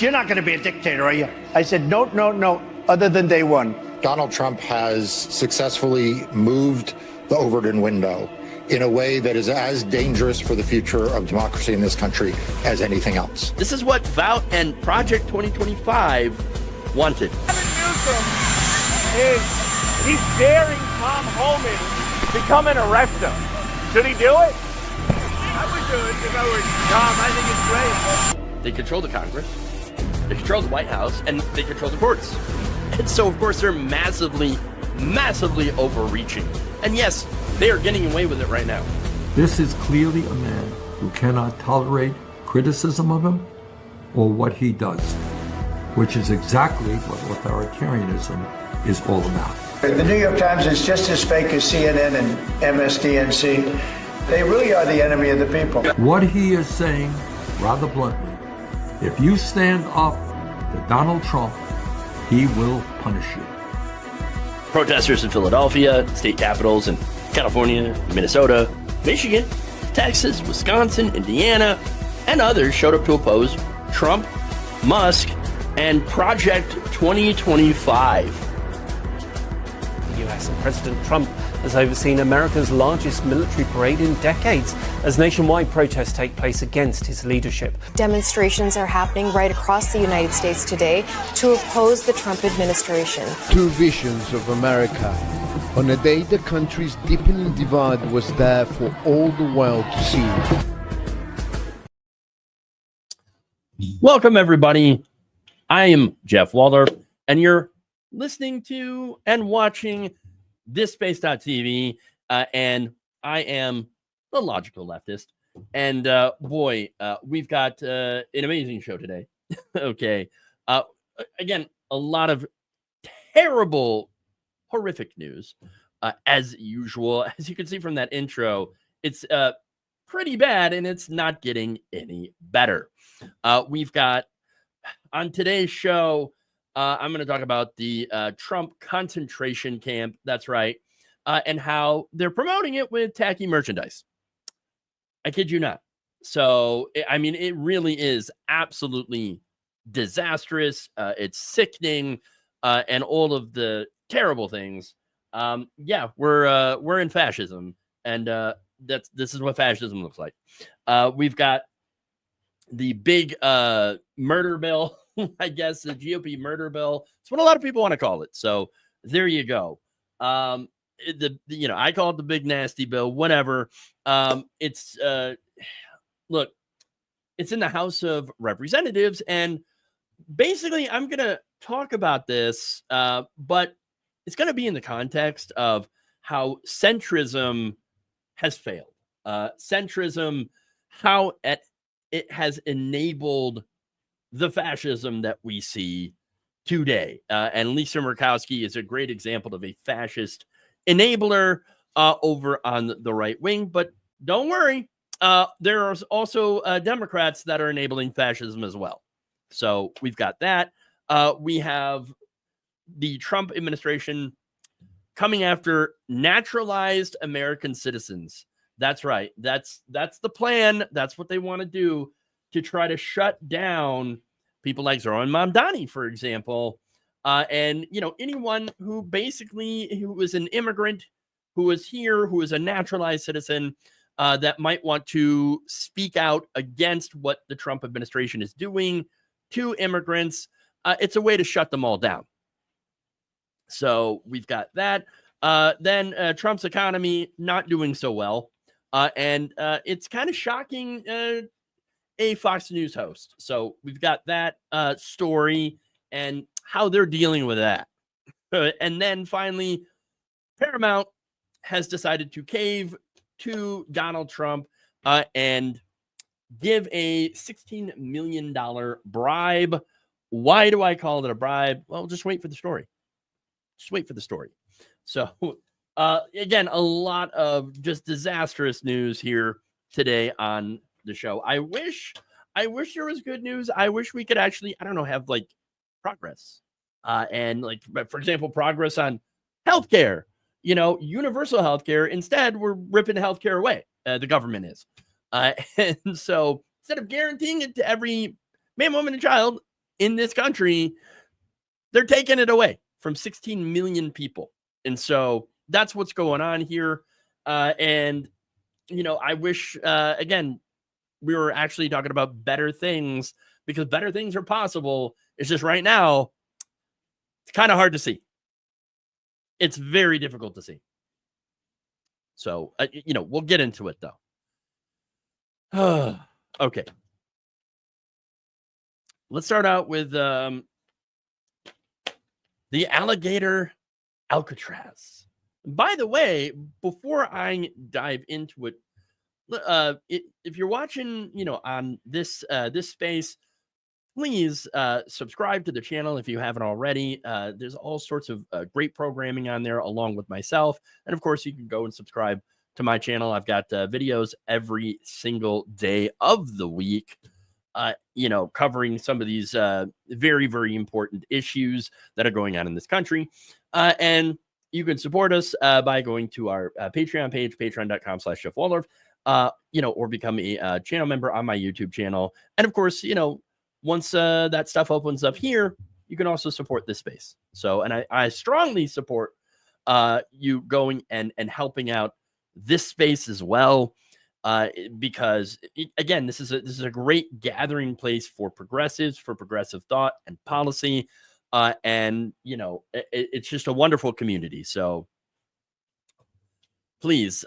You're not going to be a dictator, are you? I said, no, no, no, other than day one. Donald Trump has successfully moved the Overton window in a way that is as dangerous for the future of democracy in this country as anything else. This is what Vought and Project 2025 wanted. He's daring Tom Homan to come and arrest him. Should he do it? I would do it if I were Tom. I think it's great. They control the Congress, they control the White House, and they control the courts. And so, of course, they're massively overreaching. And yes, they are getting away with it right now. This is clearly a man who cannot tolerate criticism of him or what he does, which is exactly what authoritarianism is all about. The New York Times is just as fake as CNN and MSDNC. They really are the enemy of the people. What he is saying, rather bluntly, if you stand up to Donald Trump, he will punish you. Protesters in Philadelphia, state capitals in California, Minnesota, Michigan, Texas, Wisconsin, Indiana, and others showed up to oppose Trump, Musk, and Project 2025. The US and President Trump has overseen America's largest military parade in decades as nationwide protests take place against his leadership. Demonstrations are happening right across the United States today to oppose the Trump administration. Two visions of America. On a day the country's deepening divide was there for all the world to see. Welcome, everybody. I am Jeff Waldorf, and you're listening to and watching ThisSpace.tv, and I am the logical leftist. And we've got an amazing show today. Okay. Again, a lot of terrible, horrific news, as usual. As you can see from that intro, it's pretty bad, and it's not getting any better. We've got, on today's show, I'm going to talk about the Trump concentration camp. That's right. And how they're promoting it with tacky merchandise. I kid you not. So, I mean, it really is absolutely disastrous. It's sickening, and all of the terrible things. Yeah, we're in fascism, and this is what fascism looks like. We've got the big murder bill. I guess the GOP murder bill. It's what a lot of people want to call it. So there you go. I call it the big nasty bill, whatever. It's look, it's in the House of Representatives, and basically I'm going to talk about this, but it's going to be in the context of how centrism has failed. Centrism, how it has enabled the fascism that we see today. And Lisa Murkowski is a great example of a fascist enabler over on the right wing. But don't worry, there are also Democrats that are enabling fascism as well. So we've got that. We have the Trump administration coming after naturalized American citizens. That's right. That's the plan. That's what they want to do, to try to shut down people like Zoran Mamdani, for example, and anyone who was an immigrant, who was here, who is a naturalized citizen, that might want to speak out against what the Trump administration is doing to immigrants. It's a way to shut them all down. So we've got that. Then Trump's economy not doing so well, and it's kind of shocking. A Fox News host. So we've got that story and how they're dealing with that. And then finally, Paramount has decided to cave to Donald Trump and give a $16 million bribe. Why do I call it a bribe? Well, just wait for the story. Just wait for the story. So again, a lot of just disastrous news here today on the show. I wish there was good news. I wish we could actually, have like progress. And like, for example, progress on healthcare, universal healthcare. Instead, we're ripping healthcare away. The government is. And so instead of guaranteeing it to every man, woman, and child in this country, they're taking it away from 16 million people. And so that's what's going on here. And, you know, I wish, again, we were actually talking about better things, because better things are possible. It's just right now, it's kind of hard to see. It's very difficult to see. So, you know, we'll get into it, though. Okay. Let's start out with the alligator Alcatraz. By the way, before I dive into it, if you're watching, you know, on this this space, please subscribe to the channel if you haven't already. There's all sorts of great programming on there, along with myself. And of course, you can go and subscribe to my channel. I've got videos every single day of the week, you know, covering some of these very, very important issues that are going on in this country. And you can support us by going to our Patreon page, patreon.com/JeffWaldorf, you know, or become a channel member on my YouTube channel. And of course, you know, once that stuff opens up here, you can also support this space. So, and I strongly support you going and helping out this space as well, because again, this is a great gathering place for progressives, for progressive thought and policy, and you know, it's just a wonderful community. So please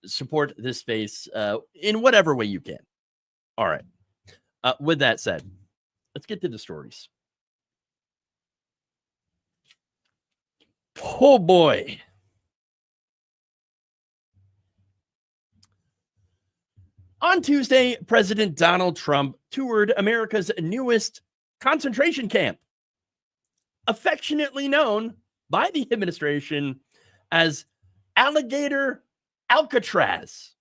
support this space in whatever way you can. All right. With that said, let's get to the stories. Oh boy. On Tuesday, President Donald Trump toured America's newest concentration camp, affectionately known by the administration as Alligator Alcatraz.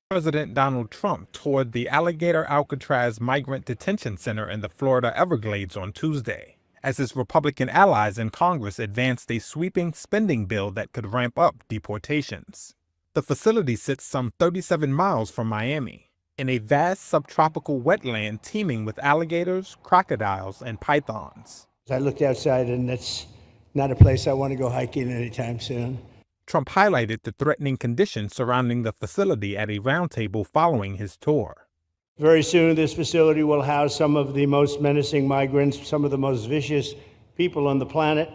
President Donald Trump toured the Alligator Alcatraz Migrant Detention Center in the Florida Everglades on Tuesday, as his Republican allies in Congress advanced a sweeping spending bill that could ramp up deportations. The facility sits some 37 miles from Miami, in a vast subtropical wetland teeming with alligators, crocodiles, and pythons. I looked outside, and that's not a place I want to go hiking anytime soon. Trump highlighted the threatening conditions surrounding the facility at a roundtable following his tour. Very soon, this facility will house some of the most menacing migrants, some of the most vicious people on the planet.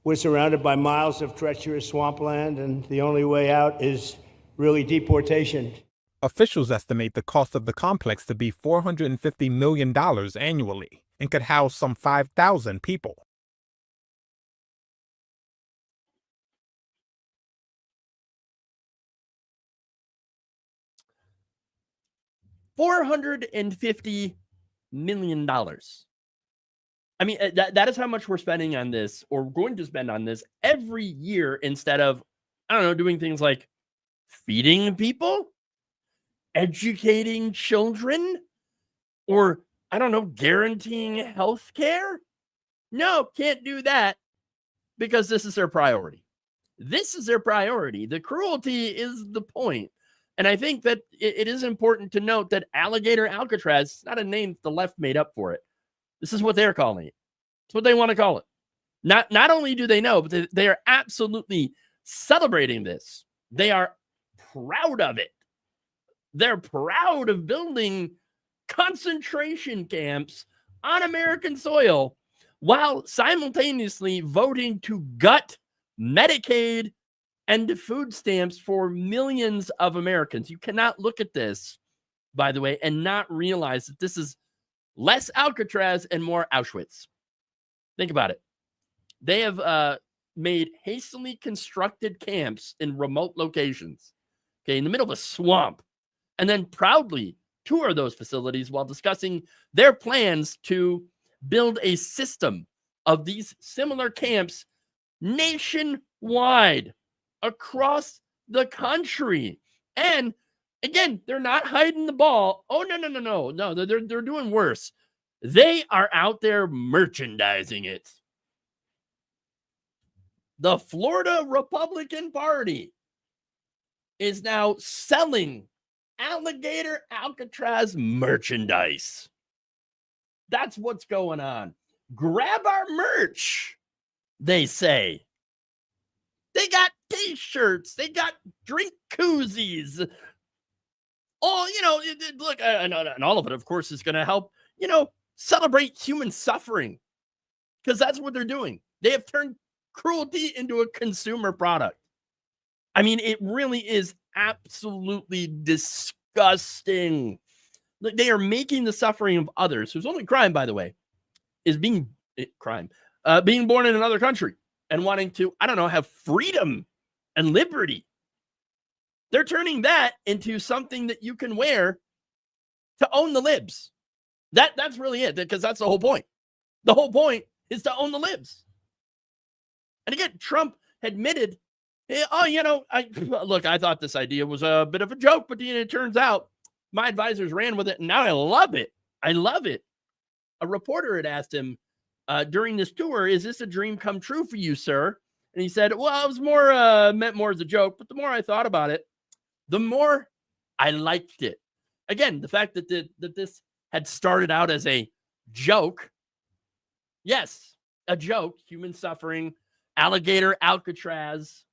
We're surrounded by miles of treacherous swampland, and the only way out is really deportation. Officials estimate the cost of the complex to be $450 million annually and could house some 5,000 people. $450 million. I mean, that is how much we're spending on this, or going to spend on this every year, instead of, I don't know, doing things like feeding people, educating children, or, I don't know, guaranteeing health care. No, can't do that, because this is their priority. This is their priority. The cruelty is the point. And I think that it is important to note that Alligator Alcatraz is not a name the left made up for it. This is what they're calling it. It's what they want to call it. Not only do they know, but they are absolutely celebrating this. They are proud of it. They're proud of building concentration camps on American soil while simultaneously voting to gut Medicaid and food stamps for millions of Americans. You cannot look at this, by the way, and not realize that this is less Alcatraz and more Auschwitz. Think about it. They have made hastily constructed camps in remote locations, okay, in the middle of a swamp, and then proudly tour those facilities while discussing their plans to build a system of these similar camps nationwide across the country. And again, they're not hiding the ball. Oh, no, they're doing worse. They are out there merchandising it. The Florida Republican Party is now selling Alligator Alcatraz merchandise. That's what's going on. Grab our merch, they say. They got t-shirts. They got drink koozies. All, look, and all of it, of course, is going to help, celebrate human suffering. Because that's what they're doing. They have turned cruelty into a consumer product. I mean, it really is absolutely disgusting. They are making the suffering of others, whose only crime, by the way, is being born in another country and wanting to, have freedom and liberty. They're turning that into something that you can wear to own the libs. That's really it, because that's the whole point. The whole point is to own the libs. And again, Trump admitted, I thought this idea was a bit of a joke, but it turns out my advisors ran with it, and now I love it. I love it. A reporter had asked him during this tour, is this a dream come true for you, sir? And he said, well, it was meant more as a joke, but the more I thought about it, the more I liked it. Again, the fact that this had started out as a joke. Yes, a joke, human suffering, alligator Alcatraz.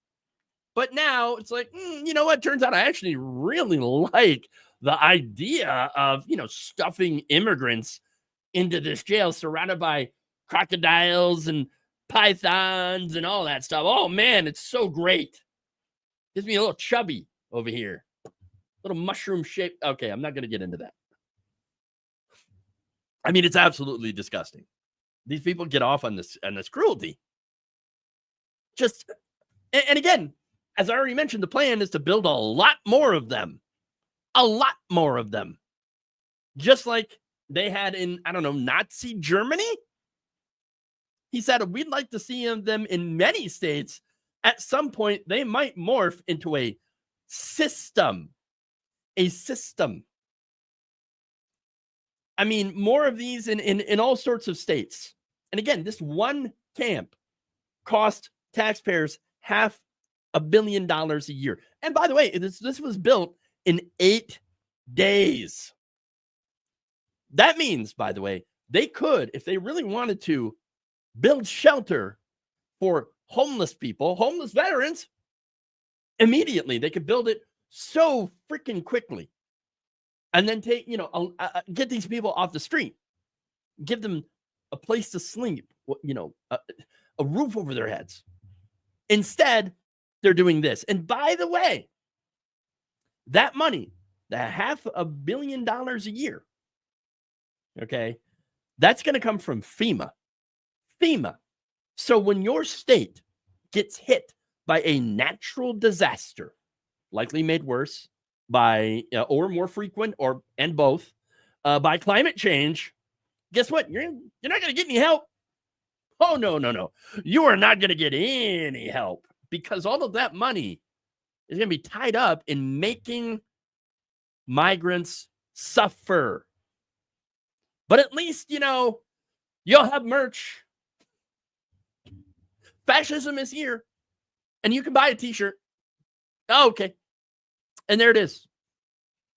But now it's like, you know what? Turns out I actually really like the idea of, stuffing immigrants into this jail surrounded by crocodiles and pythons and all that stuff. Oh, man, it's so great. Gives me a little chubby over here. Little mushroom shape. Okay, I'm not going to get into that. I mean, it's absolutely disgusting. These people get off on this cruelty. And again, as I already mentioned, the plan is to build a lot more of them. A lot more of them. Just like they had in, Nazi Germany. He said, we'd like to see them in many states. At some point, they might morph into a system. A system. I mean, more of these in all sorts of states. And again, this one camp cost taxpayers $500 million a year. And by the way, this was built in 8 days. That means, by the way, they could, if they really wanted to, build shelter for homeless people, homeless veterans, immediately. They could build it so freaking quickly. And then get these people off the street, give them a place to sleep, a roof over their heads. Instead, they're doing this. And by the way, that money, the $500 million a year, okay, that's going to come from FEMA. FEMA. So when your state gets hit by a natural disaster, likely made worse by or more frequent and both by climate change, guess what? You're not going to get any help. Oh, no. You are not going to get any help because all of that money is going to be tied up in making migrants suffer. But at least, you'll have merch. Fascism is here. And you can buy a t-shirt. Oh, okay. And there it is.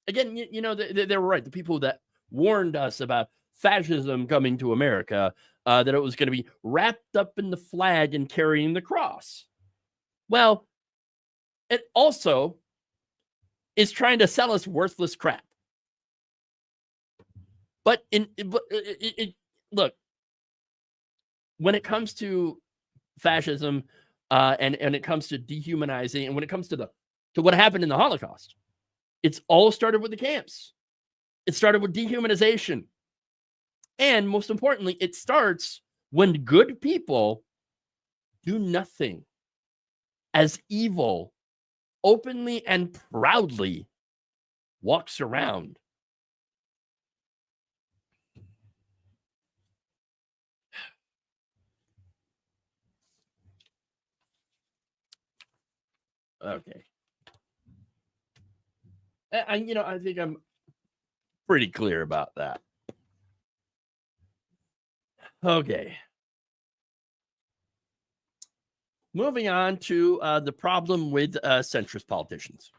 Again, they were right. The people that warned us about fascism coming to America, that it was going to be wrapped up in the flag and carrying the cross. Well, it also is trying to sell us worthless crap. But look, when it comes to fascism and it comes to dehumanizing, and when it comes to what happened in the Holocaust, it's all started with the camps. It started with dehumanization. And most importantly, it starts when good people do nothing as evil openly and proudly walks around. Okay. I think I'm pretty clear about that. Okay. Moving on to the problem with centrist politicians.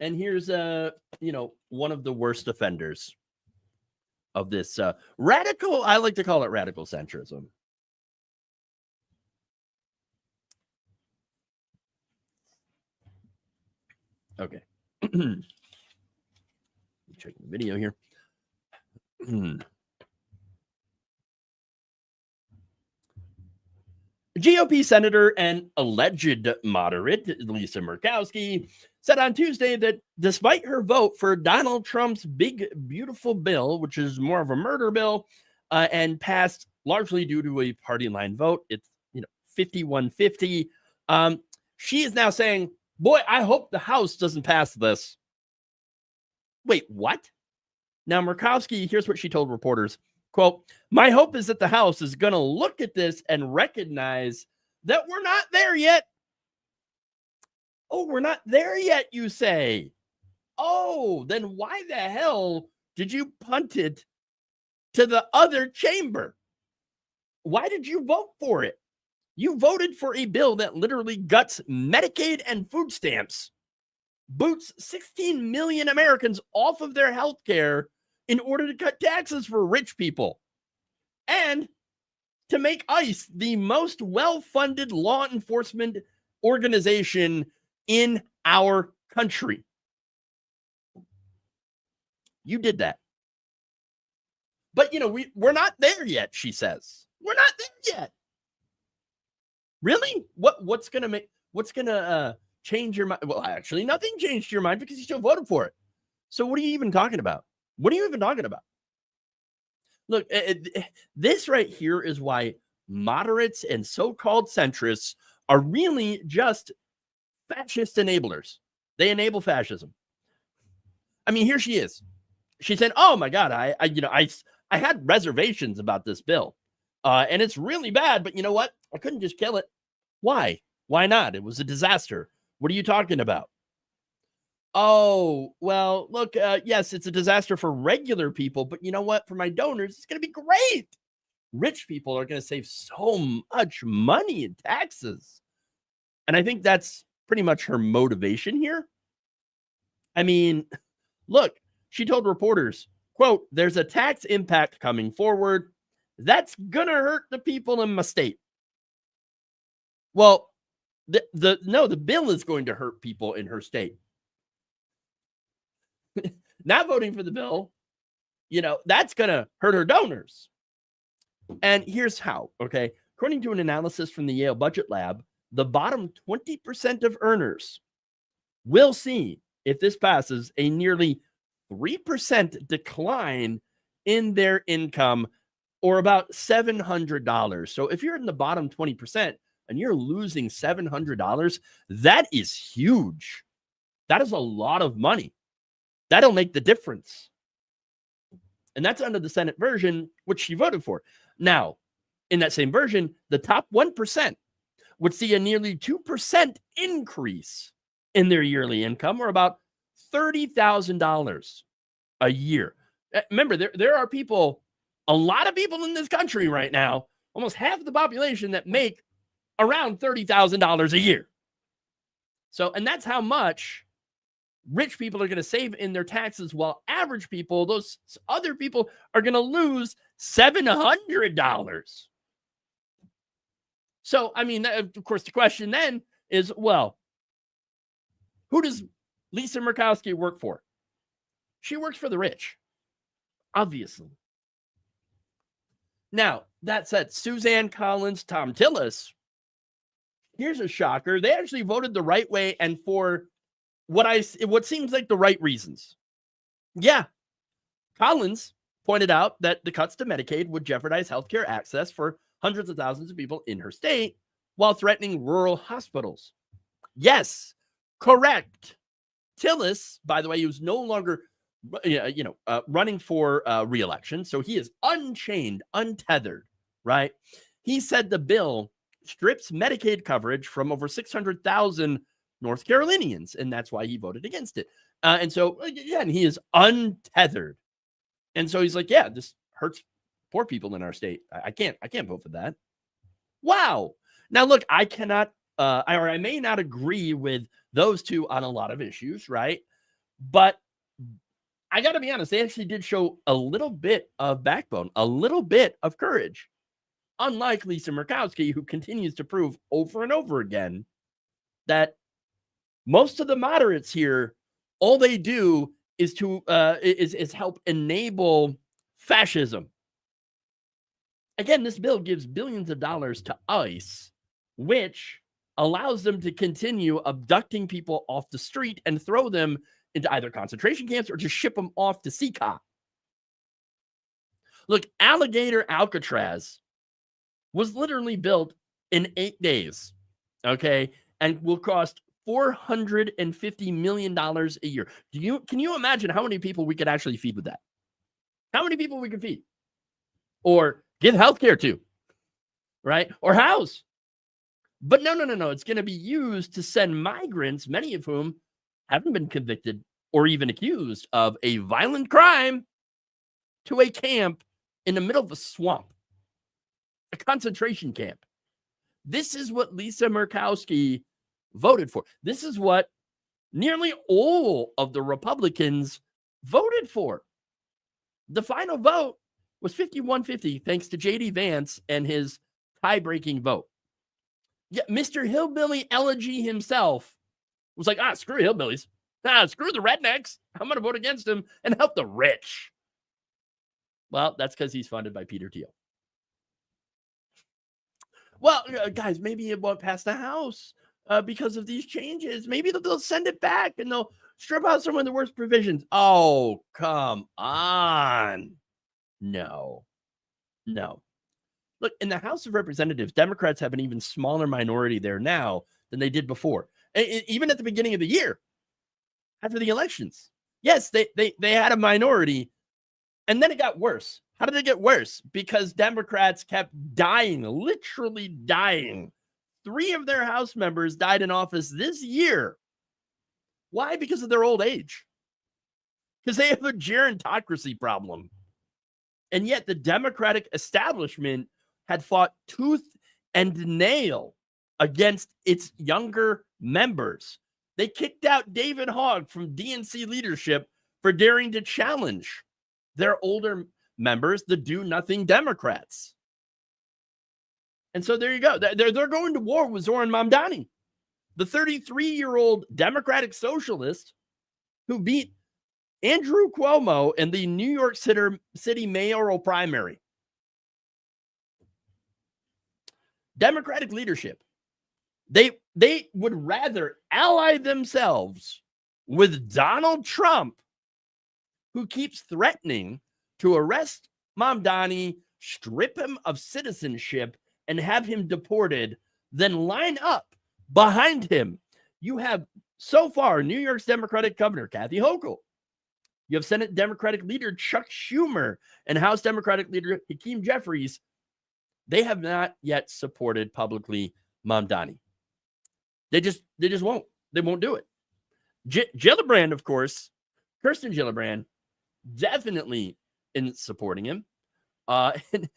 And here's one of the worst offenders of this radical, I like to call it radical centrism. Okay. Check the video here. GOP senator and alleged moderate Lisa Murkowski said on Tuesday that despite her vote for Donald Trump's big, beautiful bill, which is more of a murder bill, and passed largely due to a party line vote, it's 51-50. She is now saying, boy, I hope the House doesn't pass this. Wait, what? Now, Murkowski, here's what she told reporters. Quote, my hope is that the House is going to look at this and recognize that we're not there yet. Oh, we're not there yet, you say. Oh, then why the hell did you punt it to the other chamber? Why did you vote for it? You voted for a bill that literally guts Medicaid and food stamps, boots 16 million Americans off of their health care in order to cut taxes for rich people, and to make ICE the most well-funded law enforcement organization in our country. You did that. But, we're not there yet, she says. We're not there yet. Really? What's going to change your mind? Well, actually, nothing changed your mind because you still voted for it. So what are you even talking about? What are you even talking about? Look, this right here is why moderates and so-called centrists are really just fascist enablers. They enable fascism. I mean, here she is. She said, "Oh my God, I had reservations about this bill, and it's really bad. But you know what? I couldn't just kill it. Why? Why not? It was a disaster. What are you talking about?" Oh, well, look, yes, it's a disaster for regular people, but you know what? For my donors, it's going to be great. Rich people are going to save so much money in taxes. And I think that's pretty much her motivation here. I mean, look, she told reporters, quote, there's a tax impact coming forward that's going to hurt the people in my state. Well, the bill is going to hurt people in her state. Not voting for the bill, that's going to hurt her donors. And here's how, okay? According to an analysis from the Yale Budget Lab, the bottom 20% of earners will see, if this passes, a nearly 3% decline in their income, or about $700. So if you're in the bottom 20% and you're losing $700, that is huge. That is a lot of money. That'll make the difference. And that's under the Senate version, which she voted for. Now, in that same version, the top 1% would see a nearly 2% increase in their yearly income, or about $30,000 a year. Remember, there are people, a lot of people in this country right now, almost half the population, that make around $30,000 a year. So, and that's how much rich people are going to save in their taxes, while average people, those other people, are going to lose $700. So, I mean, of course, the question then is, well, who does Lisa Murkowski work for? She works for the rich, obviously. Now, that said, Suzanne Collins, Tom Tillis, here's a shocker. They actually voted the right way and for what seems like the right reasons. Yeah. Collins pointed out that the cuts to Medicaid would jeopardize healthcare access for hundreds of thousands of people in her state while threatening rural hospitals. Yes, correct. Tillis, by the way, who's no longer running for re-election, so he is unchained, untethered, right? He said the bill strips Medicaid coverage from over 600,000 North Carolinians, and that's why he voted against it. And so, again, he is untethered. And so he's like, yeah, this hurts poor people in our state. I can't vote for that. Wow. Now, look, I may not agree with those two on a lot of issues, right? But I got to be honest, they actually did show a little bit of backbone, a little bit of courage. Unlike Lisa Murkowski, who continues to prove over and over again that most of the moderates here, all they do is to is help enable fascism. Again, this bill gives billions of dollars to ICE, which allows them to continue abducting people off the street and throw them into either concentration camps or to ship them off to CCA. Look, Alligator Alcatraz was literally built in 8 days, okay, and will cost $450 million a year. Can you imagine how many people we could actually feed with that? How many people we could feed? Or give healthcare to, right? Or house. But no. It's going to be used to send migrants, many of whom haven't been convicted or even accused of a violent crime, to a camp in the middle of a swamp, a concentration camp. This is what Lisa Murkowski voted for. This is what nearly all of the Republicans voted for. The final vote was 51-50, thanks to J.D. Vance and his tie-breaking vote. Yeah, Mr. Hillbilly Elegy himself was like, screw hillbillies. Screw the rednecks. I'm going to vote against him and help the rich. Well, that's because he's funded by Peter Thiel. Well, guys, maybe it won't pass the House because of these changes. Maybe they'll send it back and they'll strip out some of the worst provisions. Oh, come on. No. Look, in the House of Representatives, Democrats have an even smaller minority there now than they did before. Even at the beginning of the year, after the elections. Yes, they had a minority, and then it got worse. How did it get worse? Because Democrats kept dying, literally dying. 3 of their House members died in office this year. Why? Because of their old age. Because they have a gerontocracy problem. And yet the Democratic establishment had fought tooth and nail against its younger members. They kicked out David Hogg from DNC leadership for daring to challenge their older members, the do-nothing Democrats. And so there you go. They're going to war with Zoran Mamdani, the 33-year-old Democratic socialist who beat Andrew Cuomo in the New York City mayoral primary. Democratic leadership, they would rather ally themselves with Donald Trump, who keeps threatening to arrest Mamdani, strip him of citizenship, and have him deported, than line up behind him. You have, so far, New York's Democratic Governor Kathy Hochul. You have Senate Democratic leader Chuck Schumer and House Democratic leader Hakeem Jeffries. They have not yet supported publicly Mamdani. They just won't. They won't do it. Gillibrand, of course, Kirsten Gillibrand, definitely in supporting him. And,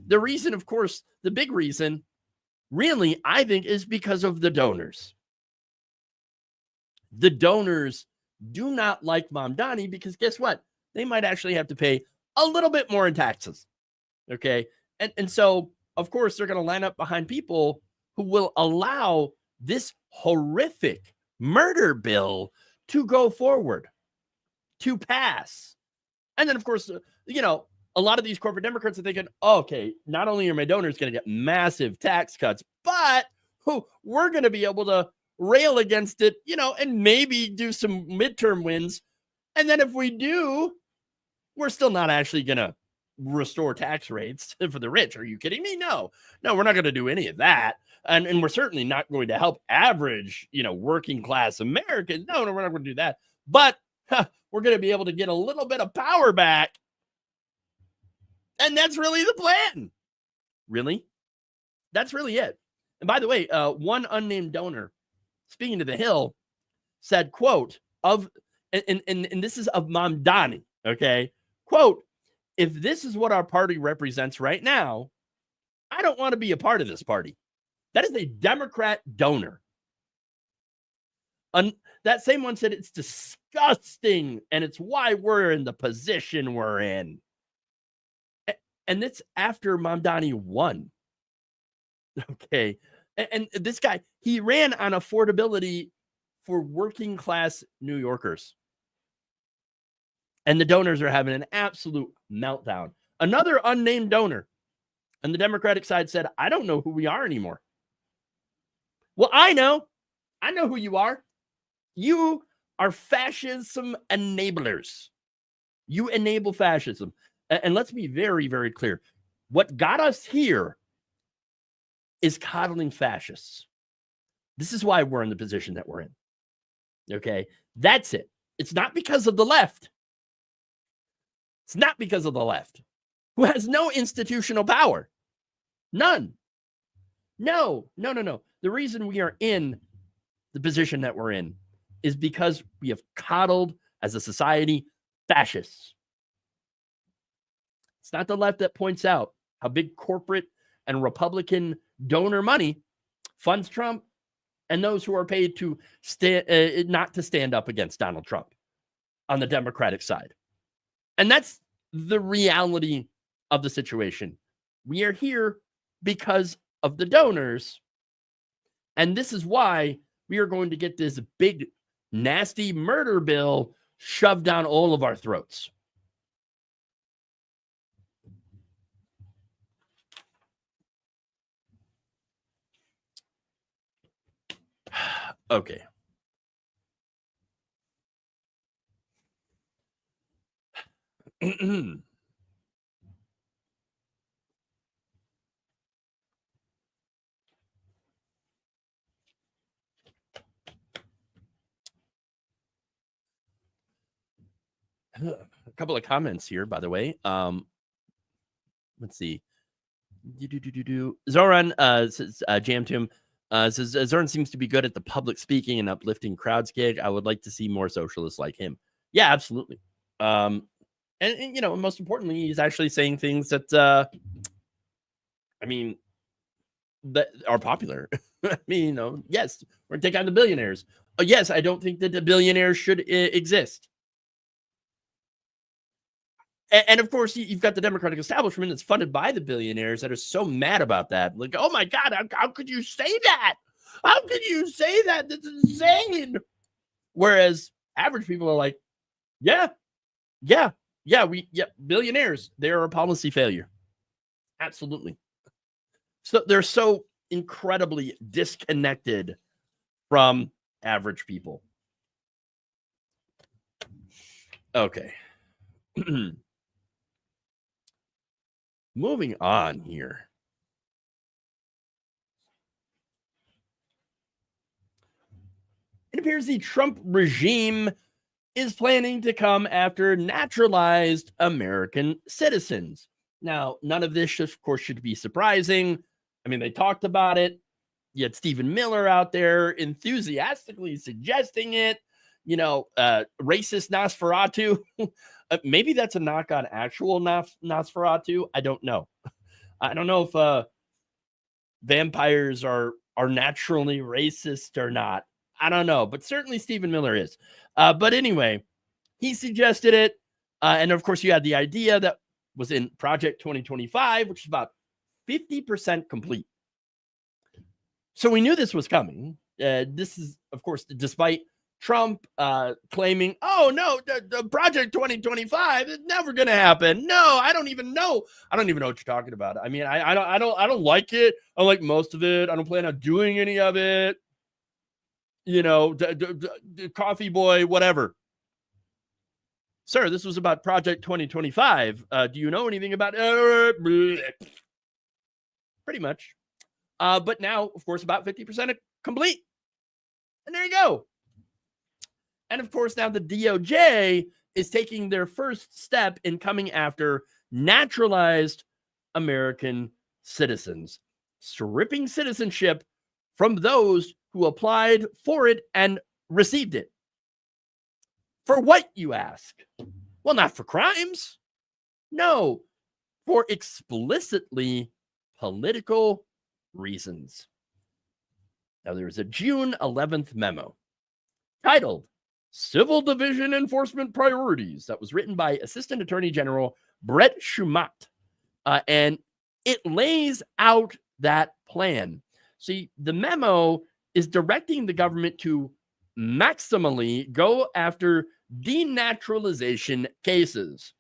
the reason, of course, the big reason, really, I think, is because of the donors. The donors do not like Mamdani because guess what? They might actually have to pay a little bit more in taxes. Okay. And so, of course, they're going to line up behind people who will allow this horrific murder bill to go forward, to pass. And then, of course, a lot of these corporate Democrats are thinking, okay, not only are my donors going to get massive tax cuts, but we're going to be able to rail against it, and maybe do some midterm wins. And then if we do, we're still not actually going to restore tax rates for the rich. Are you kidding me? No, we're not going to do any of that. And we're certainly not going to help average, working class Americans. No, we're not going to do that. But we're going to be able to get a little bit of power back. And that's really the plan. Really? That's really it. And by the way, one unnamed donor, speaking to The Hill, said, quote, and this is of Mamdani, okay? Quote, if this is what our party represents right now, I don't want to be a part of this party. That is a Democrat donor. That same one said it's disgusting and it's why we're in the position we're in. And that's after Mamdani won. Okay. And this guy, he ran on affordability for working class New Yorkers. And the donors are having an absolute meltdown. Another unnamed donor on the Democratic side said, I don't know who we are anymore. Well, I know who you are. You are fascism enablers. You enable fascism. And let's be very, very clear. What got us here is coddling fascists. This is why we're in the position that we're in. Okay? That's it. It's not because of the left. It's not because of the left, who has no institutional power. None. No. The reason we are in the position that we're in is because we have coddled, as a society, fascists. It's not the left that points out how big corporate and Republican donor money funds Trump and those who are paid to not to stand up against Donald Trump on the Democratic side. And that's the reality of the situation. We are here because of the donors. And this is why we are going to get this big, nasty murder bill shoved down all of our throats. Okay. A couple of comments here, by the way. Let's see. Zoran says, Jam to him. Says Zoran seems to be good at the public speaking and uplifting crowds gig. I would like to see more socialists like him. Yeah, absolutely. And you know, most importantly, he's actually saying things that I mean, that are popular. I mean, you know, yes, we're gonna take on the billionaires. Yes, I don't think that the billionaires should exist. And of course, you've got the Democratic establishment that's funded by the billionaires that are so mad about that. Like, oh my God, how could you say that? How could you say that? That's insane. Whereas average people are like, yeah, billionaires, they're a policy failure. Absolutely. So they're so incredibly disconnected from average people. Okay. Moving on here. It appears the Trump regime is planning to come after naturalized American citizens. Now, none of this, of course, should be surprising. I mean, they talked about it. You had Stephen Miller out there enthusiastically suggesting it. You know, racist Nosferatu. Maybe that's a knock on actual Nosferatu. I don't know. I don't know if vampires are naturally racist or not. I don't know, but certainly Stephen Miller is. But anyway, he suggested it. And of course, you had the idea that was in Project 2025, which is about 50% complete. So we knew this was coming. This is, of course, despite Trump claiming, oh, no, the Project 2025 is never going to happen. No, I don't even know. I don't even know what you're talking about. I mean, I don't like it. I don't like most of it. I don't plan on doing any of it. You know, coffee boy, whatever. Sir, this was about Project 2025. Do you know anything about it? Pretty much. But now, of course, about 50% complete. And there you go. And of course, now the DOJ is taking their first step in coming after naturalized American citizens, stripping citizenship from those who applied for it and received it. For what, you ask? Well, not for crimes. No, for explicitly political reasons. Now, there was a June 11th memo titled Civil Division Enforcement Priorities, that was written by Assistant Attorney General Brett Shumat. And it lays out that plan. See, the memo is directing the government to maximally go after denaturalization cases.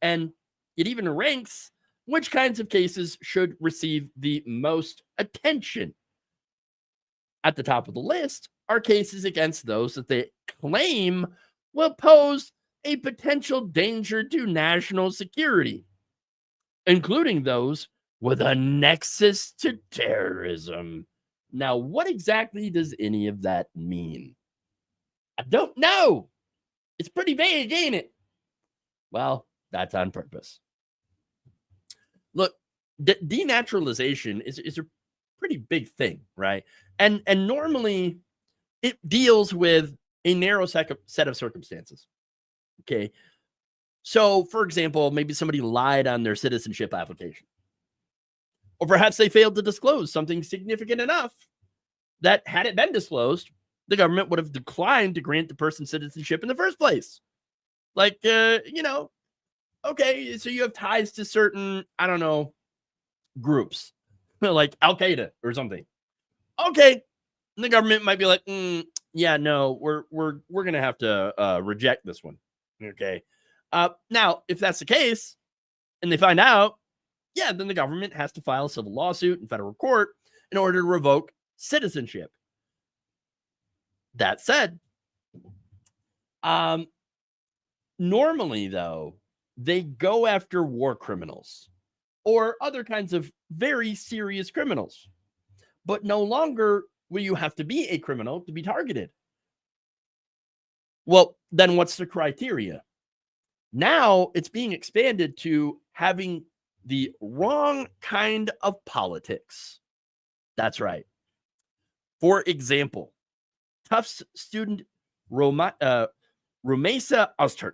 And it even ranks which kinds of cases should receive the most attention. At the top of the list are cases against those that they claim will pose a potential danger to national security, including those with a nexus to terrorism. Now, what exactly does any of that mean? I don't know. It's pretty vague, ain't it? Well, that's on purpose. Look, denaturalization is a pretty big thing, right? And normally it deals with a narrow set of circumstances. Okay. So, for example, maybe somebody lied on their citizenship application. Or perhaps they failed to disclose something significant enough that, had it been disclosed, the government would have declined to grant the person citizenship in the first place. Like, okay, so you have ties to certain, I don't know, groups, like Al-Qaeda or something. Okay, and the government might be like, yeah, no, we're gonna have to reject this one. Okay, now if that's the case, and they find out, yeah, then the government has to file a civil lawsuit in federal court in order to revoke citizenship. That said, normally though, they go after war criminals or other kinds of very serious criminals. But no longer will you have to be a criminal to be targeted. Well, then what's the criteria? Now it's being expanded to having the wrong kind of politics. That's right. For example, Tufts student Rumeysa Öztürk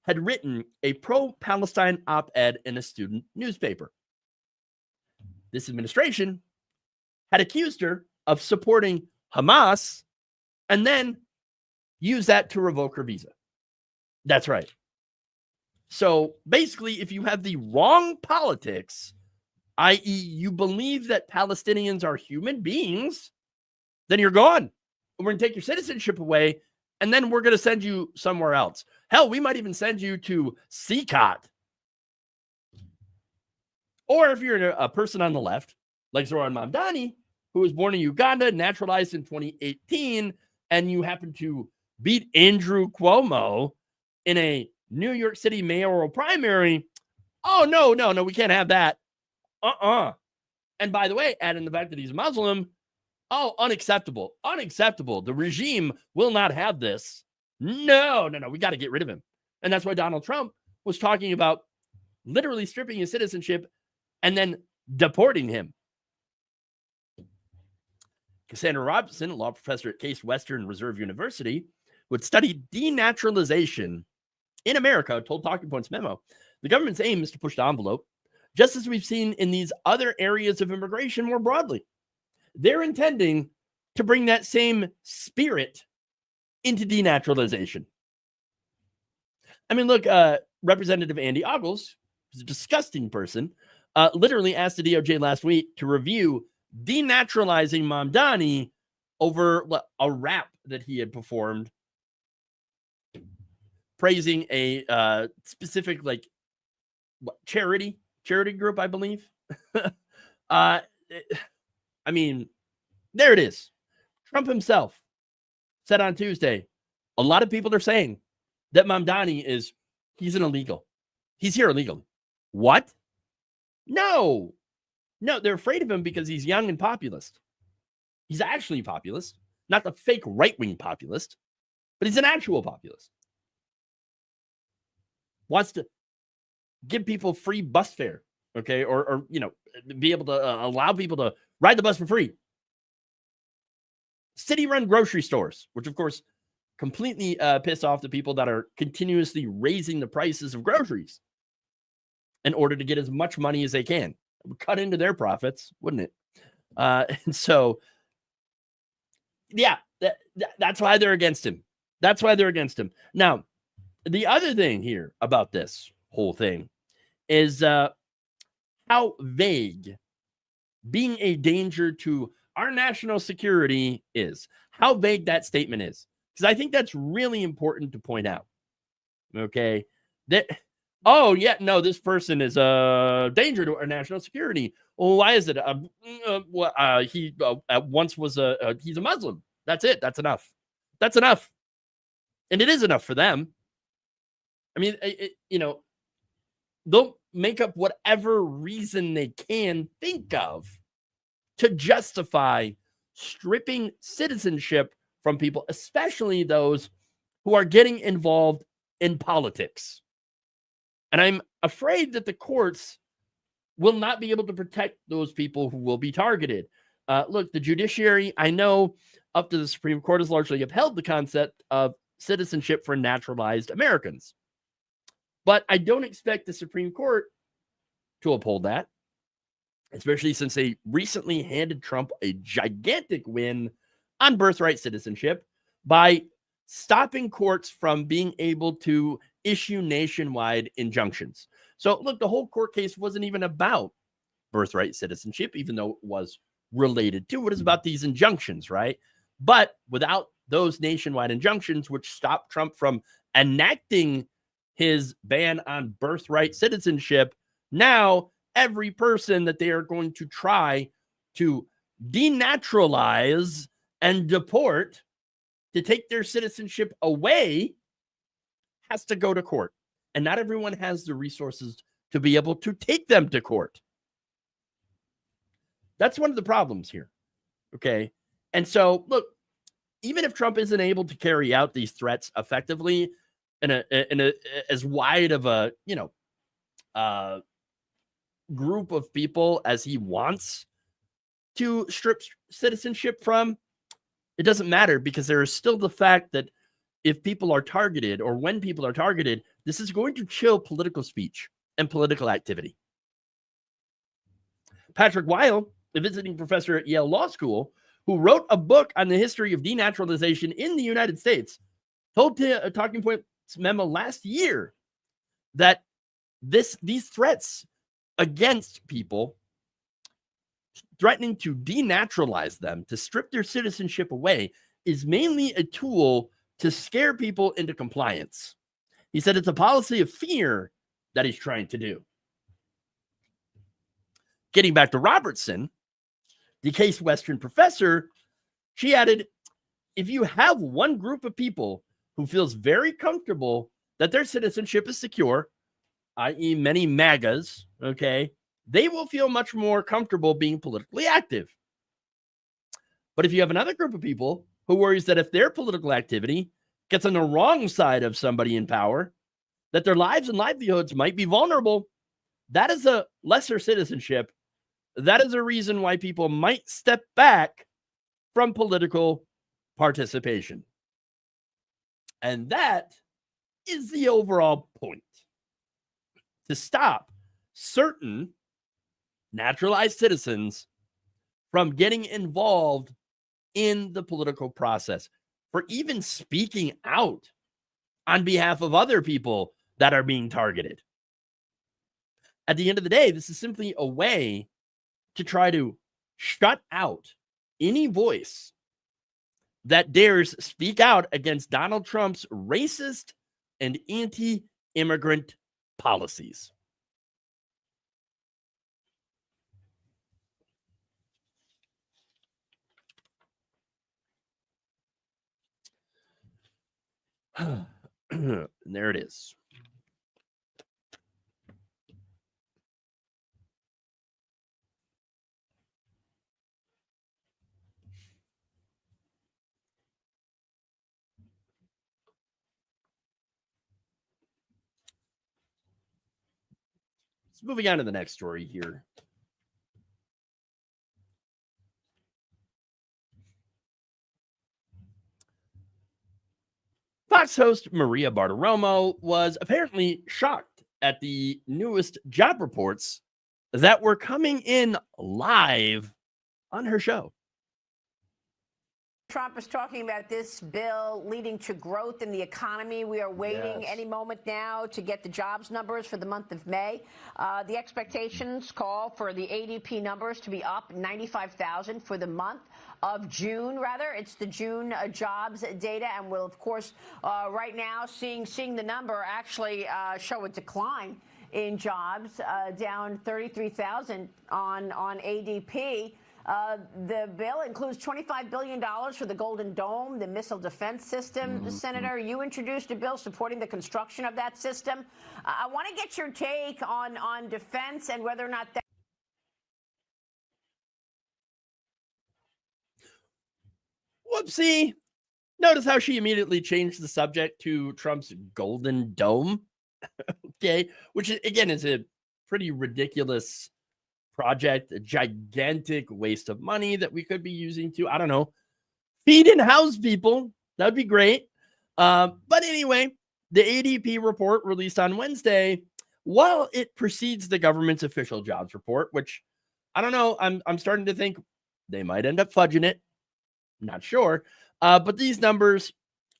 had written a pro-Palestine op-ed in a student newspaper. This administration had accused her of supporting Hamas and then used that to revoke her visa. That's right. So basically, if you have the wrong politics, i.e., you believe that Palestinians are human beings, then you're gone. We're going to take your citizenship away, and then we're going to send you somewhere else. Hell, we might even send you to CCOT. Or if you're a person on the left, like Zoran Mamdani, who was born in Uganda, naturalized in 2018, and you happen to beat Andrew Cuomo in a New York City mayoral primary, oh, no, we can't have that. And by the way, add in the fact that he's a Muslim, oh, unacceptable. The regime will not have this. No, we got to get rid of him. And that's why Donald Trump was talking about literally stripping his citizenship and then deporting him. Cassandra Robinson, a law professor at Case Western Reserve University, would study denaturalization in America, told Talking Points memo. The government's aim is to push the envelope, just as we've seen in these other areas of immigration more broadly. They're intending to bring that same spirit into denaturalization. I mean, look, Representative Andy Ogles, who's a disgusting person, literally asked the DOJ last week to review denaturalizing Mamdani over a rap that he had performed, praising a specific charity group, I believe. I mean, there it is. Trump himself said on Tuesday, a lot of people are saying that Mamdani he's an illegal. He's here illegally. What? No, they're afraid of him because he's young and populist. He's actually populist, not the fake right-wing populist, but he's an actual populist. Wants to give people free bus fare, okay? Or be able to allow people to ride the bus for free. City-run grocery stores, which of course completely piss off the people that are continuously raising the prices of groceries in order to get as much money as they can. It would cut into their profits, wouldn't it? And so, yeah, That's why they're against him. That's why they're against him. Now, the other thing here about this whole thing is how vague being a danger to our national security is. How vague that statement is. Because I think that's really important to point out. Okay? That, oh, yeah, no, this person is a danger to our national security. Well, why is it? He once was he's a Muslim. That's it. That's enough. That's enough. And it is enough for them. I mean, they'll make up whatever reason they can think of to justify stripping citizenship from people, especially those who are getting involved in politics. And I'm afraid that the courts will not be able to protect those people who will be targeted. Look, the judiciary, I know up to the Supreme Court, has largely upheld the concept of citizenship for naturalized Americans. But I don't expect the Supreme Court to uphold that, especially since they recently handed Trump a gigantic win on birthright citizenship by stopping courts from being able to issue nationwide injunctions. So, look, the whole court case wasn't even about birthright citizenship, even though it was related to it. It's about these injunctions, right? But without those nationwide injunctions, which stopped Trump from enacting his ban on birthright citizenship, now every person that they are going to try to denaturalize and deport to take their citizenship away has to go to court. And not everyone has the resources to be able to take them to court. That's one of the problems here. Okay. And so, look, even if Trump isn't able to carry out these threats effectively in a as wide of a, group of people as he wants to strip citizenship from, it doesn't matter, because there is still the fact that if people are targeted, or when people are targeted, this is going to chill political speech and political activity. Patrick Weil, a visiting professor at Yale Law School, who wrote a book on the history of denaturalization in the United States, told a Talking Points memo last year that these threats against people, threatening to denaturalize them, to strip their citizenship away, is mainly a tool to scare people into compliance. He said it's a policy of fear that he's trying to do. Getting back to Robertson, the Case Western professor, she added, if you have one group of people who feels very comfortable that their citizenship is secure, i.e. many MAGAs, okay, they will feel much more comfortable being politically active. But if you have another group of people who worries that if their political activity gets on the wrong side of somebody in power, that their lives and livelihoods might be vulnerable, that is a lesser citizenship. That is a reason why people might step back from political participation. And that is the overall point. To stop certain naturalized citizens from getting involved in the political process, for even speaking out on behalf of other people that are being targeted. At the end of the day, this is simply a way to try to shut out any voice that dares speak out against Donald Trump's racist and anti-immigrant policies. There it is. So moving on to the next story here. Fox host Maria Bartiromo was apparently shocked at the newest job reports that were coming in live on her show. Trump is talking about this bill leading to growth in the economy. We are waiting any moment now to get the jobs numbers for the month of May. The expectations call for the ADP numbers to be up 95,000 for the month of June, rather. It's the June jobs data, and we'll, of course, right now seeing the number actually show a decline in jobs, down 33,000 on ADP. The bill includes $25 billion for the Golden Dome, the missile defense system. Senator, you introduced a bill supporting the construction of that system. I want to get your take on defense and whether or not that. Whoopsie. Notice how she immediately changed the subject to Trump's Golden Dome. Okay. Which, again, is a pretty ridiculous project, a gigantic waste of money that we could be using to, I don't know, feed and house people. That'd be great. But anyway, the ADP report released on Wednesday, while it precedes the government's official jobs report, which I don't know, I'm starting to think they might end up fudging it. Not sure. But these numbers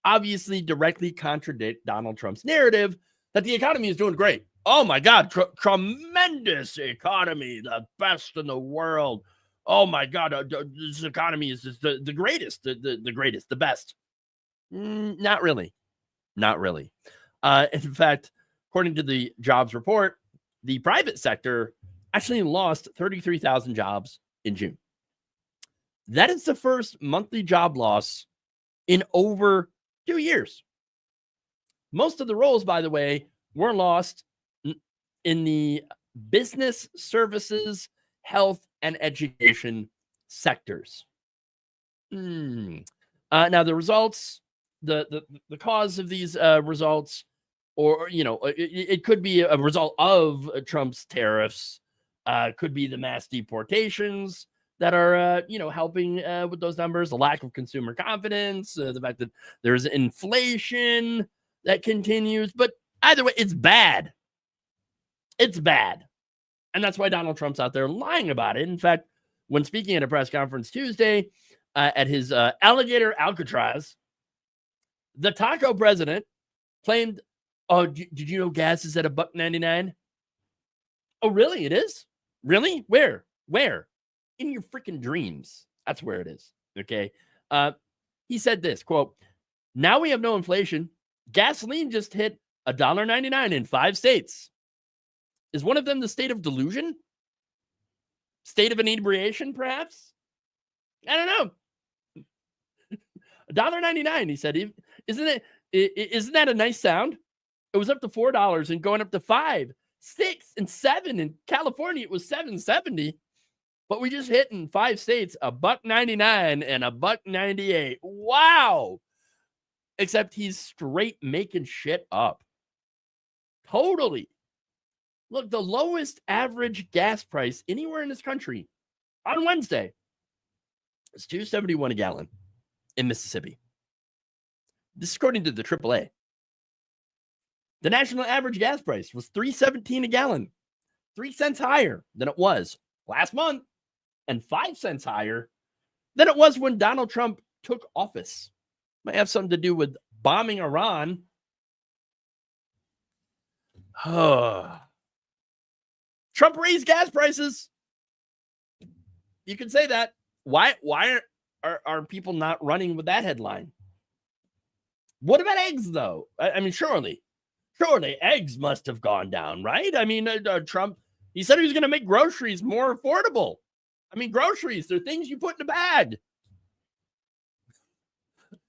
obviously directly contradict Donald Trump's narrative that the economy is doing great. Oh my God, tremendous economy, the best in the world. Oh my God, this economy is just the greatest, the greatest, the best. Not really. Not really. In fact, according to the jobs report, the private sector actually lost 33,000 jobs in June. That is the first monthly job loss in over 2 years. Most of the roles, by the way, were lost in the business, services, health, and education sectors. Now, the results, the cause of these results, or, you know, it could be a result of Trump's tariffs, could be the mass deportations that are, you know, helping with those numbers, the lack of consumer confidence, the fact that there's inflation that continues. But either way, it's bad. It's bad. And that's why Donald Trump's out there lying about it. In fact, when speaking at a press conference Tuesday at his alligator Alcatraz, the taco president claimed, oh, did you know gas is at $1.99? Oh, really? It is? Really? Where? In your freaking dreams. That's where it is. Okay. He said this, quote, now we have no inflation. Gasoline just hit $1.99 in 5 states. Is one of them the state of delusion? State of inebriation, perhaps? I don't know. $1.99, he said. Isn't that a nice sound? It was up to $4 and going up to $5, $6, and $7. In California, it was $7.70. But we just hit in 5 states $1.99 and $1.98. Wow. Except he's straight making shit up. Totally. Look, the lowest average gas price anywhere in this country on Wednesday is $2.71 a gallon in Mississippi. This is according to the AAA. The national average gas price was $3.17 a gallon, 3 cents higher than it was last month, and 5 cents higher than it was when Donald Trump took office. Might have something to do with bombing Iran. Trump raised gas prices. You can say that. Why are people not running with that headline? What about eggs, though? I mean, surely eggs must have gone down, right? I mean, Trump, he said he was going to make groceries more affordable. I mean, groceries, they're things you put in a bag.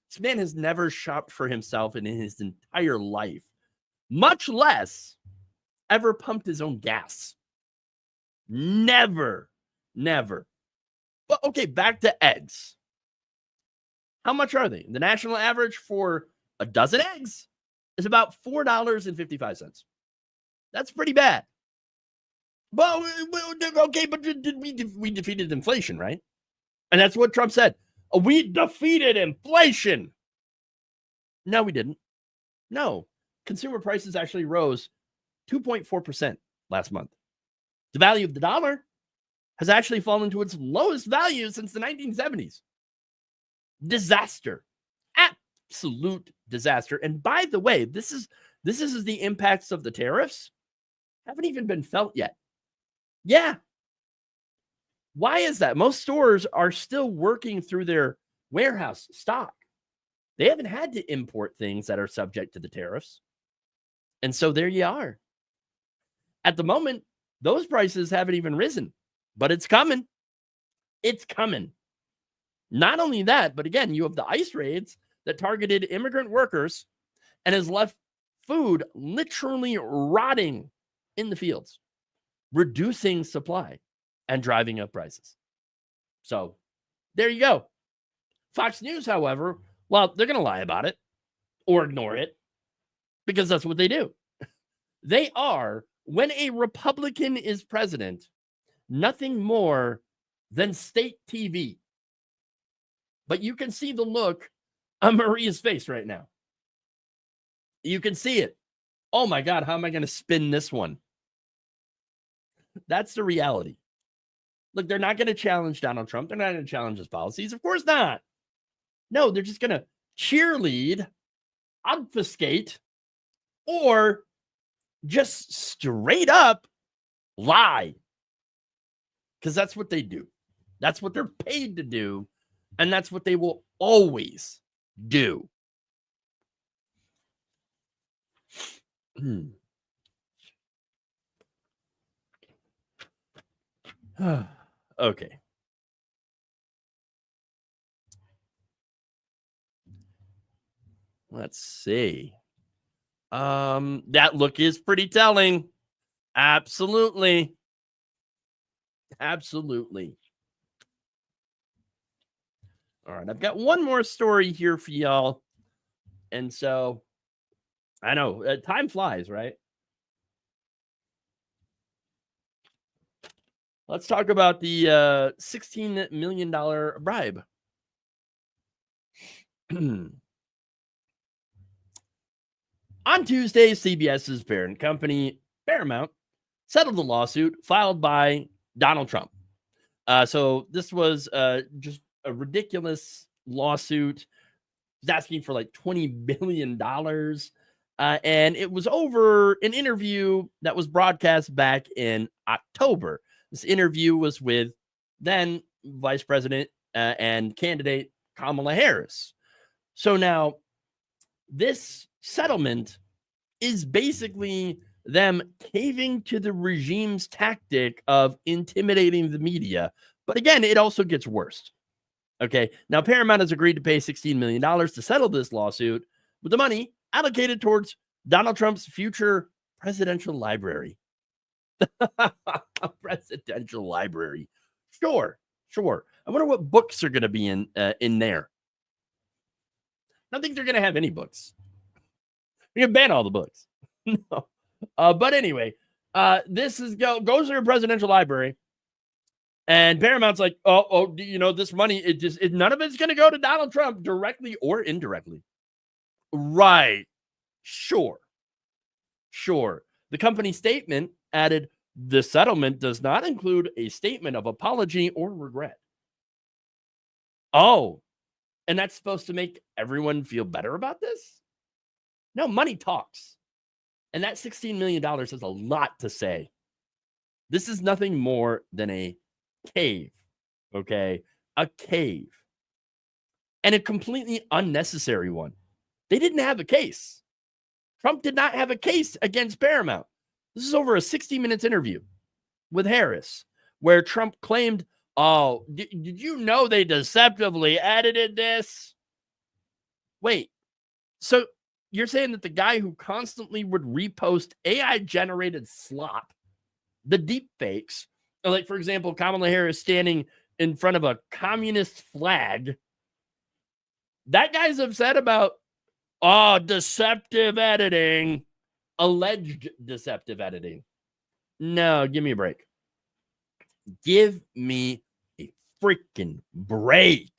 This man has never shopped for himself in his entire life, much less ever pumped his own gas. Never. But okay, back to eggs. How much are they? The national average for a dozen eggs is about $4.55. That's pretty bad. Well, okay, but we defeated inflation, right? And that's what Trump said. We defeated inflation. No, we didn't. No. Consumer prices actually rose 2.4% last month. The value of the dollar has actually fallen to its lowest value since the 1970s. Disaster. Absolute disaster. And by the way, this is the impacts of the tariffs haven't even been felt yet. Yeah. Why is that? Most stores are still working through their warehouse stock. They haven't had to import things that are subject to the tariffs. And so there you are. At the moment, those prices haven't even risen, but it's coming. It's coming. Not only that, but again, you have the ICE raids that targeted immigrant workers and has left food literally rotting in the fields, reducing supply and driving up prices. So there you go. Fox News, however, well, they're going to lie about it or ignore it because that's what they do. They are, when a Republican is president, nothing more than state TV. But you can see the look on Maria's face right now. You can see it. Oh my God, how am I going to spin this one? That's the reality. Look, they're not going to challenge Donald Trump. They're not going to challenge his policies. Of course not. No, they're just going to cheerlead, obfuscate, or just straight up lie. Because that's what they do. That's what they're paid to do. And that's what they will always do. Okay. Let's see. That look is pretty telling. Absolutely. Absolutely. All right, I've got one more story here for y'all. And so, I know, time flies, right? Let's talk about the $16 million bribe. On Tuesday, CBS's parent company, Paramount, settled the lawsuit filed by Donald Trump. So this was just a ridiculous lawsuit. It's asking for like $20 billion. And it was over an interview that was broadcast back in October. This interview was with then Vice President and candidate Kamala Harris. So now this settlement is basically them caving to the regime's tactic of intimidating the media. But again, it also gets worse. Okay, now Paramount has agreed to pay $16 million to settle this lawsuit with the money allocated towards Donald Trump's future presidential library. A presidential library. Sure. I wonder what books are going to be in there. I don't think they're going to have any books. They're going to ban all the books. No. But anyway, this is goes to a presidential library. And Paramount's like, this money, none of it's going to go to Donald Trump directly or indirectly. Right. Sure. The company statement added, the settlement does not include a statement of apology or regret. Oh, and that's supposed to make everyone feel better about this? No, money talks. And that $16 million has a lot to say. This is nothing more than a cave, okay? A cave. And a completely unnecessary one. They didn't have a case. Trump did not have a case against Paramount. This is over a 60-minute interview with Harris, where Trump claimed, oh, did you know they deceptively edited this? Wait, so you're saying that the guy who constantly would repost AI-generated slop, the deep fakes, like, for example, Kamala Harris standing in front of a communist flag, that guy's upset about, deceptive editing, alleged deceptive editing. No, give me a break. Give me a freaking break.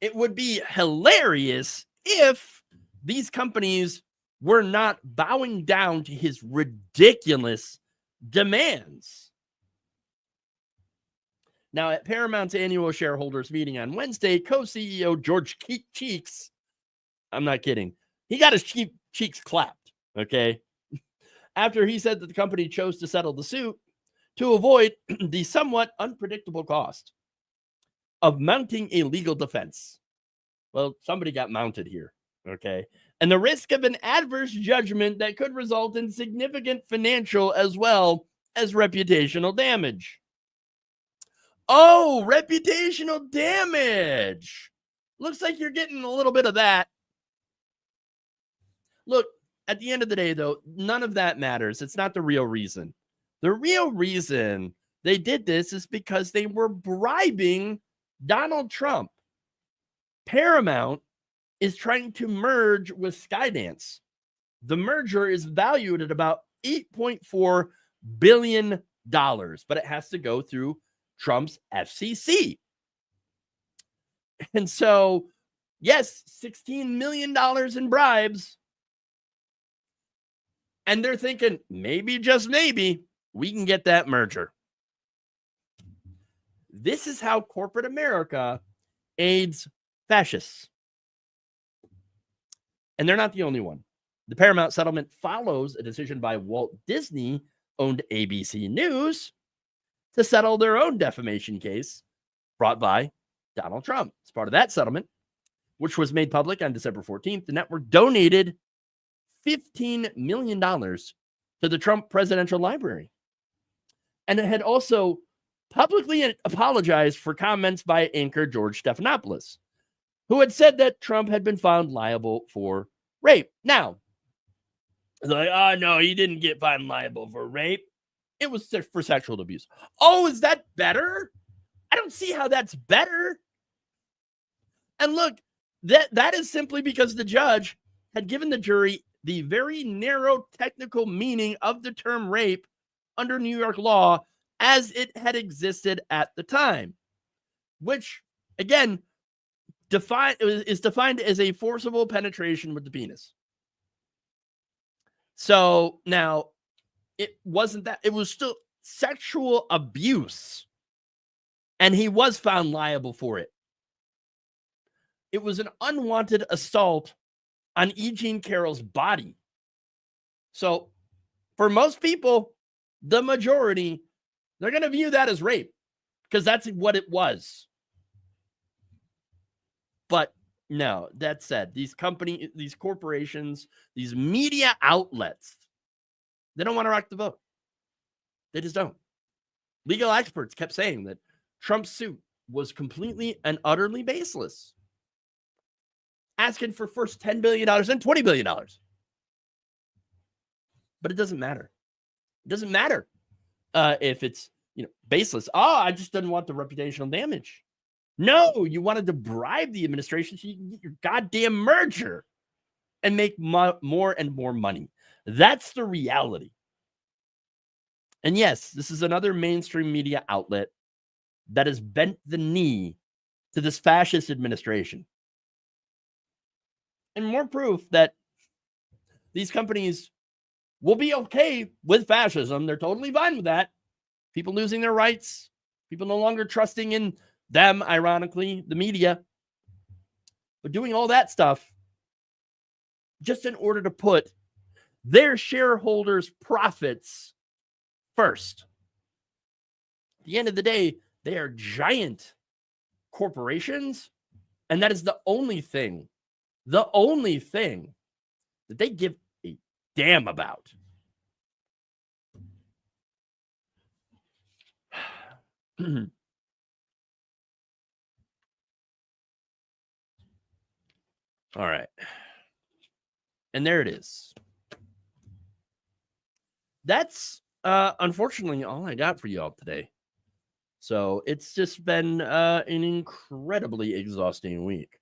It would be hilarious if these companies were not bowing down to his ridiculous demands. Now, at Paramount's annual shareholders meeting on Wednesday, co-CEO George Cheeks, I'm not kidding, he got his cheeks clapped, okay, after he said that the company chose to settle the suit to avoid the somewhat unpredictable cost of mounting a legal defense. Well, somebody got mounted here, okay, and the risk of an adverse judgment that could result in significant financial as well as reputational damage. Oh, reputational damage. Looks like you're getting a little bit of that. Look, at the end of the day, though, none of that matters. It's not the real reason. The real reason they did this is because they were bribing Donald Trump. Paramount is trying to merge with Skydance. The merger is valued at about $8.4 billion, but it has to go through Trump's FCC. And so, yes, $16 million in bribes. And they're thinking, maybe, just maybe, we can get that merger. This is how corporate America aids fascists. And they're not the only one. The Paramount settlement follows a decision by Walt Disney-owned ABC News to settle their own defamation case brought by Donald Trump. As part of that settlement, which was made public on December 14th, the network donated $15 million to the Trump Presidential Library. And it had also publicly apologized for comments by anchor George Stephanopoulos, who had said that Trump had been found liable for rape. Now, like, oh, no, he didn't get found liable for rape. It was for sexual abuse. Oh, is that better? I don't see how that's better. And look, that is simply because the judge had given the jury the very narrow technical meaning of the term rape under New York law as it had existed at the time, which, again, is defined as a forcible penetration with the penis. So now, it wasn't that. It was still sexual abuse, and he was found liable for it. It was an unwanted assault on E. Jean Carroll's body. So for most people, the majority, they're going to view that as rape because that's what it was. But no, that said, these corporations, these media outlets, they don't want to rock the boat. They just don't. Legal experts kept saying that Trump's suit was completely and utterly baseless, asking for first $10 billion and $20 billion. But it doesn't matter. It doesn't matter if it's baseless. Oh, I just didn't want the reputational damage. No, you wanted to bribe the administration so you can get your goddamn merger and make more and more money. That's the reality. And yes, this is another mainstream media outlet that has bent the knee to this fascist administration. And more proof that these companies will be okay with fascism. They're totally fine with that. People losing their rights, people no longer trusting in them, ironically, the media, but doing all that stuff just in order to put their shareholders' profits first. At the end of the day, they are giant corporations, and that is the only thing that they give a damn about. All right. And there it is. That's unfortunately all I got for you all today. So it's just been an incredibly exhausting week.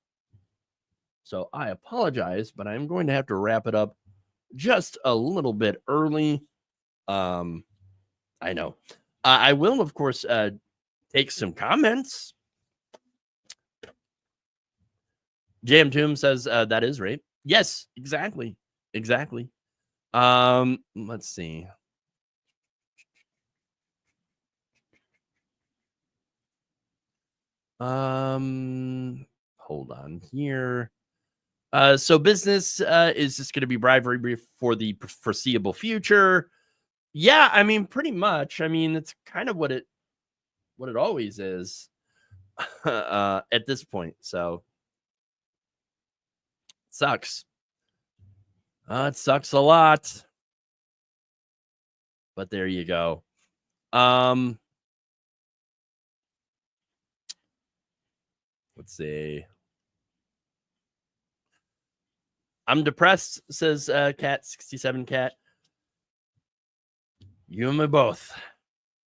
So I apologize, but I'm going to have to wrap it up just a little bit early. I know. I will, of course, take some comments. Jam Tomb says that is rape. Yes, exactly. Exactly. Let's see. Hold on here. So business is just going to be bribery for the foreseeable future. Yeah, I mean, pretty much. I mean, it's kind of what it always is at this point. So it sucks. It sucks a lot. But there you go. Let's see. I'm depressed, says Cat67 Cat. You and me both.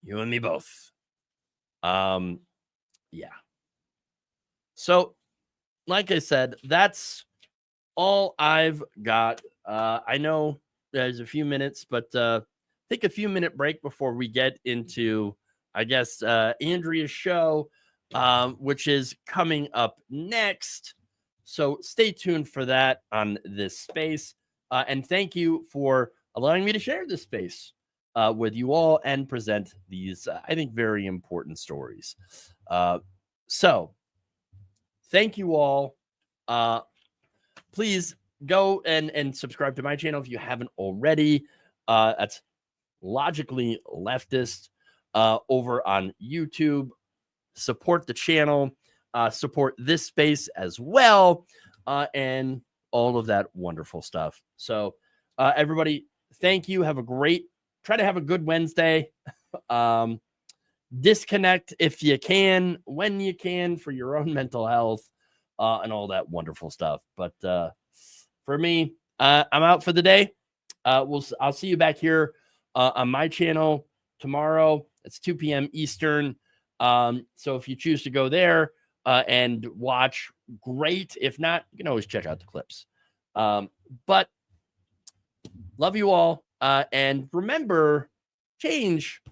You and me both. Yeah. So, like I said, that's all I've got. I know there's a few minutes, but take a few minute break before we get into, I guess, Andrea's show, which is coming up next. So stay tuned for that on this space. And thank you for allowing me to share this space with you all and present these, I think, very important stories. So thank you all. Please go and subscribe to my channel if you haven't already. That's Logically Leftist over on YouTube. Support the channel. Support this space as well, and all of that wonderful stuff. So, everybody, thank you. Try to have a good Wednesday. Disconnect if you can, when you can, for your own mental health, and all that wonderful stuff. But for me, I'm out for the day. I'll see you back here on my channel tomorrow. It's 2 p.m. Eastern. So if you choose to go there and watch, great. If not, you can always check out the clips. But love you all. And remember, change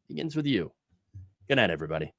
begins with you. Good night, everybody.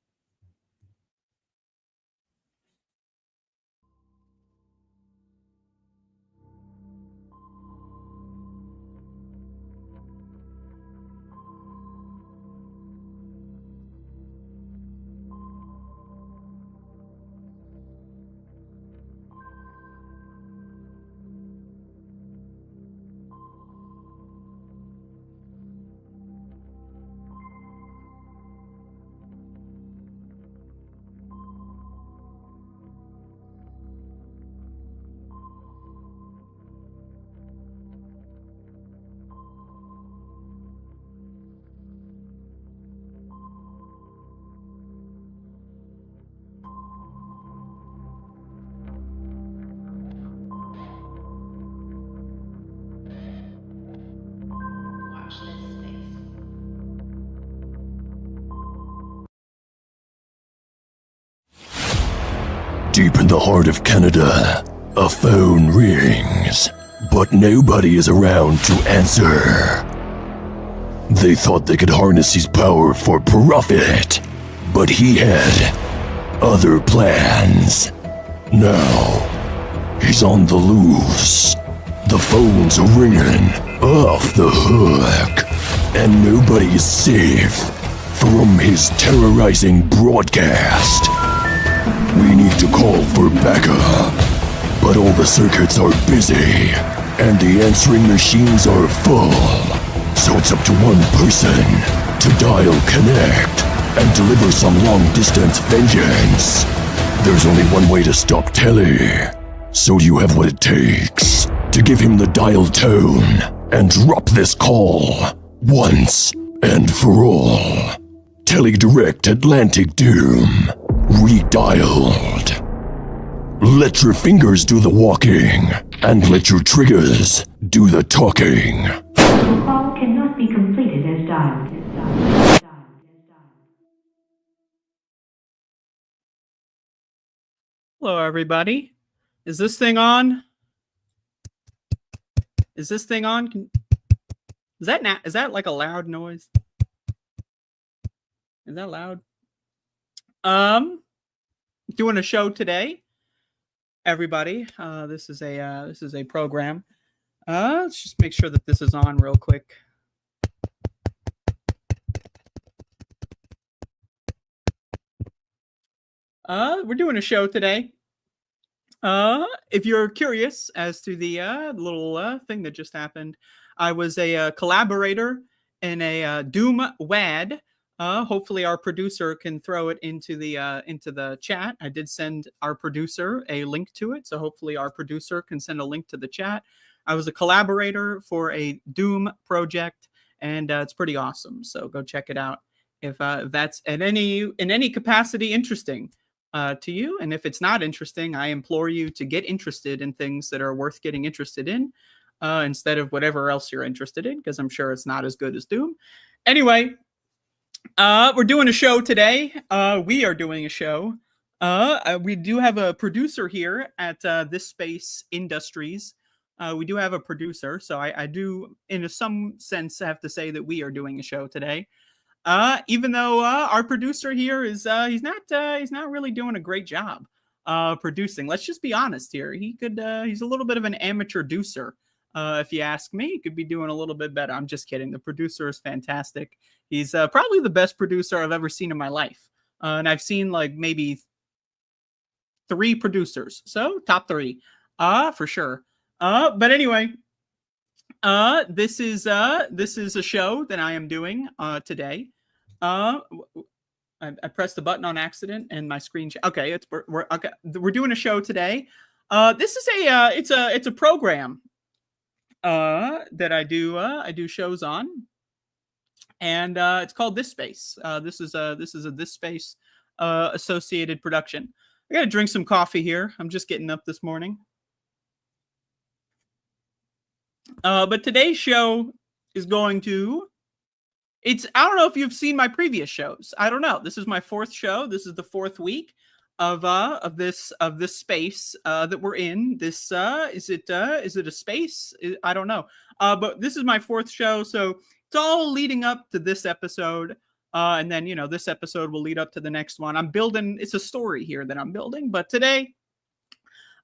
Deep in the heart of Canada, a phone rings, but nobody is around to answer. They thought they could harness his power for profit, but he had other plans. Now, he's on the loose. The phones are ringing off the hook, and nobody is safe from his terrorizing broadcast. We need to call for backup, but all the circuits are busy, and the answering machines are full. So it's up to one person to dial connect and deliver some long-distance vengeance. There's only one way to stop Telly, so you have what it takes to give him the dial tone and drop this call once and for all. Telly Direct Atlantic Doom redialed. Let your fingers do the walking, and let your triggers do the talking. The call cannot be completed as dialed. Hello, everybody. Is this thing on? Is this thing on? Is that like a loud noise? Is that loud? Doing a show today, everybody. This is a program. Let's just make sure that this is on real quick. We're doing a show today. If you're curious as to the little thing that just happened, I was a collaborator in a Doom WAD. Hopefully our producer can throw it into the chat. I did send our producer a link to it, so hopefully our producer can send a link to the chat. I was a collaborator for a Doom project, and it's pretty awesome. So go check it out if that's in any capacity interesting to you. And if it's not interesting, I implore you to get interested in things that are worth getting interested in instead of whatever else you're interested in, because I'm sure it's not as good as Doom. Anyway, we're doing a show today. We are doing a show. We do have a producer here at This Space Industries. We do have a producer, so I do, in some sense, have to say that we are doing a show today. Even though our producer here is he's not really doing a great job producing. Let's just be honest here. He's a little bit of an amateur deucer. If you ask me, he could be doing a little bit better. I'm just kidding. The producer is fantastic. He's probably the best producer I've ever seen in my life. And I've seen like maybe 3 producers. So top 3 for sure. But anyway, this is a show that I am doing today. I pressed the button on accident and my screen. Okay, we're doing a show today. This is it's a program that I do shows on, and it's called This Space. This is a This Space associated production. I gotta drink some coffee here. I'm just getting up this morning. But today's show is going to, I don't know if you've seen my previous shows. I don't know. This is my 4th show. This is the 4th week of this space that we're in. This is it a space? I don't know. But this is my 4th show, so it's all leading up to this episode. And then, this episode will lead up to the next one. It's a story here that I'm building, but today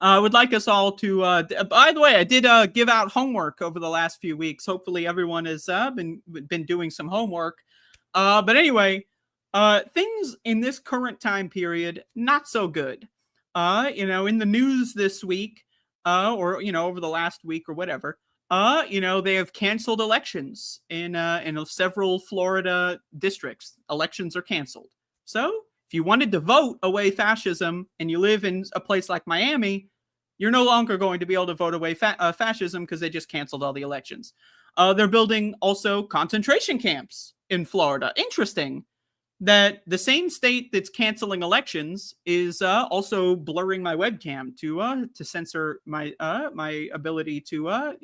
I would like us all to, by the way, I did give out homework over the last few weeks. Hopefully everyone has been doing some homework. But anyway, things in this current time period, not so good. In the news this week, or, over the last week or whatever, they have canceled elections in several Florida districts. Elections are canceled. So if you wanted to vote away fascism and you live in a place like Miami, you're no longer going to be able to vote away fascism because they just canceled all the elections. They're building also concentration camps in Florida. Interesting that the same state that's canceling elections is also blurring my webcam to censor my my ability to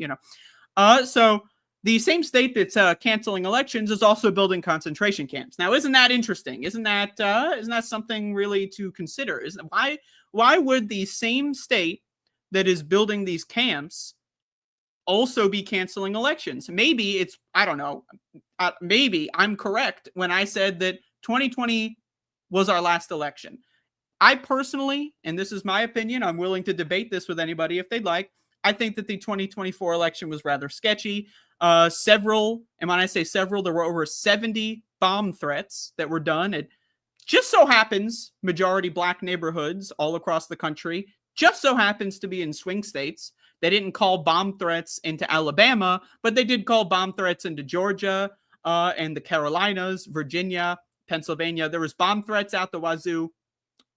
So the same state that's canceling elections is also building concentration camps. Now, isn't that interesting? Isn't that something really to consider? Why would the same state that is building these camps also be canceling elections? Maybe it's, I don't know. Maybe I'm correct when I said that 2020 was our last election. I personally, and this is my opinion, I'm willing to debate this with anybody if they'd like. I think that the 2024 election was rather sketchy. And when I say several, there were over 70 bomb threats that were done. It just so happens majority black neighborhoods all across the country, just so happens to be in swing states. They didn't call bomb threats into Alabama, but they did call bomb threats into Georgia and the Carolinas, Virginia, Pennsylvania. There was bomb threats out the wazoo.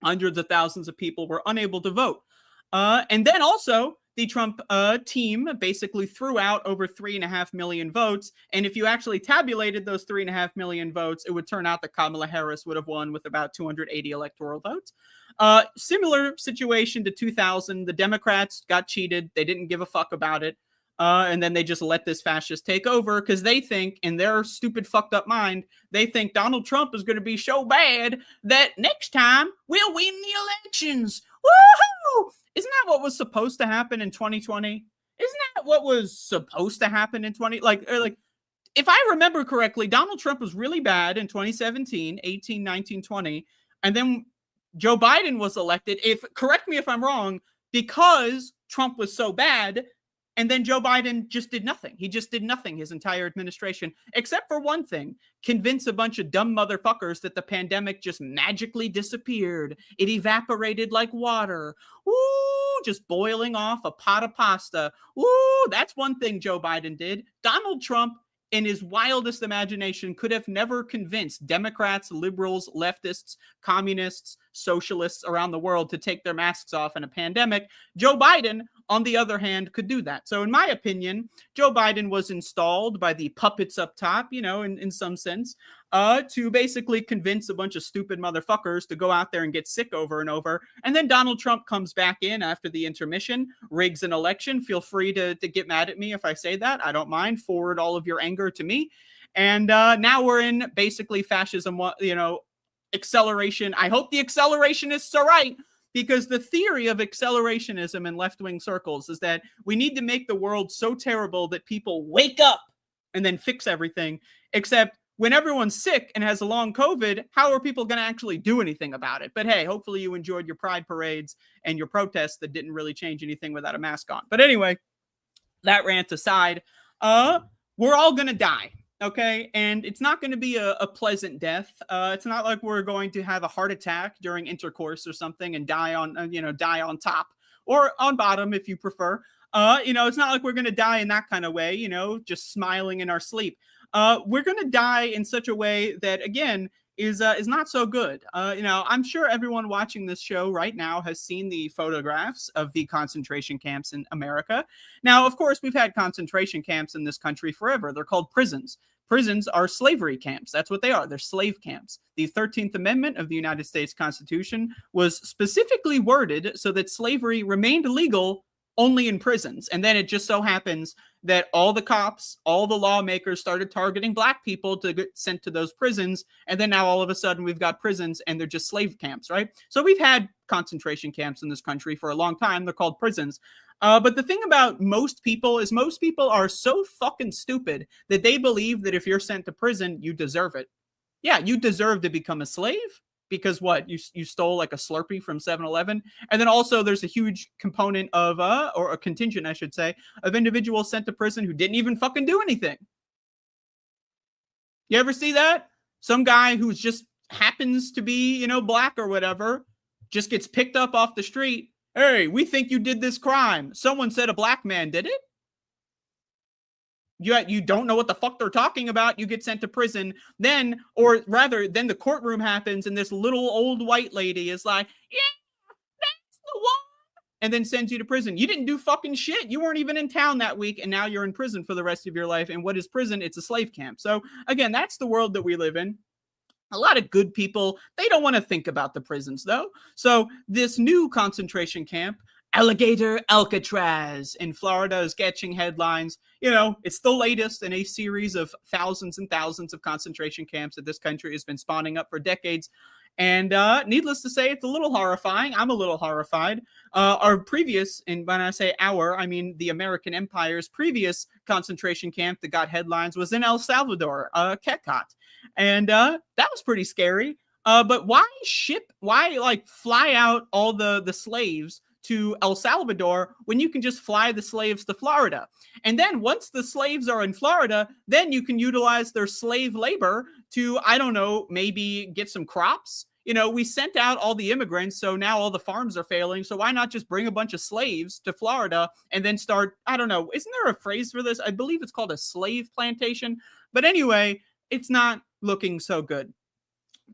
Hundreds of thousands of people were unable to vote. And then also, the Trump team basically threw out over 3.5 million votes. And if you actually tabulated those 3.5 million votes, it would turn out that Kamala Harris would have won with about 280 electoral votes. Similar situation to 2000. The Democrats got cheated. They didn't give a fuck about it. And then they just let this fascist take over because they think, in their stupid, fucked up mind, they think Donald Trump is going to be so bad that next time we'll win the elections. Woohoo! Isn't that what was supposed to happen in 2020? Isn't that what was supposed to happen in 20? Like, if I remember correctly, Donald Trump was really bad in 2017, 18, 19, 20. And then Joe Biden was elected. Correct me if I'm wrong, because Trump was so bad And then Joe Biden just did nothing. He just did nothing his entire administration, except for one thing: convince a bunch of dumb motherfuckers that the pandemic just magically disappeared. It evaporated like water. Ooh, just boiling off a pot of pasta. Ooh, that's one thing Joe Biden did. Donald Trump, in his wildest imagination, could have never convinced Democrats, liberals, leftists, communists, socialists around the world to take their masks off in a pandemic. Joe Biden, on the other hand, could do that. So in my opinion, Joe Biden was installed by the puppets up top, you know, in some sense, to basically convince a bunch of stupid motherfuckers to go out there and get sick over and over. And then Donald Trump comes back in after the intermission, rigs an election. Feel free to get mad at me if I say that. I don't mind. Forward all of your anger to me. And now we're in basically fascism, you know, acceleration. I hope the accelerationists are right, because the theory of accelerationism in left-wing circles is that we need to make the world so terrible that people wake up and then fix everything. Except when everyone's sick and has a long COVID, how are people going to actually do anything about it? But hey, hopefully you enjoyed your pride parades and your protests that didn't really change anything without a mask on. But anyway, that rant aside, we're all going to die. Okay, and it's not going to be a pleasant death. It's not like we're going to have a heart attack during intercourse or something and die on, die on top or on bottom if you prefer. It's not like we're going to die in that kind of way, just smiling in our sleep. We're going to die in such a way that, again, is not so good. I'm sure everyone watching this show right now has seen the photographs of the concentration camps in America. Now, of course, we've had concentration camps in this country forever. They're called prisons. Prisons are slavery camps. That's what they are. They're slave camps. The 13th Amendment of the United States Constitution was specifically worded so that slavery remained legal only in prisons. And then it just so happens that all the cops, all the lawmakers started targeting black people to get sent to those prisons. And then now all of a sudden we've got prisons and they're just slave camps, right? So we've had concentration camps in this country for a long time. They're called prisons. But the thing about most people is most people are so fucking stupid that they believe that if you're sent to prison, you deserve it. Yeah, you deserve to become a slave. Because what, you stole like a Slurpee from 7-Eleven? And then also there's a huge component of, or a contingent, I should say, of individuals sent to prison who didn't even fucking do anything. You ever see that? Some guy who just happens to be, black or whatever, just gets picked up off the street. Hey, we think you did this crime. Someone said a black man did it. You don't know what the fuck they're talking about. You get sent to prison. Then the courtroom happens and this little old white lady is like, yeah, that's the one. And then sends you to prison. You didn't do fucking shit. You weren't even in town that week. And now you're in prison for the rest of your life. And what is prison? It's a slave camp. So again, that's the world that we live in. A lot of good people, they don't want to think about the prisons though. So this new concentration camp, Alligator Alcatraz in Florida, is catching headlines. It's the latest in a series of thousands and thousands of concentration camps that this country has been spawning up for decades. And needless to say, it's a little horrifying. I'm a little horrified. Our previous, and when I say our, I mean the American Empire's previous concentration camp that got headlines was in El Salvador, Kekot. And that was pretty scary. But why fly out all the slaves to El Salvador when you can just fly the slaves to Florida? And then once the slaves are in Florida, then you can utilize their slave labor to, I don't know, maybe get some crops. We sent out all the immigrants, so now all the farms are failing. So why not just bring a bunch of slaves to Florida and then start, I don't know, isn't there a phrase for this? I believe it's called a slave plantation. But anyway, it's not looking so good.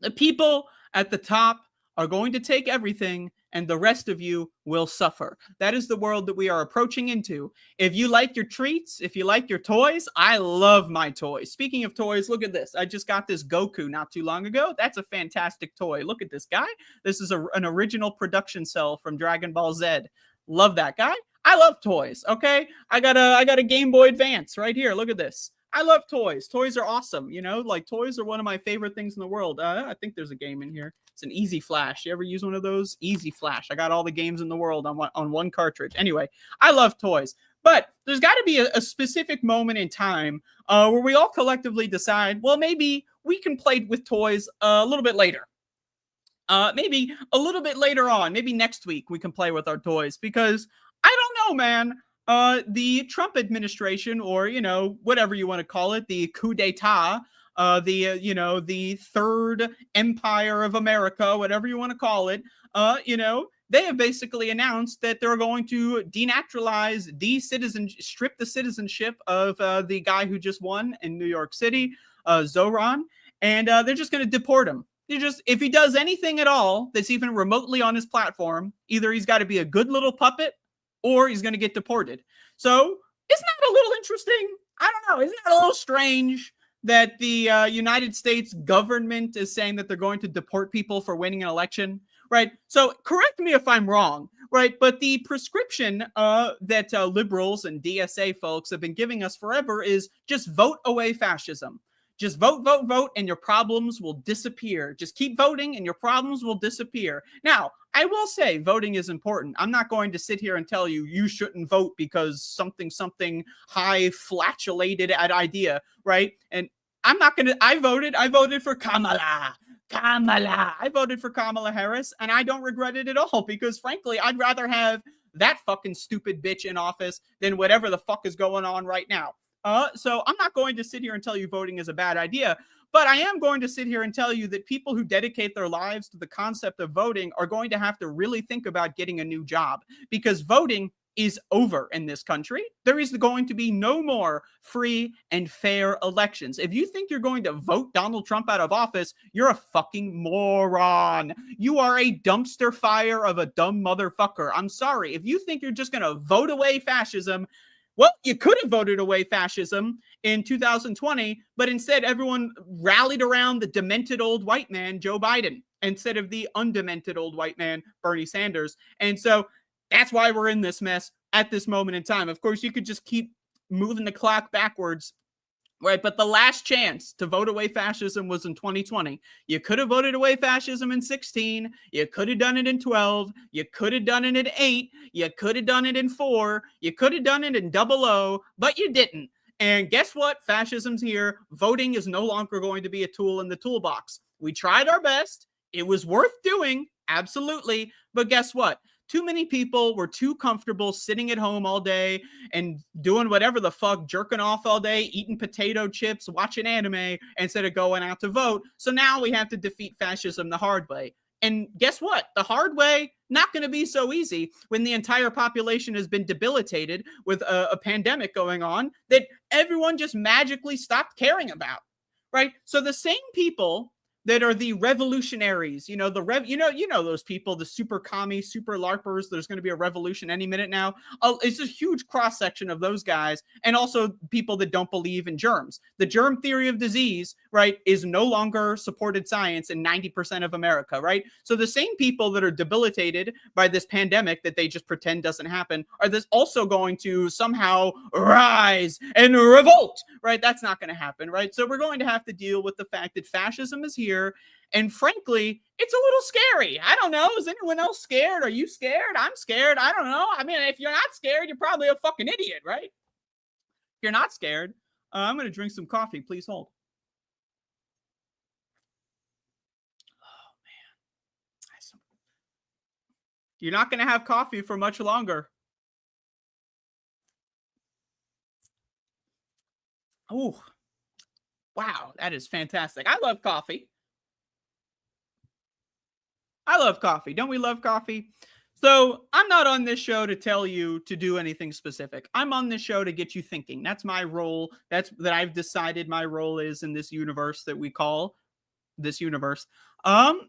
The people at the top are going to take everything, and the rest of you will suffer. That is the world that we are approaching into. If you like your treats, if you like your toys, I love my toys. Speaking of toys, look at this. I just got this Goku not too long ago. That's a fantastic toy. Look at this guy. This is an original production cell from Dragon Ball Z. Love that guy. I love toys, okay? I got a Game Boy Advance right here. Look at this. I love toys. Toys are awesome. Toys are one of my favorite things in the world. I think there's a game in here. It's an Easy Flash. You ever use one of those? Easy Flash. I got all the games in the world on one cartridge. Anyway, I love toys. But there's got to be a specific moment in time where we all collectively decide, well, maybe we can play with toys a little bit later. Maybe a little bit later on. Maybe next week we can play with our toys. Because I don't know, man. the Trump administration, or, you know, whatever you want to call it, the coup d'etat, the third empire of America, whatever you want to call it, they have basically announced that they're going to denaturalize, strip the citizenship of the guy who just won in New York City, Zoran, and they're just going to deport him. If he does anything at all that's even remotely on his platform, either he's got to be a good little puppet or he's going to get deported. So isn't that a little interesting? I don't know. Isn't that a little strange that the United States government is saying that they're going to deport people for winning an election? Right. So correct me if I'm wrong. Right. But the prescription that liberals and DSA folks have been giving us forever is just vote away fascism. Just vote, vote, vote, and your problems will disappear. Just keep voting and your problems will disappear. Now, I will say voting is important. I'm not going to sit here and tell you you shouldn't vote because something high flatulated at idea, right? And I'm not going to, I voted for Kamala. I voted for Kamala Harris, and I don't regret it at all because, frankly, I'd rather have that fucking stupid bitch in office than whatever the fuck is going on right now. So I'm not going to sit here and tell you voting is a bad idea, but I am going to sit here and tell you that people who dedicate their lives to the concept of voting are going to have to really think about getting a new job, because voting is over in this country. There is going to be no more free and fair elections. If you think you're going to vote Donald Trump out of office, you're a fucking moron. You are a dumpster fire of a dumb motherfucker. I'm sorry. If you think you're just going to vote away fascism, well, you could have voted away fascism in 2020, but instead everyone rallied around the demented old white man, Joe Biden, instead of the undemented old white man, Bernie Sanders. And so that's why we're in this mess at this moment in time. Of course, you could just keep moving the clock backwards, right? But the last chance to vote away fascism was in 2020. You could have voted away fascism in 16. You could have done it in 12. You could have done it in 8. You could have done it in 4. You could have done it in 00, but you didn't. And guess what? Fascism's here. Voting is no longer going to be a tool in the toolbox. We tried our best. It was worth doing. Absolutely. But guess what? Too many people were too comfortable sitting at home all day and doing whatever the fuck, jerking off all day, eating potato chips, watching anime, instead of going out to vote. So now we have to defeat fascism the hard way. And guess what? The hard way, not going to be so easy when the entire population has been debilitated with a pandemic going on that everyone just magically stopped caring about, right? So the same people that are the revolutionaries, those people, the super commies, super LARPers. There's going to be a revolution any minute now. It's a huge cross section of those guys, and also people that don't believe in germs. The germ theory of disease, right, is no longer supported science in 90% of America, right? So the same people that are debilitated by this pandemic that they just pretend doesn't happen are this also going to somehow rise and revolt, right? That's not going to happen, right? So we're going to have to deal with the fact that fascism is here. And frankly, it's a little scary. I don't know. Is anyone else scared? Are you scared? I'm scared. I don't know. I mean, if you're not scared, you're probably a fucking idiot, right? If you're not scared, I'm going to drink some coffee. Please hold. Oh, man. You're not going to have coffee for much longer. Oh, wow. That is fantastic. I love coffee. I love coffee. Don't we love coffee? So I'm not on this show to tell you to do anything specific. I'm on this show to get you thinking. That's my role. That I've decided my role is in this universe that we call this universe. But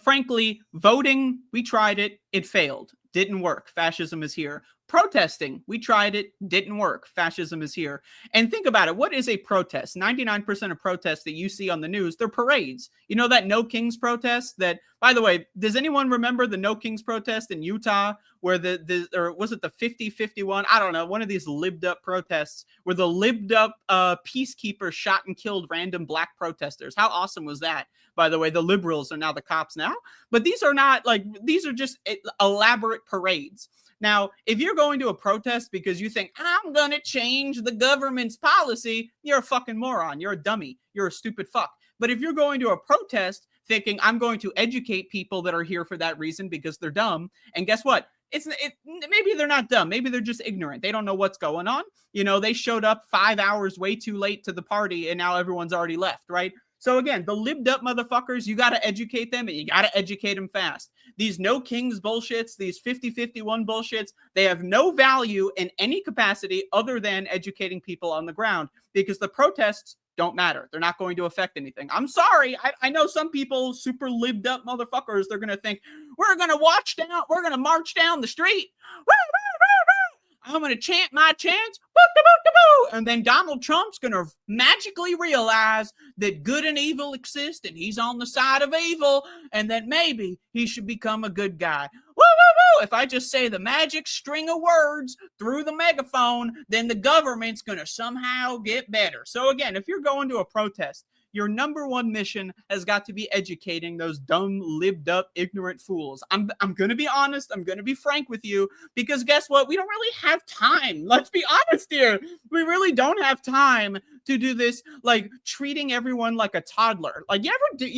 frankly, voting, we tried it. It failed. Didn't work. Fascism is here. Protesting, we tried it, didn't work. Fascism is here. And think about it. What is a protest? 99% of protests that you see on the news, they're parades. You know that No Kings protest that, by the way, does anyone remember the No Kings protest in Utah where or was it the 50-51? I don't know. One of these libbed up protests where the libbed up peacekeepers shot and killed random black protesters. How awesome was that? By the way, the liberals are now the cops now, but these are just elaborate parades. Now, if you're going to a protest because you think, I'm going to change the government's policy, you're a fucking moron. You're a dummy. You're a stupid fuck. But if you're going to a protest thinking, I'm going to educate people that are here for that reason because they're dumb, and guess what? maybe they're not dumb. Maybe they're just ignorant. They don't know what's going on. They showed up 5 hours way too late to the party and now everyone's already left, right? So again, the libbed up motherfuckers, you got to educate them and you got to educate them fast. These no kings bullshits, these 50-51 bullshits, they have no value in any capacity other than educating people on the ground, because the protests don't matter. They're not going to affect anything. I'm sorry. I know some people, super libbed up motherfuckers, they're going to think, we're going to march down the street. I'm going to chant my chants. And then Donald Trump's going to magically realize that good and evil exist and he's on the side of evil and that maybe he should become a good guy. If I just say the magic string of words through the megaphone, then the government's going to somehow get better. So again, if you're going to a protest, your number one mission has got to be educating those dumb, libbed up, ignorant fools. I'm going to be honest. I'm going to be frank with you, because guess what? We don't really have time. Let's be honest here. We really don't have time to do this, like treating everyone like a toddler. Like, you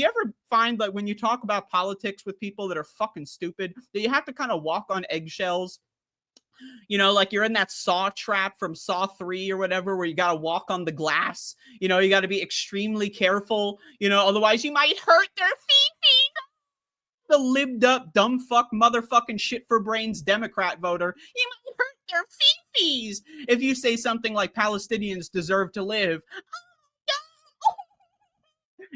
ever find that when you talk about politics with people that are fucking stupid, that you have to kind of walk on eggshells? Like you're in that saw trap from Saw 3 or whatever, where you got to walk on the glass. You got to be extremely careful, otherwise you might hurt their feet. The libbed up, dumb fuck, motherfucking shit for brains Democrat voter, you might hurt their feet if you say something like Palestinians deserve to live.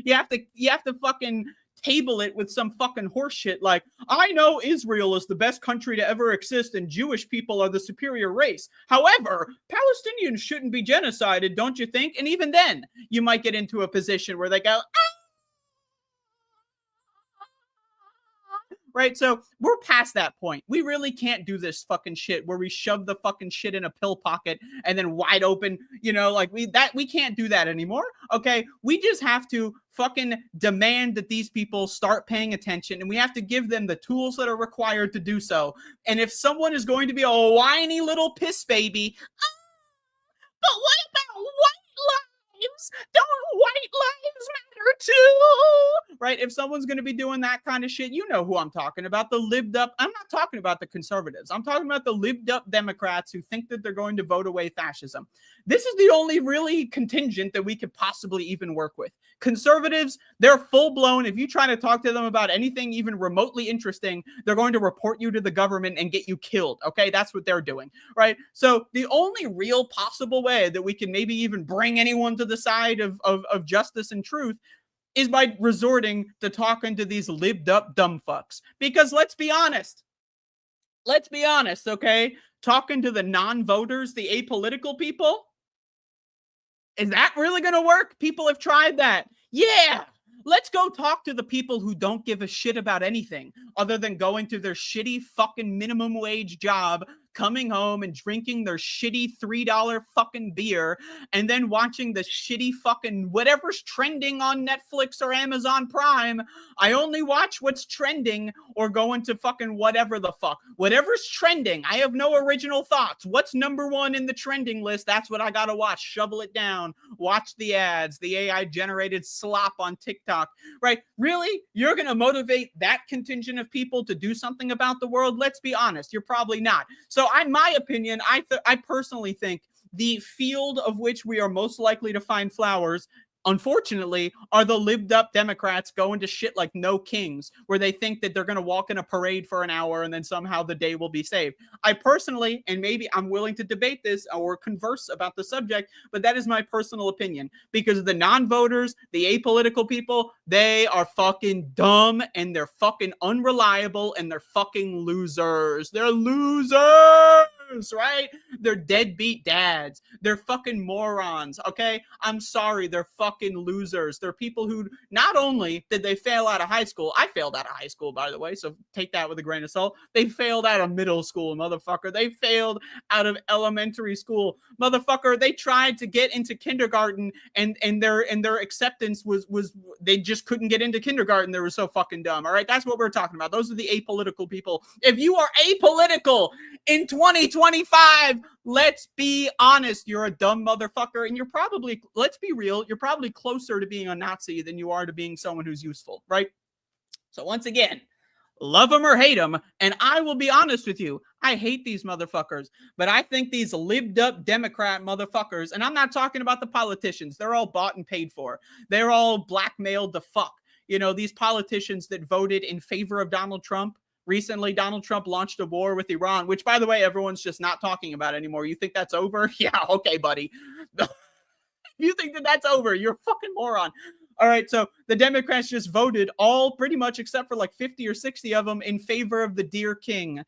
You have to fucking table it with some fucking horse shit like, I know Israel is the best country to ever exist and Jewish people are the superior race. However, Palestinians shouldn't be genocided, don't you think? And even then, you might get into a position where they go, right? So we're past that point. We really can't do this fucking shit where we shove the fucking shit in a pill pocket and then wide open, we can't do that anymore. Okay. We just have to fucking demand that these people start paying attention, and we have to give them the tools that are required to do so. And if someone is going to be a whiny little piss baby, but what about white lives? Don't white lives matter too? Right? If someone's going to be doing that kind of shit, you know who I'm talking about. The libbed up. I'm not talking about the conservatives. I'm talking about the libbed up Democrats who think that they're going to vote away fascism. This is the only really contingent that we could possibly even work with. Conservatives, they're full blown. If you try to talk to them about anything even remotely interesting, they're going to report you to the government and get you killed. Okay, that's what they're doing, right? So the only real possible way that we can maybe even bring anyone to the side of justice and truth is by resorting to talking to these libbed up dumb fucks. Because let's be honest, okay? Talking to the non-voters, the apolitical people, is that really going to work? People have tried that. Yeah. Let's go talk to the people who don't give a shit about anything other than going to their shitty fucking minimum wage job, coming home and drinking their shitty $3 fucking beer, and then watching the shitty fucking whatever's trending on Netflix or Amazon Prime. I only watch what's trending, or go into fucking whatever the fuck. Whatever's trending. I have no original thoughts. What's number one in the trending list? That's what I gotta watch. Shovel it down. Watch the ads, the AI generated slop on TikTok, right? Really? You're gonna motivate that contingent of people to do something about the world? Let's be honest. You're probably not. So in my opinion, I personally think the field of which we are most likely to find flowers, unfortunately, are the libbed up Democrats going to shit like no kings, where they think that they're going to walk in a parade for an hour and then somehow the day will be saved. I personally, and maybe I'm willing to debate this or converse about the subject, but that is my personal opinion, because the non-voters, the apolitical people, they are fucking dumb and they're fucking unreliable and they're fucking losers. They're losers, right? They're deadbeat dads. They're fucking morons, okay? I'm sorry, they're fucking losers. They're people who, not only did they fail out of high school, I failed out of high school, by the way, so take that with a grain of salt. They failed out of middle school, motherfucker. They failed out of elementary school, motherfucker. They tried to get into kindergarten and their acceptance was they just couldn't get into kindergarten. They were so fucking dumb, all right? That's what we're talking about. Those are the apolitical people. If you are apolitical in 2025, let's be honest, you're a dumb motherfucker, and you're probably, let's be real, you're probably closer to being a Nazi than you are to being someone who's useful, right? So once again, love them or hate them. And I will be honest with you, I hate these motherfuckers. But I think these libbed up Democrat motherfuckers, and I'm not talking about the politicians. They're all bought and paid for. They're all blackmailed to fuck. You know, these politicians that voted in favor of Donald Trump. Recently, Donald Trump launched a war with Iran, which, by the way, everyone's just not talking about anymore. You think that's over? Yeah, okay, buddy. You think that that's over? You're a fucking moron. All right, so the Democrats just voted all pretty much except for like 50 or 60 of them in favor of the dear King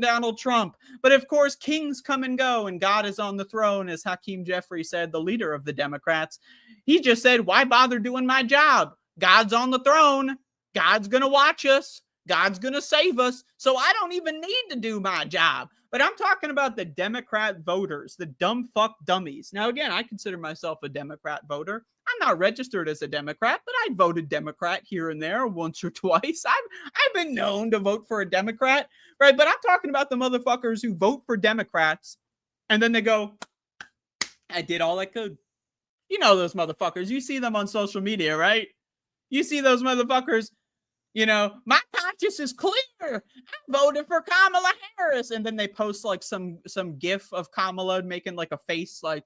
Donald Trump. But of course, kings come and go, and God is on the throne, as Hakeem Jeffrey said, the leader of the Democrats. He just said, why bother doing my job? God's on the throne. God's going to watch us. God's going to save us. So I don't even need to do my job. But I'm talking about the Democrat voters, the dumb fuck dummies. Now, again, I consider myself a Democrat voter. I'm not registered as a Democrat, but I voted Democrat here and there once or twice. I've been known to vote for a Democrat, right? But I'm talking about the motherfuckers who vote for Democrats and then they go, I did all I could. You know those motherfuckers. You see them on social media, right? You see those motherfuckers. You know, my conscience is clear. I voted for Kamala Harris. And then they post like some gif of Kamala making like a face like,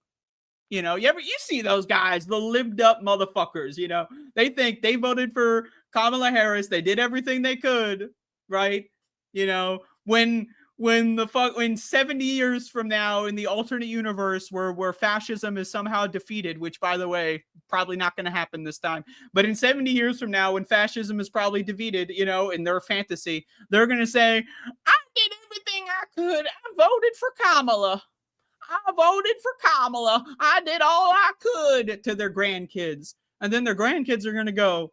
you know, you see those guys, the libbed up motherfuckers, you know, they think they voted for Kamala Harris. They did everything they could, right? You know, when 70 years from now in the alternate universe where fascism is somehow defeated, which, by the way, probably not going to happen this time. But in 70 years from now, when fascism is probably defeated, you know, in their fantasy, they're going to say, I did everything I could. I voted for Kamala. I voted for Kamala. I did all I could to their grandkids. And then their grandkids are going to go,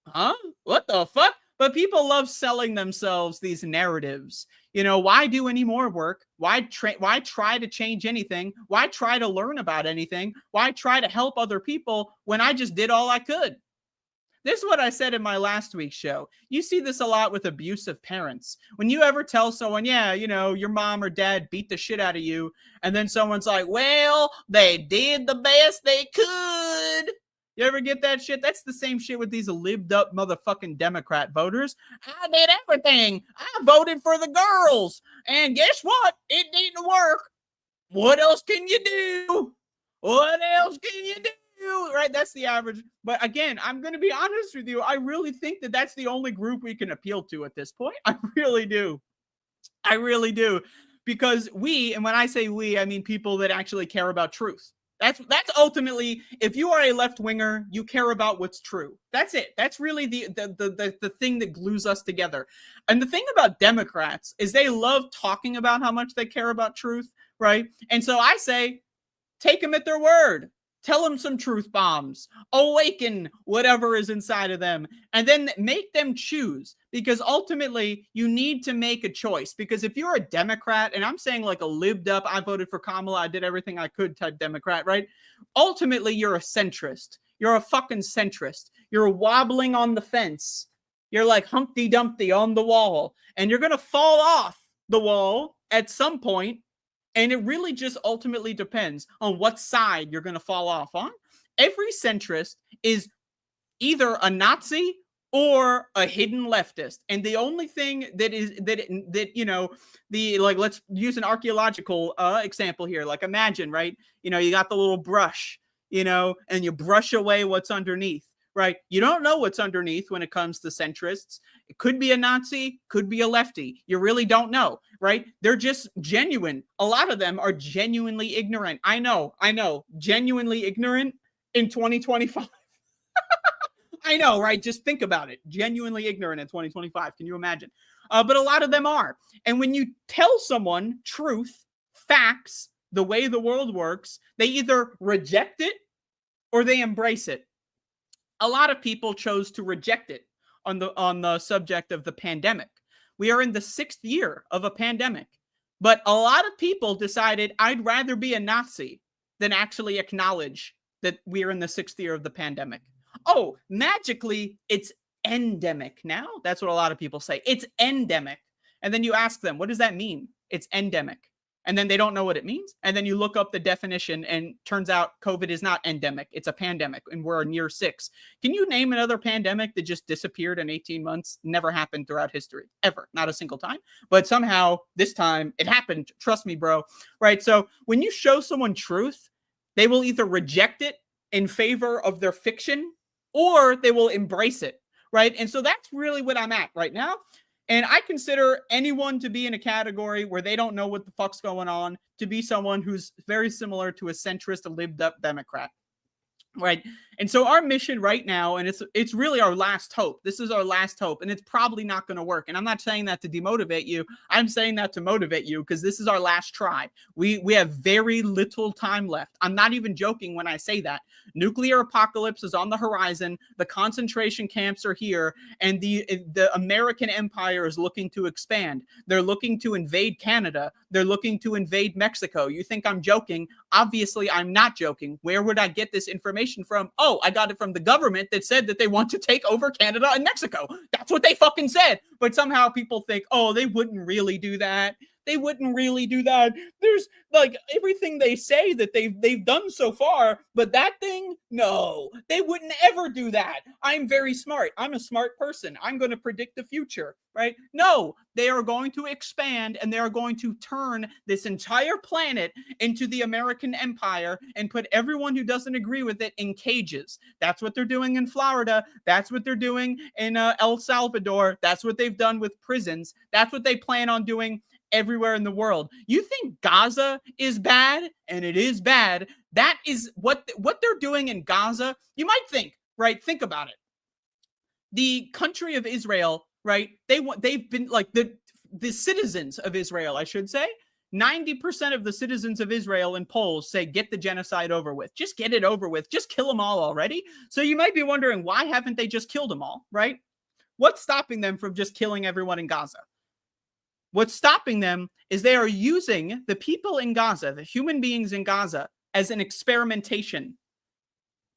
huh? What the fuck? But people love selling themselves these narratives. You know, why do any more work? Why try to change anything? Why try to learn about anything? Why try to help other people when I just did all I could? This is what I said in my last week's show. You see this a lot with abusive parents. When you ever tell someone, yeah, you know, your mom or dad beat the shit out of you, and then someone's like, well, they did the best they could. You ever get that shit? That's the same shit with these libbed up motherfucking Democrat voters. I did everything. I voted for the girls. And guess what? It didn't work. What else can you do? What else can you do? Right? That's the average. But again, I'm going to be honest with you. I really think that that's the only group we can appeal to at this point. I really do. I really do. Because we, and when I say we, I mean people that actually care about truth. That's ultimately, if you are a left winger, you care about what's true. That's it. That's really the thing that glues us together. And the thing about Democrats is they love talking about how much they care about truth, right? And so I say, take them at their word. Tell them some truth bombs. Awaken whatever is inside of them. And then make them choose. Because ultimately, you need to make a choice. Because if you're a Democrat, and I'm saying like a libbed up, I voted for Kamala, I did everything I could type Democrat, right? Ultimately, you're a centrist. You're a fucking centrist. You're wobbling on the fence. You're like Humpty Dumpty on the wall. And you're going to fall off the wall at some point. And it really just ultimately depends on what side you're going to fall off on. Every centrist is either a Nazi or a hidden leftist. And the only thing that you know, let's use an archaeological example here. Like imagine, right? You know, you got the little brush, you know, and you brush away what's underneath. Right? You don't know what's underneath when it comes to centrists. It could be a Nazi, could be a lefty. You really don't know, right? They're just genuine. A lot of them are genuinely ignorant. I know, genuinely ignorant in 2025. I know, right? Just think about it. Genuinely ignorant in 2025. Can you imagine? But a lot of them are. And when you tell someone truth, facts, the way the world works, they either reject it or they embrace it. A lot of people chose to reject it on the subject of the pandemic. We are in the 6th year of a pandemic, but a lot of people decided I'd rather be a Nazi than actually acknowledge that we are in the 6th year of the pandemic. Oh, magically, it's endemic now. That's what a lot of people say. It's endemic. And then you ask them, what does that mean? It's endemic. and then they don't know what it means. And then you look up the definition and turns out COVID is not endemic. It's a pandemic and we're near 6. Can you name another pandemic that just disappeared in 18 months? Never happened throughout history, ever, not a single time. But somehow this time it happened. Trust me, bro. Right. So when you show someone truth, they will either reject it in favor of their fiction or they will embrace it. Right. And so that's really what I'm at right now. And I consider anyone to be in a category where they don't know what the fuck's going on to be someone who's very similar to a centrist, a lived up Democrat. Right. And so our mission right now, and it's really our last hope. This is our last hope, and it's probably not going to work. And I'm not saying that to demotivate you. I'm saying that to motivate you because this is our last try. We have very little time left. I'm not even joking when I say that. Nuclear apocalypse is on the horizon. The concentration camps are here, and the American empire is looking to expand. They're looking to invade Canada. They're looking to invade Mexico. You think I'm joking? Obviously, I'm not joking. Where would I get this information from? Oh, I got it from the government that said that they want to take over Canada and Mexico. That's what they fucking said. But somehow people think, oh, they wouldn't really do that. They wouldn't really do that. There's like everything they say that they've done so far, but that thing, no, they wouldn't ever do that. I'm very smart. I'm a smart person. I'm going to predict the future, right? No, they are going to expand and they are going to turn this entire planet into the American empire and put everyone who doesn't agree with it in cages. That's what they're doing in Florida. That's what they're doing in El Salvador. That's what they've done with prisons. That's what they plan on doing everywhere in the world. You think Gaza is bad, and it is bad. That is what they're doing in Gaza. You might think, right? Think about it. The country of Israel, right? They've been like the citizens of Israel, I should say. 90% of the citizens of Israel in polls say, get the genocide over with. Just get it over with. Just kill them all already. So you might be wondering, why haven't they just killed them all, right? What's stopping them from just killing everyone in Gaza? What's stopping them is they are using the people in Gaza, the human beings in Gaza, as an experimentation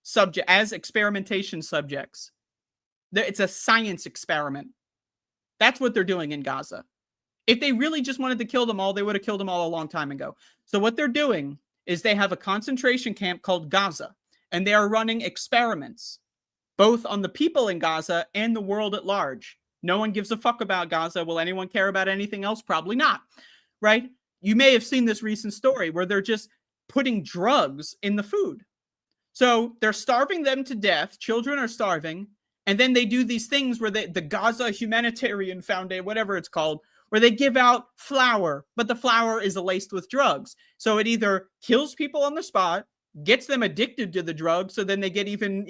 subject, as experimentation subjects. It's a science experiment. That's what they're doing in Gaza. If they really just wanted to kill them all, they would have killed them all a long time ago. So what they're doing is they have a concentration camp called Gaza, and they are running experiments, both on the people in Gaza and the world at large. No one gives a fuck about Gaza. Will anyone care about anything else? Probably not, right? You may have seen this recent story where they're just putting drugs in the food. So they're starving them to death. Children are starving. And then they do these things where the Gaza Humanitarian Foundation, whatever it's called, where they give out flour, but the flour is laced with drugs. So it either kills people on the spot, gets them addicted to the drug, so then they get even,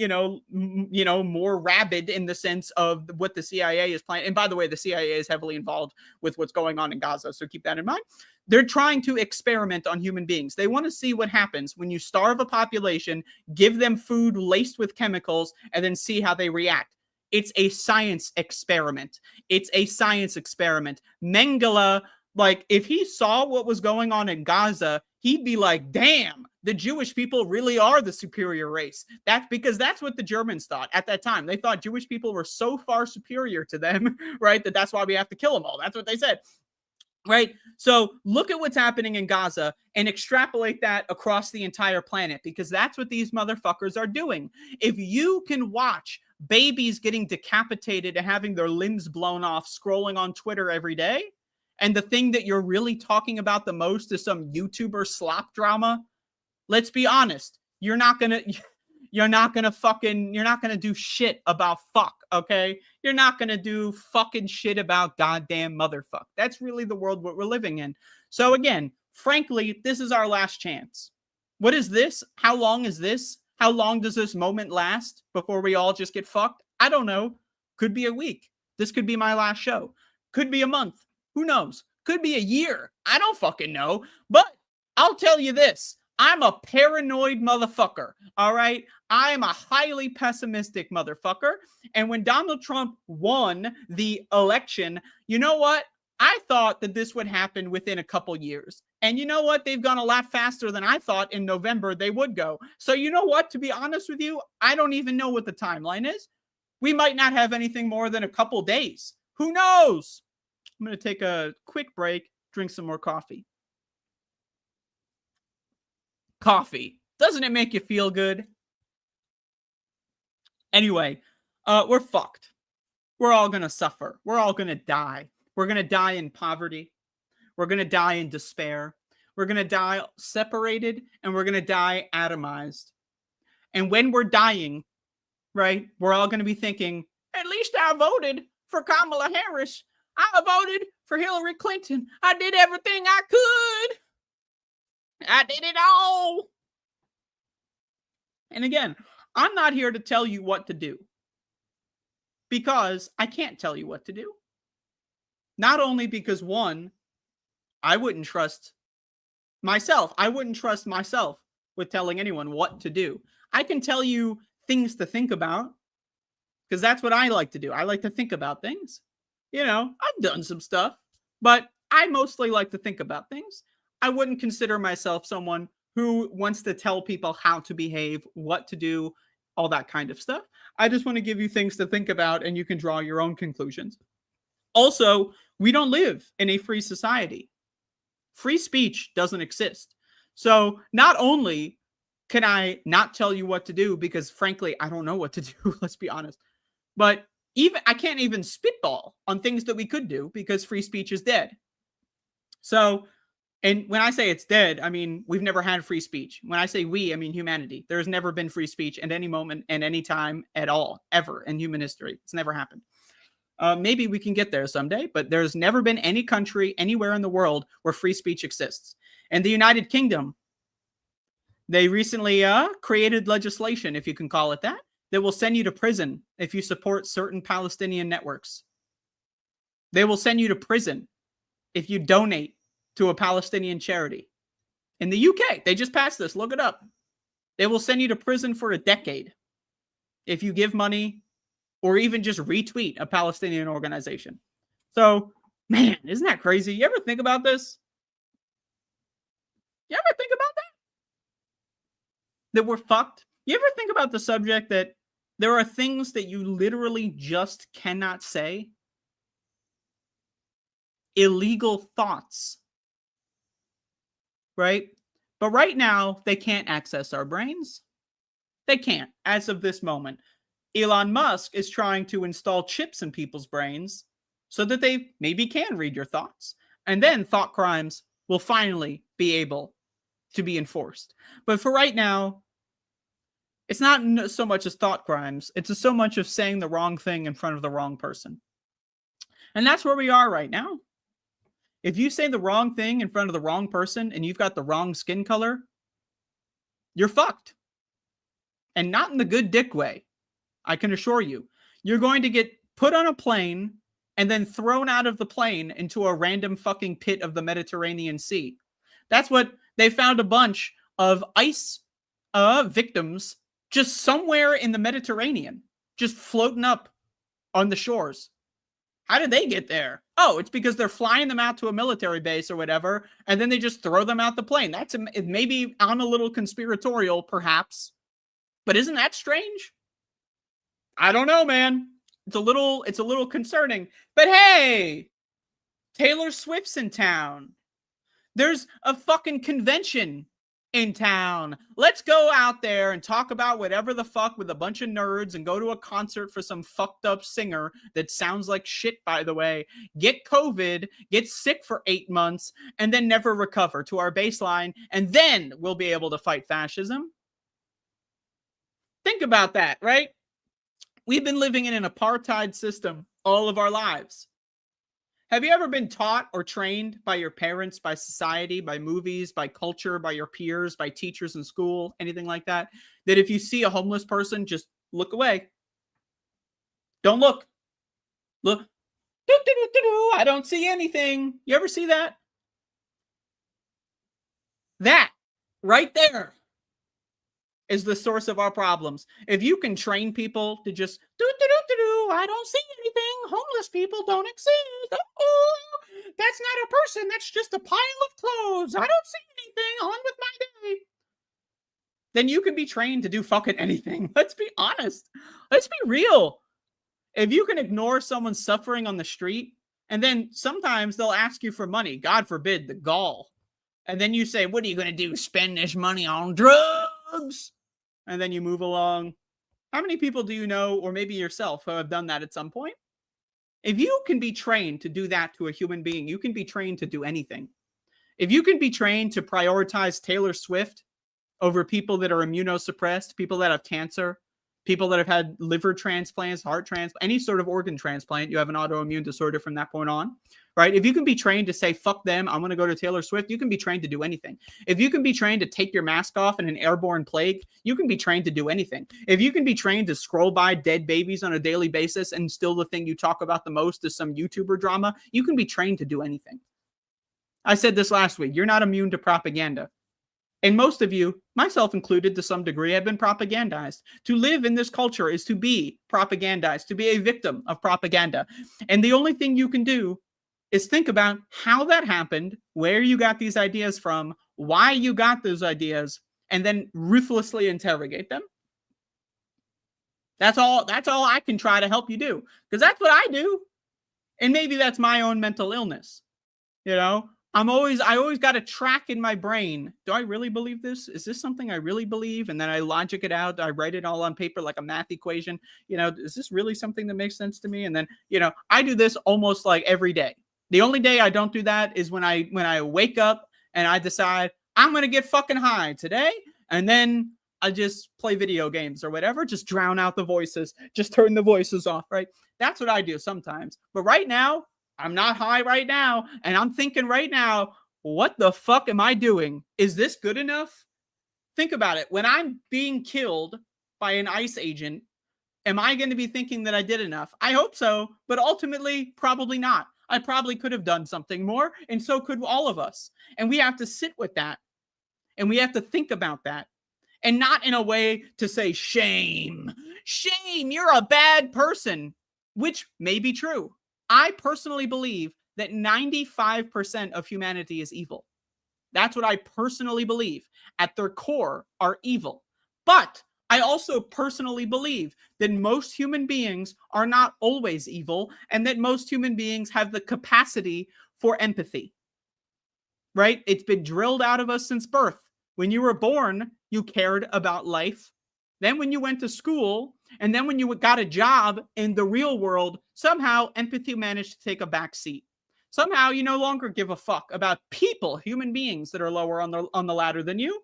more rabid in the sense of what the CIA is planning. And by the way, the CIA is heavily involved with what's going on in Gaza, so keep that in mind. They're trying to experiment on human beings. They want to see what happens when you starve a population, give them food laced with chemicals, and then see how they react. It's a science experiment. It's a science experiment. Mengele, like, if he saw what was going on in Gaza, he'd be like, damn, the Jewish people really are the superior race. That's because that's what the Germans thought at that time. They thought Jewish people were so far superior to them, right, that's why we have to kill them all. That's what they said, right? So look at what's happening in Gaza and extrapolate that across the entire planet, because that's what these motherfuckers are doing. If you can watch babies getting decapitated and having their limbs blown off scrolling on Twitter every day, and the thing that you're really talking about the most is some YouTuber slop drama, let's be honest, you're not gonna do shit about fuck, okay? You're not gonna do fucking shit about goddamn motherfuck. That's really the world what we're living in. So again, frankly, this is our last chance. What is this? How long is this? How long does this moment last before we all just get fucked? I don't know. Could be a week. This could be my last show. Could be a month. Who knows? Could be a year. I don't fucking know. But I'll tell you this. I'm a paranoid motherfucker, all right? I am a highly pessimistic motherfucker. And when Donald Trump won the election, you know what? I thought that this would happen within a couple years. And you know what? They've gone a lot faster than I thought in November they would go. So you know what? To be honest with you, I don't even know what the timeline is. We might not have anything more than a couple days. Who knows? I'm going to take a quick break, drink some more coffee. coffee. Doesn't it make you feel good? Anyway, we're fucked. We're all going to suffer. We're all going to die. We're going to die in poverty. We're going to die in despair. We're going to die separated, and we're going to die atomized. And when we're dying, right, we're all going to be thinking, at least I voted for Kamala Harris. I voted for Hillary Clinton. I did everything I could. I did it all. And again, I'm not here to tell you what to do, because I can't tell you what to do. Not only because, one, I wouldn't trust myself. I wouldn't trust myself with telling anyone what to do. I can tell you things to think about, because that's what I like to do. I like to think about things. You know, I've done some stuff, but I mostly like to think about things. I wouldn't consider myself someone who wants to tell people how to behave, what to do, all that kind of stuff. I just want to give you things to think about, and you can draw your own conclusions. Also, we don't live in a free society. Free speech doesn't exist. So not only can I not tell you what to do, because frankly, I don't know what to do, let's be honest, but even I can't even spitball on things that we could do because free speech is dead. So, and when I say it's dead, I mean, we've never had free speech. When I say we, I mean humanity. There's never been free speech at any moment and any time at all, ever in human history. It's never happened. Maybe we can get there someday, but there's never been any country anywhere in the world where free speech exists. And the United Kingdom, they recently created legislation, if you can call it that will send you to prison if you support certain Palestinian networks. They will send you to prison if you donate to a Palestinian charity. In the UK, they just passed this. Look it up. They will send you to prison for a decade if you give money or even just retweet a Palestinian organization. So, man, isn't that crazy? You ever think about this? You ever think about that? That we're fucked? You ever think about the subject that there are things that you literally just cannot say? Illegal thoughts. Right? But right now, they can't access our brains. They can't, as of this moment. Elon Musk is trying to install chips in people's brains so that they maybe can read your thoughts. And then thought crimes will finally be able to be enforced. But for right now, it's not so much as thought crimes. It's so much of saying the wrong thing in front of the wrong person. And that's where we are right now. If you say the wrong thing in front of the wrong person and you've got the wrong skin color, you're fucked. And not in the good dick way. I can assure you. You're going to get put on a plane and then thrown out of the plane into a random fucking pit of the Mediterranean Sea. That's what they found, a bunch of ICE victims just somewhere in the Mediterranean, just floating up on the shores. How did they get there? Oh, it's because they're flying them out to a military base or whatever, and then they just throw them out the plane. That's maybe on a little conspiratorial, perhaps. But isn't that strange? I don't know, man. It's a little concerning. But hey, Taylor Swift's in town. There's a fucking convention in town. Let's go out there and talk about whatever the fuck with a bunch of nerds and go to a concert for some fucked up singer that sounds like shit, by the way. Get COVID, get sick for 8 months, and then never recover to our baseline, and then we'll be able to fight fascism. Think about that, right? We've been living in an apartheid system all of our lives. Have you ever been taught or trained by your parents, by society, by movies, by culture, by your peers, by teachers in school, anything like that, that if you see a homeless person, just look away? Don't look. Look. I don't see anything. You ever see that? That right there is the source of our problems. If you can train people to just I don't see anything. Homeless people don't exist. Oh, that's not a person. That's just a pile of clothes. I don't see anything. On with my day. Then you can be trained to do fucking anything. Let's be honest. Let's be real. If you can ignore someone suffering on the street, and then sometimes they'll ask you for money, God forbid, the gall And then you say, what are you going to do? Spend this money on drugs? And then you move along. How many people do you know, or maybe yourself, who have done that at some point? If you can be trained to do that to a human being, you can be trained to do anything. If you can be trained to prioritize Taylor Swift over people that are immunosuppressed, people that have cancer, people that have had liver transplants, heart transplant, any sort of organ transplant, you have an autoimmune disorder from that point on, right? If you can be trained to say, fuck them, I'm going to go to Taylor Swift, you can be trained to do anything. If you can be trained to take your mask off in an airborne plague, you can be trained to do anything. If you can be trained to scroll by dead babies on a daily basis and still the thing you talk about the most is some YouTuber drama, you can be trained to do anything. I said this last week, you're not immune to propaganda. And most of you, myself included to some degree, have been propagandized. To live in this culture is to be propagandized, to be a victim of propaganda. And the only thing you can do is think about how that happened, where you got these ideas from, why you got those ideas, and then ruthlessly interrogate them. That's all I can try to help you do, because that's what I do. And maybe that's my own mental illness. You know, I always got a track in my brain. Do I really believe this? Is this something I really believe? And then I logic it out. I write it all on paper like a math equation. You know, is this really something that makes sense to me? And then, you know, I do this almost like every day. The only day I don't do that is when I wake up and I decide I'm going to get fucking high today. And then I just play video games or whatever. Just drown out the voices. Just turn the voices off, right? That's what I do sometimes. But right now, I'm not high right now, and I'm thinking right now, what the fuck am I doing? Is this good enough? Think about it. When I'm being killed by an ICE agent, am I going to be thinking that I did enough? I hope so, but ultimately, probably not. I probably could have done something more, and so could all of us. And we have to sit with that, and we have to think about that, and not in a way to say, shame, you're a bad person, which may be true. I personally believe that 95% of humanity is evil. That's what I personally believe. At their core are evil. But I also personally believe that most human beings are not always evil, and that most human beings have the capacity for empathy. Right? It's been drilled out of us since birth. When you were born, you cared about life. Then when you went to school, and then when you got a job in the real world, somehow empathy managed to take a back seat. Somehow you no longer give a fuck about people, human beings that are lower on the ladder than you.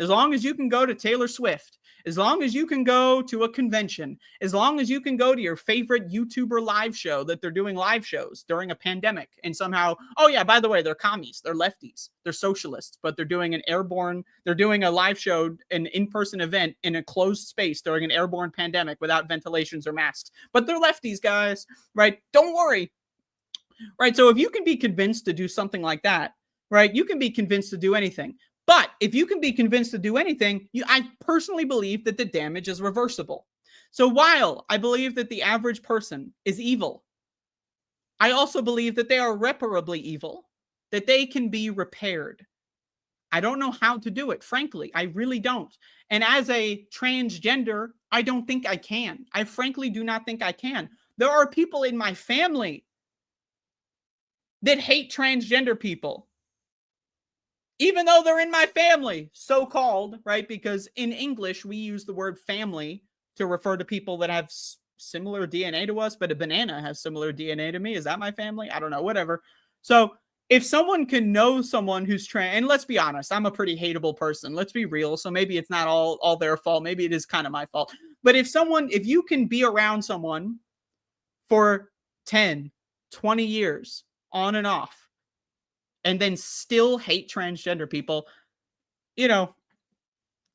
As long as you can go to Taylor Swift, as long as you can go to a convention, as long as you can go to your favorite YouTuber live show that they're doing live shows during a pandemic, and somehow, oh yeah, by the way, they're commies, they're lefties, they're socialists, but they're doing they're doing a live show, an in-person event in a closed space during an airborne pandemic without ventilations or masks. But they're lefties, guys, right? Don't worry. Right, so if you can be convinced to do something like that, right, you can be convinced to do anything. But if you can be convinced to do anything, I personally believe that the damage is reversible. So while I believe that the average person is evil, I also believe that they are irreparably evil, that they can be repaired. I don't know how to do it, frankly. I really don't. And as a transgender, I don't think I can. I frankly do not think I can. There are people in my family that hate transgender people, even though they're in my family, so-called, right? Because in English, we use the word family to refer to people that have similar DNA to us, but a banana has similar DNA to me. Is that my family? I don't know, whatever. So if someone can know someone who's trans, and let's be honest, I'm a pretty hateable person. Let's be real. So maybe it's not all their fault. Maybe it is kind of my fault. But if you can be around someone for 10, 20 years on and off, and then still hate transgender people, you know,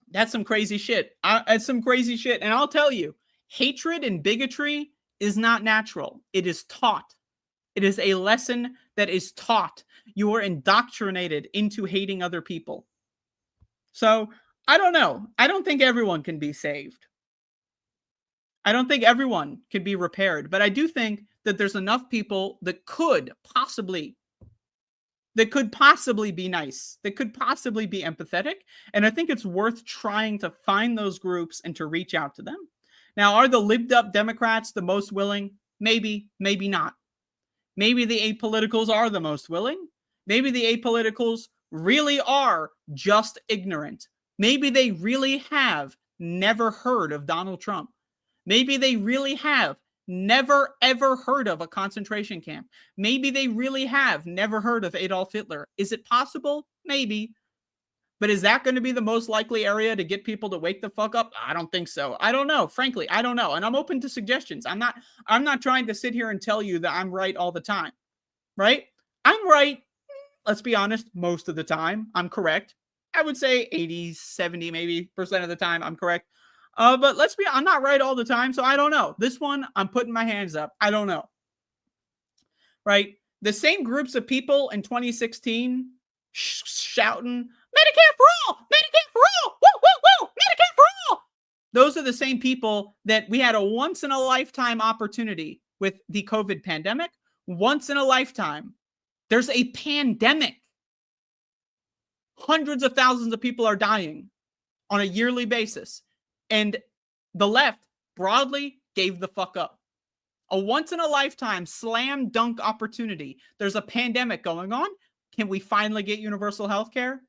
that's some crazy shit. It's some crazy shit. And I'll tell you, hatred and bigotry is not natural. It is taught. It is a lesson that is taught. You are indoctrinated into hating other people. So, I don't know. I don't think everyone can be saved. I don't think everyone can be repaired. But I do think that there's enough people that could possibly be nice, that could possibly be empathetic. And I think it's worth trying to find those groups and to reach out to them. Now, are the libbed up Democrats the most willing? Maybe, maybe not. Maybe the apoliticals are the most willing. Maybe the apoliticals really are just ignorant. Maybe they really have never heard of Donald Trump. Maybe they really have never ever heard of a concentration camp. Maybe they really have never heard of Adolf Hitler. Is it possible? Maybe. But is that going to be the most likely area to get people to wake the fuck up? I don't think so. I don't know. Frankly, I don't know. And I'm open to suggestions. I'm not trying to sit here and tell you that I'm right all the time. Right? I'm right. Let's be honest. Most of the time, I'm correct. I would say 80, 70, maybe % of the time, I'm correct. But I'm not right all the time, so I don't know. This one, I'm putting my hands up. I don't know. Right? The same groups of people in 2016 shouting, Medicare for all! Medicare for all! Woo, woo, woo! Medicare for all! Those are the same people that we had a once-in-a-lifetime opportunity with the COVID pandemic. Once in a lifetime. There's a pandemic. Hundreds of thousands of people are dying on a yearly basis. And the left broadly gave the fuck up. A once-in-a-lifetime slam dunk opportunity. There's a pandemic going on. Can we finally get universal health care?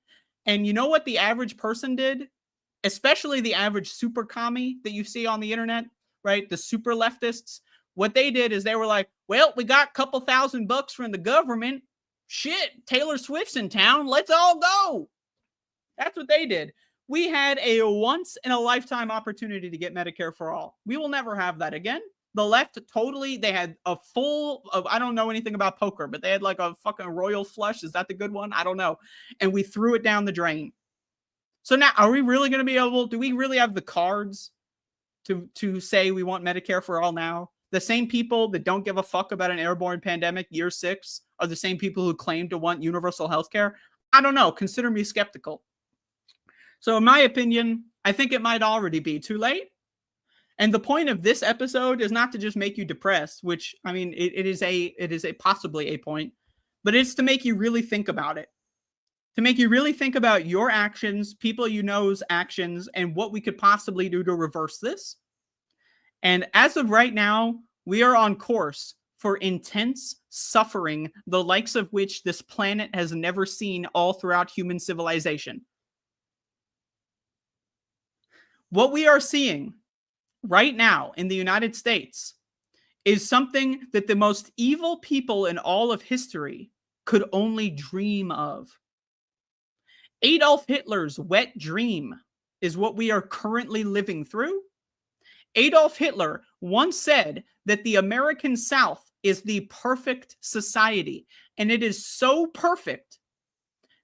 And you know what the average person did? Especially the average super commie that you see on the internet, right? The super leftists. What they did is they were like, well, we got a couple $1,000 from the government. Shit, Taylor Swift's in town. Let's all go. That's what they did. We had a once-in-a-lifetime opportunity to get Medicare for all. We will never have that again. The left totally, they had a full of, I don't know anything about poker, but they had like a fucking royal flush. Is that the good one? I don't know. And we threw it down the drain. So now, are we really going to be able, do we really have the cards to say we want Medicare for all now? The same people that don't give a fuck about an airborne pandemic year 6 are the same people who claim to want universal health care. I don't know. Consider me skeptical. So in my opinion, I think it might already be too late. And the point of this episode is not to just make you depressed, which, I mean, it is a possibly a point, but it's to make you really think about it. To make you really think about your actions, people you know's actions, and what we could possibly do to reverse this. And as of right now, we are on course for intense suffering, the likes of which this planet has never seen all throughout human civilization. What we are seeing right now in the United States is something that the most evil people in all of history could only dream of. Adolf Hitler's wet dream is what we are currently living through. Adolf Hitler once said that the American South is the perfect society, and it is so perfect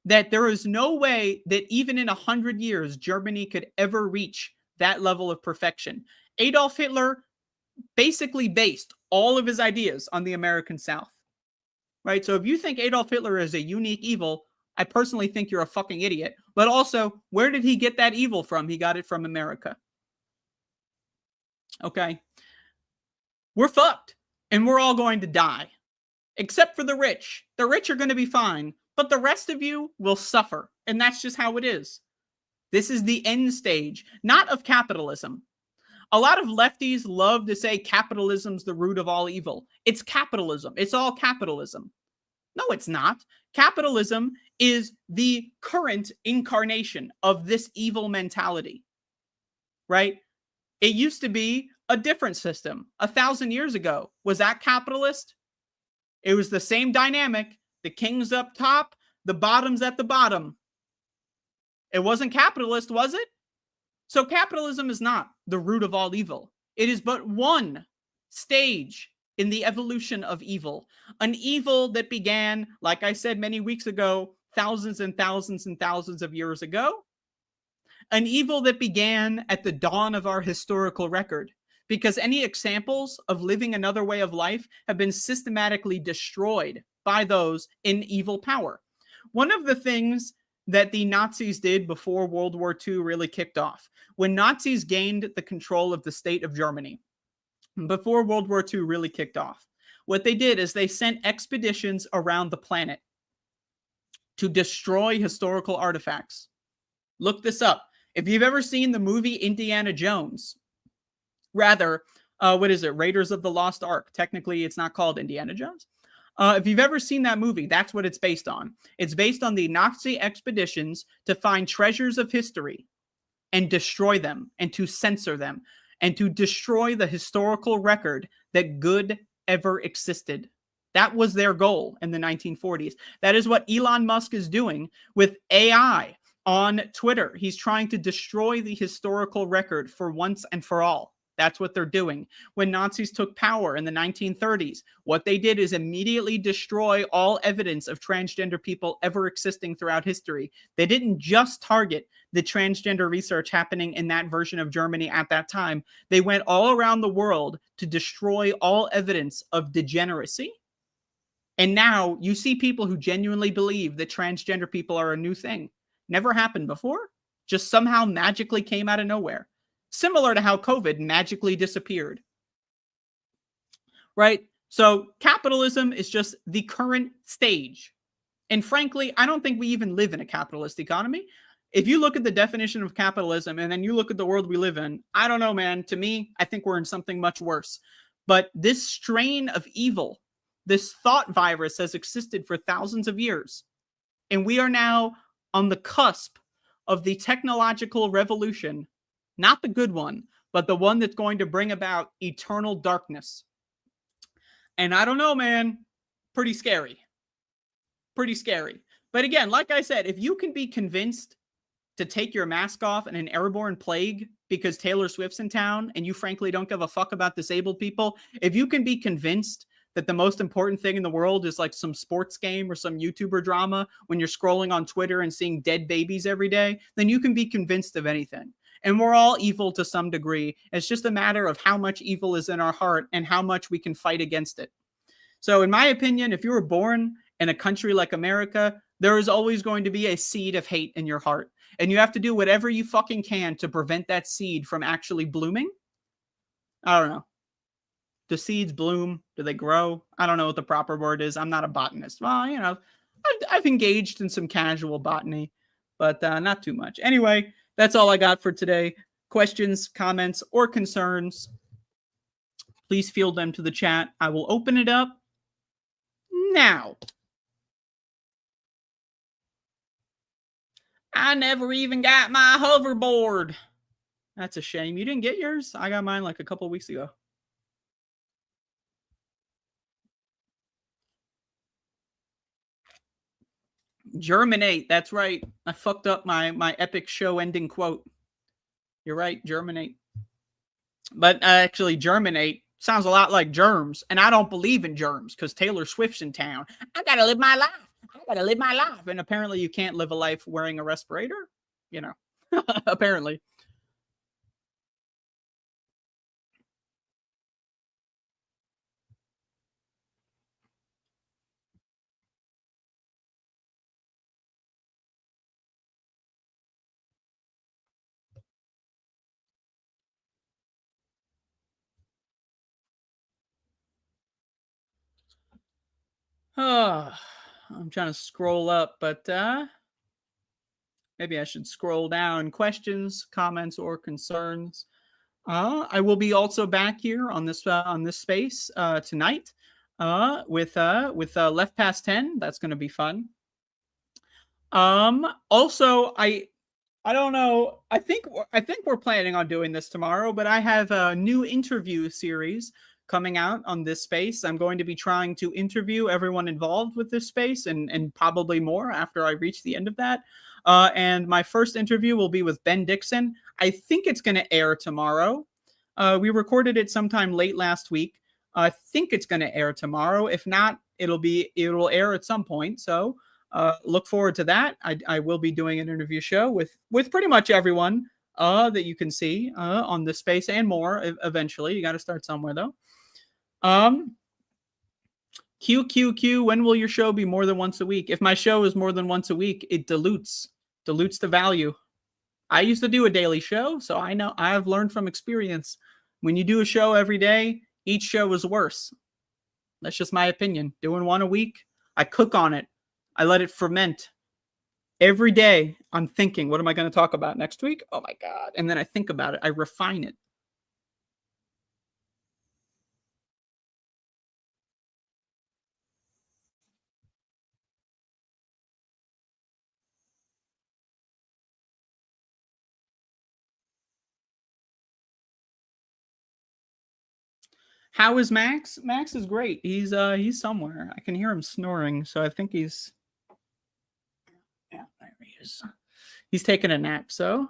that there is no way that even in 100 years, Germany could ever reach that level of perfection. Adolf Hitler basically based all of his ideas on the American South, right? So if you think Adolf Hitler is a unique evil, I personally think you're a fucking idiot. But also, where did he get that evil from? He got it from America. Okay? We're fucked, and we're all going to die, except for the rich. The rich are going to be fine, but the rest of you will suffer, and that's just how it is. This is the end stage, not of capitalism. A lot of lefties love to say capitalism's the root of all evil. It's capitalism. It's all capitalism. No, it's not. Capitalism is the current incarnation of this evil mentality, right? It used to be a different system 1,000 years ago. Was that capitalist? It was the same dynamic. The king's up top, the bottom's at the bottom. It wasn't capitalist, was it? So capitalism is not the root of all evil. It is but one stage in the evolution of evil. An evil that began, like I said many weeks ago, thousands and thousands and thousands of years ago. An evil that began at the dawn of our historical record, because any examples of living another way of life have been systematically destroyed by those in evil power. One of the things that the Nazis did before World War II really kicked off, when Nazis gained the control of the state of Germany, before World War II really kicked off, what they did is they sent expeditions around the planet to destroy historical artifacts. Look this up. If you've ever seen the movie Indiana Jones, rather, what is it? Raiders of the Lost Ark. Technically, it's not called Indiana Jones. If you've ever seen that movie, that's what it's based on. It's based on the Nazi expeditions to find treasures of history and destroy them and to censor them and to destroy the historical record that good ever existed. That was their goal in the 1940s. That is what Elon Musk is doing with AI on Twitter. He's trying to destroy the historical record for once and for all. That's what they're doing. When Nazis took power in the 1930s, what they did is immediately destroy all evidence of transgender people ever existing throughout history. They didn't just target the transgender research happening in that version of Germany at that time. They went all around the world to destroy all evidence of degeneracy. And now you see people who genuinely believe that transgender people are a new thing. Never happened before. Just somehow magically came out of nowhere. Similar to how COVID magically disappeared. Right? So capitalism is just the current stage. And frankly, I don't think we even live in a capitalist economy. If you look at the definition of capitalism and then you look at the world we live in, I don't know, man. To me, I think we're in something much worse. But this strain of evil, this thought virus has existed for thousands of years. And we are now on the cusp of the technological revolution. Not the good one, but the one that's going to bring about eternal darkness. And I don't know, man. Pretty scary. Pretty scary. But again, like I said, if you can be convinced to take your mask off in an airborne plague because Taylor Swift's in town and you frankly don't give a fuck about disabled people, if you can be convinced that the most important thing in the world is like some sports game or some YouTuber drama when you're scrolling on Twitter and seeing dead babies every day, then you can be convinced of anything. And we're all evil to some degree. It's just a matter of how much evil is in our heart and how much we can fight against it. So in my opinion, if you were born in a country like America, there is always going to be a seed of hate in your heart. And you have to do whatever you fucking can to prevent that seed from actually blooming. I don't know. Do seeds bloom? Do they grow? I don't know what the proper word is. I'm not a botanist. Well, you know, I've engaged in some casual botany, but not too much. Anyway, that's all I got for today. Questions, comments, or concerns, please field them to the chat. I will open it up now. I never even got my hoverboard. That's a shame. You didn't get yours? I got mine like a couple weeks ago. Germinate. That's right. I fucked up my epic show ending quote. You're right. Germinate. But actually, germinate sounds a lot like germs. And I don't believe in germs because Taylor Swift's in town. I got to live my life. I got to live my life. And apparently you can't live a life wearing a respirator. You know, apparently. I'm trying to scroll up, but maybe I should scroll down. Questions, comments, or concerns. I will be also back here on this space tonight with Left Past 10. That's going to be fun. Also, I don't know. I think we're planning on doing this tomorrow, but I have a new interview series coming out on this space. I'm going to be trying to interview everyone involved with this space and probably more after I reach the end of that. And my first interview will be with Ben Dixon. I think it's going to air tomorrow. We recorded it sometime late last week. I think it's going to air tomorrow. If not, it'll air at some point. So look forward to that. I will be doing an interview show with pretty much everyone that you can see on this space and more eventually. You got to start somewhere though. QQQ, when will your show be more than once a week? If my show is more than once a week, it dilutes the value. I used to do a daily show, so I know I've learned from experience. When you do a show every day, each show is worse. That's just my opinion. Doing one a week, I cook on it. I let it ferment. Every day, I'm thinking, what am I going to talk about next week? Oh my God. And then I think about it. I refine it. How is Max? Max is great. He's somewhere. I can hear him snoring, so I think he's there he is. He's taking a nap, so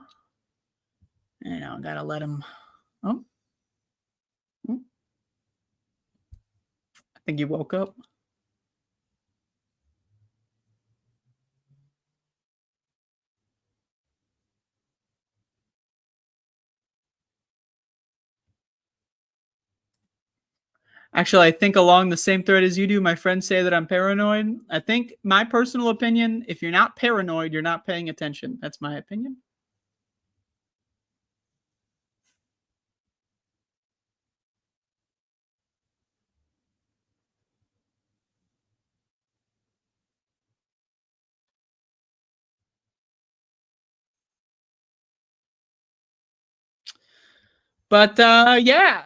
gotta let him. Oh. I think he woke up. Actually, I think along the same thread as you do, my friends say that I'm paranoid. I think my personal opinion, if you're not paranoid, you're not paying attention. That's my opinion. But yeah.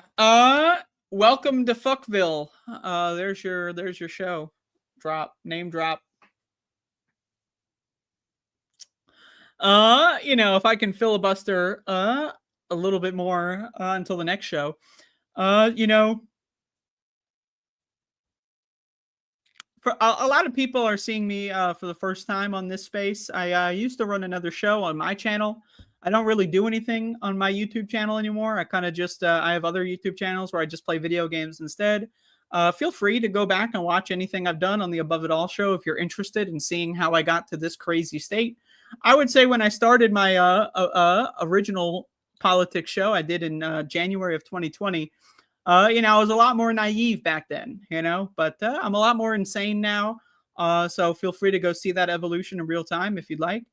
Welcome to Fville. There's your show. Name drop. If I can filibuster a little bit more until the next show. For a lot of people are seeing me for the first time on this space. I used to run another show on my channel. I don't really do anything on my YouTube channel anymore. I kind of just, I have other YouTube channels where I just play video games instead. Feel free to go back and watch anything I've done on the Above It All show if you're interested in seeing how I got to this crazy state. I would say when I started my original politics show I did in January of 2020, I was a lot more naive back then, but I'm a lot more insane now. So feel free to go see that evolution in real time if you'd like.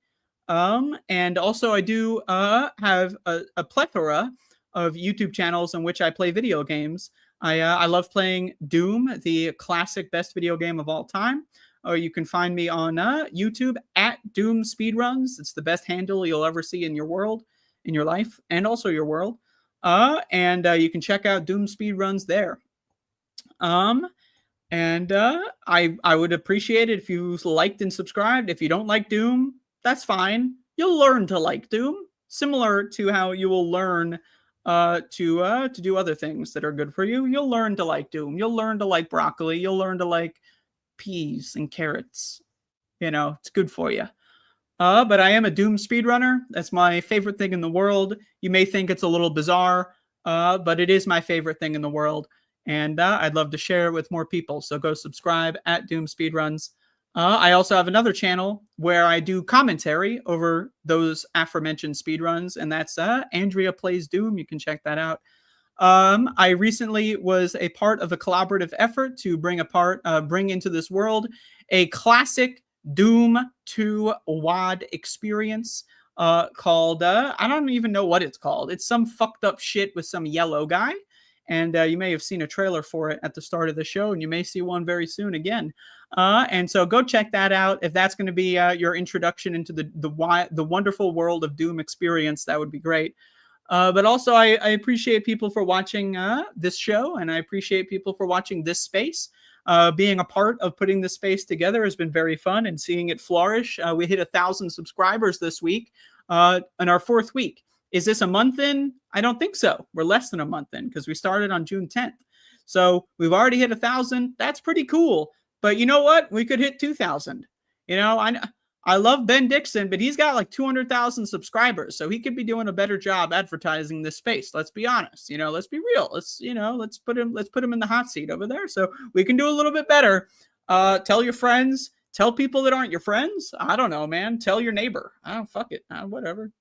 And also I do have a plethora of YouTube channels in which I play video games. I love playing Doom, the classic best video game of all time. You can find me on YouTube at Doom Speedruns. It's the best handle you'll ever see in your world, in your life, and also your world. And you can check out Doom Speedruns there. I would appreciate it if you liked and subscribed. If you don't like Doom, that's fine. You'll learn to like Doom, similar to how you will learn to do other things that are good for you. You'll learn to like Doom. You'll learn to like broccoli. You'll learn to like peas and carrots. It's good for you. But I am a Doom speedrunner. That's my favorite thing in the world. You may think it's a little bizarre, but it is my favorite thing in the world. And I'd love to share it with more people. So go subscribe at Doom Speedruns. I also have another channel where I do commentary over those aforementioned speedruns, and that's Andrea Plays Doom. You can check that out. I recently was a part of a collaborative effort to bring into this world a classic Doom 2 WAD experience called, I don't even know what it's called. It's some fucked up shit with some yellow guy. And you may have seen a trailer for it at the start of the show, and you may see one very soon again. And so go check that out. If that's going to be your introduction into the wonderful world of Doom experience, that would be great. But also, I appreciate people for watching this show, and I appreciate people for watching this space. Being a part of putting this space together has been very fun, and seeing it flourish. We hit 1,000 subscribers this week in our 4th week. Is this a month in? I don't think so. We're less than a month in because we started on June 10th. So we've already hit 1,000. That's pretty cool. But you know what? We could hit 2,000. I love Ben Dixon, but he's got like 200,000 subscribers. So he could be doing a better job advertising this space. Let's be honest. Let's be real. Let's put him in the hot seat over there. So we can do a little bit better. Tell your friends. Tell people that aren't your friends. I don't know, man. Tell your neighbor. Fuck it. Whatever.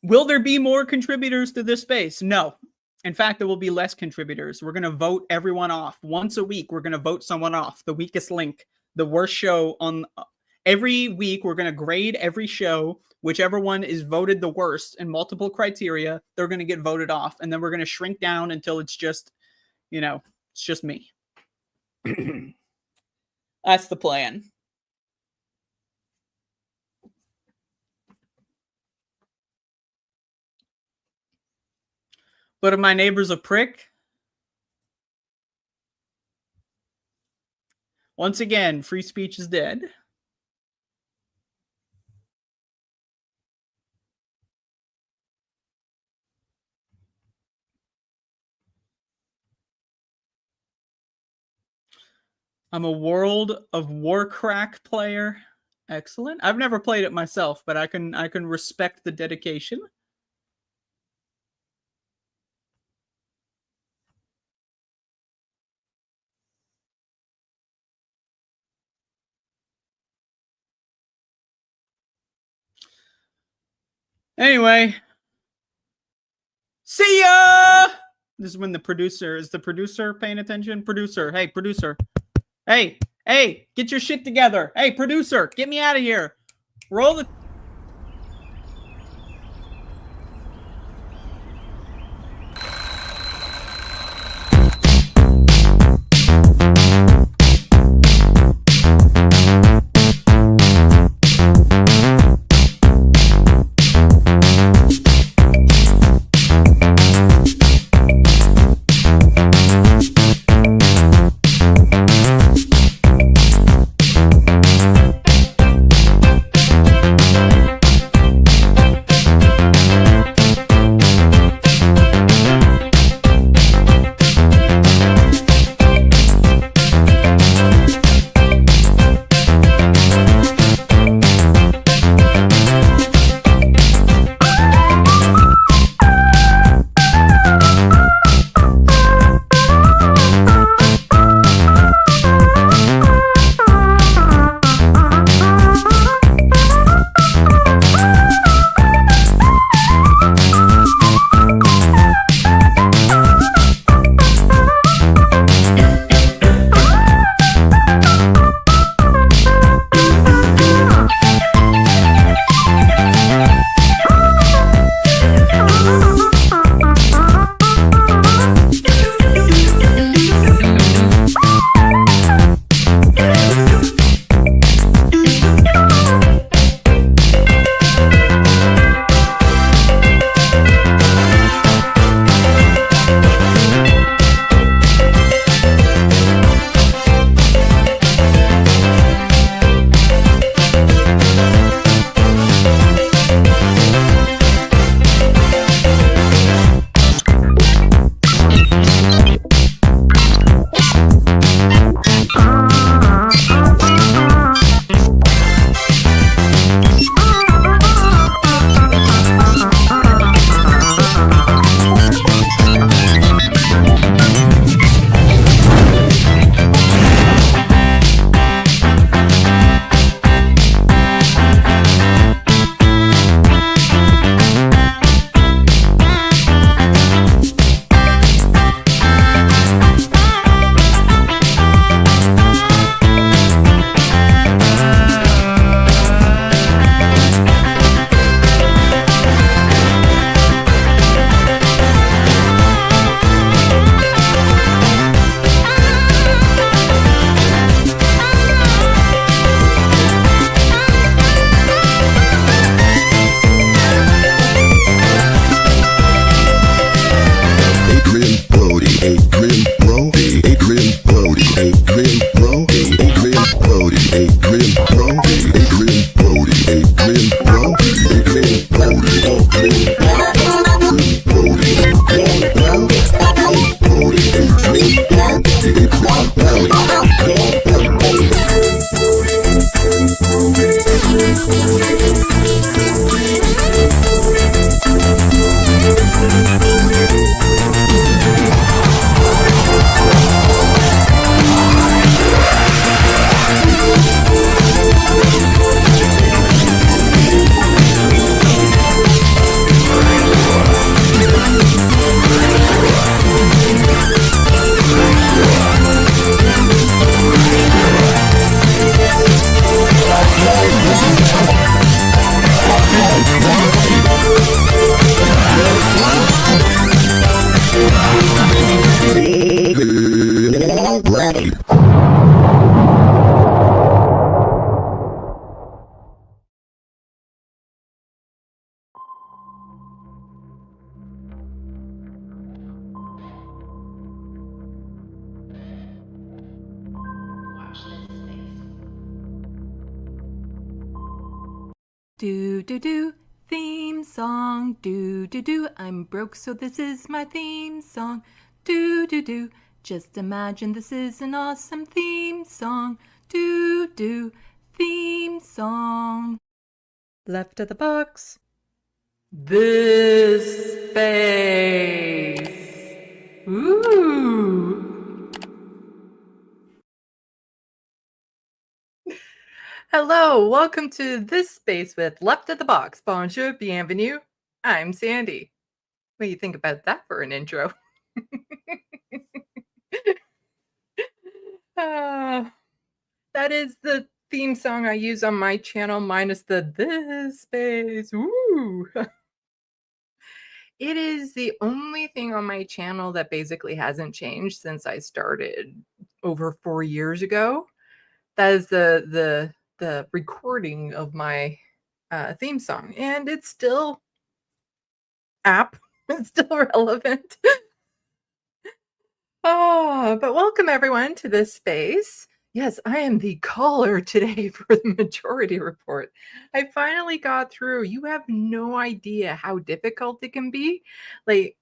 Will there be more contributors to this space? No. In fact, there will be less contributors. We're going to vote everyone off. Once a week, we're going to vote someone off. The weakest link, the worst show on every week. We're going to grade every show. Whichever one is voted the worst in multiple criteria, they're going to get voted off. And then we're going to shrink down until it's just, it's just me. That's the plan. But if my neighbor's a prick, once again, free speech is dead. I'm a World of Warcraft player. Excellent. I've never played it myself, but I can respect the dedication. Anyway, see ya! This is when the producer, is the producer paying attention? Producer, hey, producer. Hey, get your shit together. Hey, producer, get me out of here. Roll the... Do do do, theme song. Do do do, I'm broke so this is my theme song. Do do do, Just imagine this is an awesome theme song. Do, theme song. Left of the box. This space. Ooh. Hello, welcome to This Space with Left of the Box. Bonjour, bienvenue. I'm Sandee. What do you think about that for an intro? That is the theme song I use on my channel, minus the this space. Ooh. It is the only thing on my channel that basically hasn't changed since I started over 4 years ago. That is the recording of my theme song, and it's still it's still relevant. But welcome everyone to this space. Yes, I am the caller today for the majority report. I finally got through. You have no idea how difficult it can be. Like,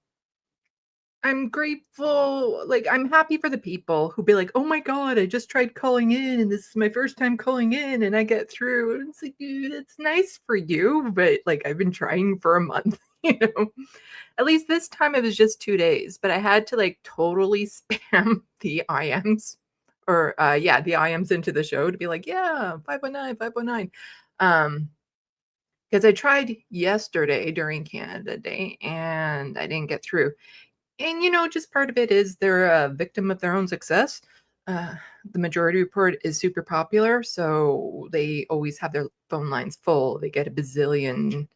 I'm grateful. Like, I'm happy for the people who be like, oh my God, I just tried calling in and this is my first time calling in and I get through. And it's like, dude, it's nice for you, but like, I've been trying for a month, you know? At least this time it was just 2 days, but I had to like totally spam the IMs or the IMs into the show to be like, yeah, 519. Because I tried yesterday during Canada Day and I didn't get through. And, you know, just part of it is they're a victim of their own success. The majority report is super popular, so they always have their phone lines full. They get a bazillion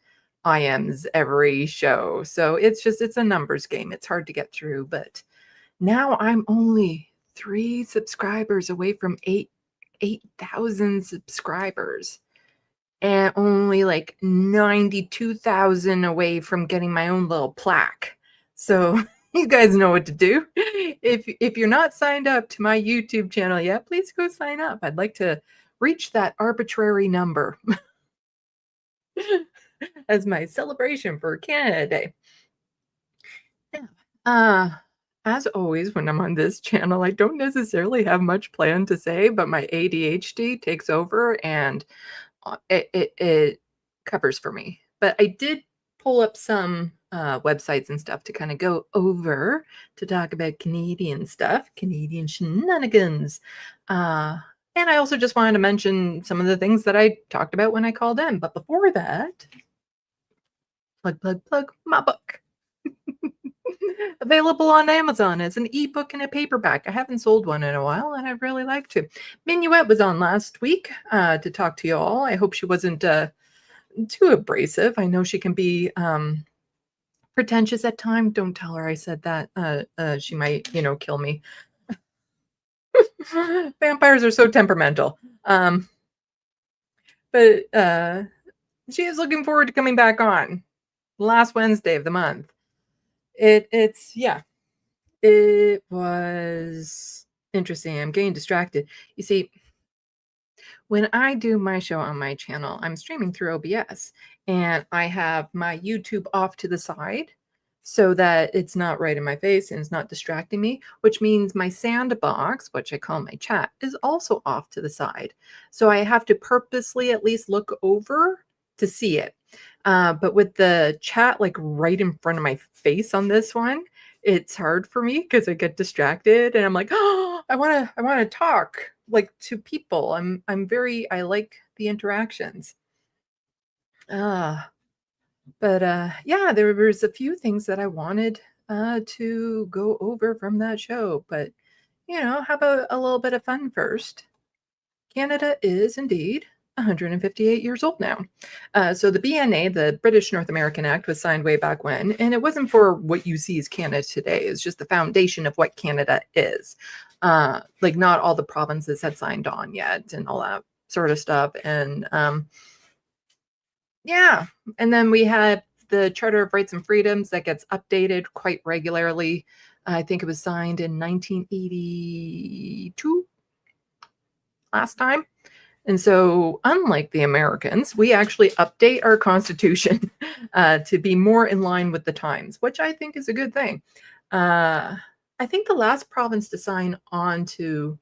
IMs every show. So it's a numbers game. It's hard to get through. But now I'm only 3 subscribers away from 8,000 subscribers. And only like 92,000 away from getting my own little plaque. So you guys know what to do. If you're not signed up to my YouTube channel yet, please go sign up. I'd like to reach that arbitrary number as my celebration for Canada Day. Yeah. As always, when I'm on this channel, I don't necessarily have much planned to say, but my ADHD takes over and it covers for me. But I did pull up some websites and stuff to kind of go over to talk about Canadian stuff, Canadian shenanigans. And I also just wanted to mention some of the things that I talked about when I called in. But before that, plug, my book. Available on Amazon as an ebook and a paperback. I haven't sold one in a while, and I'd really like to. Minuet was on last week to talk to you all. I hope she wasn't too abrasive. I know she can be pretentious at times. Don't tell her I said that. She might, kill me. Vampires are so temperamental. But she is looking forward to coming back on last Wednesday of the month. It was interesting. I'm getting distracted. You see, when I do my show on my channel, I'm streaming through OBS and I have my YouTube off to the side so that it's not right in my face and it's not distracting me, which means my sandbox, which I call my chat, is also off to the side. So I have to purposely at least look over to see it. But with the chat like right in front of my face on this one, it's hard for me because I get distracted and I'm like, oh, I want to talk like to people. I like the interactions. But there was a few things that I wanted to go over from that show. But how about a little bit of fun first? Canada is indeed 158 years old now. So the BNA, the British North American Act, was signed way back when, and it wasn't for what you see as Canada today. It's just the foundation of what Canada is. Like not all the provinces had signed on yet and all that sort of stuff. And and then we had the Charter of Rights and Freedoms that gets updated quite regularly. I think it was signed in 1982 last time. And so, unlike the Americans, we actually update our Constitution to be more in line with the times, which I think is a good thing. I think the last province to sign on to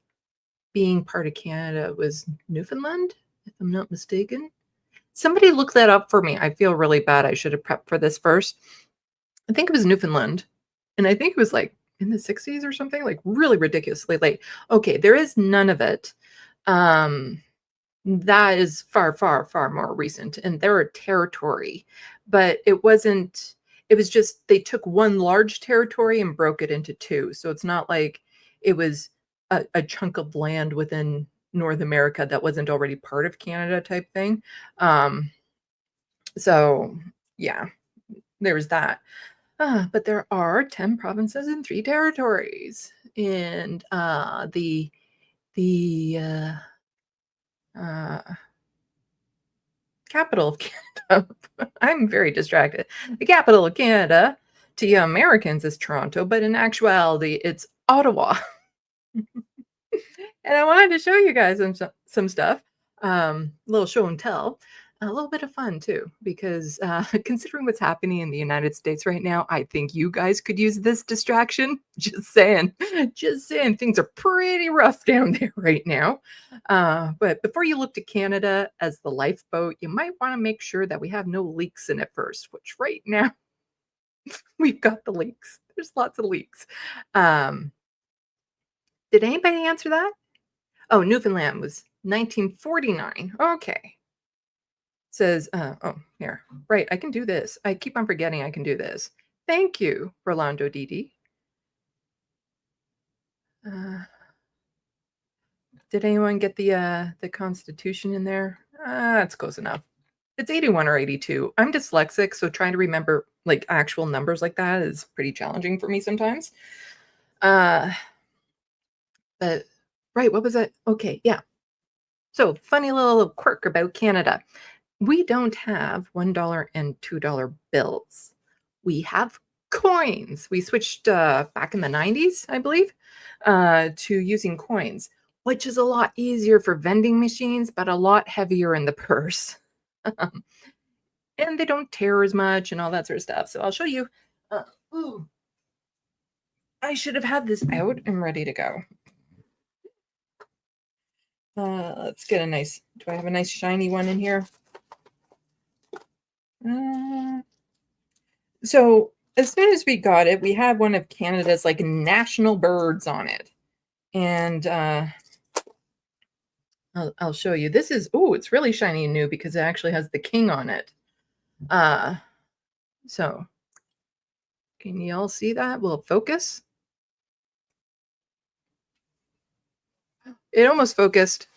being part of Canada was Newfoundland, if I'm not mistaken. Somebody look that up for me. I feel really bad. I should have prepped for this first. I think it was Newfoundland. And I think it was like in the 60s or something, like really ridiculously late. Okay, there is none of it. That is far, far, far more recent. And they're a territory. But it wasn't, it was just they took one large territory and broke it into two. So it's not like it was a chunk of land within North America that wasn't already part of Canada type thing. So yeah, there was that. But there are 10 provinces and 3 territories. And the capital of Canada, I'm very distracted. The capital of Canada to you Americans is Toronto, but in actuality, it's Ottawa. And I wanted to show you guys some stuff, a little show and tell, a little bit of fun too, because considering what's happening in the United States right now, I think you guys could use this distraction. Just saying, things are pretty rough down there right now. But before you look to Canada as the lifeboat, you might want to make sure that we have no leaks in it first, which right now we've got the leaks. There's lots of leaks. Did anybody answer that? Oh, Newfoundland was 1949. Okay. Says, oh, here. Right, I can do this. I keep on forgetting I can do this. Thank you, Rolando Didi. Did anyone get the Constitution in there? That's close enough. It's 81 or 82. I'm dyslexic, so trying to remember like actual numbers like that is pretty challenging for me sometimes. But right, what was it? Okay, yeah. So funny little quirk about Canada. We don't have $1 and $2 bills. We have coins. We switched back in the 90s, I believe, to using coins, which is a lot easier for vending machines, but a lot heavier in the purse. And they don't tear as much and all that sort of stuff. So I'll show you. Ooh, I should have had this out and ready to go. Let's get a nice, do I have a nice shiny one in here? So as soon as we got it, we had one of Canada's like national birds on it. And I'll show you. This is, oh, it's really shiny and new because it actually has the king on it. So can you all see that? Will it focus? It almost focused.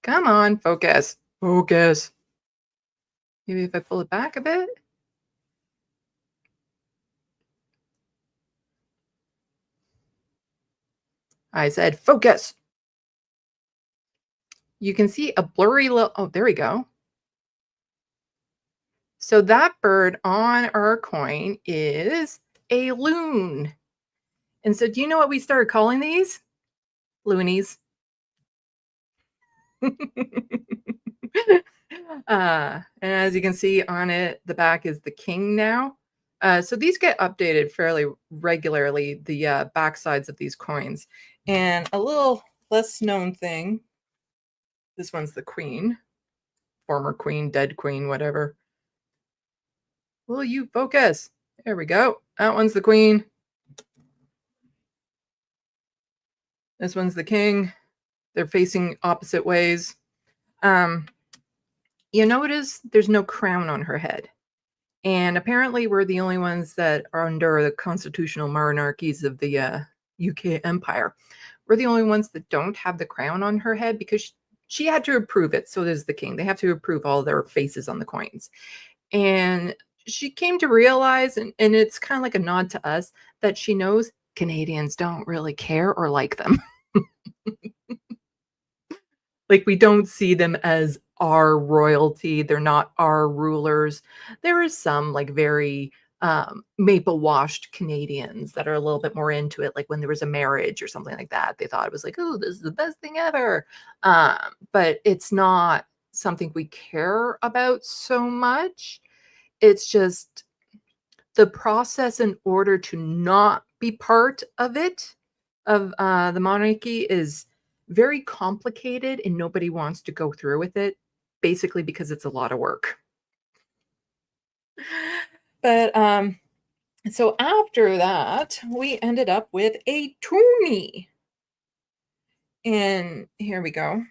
Come on, focus. Focus. Maybe if I pull it back a bit. I said focus. You can see a blurry little, oh, there we go. So that bird on our coin is a loon. And so do you know what we started calling these? Loonies. And as you can see on it, the back is the king now. So these get updated fairly regularly, the back sides of these coins. And a little less known thing, this one's the queen, former queen, dead queen, whatever. Will you focus? There we go. That one's the queen. This one's the king. They're facing opposite ways. You notice there's no crown on her head. And apparently we're the only ones that are under the constitutional monarchies of the UK Empire. We're the only ones that don't have the crown on her head because she had to approve it. So does the king. They have to approve all their faces on the coins. And she came to realize, and it's kind of like a nod to us, that she knows Canadians don't really care or like them. Like, we don't see them as our royalty. They're not our rulers. There is some like very maple washed Canadians that are a little bit more into it. Like when there was a marriage or something like that, they thought it was like, oh, this is the best thing ever. But it's not something we care about so much. It's just the process in order to not be part of it, of the monarchy, is very complicated and nobody wants to go through with it, basically because it's a lot of work. But so after that, we ended up with a toonie. And here we go.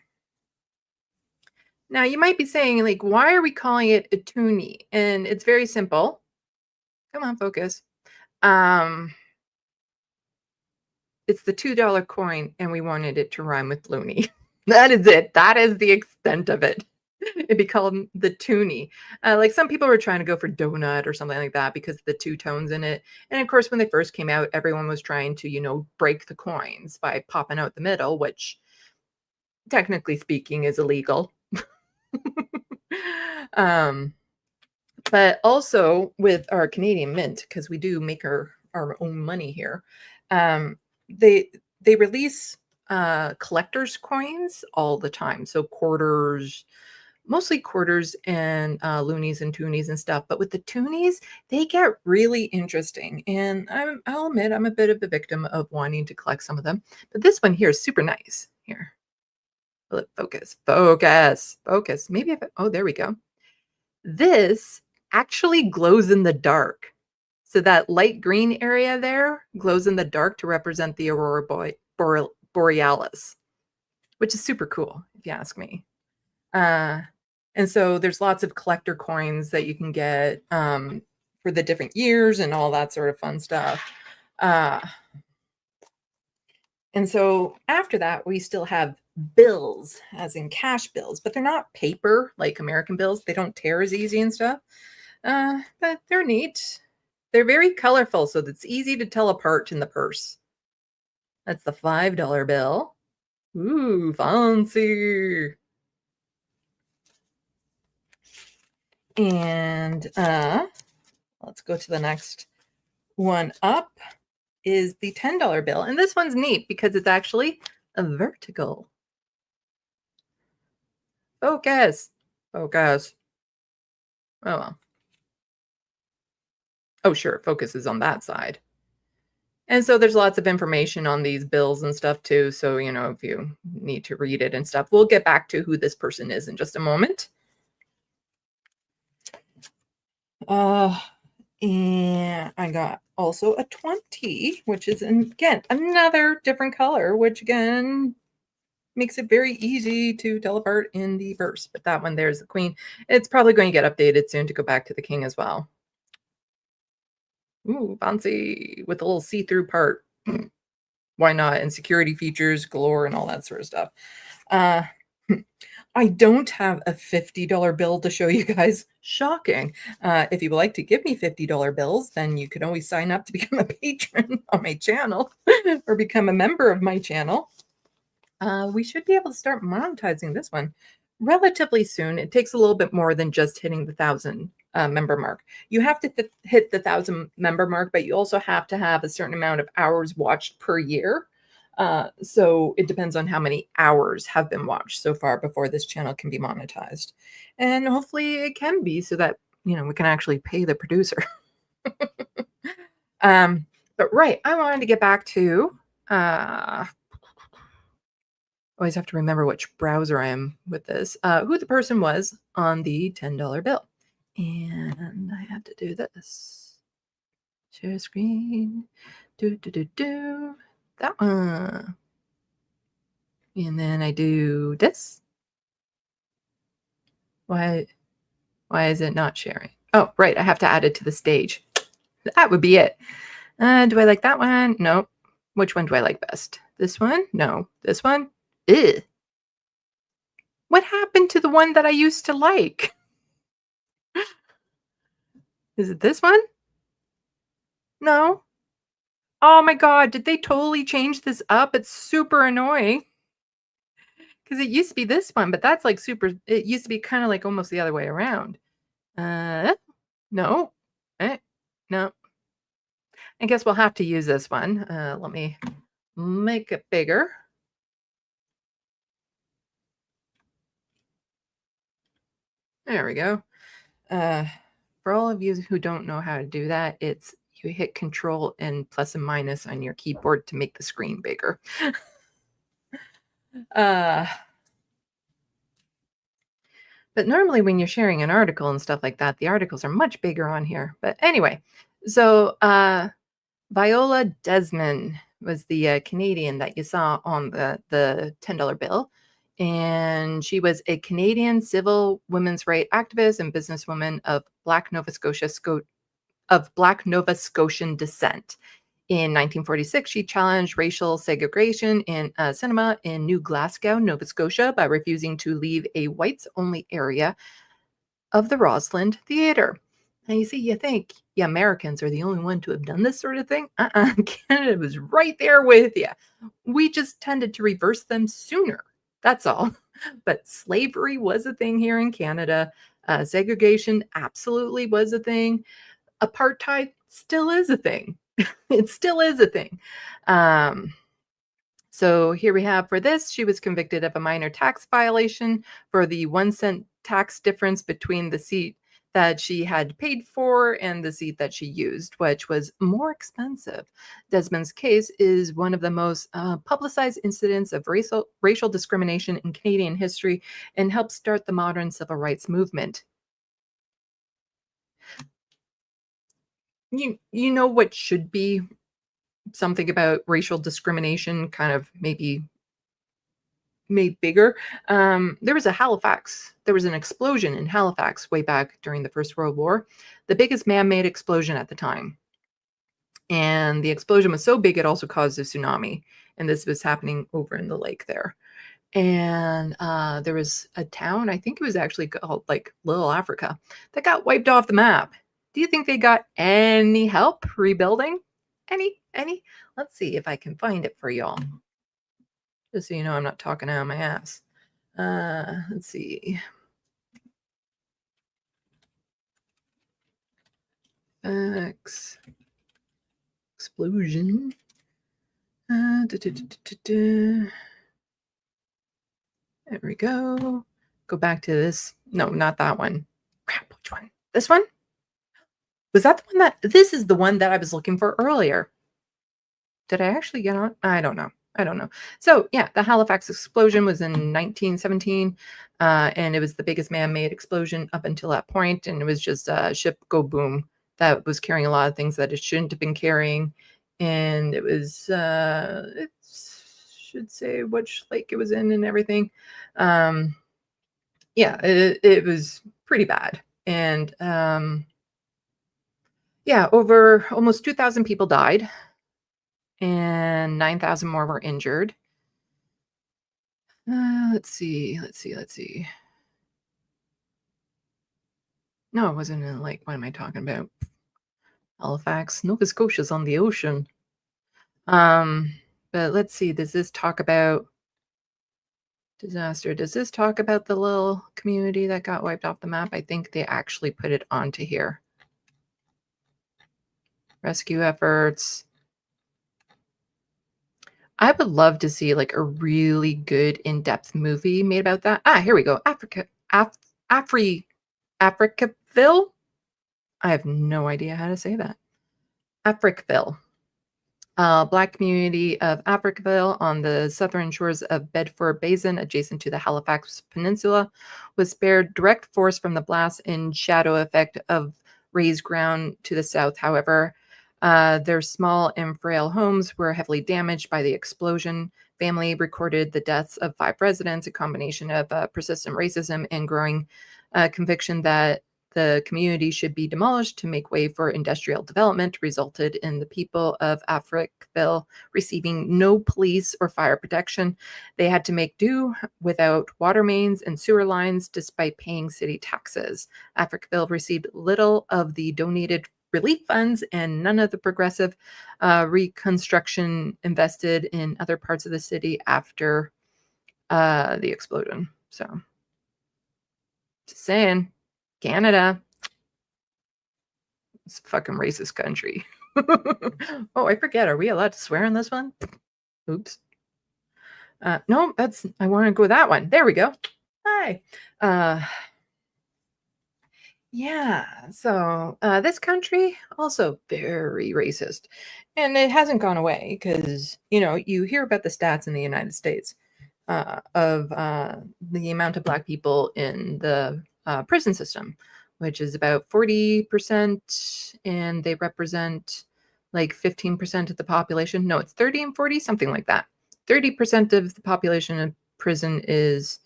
Now, you might be saying, like, why are we calling it a toonie? And it's very simple. Come on, focus. It's the $2 coin, and we wanted it to rhyme with loony. That is it. That is the extent of it. It became the toonie. Like some people were trying to go for donut or something like that because of the two tones in it. And of course, when they first came out, everyone was trying to, you know, break the coins by popping out the middle, which technically speaking is illegal. But also with our Canadian Mint, because we do make our own money here, they release collector's coins all the time. So quarters, mostly quarters and loonies and toonies and stuff. But with the toonies, they get really interesting. And I'll admit I'm a bit of a victim of wanting to collect some of them. But this one here is super nice. Here. Focus, focus, focus. Maybe oh, there we go. This actually glows in the dark. So that light green area there glows in the dark to represent the Aurora Borealis, which is super cool, if you ask me. And so there's lots of collector coins that you can get for the different years and all that sort of fun stuff. And so after that, we still have bills, as in cash bills, but they're not paper like American bills. They don't tear as easy and stuff, but they're neat. They're very colorful, so it's easy to tell apart in the purse. That's the $5 bill. Ooh, fancy. And let's go to the next one up is the $10 bill. And this one's neat because it's actually a vertical. Focus. Focus. Oh, well. Oh, sure. Focus is on that side. And so there's lots of information on these bills and stuff too. So, you know, if you need to read it and stuff, we'll get back to who this person is in just a moment. And I got also a 20, which is, again, another different color, which again makes it very easy to tell apart in the purse. But that one there's the queen. It's probably going to get updated soon to go back to the king as well. Ooh, fancy, with a little see-through part. Why not? And security features galore and all that sort of stuff. I don't have a $50 bill to show you guys. Shocking. If you would like to give me $50 bills, then you can always sign up to become a patron on my channel or become a member of my channel. We should be able to start monetizing this one relatively soon. It takes a little bit more than just hitting the 1,000 member mark. You have to hit the 1,000 member mark, but you also have to have a certain amount of hours watched per year. So it depends on how many hours have been watched so far before this channel can be monetized. And hopefully it can be so that, you know, we can actually pay the producer. But right, I wanted to get back to, always have to remember which browser I am with this, who the person was on the $10 bill. And I have to do this. Share screen. That one. And then I do this. Why is it not sharing? Oh, right. I have to add it to the stage. That would be it. Do I like that one? No. Which one do I like best? This one? No. This one? Ew. What happened to the one that I used to like? Is it this one? No. Oh my God, did they totally change this up? It's super annoying. Because it used to be this one, but that's like super, it used to be kind of like almost the other way around. No. No. I guess we'll have to use this one. Let me make it bigger. There we go. For all all of you who don't know how to do that, it's you hit Control and plus and minus on your keyboard to make the screen bigger. But normally when you're sharing an article and stuff like that, the articles are much bigger on here. But anyway, so Viola Desmond was the Canadian that you saw on the $10 bill. And she was a Canadian civil women's rights activist and businesswoman of Black Nova Scotian descent. In 1946, she challenged racial segregation in cinema in New Glasgow, Nova Scotia, by refusing to leave a whites-only area of the Roslyn Theatre. And you see, you think, yeah, Americans are the only one to have done this sort of thing? Canada was right there with you. We just tended to reverse them sooner. That's all. But slavery was a thing here in Canada. Segregation absolutely was a thing. Apartheid still is a thing. It still is a thing. So here we have for this, she was convicted of a minor tax violation for the 1 cent tax difference between the seat that she had paid for and the seat that she used, which was more expensive. Desmond's case is one of the most publicized incidents of racial discrimination in Canadian history and helped start the modern civil rights movement. You know what should be something about racial discrimination kind of maybe made bigger? There was an explosion in Halifax way back during the First World War, the biggest man-made explosion at the time. And the explosion was so big it also caused a tsunami. And this was happening over in the lake there. And there was a town, I think it was actually called like Little Africa, that got wiped off the map. Do you think they got any help rebuilding? Any? Let's see if I can find it for y'all. Just so you know I'm not talking out of my ass. Let's see. Explosion. There we go. Go back to this. No, not that one. Crap, which one? This one? Was that the one that... This is the one that I was looking for earlier. Did I actually get on? I don't know. So, yeah, the Halifax explosion was in 1917, and it was the biggest man-made explosion up until that point, and it was just a ship go boom that was carrying a lot of things that it shouldn't have been carrying, and it was, it should say which lake it was in and everything. Yeah, it was pretty bad, and yeah, over almost 2,000 people died, and 9,000 more were injured. Let's see. No, it wasn't in like, what am I talking about? Halifax, Nova Scotia's on the ocean. But let's see, does this talk about disaster? Does this talk about the little community that got wiped off the map? I think they actually put it onto here. Rescue efforts. I would love to see like a really good in-depth movie made about that. Here we go. Africaville. I have no idea how to say that. Africaville. Black community of Africaville on the southern shores of Bedford Basin, adjacent to the Halifax Peninsula, was spared direct force from the blast and shadow effect of raised ground to the south. However, their small and frail homes were heavily damaged by the explosion. Family recorded the deaths of 5 residents, a combination of persistent racism and growing conviction that the community should be demolished to make way for industrial development, resulted in the people of Africaville receiving no police or fire protection. They had to make do without water mains and sewer lines despite paying city taxes. Africaville received little of the donated relief funds and none of the progressive reconstruction invested in other parts of the city after the explosion. So, just saying, Canada, it's a fucking racist country. Oh, I forget. Are we allowed to swear in this one? Oops. No, I want to go with that one. There we go. Hi. Yeah, so this country also very racist, and it hasn't gone away because you hear about the stats in the United States of the amount of Black people in the prison system, which is about 40%, and they represent like 15% of the population. No, it's 30 and 40, something like that. 30% of the population in prison is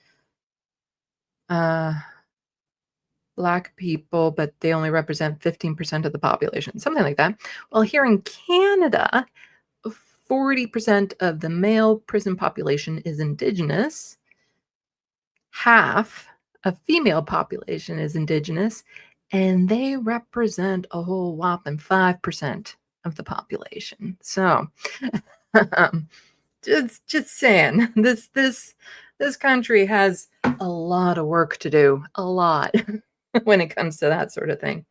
Black people, but they only represent 15% of the population, something like that. Well, here in Canada, 40% of the male prison population is Indigenous. Half of female population is Indigenous, and they represent a whole whopping 5% of the population. So, just saying, this country has a lot of work to do, a lot. When it comes to that sort of thing.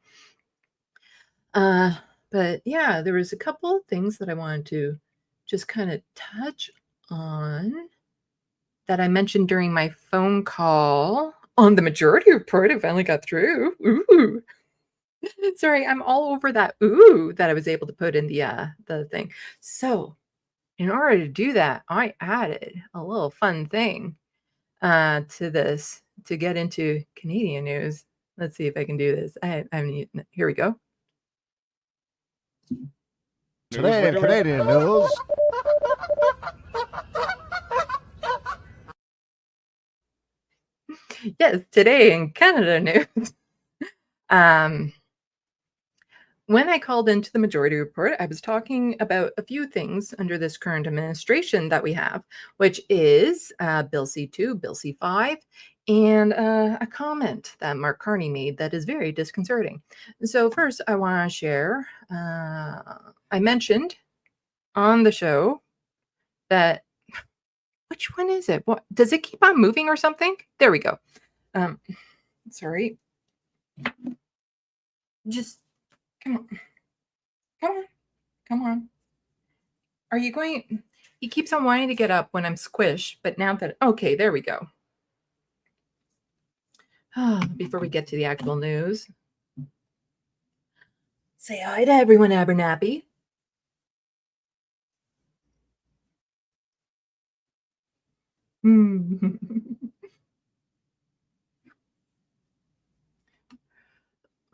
But yeah, there was a couple of things that I wanted to just kind of touch on that I mentioned during my phone call on the majority report. I finally got through. Ooh. Sorry, I'm all over that ooh that I was able to put in the thing. So in order to do that, I added a little fun thing to this to get into Canadian news. Let's see if I can do this. Here we go. Today in Canadian news. Yes, today in Canada news. When I called into the majority report, I was talking about a few things under this current administration that we have, which is Bill C2, Bill C5, and a comment that Mark Carney made that is very disconcerting. So first, I want to share, I mentioned on the show that, which one is it? What, does it keep on moving or something? There we go. Sorry. Just, come on. Come on. Come on. Are you going? He keeps on wanting to get up when I'm squished, but now that, okay, there we go. Before we get to the actual news, say hi to everyone, Abernathy.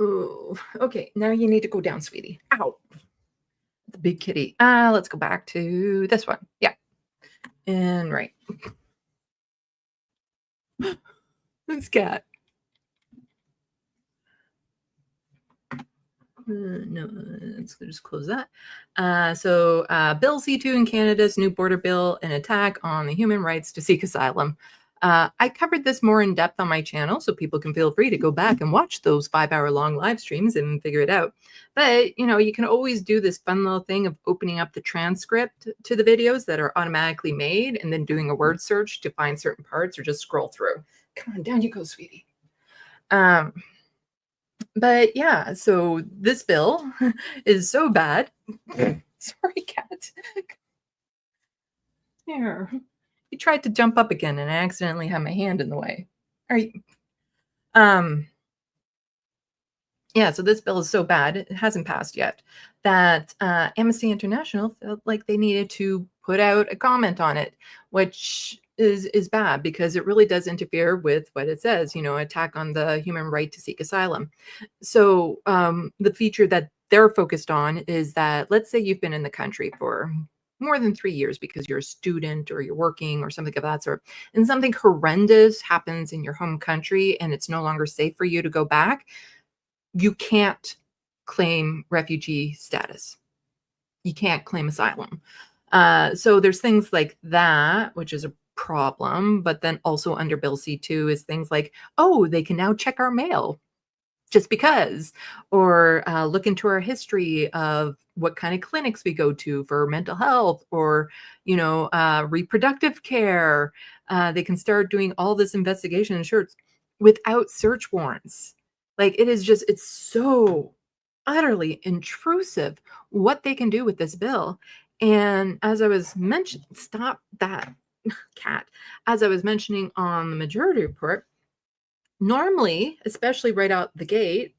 Oh, okay. Now you need to go down, sweetie. Ow. The big kitty. Let's go back to this one. Yeah. And right. This cat. No, let's just close that. So Bill C2 in Canada's new border bill, an attack on the human rights to seek asylum. I covered this more in depth on my channel, so people can feel free to go back and watch those 5-hour-long live streams and figure it out. But, you can always do this fun little thing of opening up the transcript to the videos that are automatically made and then doing a word search to find certain parts or just scroll through. Come on, down you go, sweetie. But yeah, so this bill is so bad. Sorry, cat. Here. He tried to jump up again and I accidentally had my hand in the way. Are you? Yeah, so this bill is so bad, it hasn't passed yet, that Amnesty International felt like they needed to put out a comment on it, which is bad because it really does interfere with what it says, attack on the human right to seek asylum. So the feature that they're focused on is that, let's say you've been in the country for more than 3 years because you're a student or you're working or something of that sort, and something horrendous happens in your home country and it's no longer safe for you to go back, you can't claim refugee status. You can't claim asylum. So there's things like that, which is a problem. But then also under Bill C2 is things like, oh, they can now check our mail just because, or look into our history of what kind of clinics we go to for mental health or, reproductive care. They can start doing all this investigation and search without search warrants. Like it's so utterly intrusive what they can do with this bill. And as I was mentioning, stop that cat. As I was mentioning on the majority report, normally, especially right out the gate,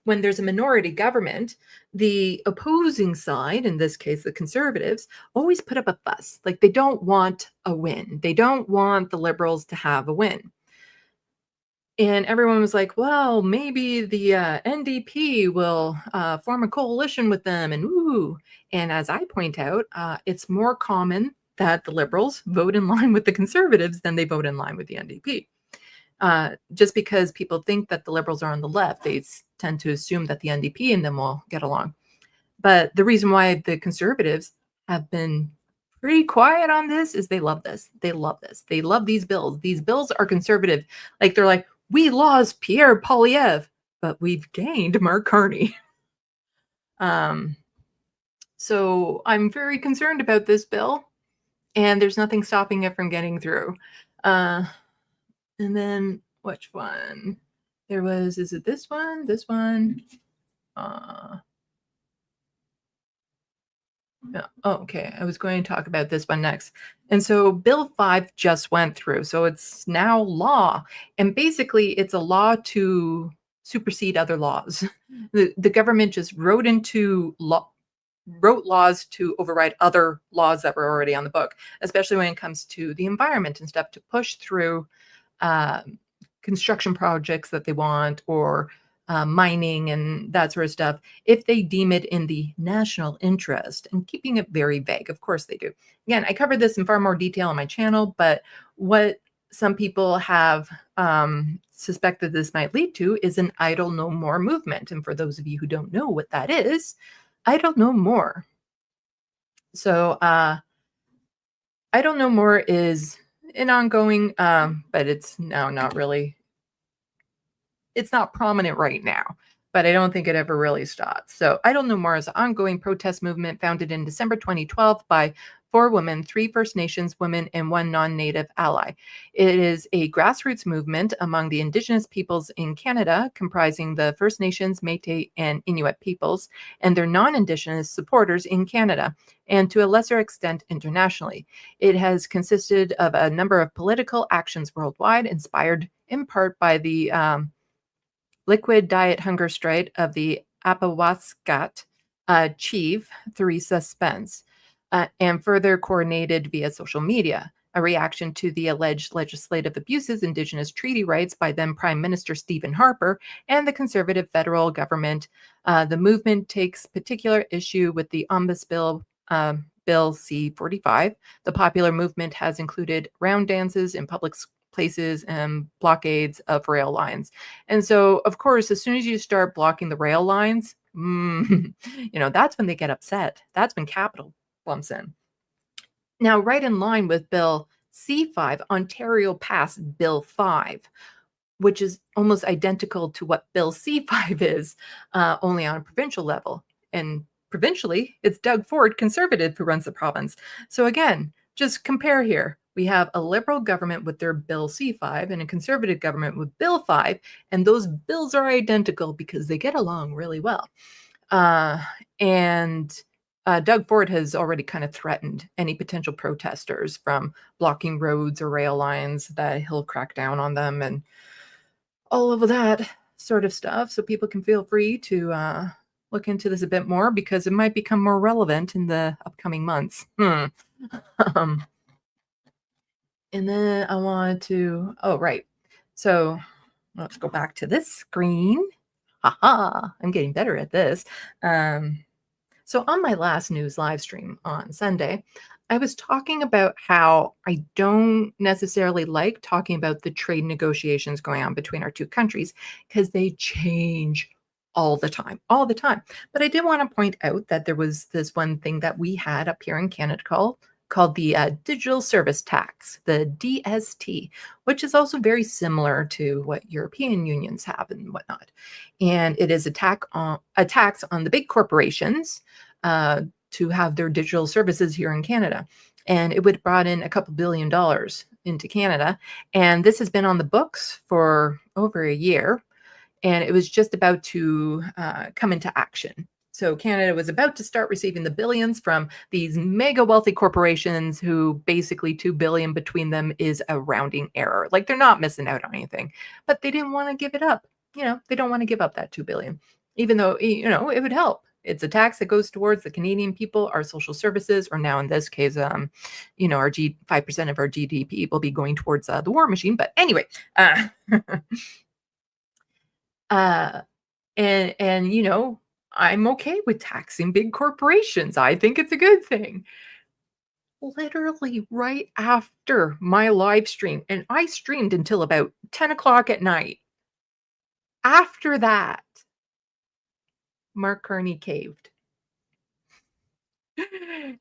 when there's a minority government, the opposing side, in this case the Conservatives, always put up a fuss. Like, they don't want a win. They don't want the Liberals to have a win. And everyone was like, well, maybe the NDP will form a coalition with them, and ooh. And as I point out, it's more common that the Liberals vote in line with the Conservatives than they vote in line with the NDP. Just because people think that the Liberals are on the left, they tend to assume that the NDP and them will get along. But the reason why the Conservatives have been pretty quiet on this is they love this. They love this. They love these bills. These bills are conservative. Like, they're like, we lost Pierre Poilievre, but we've gained Mark Carney. So I'm very concerned about this bill, and there's nothing stopping it from getting through. And then which one? There was, is it this one? This one? No. Oh, okay. I was going to talk about this one next. And so Bill 5 just went through. So it's now law. And basically it's a law to supersede other laws. The government just wrote laws to override other laws that were already on the book, especially when it comes to the environment and stuff, to push through construction projects that they want, or mining and that sort of stuff, if they deem it in the national interest, and keeping it very vague. Of course they do. Again, I covered this in far more detail on my channel, but what some people have suspected this might lead to is an Idle No More movement. And for those of you who don't know what that is, Idle No More. So Idle No More is an ongoing, but it's now not really, it's not prominent right now, but I don't think it ever really stops. So Idle No More is an ongoing protest movement founded in December 2012 by 4 women, 3 First Nations women, and 1 non-Native ally. It is a grassroots movement among the Indigenous peoples in Canada, comprising the First Nations, Métis, and Inuit peoples, and their non-Indigenous supporters in Canada, and to a lesser extent internationally. It has consisted of a number of political actions worldwide, inspired in part by the liquid diet hunger strike of the Apawaskat chief, Theresa Spence, and further coordinated via social media, a reaction to the alleged legislative abuses, Indigenous treaty rights by then Prime Minister Stephen Harper and the Conservative federal government. The movement takes particular issue with the Omnibus Bill, Bill C-45. The popular movement has included round dances in public places and blockades of rail lines. And so, of course, as soon as you start blocking the rail lines, that's when they get upset. That's when capital bumps in. Now, right in line with Bill C-5, Ontario passed Bill 5, which is almost identical to what Bill C-5 is, only on a provincial level. And provincially, it's Doug Ford, Conservative, who runs the province. So again, just compare here. We have a Liberal government with their Bill C-5 and a Conservative government with Bill 5, and those bills are identical because they get along really well. Doug Ford has already kind of threatened any potential protesters from blocking roads or rail lines that he'll crack down on them and all of that sort of stuff. So people can feel free to look into this a bit more because it might become more relevant in the upcoming months. And then I wanted to, right. So let's go back to this screen. Haha, I'm getting better at this. So on my last news live stream on Sunday, I was talking about how I don't necessarily like talking about the trade negotiations going on between our two countries because they change all the time. But I did want to point out that there was this one thing that we had up here in Canada called the Digital Service Tax, the DST, which is also very similar to what European unions have and whatnot. And it is a tax on the big corporations to have their digital services here in Canada. And it would have brought in a couple $2 billion into Canada. And this has been on the books for over a year. And it was just about to come into action. So Canada was about to start receiving the billions from these mega wealthy corporations who basically 2 billion between them is a rounding error. Like they're not missing out on anything, but they didn't want to give it up. They don't want to give up that 2 billion, even though, it would help. It's a tax that goes towards the Canadian people, our social services, or now in this case, our 5% of our GDP will be going towards the war machine. But anyway, I'm okay with taxing big corporations. I think it's a good thing. Literally right after my live stream, and I streamed until about 10 o'clock at night. After that, Mark Carney caved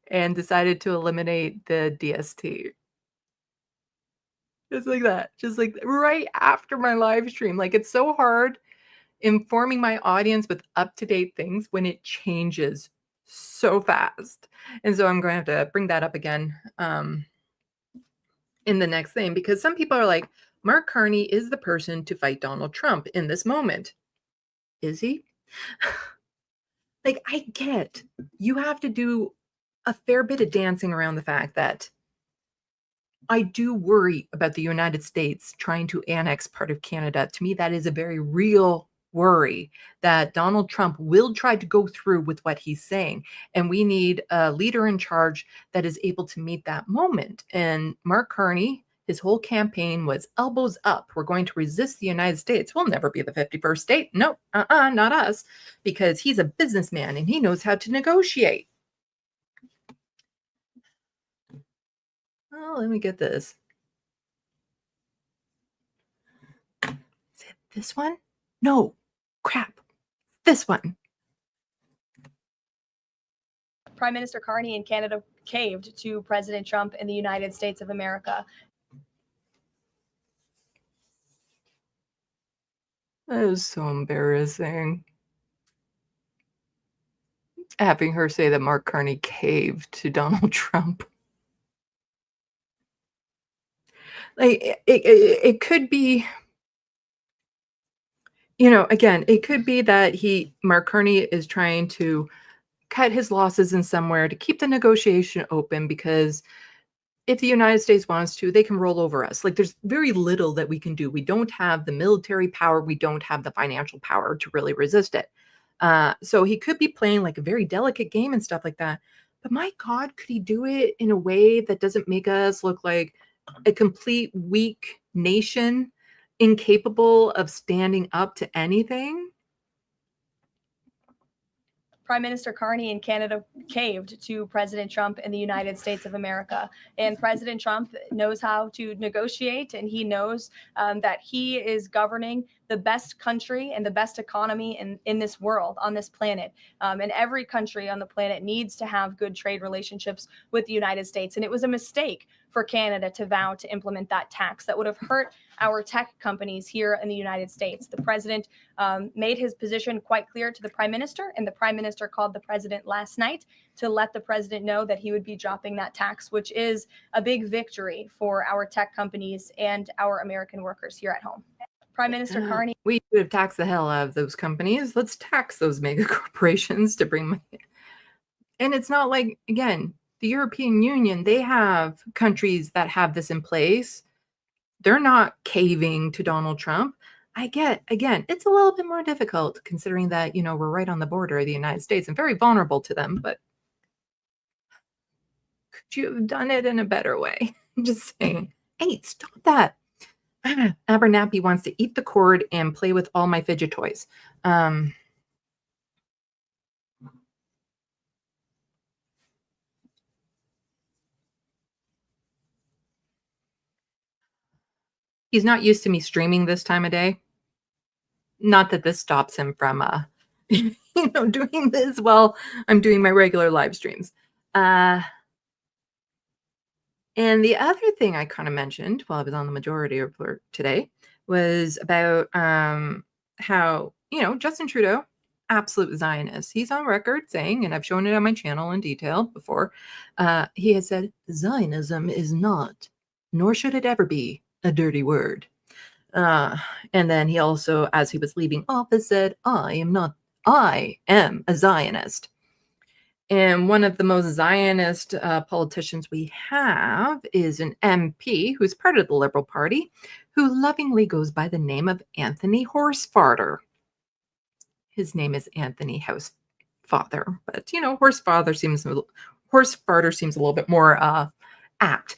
and decided to eliminate the DST. Just like that. Just like right after my live stream. Like it's so hard informing my audience with up-to-date things when it changes so fast. And so I'm going to have to bring that up again in the next thing, because some people are like, Mark Carney is the person to fight Donald Trump in this moment. Is he? Like, I get you have to do a fair bit of dancing around the fact that I do worry about the United States trying to annex part of Canada. To me, that is a very real worry that Donald Trump will try to go through with what he's saying. And we need a leader in charge that is able to meet that moment. And Mark Carney, his whole campaign was elbows up. We're going to resist the United States. We'll never be the 51st state. No, not us, because he's a businessman and he knows how to negotiate. Oh, let me get this. Is it this one? No, crap. This one. Prime Minister Carney in Canada caved to President Trump in the United States of America. That is so embarrassing. Having her say that Mark Carney caved to Donald Trump. Like, it could be, again, it could be that Mark Carney is trying to cut his losses in somewhere to keep the negotiation open, because if the United States wants to, they can roll over us. Like, there's very little that we can do. We don't have the military power. We don't have the financial power to really resist it. So he could be playing like a very delicate game and stuff like that. But my God, could he do it in a way that doesn't make us look like a complete weak nation, incapable of standing up to anything? Prime Minister Carney in Canada caved to President Trump in the United States of America. And President Trump knows how to negotiate, and he knows that he is governing the best country and the best economy in this world, on this planet. And every country on the planet needs to have good trade relationships with the United States. And it was a mistake for Canada to vow to implement that tax that would have hurt our tech companies here in the United States. The president made his position quite clear to the prime minister, and the prime minister called the president last night to let the president know that he would be dropping that tax, which is a big victory for our tech companies and our American workers here at home. Prime Minister Carney. We should have taxed the hell out of those companies. Let's tax those mega corporations to bring money in. And it's not like, again, the European Union, they have countries that have this in place. They're not caving to Donald Trump. I get, again, it's a little bit more difficult considering that, we're right on the border of the United States and very vulnerable to them. But could you have done it in a better way? I'm just saying, hey, stop that. Abernathy wants to eat the cord and play with all my fidget toys. He's not used to me streaming this time of day. Not that this stops him from, doing this while I'm doing my regular live streams. And the other thing I kind of mentioned while I was on the majority report today was about how, Justin Trudeau, absolute Zionist. He's on record saying, and I've shown it on my channel in detail before, he has said, Zionism is not, nor should it ever be, a dirty word. And then he also, as he was leaving office, said, I I am a Zionist. And one of the most Zionist politicians we have is an MP who's part of the Liberal Party, who lovingly goes by the name of Anthony Horsefarter. His name is Anthony Housefather, but you know, Horsefarter seems a little bit more apt.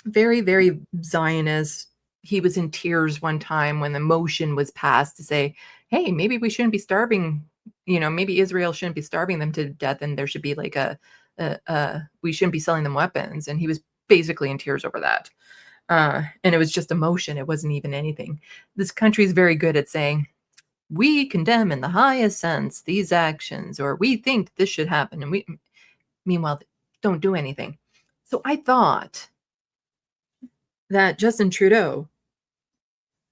Very, very Zionist. He was in tears one time when the motion was passed to say, hey, maybe we shouldn't be starving, you know, maybe Israel shouldn't be starving them to death, and there should be like we shouldn't be selling them weapons. And he was basically in tears over that. And it was just a motion. It wasn't even anything. This country is very good at saying, we condemn in the highest sense these actions, or we think this should happen. And meanwhile, don't do anything. So I thought that Justin Trudeau,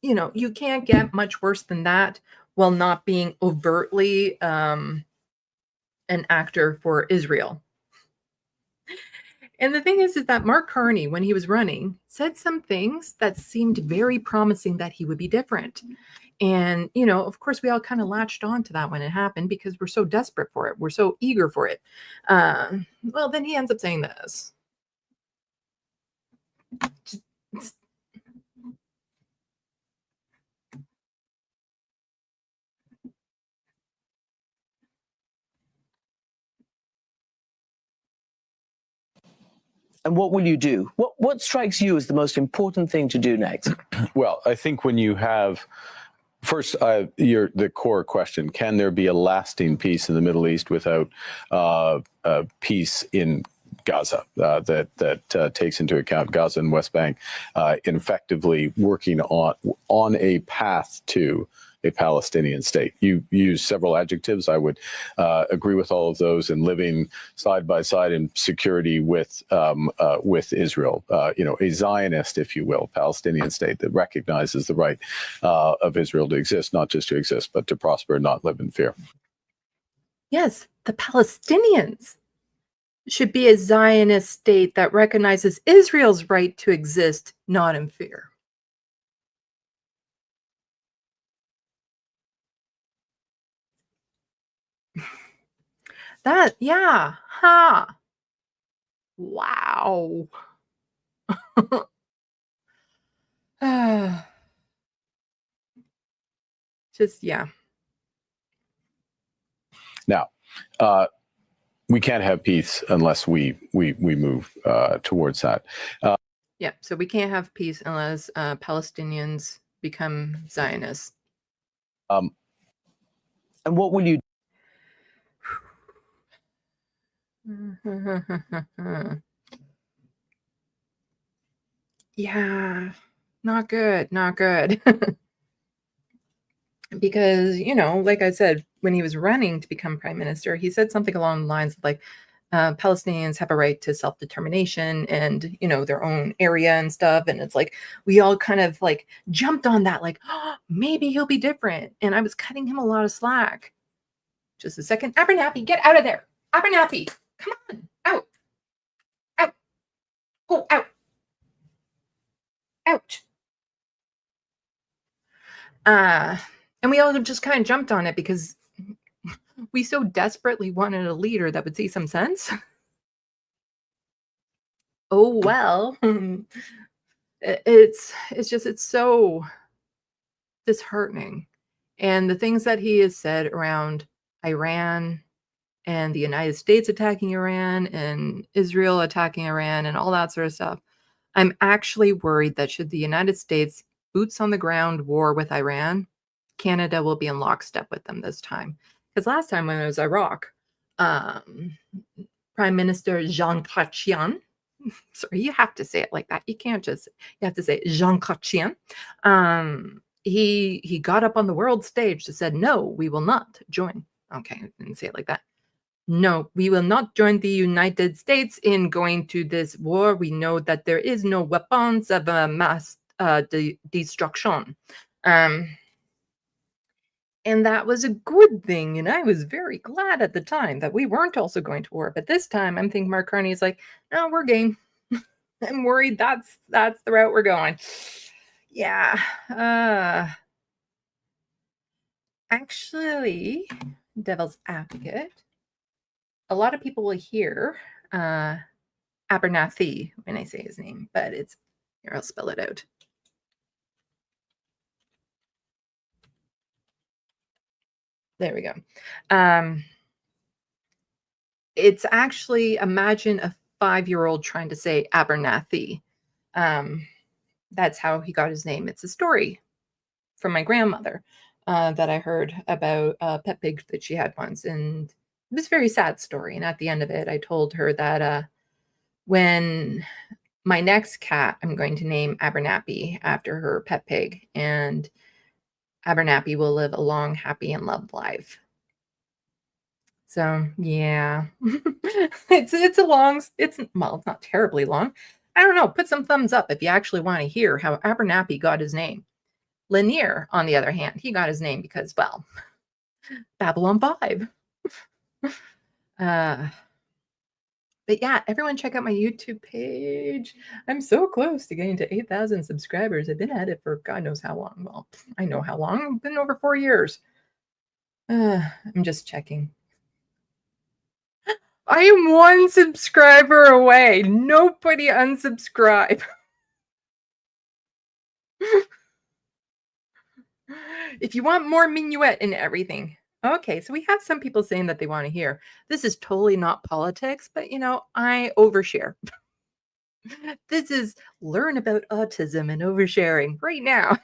you know, you can't get much worse than that while not being overtly an actor for Israel. And the thing is that Mark Carney, when he was running, said some things that seemed very promising that he would be different. And, you know, of course, we all kind of latched on to that when it happened because we're so desperate for it. We're so eager for it. Well, then he ends up saying this. And what will you do? What strikes you as the most important thing to do next? Well, I think when you have, first, the core question, can there be a lasting peace in the Middle East without peace in Gaza that takes into account Gaza and West Bank effectively working on a path to a Palestinian state? You use several adjectives. I would agree with all of those, and living side by side in security with Israel. You know, a Zionist, if you will, Palestinian state that recognizes the right of Israel to exist, not just to exist, but to prosper and not live in fear. Yes, the Palestinians should be a Zionist state that recognizes Israel's right to exist, not in fear. That, yeah, huh. Wow. Just, yeah. Now, we can't have peace unless we move towards that. Yeah, so we can't have peace unless Palestinians become Zionists. And what will you do? Yeah, not good, not good. Because, you know, like I said, when he was running to become prime minister, he said something along the lines of like, Palestinians have a right to self-determination and, you know, their own area and stuff. And it's like, we all kind of like jumped on that, like, oh, maybe he'll be different. And I was cutting him a lot of slack. Just a second. Abernathy, get out of there. Abernathy, come on, out. Out. Go out. Out. And we all just kind of jumped on it because we so desperately wanted a leader that would see some sense. Oh, well, it's so disheartening. And the things that he has said around Iran and the United States attacking Iran and Israel attacking Iran and all that sort of stuff, I'm actually worried that should the United States boots on the ground war with Iran, Canada will be in lockstep with them this time. Because last time when it was Iraq, Prime Minister Jean Chrétien, sorry, you have to say it like that. You can't just, you have to say Jean Chrétien. He got up on the world stage to said, no, we will not join. Okay, I didn't say it like that. No, we will not join the United States in going to this war. We know that there is no weapons of mass destruction. And that was a good thing. And I was very glad at the time that we weren't also going to war. But this time, I'm thinking Mark Carney is like, no, we're game. I'm worried that's the route we're going. Yeah. Actually, devil's advocate, a lot of people will hear Abernathy when I say his name, but it's, here, I'll spell it out. There we go. It's actually, imagine a 5-year-old trying to say Abernathy. That's how he got his name. It's a story from my grandmother that I heard about a pet pig that she had once. And it was a very sad story. And at the end of it, I told her that when my next cat, I'm going to name Abernathy after her pet pig. And Abernathy will live a long, happy, and loved life. So yeah, it's a long, well, it's not terribly long. I don't know. Put some thumbs up if you actually want to hear how Abernathy got his name. Lanier, on the other hand, he got his name because, well, Babylon 5. But yeah, everyone check out my YouTube page. I'm so close to getting to 8,000 subscribers. I've been at it for God knows how long. Well, I know how long. It's been over 4 years. I'm just checking. I am 1 subscriber away. Nobody unsubscribe. If you want more minuet and everything. Okay, so we have some people saying that they want to hear. This is totally not politics, but you know, I overshare. This is learn about autism and oversharing right now.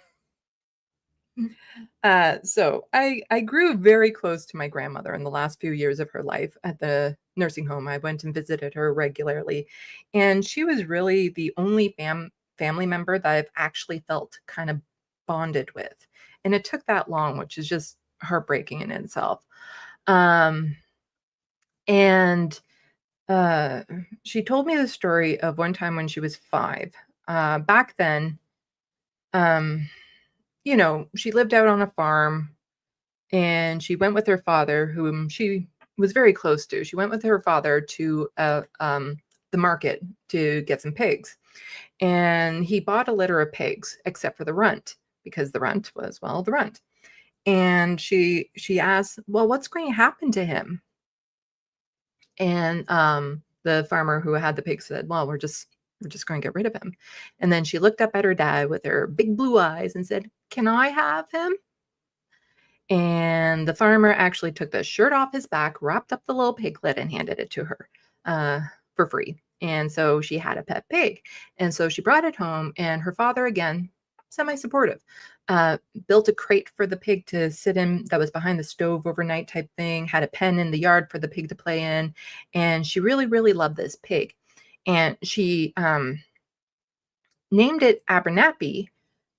So I grew very close to my grandmother in the last few years of her life at the nursing home. I went and visited her regularly, and she was really the only family member that I've actually felt kind of bonded with. And it took that long, which is just heartbreaking in itself. She told me the story of one time when she was 5. Back then, you know, she lived out on a farm, and she went with her father, whom she was very close to. She went with her father to the market to get some pigs. And he bought a litter of pigs, except for the runt, because the runt was, well, the runt. And she asked, well, what's going to happen to him? And the farmer who had the pig said, well, we're just going to get rid of him. And then she looked up at her dad with her big blue eyes and said, can I have him? And the farmer actually took the shirt off his back, wrapped up the little piglet, and handed it to her for free. And so she had a pet pig. And so she brought it home, and her father, again, semi-supportive, built a crate for the pig to sit in that was behind the stove overnight type thing, had a pen in the yard for the pig to play in. And she really, really loved this pig. And she named it Abernathy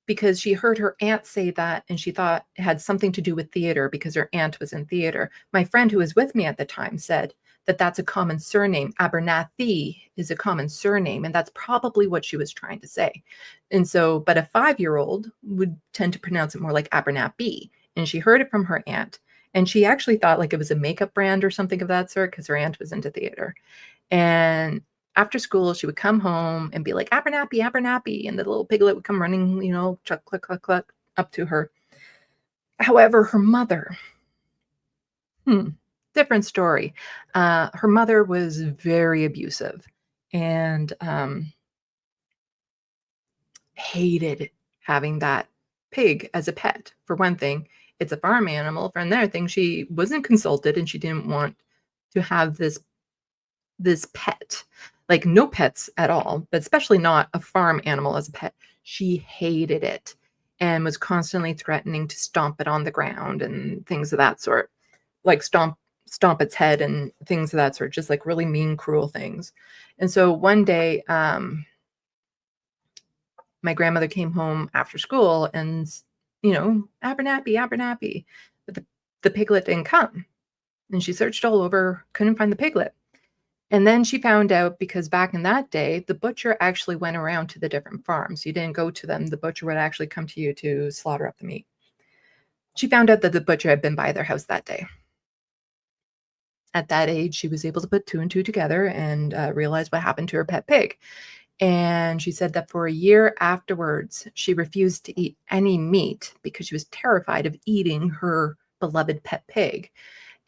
because she heard her aunt say that, and she thought it had something to do with theater because her aunt was in theater. My friend who was with me at the time said that that's a common surname. Abernathy is a common surname, and that's probably what she was trying to say. And so, but a 5-year-old would tend to pronounce it more like Abernathy, and she heard it from her aunt, and she actually thought like it was a makeup brand or something of that sort because her aunt was into theater. And after school, she would come home and be like, Abernathy, Abernathy, and the little piglet would come running, you know, chuck, cluck, cluck, cluck, up to her. However, her mother, different story. Her mother was very abusive and hated having that pig as a pet. For one thing, it's a farm animal. For another thing, she wasn't consulted and she didn't want to have this pet. Like no pets at all, but especially not a farm animal as a pet. She hated it and was constantly threatening to stomp it on the ground and things of that sort. Like stomp its head and things of that sort, just like really mean, cruel things. And so one day, my grandmother came home after school and, you know, Abernathy, Abernathy, but the piglet didn't come. And she searched all over, couldn't find the piglet. And then she found out, because back in that day, the butcher actually went around to the different farms. You didn't go to them. The butcher would actually come to you to slaughter up the meat. She found out that the butcher had been by their house that day. At that age, she was able to put 2 and 2 together and realize what happened to her pet pig. And she said that for a year afterwards, she refused to eat any meat because she was terrified of eating her beloved pet pig.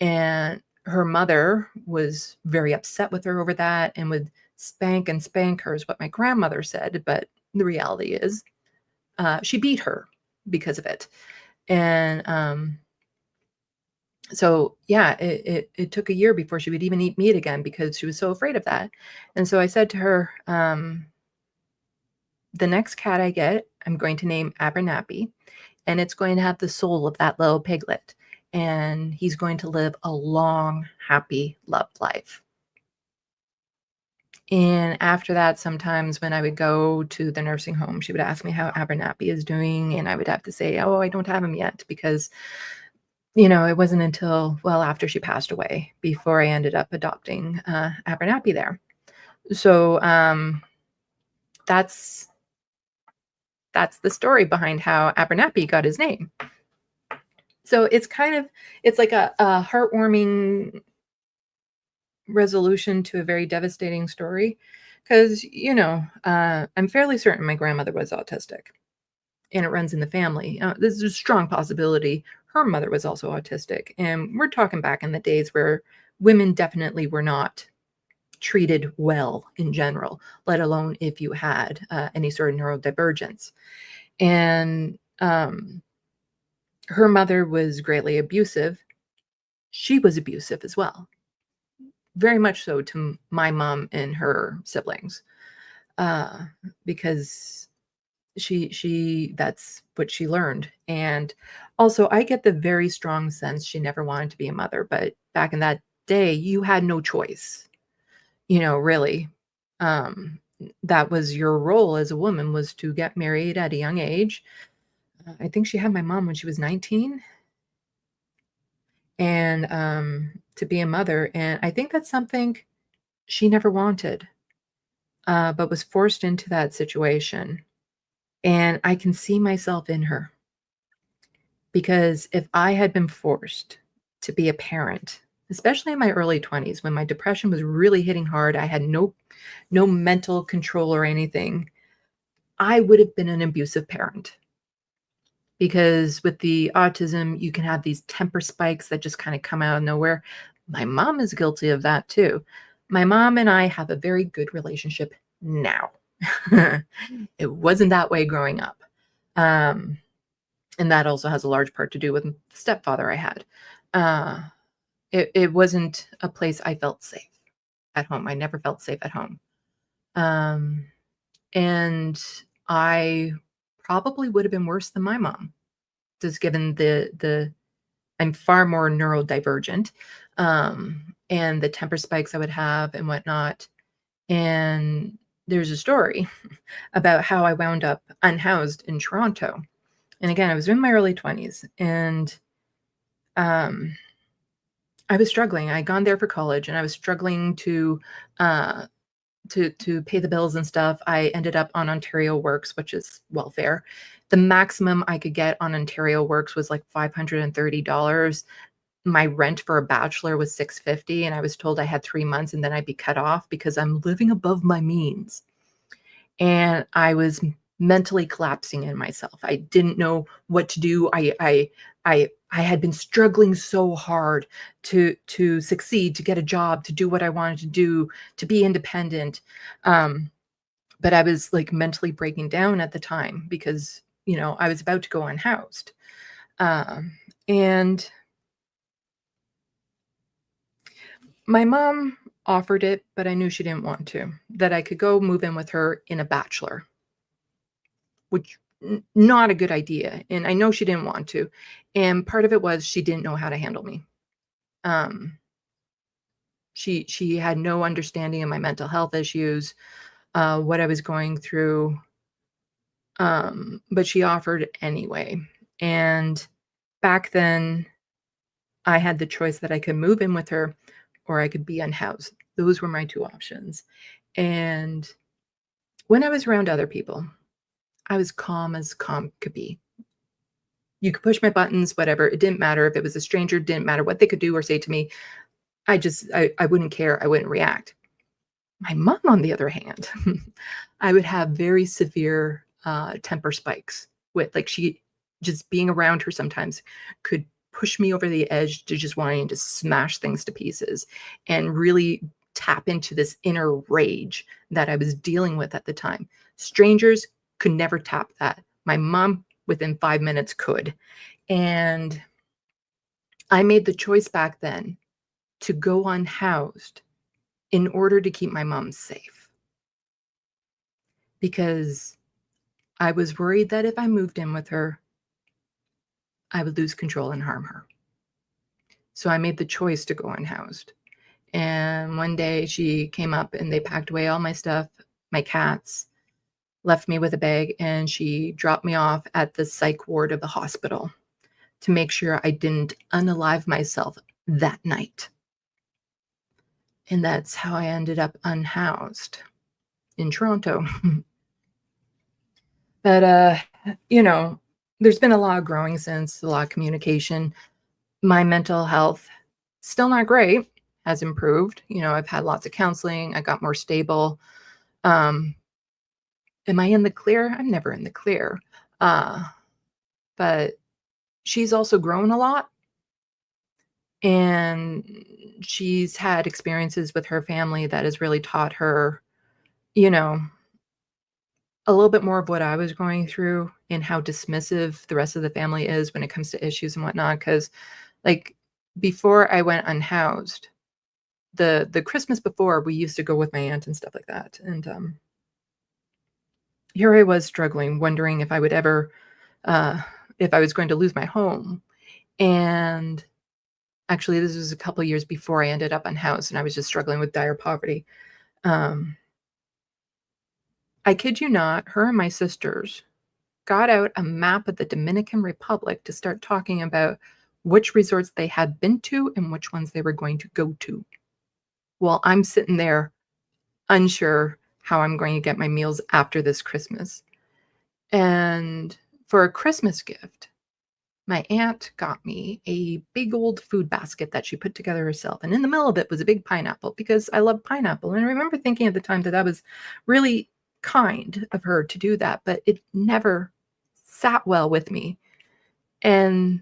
And her mother was very upset with her over that and would spank and spank her, is what my grandmother said. But the reality is she beat her because of it. And so, yeah, it took a year before she would even eat meat again because she was so afraid of that. And so I said to her, the next cat I get, I'm going to name Abernathy, and it's going to have the soul of that little piglet. And he's going to live a long, happy, loved life. And after that, sometimes when I would go to the nursing home, she would ask me how Abernathy is doing. And I would have to say, oh, I don't have him yet, because, you know, it wasn't until well after she passed away before I ended up adopting Abernathy there. So that's the story behind how Abernathy got his name. So it's like a heartwarming resolution to a very devastating story, because, you know, I'm fairly certain my grandmother was autistic, and it runs in the family. There's a strong possibility her mother was also autistic, and we're talking back in the days where women definitely were not treated well in general, let alone if you had any sort of neurodivergence. And her mother was greatly abusive. She was abusive as well, very much so to my mom and her siblings, because she that's what she learned. And also, I get the very strong sense she never wanted to be a mother, but back in that day, you had no choice. You know, really, that was your role as a woman, was to get married at a young age. I think she had my mom when she was 19, and to be a mother. And I think that's something she never wanted, but was forced into that situation. And I can see myself in her, because if I had been forced to be a parent, especially in my early 20s, when my depression was really hitting hard, I had no mental control or anything, I would have been an abusive parent. Because with the autism, you can have these temper spikes that just kind of come out of nowhere. My mom is guilty of that too. My mom and I have a very good relationship now. It wasn't that way growing up. And that also has a large part to do with the stepfather I had. It wasn't a place I felt safe at home. I never felt safe at home. And I probably would have been worse than my mom, just given I'm far more neurodivergent, and the temper spikes I would have and whatnot. And there's a story about how I wound up unhoused in Toronto. And again, I was in my early 20s, and I was struggling. I'd gone there for college, and I was struggling to pay the bills and stuff. I ended up on Ontario Works, which is welfare. The maximum I could get on Ontario Works was like $530. My rent for a bachelor was $650, and I was told I had 3 months and then I'd be cut off because I'm living above my means. And I was mentally collapsing in myself. I didn't know what to do. I had been struggling so hard to succeed, to get a job, to do what I wanted to do, to be independent. But I was like mentally breaking down at the time because, you know, I was about to go unhoused. And my mom offered it, but I knew she didn't want to, that I could go move in with her in a bachelor, which not a good idea. And I know she didn't want to. And part of it was she didn't know how to handle me. She had no understanding of my mental health issues, what I was going through. But she offered anyway. And back then I had the choice that I could move in with her or I could be unhoused. Those were my two options. And when I was around other people, I was calm as calm could be. You could push my buttons, whatever. It didn't matter if it was a stranger. It didn't matter what they could do or say to me. I wouldn't care. I wouldn't react. My mom, on the other hand, I would have very severe temper spikes with, like, she just being around her sometimes could push me over the edge to just wanting to smash things to pieces and really tap into this inner rage that I was dealing with at the time. Strangers could never tap that. My mom, within 5 minutes, could. And I made the choice back then to go unhoused in order to keep my mom safe. Because I was worried that if I moved in with her, I would lose control and harm her. So I made the choice to go unhoused. And one day she came up and they packed away all my stuff, my cats, left me with a bag, and she dropped me off at the psych ward of the hospital to make sure I didn't unalive myself that night. And that's how I ended up unhoused in Toronto. But, you know, there's been a lot of growing since, a lot of communication. My mental health, still not great, has improved. You know, I've had lots of counseling. I got more stable. Am I in the clear? I'm never in the clear. But she's also grown a lot. And she's had experiences with her family that has really taught her, you know, a little bit more of what I was going through and how dismissive the rest of the family is when it comes to issues and whatnot. Because, like, before I went unhoused, the Christmas before, we used to go with my aunt and stuff like that. And here I was struggling, wondering if I would ever, if I was going to lose my home. And actually, this was a couple years before I ended up unhoused, and I was just struggling with dire poverty. I kid you not, her and my sisters got out a map of the Dominican Republic to start talking about which resorts they had been to and which ones they were going to go to. Well, I'm sitting there unsure how I'm going to get my meals after this Christmas. And for a Christmas gift, my aunt got me a big old food basket that she put together herself. And in the middle of it was a big pineapple because I love pineapple. And I remember thinking at the time that that was really kind of her to do that, but it never sat well with me. And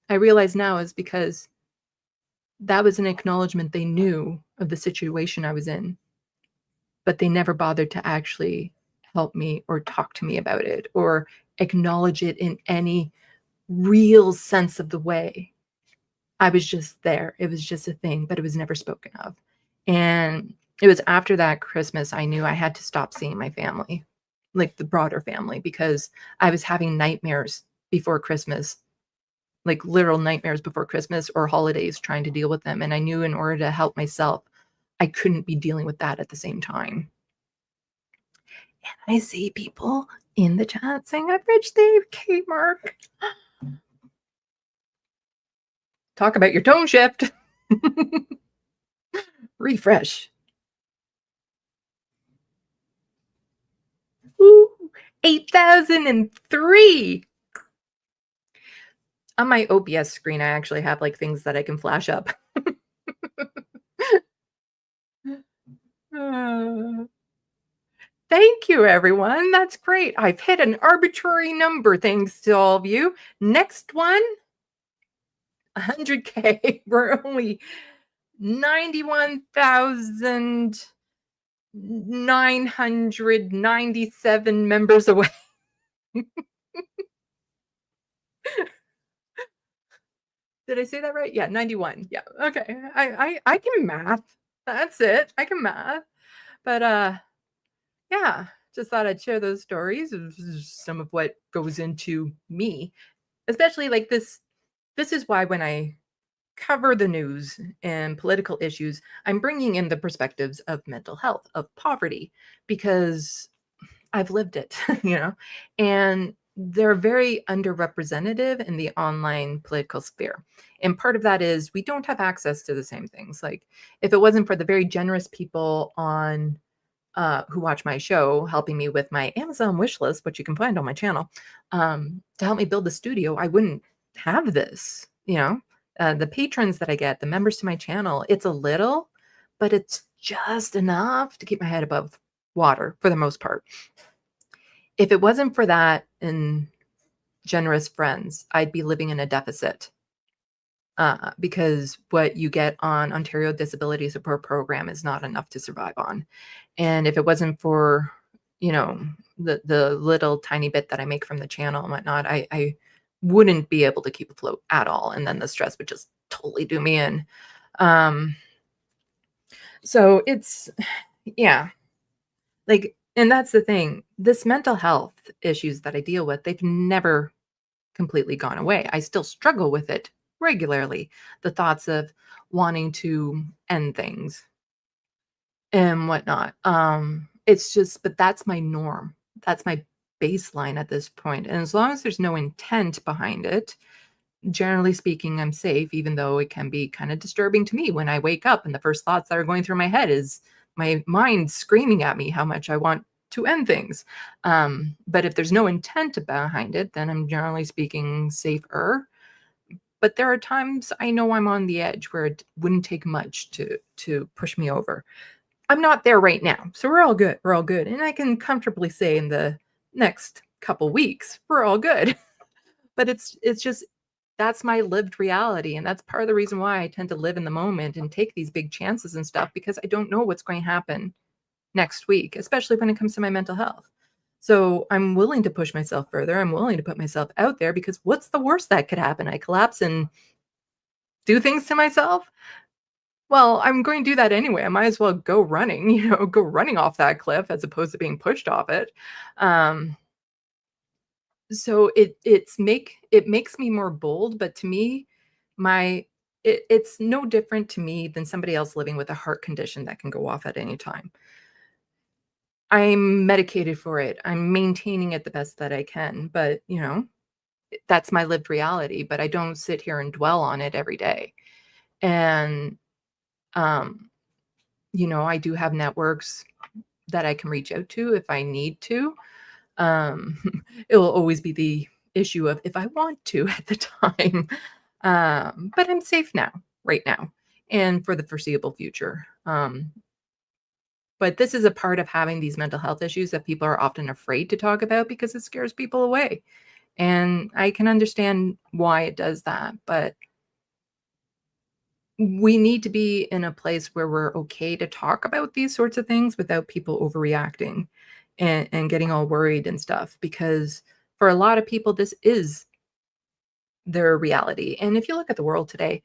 I realize now is because that was an acknowledgement they knew of the situation I was in, but they never bothered to actually help me or talk to me about it or acknowledge it in any real sense of the way. I was just there. It was just a thing, but it was never spoken of. And it was after that Christmas, I knew I had to stop seeing my family, like the broader family, because I was having nightmares before Christmas, like literal nightmares before Christmas or holidays, trying to deal with them. And I knew in order to help myself, I couldn't be dealing with that at the same time. And I see people in the chat saying, I've reached the K mark. Talk about your tone shift. Refresh. Ooh, 8,003. On my OBS screen, I actually have like things that I can flash up. Thank you, everyone. That's great. I've hit an arbitrary number thanks to all of you. Next one, 100K. We're only 91,997 members away. Did I say that right? Yeah, 91. Yeah. Okay. I can math. That's it. I can math. But yeah, just thought I'd share those stories of some of what goes into me, especially like this. This is why when I cover the news and political issues, I'm bringing in the perspectives of mental health, of poverty, because I've lived it, you know, and they're very underrepresented in the online political sphere. And part of that is we don't have access to the same things. Like if it wasn't for the very generous people on who watch my show, helping me with my Amazon wish list, which you can find on my channel, to help me build the studio, I wouldn't have this, you know. The patrons that I get, the members to my channel, it's a little, but it's just enough to keep my head above water for the most part. If it wasn't for that and generous friends, I'd be living in a deficit because what you get on Ontario Disability Support Program is not enough to survive on. And if it wasn't for, you know, the little tiny bit that I make from the channel and whatnot, I wouldn't be able to keep afloat at all. And then the stress would just totally do me in. So it's, yeah, like, and that's the thing, this mental health issues that I deal with, they've never completely gone away. I still struggle with it regularly. The thoughts of wanting to end things and whatnot. It's just, but that's my norm. That's my baseline at this point. And as long as there's no intent behind it, generally speaking, I'm safe, even though it can be kind of disturbing to me when I wake up and the first thoughts that are going through my head is my mind screaming at me how much I want to end things. But if there's no intent behind it, then I'm generally speaking safer. But there are times I know I'm on the edge where it wouldn't take much to push me over. I'm not there right now, so we're all good. We're all good. And I can comfortably say in the next couple weeks, we're all good. But it's just, that's my lived reality. And that's part of the reason why I tend to live in the moment and take these big chances and stuff, because I don't know what's going to happen next week, especially when it comes to my mental health. So I'm willing to push myself further. I'm willing to put myself out there, because what's the worst that could happen? I collapse and do things to myself? Well, I'm going to do that anyway. I might as well go running, go running off that cliff as opposed to being pushed off it. So it makes me more bold, but to me, it's no different to me than somebody else living with a heart condition that can go off at any time. I'm medicated for it. I'm maintaining it the best that I can, but that's my lived reality, but I don't sit here and dwell on it every day. And I do have networks that I can reach out to if I need to. It will always be the issue of if I want to at the time. But I'm safe now, right now, and for the foreseeable future. But this is a part of having these mental health issues that people are often afraid to talk about because it scares people away. And I can understand why it does that, but we need to be in a place where we're okay to talk about these sorts of things without people overreacting and getting all worried and stuff, because for a lot of people, this is their reality. And if you look at the world today,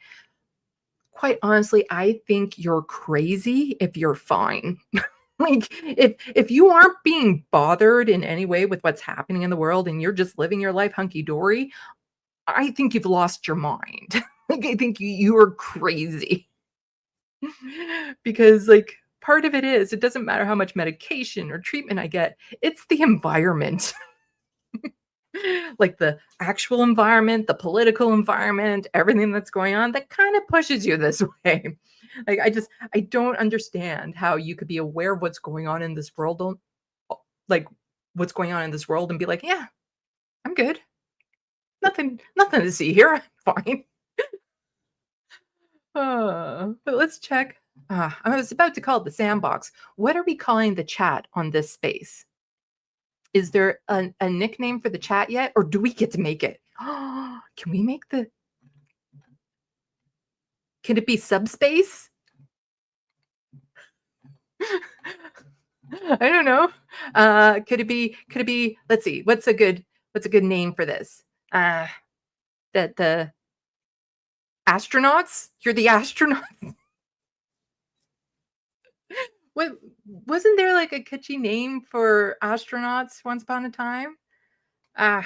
quite honestly, I think you're crazy if you're fine. Like, if you aren't being bothered in any way with what's happening in the world and you're just living your life hunky-dory, I think you've lost your mind. Like, I think you are crazy. Because, like, part of it is, it doesn't matter how much medication or treatment I get, it's the environment. Like the actual environment, the political environment, everything that's going on that kind of pushes you this way. Like, I don't understand how you could be aware of what's going on in this world, what's going on in this world and be like, yeah, I'm good. Nothing to see here. I'm fine. But let's check. I was about to call it the sandbox. What are we calling the chat on this space? Is there a nickname for the chat yet? Or do we get to make it? Can we make the... Can it be subspace? I don't know. Could it be, let's see, what's a good name for this? The astronauts? You're the astronauts? What, wasn't there like a catchy name for astronauts once upon a time?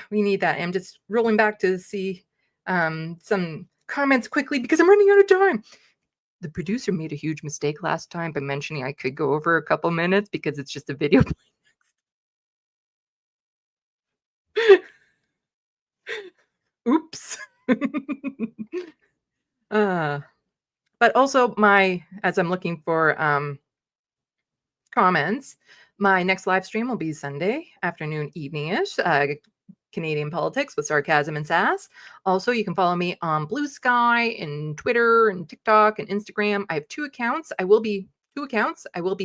We need that. I'm just rolling back to see some comments quickly because I'm running out of time. The producer made a huge mistake last time by mentioning I could go over a couple minutes because it's just a video. Oops. But also as I'm looking for comments, my next live stream will be Sunday afternoon, evening-ish, Canadian politics with sarcasm and sass. Also, you can follow me on Blue Sky and Twitter and TikTok and Instagram. I have two accounts. I will be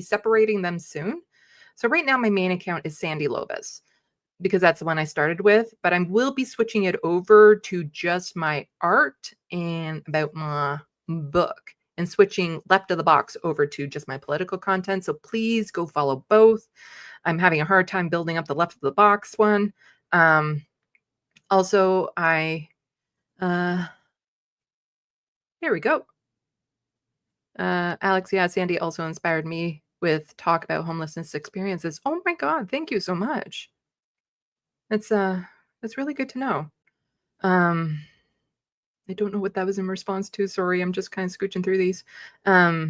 separating them soon. So right now, my main account is Sandee Lovas. because that's the one I started with, but I will be switching it over to just my art and about my book, and switching Left of the Box over to just my political content. So please go follow both. I'm having a hard time building up the Left of the Box one. Also, here we go. Alex, yeah, Sandee also inspired me with talk about homelessness experiences. Oh my God, thank you so much. That's really good to know. I don't know what that was in response to. Sorry, I'm just kind of scooching through these. Yeah,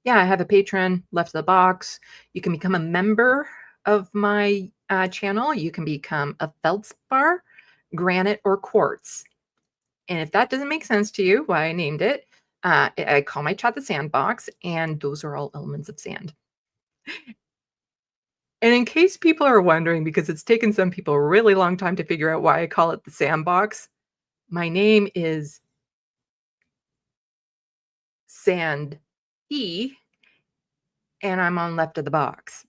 I have a Patreon, Left of the Box. You can become a member of my channel. You can become a feldspar, granite, or quartz. And if that doesn't make sense to you, why I named it, I call my chat the sandbox, and those are all elements of sand. And in case people are wondering, because it's taken some people a really long time to figure out why I call it the sandbox, my name is Sandee, and I'm on Left of the Box.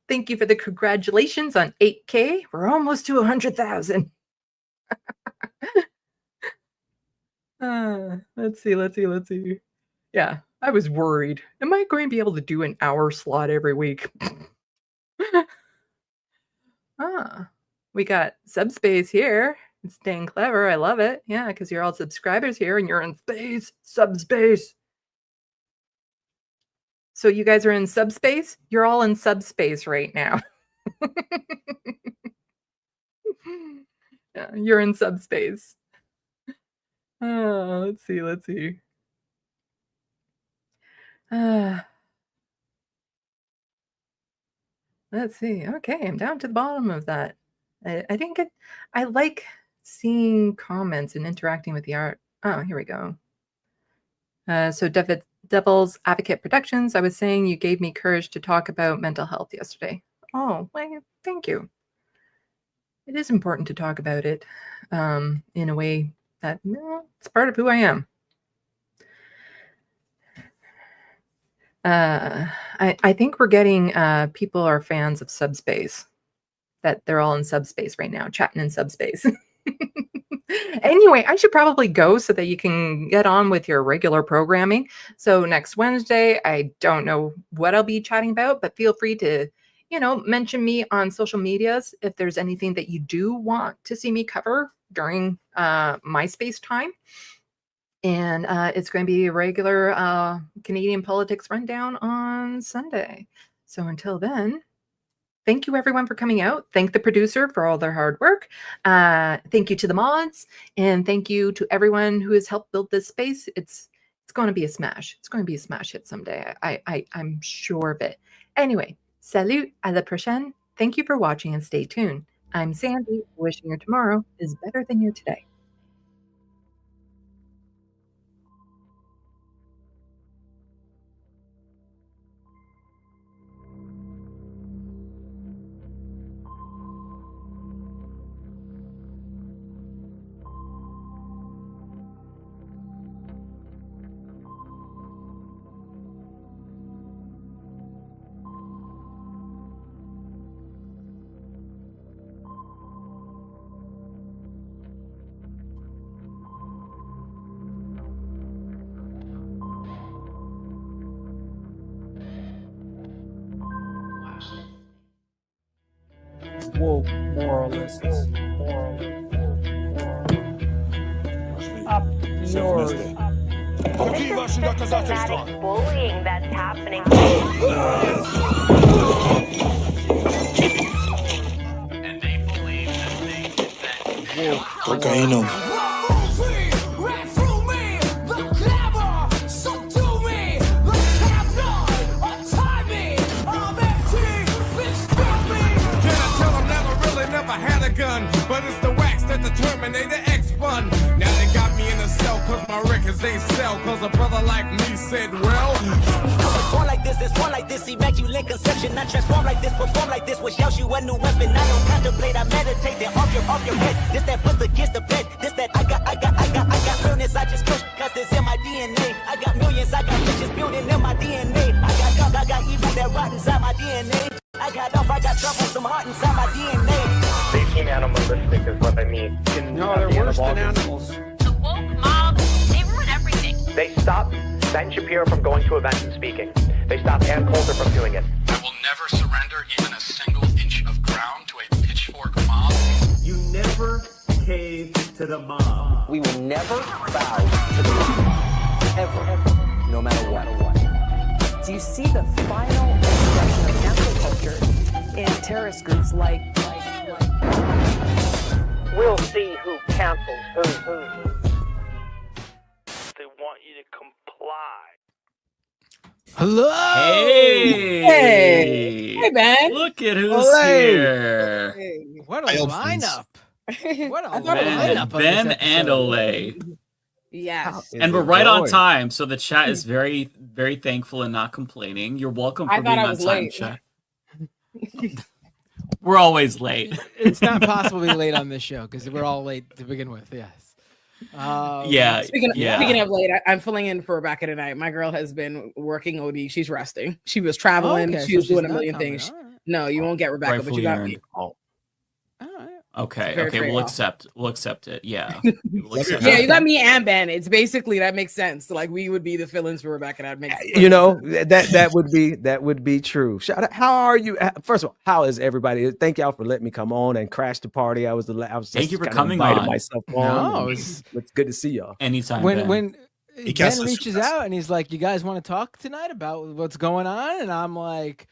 Thank you for the congratulations on 8K. We're almost to 100,000. Let's see. Yeah, I was worried. Am I going to be able to do an hour slot every week? We got subspace here. It's dang clever. I love it. Yeah, because you're all subscribers here and you're in space, subspace. So you guys are in subspace? You're all in subspace right now. Yeah, you're in subspace. Let's see. Let's see. Okay, I'm down to the bottom of that. I think I like seeing comments and interacting with the art. Oh, here we go. So Devil's Advocate Productions, I was saying you gave me courage to talk about mental health yesterday. Oh, well, thank you. It is important to talk about it in a way that it's part of who I am. I think we're getting people are fans of subspace, that they're all in subspace right now, chatting in subspace. Anyway, I should probably go so that you can get on with your regular programming. So next Wednesday, I don't know what I'll be chatting about, but feel free to, mention me on social medias if there's anything that you do want to see me cover during my space time. And it's going to be a regular Canadian politics rundown on Sunday. So until then, thank you everyone for coming out. Thank the producer for all their hard work. Thank you to the mods, and thank you to everyone who has helped build this space. It's going to be a smash. It's going to be a smash hit someday. I'm sure of it. Anyway, salut, à la prochaine. Thank you for watching and stay tuned. I'm Sandee, wishing your tomorrow is better than your today. Woke moralists. Up yours. Systematic bullying that's happening. And they believe that Cocaína. But it's the wax that the Terminator X spun. Now they got me in a cell cause my records they sell. Cause a brother like me said, well, born like this, it's one like this, immaculate conception. I transform like this, perform like this, which yells you a new weapon. I don't contemplate, I meditate, then off your head. This that puts against the bed. This that I got realness, I just push, cause it's in my DNA. I got millions, I got riches building in my DNA. I got evil that rottens got trouble, some heart inside my DNA. They seem animalistic is what I mean. No, they're worse than animals. The woke mob, they ruin everything. They stopped Ben Shapiro from going to events and speaking. They stopped Ann Coulter from doing it. I will never surrender even a single inch of ground to a pitchfork mob. You never cave to the mob. We will never bow to the mob. Ever. No matter what. Do you see the final expression of cancel culture in terrorist groups like... We'll see who cancels who. They want you to comply. Hello. Hey, Ben. Look at who's Olay. here. What a lineup. What a lineup. Ben and Olay. Yes. And we're right on time, so the chat is very, very thankful and not complaining. You're welcome for I being thought I on was time, late. chat. We're always late. It's not possible to be late on this show because we're all late to begin with. Yes. Yeah. Speaking yeah. of late, I'm filling in for Rebecca tonight. My girl has been working OD. She's resting. She was traveling. Okay, she so was doing she's a million not coming. things. No, you won't get Rebecca, but you got me. Okay. Fair Okay. trade-off. We'll accept it. Yeah. Yeah, you got me and Ben. It's basically that makes sense. Like we would be the fill-ins for Rebecca. That makes sense. You know, that would be true. Shout out, how are you? First of all, how is everybody? Thank y'all for letting me come on and crash the party. I was Thank you for kinda coming invited on. myself No, on. it's good to see y'all. Anytime. When He Ben cast us reaches out and he's like, "You guys want to talk tonight about what's going on?" And I'm like,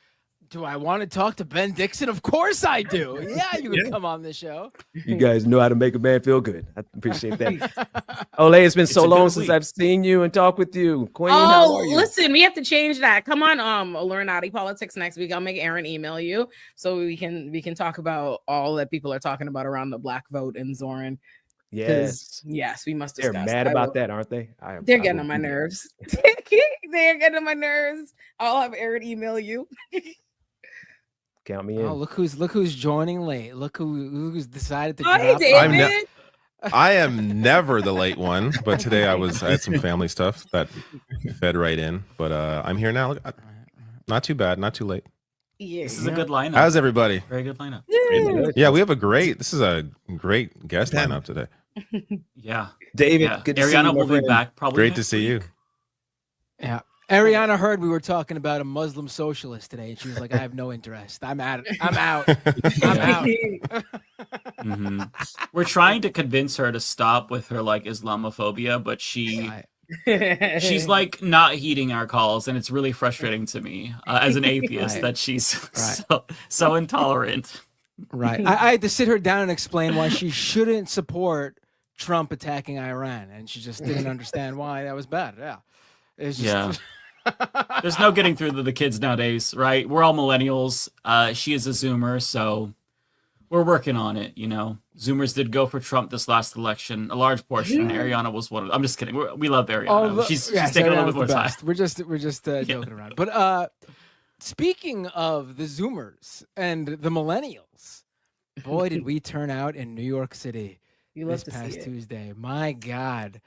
"Do I want to talk to Ben Dixon? Of course I do. Yeah, you can come on the show." You guys know how to make a man feel good. I appreciate that. Olay, it's been so long since I've seen you and talked with you. Queen, how Oh, are you? listen, we have to change that. Come on, Illuminati Politics next week. I'll make Aaron email you so we can talk about all that people are talking about around the black vote in Zoran. Yes. Yes, we must They're discuss. mad I about will. that, aren't they? They're getting on my nerves. They're getting on my nerves. I'll have Aaron email you. Count me in. Oh, look who's joining late. Look who's decided to Hi, drop. David. I am never the late one, but today I had some family stuff that fed right in. But I'm here now. Not too bad, not too late. Yeah, This is a good lineup. How's everybody? Very good lineup. Yeah, this is a great guest lineup today. Yeah. David, Yeah. good to see you, Ariana my will be friend. back probably. Great to next see you. Yeah. Ariana heard we were talking about a Muslim socialist today, and she was like, "I have no interest. I'm out. I'm out. I'm out." Mhm. We're trying to convince her to stop with her like Islamophobia, but she's like not heeding our calls, and it's really frustrating to me as an atheist Right. that she's Right. so intolerant. Right. I had to sit her down and explain why she shouldn't support Trump attacking Iran, and she just didn't understand why that was bad. Yeah. It's just, Yeah. There's no getting through to the kids nowadays, right? We're all millennials. She is a Zoomer, so we're working on it. You know, Zoomers did go for Trump this last election, a large portion. Ariana was one of them. I'm just kidding. We love Ariana. She's taking a little bit more time. We're just joking around. But speaking of the Zoomers and the millennials, boy, did we turn out in New York City love this to see past it. Tuesday. My God.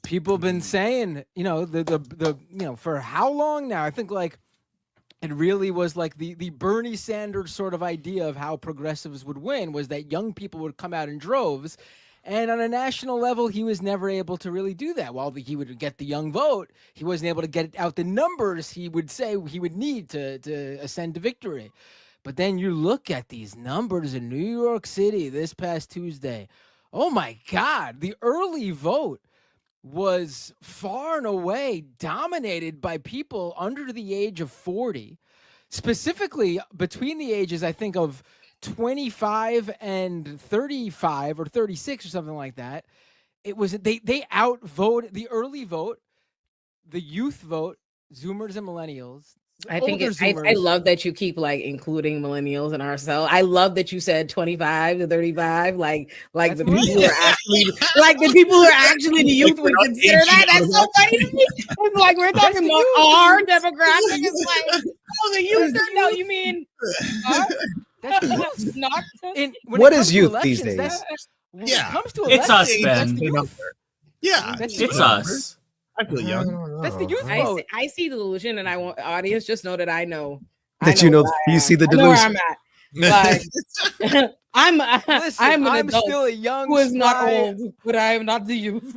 People have been saying, the for how long now? I think like it really was like the Bernie Sanders sort of idea of how progressives would win was that young people would come out in droves. And on a national level, he was never able to really do that. While he would get the young vote, he wasn't able to get out the numbers he would say he would need to ascend to victory. But then you look at these numbers in New York City this past Tuesday. Oh my God, the early vote was far and away dominated by people under the age of 40, specifically between the ages, I think, of 25 and 35 or 36 or something like that. It was they outvoted the early vote, the youth vote, Zoomers and millennials. I think older I Zoomers. love that you keep like including millennials and ourselves. I love that you said 25 to 35, like the people who are actually the youth would consider that. That's so funny to me. It's like we're talking about our demographic. It's like, oh, the youth. No, you mean that's not. What is youth these days? When it comes to It's us, elections, Ben. that's the youth. Yeah, It's us. I feel young. That's the youth vote. I see the delusion, and I want audience just know that I know. You see the I know where delusion. I'm at. Like, I'm an I'm adult still a young who is not spy. old, but I am not the youth.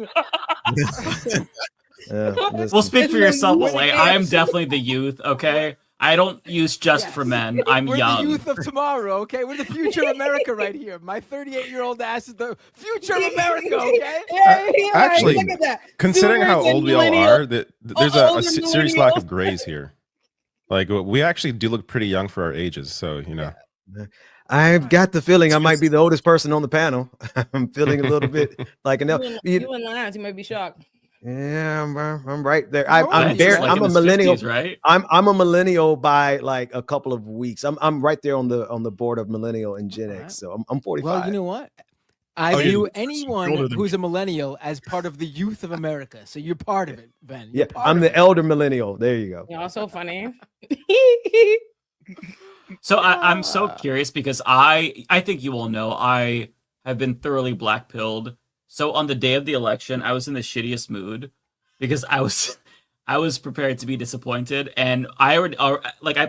Well, speak for yourself, Olay. I am definitely the youth, okay? I don't use just for men. I'm We're young. the youth of tomorrow, okay? We're the future of America right here. My 38-year-old ass is the future of America, okay? Actually, look at that. considering how Zoomers and old we all millennials- are, there's a older serious lack millennials. of grays here. Like we actually do look pretty young for our ages, so you know. I've got the feeling I might be the oldest person on the panel. I'm feeling a little bit like an You and Lance, you might be shocked. Yeah, I'm right there. Lance I'm is there. like I'm in a his millennial, 50s, right? I'm a millennial by like a couple of weeks. I'm right there on the board of millennial and Gen X. So I'm 45. Well, you know what? I Oh, view you're anyone older than who's a millennial as part of the youth of America. So you're part of it, Ben. Yeah, I'm the elder millennial. There you go. Y'all so funny. So I'm so curious because I think you all know I have been thoroughly black pilled. So on the day of the election, I was in the shittiest mood because I was prepared to be disappointed, and I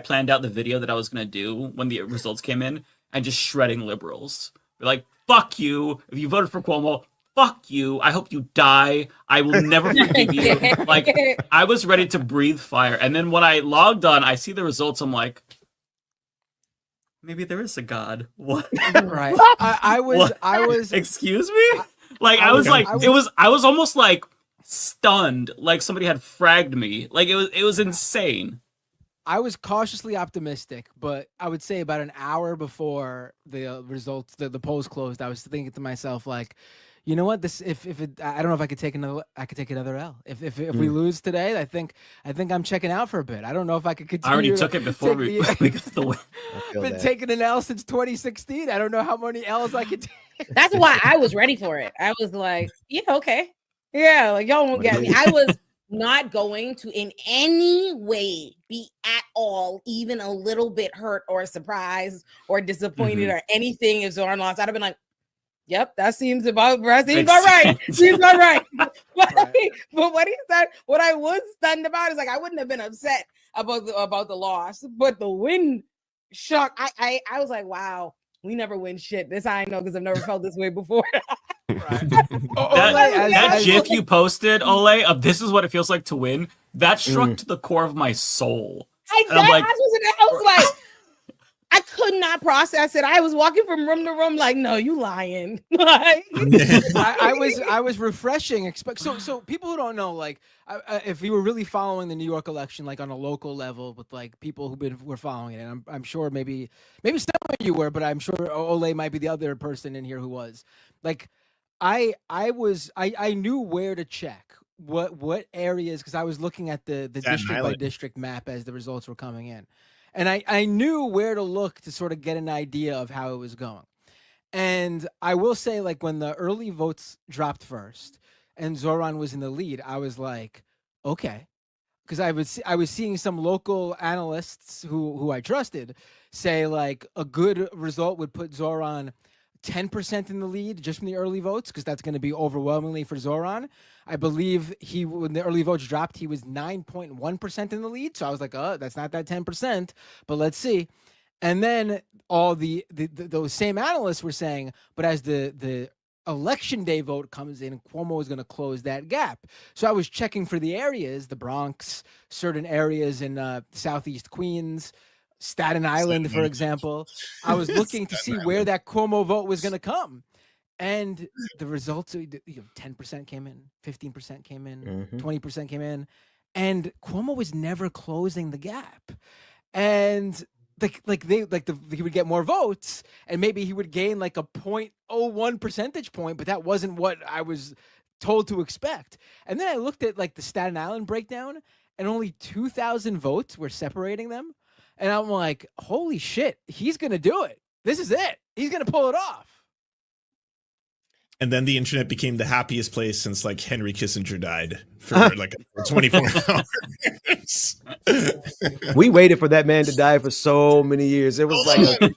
planned out the video that I was gonna do when the results came in, and just shredding liberals. We're like, fuck you! If you voted for Cuomo, fuck you! I hope you die. I will never forgive you. Like, I was ready to breathe fire, and then when I logged on, I see the results. I'm like, maybe there is a God. What? Right. I was. Excuse me. Like I was almost like stunned, like somebody had fragged me. Like it was insane. I was cautiously optimistic, but I would say about an hour before the results, the polls closed, I was thinking to myself, like, you know what? This if it, I don't know if I could take another L. If we lose today, I think I'm checking out for a bit. I don't know if I could continue. I already took it before we got the win. Been taking an L since 2016. I don't know how many L's I could take. That's why I was ready for it. I was like, yeah, okay. Yeah, like y'all won't get me. I was not going to in any way be at all, even a little bit hurt or surprised or disappointed or anything if Zoran lost. I'd have been like, yep, that seems about right. Seems about right. Seems about right. But what he said, what I was stunned about is like I wouldn't have been upset about the loss, but the win shock. I was like, wow, we never win shit. This I know because I've never felt this way before. That GIF you posted, Ole, of this is what it feels like to win. That struck to the core of my soul. I was like, I could not process it. I was walking from room to room, like, no, you lying. Like, I was refreshing. So people who don't know, like, if you were really following the New York election, like on a local level, with like people were following it, and I'm sure maybe some of you were, but I'm sure Ole might be the other person in here who was. Like, I knew where to check what areas, because I was looking at the district by district map as the results were coming in. And I knew where to look to sort of get an idea of how it was going. And I will say, like, when the early votes dropped first and Zoran was in the lead, I was like, okay. Because I was seeing some local analysts who I trusted say, like, a good result would put Zoran 10% in the lead just from the early votes, because that's going to be overwhelmingly for Zoran. I believe when the early votes dropped, he was 9.1% in the lead. So I was like, oh, that's not that 10%, but let's see. And then all those same analysts were saying, but as the election day vote comes in, Cuomo is going to close that gap. So I was checking for the areas, the Bronx, certain areas in Southeast Queens, Staten Island, for example. I was looking to see where that Cuomo vote was going to come. And the results, 10% came in, 15% came in, 20% came in, and Cuomo was never closing the gap. And he would get more votes, and maybe he would gain like a 0.01 percentage point, but that wasn't what I was told to expect. And then I looked at like the Staten Island breakdown, and only 2,000 votes were separating them. And I'm like, holy shit, he's going to do it. This is it. He's going to pull it off. And then the internet became the happiest place since like Henry Kissinger died for like 24 hours. We waited for that man to die for so many years. It was like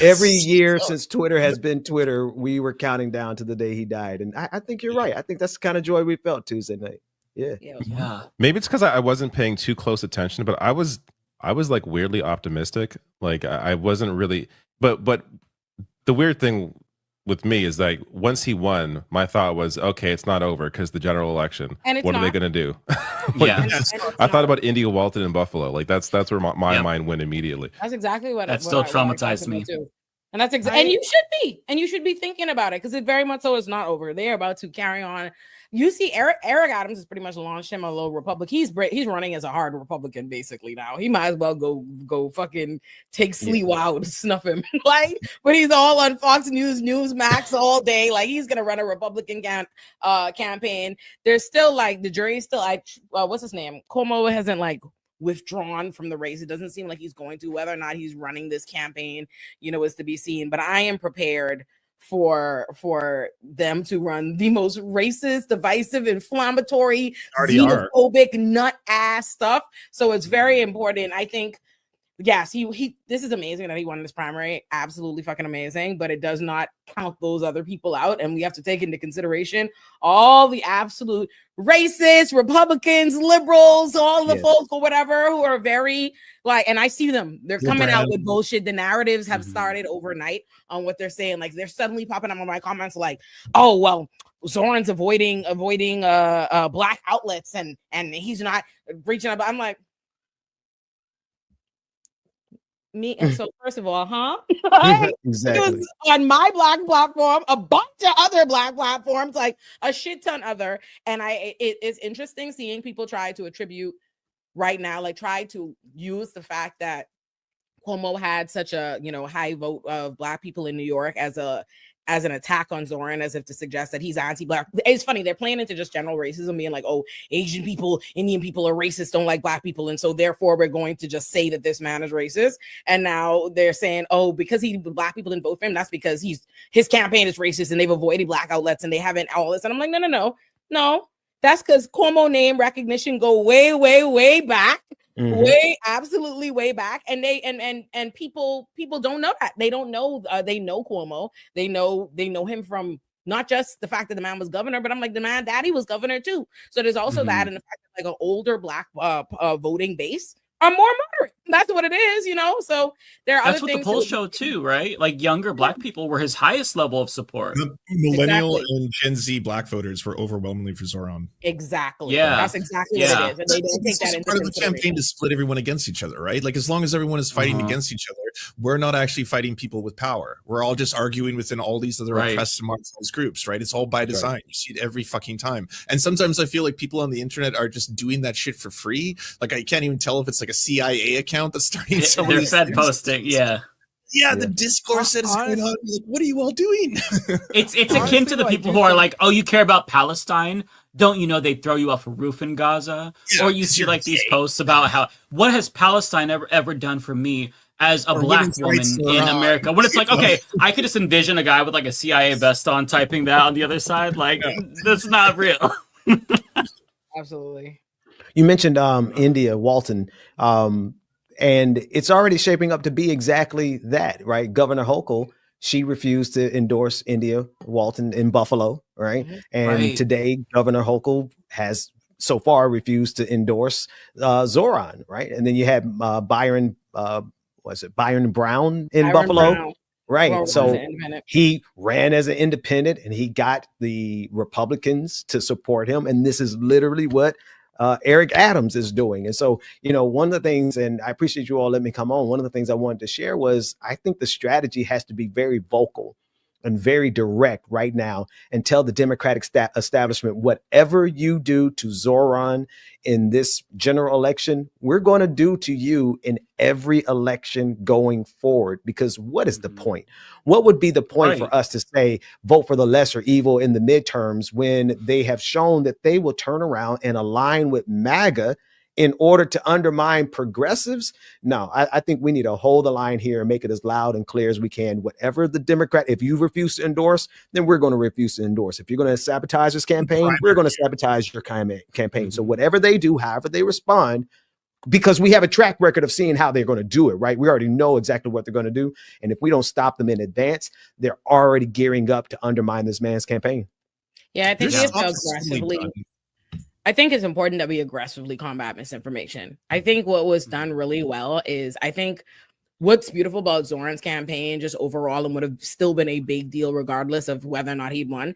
every year since Twitter has been Twitter, we were counting down to the day he died. And I think you're right. I think that's the kind of joy we felt Tuesday night. Yeah. Maybe it's because I wasn't paying too close attention, but I was like weirdly optimistic. Like I wasn't really. But the weird thing with me is like once he won, my thought was, okay, it's not over because the general election. And it's what are they not. going to do? Yeah. I thought about India, Walton, and Buffalo. Like that's where my mind went immediately. That's exactly what that what still I talked traumatized me. about too. And that's exactly, and you should be thinking about it because it very much so is not over. They're about to carry on. You see, Eric Adams has pretty much launched him a little Republican. He's running as a hard Republican basically now. He might as well go fucking take Sliwa out, snuff him, like. But he's all on Fox News, Newsmax all day. Like he's gonna run a Republican campaign. There's still like the jury's still like what's his name? Cuomo hasn't like withdrawn from the race. It doesn't seem like he's going to. Whether or not he's running this campaign, is to be seen. But I am prepared for them to run the most racist, divisive, inflammatory, xenophobic, nut ass stuff. So it's very important. I think, yes, he this is amazing that he won this primary. Absolutely fucking amazing, but it does not count those other people out. And we have to take into consideration all the absolute racists, Republicans, liberals, all the folks or whatever who are very like, and I see them, they're coming out with bullshit. The narratives have started overnight on what they're saying. Like they're suddenly popping up on my comments like, oh, well, Zoran's avoiding black outlets and he's not reaching up. I'm like, me. And so first of all, right? Exactly. It was on my black platform, a bunch of other black platforms, like a shit ton other. And it's interesting seeing people try to attribute right now, like try to use the fact that Cuomo had such a high vote of black people in New York as an attack on Zoran, as if to suggest that he's anti-black. It's funny, they're playing into just general racism, being like, oh, Asian people, Indian people are racist, don't like black people, and so therefore we're going to just say that this man is racist. And now they're saying, oh, because black people didn't vote for him, that's because his campaign is racist and they've avoided black outlets and they haven't all this. And I'm like, no. That's because Cuomo name recognition go way, way, way back. Absolutely way back. And they and people don't know that. They don't know they know Cuomo. They know him from not just the fact that the man was governor, but I'm like, the man daddy was governor too. So there's also that, and the fact that like an older black voting base are more moderate. That's what it is, So there are That's other what things the polls show too, right? Like younger black people were his highest level of support. The millennial and Gen Z black voters were overwhelmingly for Zoran. Exactly. Yeah. That's exactly what it is. And they don't take that into part of the consideration. campaign to split everyone against each other, right? Like as long as everyone is fighting against each other, we're not actually fighting people with power. We're all just arguing within all these other oppressed and marginalized groups, right? It's all by design. You see it every fucking time. And sometimes I feel like people on the internet are just doing that shit for free. Like I can't even tell if it's like a CIA account that's starting some of They're these Fed things. posting, yeah. Yeah, the discourse that is going on. Like, what are you all doing? It's akin to the people who are like, oh, you care about Palestine? Don't you know they'd throw you off a roof in Gaza? Or you see like these posts about what has Palestine ever done for me as a black woman in America? When it's like, okay, I could just envision a guy with like a CIA vest on typing that on the other side. Like, that's not real. Absolutely. You mentioned India, Walton. And it's already shaping up to be exactly that, right? Governor Hochul, she refused to endorse India Walton in Buffalo, right? And today, Governor Hochul has so far refused to endorse Zoran, right? And then you had Byron Brown in Buffalo. Brown. Right. So he ran as an independent and he got the Republicans to support him. And this is literally what Eric Adams is doing. And so, one of the things, and I appreciate you all letting me come on, one of the things I wanted to share was I think the strategy has to be very vocal and very direct right now and tell the Democratic establishment, whatever you do to Zoran in this general election, we're going to do to you in every election going forward. Because what is the point? What would be the point for us to say, vote for the lesser evil in the midterms when they have shown that they will turn around and align with MAGA in order to undermine progressives? No, I think we need to hold the line here and make it as loud and clear as we can. Whatever the Democrat, if you refuse to endorse, then we're going to refuse to endorse. If you're going to sabotage this campaign, we're going to sabotage your campaign. So whatever they do, however they respond, because we have a track record of seeing how they're going to do it, right? We already know exactly what they're going to do. And if we don't stop them in advance, they're already gearing up to undermine this man's campaign. Yeah, I think I think it's important that we aggressively combat misinformation. I think what was done really well is I think what's beautiful about Zoran's campaign, just overall, and would have still been a big deal regardless of whether or not he'd won,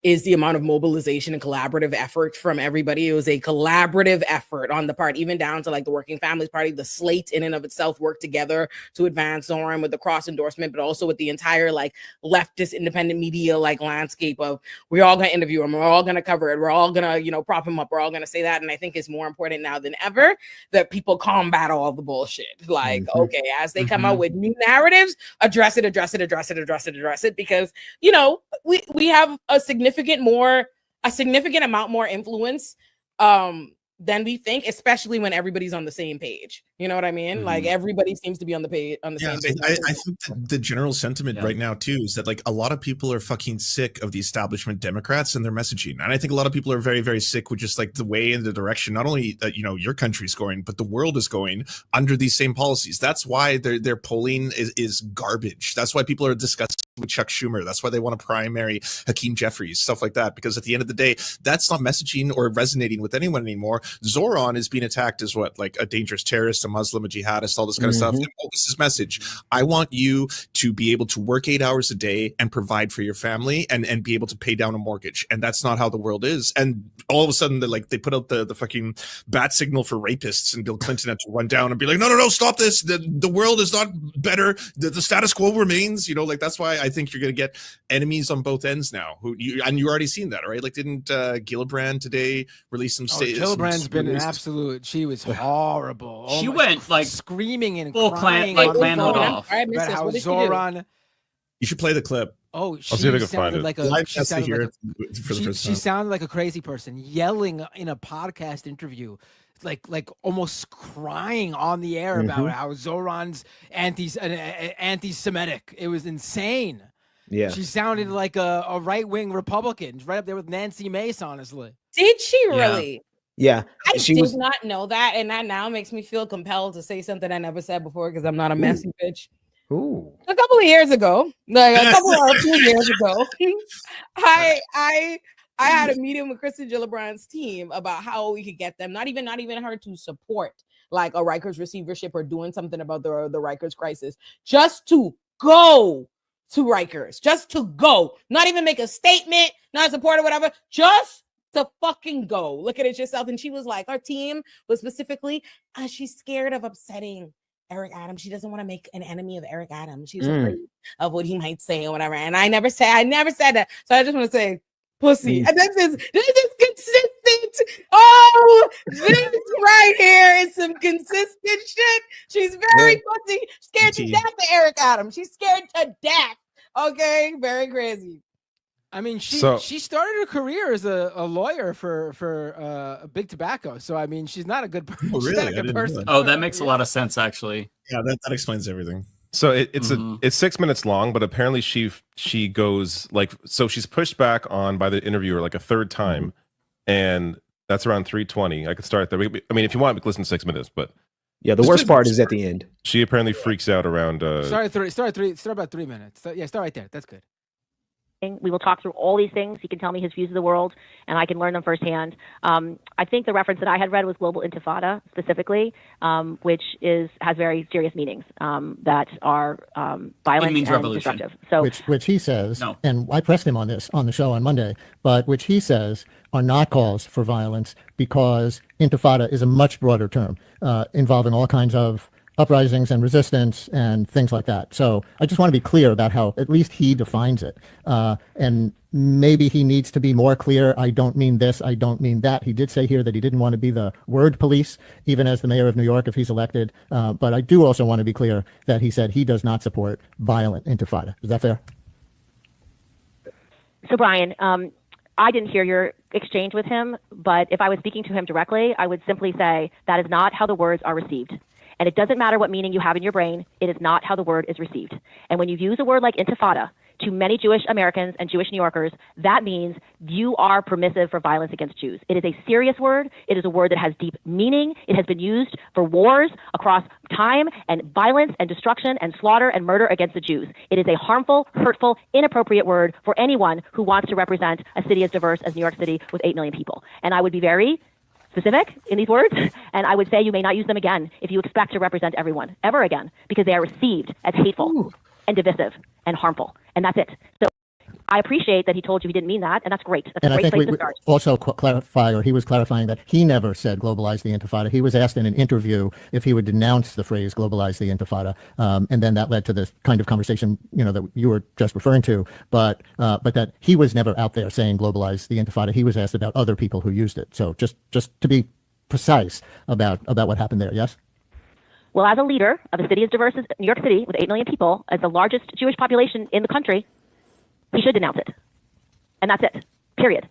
is the amount of mobilization and collaborative effort from everybody. It was a collaborative effort on the part, even down to like the Working Families Party. The slate in and of itself worked together to advance Zoran with the cross endorsement, but also with the entire like leftist independent media like landscape of we're all going to interview him, we're all going to cover it, we're all going to, you know, prop him up, we're all going to say that. And I think it's more important now than ever that people combat all the bullshit. Like, okay, as they come out with new narratives, address it, because, you know, we have a significant amount more influence than we think, especially when everybody's on the same page. You know what I mean? Like everybody seems to be on the page on the same page. I think the general sentiment right now too is that like a lot of people are fucking sick of the establishment Democrats and their messaging, and I think a lot of people are very, very sick with just like the way and the direction not only that, you know, your country's going, but the world is going under these same policies. That's why their polling is garbage. That's why people are disgusted with Chuck Schumer. That's why they want to primary Hakeem Jeffries, stuff like that, because at the end of the day, that's not messaging or resonating with anyone anymore. Zoran is being attacked as what, like a dangerous terrorist, a Muslim, a jihadist, all this kind of stuff. And what was his message? I want you to be able to work 8 hours a day and provide for your family and be able to pay down a mortgage. And that's not how the world is. And all of a sudden, they put out the fucking bat signal for rapists, and Bill Clinton had to run down and be like, no, stop this. The world is not better. The status quo remains. You know, like that's why I think you're going to get enemies on both ends now. And you already seen that, right? Like, didn't Gillibrand today release some statements? Gillibrand's been an absolute. She was horrible. She went like screaming and full crying, clan off. About how Zoran. You should play the clip. Oh, I'll see if I can find it. Like she sounded like a crazy person yelling in a podcast interview, like almost crying on the air about how Zoran's anti-Semitic. It was insane. Yeah, she sounded like a right-wing Republican, right up there with Nancy Mace, honestly. Did she really? Yeah, I did not know that, and that now makes me feel compelled to say something I never said before because I'm not a messy bitch. Ooh. A couple of years ago, like a couple or 2 years ago, I had a meeting with Kristen Gillibrand's team about how we could get them, not even her to support like a Rikers receivership or doing something about the Rikers crisis, just to go to Rikers, just to go, not even make a statement, not support or whatever, just to fucking go. Look at it yourself. And she was like, our team was specifically, she's scared of upsetting Eric Adams. She doesn't want to make an enemy of Eric Adams. She's afraid of what he might say or whatever. And I never said that. So I just want to say, pussy. And this is consistent. Oh, this right here is some consistent shit. She's very pussy. Scared to death of Eric Adams. She's scared to death. Okay, very crazy. I mean, she started her career as a lawyer for Big Tobacco. So I mean, she's not a good person. Oh, really? Oh, that makes a lot of sense, actually. Yeah, that explains everything. So it's 6 minutes long, but apparently she goes like, so she's pushed back on by the interviewer like a third time, and that's around 3:20. I could start there. I mean, if you want, we can listen to 6 minutes, but yeah, the worst part is at the end. She apparently freaks out around. Start about 3 minutes. Start right there. That's good. We will talk through all these things. He can tell me his views of the world, and I can learn them firsthand. I think the reference that I had read was global intifada specifically, which has very serious meanings that are violent and revolution. destructive. So, which he says, and I pressed him on this on the show on Monday, but which he says are not calls for violence because intifada is a much broader term involving all kinds of uprisings and resistance and things like that. So I just want to be clear about how at least he defines it. And maybe he needs to be more clear. I don't mean this. I don't mean that. He did say here that he didn't want to be the word police, even as the mayor of New York if he's elected. But I do also want to be clear that he said he does not support violent intifada. Is that fair? So Brian, I didn't hear your exchange with him, but if I was speaking to him directly, I would simply say that is not how the words are received. And it doesn't matter what meaning you have in your brain. It is not how the word is received. And when you use a word like intifada to many Jewish Americans and Jewish New Yorkers, that means you are permissive for violence against Jews. It is a serious word. It is a word that has deep meaning. It has been used for wars across time and violence and destruction and slaughter and murder against the Jews. It is a harmful, hurtful, inappropriate word for anyone who wants to represent a city as diverse as New York City with 8 million people. And I would be very specific in these words, and I would say you may not use them again if you expect to represent everyone ever again, because they are received as hateful and divisive and harmful, and that's it. So I appreciate that he told you he didn't mean that, and that's great. That's And a I great think place to start. also clarify, or he was clarifying that he never said globalize the intifada. He was asked in an interview if he would denounce the phrase globalize the intifada. And then that led to this kind of conversation, that you were just referring to, but that he was never out there saying globalize the intifada. He was asked about other people who used it. So just to be precise about what happened there. Yes? Well, as a leader of a city as diverse as New York City with 8 million people, as the largest Jewish population in the country, he should denounce it. And that's it, period.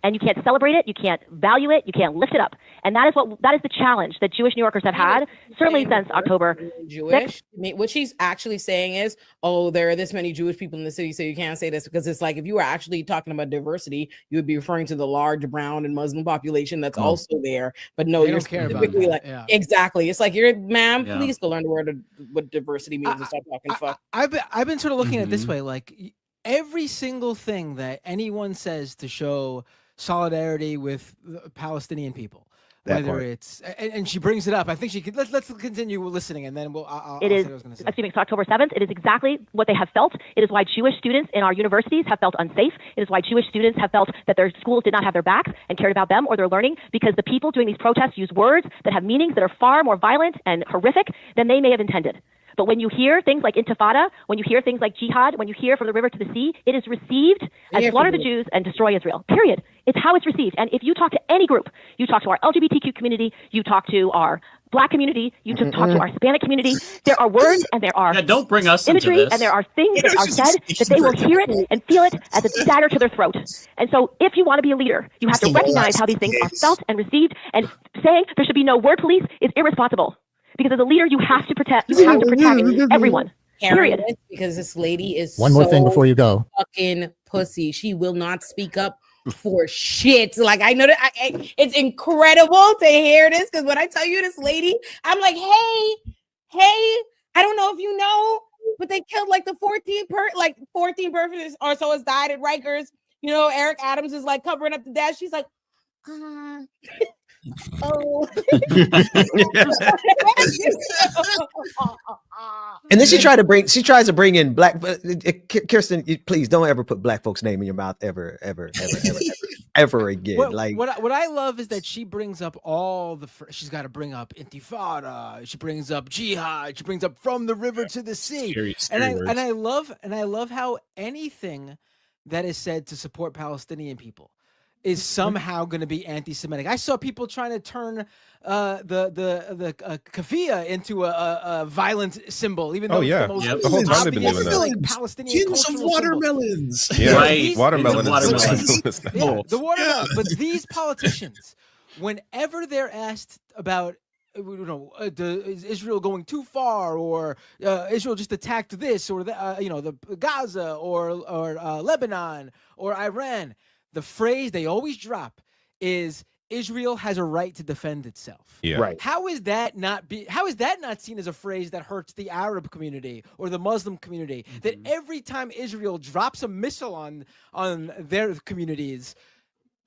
And you can't celebrate it, you can't value it, you can't lift it up. And that is the challenge that Jewish New Yorkers have had, certainly since October 6th. I mean, what she's actually saying is, oh, there are this many Jewish people in the city, so you can't say this, because it's like, if you were actually talking about diversity, you would be referring to the large brown and Muslim population that's also there. But no, They you're don't care about specifically that, like, exactly. It's like, ma'am, Yeah. please go learn the word of what diversity means and stop talking fuck. I've been sort of looking at it this way, like every single thing that anyone says to show solidarity with the Palestinian people, That whether part. it's and she brings it up. I think she could. Let's continue listening, and then I'll It say is, what I was going to say. excuse me, it's October 7th. It is exactly what they have felt. It is why Jewish students in our universities have felt unsafe. It is why Jewish students have felt that their schools did not have their backs and cared about them or their learning, because the people doing these protests use words that have meanings that are far more violent and horrific than they may have intended. But when you hear things like intifada, when you hear things like jihad, when you hear from the river to the sea, it is received as slaughter the Jews and destroy Israel, period. It's how it's received. And if you talk to any group, you talk to our LGBTQ community, you talk to our Black community, you talk to our Hispanic community, there are words and there are don't bring us into imagery this. and there are things that are said that they will hear it and feel it as a dagger to their throat. And so if you want to be a leader, you have to recognize how these things are felt and received, and saying there should be no word police is irresponsible. Because as a leader, you have to protect everyone. Period. Because this lady is One more thing before you go. fucking pussy. She will not speak up for shit. Like, I know that it's incredible to hear this, because when I tell you this lady, I'm like, hey, I don't know if you know, but they killed like the 14 persons or so has died at Rikers. Eric Adams is like covering up the death. She's like, oh. And then she tries to bring in black. Kirsten, please don't ever put black folks' name in your mouth ever again. What I love is that she brings up she's got to bring up intifada, she brings up jihad, she brings up from the river to the sea, and I love how anything that is said to support Palestinian people is somehow going to be anti-Semitic. I saw people trying to turn the kafia into a violent symbol, even though it's the whole time they've been doing that. Palestinian Kings of watermelons. Yeah, Right. Watermelon. The watermelon. But these politicians, whenever they're asked about, is Israel going too far, or Israel just attacked this, or the Gaza, or Lebanon, or Iran, the phrase they always drop is Israel has a right to defend itself. Yeah. Right. How is that not seen as a phrase that hurts the Arab community or the Muslim community? That every time Israel drops a missile on their communities,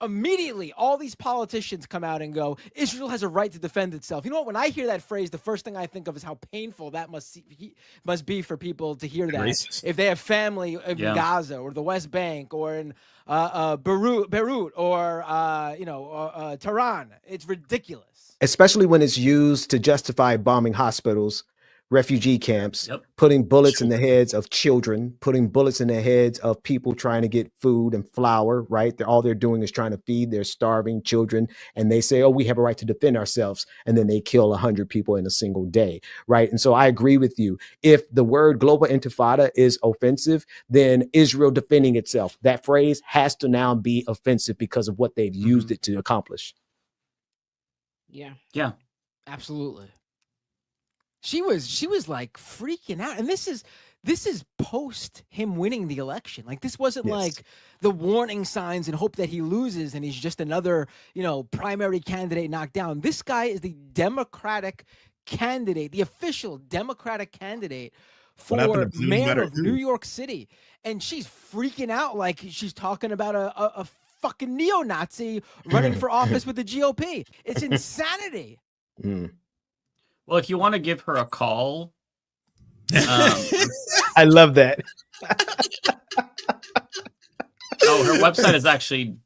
immediately all these politicians come out and go, Israel has a right to defend itself. You know what? When I hear that phrase, the first thing I think of is how painful that must be for people to hear that. Racist. If they have family in Gaza or the West Bank or in Beirut or Tehran, it's ridiculous. Especially when it's used to justify bombing hospitals, refugee camps, putting bullets in the heads of children, putting bullets in the heads of people trying to get food and flour, right? All they're doing is trying to feed their starving children. And they say, oh, we have a right to defend ourselves. And then they kill 100 people in a single day, right? And so I agree with you. If the word global intifada is offensive, then Israel defending itself, that phrase has to now be offensive because of what they've used it to accomplish. Yeah, absolutely. She was like freaking out, and this is post him winning the election. Like, this wasn't like the warning signs and hope that he loses and he's just another primary candidate knocked down. This guy is the Democratic candidate, the official Democratic candidate for mayor of New York City, and she's freaking out like she's talking about a fucking neo-Nazi running for office with the GOP. It's insanity. Well, if you want to give her a call, I love that. oh, her website is actually,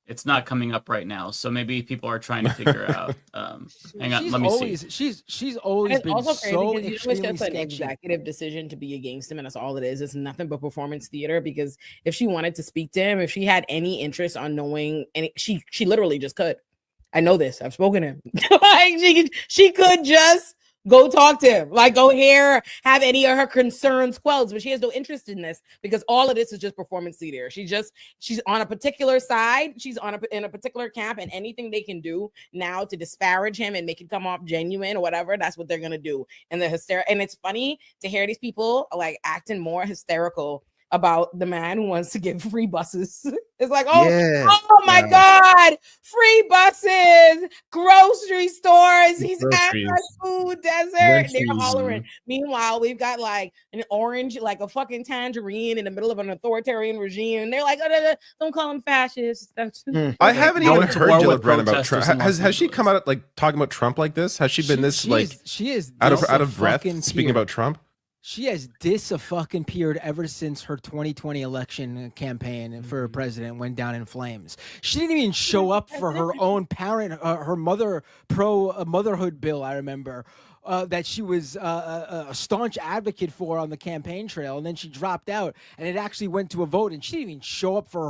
it's not coming up right now. So maybe people are trying to figure out. Hang on, let me see. She's always It's been also crazy so because it's extremely just an sketchy. executive decision to be against him, and that's all it is. It's nothing but performance theater. Because if she wanted to speak to him, if she had any interest on knowing, and she literally just could. I know this. I've spoken to him. Like she could just go talk to him, like go hear, have any of her concerns quelled, but she has no interest in this because all of this is just performance theater. She's on a particular side. She's in a particular camp, and anything they can do now to disparage him and make it come off genuine or whatever, that's what they're gonna do. And the hysteria, and it's funny to hear these people like acting more hysterical about the man who wants to give free buses. It's like, oh my God, free buses, grocery stores. He's at a food desert. They're hollering. Meanwhile, we've got like an orange, like a fucking tangerine in the middle of an authoritarian regime. They're like, don't call him fascist. I haven't even heard Gillibrand about Trump. protesters Has she come out like talking about Trump like this? Has she been she is out of breath speaking about Trump? She has fucking appeared ever since her 2020 election campaign for president went down in flames. She didn't even show up for her own parent, her motherhood bill. I remember that she was a staunch advocate for on the campaign trail, and then she dropped out, and it actually went to a vote, and she didn't even show up for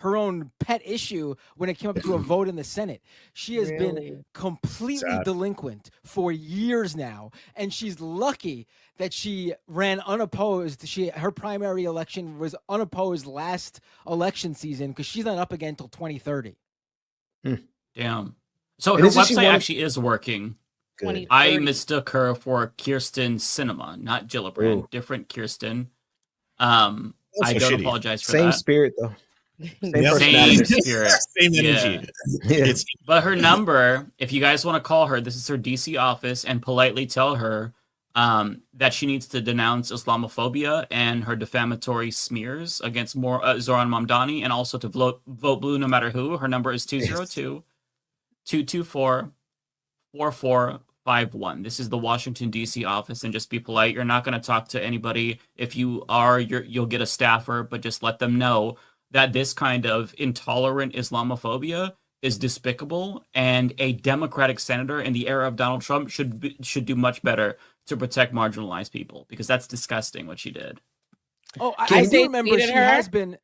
her own pet issue when it came up to a vote in the Senate. She has been completely delinquent for years now, and she's lucky that she ran unopposed. Her primary election was unopposed last election season because she's not up again until 2030. Damn. So her website actually is working. I mistook her for Kirsten Cinema, not Gillibrand. Different Kirsten. I don't apologize for that. Same spirit though. Same spirit. Same energy. Yeah. But her number, if you guys want to call her, this is her DC office, and politely tell her that she needs to denounce Islamophobia and her defamatory smears against Zoran Mamdani, and also to vote blue no matter who. Her number is 202-224-4451. This is the Washington, D.C. office, and just be polite. You're not going to talk to anybody. If you are, you'll get a staffer, but just let them know that this kind of intolerant Islamophobia is despicable, and a Democratic senator in the era of Donald Trump should do much better to protect marginalized people, because that's disgusting what she did. Oh, I do remember she has been.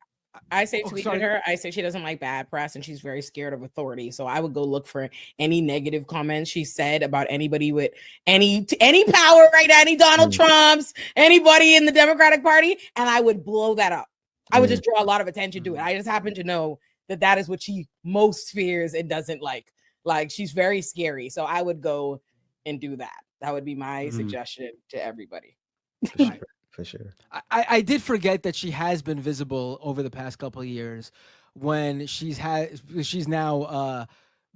I say tweeted her. I say she doesn't like bad press and she's very scared of authority. So I would go look for any negative comments she said about anybody with any power right now, any Donald Trumps, anybody in the Democratic Party, and I would blow that up. I would just draw a lot of attention to it. I just happen to know that is what she most fears and doesn't like. Like, she's very scary. So I would go and do that. That would be my suggestion to everybody. For sure. I did forget that she has been visible over the past couple of years when she's now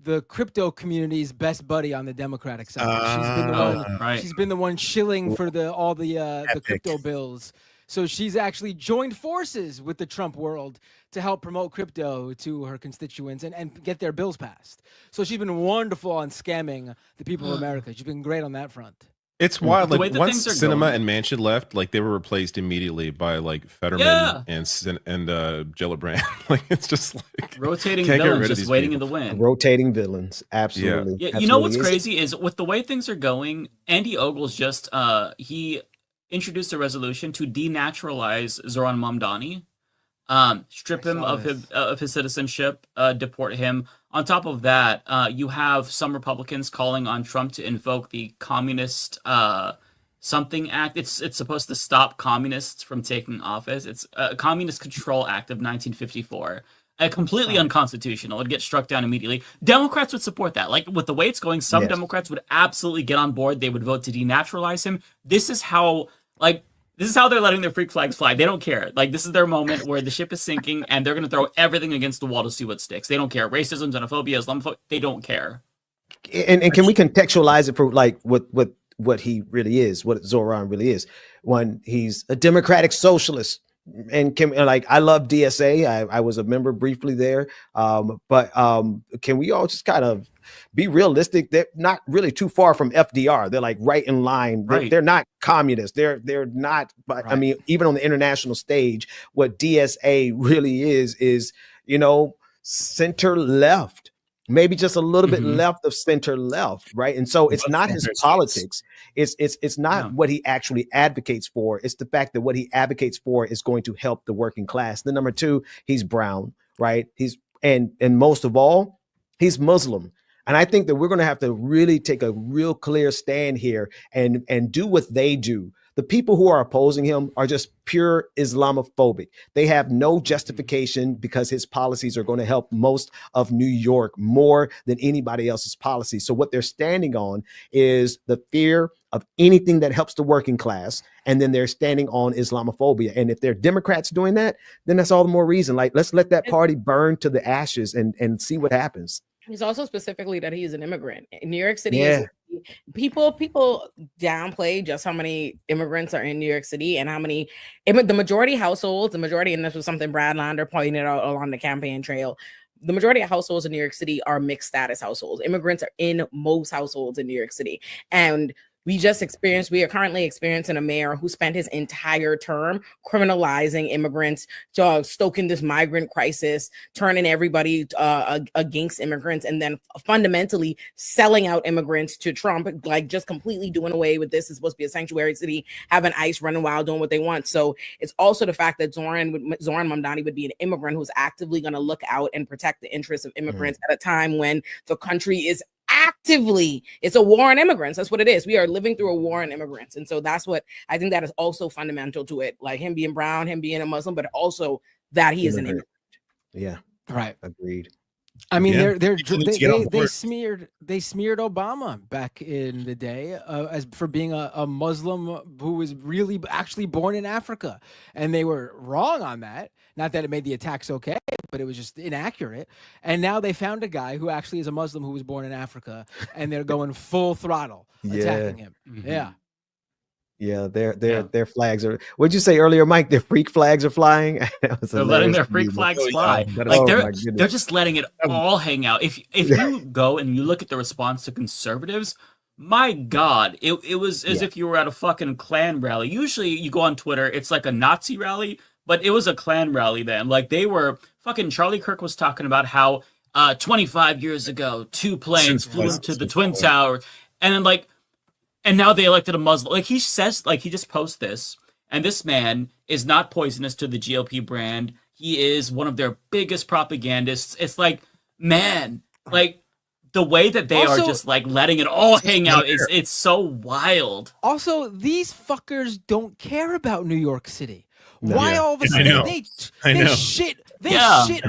the crypto community's best buddy on the Democratic side. She's been the one shilling for all the crypto bills. So she's actually joined forces with the Trump world to help promote crypto to her constituents and get their bills passed. So she's been wonderful on scamming the people of America. She's been great on that front. It's wild. Like, once Cinema and Manchin left, like, they were replaced immediately by like Fetterman and Gillibrand. Like, it's just like rotating villains just waiting in the wind. Rotating villains, absolutely. Yeah, you know what's crazy is with the way things are going. Andy Ogles just he introduced a resolution to denaturalize Zoran Mamdani, strip him of his citizenship, deport him. On top of that, you have some Republicans calling on Trump to invoke the Communist Something Act. It's supposed to stop communists from taking office. It's a Communist Control Act of 1954. Completely unconstitutional. It'd get struck down immediately. Democrats would support that. Like, with the way it's going, some Democrats would absolutely get on board. They would vote to denaturalize him. This is how they're letting their freak flags fly. They don't care. Like, this is their moment where the ship is sinking, and they're going to throw everything against the wall to see what sticks. They don't care. Racism, xenophobia, Islamophobia, they don't care. And can we contextualize it for like what he really is, what Zoran really is? When he's a democratic socialist, and I love DSA. I was a member briefly there. But can we all just kind of be realistic? They're not really too far from FDR. They're like right in line. They're not communists. They're not, but I mean, even on the international stage, what DSA really is, center left. Maybe just a little bit left of center left, right? And so it's not his politics. It's not what he actually advocates for. It's the fact that what he advocates for is going to help the working class. Then number two, he's brown, right? And most of all, he's Muslim. And I think that we're going to have to really take a real clear stand here and do what they do. The people who are opposing him are just pure Islamophobic. They have no justification because his policies are going to help most of New York more than anybody else's policies. So what they're standing on is the fear of anything that helps the working class. And then they're standing on Islamophobia. And if they're Democrats doing that, then that's all the more reason. Like, let's let that party burn to the ashes and see what happens. He's also specifically that he is an immigrant. In New York City, people downplay just how many immigrants are in New York City and how many the majority households, and this was something Brad Lander pointed out along the campaign trail. The majority of households in New York City are mixed status households. Immigrants are in most households in New York City. And we are currently experiencing a mayor who spent his entire term criminalizing immigrants, stoking this migrant crisis, turning everybody against immigrants, and then fundamentally selling out immigrants to Trump, like just completely doing away with this. It's supposed to be a sanctuary city, having ICE running wild, doing what they want. So it's also the fact that Zoran Mamdani would be an immigrant who's actively going to look out and protect the interests of immigrants at a time when the country is it's a war on immigrants. That's what it is. We are living through a war on immigrants. And so that's what I think that is also fundamental to it. Like him being brown, him being a Muslim, but also that he is an immigrant. Yeah. Right. Agreed. I mean, they smeared Obama back in the day as for being a Muslim who was really actually born in Africa, and they were wrong on that. Not that it made the attacks okay, but it was just inaccurate. And now they found a guy who actually is a Muslim who was born in Africa, and they're going full throttle attacking him. Yeah. Yeah, their flags are. What'd you say earlier, Mike? Their freak flags are flying. They're letting their freak flags fly. Like they're just letting it all hang out. If you go and you look at the response to conservatives, my God, it was as if you were at a fucking Klan rally. Usually you go on Twitter, it's like a Nazi rally, but it was a Klan rally then. Like they were fucking. Charlie Kirk was talking about how 25 years ago, 2 planes flew into the Twin Towers, and then and now they elected a Muslim. Like he says, like he just posts this, and this man is not poisonous to the GOP brand. He is one of their biggest propagandists. It's like, man, like the way that they are just like letting it all hang out is it's so wild. Also, these fuckers don't care about New York City. Why all of a sudden they shit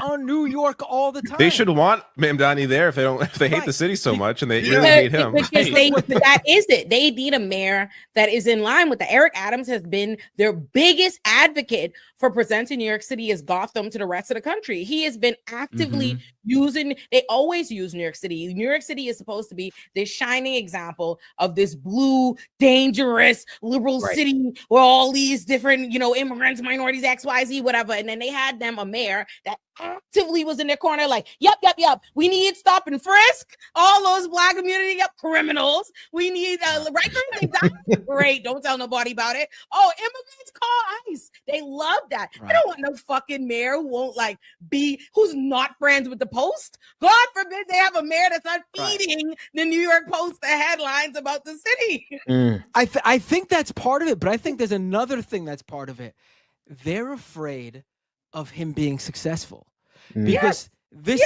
on New York all the time? They should want Mamdani there if they hate the city so much and they really hate him. Because that is it. They need a mayor that is in line with the. Eric Adams has been their biggest advocate for presenting New York City as Gotham to the rest of the country. He has been actively using. They always use New York City. New York City is supposed to be this shining example of this blue, dangerous, liberal city where all these different, immigrants, minorities, XYZ, whatever. And then they had them a mayor that actively was in their corner, like, yep. We need stop and frisk all those black community criminals. We need great. Don't tell nobody about it. Oh, immigrants call ICE. They love that. I don't want no fucking mayor who won't who's not friends with the Post. God forbid they have a mayor that's not feeding the New York Post the headlines about the city. I think that's part of it, but I think there's another thing that's part of it. They're afraid of him being successful because this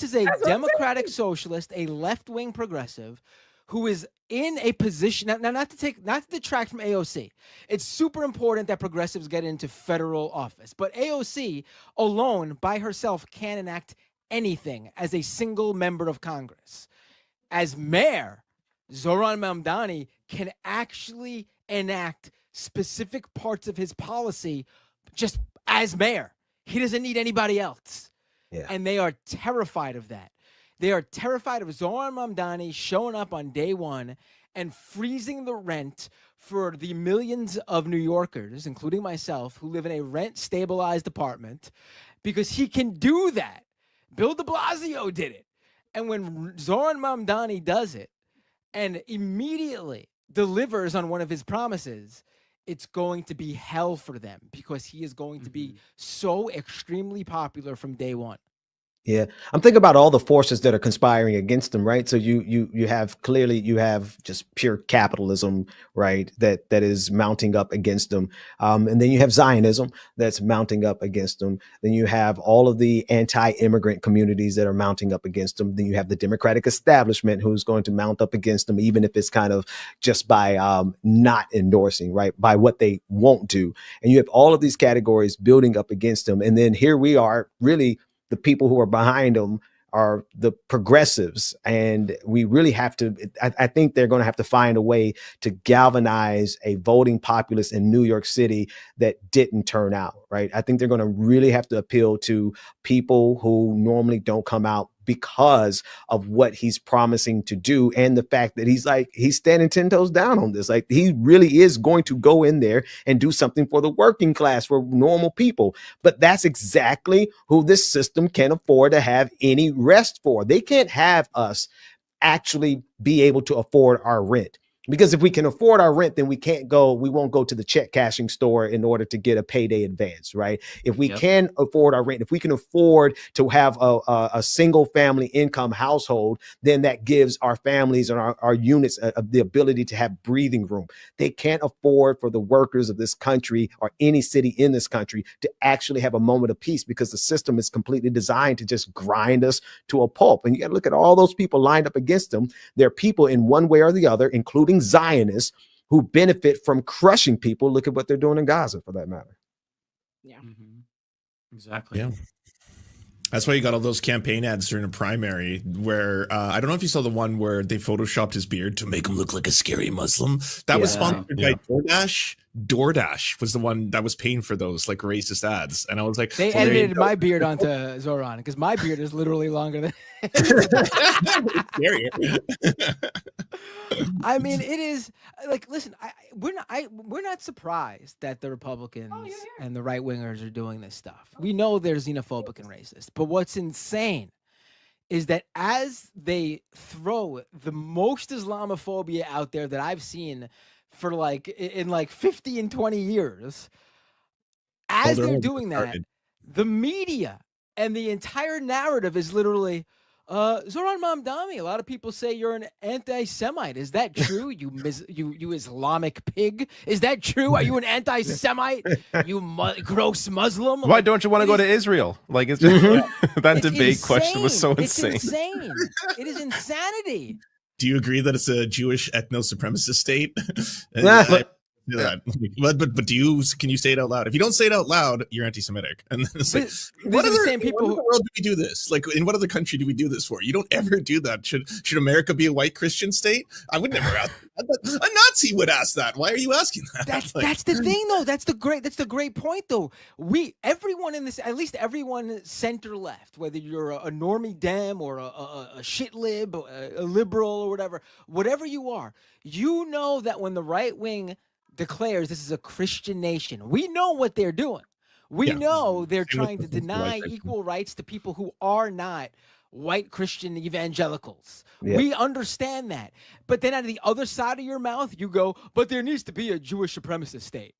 is a democratic socialist, a left-wing progressive who is in a position now not to detract from AOC. It's super important that progressives get into federal office, but AOC alone by herself can't enact anything as a single member of Congress. As mayor, Zoran Mamdani can actually enact specific parts of his policy just as mayor. He doesn't need anybody else. And they are terrified of that. They are terrified of Zoran Mamdani showing up on day one and freezing the rent for the millions of New Yorkers, including myself, who live in a rent-stabilized apartment, because he can do that. Bill de Blasio did it. And when Zoran Mamdani does it and immediately delivers on one of his promises, it's going to be hell for them because he is going to be so extremely popular from day one. Yeah, I'm thinking about all the forces that are conspiring against them, right? So you have clearly you have just pure capitalism, right? That is mounting up against them, and then you have Zionism that's mounting up against them. Then you have all of the anti-immigrant communities that are mounting up against them. Then you have the Democratic establishment who's going to mount up against them, even if it's kind of just by not endorsing, right? By what they won't do. And you have all of these categories building up against them, and then here we are, really. The people who are behind them are the progressives. And we really have to, I think they're going to have to find a way to galvanize a voting populace in New York City that didn't turn out, right? I think they're going to really have to appeal to people who normally don't come out because of what he's promising to do. And the fact that he's standing 10 toes down on this. Like, he really is going to go in there and do something for the working class, for normal people. But that's exactly who this system can afford to have any rest for. They can't have us actually be able to afford our rent. Because if we can afford our rent, then we won't go to the check cashing store in order to get a payday advance, right? If we can afford our rent, if we can afford to have a single family income household, then that gives our families and our units the ability to have breathing room. They can't afford for the workers of this country or any city in this country to actually have a moment of peace, because the system is completely designed to just grind us to a pulp. And you got to look at all those people lined up against them. They're people in one way or the other, including Zionists, who benefit from crushing people. Look at what they're doing in Gaza, for that matter. Yeah, exactly. Yeah, that's why you got all those campaign ads during a primary where I don't know if you saw the one where they photoshopped his beard to make him look like a scary Muslim. That was sponsored by DoorDash. DoorDash was the one that was paying for those like racist ads, and I was like, they edited my beard onto Zoran because my beard is literally longer than. I mean, it is like, listen, we're not surprised that the Republicans and the right wingers are doing this stuff. We know they're xenophobic and racist, but what's insane is that as they throw the most Islamophobia out there that I've seen for like in like 50 and 20 years, as they're doing that, the media and the entire narrative is literally Zoran Mamdani. A lot of people say you're an anti-Semite. Is that true? You Islamic pig? Is that true? Are you an anti-Semite? You gross Muslim? Why don't you want to go to Israel? Like, it's just, that debate insane. question was so insane. It's insane. It is insanity. Do you agree that it's a Jewish ethno-supremacist state? But can you say it out loud? If you don't say it out loud, you're anti-Semitic. And then it's like, what other world do we do this? Like, in what other country do we do this for? You don't ever do that. Should America be a white Christian state? I would never ask that. A Nazi would ask that. Why are you asking that? That's the thing, though. That's the great point, though. Everyone in this, at least everyone center left, whether you're a normie Dem or a shit lib, a liberal or whatever you are, you know that when the right wing declares this is a Christian nation, we know what they're doing. We know they're trying to deny equal rights to people who are not white Christian evangelicals. We understand that. But then out of the other side of your mouth, you go, but there needs to be a Jewish supremacist state.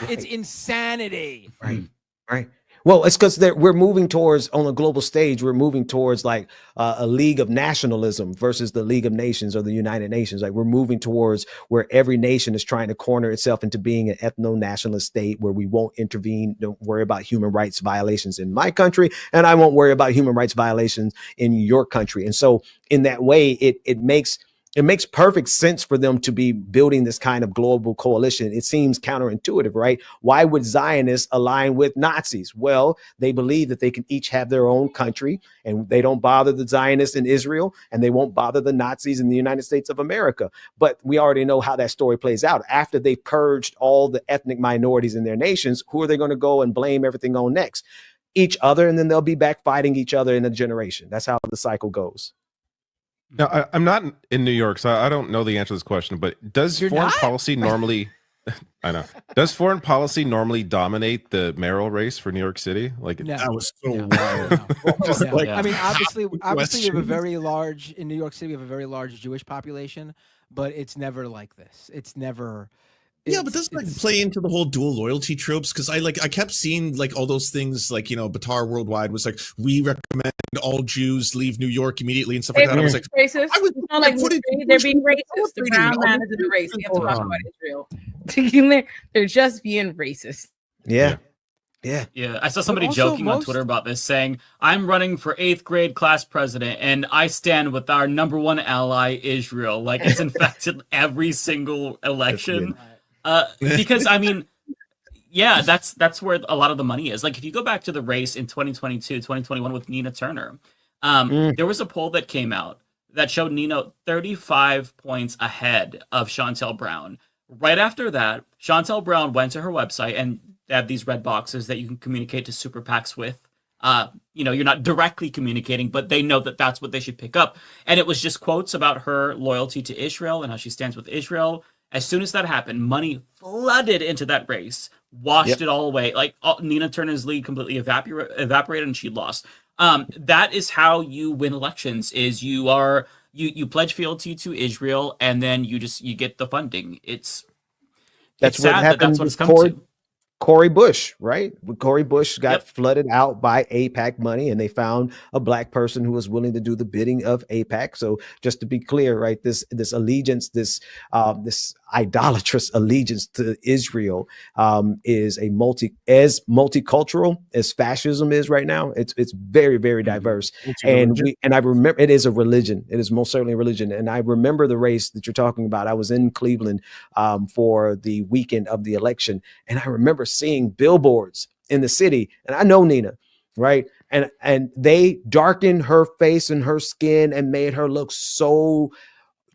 It's insanity. Right. Well, it's because we're moving towards, on a global stage, we're moving towards like a league of nationalism versus the League of Nations or the United Nations. Like, we're moving towards where every nation is trying to corner itself into being an ethno-nationalist state where we won't intervene, don't worry about human rights violations in my country, and I won't worry about human rights violations in your country. And so in that way, it makes perfect sense for them to be building this kind of global coalition. It seems counterintuitive, right? Why would Zionists align with Nazis? Well, they believe that they can each have their own country, and they don't bother the Zionists in Israel, and they won't bother the Nazis in the United States of America. But we already know how that story plays out. After they purged all the ethnic minorities in their nations, who are they going to go and blame everything on next? each other, and then they'll be back fighting each other in a generation. That's how the cycle goes. Now, I'm not in New York, so I don't know the answer to this question, but does foreign policy normally I know. Does foreign policy normally dominate the mayoral race for New York City? Like that was so wild. Just like, I mean, obviously, we have a very large in New York City. We have a very large Jewish population, but it's never like this. It's never. Yeah, but doesn't like play into the whole dual loyalty tropes? Because I kept seeing like all those things, like, you know, Batar Worldwide was like, we recommend all Jews leave New York immediately and stuff like that. I was like, racist. It's not like they're being racist. The brown man is a race. We have to talk about Israel. They're just being racist. Yeah. I saw somebody joking on Twitter about this, saying, I'm running for 8th grade class president and I stand with our #1 ally, Israel. Like, it's infected every single election. Because I mean, yeah, that's where a lot of the money is. Like, if you go back to the race in 2022, 2021 with Nina Turner, there was a poll that came out that showed Nina 35 points ahead of Chantel Brown. Right after that, Chantel Brown went to her website, and they have these red boxes that you can communicate to super PACs with. You know, you're not directly communicating, but they know that that's what they should pick up. And it was just quotes about her loyalty to Israel and how she stands with Israel. As soon as that happened, money flooded into that race, washed it all away. Like, Nina Turner's lead completely evaporated, and she lost. That is how you win elections: is you pledge fealty to Israel, and then you get the funding. That's what happened. That's what it's come to. Cori Bush, right? Cori Bush got flooded out by AIPAC money, and they found a black person who was willing to do the bidding of AIPAC. So just to be clear, right, this allegiance, this idolatrous allegiance to Israel is multicultural as fascism is right now. It's very, very diverse. And I remember it is a religion. It is most certainly a religion. And I remember the race that you're talking about. I was in Cleveland for the weekend of the election, and I remember seeing billboards in the city, and I know Nina, right? And they darkened her face and her skin and made her look so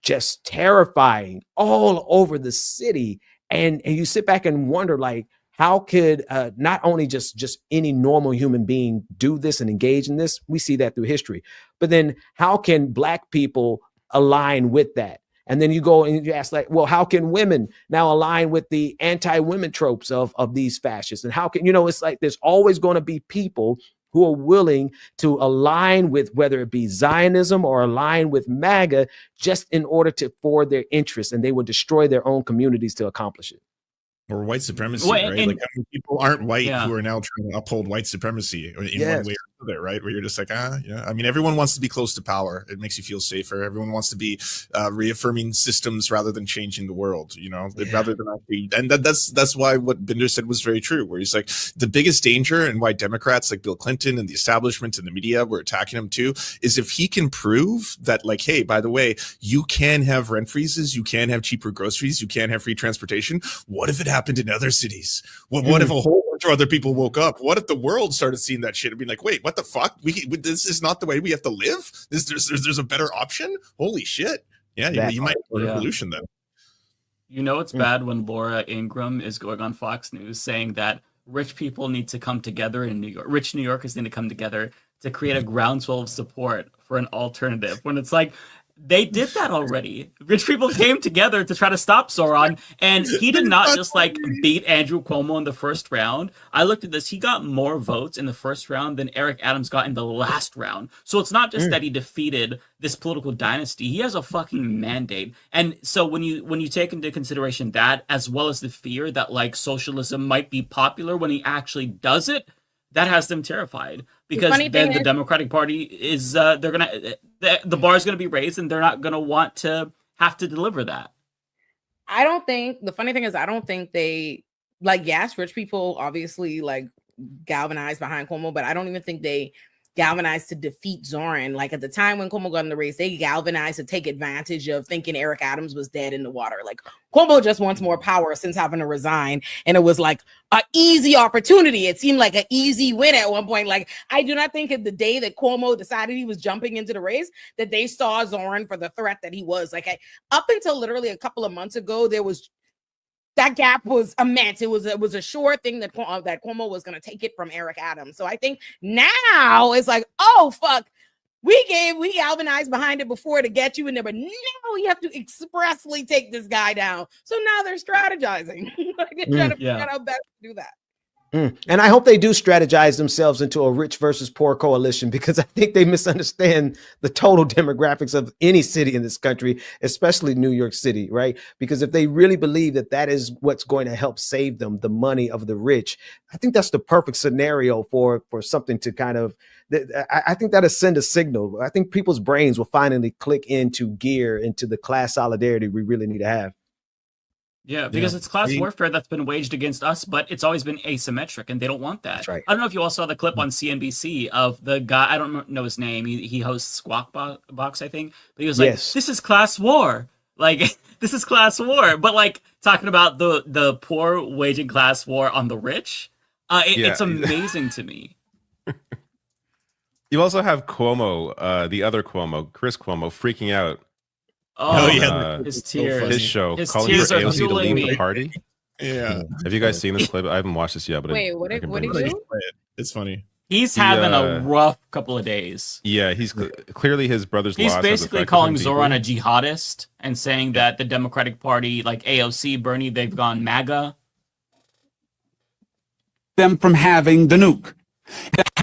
just terrifying all over the city. And you sit back and wonder, like, how could not only just any normal human being do this and engage in this? We see that through history, but then how can black people align with that? And then you go and you ask, like, well, how can women now align with the anti-women tropes of these fascists? And how can, you know, it's like there's always going to be people who are willing to align with, whether it be Zionism or align with MAGA, just in order for their interests, and they will destroy their own communities to accomplish it. Or white supremacy, right? Like, how many people aren't white who are now trying to uphold white supremacy in one way or another, right? Where you're just like, yeah. I mean, everyone wants to be close to power. It makes you feel safer. Everyone wants to be reaffirming systems rather than changing the world, you know, rather than actually. And that's why what Binder said was very true, where he's like, the biggest danger and why Democrats like Bill Clinton and the establishment and the media were attacking him too, is if he can prove that, like, hey, by the way, you can have rent freezes, you can have cheaper groceries, you can have free transportation. What if it happened in other cities? What if a whole bunch of other people woke up? What if the world started seeing that shit and being like, wait, what the fuck? This is not the way we have to live? There's a better option? Holy shit. Yeah, you might have a revolution then. You know it's bad when Laura Ingraham is going on Fox News saying that rich people need to come together in New York. Rich New Yorkers need to come together to create a groundswell of support for an alternative. When it's like, they did that already. Rich people came together to try to stop Sauron, and he did not just like beat Andrew Cuomo in the first round. I looked at this. He got more votes in the first round than Eric Adams got in the last round. So it's not just that he defeated this political dynasty. He has a fucking mandate. And so when you take into consideration that, as well as the fear that like socialism might be popular when he actually does it, that has them terrified, because then the Democratic Party is the bar is gonna be raised, and they're not gonna want to have to deliver that. The funny thing is, I don't think they, like, yes, rich people obviously like galvanized behind Cuomo, but I don't even think they galvanized to defeat Zoran. Like, at the time when Cuomo got in the race, they galvanized to take advantage of thinking Eric Adams was dead in the water. Like, Cuomo just wants more power since having to resign, and it was like an easy opportunity. It seemed like an easy win at one point. Like, I do not think at the day that Cuomo decided he was jumping into the race that they saw Zoran for the threat that he was. Like, up until literally a couple of months ago, there was that gap was immense. It was a sure thing that Cuomo was going to take it from Eric Adams. So I think now it's like, oh fuck, we galvanized behind it before to get you in there, but now we have to expressly take this guy down. So now they're strategizing, like they're trying to figure out how best to do that. And I hope they do strategize themselves into a rich versus poor coalition, because I think they misunderstand the total demographics of any city in this country, especially New York City, right? Because if they really believe that that is what's going to help save them, the money of the rich, I think that's the perfect scenario for something to kind of, I think that'll send a signal. I think people's brains will finally click into gear, into the class solidarity we really need to have. Yeah, because it's class warfare that's been waged against us, but it's always been asymmetric, and they don't want that. That's right. I don't know if you all saw the clip on CNBC of the guy, I don't know his name, he hosts Squawk Box, I think, but he was like, this is class war. Like, this is class war. But, like, talking about the poor waging class war on the rich, it's amazing to me. You also have Cuomo, the other Cuomo, Chris Cuomo, freaking out. Oh yeah, his tears. His show, his calling tears for are AOC to fueling leave me. the party. Yeah. Have you guys seen this clip? I haven't watched this yet, but Wait, what did he do? It's funny. He's having a rough couple of days. Yeah, he's clearly his brother's He's loss basically calling Zoran a jihadist and saying that the Democratic Party, like AOC, Bernie, they've gone MAGA. Them from having the nuke.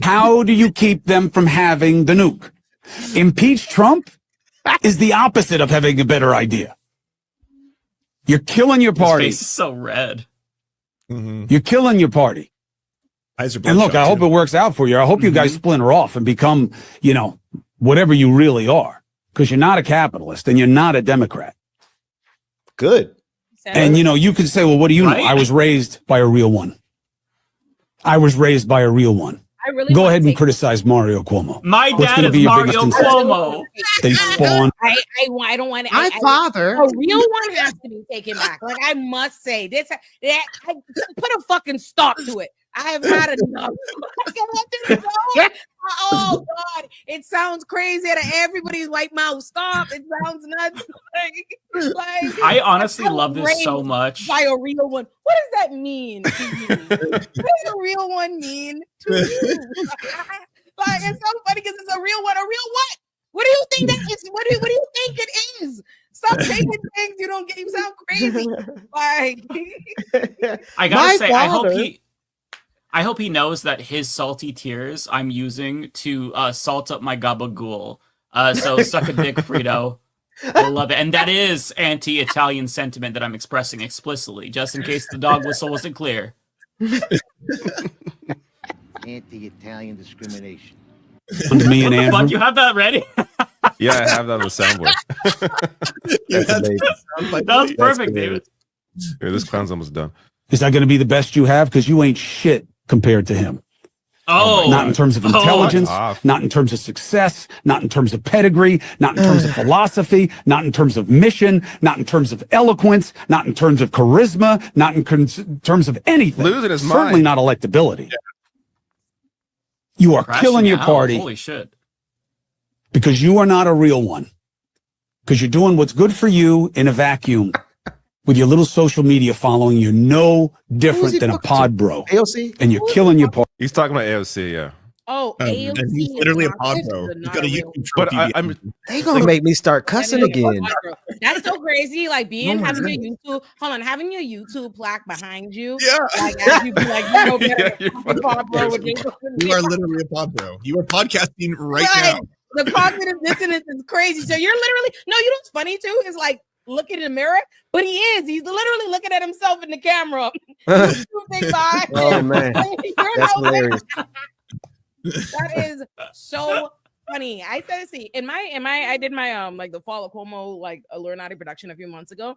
How do you keep them from having the nuke? Impeach Trump is the opposite of having a better idea. You're killing your party. His face is so red. You're killing your party. And look, I hope it works out for you. I hope you guys splinter off and become, whatever you really are. Because you're not a capitalist and you're not a Democrat. Good. And, you can say, well, what do you know? I was raised by a real one. I was raised by a real one. Go ahead and criticize Mario Cuomo. My dad is Mario Cuomo. They spawn. I don't want My father. A real one has to be taken back. Like, I must say this. I put a fucking stop to it. I have had enough. Oh God, it sounds crazy out of everybody's white mouth. Stop! It sounds nuts. Like I honestly love this so much. By a real one. What does that mean to you? What does a real one mean to you? Like, it's so funny because it's a real one. A real what? What do you think that is? What do you think it is? Stop taking things you don't get. You sound crazy. Like I gotta say, I hope he knows that his salty tears I'm using to salt up my gabagool. So suck a dick, Frito. I love it. And that is anti-Italian sentiment that I'm expressing explicitly, just in case the dog whistle wasn't clear. Anti-Italian discrimination. Me and Andrew. Fuck, you have that ready? Yeah, I have that on the soundboard. That was perfect, David. Yeah, this clown's almost done. Is that going to be the best you have? Because you ain't shit compared to him. Oh, not in terms of intelligence, not in terms of success, not in terms of pedigree, not in terms of philosophy, not in terms of mission, not in terms of eloquence, not in terms of charisma, not in terms of anything. Losing his Certainly mind. not electability. Yeah. You are killing your party. Holy shit. Because you are not a real one. Because you're doing what's good for you in a vacuum. With your little social media following, you're no different than a pod bro. AOC? And you're killing your party. He's talking about AOC, yeah. Oh, AOC and he's literally a pod bro. He's got a YouTube But I'm they gonna make me start cussing again. That's so crazy. Like having your YouTube, having your YouTube plaque behind you. Yeah. Like as you be like, you know better. Pod bro with you are literally a pod bro. You are podcasting right now. The cognitive dissonance is crazy. So you're literally you know what's funny too is like looking in the mirror, but he's literally looking at himself in the camera. Oh man, that's hilarious. That is so funny. I said, see, I did my like the Fall of Cuomo like Illuminati production a few months ago,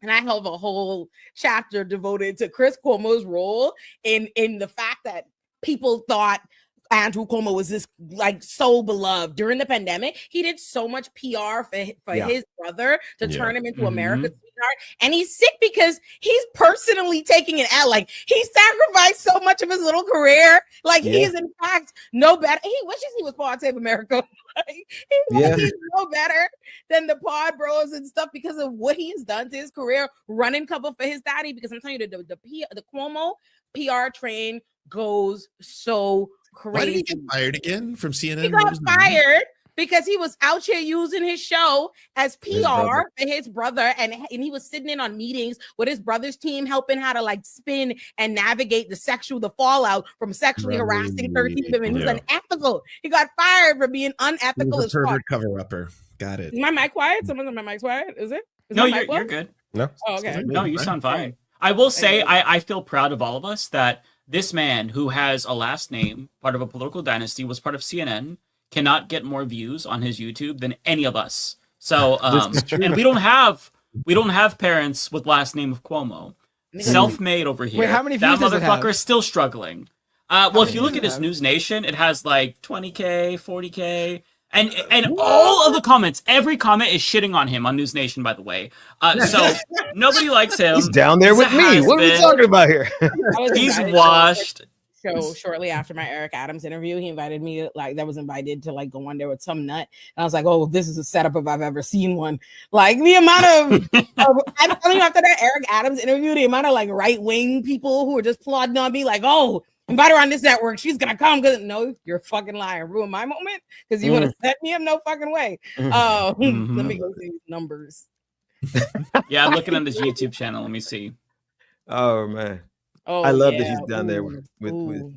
and I have a whole chapter devoted to Chris Cuomo's role in the fact that people thought Andrew Cuomo was this like so beloved during the pandemic. He did so much PR for his brother to turn him into America's sweetheart, and he's sick because he's personally taking it out. Like he sacrificed so much of his little career. Like he's in fact no better. He wishes he was part of America. He's no better than the pod bros and stuff because of what he has done to his career, running cover for his daddy. Because I'm telling you, the Cuomo PR train goes so crazy. Why did he get fired again from CNN? He got fired because he was out here using his show as PR for his brother, and he was sitting in on meetings with his brother's team, helping how to like spin and navigate the fallout from sexually harassing 13 women. He was unethical. He got fired for being unethical as fuck. Cover-upper. Got it. Is my mic quiet? Someone's my mic quiet? Is it? No, you're good. No. Oh, okay. No, you sound fine. I will say I feel proud of all of us that this man who has a last name, part of a political dynasty, was part of CNN, cannot get more views on his YouTube than any of us. So, and we don't have parents with last name of Cuomo. Self-made over here. Wait, how many views that does it have? motherfucker is still struggling. Well, if you look at his News Nation, it has like 20K, 40K. And all of the comments, every comment is shitting on him on News Nation, by the way. So nobody likes him. He's down there with me. What are we talking about here? He's washed. Show shortly after my Eric Adams interview, he invited me, like, was invited to like go on there with some nut, and I was like, "Oh, this is a setup if I've ever seen one." Like the amount of, I'm telling you, after that Eric Adams interview, the amount of like right wing people who were just plotting on me, like, "Oh, invite her on this network, she's gonna come." Because no, you're fucking lying, ruin my moment because you would have set me up, no fucking way. Let me go see these numbers. Yeah, I'm looking on this YouTube channel. Let me see. Oh man. Oh, I love that he's down there with the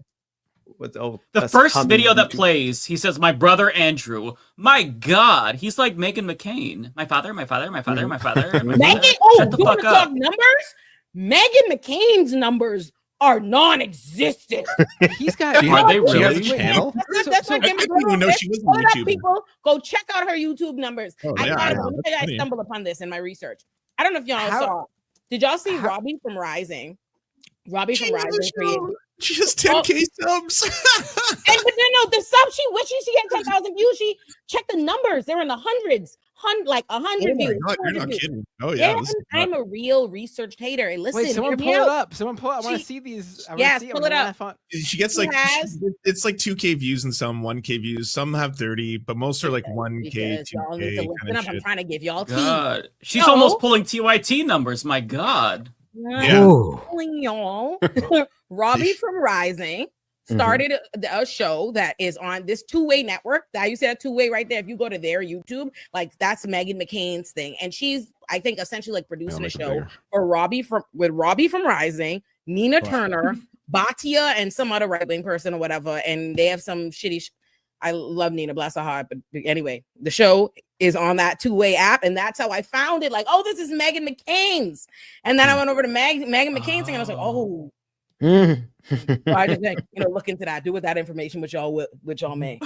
first video that plays. He says, "My brother Andrew." My God, he's like Meghan McCain. My father, my father, my father, my father. Meghan, Shut the you fuck want to up. talk numbers? Meghan McCain's numbers are non-existent. He's got. Are they really? She has a channel? That's what I didn't even know she was on YouTube. People, go check out her YouTube numbers. I funny. stumbled upon this in my research. I don't know if y'all saw. Did y'all see Robbie from Rising? Robbie from Rising created. She has 10K subs. And but no, the subs she wishes she had 10,000 views. She checked the numbers; they're in the hundreds, like 100 views. God, you're not kidding. Oh yeah, I'm a real research hater. And listen, Wait, someone pull it up. Someone pull it. I want to see these. Yes, pull it up. She gets like it's like 2K views and some 1K views. Some have 30, but most are like 1K, 2K. I'm trying to give y'all tea. God, she's almost pulling TYT numbers. My God. Telling y'all, Robbie from Rising started a show that is on this two-way network. That you said two-way right there. If you go to their YouTube, like that's Meghan McCain's thing, and she's, I think, essentially like producing a show for Robbie from Rising, Nina Turner, Batia, and some other right-wing person or whatever. And they have some shitty. I love Nina, bless her heart. But anyway, the show is on that two-way app, and that's how I found it. Like, oh, this is Meghan McCain's, and then I went over to Meghan McCain's thing, and I was like, oh. So I just look into that, do with that information, which y'all may.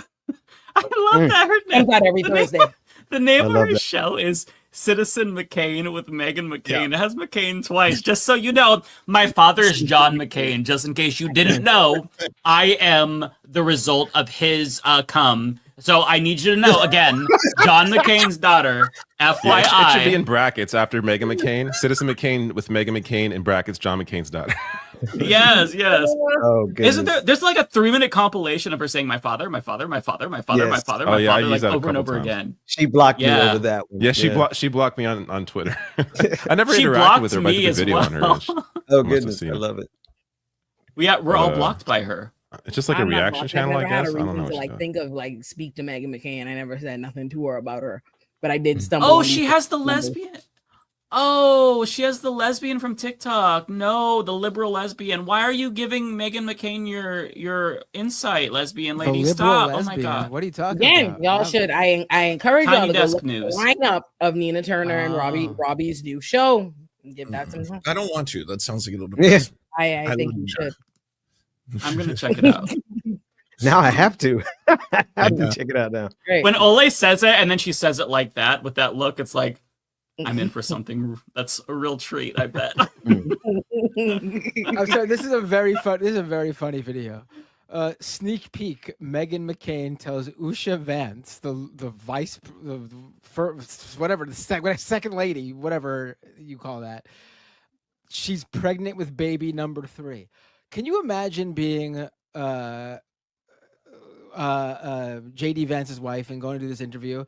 I love that. Her name comes out every Thursday. The name of her show is Citizen McCain with Meghan McCain. It has McCain twice. Just so you know, my father is John McCain. Just in case you didn't know, I am the result of his cum. So I need you to know again, John McCain's daughter. FYI, it should be in brackets after Meghan McCain. Citizen McCain with Meghan McCain in brackets. John McCain's daughter. Yes. Oh, isn't there's like a 3-minute compilation of her saying my father, my father, my father, my father, my father, my father, like over and over again. She blocked me over that one. Yeah, she blocked me on Twitter. I never interacted with her, but I did a video on her. Oh goodness, I love it. We're all blocked by her. It's just like a reaction channel, I guess. I don't know. To think of speak to Meghan McCain. I never said nothing to her about her, but I did stumble. Oh, she has the lesbian. Oh, she has the lesbian from TikTok. No, the liberal lesbian. Why are you giving Meghan McCain your insight, lesbian lady? Stop! Lesbian. Oh my God! What are you talking about? Y'all should. I encourage y'all to go look at news. the lineup of Nina Turner and Robbie's new show. Give that some time. I don't want to. That sounds like a little bit. I think you should. I'm gonna check it out. Now I have to. I have to check it out now. Great. When Ole says it and then she says it like that with that look, it's like I'm in for something. That's a real treat, I bet. I'm sorry. This is a very funny video. Sneak peek: Meghan McCain tells Usha Vance, the vice, whatever, the second lady, whatever you call that, she's pregnant with baby number 3. Can you imagine being a JD Vance's wife and going to do this interview,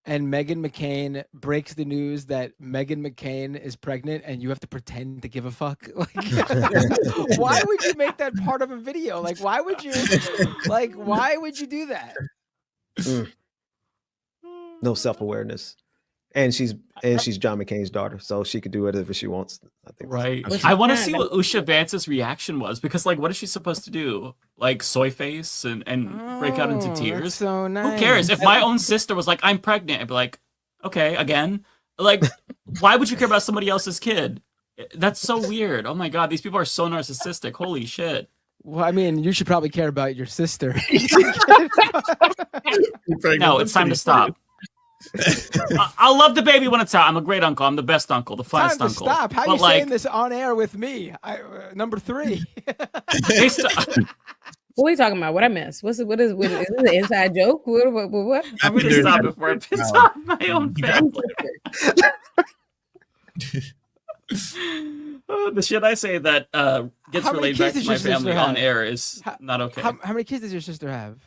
and Meghan McCain breaks the news that Meghan McCain is pregnant, and you have to pretend to give a fuck. Like, why would you make that part of a video? Like, why would you do that? No self-awareness. And she's John McCain's daughter, so she could do whatever she wants. I think. Right. I want to see what Usha Vance's reaction was, because like, what is she supposed to do? Like soy face and break out into tears? So nice. Who cares? If my own sister was like, I'm pregnant, I'd be like, okay, again. Like, why would you care about somebody else's kid? That's so weird. Oh my God, these people are so narcissistic. Holy shit. Well, I mean, you should probably care about your sister. No, it's time to stop. I'll love the baby when it's out. I'm a great uncle. I'm the best uncle, the funnest Time to uncle. stop. How are you saying this on air with me? Number 3. What are you talking about? What I missed? Is this an inside joke? What? I'm going to stop before I piss off my own family. The shit I say that gets relayed back to my family on air is not okay. How many kids does your sister have?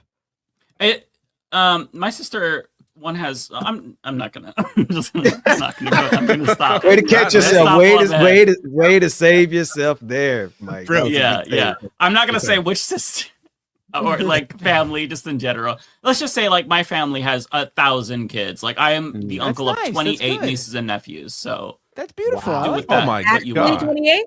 My sister... One has. I'm not gonna. I'm not gonna stop. Way to catch yourself. Way to save yourself there, Mike. Yeah. I'm not gonna say which sister or like family, just in general. Let's just say like my family has 1,000 kids. Like I am the uncle of 28 nieces and nephews. So that's beautiful. Do with that what you want. 28.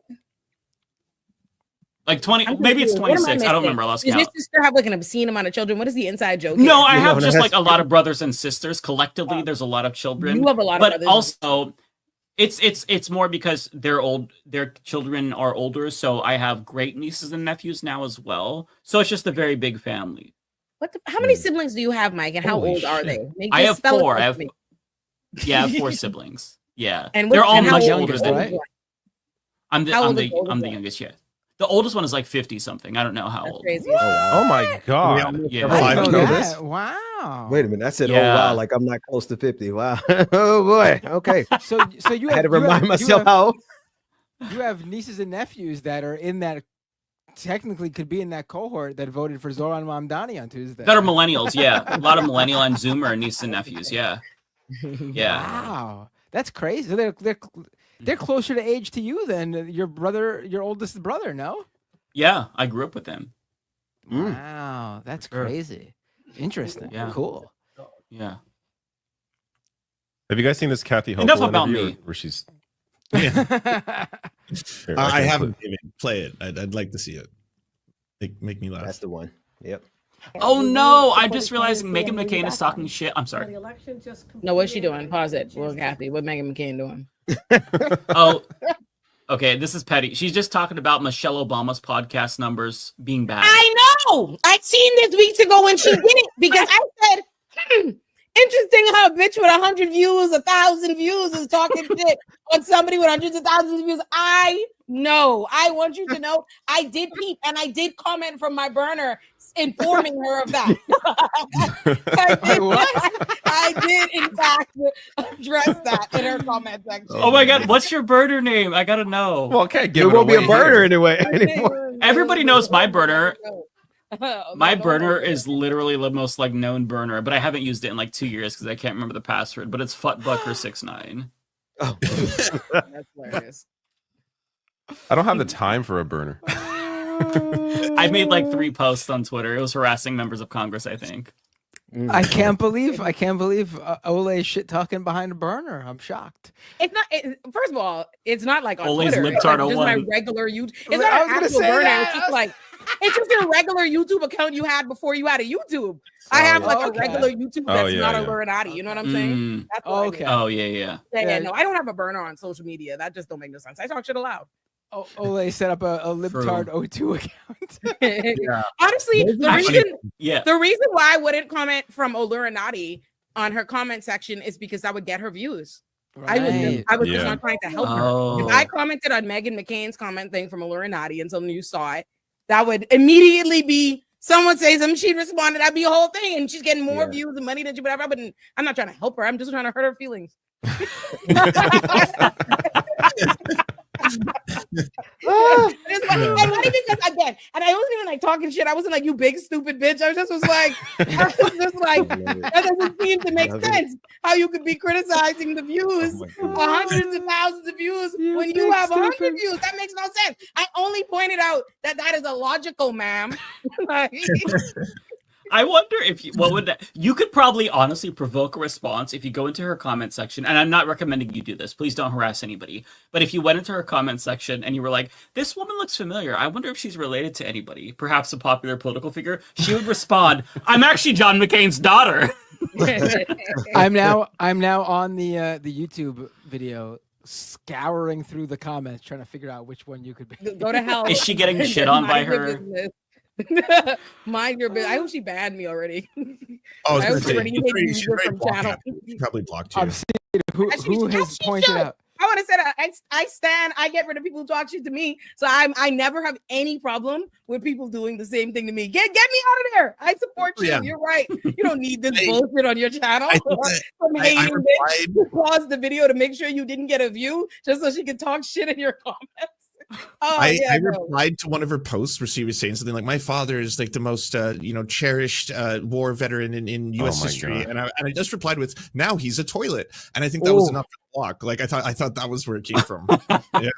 Like 20, maybe it's 26. I don't remember. I lost count. Does your sister have like an obscene amount of children? What is the inside joke? No, I have just like a lot of brothers and sisters. Collectively, there's a lot of children. You have a lot of but brothers. Also, it's more because they're old. Their children are older, so I have great nieces and nephews now as well. So it's just a very big family. How many siblings do you have, Mike? And how old are they? I have 4. I have 4 siblings. Yeah, and they're all and much old older than me. I'm the youngest. Yeah. The oldest one is like 50 something. I don't know how old. Crazy. Oh my God. Yeah. Wow. Wait a minute. I said, oh wow, like I'm not close to 50. Wow. Oh boy. Okay. So you had to remind myself how old. You have nieces and nephews that are in that, technically could be in that cohort that voted for Zoran Mamdani on Tuesday. That are millennials, yeah. A lot of millennial and Zoomer nieces and nephews, yeah. Yeah. Wow. That's crazy. They're closer to age to you than your brother, your oldest brother, no? Yeah, I grew up with them. Wow, that's crazy. Interesting. Yeah. Cool. Yeah. Have you guys seen this Kathy Hochul Enough about interview me. where she's... Here, I haven't even play it. I'd like to see it. Make me laugh. That's the one. Yep. Oh no! I'm just realizing Meghan McCain is talking shit. I'm sorry. No, what's she doing? Pause it. Well, Kathy, what Meghan McCain doing? Oh, okay. This is petty. She's just talking about Michelle Obama's podcast numbers being bad. I know. I'd seen this weeks ago when she did it because I said, interesting how a bitch with 100 views, 1,000 views is talking shit on somebody with hundreds of thousands of views. I know. I want you to know I did peep and I did comment from my burner informing her of that. I did in fact address that in her comment section. Oh my God, what's your burner name? I gotta know. Well, can't give it won't be a burner anyway. Everybody knows my burner. My burner is literally the most like known burner, but I haven't used it in like 2 years because I can't remember the password. But it's Futbucker69. Oh, that's hilarious. I don't have the time for a burner. I made like 3 posts on Twitter. It was harassing members of Congress, I think. I can't believe Ole shit talking behind a burner. I'm shocked. It's not. First of all, it's not like on Ole's Twitter. It's like just my 01. regular YouTube. It's not an actual burner. It's just like it's just your regular YouTube account you had before you had a YouTube. I have like a regular YouTube that's not a Illuminati. You know what I'm saying? That's what I mean. Oh yeah. No, I don't have a burner on social media. That just don't make no sense. I talk shit aloud. Ole set up a libtard O2 account. Honestly, the reason why I wouldn't comment from Illuminati on her comment section is because that would get her views. Right. I was just not trying to help her. If I commented on Meghan McCain's comment thing from Illuminati and someone you saw it, that would immediately be someone say something, she'd respond, that'd be a whole thing, and she's getting more views and money than she would ever. But I'm not trying to help her. I'm just trying to hurt her feelings. And not even because again, and I wasn't even like talking shit. I wasn't like you big stupid bitch. I was like, that doesn't seem to make sense. How you could be criticizing the views, hundreds of thousands of views when you have 100 views? That makes no sense. I only pointed out that is illogical, ma'am. I wonder if you could probably honestly provoke a response if you go into her comment section, and I'm not recommending you do this. Please don't harass anybody. But if you went into her comment section and you were like, "This woman looks familiar. I wonder if she's related to anybody, perhaps a popular political figure," she would respond, "I'm actually John McCain's daughter." I'm now on the YouTube video, scouring through the comments, trying to figure out which one you could be. Go to hell. Is she getting shit on by her? Mind your business. I hope she banned me already. Oh, I hope she already made me she from channel. probably blocked you. I'm seeing who has pointed out. I want to say that I get rid of people who talk shit to me. So I never have any problem with people doing the same thing to me. Get me out of there. I support you. Yeah. You're right. You don't need this bullshit on your channel. Some I hating replied. bitch who paused the video to make sure you didn't get a view just so she could talk shit in your comments. I replied to one of her posts where she was saying something like, "My father is like the most cherished war veteran in U.S. history," and I just replied with, "Now he's a toilet," and I think that was enough to block. Like I thought that was where it came from. Yeah.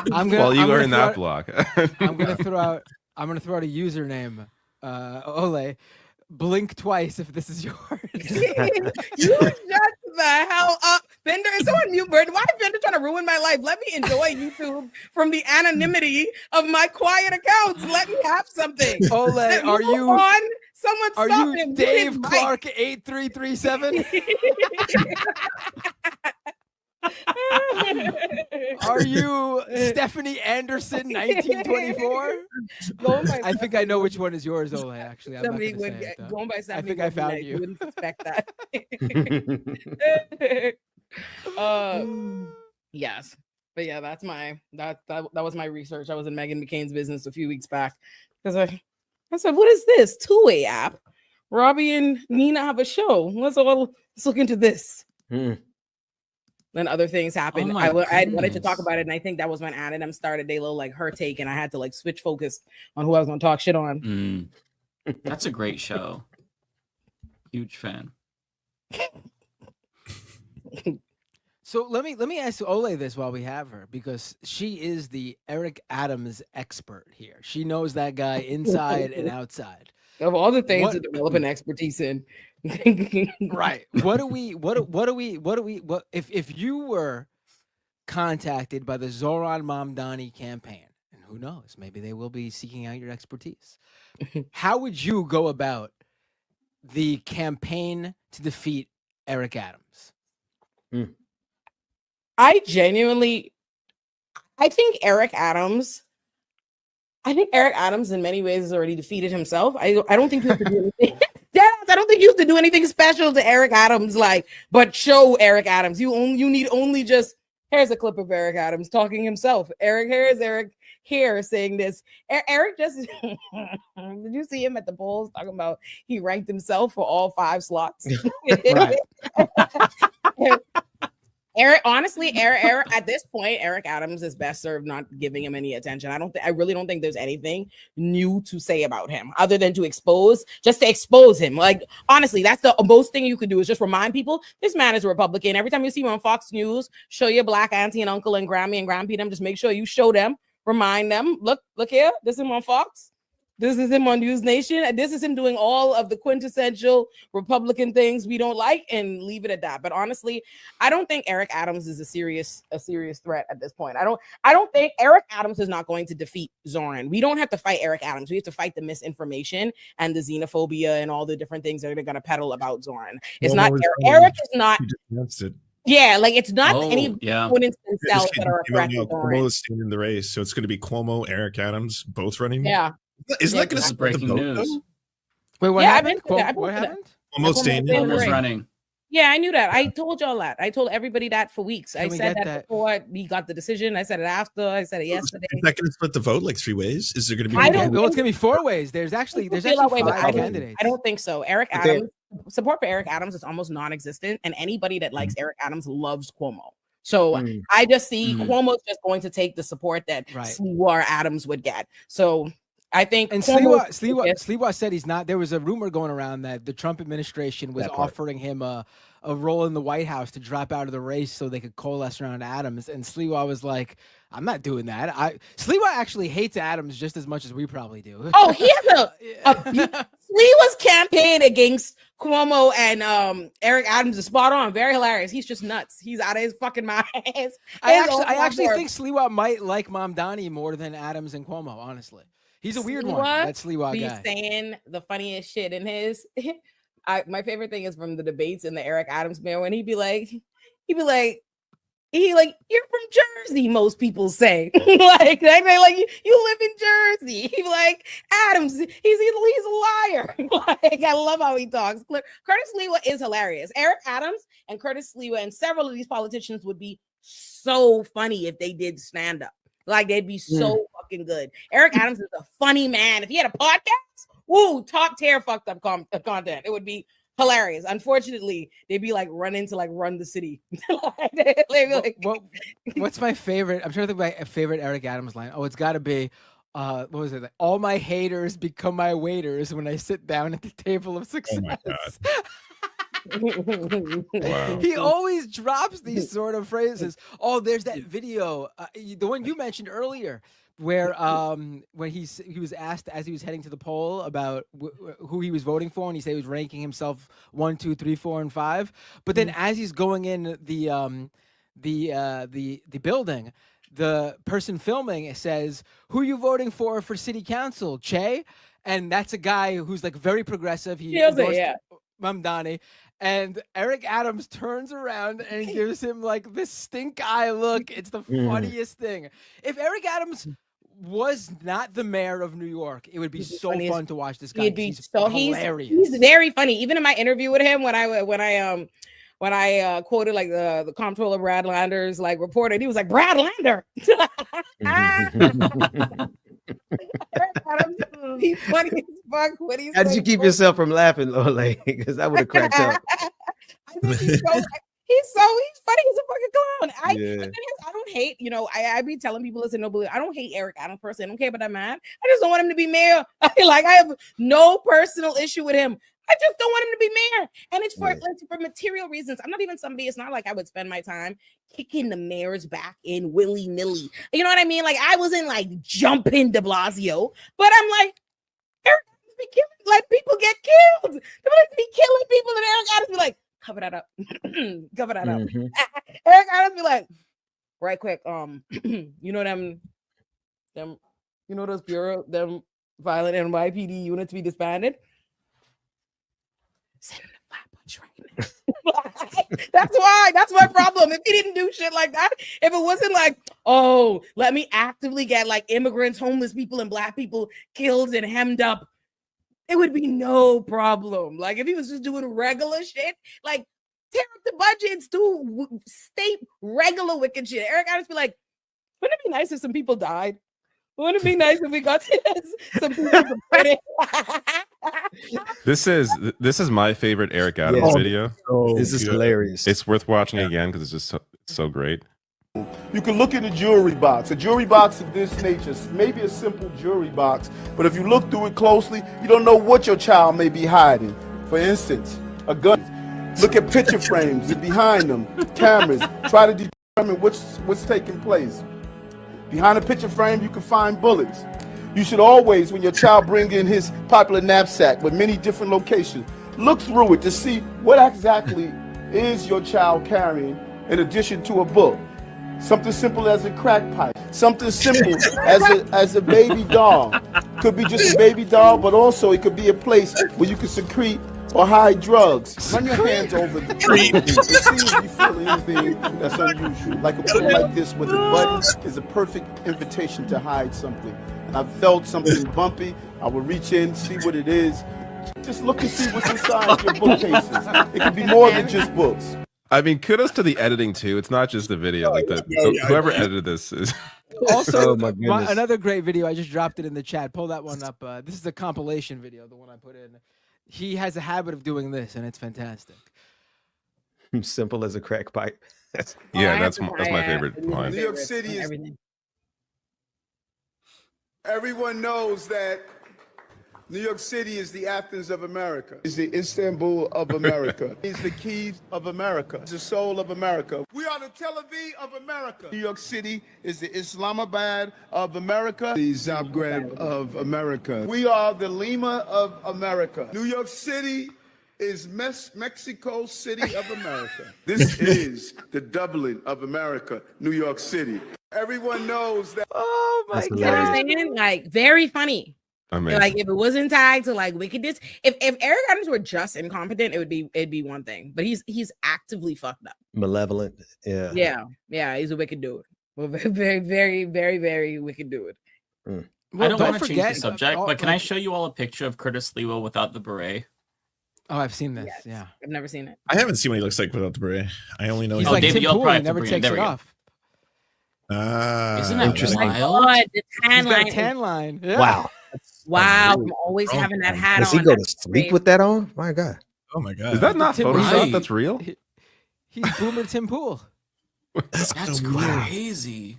You earned that block. I'm gonna throw out a username. Ole, blink twice if this is yours. You shut the hell up, Bender. Is someone mute Bird? Why is Bender trying to ruin my life? Let me enjoy YouTube from the anonymity of my quiet accounts. Let me have something. Ole, are you on? Someone are stop you him. Dave Clark 8337? Are you Stephanie Anderson 1924? I think I know which one is yours, Ole. Actually, I'm Somebody not would say it, get going by I think I found you. You wouldn't suspect that. Yes, but yeah, that's my that was my research. I was in Meghan McCain's business a few weeks back because I said, "What is this two-way app? Robbie and Nina have a show. Let's look into this." Then other things happened. I wanted to talk about it, and I think that was when Adam started a little like her take, and I had to like switch focus on who I was going to talk shit on. That's a great show. Huge fan. So let me ask Ole this while we have her, because she is the Eric Adams expert here. She knows that guy inside and outside. Of all the things to develop an expertise in. Right. If you were contacted by the Zoran Mamdani campaign, and who knows, maybe they will be seeking out your expertise. How would you go about the campaign to defeat Eric Adams? I think Eric Adams in many ways has already defeated himself. I don't think you have to do anything. I don't think you have to do anything special to Eric Adams, but show Eric Adams. You need only just, here's a clip of Eric Adams talking himself. Here's Eric here saying this. Eric just did you see him at the polls talking about he ranked himself for all 5 slots? Right. Eric, at this point, Eric Adams is best served not giving him any attention. I really don't think there's anything new to say about him other than to expose him. Like, honestly, that's the most thing you could do is just remind people this man is a Republican. Every time you see him on Fox News, show your black auntie and uncle and Grammy and grandpa them. Just make sure you show them, remind them, look here, this is him on Fox. This is him on News Nation. And this is him doing all of the quintessential Republican things we don't like, and leave it at that. But honestly, I don't think Eric Adams is a serious threat at this point. I don't think Eric Adams is not going to defeat Zoran. We don't have to fight Eric Adams. We have to fight the misinformation and the xenophobia and all the different things that are going to peddle about Zoran. It's not Eric is not. Yeah, like it's not any opponents themselves that are a threat to Zoran. Cuomo is staying in the race, so it's going to be Cuomo, Eric Adams, both running. Yeah. Isn't that going to split the vote? News. Wait, what happened? What happened? Almost staying in the race. Running. Yeah, I knew that. I told y'all that. I told everybody that for weeks. I said that before we got the decision. I said it after. I said it yesterday. Is that going to split the vote like 3 ways? Is there going to be? It's going to be 4 ways. There's actually 5 candidates. I don't think so. Eric Adams, support for Eric Adams is almost non-existent, and anybody that likes Eric Adams loves Cuomo. So I just see Cuomo's just going to take the support that Sliwa Adams would get. So I think and Sliwa said he's not. There was a rumor going around that the Trump administration was offering him a role in the White House to drop out of the race so they could coalesce around Adams. And Sliwa was like, I'm not doing that. Sliwa actually hates Adams just as much as we probably do. Oh, he has Sliwa's campaign against Cuomo and Eric Adams is spot on. Very hilarious. He's just nuts. He's out of his fucking mind. I actually think Sliwa might like Mamdani more than Adams and Cuomo, honestly. He's a weird one. That Sliwa guy. Saying the funniest shit in his. My favorite thing is from the debates in the Eric Adams mail when he'd be like, you're from Jersey, most people say. like you live in Jersey. He'd be like, Adams, he's a liar. I love how he talks. Curtis Sliwa is hilarious. Eric Adams and Curtis Sliwa and several of these politicians would be so funny if they did stand up. Like they'd be so fucking good. Eric Adams is a funny man. If he had a podcast, top tier fucked up content. It would be hilarious. Unfortunately, they'd be like running to run the city. What's my favorite? I'm trying to think of my favorite Eric Adams line. Oh, it's got to be, what was it? Like, all my haters become my waiters when I sit down at the table of success. Oh my God. Wow. He always drops these sort of phrases. Oh, there's that video, the one you mentioned earlier, where when he was asked as he was heading to the poll about who he was voting for, and he said he was ranking himself 1, 2, 3, 4, and 5. But then as he's going in the building, the person filming says, "Who are you voting for city council, Che?" And that's a guy who's like very progressive. He endorsed Mamdani. And Eric Adams turns around and gives him like this stink eye look. It's the funniest thing. If Eric Adams was not the mayor of New York, it would be so fun to watch this guy. He'd be he's hilarious. He's very funny. Even in my interview with him, when I quoted like the comptroller Brad Lander's like reported, he was like, Brad Lander. He's funny as fuck. How did you keep yourself from laughing, Lole? Because I would have cracked up. He's funny. He's a fucking clown. I don't hate, I be telling people, listen, no, I don't hate Eric Adams personally. I don't care about that man. I just don't want him to be mayor. I have no personal issue with him. I just don't want him to be mayor. And it's for material reasons. I'm not even somebody, it's not like I would spend my time kicking the mayor's back in willy-nilly. You know what I mean? Like I wasn't like jumping de Blasio, but I'm like, Eric Adams be killing, like people get killed. They're like be killing people, and Eric Adams be like, cover that up. Cover that up. Eric Adams be like, right quick, those bureau, them violent NYPD units be disbanded. Send him to 5 punch right now. That's my problem. If he didn't do shit like that, if it wasn't like, oh, let me actively get like immigrants, homeless people, and black people killed and hemmed up, it would be no problem. Like if he was just doing regular shit, like tear up the budgets, do state regular wicked shit. Eric Adams be like, wouldn't it be nice if some people died? Wouldn't it be nice if we got some people to credit? This is my favorite Eric Adams video. This is hilarious. It's worth watching again because it's just so great. You can look at a jewelry box. A jewelry box of this nature, maybe a simple jewelry box, but if you look through it closely, you don't know what your child may be hiding. For instance, a gun. Look at picture frames and behind them, cameras. Try to determine what's taking place. Behind a picture frame, you can find bullets. You should always, when your child brings in his popular knapsack with many different locations, look through it to see what exactly is your child carrying in addition to a book. Something simple as a crack pipe. Something simple as a baby doll. Could be just a baby doll, but also it could be a place where you can secrete or hide drugs. Run your hands over the tree and see if you feel anything that's unusual. Like a book like this with a button is a perfect invitation to hide something. And I felt something bumpy. I would reach in, see what it is. Just look and see what's inside your bookcases. It could be more than just books. I mean, kudos to the editing too. It's not just the video. Like whoever edited this is. Also, another great video. I just dropped it in the chat. Pull that one up. This is a compilation video, the one I put in. He has a habit of doing this, and it's fantastic. Simple as a crack pipe. Yeah, that's my favorite line. New York City is. Everyone knows that New York City is the Athens of America. It's the Istanbul of America. It's the Kyiv of America. It's the soul of America. We are the Tel Aviv of America. New York City is the Islamabad of America. The Zagreb of America. We are the Lima of America. New York City is Mexico City of America. This is the Dublin of America, New York City. Everyone knows that. Oh my God. You know what I'm saying? Like, very funny. Amazing. Like, if it wasn't tagged to like wickedness, if Eric Adams were just incompetent, it'd be one thing. But he's actively fucked up. Malevolent. Yeah. Yeah. He's a wicked dude. Well, very, very, very, very wicked dude. Mm. I don't want to change the subject, but can I show you all a picture of Curtis Lewa without the beret? Oh, I've seen this. Yes. Yeah, I've never seen it. I haven't seen what he looks like without the beret. I only know he's like David, Tim you'll Pool, probably he have to never bring takes there it we go. off. Isn't that interesting. wild? God, the tan He's got a line. tan line. Yeah. Wow. Wow, from always having that hat Does on. he go to That's sleep crazy. with that on? My God. Oh my God. Is that not Tim Photoshop? Right. That's real? He's Boomer Tim Pool. That's crazy.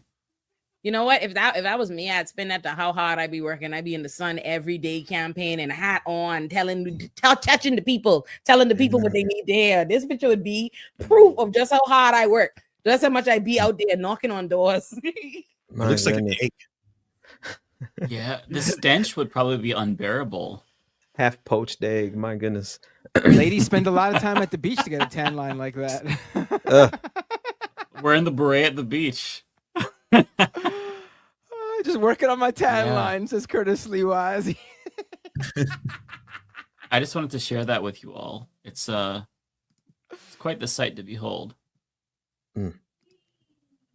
You know what? If that was me, I'd spend that to how hard I'd be working. I'd be in the sun every day campaigning, hat on, touching the people, telling the people what they need to hear. This picture would be proof of just how hard I work. Just how much I'd be out there knocking on doors. It looks like an egg. Yeah, the stench would probably be unbearable. Half poached egg. My goodness. Ladies spend a lot of time at the beach to get a tan line like that. Wearing the beret at the beach. Just working on my tan line, says Curtis Lewa. I just wanted to share that with you all. It's quite the sight to behold.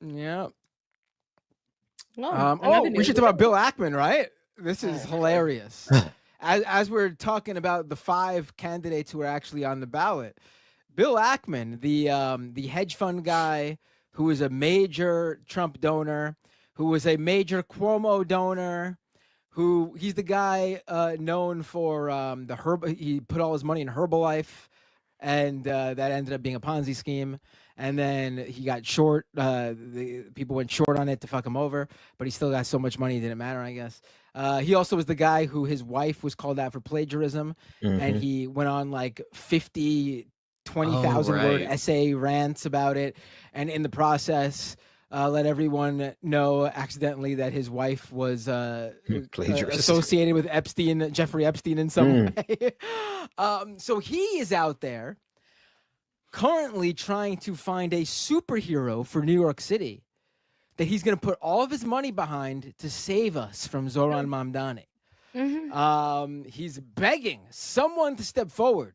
Yeah. Well, we should talk about Bill Ackman, right? This is hilarious. As we're talking about the 5 candidates who are actually on the ballot, Bill Ackman, the hedge fund guy who is a major Trump donor, who was a major Cuomo donor, he's the guy known for he put all his money in Herbalife, and that ended up being a Ponzi scheme. And then he got short. The people went short on it to fuck him over, but he still got so much money it didn't matter, I guess. He also was the guy who his wife was called out for plagiarism, and he went on like 20,000 word essay rants about it, and in the process let everyone know accidentally that his wife was associated with Jeffrey Epstein in some way. So he is out there currently trying to find a superhero for New York City that he's going to put all of his money behind to save us from Zoran Mamdani. He's begging someone to step forward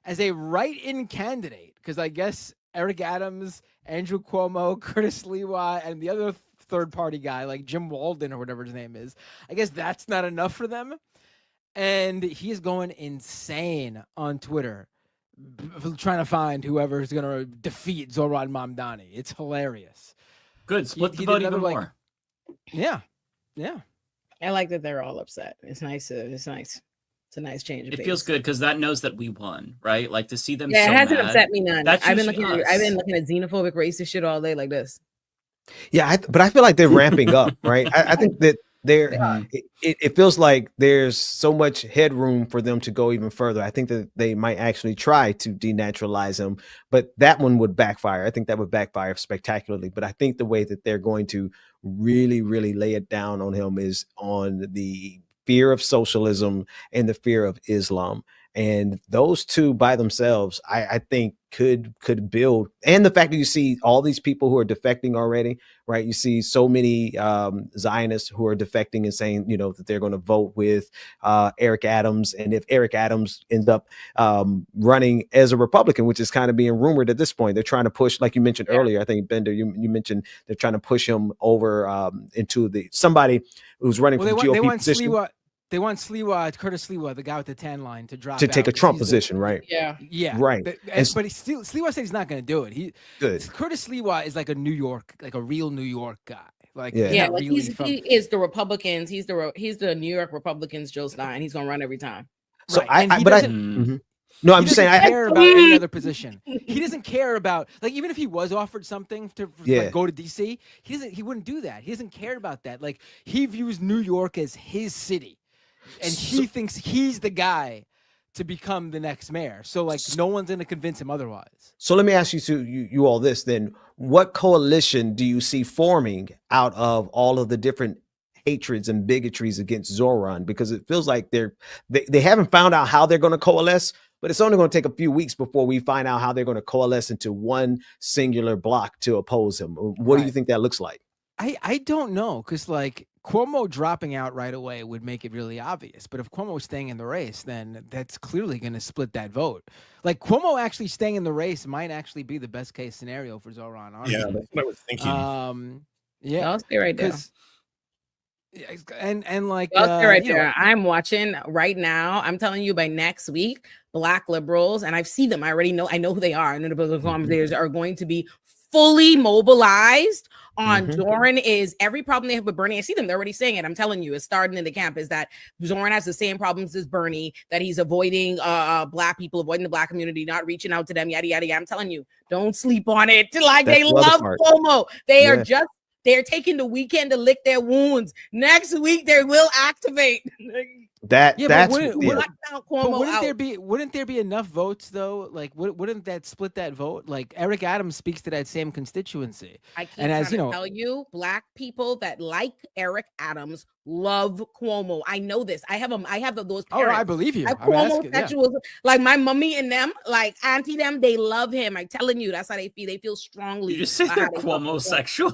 as a write-in candidate, because I guess Eric Adams, Andrew Cuomo, Curtis Lewa, and the other third-party guy like Jim Walden or whatever his name is, I guess that's not enough for them. And he's going insane on Twitter trying to find whoever is going to defeat Zoran Mamdani. It's hilarious. Good. Split the vote even more. Yeah. I like that they're all upset. It's nice. It's nice. It's a nice change. It feels good because that knows that we won, right? Like to see them. Yeah, so it hasn't mad, upset me none. That's I've been usually looking. us. I've been looking at xenophobic, racist shit all day like this. Yeah, but I feel like they're ramping up, right? I think that it feels like there's so much headroom for them to go even further. I think that they might actually try to denaturalize him, but that one would backfire. I think that would backfire spectacularly. But I think the way that they're going to really, really lay it down on him is on the fear of socialism and the fear of Islam. And those two by themselves, I think could build. And the fact that you see all these people who are defecting already, right? You see so many Zionists who are defecting and saying, that they're going to vote with Eric Adams. And if Eric Adams ends up running as a Republican, which is kind of being rumored at this point, they're trying to push, like you mentioned earlier, I think, Bender, you mentioned they're trying to push him over into somebody who's running for the GOP position. They want Curtis Lewa, the guy with the tan line, to drop to take a out, Trump position, right? Yeah, right. But Lewa said he's not going to do it. Curtis Lewa is like a real New York guy. Like Like really he is the Republicans. He's the New York Republicans. Joe Stein. He's going to run every time. So right. No, I'm just saying. He doesn't care about any other position. He doesn't care about, like, even if he was offered something to like, go to DC, he wouldn't do that. He doesn't care about that. Like, he views New York as his city, and he thinks he's the guy to become the next mayor. So, like, no one's going to convince him otherwise. So let me ask you all this then. What coalition do you see forming out of all of the different hatreds and bigotries against Zoran? Because it feels like they haven't found out how they're going to coalesce, but it's only going to take a few weeks before we find out how they're going to coalesce into one singular block to oppose him. What do you think that looks like? I don't know, because like Cuomo dropping out right away would make it really obvious. But if Cuomo is staying in the race, then that's clearly going to split that vote. Like, Cuomo actually staying in the race might actually be the best case scenario for Zoran. Honestly. Yeah, that's what I was thinking. Yeah, I'll stay right there. And like, I'll stay right there. I'm watching right now. I'm telling you, by next week, Black liberals, and I've seen them. I already know. I know who they are. And the political commentators are going to be fully mobilized on Zoran. Is every problem they have with Bernie. I see them. They're already saying it. I'm telling you, it's starting in the camp. Is that Zoran has the same problems as Bernie, that he's avoiding Black people, avoiding the Black community, not reaching out to them, yada, yada, yada. I'm telling you, don't sleep on it. Like, they love Cuomo. They are just, they're taking the weekend to lick their wounds. Next week, they will activate. Wouldn't there be enough votes though? Like, wouldn't that split that vote? Like, Eric Adams speaks to that same constituency. I keep tell you, Black people that like Eric Adams love Cuomo. I know this. I have those parents. Oh, I believe you. Cuomo sexuals, like my mommy and them, like auntie them, they love him. I'm telling you, that's how they feel. They feel strongly. You just say they're Cuomo sexual.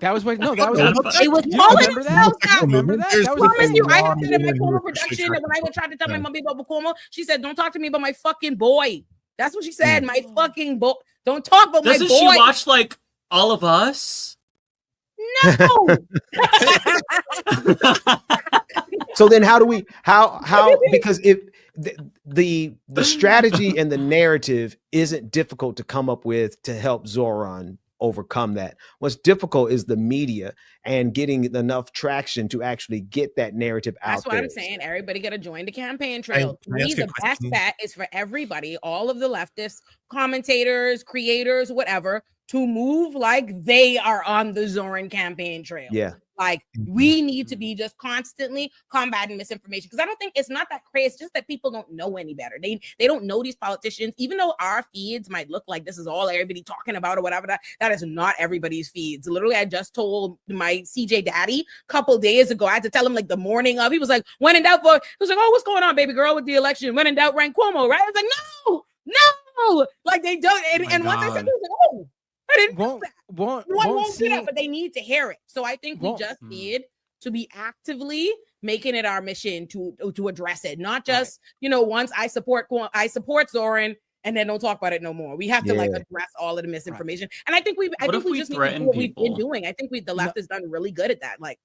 That was what. No, that was. It was remember that? Remember that? I promise you, I had it in my Cuomo production. And when I would try to tell my mommy about Cuomo, she said, "Don't talk to me about my fucking boy." That's what she said. My fucking boy. Don't talk about my boy. Doesn't she watch like All of Us? No. So then, how because if the strategy and the narrative isn't difficult to come up with to help Zoran overcome that. What's difficult is the media and getting enough traction to actually get that narrative out there. That's what I'm saying. Everybody got to join the campaign trail. To me, the best bet is for everybody, all of the leftists, commentators, creators, whatever, to move like they are on the Zoran campaign trail. Yeah. Like, we need to be just constantly combating misinformation, because I don't think it's not that crazy. It's just that people don't know any better. They don't know these politicians, even though our feeds might look like this is all everybody talking about or whatever. That is not everybody's feeds. Literally, I just told my CJ daddy a couple days ago. I had to tell him like the morning of. He was like, "When in doubt, he was like, oh, what's going on, baby girl, with the election? When in doubt, rank Cuomo, right?" I was like, no, like they don't. And once I said, he was like, oh. I didn't know that. No one won't do that, but they need to hear it. So I think we just need to be actively making it our mission to address it, not just once I support Zoran and then don't talk about it no more. We have to like address all of the misinformation, and I think we just need to do what we've been doing. I think the left has done really good at that. Like,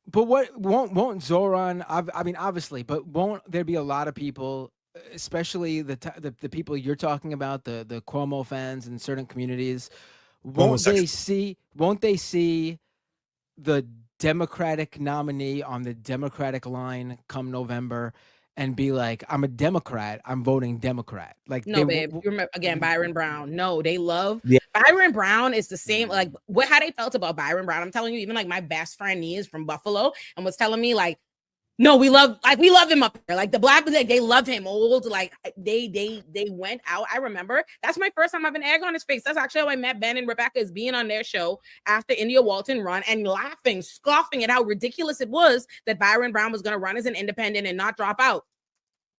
but what won't Zoran? I mean, obviously, but won't there be a lot of people, especially the people you're talking about, the Cuomo fans in certain communities? Won't they see the Democratic nominee on the Democratic line come November and be like, I'm a Democrat, I'm voting Democrat? Like, no, babe, you remember again, Byron Brown. No, they love Byron Brown is the same. Like, how they felt about Byron Brown. I'm telling you, even like my best friend is from Buffalo and was telling me like, no, we love him up there. Like, the Black, they love him old. Like, they went out. I remember that's my first time having egg on his face. That's actually how I met Ben and Rebecca, is being on their show after India Walton run and laughing, scoffing at how ridiculous it was that Byron Brown was going to run as an independent and not drop out.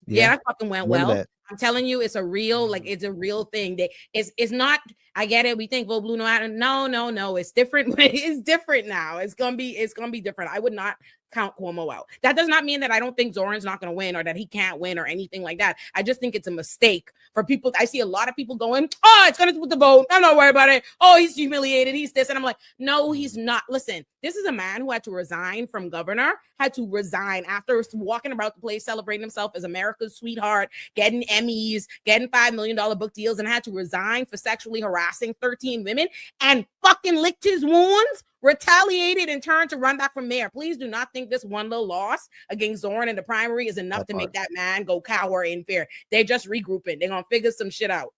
Yeah, that fucking went well. I'm telling you, it's a real, it's a real thing. It's not, I get it. We think vote blue, no, it's different. It's different now. It's gonna be different. I would not count Cuomo out. That does not mean that I don't think Zoran's not going to win or that he can't win or anything like that. I just think it's a mistake for people. I see a lot of people going, oh, it's going to split the vote. I'm not worried about it. Oh, he's humiliated. He's this. And I'm like, no, he's not. Listen, this is a man who had to resign from governor, had to resign after walking about the place, celebrating himself as America's sweetheart, getting Emmys, getting $5 million book deals, and had to resign for sexually harassing 13 women and fucking licked his wounds retaliated and turned to run back for mayor. Please do not think this one little loss against Zoran in the primary is enough to make that man go cower in fear. They're just regrouping. They're gonna figure some shit out.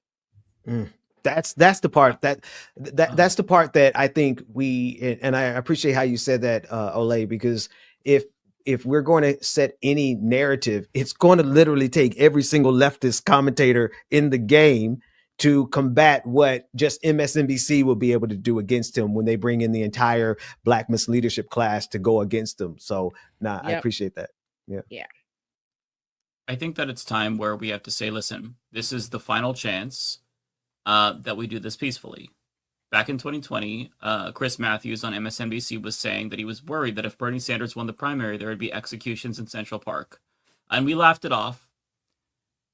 That's the part that's the part that I think and I appreciate how you said that, Olay, because if we're going to set any narrative, it's going to literally take every single leftist commentator in the game to combat what just MSNBC will be able to do against him when they bring in the entire Black misleadership class to go against him. So I appreciate that. Yeah. I think that it's time where we have to say, listen, this is the final chance that we do this peacefully. Back in 2020, Chris Matthews on MSNBC was saying that he was worried that if Bernie Sanders won the primary, there would be executions in Central Park. And we laughed it off,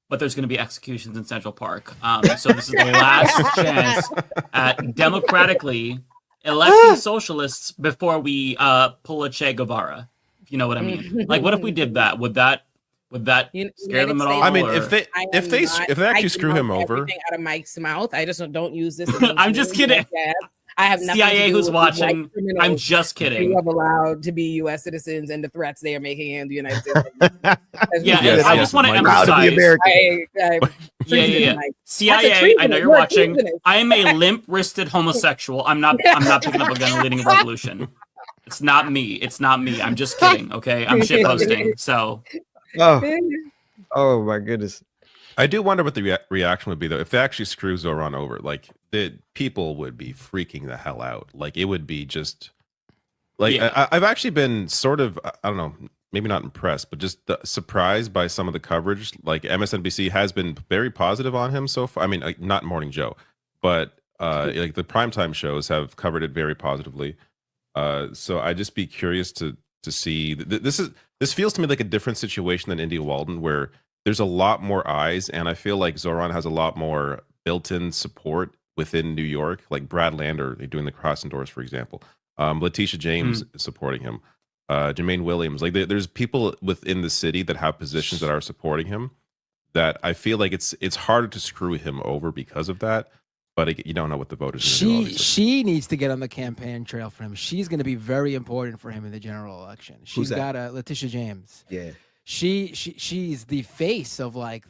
but there's going to be executions in Central Park. So this is the last chance at democratically electing socialists before we pull a Che Guevara, if you know what I mean. Like, what if we did that? Would that scare them at all? I mean, if they actually screw him over, out of Mike's mouth, I just don't use this. I'm just kidding. I have nothing CIA to do who's with watching. I'm just kidding. You are allowed to be U.S. citizens and the threats they are making in the United States. I just want to emphasize. CIA, I know you're watching. I am a limp-wristed homosexual. I'm not picking up a gun and leading a revolution. It's not me. It's not me. I'm just kidding. Okay, I'm shit posting. So. Oh my goodness. I do wonder what the reaction would be though if they actually screw Zoran over. Like, the people would be freaking the hell out. Like, it would be just like I've actually been sort of, I don't know, maybe not impressed, but just surprised by some of the coverage. Like, MSNBC has been very positive on him so far. I mean, like, not Morning Joe, but like the primetime shows have covered it very positively. So I'd just be curious to see. This feels to me like a different situation than India Walden, where there's a lot more eyes, and I feel like Zoran has a lot more built-in support within New York, like Brad Lander doing the crossing doors, for example. Letitia James supporting him. Jermaine Williams. Like, there's people within the city that have positions that are supporting him, that I feel like it's harder to screw him over because of that. But you don't know what the voters do. She needs to get on the campaign trail for him. She's going to be very important for him in the general election. She's got Letitia James. Yeah. She's the face of, like,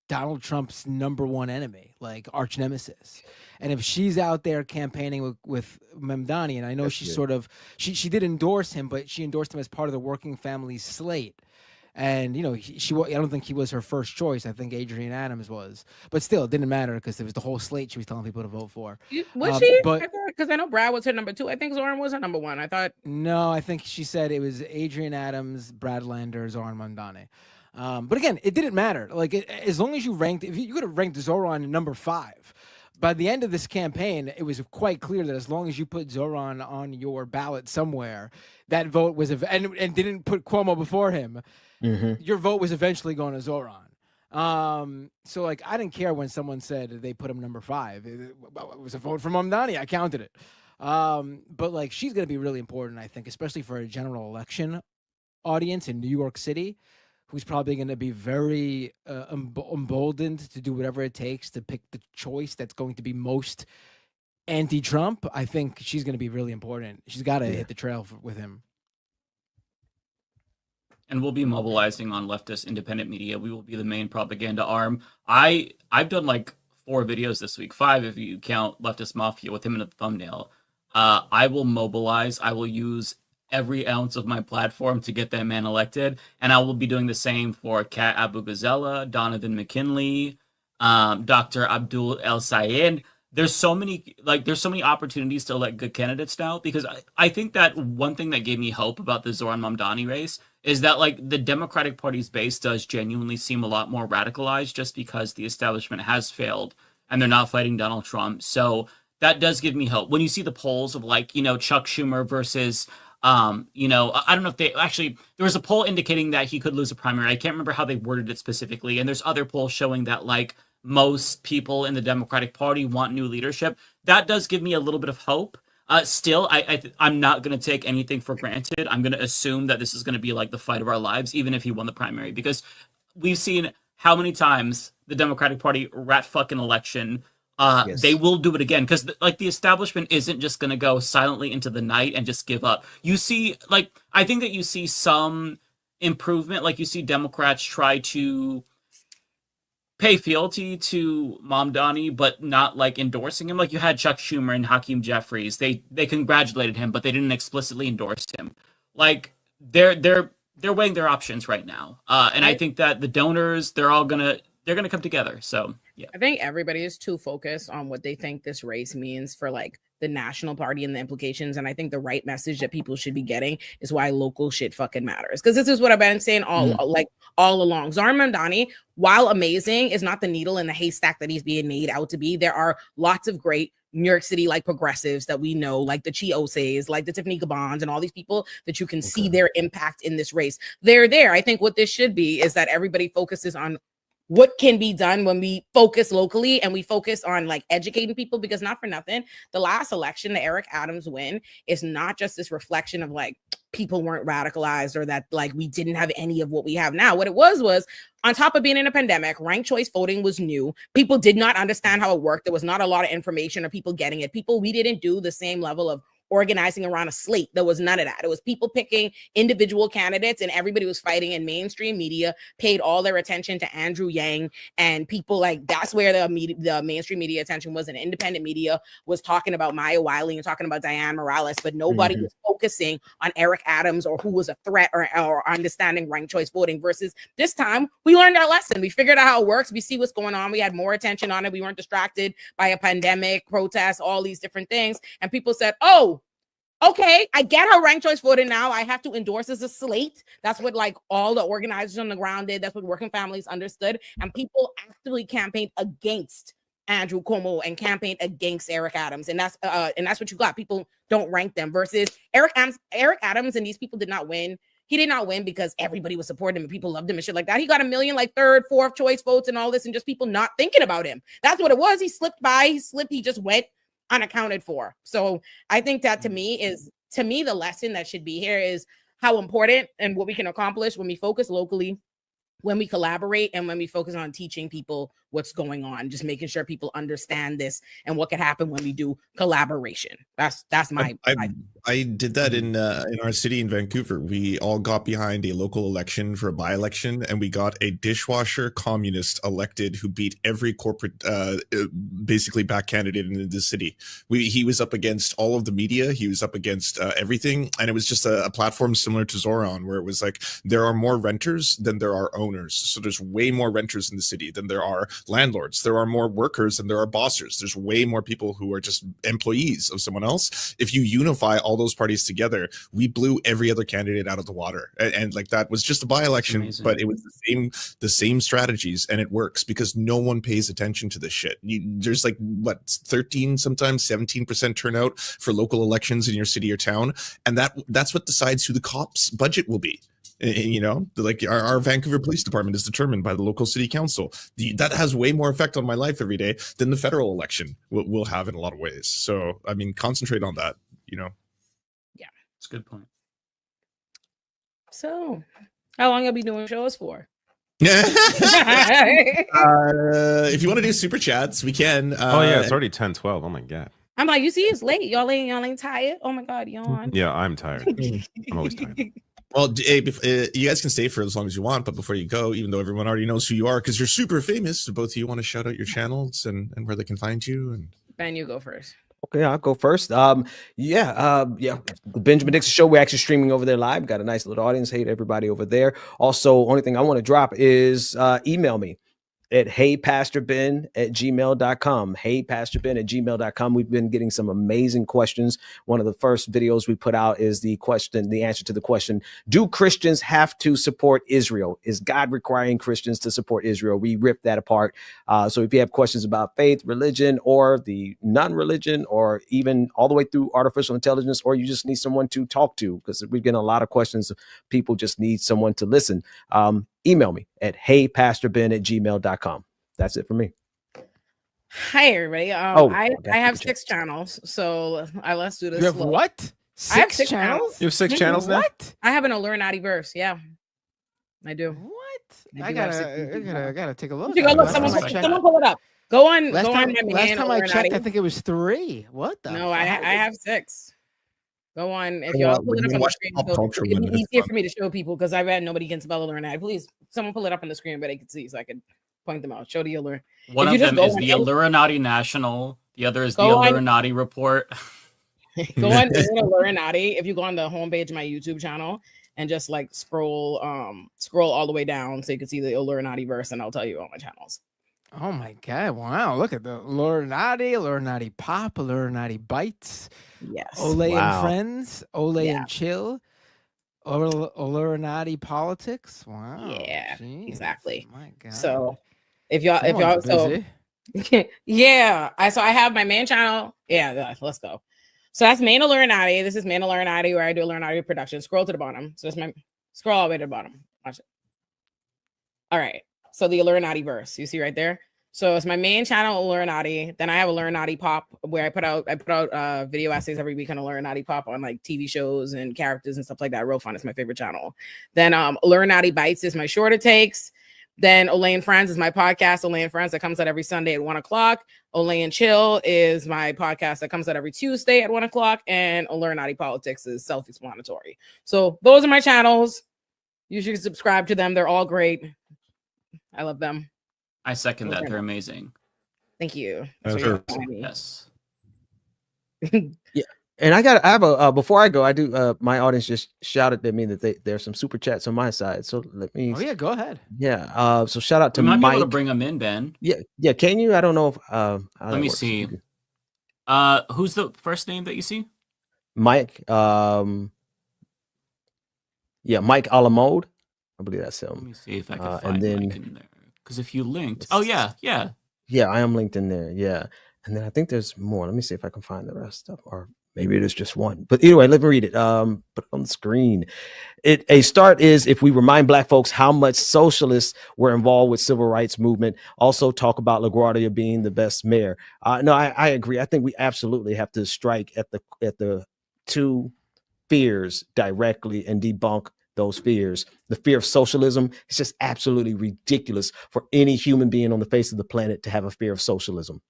Donald Trump's #1 enemy, like, arch nemesis. And if she's out there campaigning with Mamdani, and I know she did endorse him, but she endorsed him as part of the working family slate. And, you know, I don't think he was her first choice. I think Adrian Adams was. But still, it didn't matter because it was the whole slate she was telling people to vote for. Was she? Because I know Brad was her #2. I think Zoran was her #1. I thought. No, I think she said it was Adrian Adams, Brad Lander, Zoran Mamdani. But again, it didn't matter. Like, as long as you you could have ranked Zoran #5. By the end of this campaign, it was quite clear that as long as you put Zoran on your ballot somewhere, that vote was and didn't put Cuomo before him. Your vote was eventually going to Zoran. So, like, I didn't care when someone said they put him #5. It was a vote for Mamdani. I counted it. But, like, she's going to be really important, I think, especially for a general election audience in New York City, who's probably going to be very emboldened to do whatever it takes to pick the choice that's going to be most anti-Trump. I think she's going to be really important. She's got to hit the trail with him. And we'll be mobilizing on leftist independent media. We will be the main propaganda arm. I've done like 4 videos this week, 5 if you count Leftist Mafia with him in the thumbnail. I will mobilize. I will use every ounce of my platform to get that man elected, and I will be doing the same for Kat Abu Ghazala, Donovan McKinley, Dr. Abdul El Sayed. There's so many opportunities to elect good candidates now, because I think that one thing that gave me hope about the Zoran Mamdani race is that, like, the Democratic Party's base does genuinely seem a lot more radicalized, just because the establishment has failed and they're not fighting Donald Trump. So that does give me hope. When you see the polls of, like, you know, Chuck Schumer versus, you know, I don't know if there was a poll indicating that he could lose a primary. I can't remember how they worded it specifically. And there's other polls showing that, like, most people in the Democratic Party want new leadership. That does give me a little bit of hope. Still, I'm not going to take anything for granted. I'm going to assume that this is going to be like the fight of our lives, even if he won the primary, because we've seen how many times the Democratic Party rat fucking election they will do it again, because like the establishment isn't just going to go silently into the night and just give up. You see, like, I think that you see some improvement. Like, you see Democrats try to pay fealty to Mamdani, but not like endorsing him. Like, you had Chuck Schumer and Hakeem Jeffries. They congratulated him, but they didn't explicitly endorse him. Like, they're weighing their options right now. And I think that the donors, they're gonna come together. So yeah, I think everybody is too focused on what they think this race means for like the national party and the implications. And I think the right message that people should be getting is why local shit fucking matters. Because this is what I've been saying all along. Zohran Mamdani, while amazing, is not the needle in the haystack that he's being made out to be. There are lots of great New York City like progressives that we know, like the Chioses, like the Tiffany Gabons, and all these people that you can see their impact in this race. They're there. I think what this should be is that everybody focuses on what can be done when we focus locally and we focus on like educating people, because not for nothing, the last election, the Eric Adams win, is not just this reflection of like people weren't radicalized or that like we didn't have any of what we have now. What it was on top of being in a pandemic, ranked choice voting was new. People did not understand how it worked. There was not a lot of information or people getting it. We didn't do the same level of organizing around a slate. There was none of that. It was people picking individual candidates, and everybody was fighting, and mainstream media paid all their attention to Andrew Yang, and people like that's where the mainstream media attention was, and independent media was talking about Maya Wiley and talking about Diane Morales, but nobody was focusing on Eric Adams or who was a threat or understanding ranked choice voting. Versus this time, we learned our lesson. We figured out how it works. We see what's going on. We had more attention on it. We weren't distracted by a pandemic, protests, all these different things. And people said, oh, okay, I get how ranked choice voting now. I have to endorse as a slate. That's what like all the organizers on the ground did. That's what working families understood. And people actively campaigned against Andrew Cuomo and campaigned against Eric Adams. And that's what you got. People don't rank them versus Eric Adams and these people did not win. He did not win because everybody was supporting him and people loved him and shit like that. He got 1 million, like third, fourth choice votes and all this, and just people not thinking about him. That's what it was. He slipped by, he just went unaccounted for. So I think that to me the lesson that should be here is how important and what we can accomplish when we focus locally, when we collaborate, and when we focus on teaching people what's going on, just making sure people understand this and what could happen when we do collaboration. That's my I did that in our city in Vancouver. We all got behind a local election for a by-election, and we got a dishwasher communist elected who beat every corporate basically back candidate in the city. He was up against all of the media. He was up against everything, and it was just a platform similar to Zohran, where it was like there are more renters than there are owners. So there's way more renters in the city than there are landlords. There are more workers than there are bosses. There's way more people who are just employees of someone else. If you unify all those parties together, we blew every other candidate out of the water. And like that was just a by-election, but it was the same strategies, and it works because no one pays attention to this shit. There's like what 13, sometimes 17% turnout for local elections in your city or town, and that's what decides who the cops' budget will be. You know, like our Vancouver Police Department is determined by the local city council. That has way more effect on my life every day than the federal election will have in a lot of ways. So, I mean, concentrate on that, you know? Yeah. That's a good point. So, how long you'll be doing shows for? If you want to do super chats, we can. Oh, yeah, it's already 10:12. Oh, my God. I'm like, you see, it's late. Y'all ain't tired? Oh, my God, yawn. Yeah, I'm tired. I'm always tired. Well, hey, you guys can stay for as long as you want, but before you go, even though everyone already knows who you are because you're super famous, do both of you want to shout out your channels and where they can find you? And Ben, you go first. Okay, I'll go first. The Benjamin Dixon Show, we're actually streaming over there live. Got a nice little audience. Hey to everybody over there. Also, only thing I want to drop is email me at heypastorben@gmail.com. heypastorben@gmail.com. We've been getting some amazing questions. One of the first videos we put out is the answer to the question, do Christians have to support Israel? Is God requiring Christians to support Israel? We ripped that apart. So if you have questions about faith, religion, or the non-religion, or even all the way through artificial intelligence, or you just need someone to talk to, because we're getting a lot of questions. People just need someone to listen. Email me at heypastorben@gmail.com. That's it for me. Hi, everybody. I have 6 channels, so let's do this. You have what? I have 6 channels? You have 6 channels now? What? I have an Illuminati verse. Yeah, I do. What? I gotta take a look. You go look. Someone pull it up. Go on my man. Last time I checked, I think it was 3. What the? No, I have 6. Go on. If Yeah, y'all pull it up on the screen, pop culture it'd one, be it's easier fun. for me to show people because I bet nobody can spell Illuminati. Please, someone pull it up on the screen where they can see so I can point them out. Show the Illur. One of them is the Illuminati National. The other is the Illuminati Report. Go on Illuminati. If you go on the homepage of my YouTube channel and just like scroll all the way down so you can see the Illuminati verse, and I'll tell you all my channels. Oh my god! Wow, look at the Illuminati Pop, Illuminati Bites. Yes. Ole and Friends, Ole and Chill, Illuminati Politics. Wow. Yeah, exactly. My god. So if y'all yeah, I have my main channel. Yeah, let's go. So that's main Illuminati. This is main Illuminati where I do Illuminati production. Scroll to the bottom. So it's my scroll all the way to the bottom. Watch it. All right. So the Illuminati verse, you see right there. So it's my main channel, Illuminati. Then I have Illuminati Pop, where I put out video essays every week on Illuminati Pop on like TV shows and characters and stuff like that. Real fun. It's my favorite channel. Then Illuminati Bites is my shorter takes. Then Ole and Friends is my podcast, Ole and Friends, that comes out every Sunday at 1:00. Ole and Chill is my podcast that comes out every Tuesday at 1:00. And Illuminati Politics is self-explanatory. So those are my channels. You should subscribe to them. They're all great. I love them. I second that. They're amazing. Thank you. Yes. Yeah. And I have a before I go, I do my audience just shouted at me that there's some super chats on my side. So let me go ahead. Yeah. So shout out to we might Mike. be able to bring them in, Ben. Yeah, can you? I don't know if let me see. Who's the first name that you see? Mike. Mike Alamode. I believe that's him. Let me see if I can find Mike in there. Because if you linked, yeah, I am linked in there. Yeah, and then I think there's more. Let me see if I can find the rest of, or maybe it is just one. But anyway, let me read it. Put it on the screen. A start is if we remind Black folks how much socialists were involved with civil rights movement. Also talk about LaGuardia being the best mayor. No, I agree. I think we absolutely have to strike at the two fears directly and debunk those fears. The fear of socialism is just absolutely ridiculous for any human being on the face of the planet to have a fear of socialism.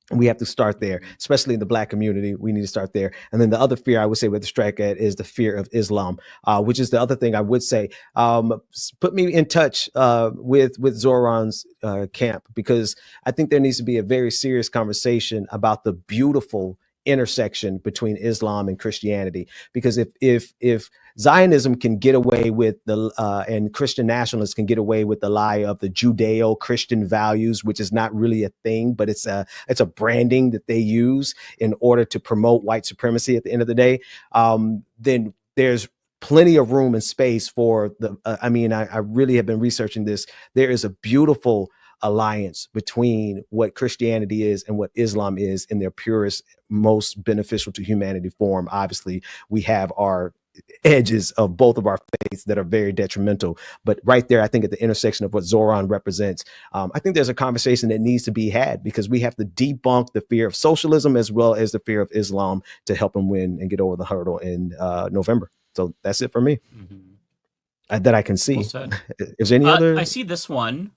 And we have to start there, especially in the Black community. We need to start there. And then the other fear I would say with the strike at is the fear of Islam, which is the other thing I would say. Put me in touch with Zoran's camp, because I think there needs to be a very serious conversation about the beautiful intersection between Islam and Christianity. Because if Zionism can get away with and Christian nationalists can get away with the lie of the Judeo-Christian values, which is not really a thing, but it's a branding that they use in order to promote white supremacy at the end of the day, then there's plenty of room and space for I really have been researching this. There is a beautiful alliance between what Christianity is and what Islam is in their purest, most beneficial to humanity form. Obviously, we have our edges of both of our faiths that are very detrimental, but right there, I think at the intersection of what Zoran represents, I think there's a conversation that needs to be had, because we have to debunk the fear of socialism as well as the fear of Islam to help them win and get over the hurdle in November. So that's it for me that I can see. Well, is there any other? I see this one.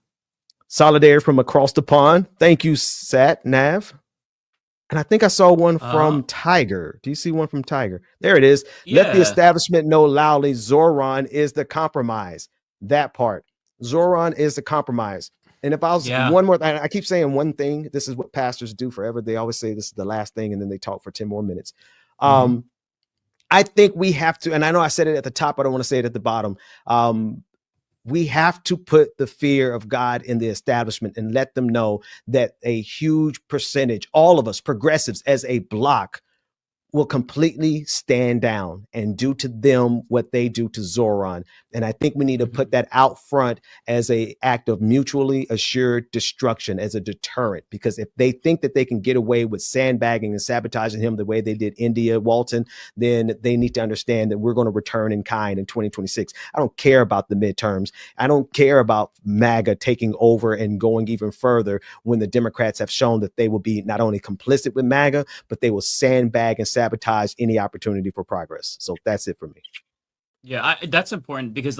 Solidarity from across the pond. Thank you, Sat Nav. And I think I saw one from Tiger. Do you see one from Tiger? There it is. Yeah. Let the establishment know loudly Zoran is the compromise. That part. Zoran is the compromise. And if I was one more, I keep saying one thing. This is what pastors do forever. They always say this is the last thing, and then they talk for 10 more minutes. I think we have to, and I know I said it at the top, I don't want to say it at the bottom. We have to put the fear of God in the establishment and let them know that a huge percentage, all of us progressives as a block, will completely stand down and do to them what they do to Zoran. And I think we need to put that out front as an act of mutually assured destruction, as a deterrent, because if they think that they can get away with sandbagging and sabotaging him the way they did India Walton, then they need to understand that we're going to return in kind in 2026. I don't care about the midterms. I don't care about MAGA taking over and going even further when the Democrats have shown that they will be not only complicit with MAGA, but they will sandbag and sabotage any opportunity for progress. So that's it for me. Yeah, that's important, because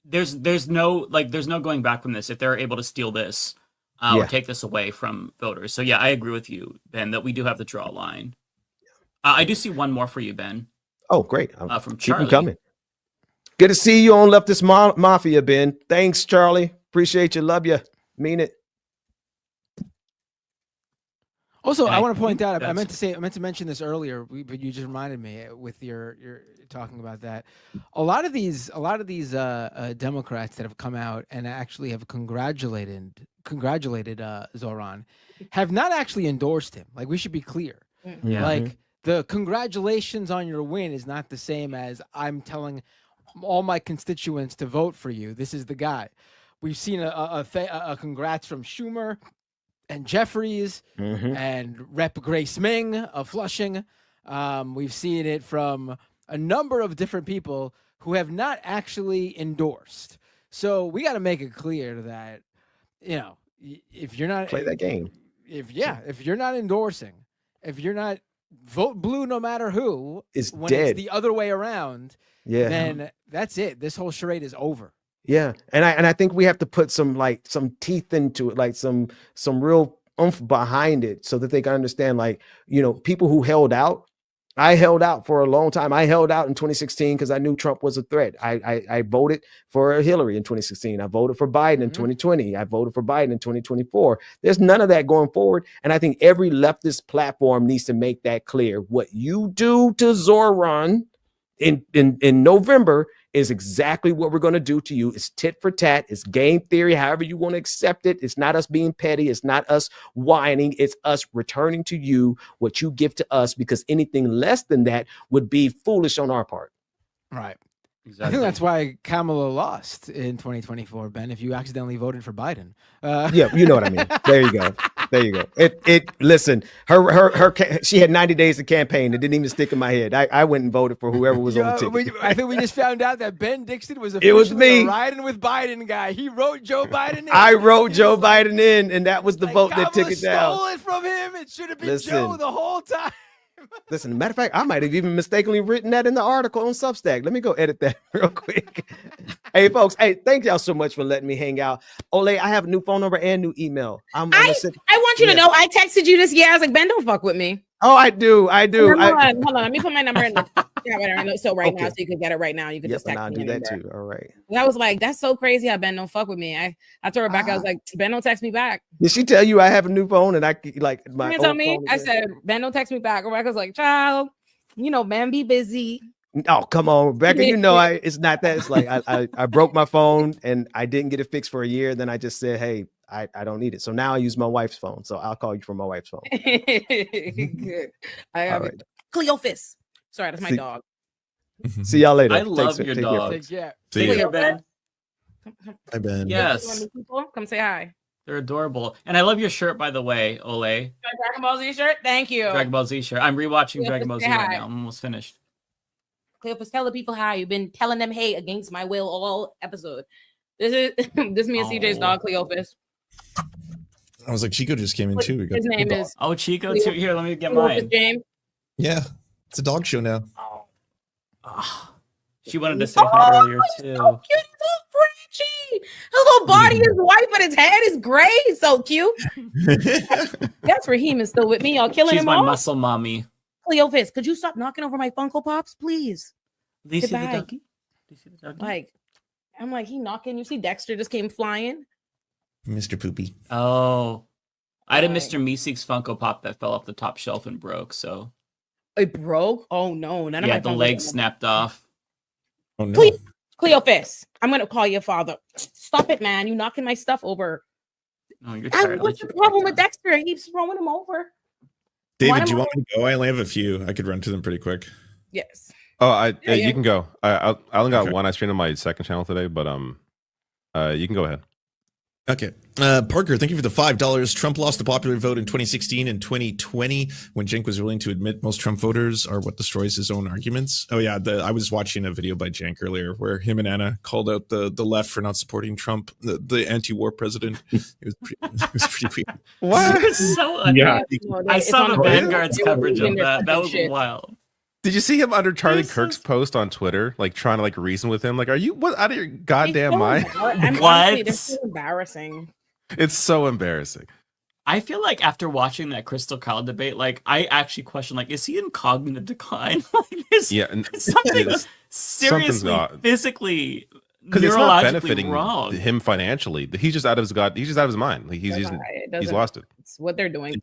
there's no going back from this if they're able to steal this or take this away from voters. So yeah, I agree with you, Ben, that we do have to draw a line. I do see one more for you, Ben. Oh, great. From Keep Charlie. them coming. Good to see you on Leftist Mafia, Ben. Thanks, Charlie. Appreciate you. Love you. Mean it. Also, I want to point out, I meant to mention this earlier, but you just reminded me with your talking about that. A lot of these Democrats that have come out and actually have congratulated Zoran have not actually endorsed him. Like, we should be clear. Yeah. Like, the congratulations on your win is not the same as I'm telling all my constituents to vote for you. This is the guy. We've seen a congrats from Schumer and Jeffries and Rep. Grace Ming of Flushing. We've seen it from a number of different people who have not actually endorsed. So we got to make it clear that, you know, if you're not play that game, if you're not endorsing, if you're not vote blue no matter who, it's when dead. It's the other way around, then that's it. This whole charade is over. Yeah, and I think we have to put some teeth into it, like some real oomph behind it, so that they can understand, like, you know, people who held out. I held out for a long time. I held out in 2016 because I knew Trump was a threat. I voted for Hillary in 2016. I voted for Biden in 2020. I voted for Biden in 2024. There's none of that going forward, and I think every leftist platform needs to make that clear. What you do to Zoran in November is exactly what we're going to do to you. It's tit for tat. It's game theory, however you want to accept it. It's not us being petty. It's not us whining. It's us returning to you what you give to us, because anything less than that would be foolish on our part. Right. Exactly. I think that's why Kamala lost in 2024, Ben, if you accidentally voted for Biden. Yeah, you know what I mean. There you go. There you go. Listen, she had 90 days to campaign. It didn't even stick in my head. I went and voted for whoever was on the ticket. I think we just found out that Ben Dixon was it was me. A riding with Biden guy. He wrote Joe Biden in. I wrote Joe Biden in, and that was the vote that took it down. Stole it from him. It should have been Joe the whole time. Listen, matter of fact, I might have even mistakenly written that in the article on Substack. Let me go edit that real quick. Hey, folks. Hey, thank y'all so much for letting me hang out. Ole, I have a new phone number and new email. I want you to know I texted you this year. I was like, Ben, don't fuck with me. Oh, I do. Hold on. Let me put my number in the now, so you can get it right now. You can just text I'll me. Do that too. All right. I was like, that's so crazy how Ben don't fuck with me. I told Rebecca, I was like, Ben don't text me back. Did she tell you I have a new phone and I like my old phone? I said, Ben don't text me back. Rebecca's like, child, you know, Ben be busy. Oh, come on, Rebecca. You know, it's not that. It's like I broke my phone and I didn't get it fixed for a year. Then I just said, hey, I don't need it. So now I use my wife's phone. So I'll call you from my wife's phone. Good. I have Cleophas. Sorry, that's my dog. See y'all later. I love your dog. Take care. See you, Ben. Hi, Ben. Yes. Come say hi. They're adorable. And I love your shirt, by the way, Ole. Dragon Ball Z shirt? Thank you. Dragon Ball Z shirt. I'm rewatching Dragon Ball Z right now. I'm almost finished. Cleophas, tell the people hi. You've been telling them hey against my will all episode. This is me and CJ's dog, Cleophas. I was like, Chico just came in too. We got His name is Chico too. Here, let me get mine. James. Yeah, it's a dog show now. She wanted to say hi earlier too. So cute, so Frenchie. His little body is white, but his head is gray. So cute. That's Raheem is still with me. Y'all killing She's him my off. muscle mommy. Cleophas, could you stop knocking over my Funko Pops, please? Do you see the doggy? Like, I'm like, he knocking. You see Dexter just came flying. Mr. Poopy. Oh, I had a Mr. Meeseeks Funko Pop that fell off the top shelf and broke. So it broke? Oh no, none of my the legs snapped off. Oh no, Cleophas, I'm gonna call your father. Stop it, man! You knocking my stuff over. Oh, you're tired. What's the problem with Dexter? He keeps throwing him over. David, do you want me to go? I only have a few. I could run to them pretty quick. Yes. Oh, you can go. I only got one. I streamed on my second channel today, but you can go ahead. Okay. Parker, thank you for the $5. Trump lost the popular vote in 2016 and 2020 when Cenk was willing to admit most Trump voters are what destroys his own arguments. Oh, yeah. I was watching a video by Cenk earlier where him and Anna called out the left for not supporting Trump, the anti-war president. It was pretty weird. What? So yeah. I saw the Vanguard's coverage of that. That was wild. Did you see him under Charlie Kirk's post on Twitter, like trying to like reason with him? Like, are you what out of your goddamn mind? Honestly, they're so embarrassing. It's so embarrassing. I feel like after watching that Crystal Kyle debate, like I actually question, like, is he in cognitive decline? Like, something seriously, physically, because it's not neurologically benefiting wrong. him financially. He's just out of his He's just out of his mind. Like, he's lost it. It's what they're doing.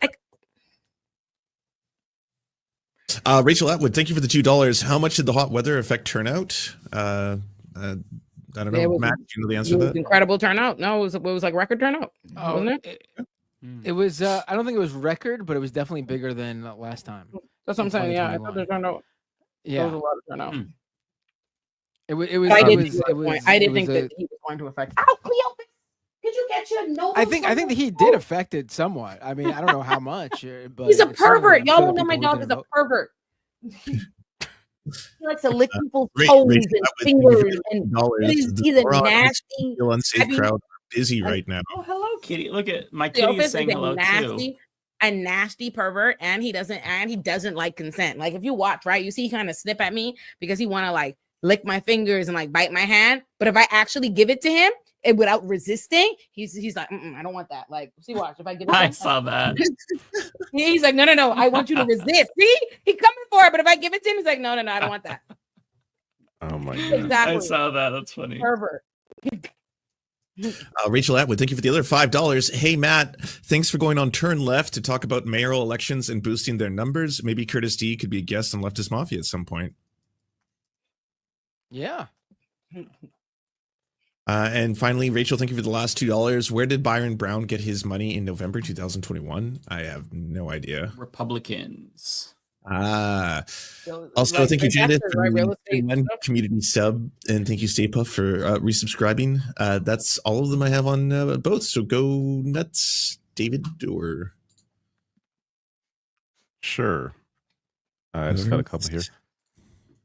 Rachel Atwood, thank you for the $2. How much did the hot weather affect turnout? I don't know, Matt. Do you know the answer to that? Incredible turnout. No, it was like record turnout, wasn't it? It was. I don't think it was record, but it was definitely bigger than last time. That's what I'm saying. Yeah, I thought the turnout. Yeah, there was a lot of turnout. It was. I didn't think that he was going to affect. Ow, Cleo, could you get your nose? I think the heat did affect it somewhat. I mean, I don't know how much, but he's a pervert. Y'all don't know my dog is a pervert. He likes to lick people's toes and fingers, and he's a nasty. Still unsafe crowd. Busy right now. Oh, hello, kitty. Look at my kitty is saying hello too. A nasty pervert, and he doesn't like consent. Like if you watch, right, you see he kind of snip at me because he want to like lick my fingers and like bite my hand. But if I actually give it to him and without resisting, he's like, I don't want that. Like, see, watch if I give it. I saw that. He's like, no, I want you to resist. See, he coming for it, but if I give it to him, he's like, no, I don't want that. Oh my god! Exactly. I saw that. That's funny. Pervert. Rachel Atwood, thank you for the other $5. Hey, Matt, thanks for going on Turn Left to talk about mayoral elections and boosting their numbers. Maybe Curtis D could be a guest on Leftist Mafia at some point. Yeah. And finally, Rachel, thank you for the last $2. Where did Byron Brown get his money in November 2021? I have no idea. Republicans. Also, like, thank you, Janet, for one community sub, and thank you, Stay Puff, for resubscribing. That's all of them I have on both. So go nuts, David, or sure. I just got a couple here.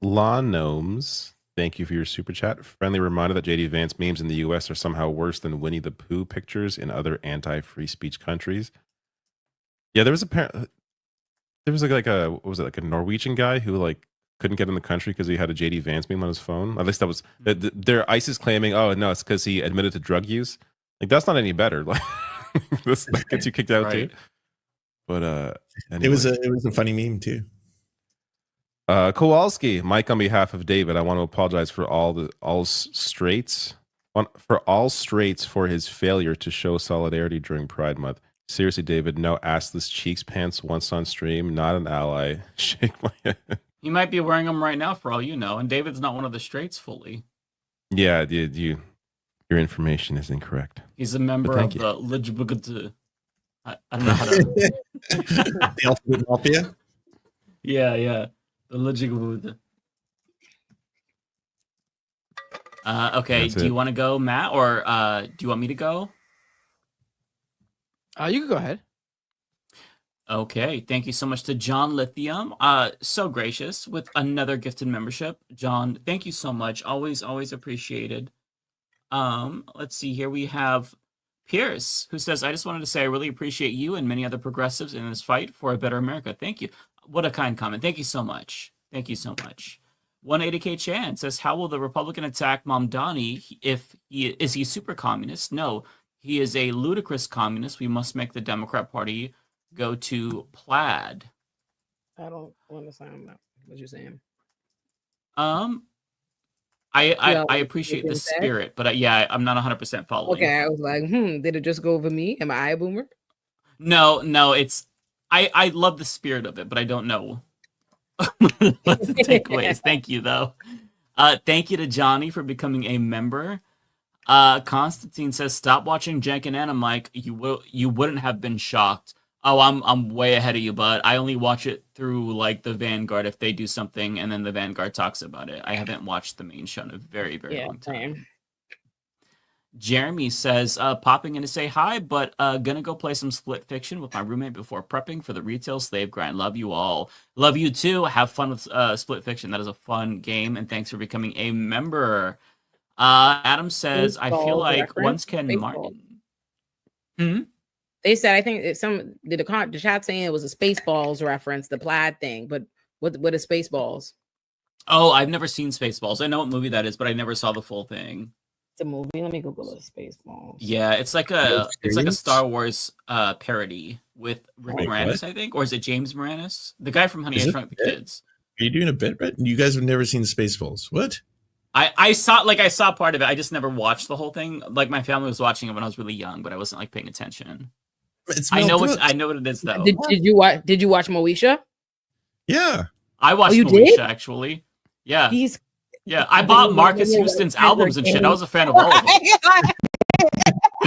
Lawn Gnomes, thank you for your super chat. Friendly reminder that JD Vance memes in the U.S. are somehow worse than Winnie the Pooh pictures in other anti-free speech countries. Yeah, there was like a what was it, like a Norwegian guy who like couldn't get in the country because he had a JD Vance meme on his phone. At least that was their ISIS claiming, oh no, it's because he admitted to drug use. Like that's not any better. Like that gets you kicked out too. But anyway. It was a funny meme too. Kowalski, Mike, on behalf of David, I want to apologize for all straights for his failure to show solidarity during Pride Month. Seriously, David, no assless cheeks pants once on stream. Not an ally. Shake my head. He might be wearing them right now, for all you know. And David's not one of the straights fully. Yeah, your information is incorrect. He's a member of the LGBT. I don't know how to. The Ultimate Mafia. Yeah, the LGBT. Okay, That's do you want to go, Matt, or do you want me to go? You can go ahead. Okay, thank you so much to John Lithium. So gracious with another gifted membership. John, thank you so much. Always appreciated. Let's see here. We have Pierce, who says, I just wanted to say I really appreciate you and many other progressives in this fight for a better America. Thank you. What a kind comment. Thank you so much. Thank you so much. 180K Chan says, how will the Republican attack Mamdani if is he super communist? No. He is a ludicrous communist. We must make the Democrat Party go to plaid. I don't understand what you're saying. I appreciate the spirit, but I'm not 100% following. Okay, I was like, did it just go over me? Am I a boomer? No, it's I love the spirit of it, but I don't know what the takeaways. Thank you though. Thank you to Johnny for becoming a member. Constantine says, stop watching Jank and Anna, Mike. You wouldn't have been shocked. Oh, I'm way ahead of you, but I only watch it through like the Vanguard if they do something and then the Vanguard talks about it. I haven't watched the main show in a very, very long time. Same. Jeremy says, popping in to say hi, but gonna go play some Split Fiction with my roommate before prepping for the retail slave grind. Love you all. Love you too. Have fun with Split Fiction. That is a fun game, and thanks for becoming a member. Adam says, I feel like once Ken Martin. They said, I think the chat saying it was a Spaceballs reference, the plaid thing, but What is Spaceballs? Oh, I've never seen Spaceballs. I know what movie that is, but I never saw the full thing. It's a movie. Let me Google it. Spaceballs. Yeah, it's like a Star Wars parody with Rick Moranis, I think, or is it James Moranis, the guy from Honey, I Shrunk the Kids? Are you doing a bit, Brett? You guys have never seen Spaceballs. What? I saw part of it. I just never watched the whole thing. Like my family was watching it when I was really young, but I wasn't like paying attention. I know what it is though. Did you watch Moesha? Yeah. I watched Moesha actually. Yeah. I bought Marcus Houston's albums and shit. I was a fan of all of them.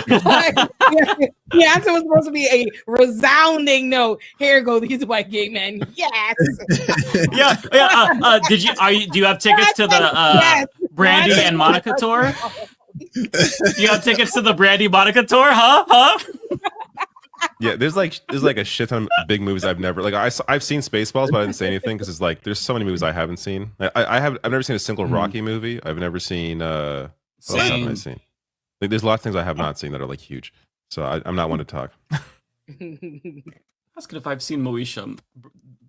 The answer was supposed to be a resounding no. Here go these white gay men. Yes. Do you have tickets to the Brandy and Monica tour? Do you have tickets to the Brandy Monica tour? Huh? Yeah, there's like a shit ton of big movies I've never I've seen Spaceballs, but I didn't say anything because it's like there's so many movies I haven't seen. I've never seen a single Rocky movie. I've never seen what else haven't I seen? Like, there's a lot of things I have not seen that are like huge. So I'm not one to talk. That's good if I've seen Moesha.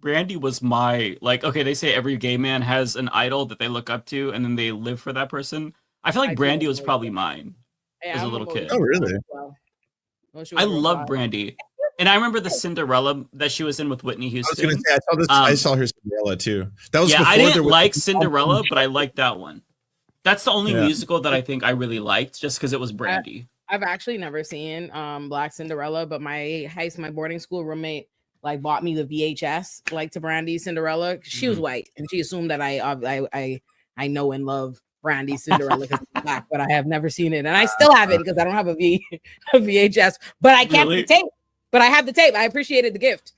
Brandy was my okay, they say every gay man has an idol that they look up to and then they live for that person. I feel like Brandy was probably mine as a little kid. Oh, really? I love Brandy. And I remember the Cinderella that she was in with Whitney Houston. I was gonna say I saw her Cinderella too. That was I didn't like Cinderella, but I liked that one. That's the only musical that I think I really liked, just because it was Brandy. I've actually never seen Black Cinderella, but my boarding school roommate bought me the VHS to Brandy's Cinderella. She was white, and she assumed that I know and love Brandy's Cinderella because it's black, but I have never seen it, and I still have it because I don't have a VHS. But I kept the tape. But I have the tape. I appreciated the gift.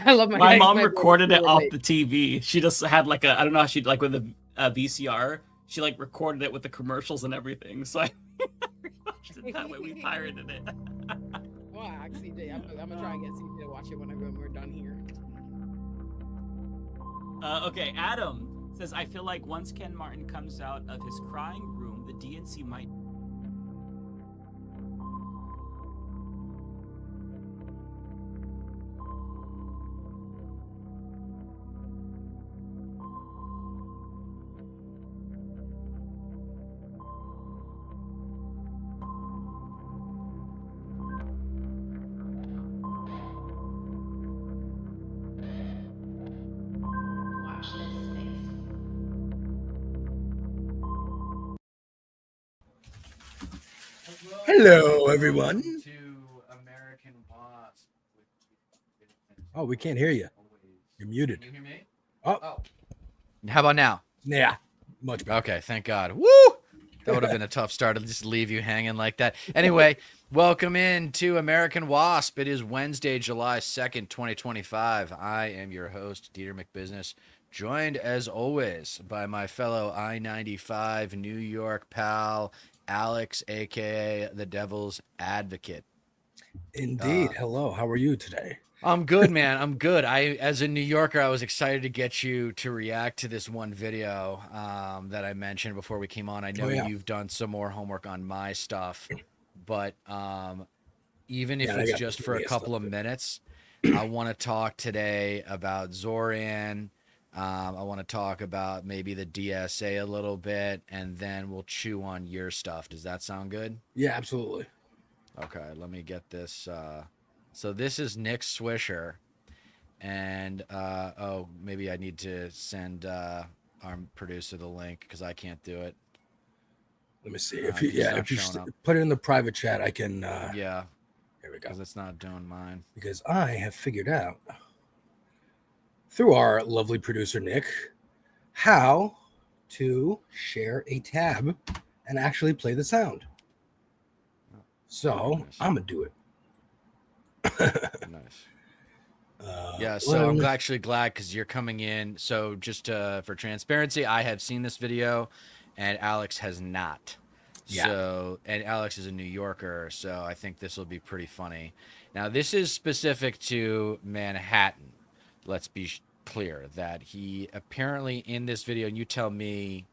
I love my mom recorded it off the TV. She just had I don't know how she'd with a VCR. She recorded it with the commercials and everything. So I watched it that way. We pirated it. Well, CJ, I'm gonna try and get CJ to watch it when we're done here. Okay, Adam says, I feel like once Ken Martin comes out of his crying room, the DNC might. Hello, everyone. American Wasp. Oh, we can't hear you. You're muted. Can you hear me? Oh. How about now? Yeah, much better. Okay, thank God. Woo! That would have been a tough start to just leave you hanging like that. Anyway, welcome in to American Wasp. It is Wednesday, July 2nd, 2025. I am your host, Deter McBizness, joined as always by my fellow I-95 New York pal, Alex, aka the Devil's Advocate. Indeed. Hello. How are you today? I'm good, man. I'm good. As a New Yorker, I was excited to get you to react to this one video that I mentioned before we came on. I know you've done some more homework on my stuff, but even if it's just for a couple of minutes, I want to talk today about Zoran. I want to talk about maybe the DSA a little bit, and then we'll chew on your stuff. Does that sound good? Yeah, absolutely. Okay, let me get this. So this is Nick Swisher, and maybe I need to send our producer the link because I can't do it. Let me see if you put it in the private chat, I can. Yeah, here we go. Because it's not doing mine. Because I have figured out through our lovely producer Nick how to share a tab and actually play the sound. So I'm gonna do it. Yeah, so I'm actually glad because you're coming in. So just for transparency, I have seen this video and Alex has not. Yeah. So, and Alex is a New Yorker, so I think this will be pretty funny. Now, this is specific to Manhattan. Let's be clear that he apparently in this video, and you tell me,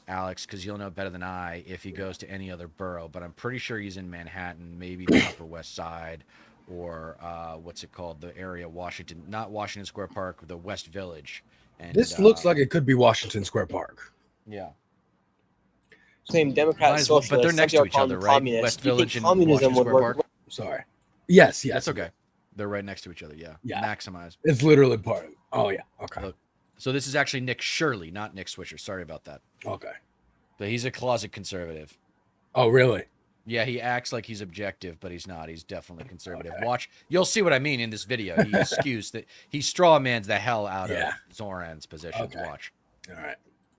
Alex, because you'll know better than I if he goes to any other borough, but I'm pretty sure he's in Manhattan, maybe the Upper West Side or what's it called? The area Washington, not Washington Square Park, the West Village. And This looks like it could be Washington Square Park. Yeah. Claim Democrat socialist, but they're next to each other, right? West Village and communism Washington would Square work. Park. Sorry. Yes. That's okay. They're right next to each other. Yeah. Yeah. Maximize. It's literally part of it. Oh, yeah. Okay. Look, so this is actually Nick Shirley, not Nick Swisher. Sorry about that. Okay. But he's a closet conservative. Oh, really? Yeah, he acts like he's objective, but he's not. He's definitely conservative. Okay. Watch. You'll see what I mean in this video. He skews that. He straw mans the hell out of Zoran's positions. Okay. Watch. All right.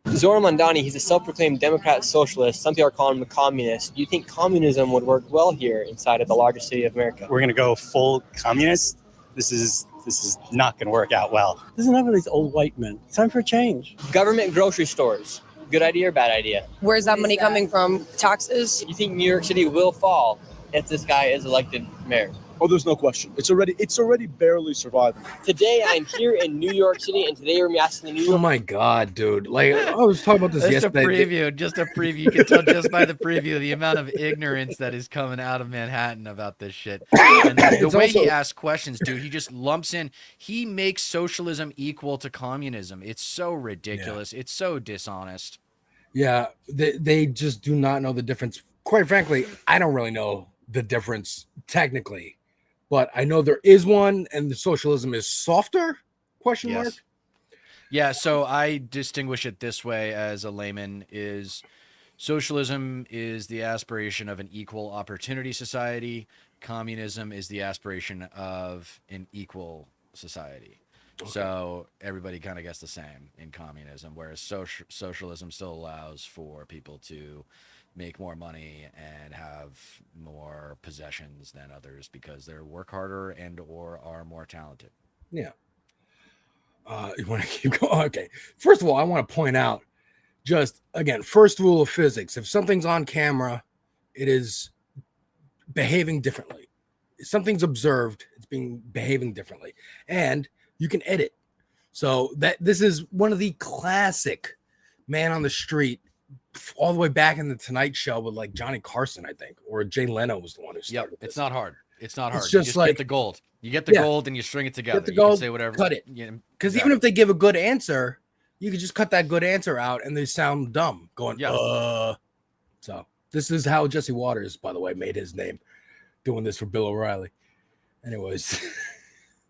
Zoran Mandani, he's a self-proclaimed Democrat socialist. Some people are calling him a communist. Do you think communism would work well here inside of the largest city of America? We're going to go full communist. This is not going to work out well. This is enough of these old white men. It's time for a change. Government grocery stores. Good idea or bad idea? Where's that money coming from? Taxes? You think New York City will fall if this guy is elected mayor? Oh, there's no question. It's already barely surviving. Today I'm here in New York City, and today we're going to be asking the New York. Oh my God, dude! Like I was talking about this yesterday. Just a preview. You can tell just by the preview the amount of ignorance that is coming out of Manhattan about this shit. And the way he asks questions, dude, he just lumps in. He makes socialism equal to communism. It's so ridiculous. Yeah. It's so dishonest. Yeah, they just do not know the difference. Quite frankly, I don't really know the difference technically. But I know there is one, and the socialism is softer? Question mark. Yeah, so I distinguish it this way as a layman: is socialism is the aspiration of an equal opportunity society. Communism is the aspiration of an equal society. Okay. So everybody kind of gets the same in communism, whereas socialism still allows for people to make more money and have more possessions than others because they work harder and or are more talented. Yeah. You want to keep going? Okay. First of all, I want to point out just again, first rule of physics. If something's on camera, it is behaving differently. If something's observed, it's behaving differently. And you can edit. So this is one of the classic man on the street all the way back in the Tonight Show with like Johnny Carson, I think, or Jay Leno was the one who started this. It's not hard. It's not hard. It's You just just like get the gold. You get the gold and you string it together. Get the You gold, can say whatever. cut it. Because even if they give a good answer, you could just cut that good answer out and they sound dumb going, So this is how Jesse Waters, by the way, made his name doing this for Bill O'Reilly. Anyways.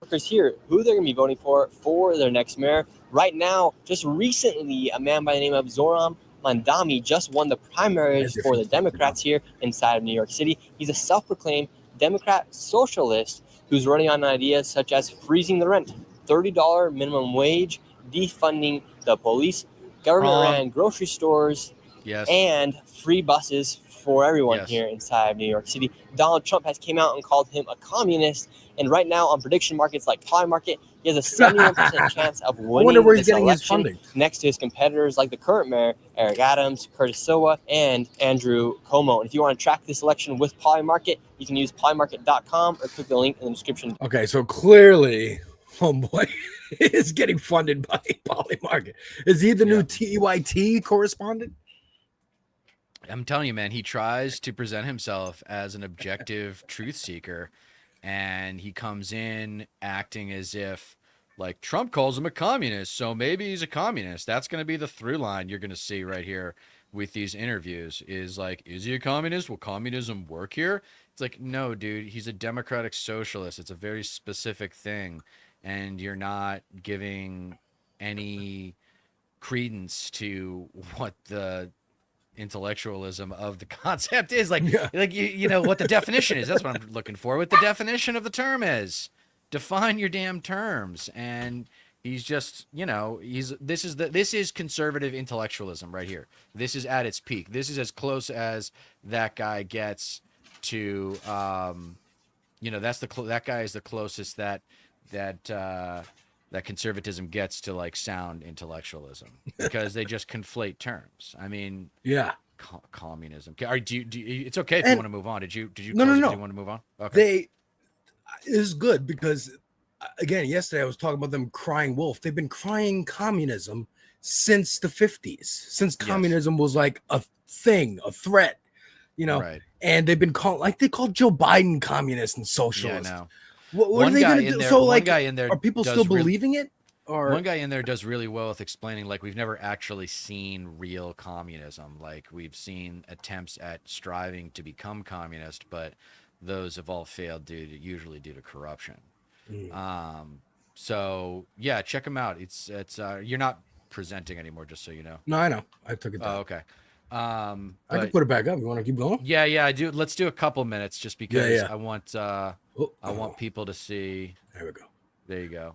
Workers here, who they're going to be voting for their next mayor. Right now, just recently, a man by the name of Zoran Mandani just won the primaries for the Democrats here inside of New York City. He's a self-proclaimed Democrat socialist who's running on ideas such as freezing the rent, $30 minimum wage, defunding the police, government-ran grocery stores, and free buses for everyone here inside of New York City. Donald Trump has came out and called him a communist. And right now on prediction markets like Polymarket, he has a 71% chance of winning this election next to his competitors like the current mayor, Eric Adams, Curtis Sowa, and Andrew Cuomo. And if you want to track this election with Polymarket, you can use polymarket.com or click the link in the description. Okay, so clearly, homeboy is getting funded by Polymarket. Is he the new TYT correspondent? I'm telling you, man, he tries to present himself as an objective truth seeker, and he comes in acting as if, like, Trump calls him a communist, so maybe he's a communist. That's going to be the through line you're going to see right here with these interviews is like, is he a communist? Will communism work here? It's like, no, dude, he's a democratic socialist. It's a very specific thing, and you're not giving any credence to what the intellectualism of the concept is like you know what the definition is. That's what I'm looking for. What the definition of the term is. Define your damn terms. And he's just, you know, this is conservative intellectualism right here. This is at its peak. This is as close as that guy gets to you know, that guy is the closest that conservatism gets to like sound intellectualism, because they just conflate terms. I mean, communism. It's okay if you want to move on. Did you? No. Do you want to move on? Okay. Is good because again, yesterday I was talking about them crying wolf. They've been crying communism since the 50s, since communism was like a thing, a threat, you know. Right. and they've been called like they called Joe Biden communist and socialist. Yeah, I know. What are they going to do? So like, guy in there are people still believing it? Or one guy in there does really well with explaining, like, we've never actually seen real communism. Like, we've seen attempts at striving to become communist, but those have all failed usually due to corruption. So yeah, check them out. It's you're not presenting anymore, just so you know. No, I know. I took it down. Oh, okay. I can put it back up. You want to keep going? Yeah, I do. Let's do a couple minutes just because I want people to see. There we go. There you go.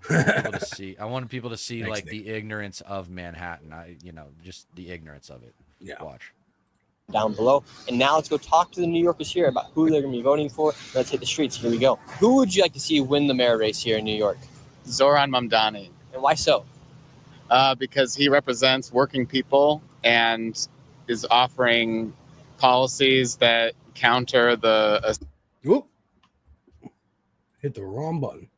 I want people to see like the ignorance of Manhattan. Just the ignorance of it. Yeah. Watch. Down below. And now let's go talk to the New Yorkers here about who they're going to be voting for. Let's hit the streets. Here we go. Who would you like to see win the mayor race here in New York? Zoran Mamdani. And why so? Because he represents working people and is offering policies that counter the... Whoop. Hit the wrong button.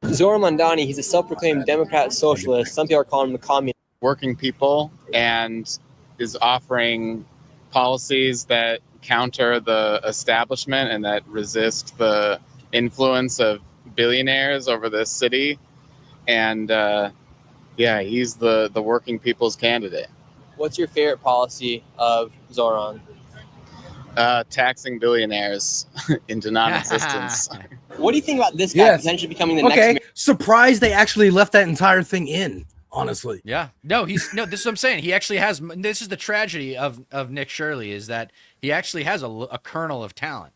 Zoran Mamdani, he's a self-proclaimed Democrat socialist. Some people are calling him a communist. Working people and is offering policies that counter the establishment and that resist the influence of billionaires over this city. And he's the working people's candidate. What's your favorite policy of Zoran? Taxing billionaires into non-existence. What do you think about this guy potentially becoming the next mayor? Surprised they actually left that entire thing in. Honestly, yeah, this is what I'm saying. He actually has. This is the tragedy of Nick Shirley, is that he actually has a kernel of talent.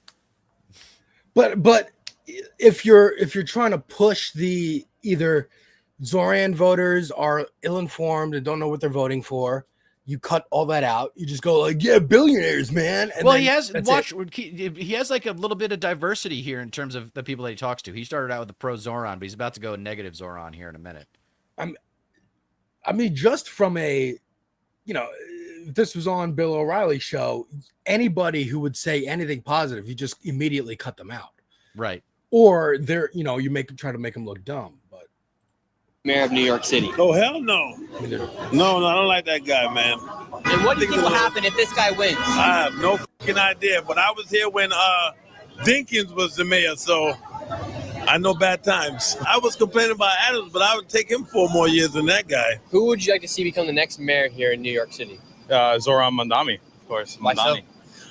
But if you're trying to push the either Zoran voters are ill-informed and don't know what they're voting for, you cut all that out. You just go like, yeah, billionaires, man. And well, he has he has like a little bit of diversity here in terms of the people that he talks to. He started out with the pro Zoran, but he's about to go negative Zoran here in a minute. I mean, just from if this was on Bill O'Reilly's show, anybody who would say anything positive, you just immediately cut them out. Right. Or you try to make them look dumb. But mayor of New York City. Oh, hell no. No, I don't like that guy, man. And what do you think will happen if this guy wins? I have no fucking idea, but I was here when Dinkins was the mayor, so I know bad times. I was complaining about Adams, but I would take him 4 more years than that guy. Who would you like to see become the next mayor here in New York City? Zoran Mamdani, of course. Why so?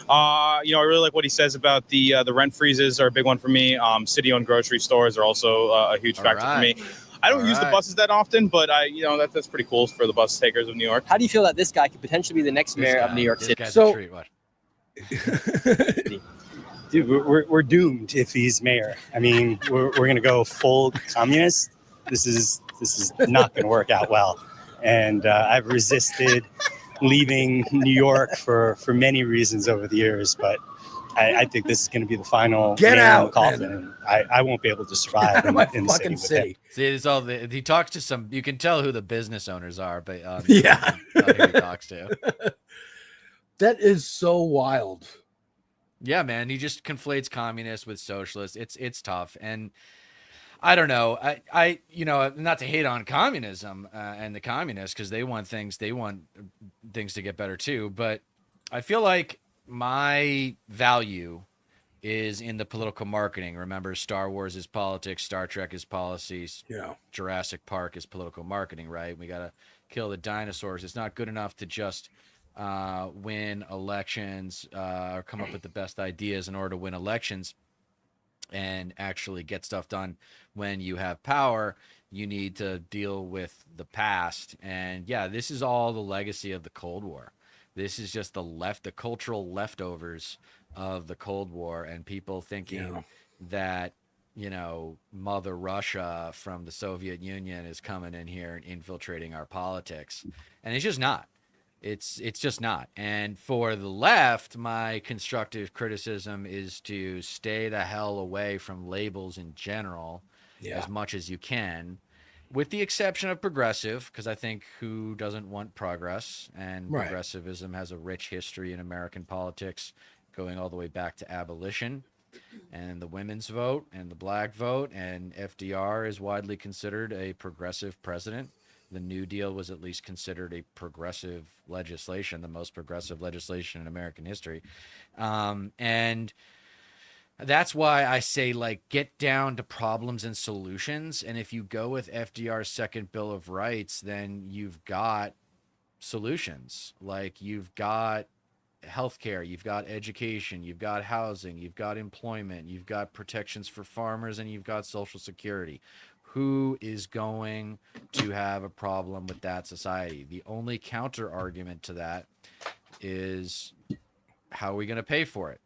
I really like what he says about the rent freezes are a big one for me. City-owned grocery stores are also a huge factor for me. I don't use the buses that often, but that's pretty cool for the bus takers of New York. How do you feel that this guy could potentially be the next mayor of New York City? So, dude, we're doomed if he's mayor. I mean, we're gonna go full communist. This is not gonna work out well. And I've resisted leaving New York for many reasons over the years, but I think this is going to be the final Get nail out, in the coffin. I won't be able to survive in the city. With him. See, it's all he talks to some. You can tell who the business owners are, but yeah, who he talks to. That is so wild. Yeah, man, he just conflates communists with socialists. It's tough, and I don't know. I not to hate on communism and the communists, because they want things to get better too. But I feel like my value is in the political marketing. Remember, Star Wars is politics, Star Trek is policies, Jurassic Park is political marketing, right? We got to kill the dinosaurs. It's not good enough to just win elections or come up with the best ideas in order to win elections and actually get stuff done. When you have power, you need to deal with the past. And yeah, this is all the legacy of the Cold War. This is just the cultural leftovers of the Cold War, and people thinking that, Mother Russia from the Soviet Union is coming in here and infiltrating our politics. And it's just not. It's just not. And for the left, my constructive criticism is to stay the hell away from labels in general as much as you can, with the exception of progressive, because I think who doesn't want progress? And progressivism has a rich history in American politics, going all the way back to abolition and the women's vote and the black vote. And FDR is widely considered a progressive president. the New Deal was at least considered a progressive legislation, the most progressive legislation in American history. And that's why I say, like, get down to problems and solutions. And if you go with FDR's second Bill of Rights, then you've got solutions. Like, you've got healthcare, you've got education, you've got housing, you've got employment, you've got protections for farmers, and you've got Social Security. Who is going to have a problem with that society? The only counter argument to that is, how are we going to pay for it?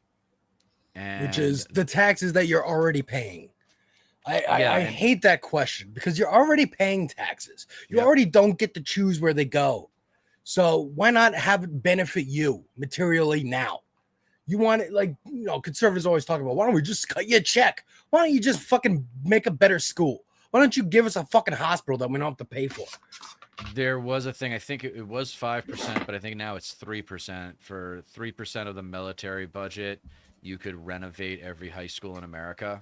And which is the taxes that you're already paying. I hate that question, because you're already paying taxes. You already don't get to choose where they go. So why not have it benefit you materially now? You want it, like, you know, conservatives always talk about, why don't we just cut you a check? Why don't you just fucking make a better school? Why don't you give us a fucking hospital that we don't have to pay for? There was a thing, I think it was 5%, but I think now it's 3%. For 3% of the military budget, you could renovate every high school in America.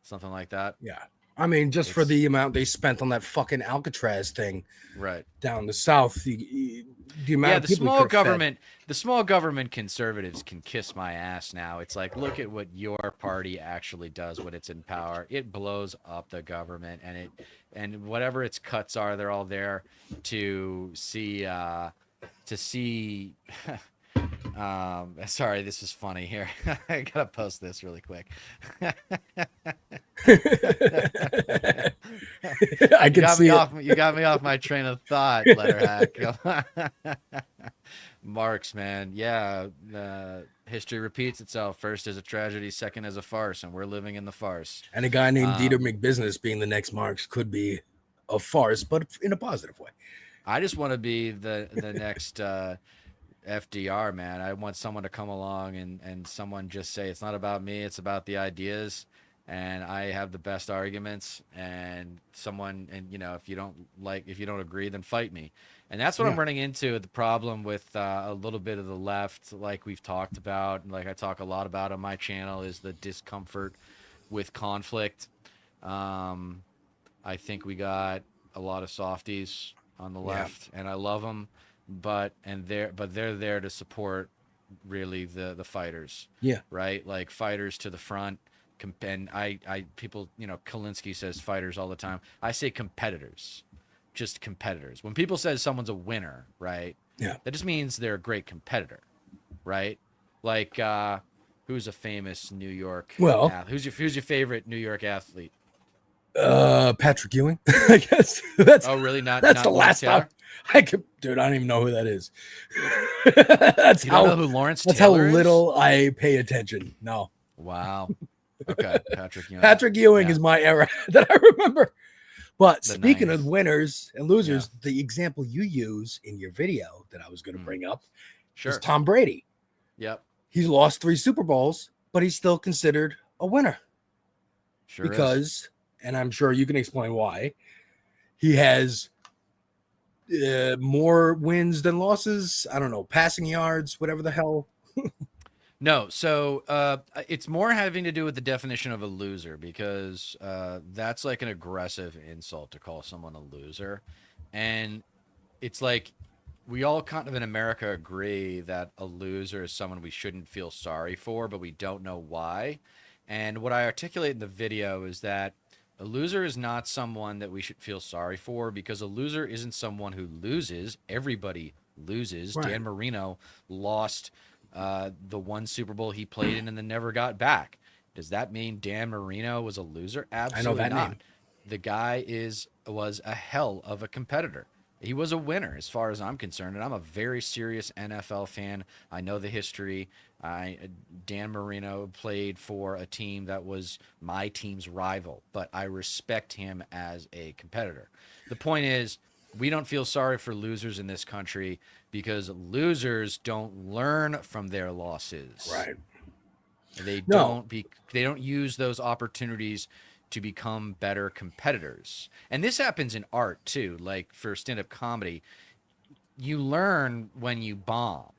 Something like that. Yeah. I mean, just for the amount they spent on that fucking Alcatraz thing, right down the south, the amount of people the small government conservatives can kiss my ass now. It's like, look at what your party actually does when it's in power. It blows up the government, and whatever its cuts are, they're all there to see. Sorry, this is funny here. I gotta post this really quick. I can see you got me off my train of thought, Letterhack. Marx, man. Yeah, history repeats itself. First as a tragedy, second as a farce, and we're living in the farce. And a guy named Deter McBizness being the next Marx could be a farce, but in a positive way. I just want to be the next FDR, man. I want someone to come along and someone just say, it's not about me, it's about the ideas, and I have the best arguments, and someone, and you know, if you don't agree, then fight me. And that's what I'm running into, the problem with a little bit of the left, like we've talked about, and like I talk a lot about on my channel, is the discomfort with conflict. I think we got a lot of softies on the left, and I love them. But they're there to support really the fighters. Yeah. Right. Like, fighters to the front. And people, you know, Kalinsky says fighters all the time. I say competitors, just competitors. When people say someone's a winner, right? Yeah. That just means they're a great competitor, right? Like, who's a famous New York? Well, who's your favorite New York athlete? Patrick Ewing, I guess. That's really not. That's not the last time I could, dude. I don't even know who that is. That's you don't know who Lawrence That's Taylor how little I pay attention. No. Wow. Okay, Patrick Ewing. Patrick Ewing is my era that I remember. But speaking of winners and losers, the example you use in your video that I was going to bring up is Tom Brady. Yep. He's lost 3 Super Bowls, but he's still considered a winner. Sure. Because, and I'm sure you can explain why, he has more wins than losses. I don't know, passing yards, whatever the hell. No, so it's more having to do with the definition of a loser, because that's like an aggressive insult to call someone a loser. And it's like, we all kind of in America agree that a loser is someone we shouldn't feel sorry for, but we don't know why. And what I articulate in the video is that a loser is not someone that we should feel sorry for, because a loser isn't someone who loses. Everybody loses. Right. Dan Marino lost the one Super Bowl he played in and then never got back. Does that mean Dan Marino was a loser? Absolutely I know that not. name. The guy was a hell of a competitor. He was a winner as far as I'm concerned, and I'm a very serious NFL fan. I know the history. Dan Marino played for a team that was my team's rival, but I respect him as a competitor. The point is, we don't feel sorry for losers in this country because losers don't learn from their losses. Right. They don't use those opportunities to become better competitors. And this happens in art too. Like for stand-up comedy, you learn when you bomb.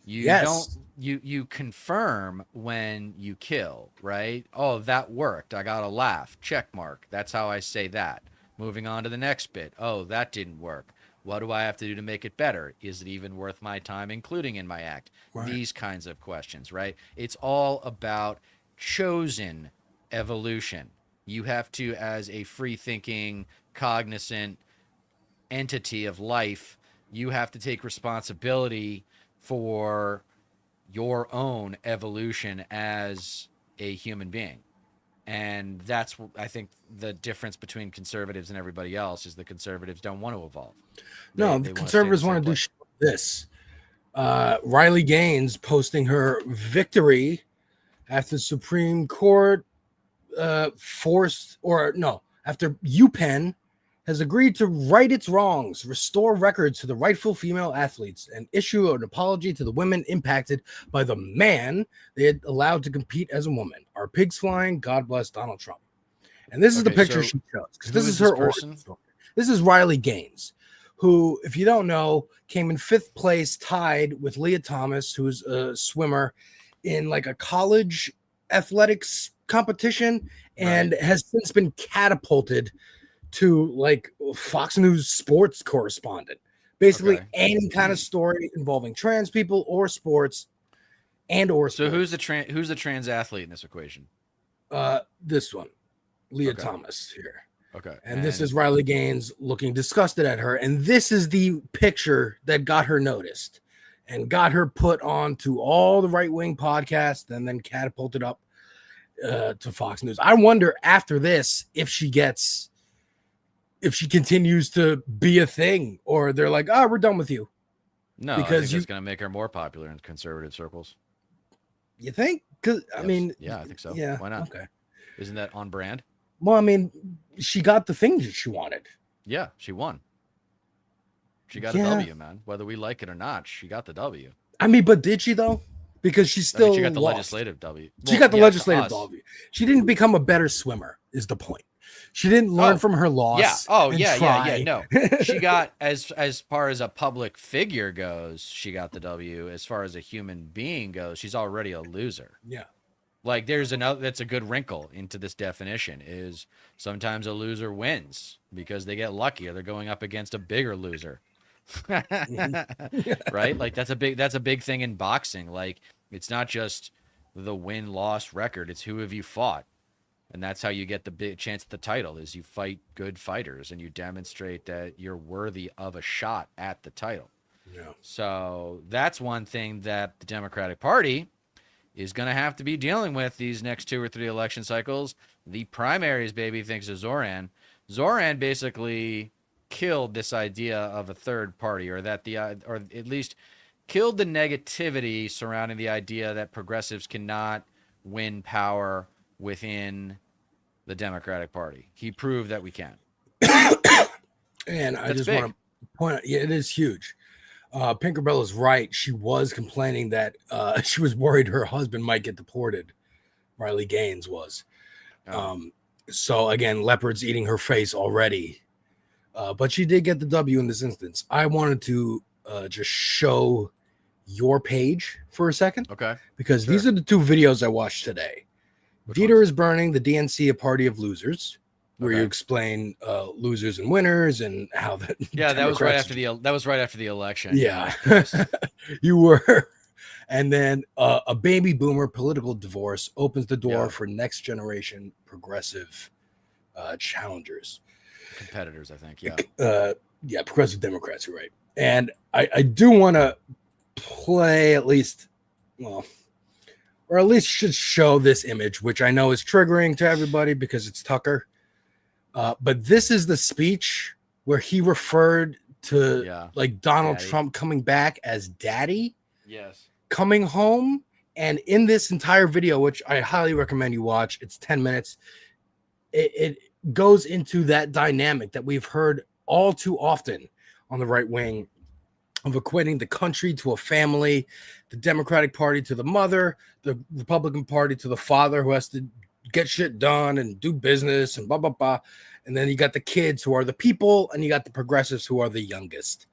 You confirm when you kill, right? Oh, that worked. I got a laugh. Check mark. That's how I say that. Moving on to the next bit. Oh, that didn't work. What do I have to do to make it better? Is it even worth my time including in my act? Right. These kinds of questions, right? It's all about chosen evolution. You have to, as a free-thinking, cognizant entity of life, you have to take responsibility for your own evolution as a human being. And that's, I think, the difference between conservatives and everybody else is the conservatives don't want to evolve. The conservatives want to do this. Riley Gaines posting her victory after the Supreme Court after UPenn has agreed to right its wrongs, restore records to the rightful female athletes, and issue an apology to the women impacted by the man they had allowed to compete as a woman. Are pigs flying? God bless Donald Trump. And this is the picture she chose, because this is her origin story. This is Riley Gaines, who, if you don't know, came in 5th place, tied with Leah Thomas, who's a swimmer in like a college athletics competition, and has since been catapulted to like Fox News sports correspondent. Basically, any kind of story involving trans people or sports, or so who's the trans athlete in this equation? This one, Leah Thomas here. Okay, and this is Riley Gaines looking disgusted at her, and this is the picture that got her noticed and got her put on to all the right-wing podcasts, and then catapulted up to Fox News. I wonder after this if she continues to be a thing, or they're like, we're done with you. No, because it's going to make her more popular in conservative circles. You think? Because I mean, yeah, I think so. Yeah, why not? Okay, isn't that on brand? Well, I mean, she got the things that she wanted. Yeah, she won. She got a W, man. Whether we like it or not, she got the W. I mean, but did she though? Because she still she got the lost. legislative W. She got the legislative W. She didn't become a better swimmer, is the point. She didn't learn from her loss. Yeah. Oh, yeah. No, she got as far as a public figure goes, she got the W. As far as a human being goes, she's already a loser. Yeah. Like that's a good wrinkle into this definition is sometimes a loser wins because they get lucky or they're going up against a bigger loser. Right? Like that's a big thing in boxing. Like it's not just the win-loss record, it's who have you fought. And that's how you get the big chance at the title is you fight good fighters and you demonstrate that you're worthy of a shot at the title. Yeah. So that's one thing that the Democratic Party is going to have to be dealing with these next 2 or 3 election cycles. The primaries, baby, thanks to Zoran. Zoran basically killed this idea of a third party, or at least killed the negativity surrounding the idea that progressives cannot win power within the Democratic Party. He proved that we can. And I just want to point out, it is huge. Pinkerbella's right. She was complaining that she was worried her husband might get deported. Riley Gaines was. So again, leopards eating her face already. But she did get the W in this instance. I wanted to just show your page for a second. Okay. Because these are the 2 videos I watched today. Deter is burning the DNC, a party of losers, where you explain losers and winners and how that. Yeah, that was right after the election. Yeah, you were. And then a baby boomer political divorce opens the door for next generation progressive challengers, competitors. I think. Yeah. Progressive Democrats. You're right. And I do want to play at least, or at least should show this image, which I know is triggering to everybody because it's Tucker. But this is the speech where he referred to like Donald Trump coming back as daddy. Yes. Coming home. And in this entire video, which I highly recommend you watch, it's 10 minutes. It goes into that dynamic that we've heard all too often on the right wing of equating the country to a family, the Democratic Party to the mother, the Republican Party to the father who has to get shit done and do business and blah, blah, blah. And then you got the kids who are the people, and you got the progressives who are the youngest.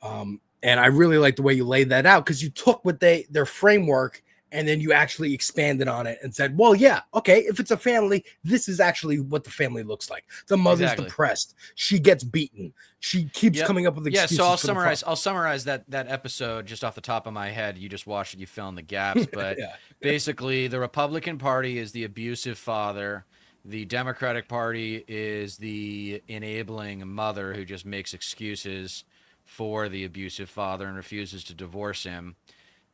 And I really like the way you laid that out because you took their framework and then you actually expanded on it and said, well, yeah, okay, if it's a family, this is actually what the family looks like. The mother's depressed. She gets beaten. She keeps coming up with excuses. Yeah, so I'll summarize that episode just off the top of my head. You just watched it, you fill in the gaps. But basically, the Republican Party is the abusive father. The Democratic Party is the enabling mother who just makes excuses for the abusive father and refuses to divorce him.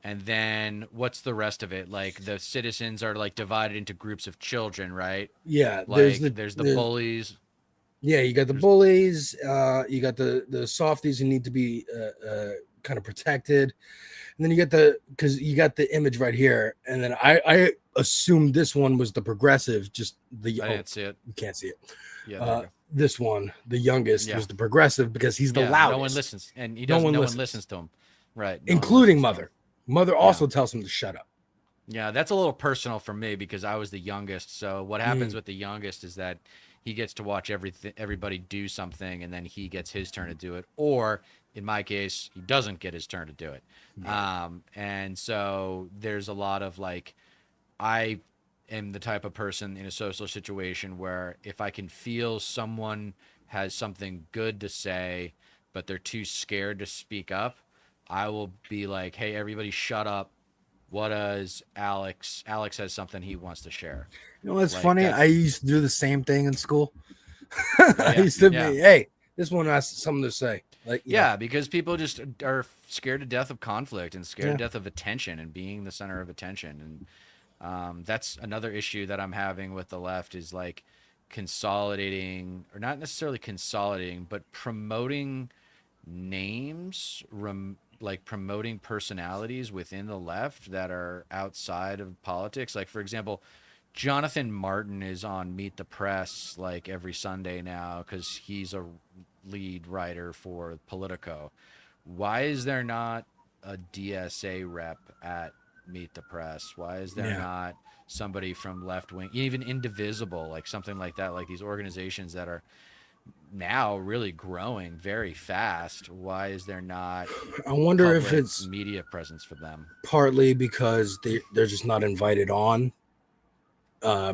And then what's the rest of it? Like the citizens are like divided into groups of children, right? Yeah. Like there's the bullies. Yeah, you got the bullies. You got the softies who need to be kind of protected. And then you got because you got the image right here. And then I assumed this one was the progressive. Just the I didn't see it. You can't see it. Yeah. This one, the youngest, was the progressive because he's the loudest. No one listens, and no one listens to him, right? Including mother. Mother also tells him to shut up. Yeah, that's a little personal for me because I was the youngest. So what happens with the youngest is that he gets to watch everybody do something, and then he gets his turn to do it. Or in my case, he doesn't get his turn to do it. And so there's a lot of like, I am the type of person in a social situation where if I can feel someone has something good to say, but they're too scared to speak up, I will be like, hey, everybody shut up. What does Alex has something he wants to share. You know what's funny? I used to do the same thing in school. I used to be, hey, this one has something to say. Like, because people just are scared to death of conflict and scared to death of attention and being the center of attention. And that's another issue that I'm having with the left is like consolidating, or not necessarily consolidating, but promoting names, like promoting personalities within the left that are outside of politics. Like, for example, Jonathan Martin is on Meet the Press like every Sunday now because he's a lead writer for Politico. Why is there not a DSA rep at Meet the Press? Why is there not somebody from left wing, even Indivisible, like something like that, like these organizations that are now really growing very fast? Why is there not I wonder if it's media presence for them? Partly because they're just not invited on.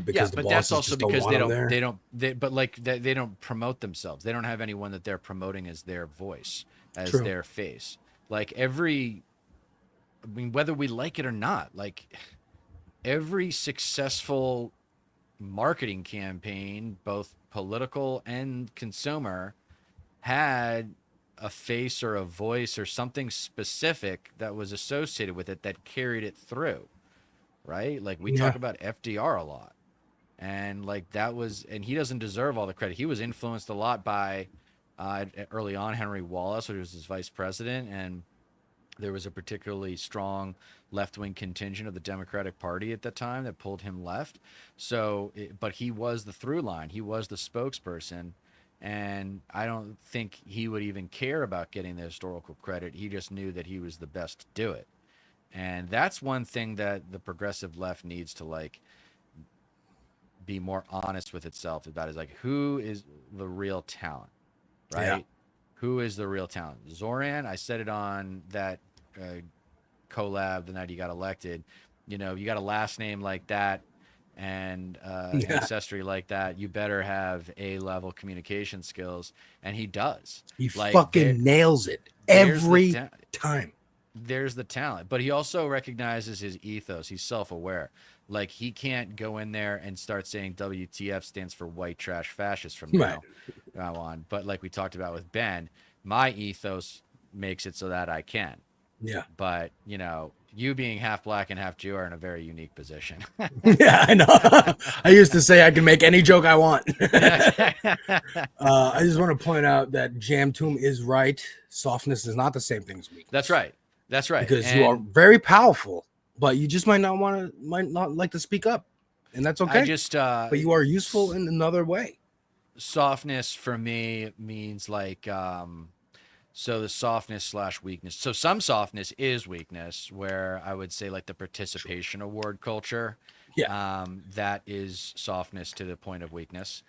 Because but that's also because they don't promote themselves. They don't have anyone that they're promoting as their voice, as their face. Like whether we like it or not, like every successful marketing campaign, both political and consumer, had a face or a voice or something specific that was associated with it that carried it through, right? Like we talk about FDR a lot, and like that was, and he doesn't deserve all the credit. He was influenced a lot by early on Henry Wallace, who was his vice president, and there was a particularly strong left-wing contingent of the Democratic Party at that time that pulled him left. So, but he was the through line. He was the spokesperson. And I don't think he would even care about getting the historical credit. He just knew that he was the best to do it. And that's one thing that the progressive left needs to like be more honest with itself about, is like, who is the real talent, right? Yeah. Who is the real talent? Zoran, I said it on that collab the night he got elected. You know, you got a last name like that and ancestry like that, you better have A-level communication skills, and he does. He like, fucking nails it every time. There's the talent, but he also recognizes his ethos. He's self-aware. Like, he can't go in there and start saying WTF stands for white trash fascist from now on. But like we talked about with Ben, my ethos makes it so that I can. Yeah. But, you know, you being half black and half Jew are in a very unique position. Yeah, I know. I used to say I can make any joke I want. I just want to point out that Jam Tomb is right. Softness is not the same thing as weakness. That's right. That's right. Because you are very powerful, but you just might not like to speak up, and that's okay. But you are useful in another way. Softness for me means like so the softness / weakness. So some softness is weakness, where I would say like the participation award culture. Yeah. That is softness to the point of weakness.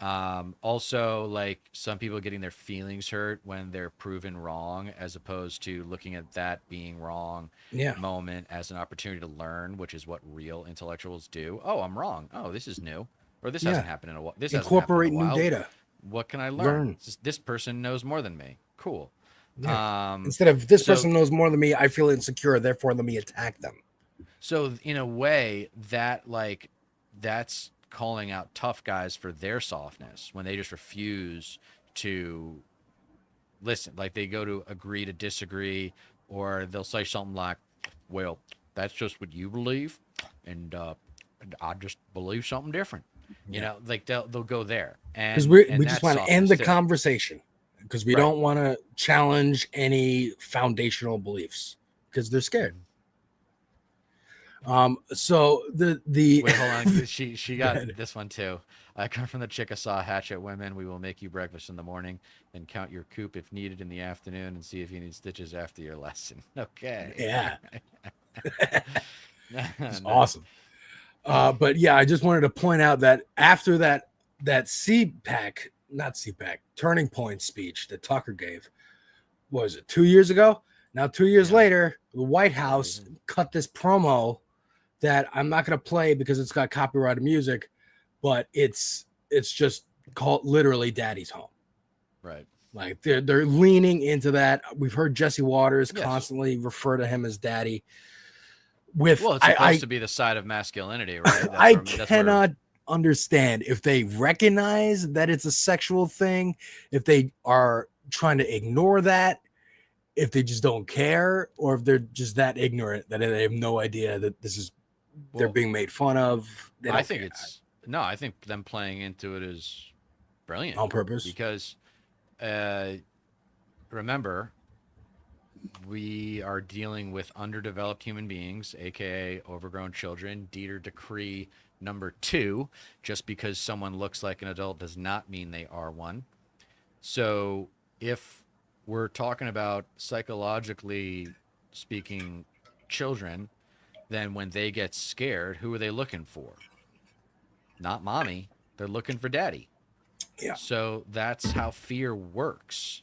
Also, like some people getting their feelings hurt when they're proven wrong, as opposed to looking at that being wrong moment as an opportunity to learn, which is what real intellectuals do. Oh, I'm wrong. Oh, this is new, or this hasn't happened in a while. This Incorporate hasn't happened new in a while. data. What can I learn? This person knows more than me. Cool. Yeah. Instead of this person knows more than me, I feel insecure, therefore let me attack them. So in a way, that's calling out tough guys for their softness when they just refuse to listen. Like they go to agree to disagree, or they'll say something like, well, that's just what you believe, and I just believe something different. You know, like they'll go there. And Because we just want to end the too. Conversation, because we don't want to challenge any foundational beliefs because they're scared. So the wait, hold on. She got this one too. I come from the Chickasaw hatchet women. We will make you breakfast in the morning, then count your coop if needed in the afternoon, and see if you need stitches after your lesson. Okay. Yeah. It's awesome. But yeah, I just wanted to point out that after that Turning Point speech that Tucker gave, what was it, 2 years ago? Now 2 years later, the White House cut this promo that I'm not going to play because it's got copyrighted music, but it's just called literally Daddy's Home. Right. Like they're leaning into that. We've heard Jesse Waters constantly refer to him as daddy. It's supposed to be the side of masculinity, right? I cannot understand if they recognize that it's a sexual thing, if they are trying to ignore that, if they just don't care, or if they're just that ignorant that they have no idea that this is they're being made fun of. I think I think them playing into it is brilliant on purpose, because remember, we are dealing with underdeveloped human beings, aka overgrown children. Deter decree number 2: just because someone looks like an adult does not mean they are one. So if we're talking about psychologically speaking children, then when they get scared, who are they looking for? Not mommy. They're looking for daddy. Yeah. So that's how fear works.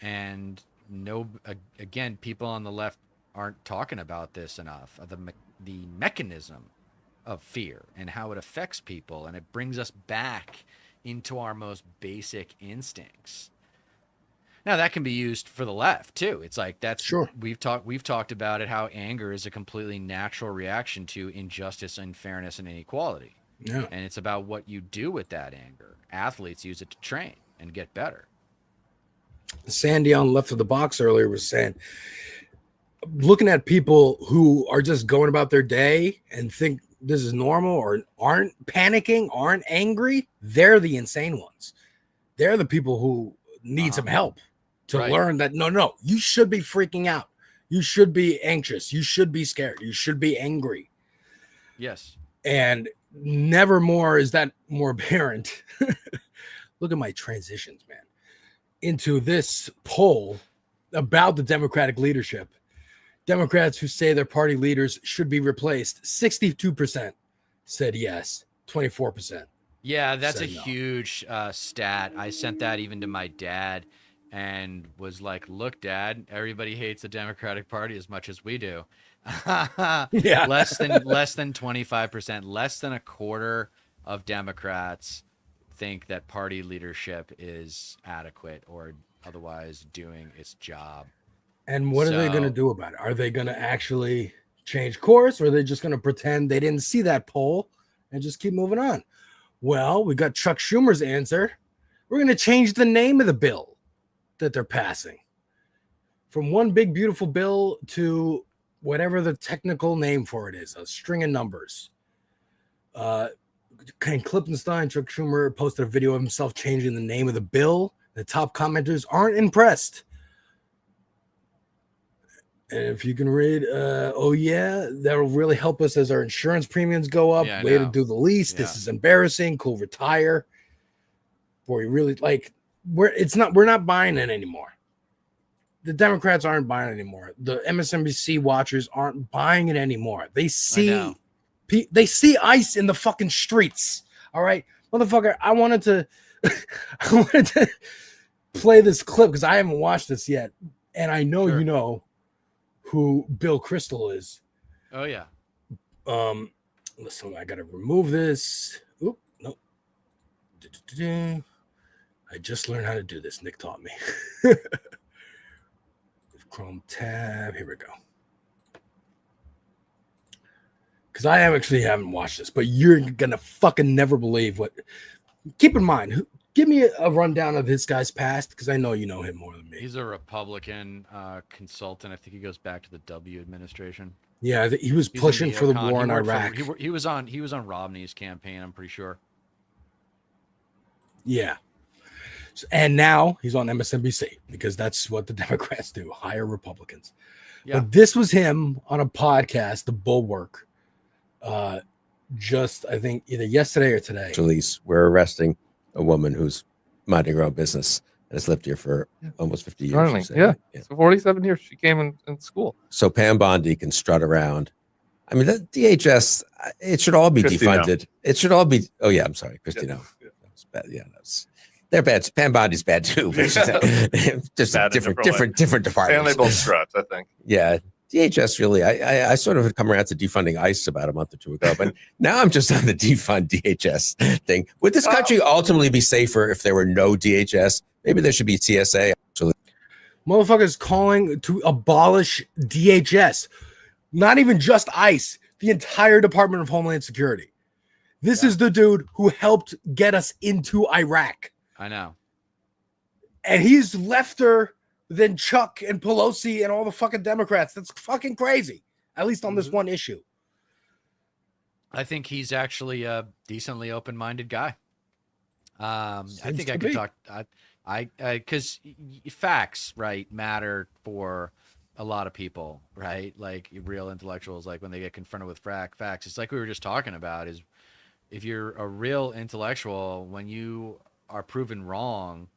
And again, people on the left aren't talking about this enough. The mechanism of fear and how it affects people, and it brings us back into our most basic instincts. Now that can be used for the left too. It's like that's sure. We've talked about it, how anger is a completely natural reaction to injustice, unfairness, and inequality. Yeah. And it's about what you do with that anger. Athletes use it to train and get better. Sandee on Left of the Box earlier was saying, looking at people who are just going about their day and think this is normal or aren't panicking, aren't angry, they're the insane ones. They're the people who need some help to learn that no, you should be freaking out. You should be anxious. You should be scared. You should be angry. Yes. And never more is that more apparent. Look at my transitions, man. Into this poll about the Democratic leadership. Democrats who say their party leaders should be replaced, 62% said yes, 24%. Yeah, that's a no. huge stat. I sent that even to my dad and was like, look, Dad, everybody hates the Democratic Party as much as we do. Yeah. Less than 25%, less than a quarter of Democrats think that party leadership is adequate or otherwise doing its job. And what are they going to do about it? Are they going to actually change course, or are they just going to pretend they didn't see that poll and just keep moving on? Well, we got Chuck Schumer's answer. We're going to change the name of the bill that they're passing from one big, beautiful bill to whatever the technical name for it is, a string of numbers. Ken Klippenstein, Chuck Schumer, posted a video of himself changing the name of the bill. The top commenters aren't impressed. And if you can read, oh yeah, that'll really help us as our insurance premiums go up. Yeah, Way to do the least. This is embarrassing. Cool, retire. Boy, really we're not buying it anymore. The Democrats aren't buying it anymore. The MSNBC watchers aren't buying it anymore. They see ice in the fucking streets. All right. Motherfucker, I wanted to play this clip because I haven't watched this yet. And I know you know who Bill Crystal is. Oh yeah. Listen, I gotta remove this. Oop, no. I just learned how to do this. Nick taught me. Chrome tab. Here we go. Because I actually haven't watched this, but you're gonna fucking never believe what. Keep in mind, give me a rundown of this guy's past, because I know you know him more than me. He's a Republican consultant. I think he goes back to the W administration. Yeah, he was pushing for the war in Iraq. He was on Romney's campaign, I'm pretty sure. Yeah. And now he's on MSNBC because that's what the Democrats do, hire Republicans. Yeah. But this was him on a podcast, The Bulwark, just I think either yesterday or today. Police were arresting a woman who's minding her own business and has lived here for almost 50 years. Yeah. So 47 years. She came in school. So Pam Bondi can strut around. I mean, the DHS, it should all be defunded. It should all be. Oh, yeah. I'm sorry, Christina. Yeah. That was bad. Yeah, they're bad. Pam Bondi's bad too. But just a different department. And they both strut, I think. Yeah. DHS really, I sort of had come around to defunding ICE about a month or two ago, but now I'm just on the defund DHS thing. Would this country ultimately be safer if there were no DHS? Maybe there should be TSA. Actually. Motherfuckers calling to abolish DHS. Not even just ICE, the entire Department of Homeland Security. This is the dude who helped get us into Iraq. I know. And he's lefter than Chuck and Pelosi and all the fucking Democrats. That's fucking crazy. At least on this one issue. I think he's actually a decently open-minded guy. I think I could talk. Because facts, right, matter for a lot of people, right? Like real intellectuals, like when they get confronted with facts, it's like we were just talking about. Is if you're a real intellectual, when you are proven wrong,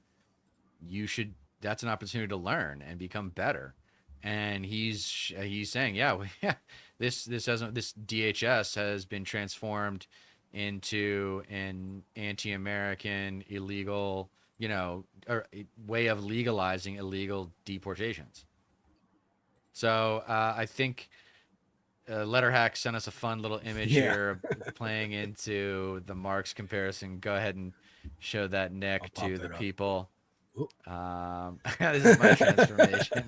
that's an opportunity to learn and become better. And he's saying, this DHS has been transformed into an anti-American illegal, or way of legalizing illegal deportations. So I think Letterhack sent us a fun little image here playing into the Marx comparison. Go ahead and show that, Nick, to the people. This is my transformation.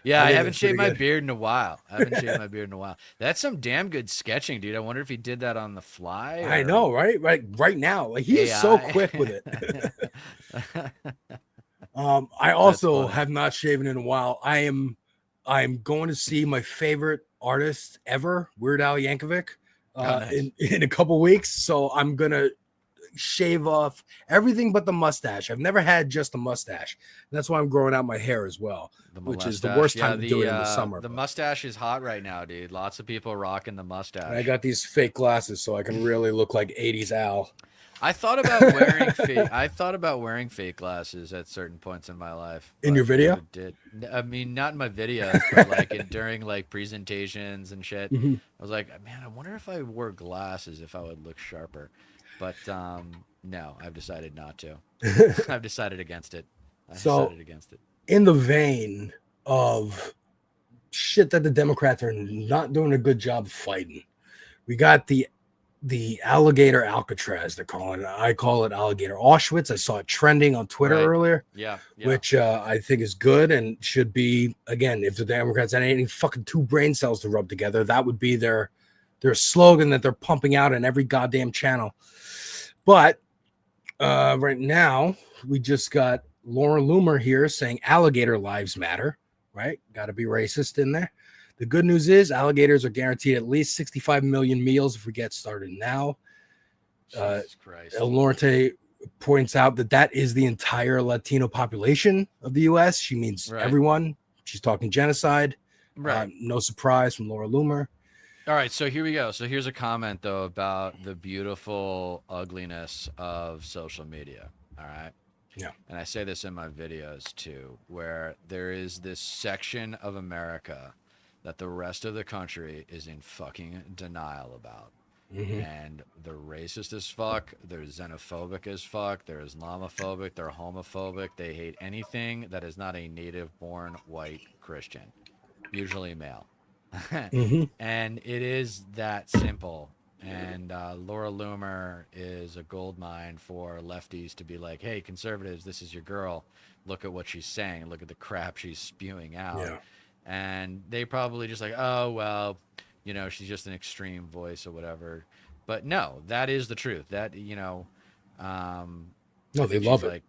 I haven't shaved my beard in a while. That's some damn good sketching, dude. I wonder if he did that on the fly. I know, right? Right now. Like he is so quick with it. I also have not shaven in a while. I'm going to see my favorite artist ever, Weird Al Yankovic, in a couple weeks. So I'm gonna shave off everything but the mustache. I've never had just a mustache. That's why I'm growing out my hair as well, which is the worst time to do it in the summer. The mustache is hot right now, dude. Lots of people rocking the mustache. And I got these fake glasses so I can really look like 80s Al. I thought about wearing fake glasses at certain points in my life. In your video? I mean, not in my videos, but like during like presentations and shit. Mm-hmm. I was like, man, I wonder if I wore glasses if I would look sharper. But no, I've decided not to. I've decided against it. In the vein of shit that the Democrats are not doing a good job fighting, we got the alligator Alcatraz, they're calling it. I call it alligator Auschwitz. I saw it trending on Twitter earlier. Yeah. Which I think is good and should be, again, if the Democrats had any fucking two brain cells to rub together, that would be their slogan that they're pumping out in every goddamn channel. But right now, we just got Laura Loomer here saying alligator lives matter, right? Got to be racist in there. The good news is alligators are guaranteed at least 65 million meals if we get started now. Jesus Christ. El Norte points out that is the entire Latino population of the U.S. She means everyone. She's talking genocide. Right. No surprise from Laura Loomer. All right, so here we go. So here's a comment, though, about the beautiful ugliness of social media. All right? Yeah. And I say this in my videos, too, where there is this section of America that the rest of the country is in fucking denial about. And they're racist as fuck. They're xenophobic as fuck. They're Islamophobic. They're homophobic. They hate anything that is not a native-born white Christian, usually male. And it is that simple. And Laura Loomer is a gold mine for lefties to be like, hey, conservatives, this is your girl. Look at what she's saying. Look at the crap she's spewing out. Yeah. And they probably just like, oh, well, you know, she's just an extreme voice or whatever. But no, that is the truth. That, you know, no, they love it. Like,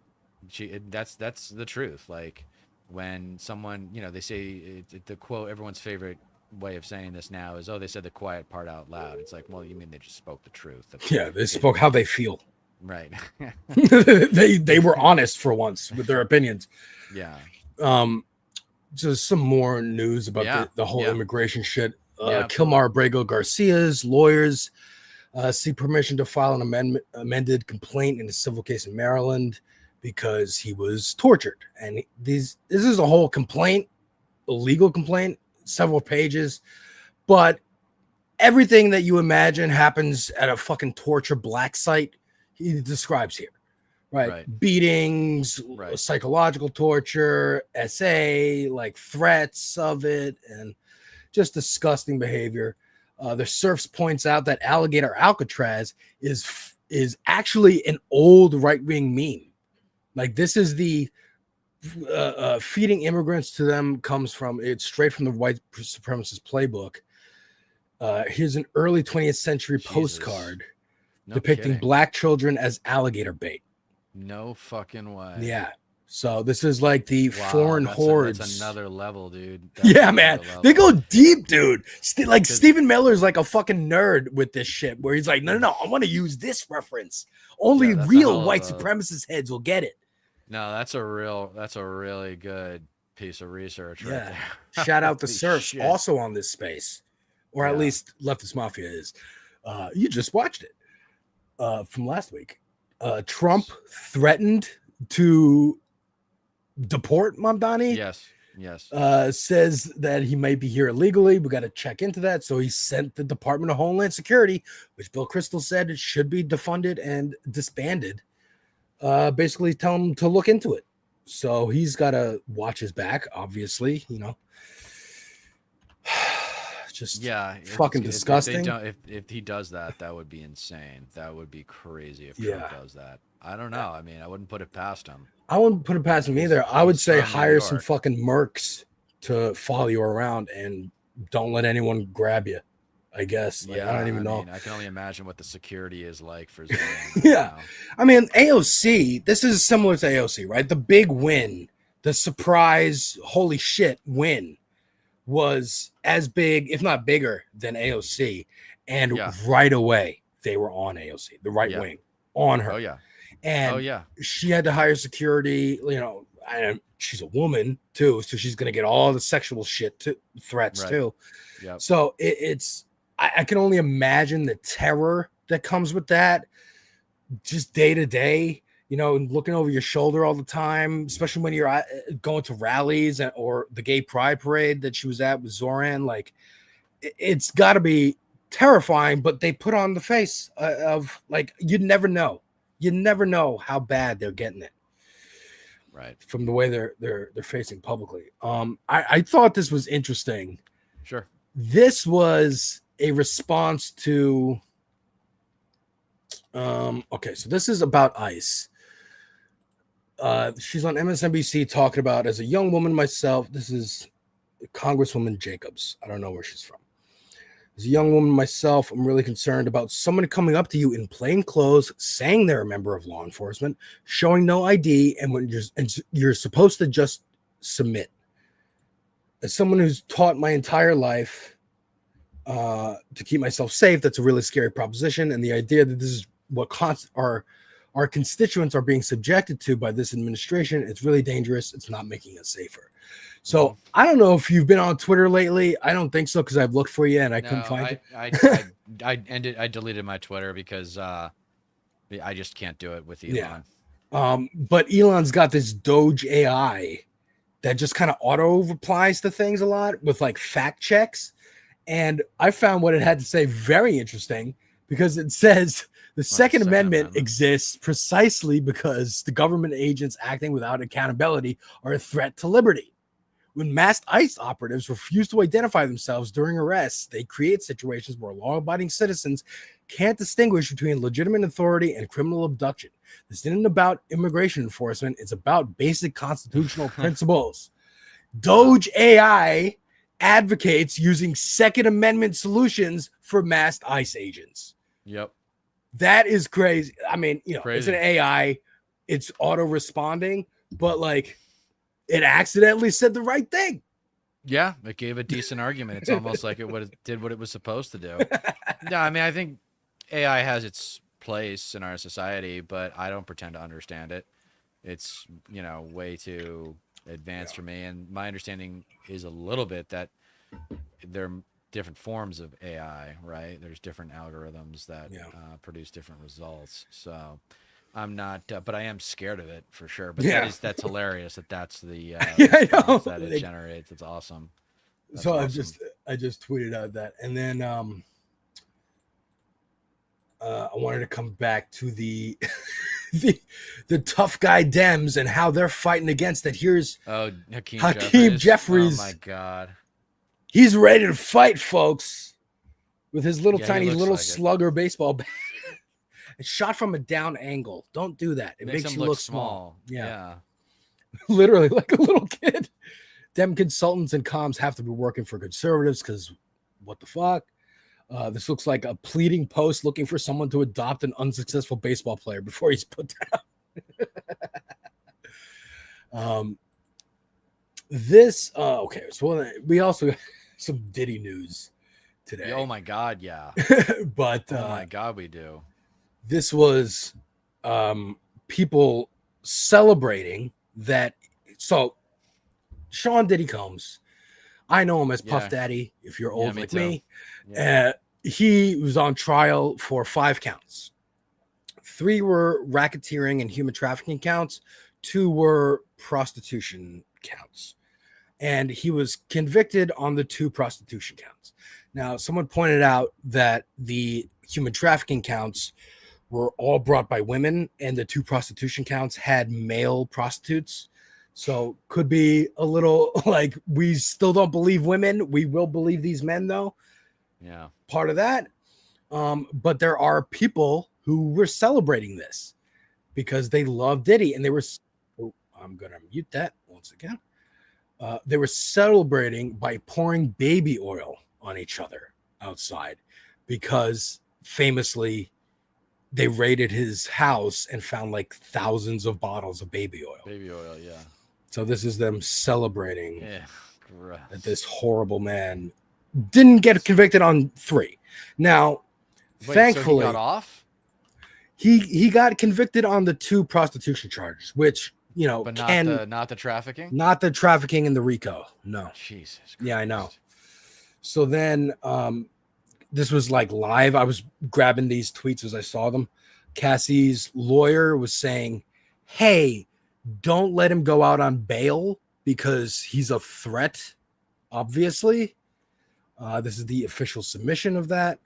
that's the truth. Like when someone, you know, they say the quote, everyone's favorite way of saying this now is, oh, they said the quiet part out loud. It's like, well, you mean they just spoke the truth. Yeah, they spoke how they feel. Right. they were honest for once with their opinions. Yeah. Just some more news about the whole immigration shit. Kilmar Abrego Garcia's lawyers seek permission to file an amended complaint in a civil case in Maryland because he was tortured. And this is a whole complaint, a legal complaint, several pages, but everything that you imagine happens at a fucking torture black site, he describes here. Right. Beatings, psychological torture, SA, like threats of it, and just disgusting behavior. The Serfs points out that Alligator Alcatraz is actually an old right-wing meme. Like this is the feeding immigrants to them comes from, it's straight from the white supremacist playbook. Here's an early 20th century postcard depicting black children as alligator bait. No fucking way. Yeah. So this is like the foreign hordes. That's another level, dude. Yeah, man. They go deep, dude. Like Stephen Miller's like a fucking nerd with this shit where he's like, no, I want to use this reference. Only real white supremacist heads will get it. No, that's a really good piece of research right there. Shout out the Serfs also on this space, or at least Leftist Mafia is. You just watched it from last week. Trump threatened to deport Mamdani. Yes. Says that he might be here illegally. We got to check into that. So he sent the Department of Homeland Security, which Bill Kristol said it should be defunded and disbanded. Basically tell him to look into it. So he's got to watch his back, obviously, you know. Just fucking disgusting. If he does that, that would be insane. That would be crazy if Trump does that. I don't know. I mean, I wouldn't put it past him. I wouldn't put it past him either. I would say hire some fucking mercs to follow you around and don't let anyone grab you, I guess. Like, I don't even know. I can only imagine what the security is like for Zoom. Yeah. I mean, AOC, this is similar to AOC, right? The big win, the surprise, holy shit win was as big, if not bigger, than AOC. And right away, they were on AOC, the right wing, on her. Oh, yeah. And she had to hire security, you know, and she's a woman too, so she's gonna get all the sexual shit threats too. Yep. So I can only imagine the terror that comes with that, just day to day, you know, looking over your shoulder all the time, especially when you're going to rallies or the gay pride parade that she was at with Zoran. Like, it's got to be terrifying, but they put on the face of like, you'd never know. You never know how bad they're getting it, right? From the way they're facing publicly. I thought this was interesting. Sure. This was a response to. Okay, so this is about ICE. She's on MSNBC talking about, as a young woman myself. This is Congresswoman Jacobs. I don't know where she's from. As a young woman myself, I'm really concerned about someone coming up to you in plain clothes, saying they're a member of law enforcement, showing no ID, and when you're supposed to just submit. As someone who's taught my entire life to keep myself safe, that's a really scary proposition. And the idea that this is what our constituents are being subjected to by this administration, it's really dangerous. It's not making us safer. So I don't know if you've been on Twitter lately. I don't think so, because I've looked for you and I couldn't find it. I deleted my Twitter because I just can't do it with Elon. Yeah. But Elon's got this Doge AI that just kind of auto replies to things a lot with like fact checks. And I found what it had to say very interesting, because it says the Second Amendment exists precisely because the government agents acting without accountability are a threat to liberty. When masked ICE operatives refuse to identify themselves during arrests, they create situations where law-abiding citizens can't distinguish between legitimate authority and criminal abduction. This isn't about immigration enforcement. It's about basic constitutional principles. Doge AI advocates using Second Amendment solutions for masked ICE agents. Yep. That is crazy. I mean, you know, Crazy. it's an AI, it's auto-responding, but like it accidentally said the right thing. Yeah, it gave a decent argument. It's almost like it did what it was supposed to do. Yeah, I mean, I think AI has its place in our society, but I don't pretend to understand it. It's, you know, way too advanced for me. And my understanding is a little bit that there are different forms of AI, right? There's different algorithms that produce different results. So I'm not, but I am scared of it for sure. But that's hilarious that's the response that it generates. It's awesome. That's so awesome. I just tweeted out that, and then I wanted to come back to the the tough guy Dems and how they're fighting against it. Here's Hakeem Jeffries. Oh my God. He's ready to fight, folks, with his little tiny looks little like it. slugger baseball bat. It's shot from a down angle. Don't do that. It makes him you look small. Yeah. Literally like a little kid. Dem consultants and comms have to be working for conservatives because what the fuck? This looks like a pleading post looking for someone to adopt an unsuccessful baseball player before he's put down. Okay, so we also got some Diddy news today. Oh my God, yeah. But oh my God, we do. This was people celebrating that. So Sean Diddy Combs, I know him as Puff Daddy. If you're old like me, he was on trial for 5 counts. 3 were racketeering and human trafficking counts. 2 were prostitution counts. And he was convicted on the 2 prostitution counts. Now, someone pointed out that the human trafficking counts were all brought by women, and the 2 prostitution counts had male prostitutes. So could be a little like, we still don't believe women. We will believe these men, though. Yeah. Part of that. But there are people who were celebrating this because they love Diddy, and they were. Oh, I'm going to mute that once again. They were celebrating by pouring baby oil on each other outside because famously they raided his house and found like thousands of bottles of baby oil. Baby oil, yeah. So this is them celebrating gross. that this horrible man didn't get convicted on 3. Now, thankfully, so he got off? He got convicted on the 2 prostitution charges, which, you know, but not the trafficking? Not the trafficking and the RICO. No. Jesus Christ. Yeah, I know. So then this was like live. I was grabbing these tweets as I saw them. Cassie's lawyer was saying, hey, don't let him go out on bail because he's a threat, obviously. This is the official submission of that.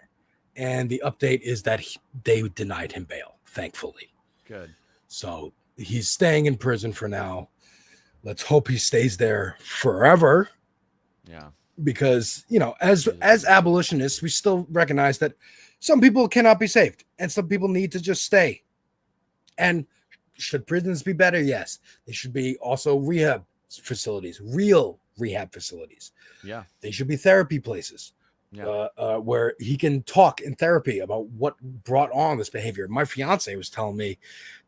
And the update is that they denied him bail, thankfully. Good. So he's staying in prison for now. Let's hope he stays there forever. Yeah. Because, you know, as abolitionists, we still recognize that some people cannot be saved and some people need to just stay. And should prisons be better? Yes. They should be also rehab facilities, real rehab facilities. Yeah. They should be therapy places. Where he can talk in therapy about what brought on this behavior. My fiance was telling me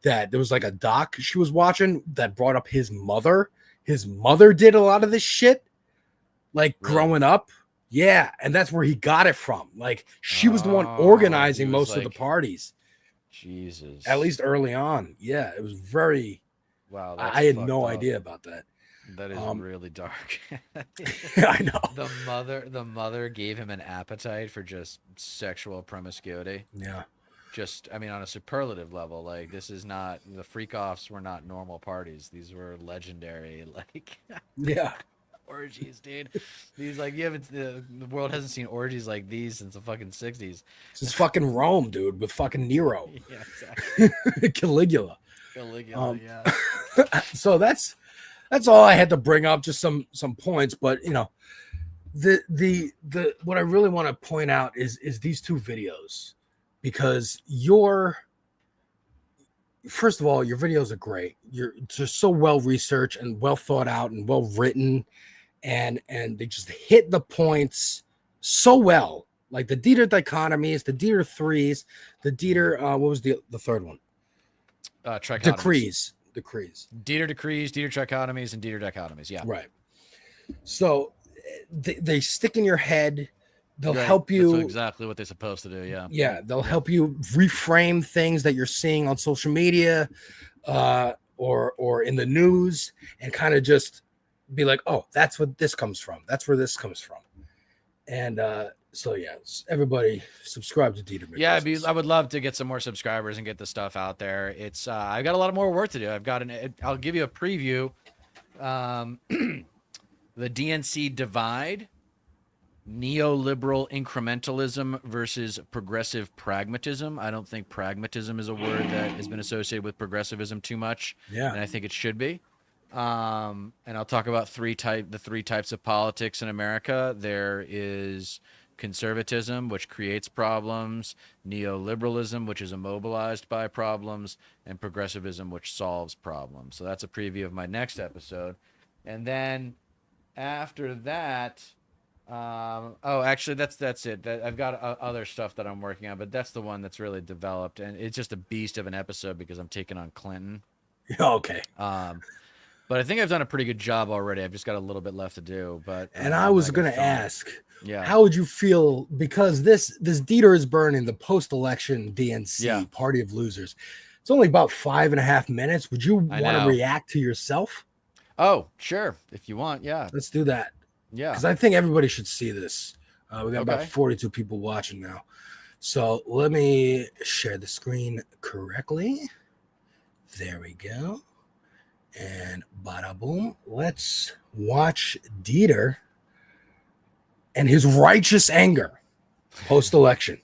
that there was like a doc she was watching that brought up his mother. His mother did a lot of this shit, like growing up. Yeah, and that's where he got it from. Like she was the one organizing most of the parties. Jesus. At least early on. Yeah, it was very. Wow. I had no idea about that. That is really dark. I know. The mother gave him an appetite for just sexual promiscuity. Yeah. Just, I mean, on a superlative level, like this is not, the freak offs were not normal parties. These were legendary. Like, yeah. orgies, dude. These like the world hasn't seen orgies like these since the fucking 60s. This is fucking Rome, dude, with fucking Nero. Yeah, exactly. Caligula. Yeah. So that's all I had to bring up, just some points. But you know, the what I really want to point out is these two videos, because first of all, your videos are great. You're just so well researched and well thought out and well written, and they just hit the points so well. Like the Deter dichotomies, the Deter threes, the Deter what was the third one? Trichotomies. Decrees. Deter decrees, Deter trichotomies, and Deter dichotomies. Yeah. Right. So they stick in your head. They'll Right. help you. That's exactly what they're supposed to do. Yeah. Yeah, they'll help you reframe things that you're seeing on social media or in the news, and kind of just be like, oh, that's what this comes from. That's where this comes from. And so yeah, everybody subscribe to Deter. Yeah, I would love to get some more subscribers and get the stuff out there. It's I've got a lot more work to do. I'll give you a preview. The DNC divide. Neoliberal incrementalism versus progressive pragmatism. I don't think pragmatism is a word that has been associated with progressivism too much. Yeah. And I think it should be. And I'll talk about the three types of politics in America. There is conservatism, which creates problems, neoliberalism, which is immobilized by problems, and progressivism, which solves problems. So that's a preview of my next episode. And then after that, actually that's it. I've got other stuff that I'm working on, but that's the one that's really developed, and it's just a beast of an episode because I'm taking on Clinton. Okay. But I think I've done a pretty good job already. I've just got a little bit left to do. But And I was going to ask, yeah, how would you feel, because this Deter is burning, the post-election DNC Party of Losers. It's only about 5.5 minutes. Would you want to react to yourself? Oh, sure, if you want. Yeah, let's do that. Yeah, because I think everybody should see this. We got about 42 people watching now. So let me share the screen correctly. There we go. And bada boom. Let's watch Deter and his righteous anger post-election.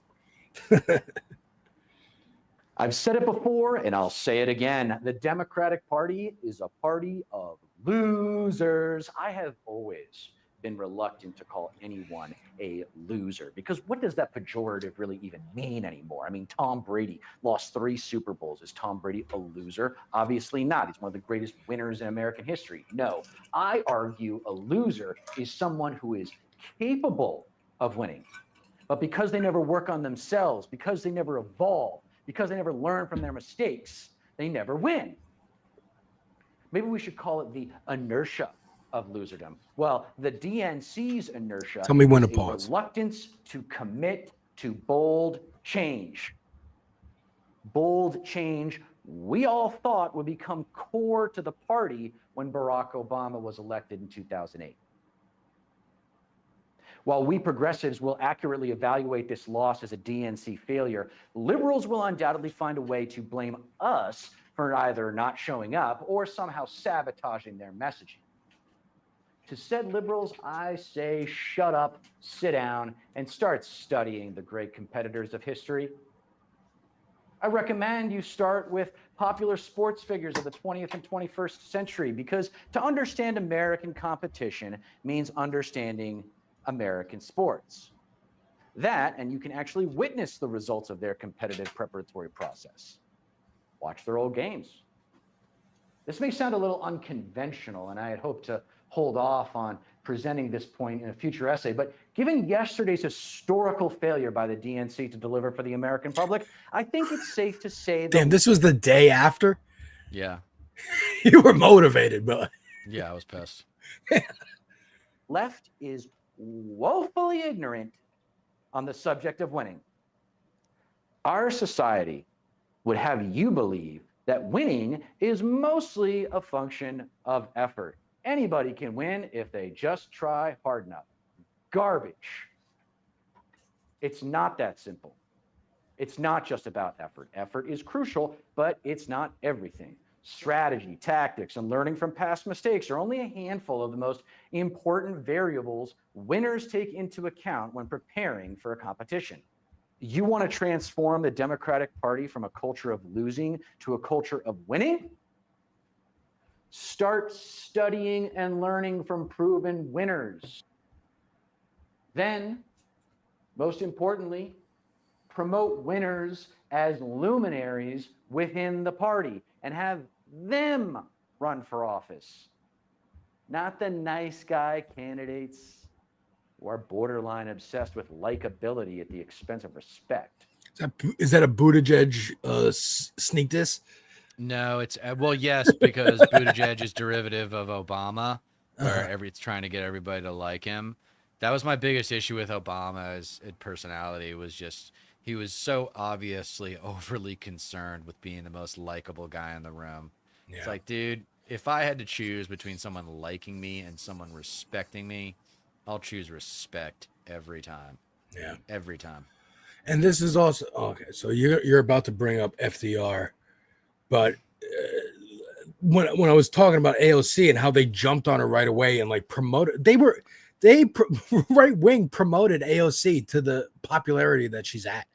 I've said it before and I'll say it again. The Democratic Party is a party of losers. I have always been reluctant to call anyone a loser, because what does that pejorative really even mean anymore? I mean, Tom Brady lost 3 Super Bowls. Is Tom Brady a loser? Obviously not. He's one of the greatest winners in American history. No, I argue a loser is someone who is capable of winning, but because they never work on themselves, because they never evolve, because they never learn from their mistakes, they never win. Maybe we should call it the inertia of loserdom. Well, the DNC's inertia Tell me when to is a pause. reluctance to commit to bold change. Bold change we all thought would become core to the party when Barack Obama was elected in 2008. While we progressives will accurately evaluate this loss as a DNC failure, liberals will undoubtedly find a way to blame us for either not showing up or somehow sabotaging their messaging. To said liberals, I say shut up, sit down, and start studying the great competitors of history. I recommend you start with popular sports figures of the 20th and 21st century, because to understand American competition means understanding American sports. That, and you can actually witness the results of their competitive preparatory process. Watch their old games. This may sound a little unconventional, and I had hoped to hold off on presenting this point in a future essay, but given yesterday's historical failure by the DNC to deliver for the American public, I think it's safe to say that— Damn, this was the day after? Yeah. You were motivated, but yeah, I was pissed. Left is woefully ignorant on the subject of winning. Our society would have you believe that winning is mostly a function of effort. Anybody can win if they just try hard enough. Garbage. It's not that simple. It's not just about effort. Effort is crucial, but it's not everything. Strategy, tactics, and learning from past mistakes are only a handful of the most important variables winners take into account when preparing for a competition. You want to transform the Democratic Party from a culture of losing to a culture of winning? Start studying and learning from proven winners. Then, most importantly, promote winners as luminaries within the party and have them run for office, not the nice guy candidates who are borderline obsessed with likability at the expense of respect. Is that a Buttigieg sneak diss? No, it's well, yes, because Buttigieg is derivative of Obama, where it's trying to get everybody to like him. That was my biggest issue with Obama's personality, was just he was so obviously overly concerned with being the most likable guy in the room. Yeah. It's like, dude, if I had to choose between someone liking me and someone respecting me, I'll choose respect every time. Yeah, every time. And this is also okay. So you're about to bring up FDR, but when I was talking about AOC and how they jumped on her right away and like promoted, right wing promoted AOC to the popularity that she's at,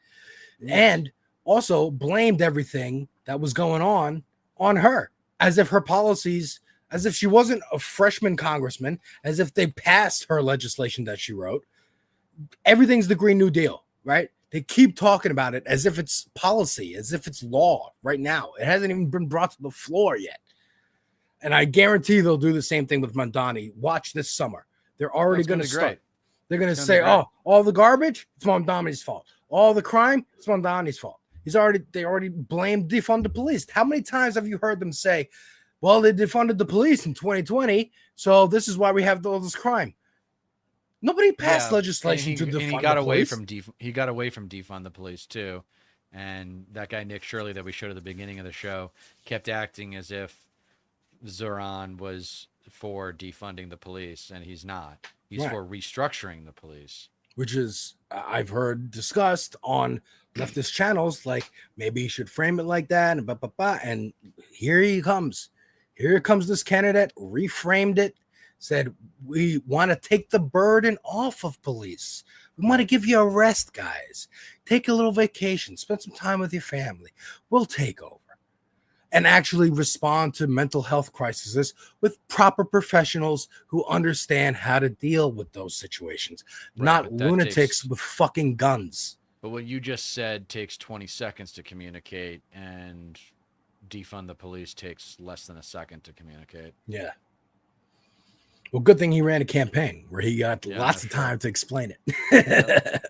and also blamed everything that was going on her, as if her policies, as if she wasn't a freshman congressman, as if they passed her legislation that she wrote. Everything's the Green New Deal, right? They keep talking about it as if it's policy, as if it's law right now. It hasn't even been brought to the floor yet. And I guarantee they'll do the same thing with Mamdani. Watch this summer. They're already going to start. They're going to say, oh, all the garbage, it's Mamdani's fault. All the crime, it's Mamdani's fault. They already blamed defund the police. How many times have you heard them say, well, they defunded the police in 2020, so this is why we have all this crime? Nobody passed legislation to defund the police. He got away from defund the police too. And that guy Nick Shirley that we showed at the beginning of the show kept acting as if Zoran was for defunding the police, and he's not. He's for restructuring the police. Which is, I've heard discussed on leftist channels, like maybe you should frame it like that, and here he comes. Here comes this candidate, reframed it, said, we want to take the burden off of police. We want to give you a rest, guys. Take a little vacation, spend some time with your family. We'll take over. And actually respond to mental health crises with proper professionals who understand how to deal with those situations, not lunatics with fucking guns. But what you just said takes 20 seconds to communicate, and defund the police takes less than a second to communicate. Yeah. Well, good thing he ran a campaign where he got lots of time to explain it.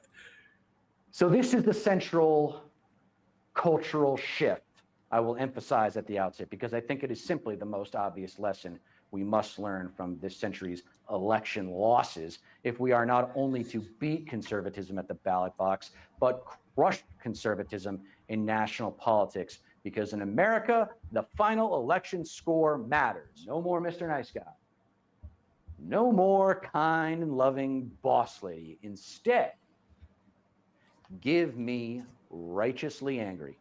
So this is the central cultural shift I will emphasize at the outset, because I think it is simply the most obvious lesson we must learn from this century's election losses if we are not only to beat conservatism at the ballot box, but crush conservatism in national politics. Because in America, the final election score matters. No more Mr. Nice Guy. No more kind and loving boss lady. Instead, give me righteously angry.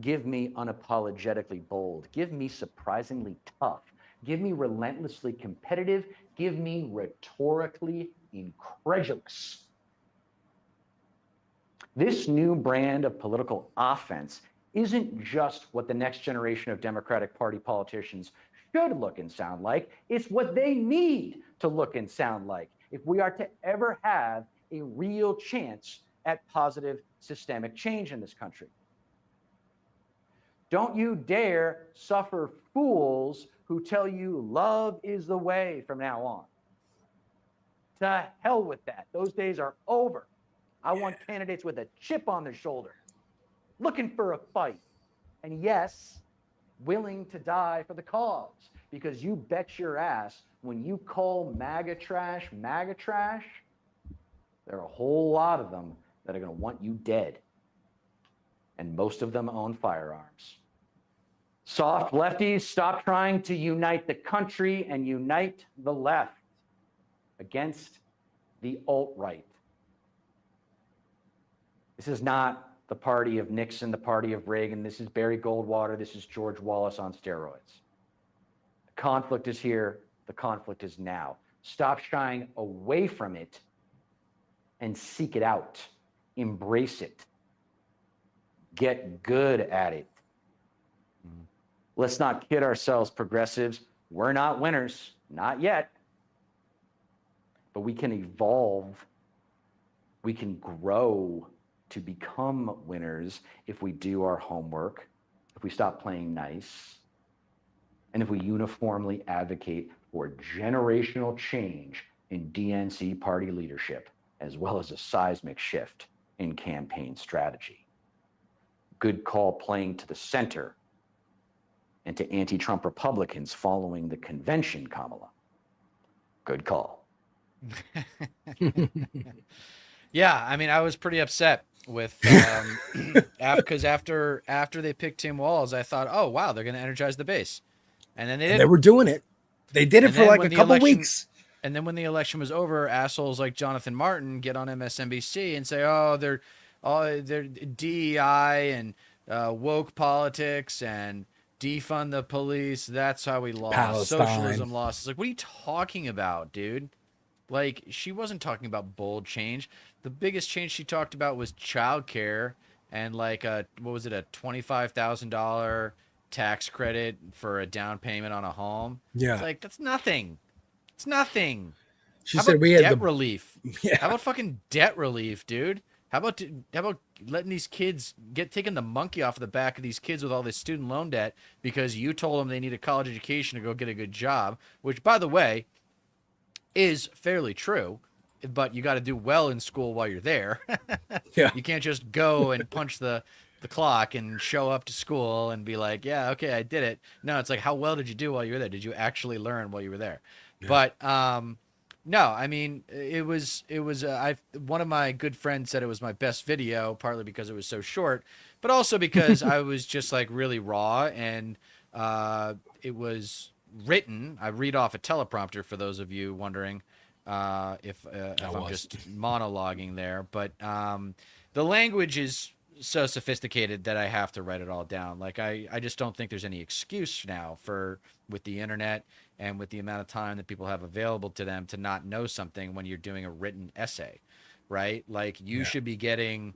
Give me unapologetically bold. Give me surprisingly tough. Give me relentlessly competitive. Give me rhetorically incredulous. This new brand of political offense isn't just what the next generation of Democratic Party politicians should look and sound like. It's what they need to look and sound like if we are to ever have a real chance at positive systemic change in this country. Don't you dare suffer fools who tell you love is the way from now on. To hell with that. Those days are over. I want candidates with a chip on their shoulder, looking for a fight. And yes, willing to die for the cause. Because you bet your ass, when you call MAGA trash, there are a whole lot of them that are going to want you dead. And most of them own firearms. Soft lefties, stop trying to unite the country and unite the left against the alt-right. This is not the party of Nixon, the party of Reagan. This is Barry Goldwater. This is George Wallace on steroids. The conflict is here. The conflict is now. Stop shying away from it and seek it out. Embrace it. Get good at it. Let's not kid ourselves, progressives. We're not winners, not yet. But we can evolve. We can grow to become winners if we do our homework, if we stop playing nice, and if we uniformly advocate for generational change in DNC party leadership, as well as a seismic shift in campaign strategy. Good call playing to the center and to anti-Trump Republicans following the convention, Kamala. Good call. Yeah, I mean, I was pretty upset with because after they picked Tim Walz, I thought, oh wow, they're going to energize the base, and then They were doing it. They did it And for then like when a the couple election- weeks. And then when the election was over, assholes like Jonathan Martin get on MSNBC and say, oh, they're DEI and woke politics and defund the police. That's how we lost. Palestine. Socialism lost. It's like, what are you talking about, dude? Like, she wasn't talking about bold change. The biggest change she talked about was childcare and like what was it, a $25,000 tax credit for a down payment on a home. Yeah. It's like, that's nothing. It's nothing. She How said about we had debt the relief. Yeah. How about fucking debt relief, dude? How about letting these kids taking the monkey off of the back of these kids with all this student loan debt because you told them they need a college education to go get a good job, which, by the way, is fairly true, but you got to do well in school while you're there. Yeah. You can't just go and punch the clock and show up to school and be like, yeah, okay, I did it. No, it's like, how well did you do while you were there? Did you actually learn while you were there? Yeah. But no, I mean, it was one of my good friends said it was my best video, partly because it was so short, but also because I was just like really raw, and it was written. I read off a teleprompter for those of you wondering if I'm just monologuing there, but the language is so sophisticated that I have to write it all down. Like I just don't think there's any excuse now with the internet and with the amount of time that people have available to them to not know something when you're doing a written essay, right? Like you should be getting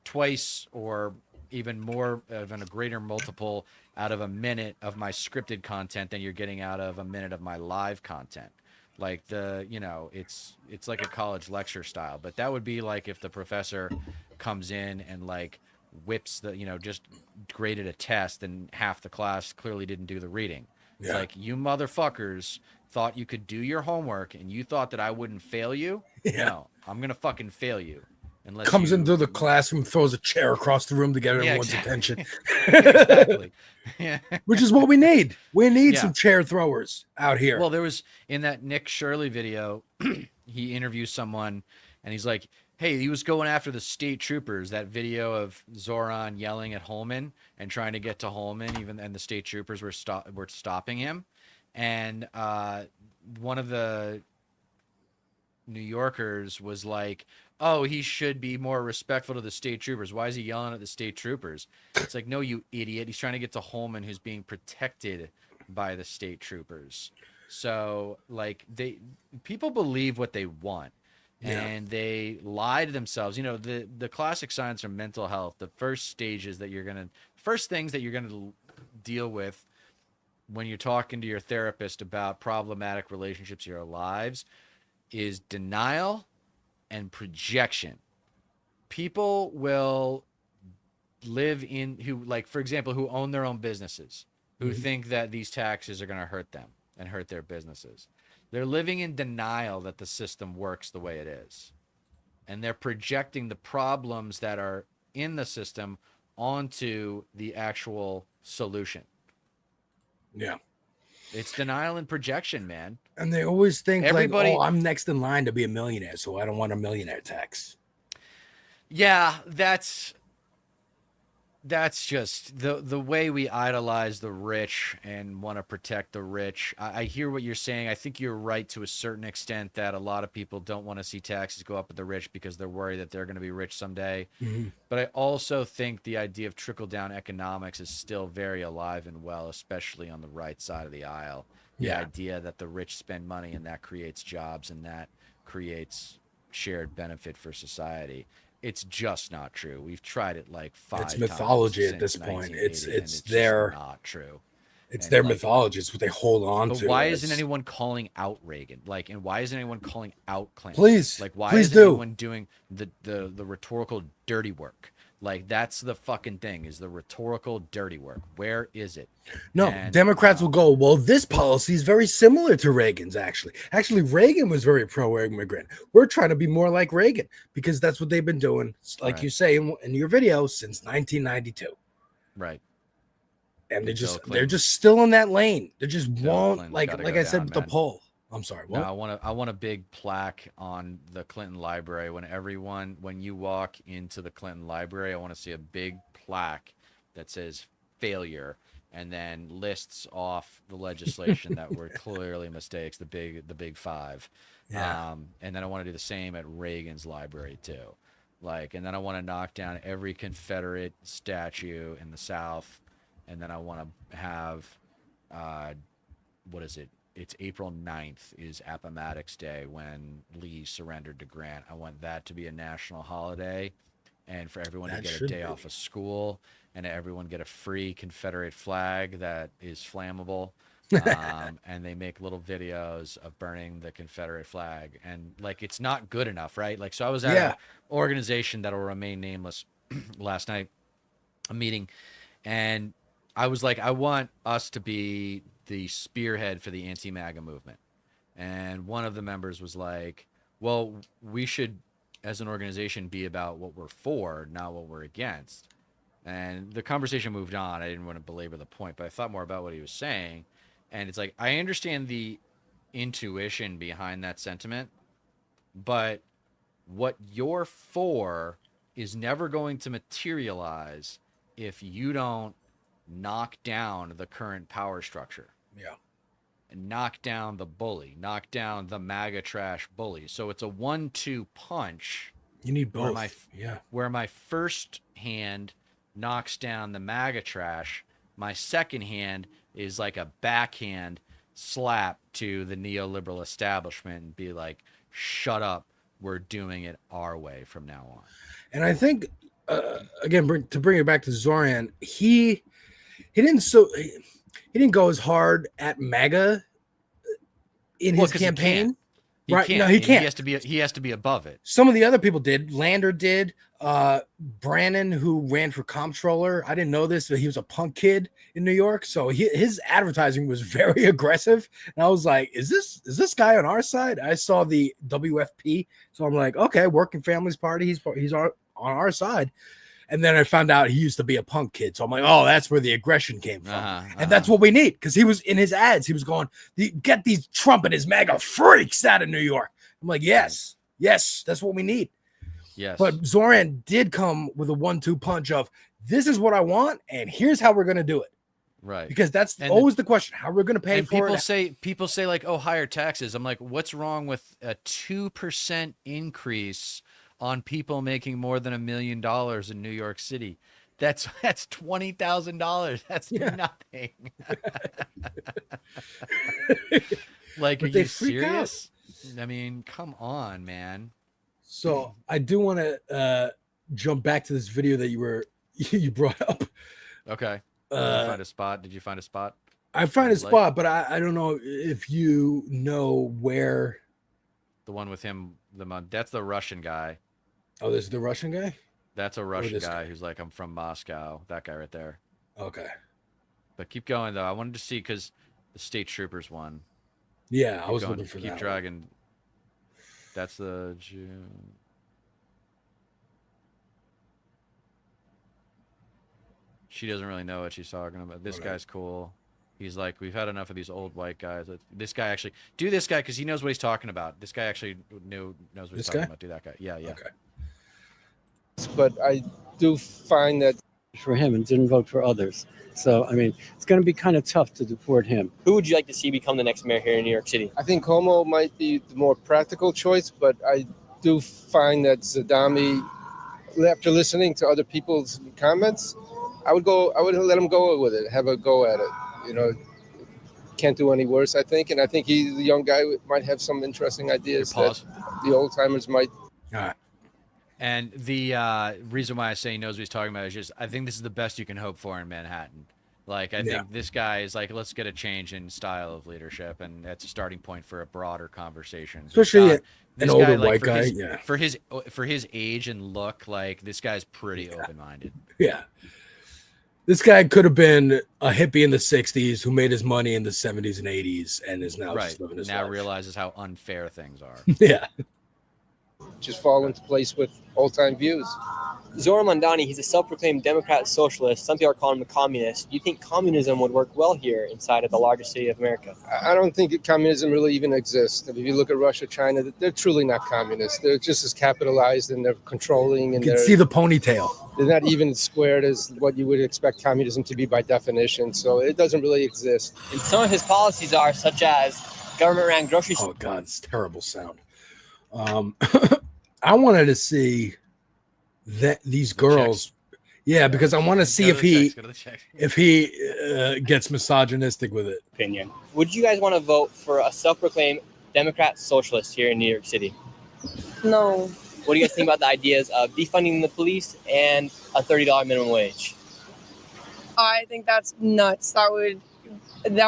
twice or even more of a greater multiple out of a minute of my scripted content than you're getting out of a minute of my live content. Like it's like a college lecture style, but that would be like if the professor comes in and like whips just graded a test and half the class clearly didn't do the reading. It's like, you motherfuckers thought you could do your homework and you thought that I wouldn't fail you. Yeah. No, I'm going to fucking fail you. Unless comes into the classroom, throws a chair across the room to get everyone's exactly. attention. Exactly. Yeah. Which is what we need. We need some chair throwers out here. Well, there was in that Nick Shirley video, he interviews someone and he's like, hey, he was going after the state troopers, that video of Zoran yelling at Holman and trying to get to Holman, and the state troopers were stopping him. And one of the New Yorkers was like, oh, he should be more respectful to the state troopers. Why is he yelling at the state troopers? It's like, no, you idiot. He's trying to get to Holman, who's being protected by the state troopers. So, like, people believe what they want. And they lie to themselves. You know, the classic science of mental health, the first things that you're going to deal with when you're talking to your therapist about problematic relationships in your lives is denial and projection. People will live for example, who own their own businesses, who think that these taxes are going to hurt them and hurt their businesses. They're living in denial that the system works the way it is. And they're projecting the problems that are in the system onto the actual solution. Yeah. It's denial and projection, man. And they always think Everybody, like, oh, I'm next in line to be a millionaire, so I don't want a millionaire tax. Yeah, that's that's just the way we idolize the rich and want to protect the rich. I hear what you're saying. I think you're right to a certain extent that a lot of people don't want to see taxes go up with the rich because they're worried that they're going to be rich someday. But I also think the idea of trickle-down economics is still very alive and well, especially on the right side of the aisle. The idea that the rich spend money and that creates jobs and that creates shared benefit for society. It's just not true. We've tried it like 5 times. It's mythology at this since point. 1980, It's just their not true. It's And, their like, mythology. It's what they hold on But to. why It's- isn't anyone calling out Reagan? Like, and why isn't anyone calling out Clinton? Please, like, why please isn't do. anyone doing the rhetorical dirty work? Like, that's the fucking thing, is the rhetorical dirty work. Where is it? No, And, Democrats will go, well, this policy is very similar to Reagan's, actually. Actually, Reagan was very pro-immigrant. We're trying to be more like Reagan because that's what they've been doing, like Right. you say in your video, since 1992. Right. And they're Clinton. just still in that lane. They just Bill won't, Clinton's like gotta I go said down, with the man. poll. I'm sorry. What? No, I want a big plaque on the Clinton Library. When you walk into the Clinton Library, I want to see a big plaque that says failure and then lists off the legislation that were clearly mistakes, the big 5. Yeah. And then I want to do the same at Reagan's library too. Like, and then I want to knock down every Confederate statue in the South. And then I want to have, what is it? It's April 9th is Appomattox Day when Lee surrendered to Grant. I want that to be a national holiday and for everyone to That get a should day be. off of school and everyone get a free Confederate flag that is flammable. And they make little videos of burning the Confederate flag. And like, it's not good enough, right? Like, so I was at an organization that will remain nameless last night, a meeting, and I was like, I want us to be the spearhead for the anti-MAGA movement. And one of the members was like, well, we should, as an organization, be about what we're for, not what we're against. And the conversation moved on. I didn't want to belabor the point, but I thought more about what he was saying. And it's like, I understand the intuition behind that sentiment, but what you're for is never going to materialize if you don't knock down the current power structure. Yeah. And knock down the bully, knock down the MAGA trash bully. So it's a 1-2 punch. You need both. Where my first hand knocks down the MAGA trash, my second hand is like a backhand slap to the neoliberal establishment and be like, shut up, we're doing it our way from now on. And I think, again, to bring it back to Zoran, he didn't go as hard at MAGA in his 'cause he campaign. can't. He Right? can't. No, he And can't. He has to be above it. Some of the other people did. Lander did. Brannon, who ran for comptroller, I didn't know this, but he was a punk kid in New York, so his advertising was very aggressive. And I was like, "Is this guy on our side?" I saw the WFP, so I'm like, "Okay, Working Families Party. He's on our side." And then I found out he used to be a punk kid, so I'm like, "Oh, that's where the aggression came from." And that's what we need, because he was in his ads. He was going, "Get these Trump and his MAGA freaks out of New York." I'm like, "Yes, that's what we need." Yes. But Zoran did come with a 1-2 punch of, this is what I want, and here's how we're going to do it. Right. Because that's And always the question, how we're going to pay and for people say like, oh, higher taxes. I'm like, what's wrong with a 2% increase on people making more than $1 million in New York City? That's $20,000. That's nothing. Like, But are they you freak out. serious? I mean, come on, man. So I do want to jump back to this video that you brought up. Okay. Did you find a spot? Did you find a spot? I find a Like- spot, but I don't know if you know where. The one with him, that's the Russian guy. Oh, this is the Russian guy? That's a Russian this guy who's like, I'm from Moscow. That guy right there. Okay. But keep going, though. I wanted to see, because the state troopers won. Yeah, I Keep was going. looking for Keep that. dragging. That's the... She doesn't really know what she's talking about. This guy's cool. He's like, we've had enough of these old white guys. This guy actually... Do this guy, because he knows what he's talking about. This guy actually knows what he's This talking guy? about. Do that guy. Yeah, yeah. Okay. But I do find that for him and didn't vote for others. So, I mean, it's going to be kind of tough to deport him. Who would you like to see become the next mayor here in New York City? I think Cuomo might be the more practical choice, but I do find that Zadami, after listening to other people's comments, I would let him go with it, have a go at it. You know, can't do any worse, I think. And I think he's a young guy, might have some interesting ideas that the old timers might. All right. And the reason why I say he knows what he's talking about is just I think this is the best you can hope for in Manhattan. Like, I think this guy is like, let's get a change in style of leadership, and that's a starting point for a broader conversation. Especially This an older like, white for guy. his, for his age and look, like this guy's pretty open-minded. Yeah. This guy could have been a hippie in the 60s who made his money in the 70s and 80s and is now just living his now life. realizes how unfair things are. Yeah. Just fall into place with old-time views. Zohran Mamdani, he's a self-proclaimed Democrat socialist. Some people are calling him a communist. Do you think communism would work well here inside of the largest city of America? I don't think communism really even exists. If you look at Russia, China, they're truly not communists. They're just as capitalized and they're controlling. And You can see the ponytail. They're not even squared as what you would expect communism to be by definition. So it doesn't really exist. And some of his policies are such as government-run grocery Oh, God, it's terrible sound. I wanted to see that these girls. Yeah, because I want to see if he gets misogynistic with it. opinion. Would you guys want to vote for a self-proclaimed Democrat socialist here in New York City? No. What do you guys think about the ideas of defunding the police and a $30 minimum wage? I think that's nuts. That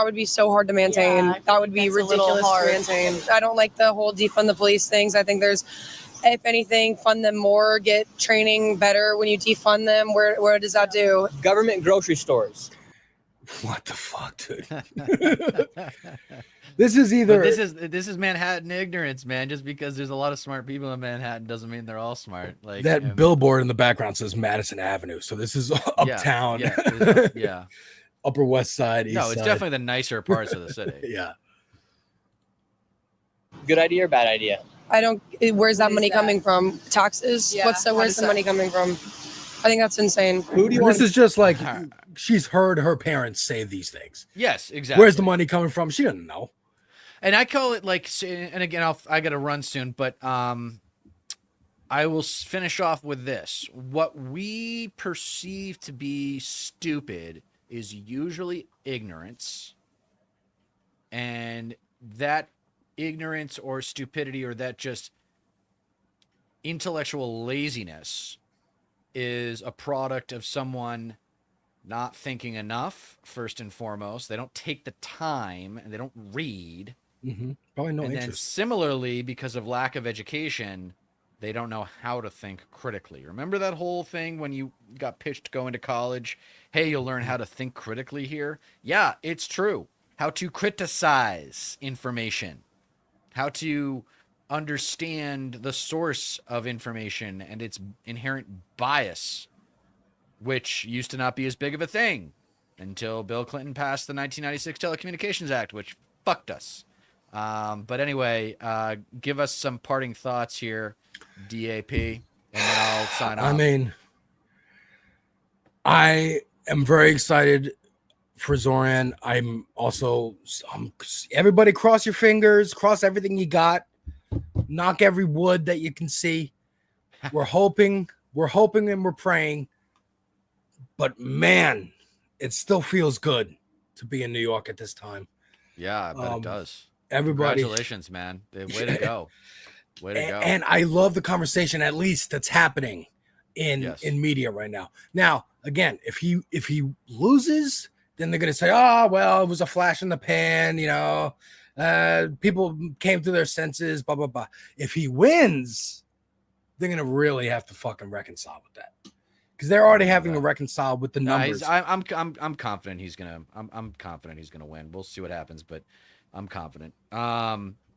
would be so hard to maintain. Yeah, that would be that's a little ridiculous to hard. maintain. I don't like the whole defund the police things. I think there's, if anything, fund them more, get training better when you defund them. Where does that do? Government grocery stores. What the fuck, dude? This is either But this is Manhattan ignorance, man. Just because there's a lot of smart people in Manhattan doesn't mean they're all smart. Like that billboard in the background says Madison Avenue. So this is uptown. Yeah. Upper West Side. East No, it's Side. definitely the nicer parts of the city. Yeah. Good idea or bad idea? I don't. Where's that money coming from? Taxes? Yeah, Where's the money coming from? I think that's insane. Who do you This is just like she's heard her parents say these things. Yes, exactly. Where's the money coming from? She doesn't know. And I call it like, and again, I got to run soon, but I will finish off with this. What we perceive to be stupid is usually ignorance, and that ignorance or stupidity or that just intellectual laziness is a product of someone not thinking enough, first and foremost. They don't take the time and they don't read. Probably no And then interest. similarly, because of lack of education, they don't know how to think critically. Remember that whole thing when you got pitched going to college? Hey, you'll learn how to think critically here. Yeah, it's true. How to criticize information, how to understand the source of information and its inherent bias, which used to not be as big of a thing until Bill Clinton passed the 1996 Telecommunications Act, which fucked us. But anyway, give us some parting thoughts here, DAP, and then I'll sign off. I mean, I am very excited for Zoran. I'm also, everybody cross your fingers, cross everything you got, knock every wood that you can see. We're hoping and we're praying. But man, it still feels good to be in New York at this time. Yeah, I bet it does. Everybody, congratulations, man. Way to go. Way to go. And I love the conversation, at least that's happening in media right now. Now, again, if he loses, then they're gonna say, "Oh, well, it was a flash in the pan." You know, people came to their senses. Blah blah blah. If he wins, they're gonna really have to fucking reconcile with that, because they're already having to reconcile with the numbers. I'm confident he's gonna. I'm confident he's gonna win. We'll see what happens, but I'm confident.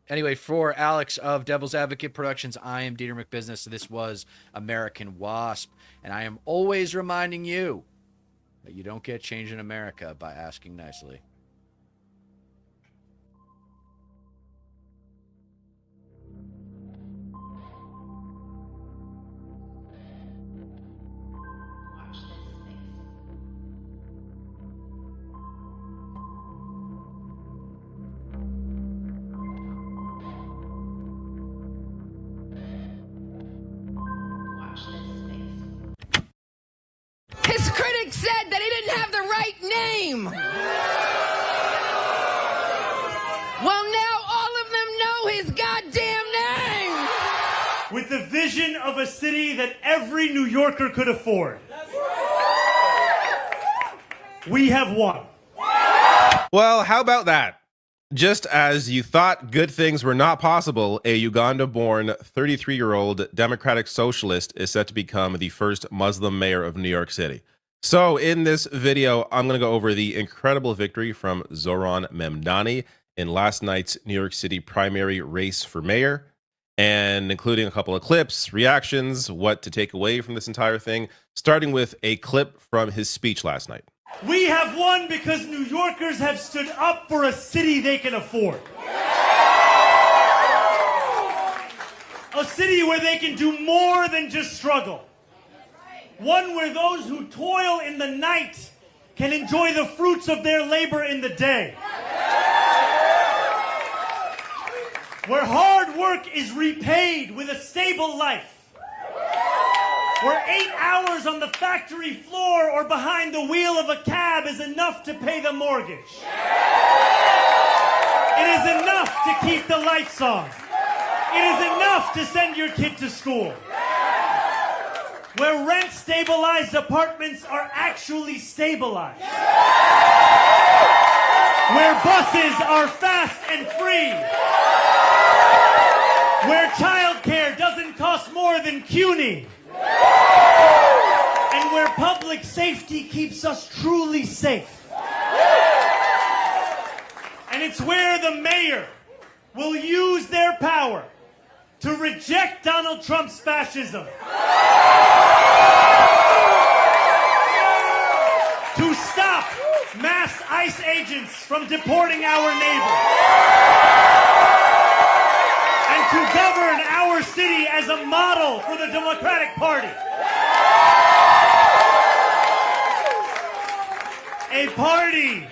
Anyway, for Alex of Devil's Advocate Productions, I am Deter McBizness. This was American Wasp, and I am always reminding you that you don't get change in America by asking nicely. name? Well, now all of them know his goddamn name. With the vision of a city that every New Yorker could afford. We have won. Well, how about that? Just as you thought good things were not possible, a Uganda-born 33-year-old Democratic Socialist is set to become the first Muslim mayor of New York City. So in this video, I'm going to go over the incredible victory from Zoran Memdani in last night's New York City primary race for mayor, and including a couple of clips, reactions, what to take away from this entire thing, starting with a clip from his speech last night. We have won because New Yorkers have stood up for a city they can afford. A city where they can do more than just struggle. One where those who toil in the night can enjoy the fruits of their labor in the day. Where hard work is repaid with a stable life. Where 8 hours on the factory floor or behind the wheel of a cab is enough to pay the mortgage. It is enough to keep the lights on. It is enough to send your kid to school. Where rent-stabilized apartments are actually stabilized. Where buses are fast and free. Where childcare doesn't cost more than CUNY. And where public safety keeps us truly safe. And it's where the mayor will use their power to reject Donald Trump's fascism. To stop mass ICE agents from deporting our neighbors. And to govern our city as a model for the Democratic Party. A party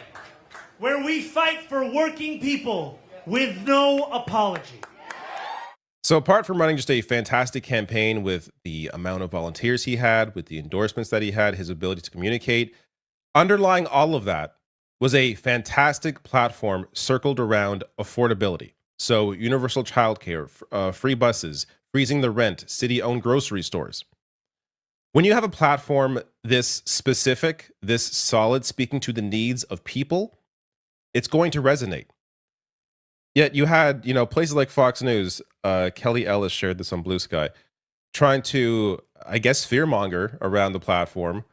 where we fight for working people with no apology. So apart from running just a fantastic campaign with the amount of volunteers he had, with the endorsements that he had, his ability to communicate, underlying all of that was a fantastic platform circled around affordability. So universal childcare, free buses, freezing the rent, city-owned grocery stores. When you have a platform this specific, this solid, speaking to the needs of people, it's going to resonate. Yet you had, places like Fox News, Kelly Ellis shared this on Blue Sky, trying to, I guess, fearmonger around the platform.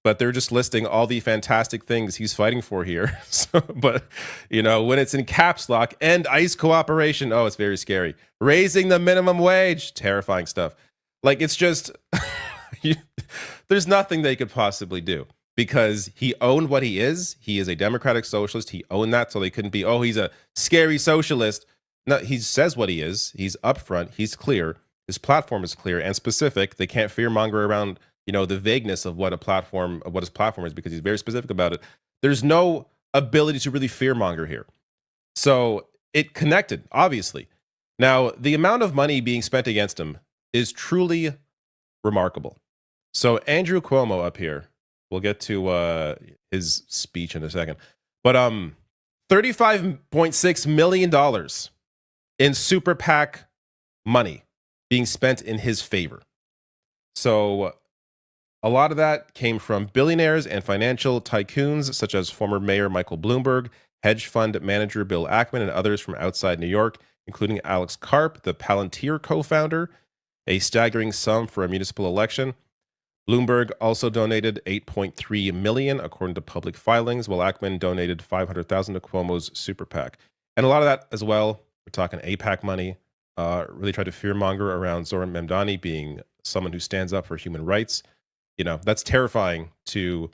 But they're just listing all the fantastic things he's fighting for here. But, when it's in caps lock, end ICE cooperation, oh, it's very scary. Raising the minimum wage, terrifying stuff. Like, it's just, there's nothing they could possibly do because he owned what he is. He is a democratic socialist. He owned that, so they couldn't be, oh, he's a scary socialist. No, he says what he is. He's upfront. He's clear. His platform is clear and specific. They can't fearmonger around the vagueness of what his platform is because he's very specific about it. There's no ability to really fearmonger here. So it connected, obviously. Now, the amount of money being spent against him is truly remarkable. So Andrew Cuomo up here, we'll get to his speech in a second. But $35.6 million in super PAC money being spent in his favor. So a lot of that came from billionaires and financial tycoons, such as former Mayor Michael Bloomberg, hedge fund manager Bill Ackman, and others from outside New York, including Alex Karp, the Palantir co-founder, a staggering sum for a municipal election. Bloomberg also donated $8.3 million, according to public filings, while Ackman donated $500,000 to Cuomo's super PAC. And a lot of that as well, we're talking AIPAC money, really tried to fearmonger around Zoran Memdani being someone who stands up for human rights. That's terrifying to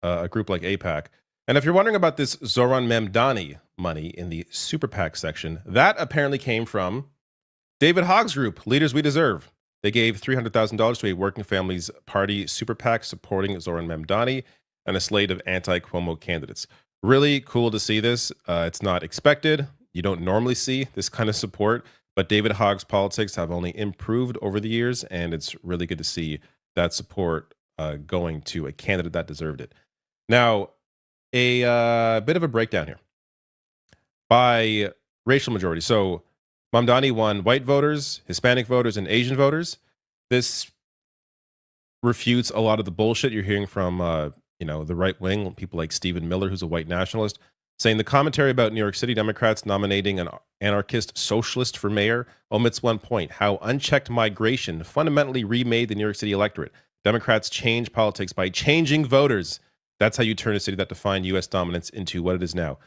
a group like AIPAC. And if you're wondering about this Zoran Memdani money in the Super PAC section, that apparently came from David Hogg's group, Leaders We Deserve. They gave $300,000 to a Working Families Party Super PAC supporting Zoran Memdani and a slate of anti-Cuomo candidates. Really cool to see this. It's not expected. You don't normally see this kind of support, but David Hogg's politics have only improved over the years, and it's really good to see that support going to a candidate that deserved it. Now, a bit of a breakdown here by racial majority. So Mamdani won white voters, Hispanic voters, and Asian voters. This refutes a lot of the bullshit you're hearing from the right wing, people like Stephen Miller, who's a white nationalist, saying the commentary about New York City Democrats nominating an anarchist socialist for mayor omits one point: how unchecked migration fundamentally remade the New York City electorate. Democrats change politics by changing voters. That's how you turn a city that defined U.S. dominance into what it is now.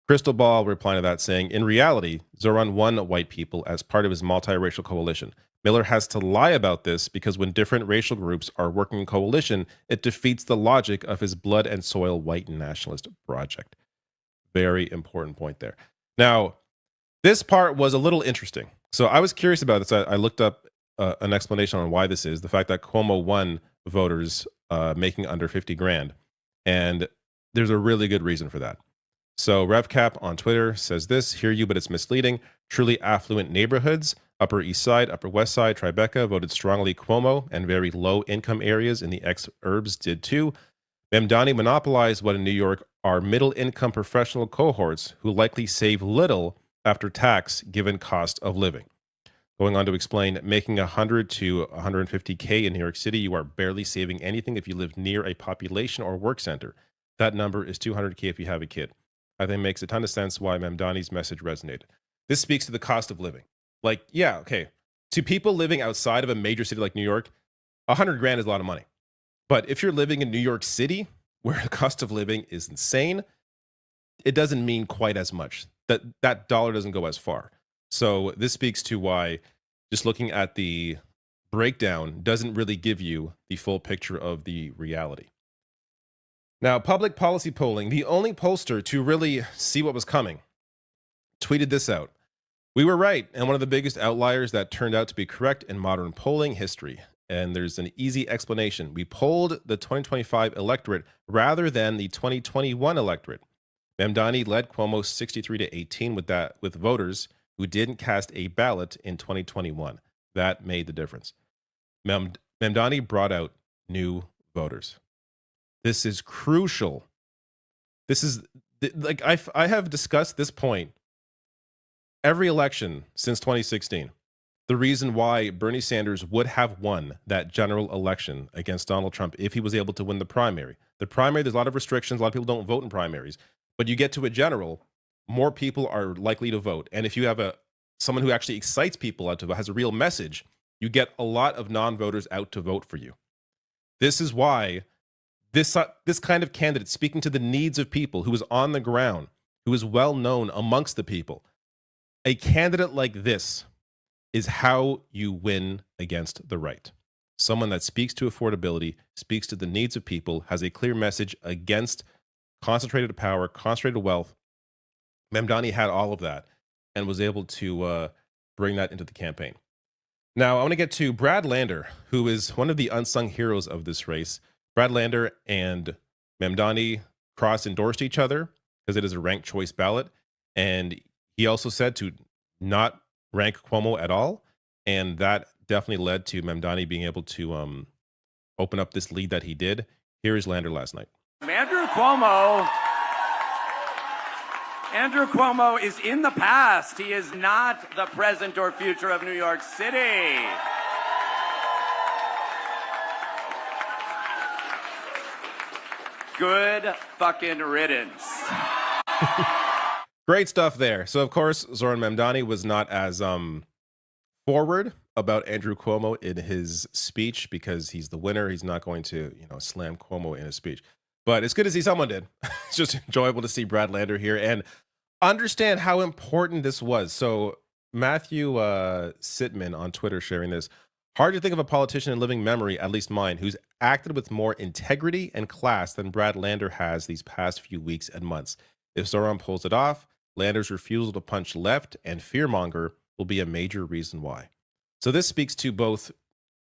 Crystal Ball replying to that saying, in reality, Zoran won white people as part of his multiracial coalition. Miller has to lie about this because when different racial groups are working in coalition, it defeats the logic of his blood and soil white nationalist project. Very important point there. Now, this part was a little interesting. So I was curious about this. I looked up an explanation on why this is. The fact that Cuomo won voters making under 50 grand. And there's a really good reason for that. So RevCap on Twitter says this: hear you, but it's misleading. Truly affluent neighborhoods, Upper East Side, Upper West Side, Tribeca voted strongly Cuomo, and very low income areas in the ex-urbs did too. Mamdani monopolized what in New York are middle income professional cohorts who likely save little after tax given cost of living. Going on to explain, making 100 to 150K in New York City, you are barely saving anything if you live near a population or work center. That number is 200K if you have a kid. I think it makes a ton of sense why Mamdani's message resonated. This speaks to the cost of living. Like, yeah, okay. To people living outside of a major city like New York, 100 grand is a lot of money. But if you're living in New York City, where the cost of living is insane, it doesn't mean quite as much. That dollar doesn't go as far. So this speaks to why just looking at the breakdown doesn't really give you the full picture of the reality. Now, public policy polling, the only pollster to really see what was coming, tweeted this out. We were right, and one of the biggest outliers that turned out to be correct in modern polling history. And there's an easy explanation. We polled the 2025 electorate rather than the 2021 electorate. Mamdani led Cuomo 63-18 with voters who didn't cast a ballot in 2021. That made the difference. Mamdani brought out new voters. This is crucial. This is like I have discussed this point every election since 2016. The reason why Bernie Sanders would have won that general election against Donald Trump if he was able to win the primary. The primary, there's a lot of restrictions. A lot of people don't vote in primaries. But you get to a general, more people are likely to vote. And if you have someone who actually excites people out to vote, has a real message, you get a lot of non-voters out to vote for you. This is why this kind of candidate, speaking to the needs of people, who is on the ground, who is well known amongst the people, a candidate like this is how you win against the right. Someone that speaks to affordability, speaks to the needs of people, has a clear message against concentrated power, concentrated wealth. Mamdani had all of that and was able to bring that into the campaign. Now, I want to get to Brad Lander, who is one of the unsung heroes of this race. Brad Lander and Mamdani cross-endorsed each other because it is a ranked choice ballot. And he also said to not rank Cuomo at all. And that definitely led to Mamdani being able to open up this lead that he did. Here is Lander last night. Andrew Cuomo is in the past. He is not the present or future of New York City. Good fucking riddance. Great stuff there. So, of course, Zoran Mamdani was not as forward about Andrew Cuomo in his speech because he's the winner. He's not going to, slam Cuomo in his speech. But it's good to see someone did. It's just enjoyable to see Brad Lander here and understand how important this was. So Matthew Sitman on Twitter sharing this. Hard to think of a politician in living memory, at least mine, who's acted with more integrity and class than Brad Lander has these past few weeks and months. If Zoran pulls it off, Lander's refusal to punch left and fearmonger will be a major reason why. So this speaks to both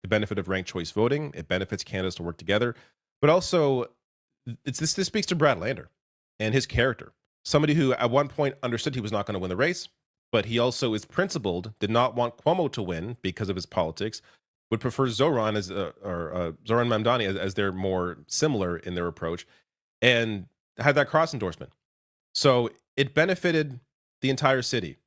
the benefit of ranked choice voting. It benefits candidates to work together, but also this speaks to Brad Lander and his character. Somebody who at one point understood he was not going to win the race, but he also is principled, did not want Cuomo to win because of his politics, would prefer Zoran Mamdani as they're more similar in their approach. and had that cross endorsement. So it benefited the entire city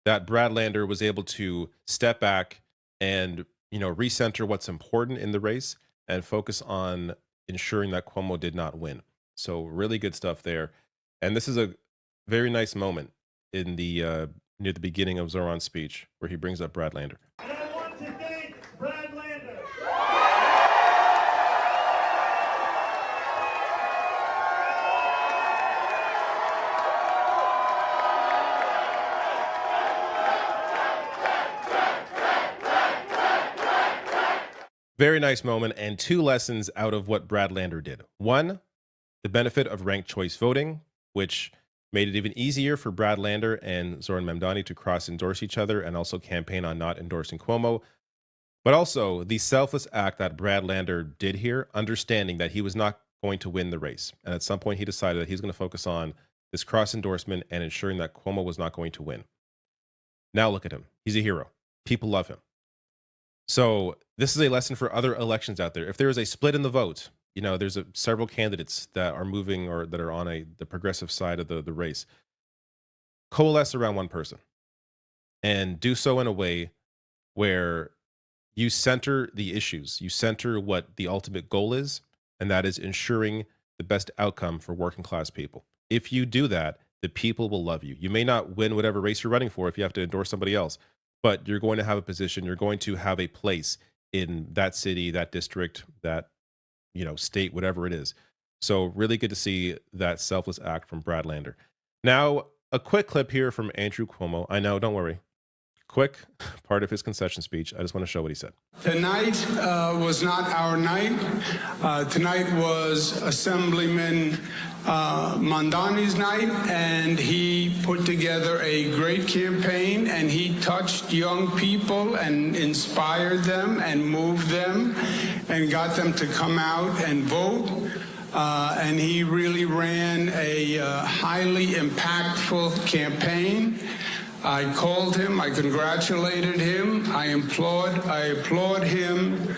that Brad Lander was able to step back and, recenter what's important in the race and focus on ensuring that Cuomo did not win. So really good stuff there. And this is a very nice moment in the near the beginning of Zoran's speech where he brings up Brad Lander. And I want to thank Brad Lander. Very nice moment, and 2 lessons out of what Brad Lander did. 1, the benefit of ranked choice voting, which made it even easier for Brad Lander and Zoran Memdani to cross-endorse each other and also campaign on not endorsing Cuomo. But also the selfless act that Brad Lander did here, understanding that he was not going to win the race. And at some point he decided that he's going to focus on this cross-endorsement and ensuring that Cuomo was not going to win. Now look at him. He's a hero. People love him. So this is a lesson for other elections out there. If there is a split in the vote, there's several candidates that are moving or that are on the progressive side of the race. Coalesce around one person and do so in a way where you center the issues. You center what the ultimate goal is, and that is ensuring the best outcome for working class people. If you do that, the people will love you. You may not win whatever race you're running for if you have to endorse somebody else, but you're going to have a position, you're going to have a place in that city, that district, that state, whatever it is. So really good to see that selfless act from Brad Lander. Now, a quick clip here from Andrew Cuomo. I know, don't worry. Quick part of his concession speech. I just want to show what he said. Tonight was not our night. Tonight was Assemblyman Mandani's night, and he put together a great campaign, and he touched young people and inspired them and moved them and got them to come out and vote. And he really ran a highly impactful campaign. I called him, I congratulated him, I applaud him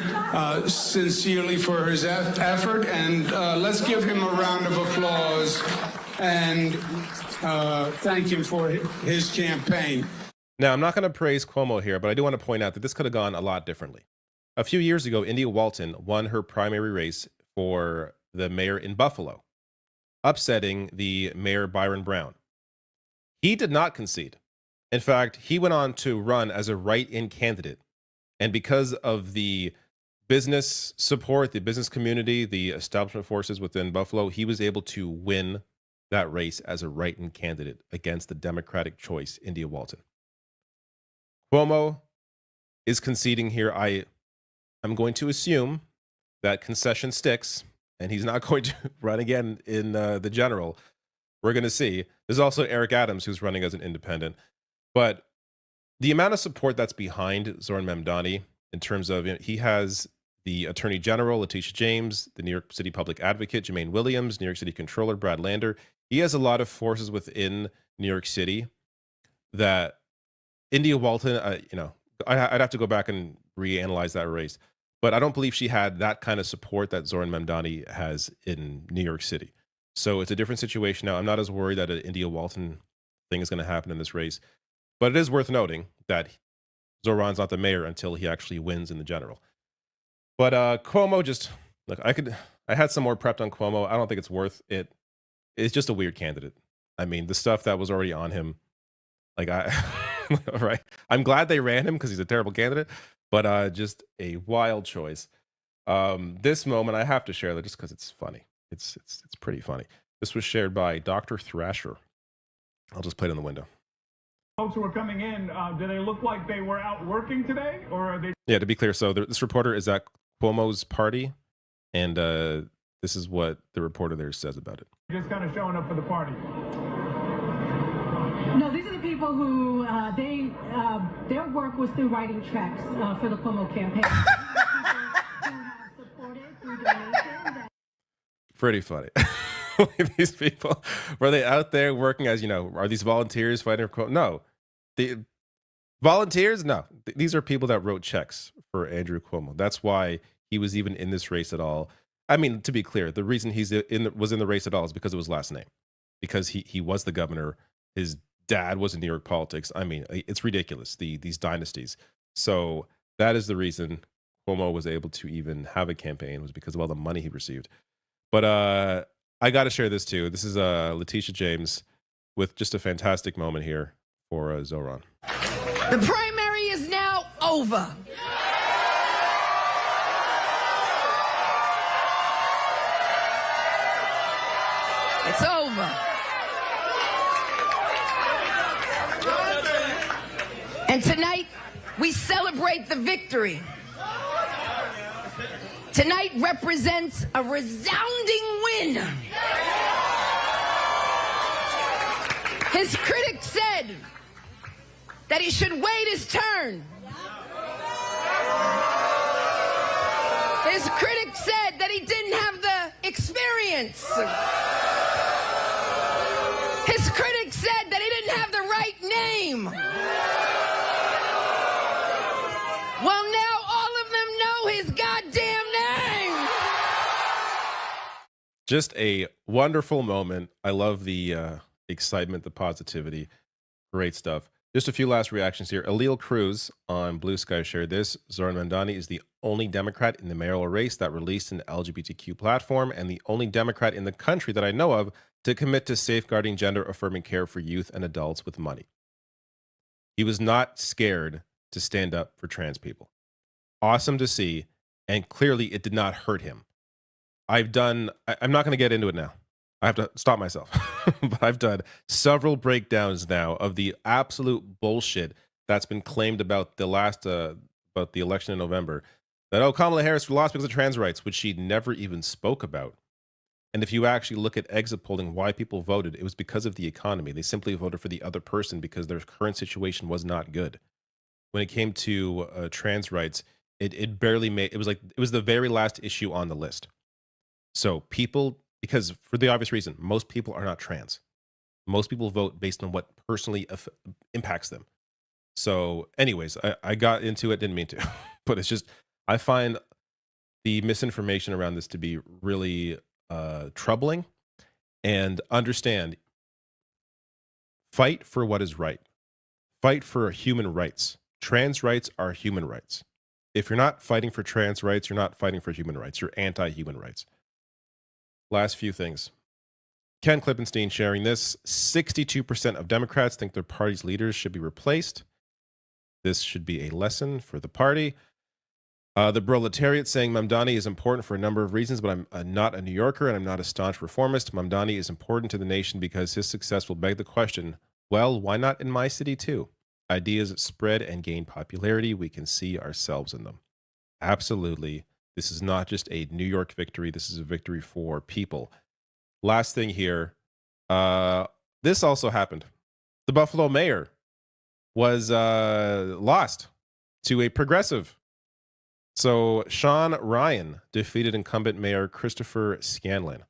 sincerely for his effort, and let's give him a round of applause and thank him for his campaign. Now, I'm not going to praise Cuomo here, but I do want to point out that this could have gone a lot differently. A few years ago, India Walton won her primary race for the mayor in Buffalo, upsetting the mayor Byron Brown. He did not concede. In fact, he went on to run as a write-in candidate. And because of the business support, the business community, the establishment forces within Buffalo, he was able to win that race as a write-in candidate against the Democratic choice, India Walton. Cuomo is conceding here. I'm going to assume that concession sticks, and he's not going to run again in the general. We're going to see. There's also Eric Adams, who's running as an independent. But the amount of support that's behind Zoran Memdani in terms of, he has the Attorney General, Letitia James, the New York City Public Advocate, Jermaine Williams, New York City Controller, Brad Lander. He has a lot of forces within New York City that India Walton, I'd have to go back and reanalyze that race. But I don't believe she had that kind of support that Zoran Memdani has in New York City. So it's a different situation now. I'm not as worried that an India Walton thing is going to happen in this race. But it is worth noting that Zoran's not the mayor until he actually wins in the general. But Cuomo just, look, I had some more prepped on Cuomo. I don't think it's worth it. It's just a weird candidate. I mean, the stuff that was already on him, right? I'm glad they ran him because he's a terrible candidate, but just a wild choice. This moment, I have to share that just because it's funny. It's pretty funny. This was shared by Dr. Thrasher. I'll just play it in the window. Folks who are coming in, do they look like they were out working today, or are they? Yeah, to be clear, so this reporter is at Cuomo's party, and this is what the reporter there says about it. Just kind of showing up for the party? No, these are the people who their work was through writing checks for the Cuomo campaign. Pretty funny. These people, were they out there working as, are these volunteers fighting for Cuomo? No. The volunteers? No. These are people that wrote checks for Andrew Cuomo. That's why he was even in this race at all. I mean, to be clear, the reason was in the race at all is because of his last name, because he was the governor. His dad was in New York politics. I mean, it's ridiculous, these dynasties. So that is the reason Cuomo was able to even have a campaign, was because of all the money he received. But I got to share this too. This is Letitia James with just a fantastic moment here for Zoran. The primary is now over. It's over. And tonight, we celebrate the victory. Tonight represents a resounding win. His critics said that he should wait his turn. His critics said that he didn't have the experience. His critics said that he didn't have the right name. Well, now all of them know his goddamn name. Just a wonderful moment. I love the excitement, the positivity. Great stuff. Just a few last reactions here. Alil Cruz on Blue Sky shared this. Zoran Mamdani is the only Democrat in the mayoral race that released an LGBTQ platform and the only Democrat in the country that I know of to commit to safeguarding gender-affirming care for youth and adults with money. He was not scared to stand up for trans people. Awesome to see, and clearly it did not hurt him. I'm not going to get into it now. I have to stop myself. But I've done several breakdowns now of the absolute bullshit that's been claimed about the election in November. That, Kamala Harris lost because of trans rights, which she never even spoke about. And if you actually look at exit polling, why people voted, it was because of the economy. They simply voted for the other person because their current situation was not good. When it came to trans rights, it barely made, it was the very last issue on the list. So people, because for the obvious reason, most people are not trans. Most people vote based on what personally impacts them. So anyways, I got into it, didn't mean to, but it's just, I find the misinformation around this to be really troubling. And understand, fight for what is right. Fight for human rights. Trans rights are human rights. If you're not fighting for trans rights, you're not fighting for human rights. You're anti-human rights. Last few things. Ken Klippenstein sharing this. 62% of Democrats think their party's leaders should be replaced. This should be a lesson for the party. The proletariat saying Mamdani is important for a number of reasons, but I'm not a New Yorker and I'm not a staunch reformist. Mamdani is important to the nation because his success will beg the question, well, why not in my city too? Ideas spread and gain popularity. We can see ourselves in them. Absolutely. This is not just a New York victory. This is a victory for people. Last thing here. This also happened. The Buffalo mayor was lost to a progressive. So Sean Ryan defeated incumbent mayor Christopher Scanlon.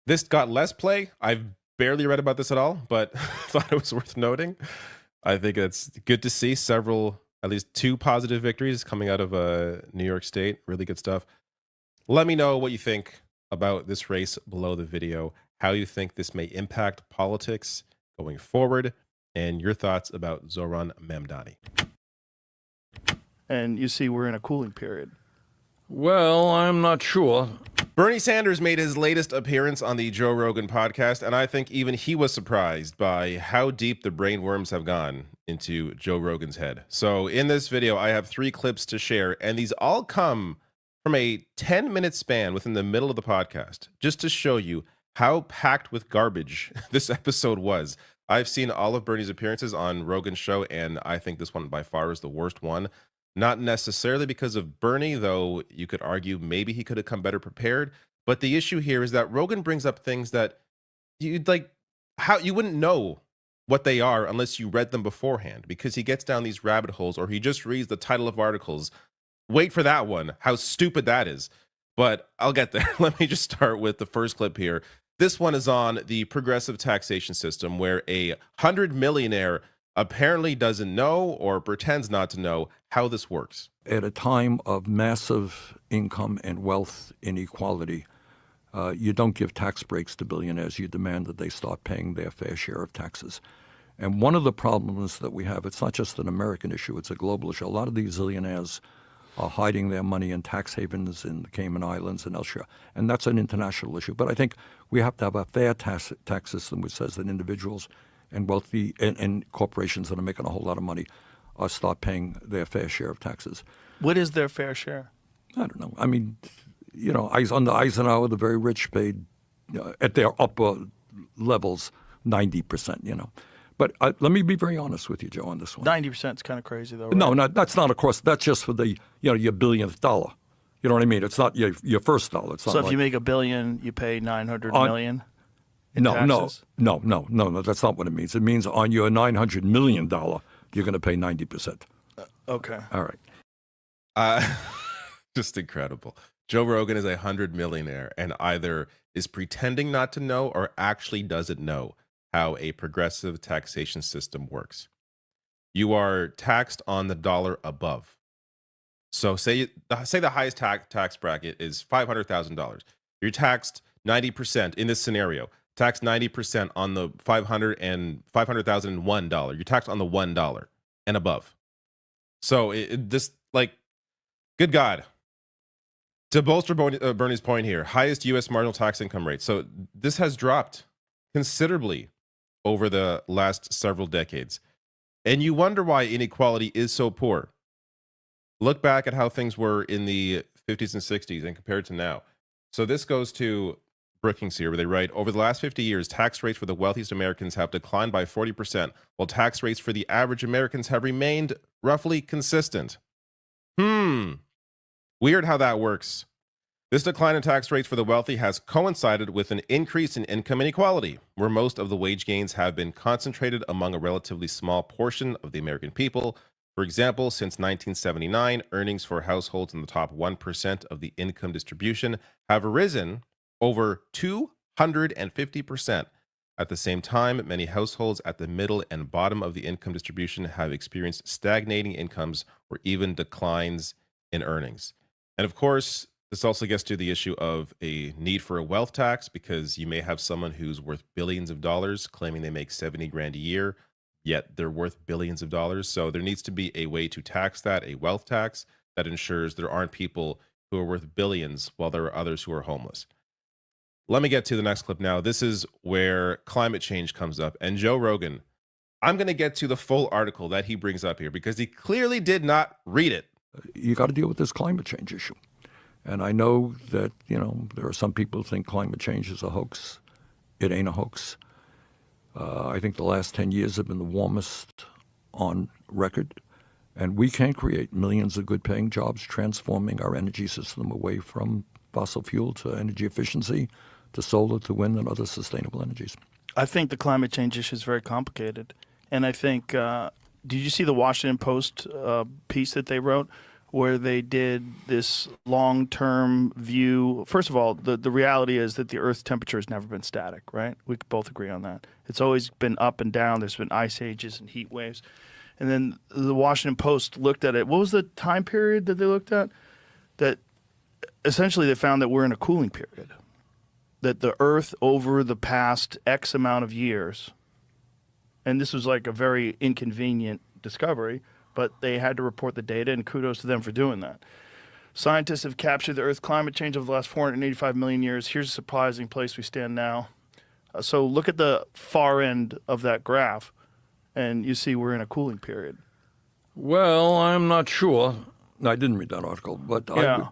This got less play. I've barely read about this at all, but thought it was worth noting. I think it's good to see at least two positive victories coming out of New York State. Really good stuff. Let me know what you think about this race below the video, how you think this may impact politics going forward, and your thoughts about Zoran Mamdani. And you see we're in a cooling period. Well, I'm not sure. Bernie Sanders made his latest appearance on the Joe Rogan podcast, and I think even he was surprised by how deep the brainworms have gone into Joe Rogan's head. So in this video, I have 3 clips to share, and these all come from a 10-minute span within the middle of the podcast, just to show you how packed with garbage this episode was. I've seen all of Bernie's appearances on Rogan's show, and I think this one by far is the worst one. Not necessarily because of Bernie, though you could argue maybe he could have come better prepared. But the issue here is that Rogan brings up things that you'd like, how you wouldn't know what they are unless you read them beforehand, because he gets down these rabbit holes, or he just reads the title of articles. Wait for that one, how stupid that is. But I'll get there. Let me just start with the first clip here. This one is on the progressive taxation system, where a 100 millionaire apparently doesn't know or pretends not to know how this works. At a time of massive income and wealth inequality, you don't give tax breaks to billionaires. You demand that they start paying their fair share of taxes. And one of the problems that we have, it's not just an American issue, it's a global issue. A lot of these zillionaires are hiding their money in tax havens in the Cayman Islands and elsewhere. And that's an international issue. But I think we have to have a fair tax system which says that individuals and wealthy and corporations that are making a whole lot of money start paying their fair share of taxes. What is their fair share? I don't know. I mean, you know, under Eisenhower, the very rich paid, at their upper levels, 90%, you know. But let me be very honest with you, Joe, on this one. 90% is kind of crazy, though, right? No, that's not across. That's just for the, you know, your billionth dollar. You know what I mean? It's not your first dollar. It's not So if like, you make $1 billion, you pay $900 million in no, taxes? No, that's not what it means. It means on your $900 million, you're going to pay 90%. Okay. All right. Just incredible. Joe Rogan is 100 millionaire and either is pretending not to know or actually doesn't know how a progressive taxation system works. You are taxed on the dollar above. So say the highest tax bracket is $500,000. You're taxed 90% in this scenario. Taxed 90% on the $500,001. You're taxed on the $1 and above. So this, like, good God. To bolster Bernie's point here, highest U.S. marginal tax income rate. So this has dropped considerably over the last several decades. And you wonder why inequality is so poor. Look back at how things were in the 50s and 60s and compared to now. So this goes to Brookings here, where they write, over the last 50 years, tax rates for the wealthiest Americans have declined by 40%, while tax rates for the average Americans have remained roughly consistent. Weird how that works. This decline in tax rates for the wealthy has coincided with an increase in income inequality, where most of the wage gains have been concentrated among a relatively small portion of the American people. For example, since 1979, earnings for households in the top 1% of the income distribution have risen over 250%. At the same time, many households at the middle and bottom of the income distribution have experienced stagnating incomes or even declines in earnings. And of course, this also gets to the issue of a need for a wealth tax, because you may have someone who's worth billions of dollars claiming they make 70 grand a year, yet they're worth billions of dollars. So there needs to be a way to tax that, a wealth tax that ensures there aren't people who are worth billions while there are others who are homeless. Let me get to the next clip now. This is where climate change comes up. And Joe Rogan, I'm going to get to the full article that he brings up here because he clearly did not read it. You got to deal with this climate change issue. And I know that, you know, there are some people who think climate change is a hoax. It ain't a hoax. I think the last 10 years have been the warmest on record. And we can create millions of good-paying jobs transforming our energy system away from fossil fuel to energy efficiency, to solar, to wind, and other sustainable energies. I think the climate change issue is very complicated. And I think, did you see the Washington Post piece that they wrote, where they did this long-term view? First of all, the reality is that the Earth's temperature has never been static, right? We could both agree on that. It's always been up and down. There's been ice ages and heat waves. And then the Washington Post looked at it. What was the time period that they looked at? That essentially they found that we're in a cooling period. That the Earth over the past X amount of years, and this was like a very inconvenient discovery, but they had to report the data, and kudos to them for doing that. Scientists have captured the Earth's climate change over the last 485 million years. Here's a surprising place we stand now. So look at the far end of that graph, and you see we're in a cooling period. Well, I'm not sure. I didn't read that article, but Yeah.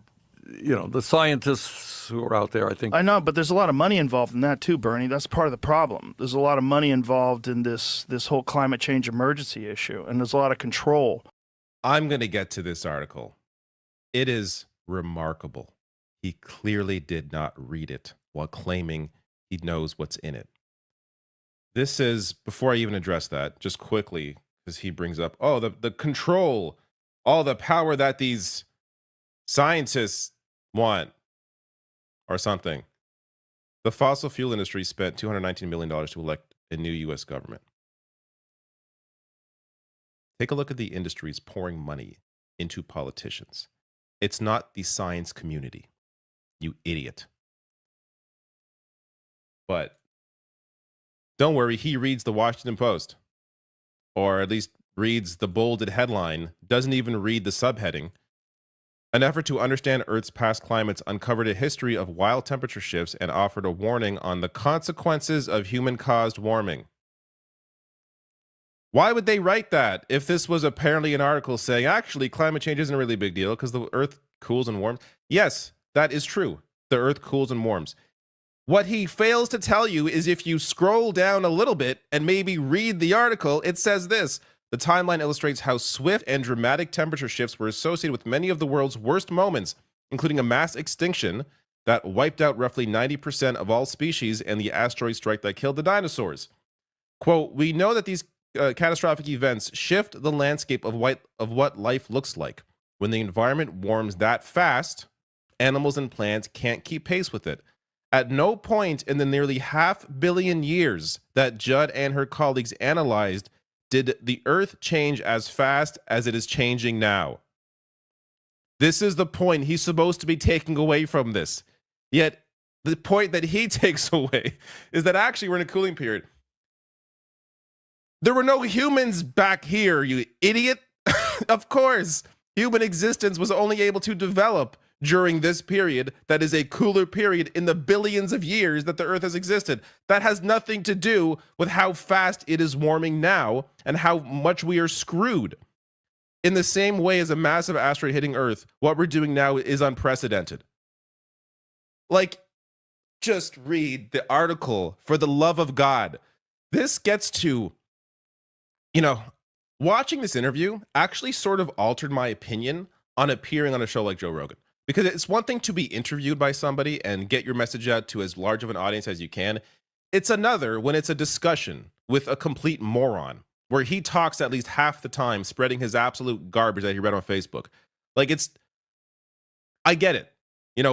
you know, the scientists who are out there, I think. I know, but there's a lot of money involved in that too, Bernie. That's part of the problem. There's a lot of money involved in this whole climate change emergency issue, and there's a lot of control. I'm going to get to this article. It is remarkable. He clearly did not read it while claiming he knows what's in it. This is, before I even address that, just quickly, because he brings up, the control, all the power that these scientists want or something. The fossil fuel industry spent $219 million to elect a new U.S. government. Take a look at the industries pouring money into politicians. It's not the science community. You idiot. But don't worry, he reads the Washington Post, or at least reads the bolded headline, doesn't even read the subheading. An effort to understand Earth's past climates uncovered a history of wild temperature shifts and offered a warning on the consequences of human-caused warming. Why would they write that if this was apparently an article saying, actually, climate change isn't a really big deal because the Earth cools and warms? Yes, that is true. The Earth cools and warms. What he fails to tell you is if you scroll down a little bit and maybe read the article, it says this. The timeline illustrates how swift and dramatic temperature shifts were associated with many of the world's worst moments, including a mass extinction that wiped out roughly 90% of all species and the asteroid strike that killed the dinosaurs. Quote, we know that these catastrophic events shift the landscape of what life looks like. When the environment warms that fast, animals and plants can't keep pace with it. At no point in the nearly 500 million years that Judd and her colleagues analyzed did the Earth change as fast as it is changing now. This is the point he's supposed to be taking away from this. Yet, the point that he takes away is that actually we're in a cooling period. There were no humans back here, you idiot. Of course, human existence was only able to develop during this period that is a cooler period in the billions of years that the Earth has existed. That has nothing to do with how fast it is warming now and how much we are screwed. In the same way as a massive asteroid hitting Earth, what we're doing now is unprecedented. Like, just read the article, for the love of God. This gets to, watching this interview actually sort of altered my opinion on appearing on a show like Joe Rogan. Because it's one thing to be interviewed by somebody and get your message out to as large of an audience as you can. It's another when it's a discussion with a complete moron, where he talks at least half the time spreading his absolute garbage that he read on Facebook. Like, I get it.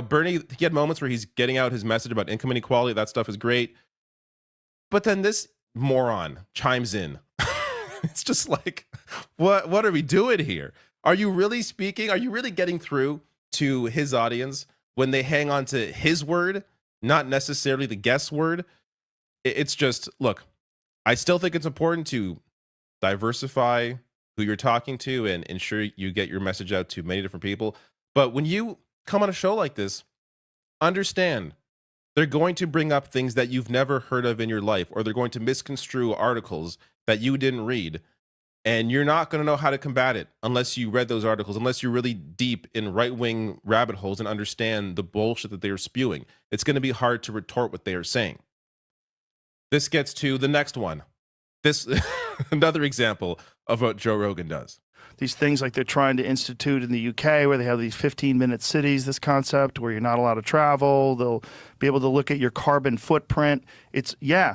Bernie, he had moments where he's getting out his message about income inequality. That stuff is great. But then this moron chimes in. It's just like, what are we doing here? Are you really speaking? Are you really getting through to his audience when they hang on to his word, not necessarily the guest's word? It's just, look, I still think it's important to diversify who you're talking to and ensure you get your message out to many different people. But when you come on a show like this, understand they're going to bring up things that you've never heard of in your life, or they're going to misconstrue articles that you didn't read. And you're not going to know how to combat it unless you read those articles, unless you're really deep in right-wing rabbit holes and understand the bullshit that they are spewing. It's going to be hard to retort what they are saying. This gets to the next one. This another example of what Joe Rogan does. These things like they're trying to institute in the UK where they have these 15-minute cities, this concept where you're not allowed to travel. They'll be able to look at your carbon footprint.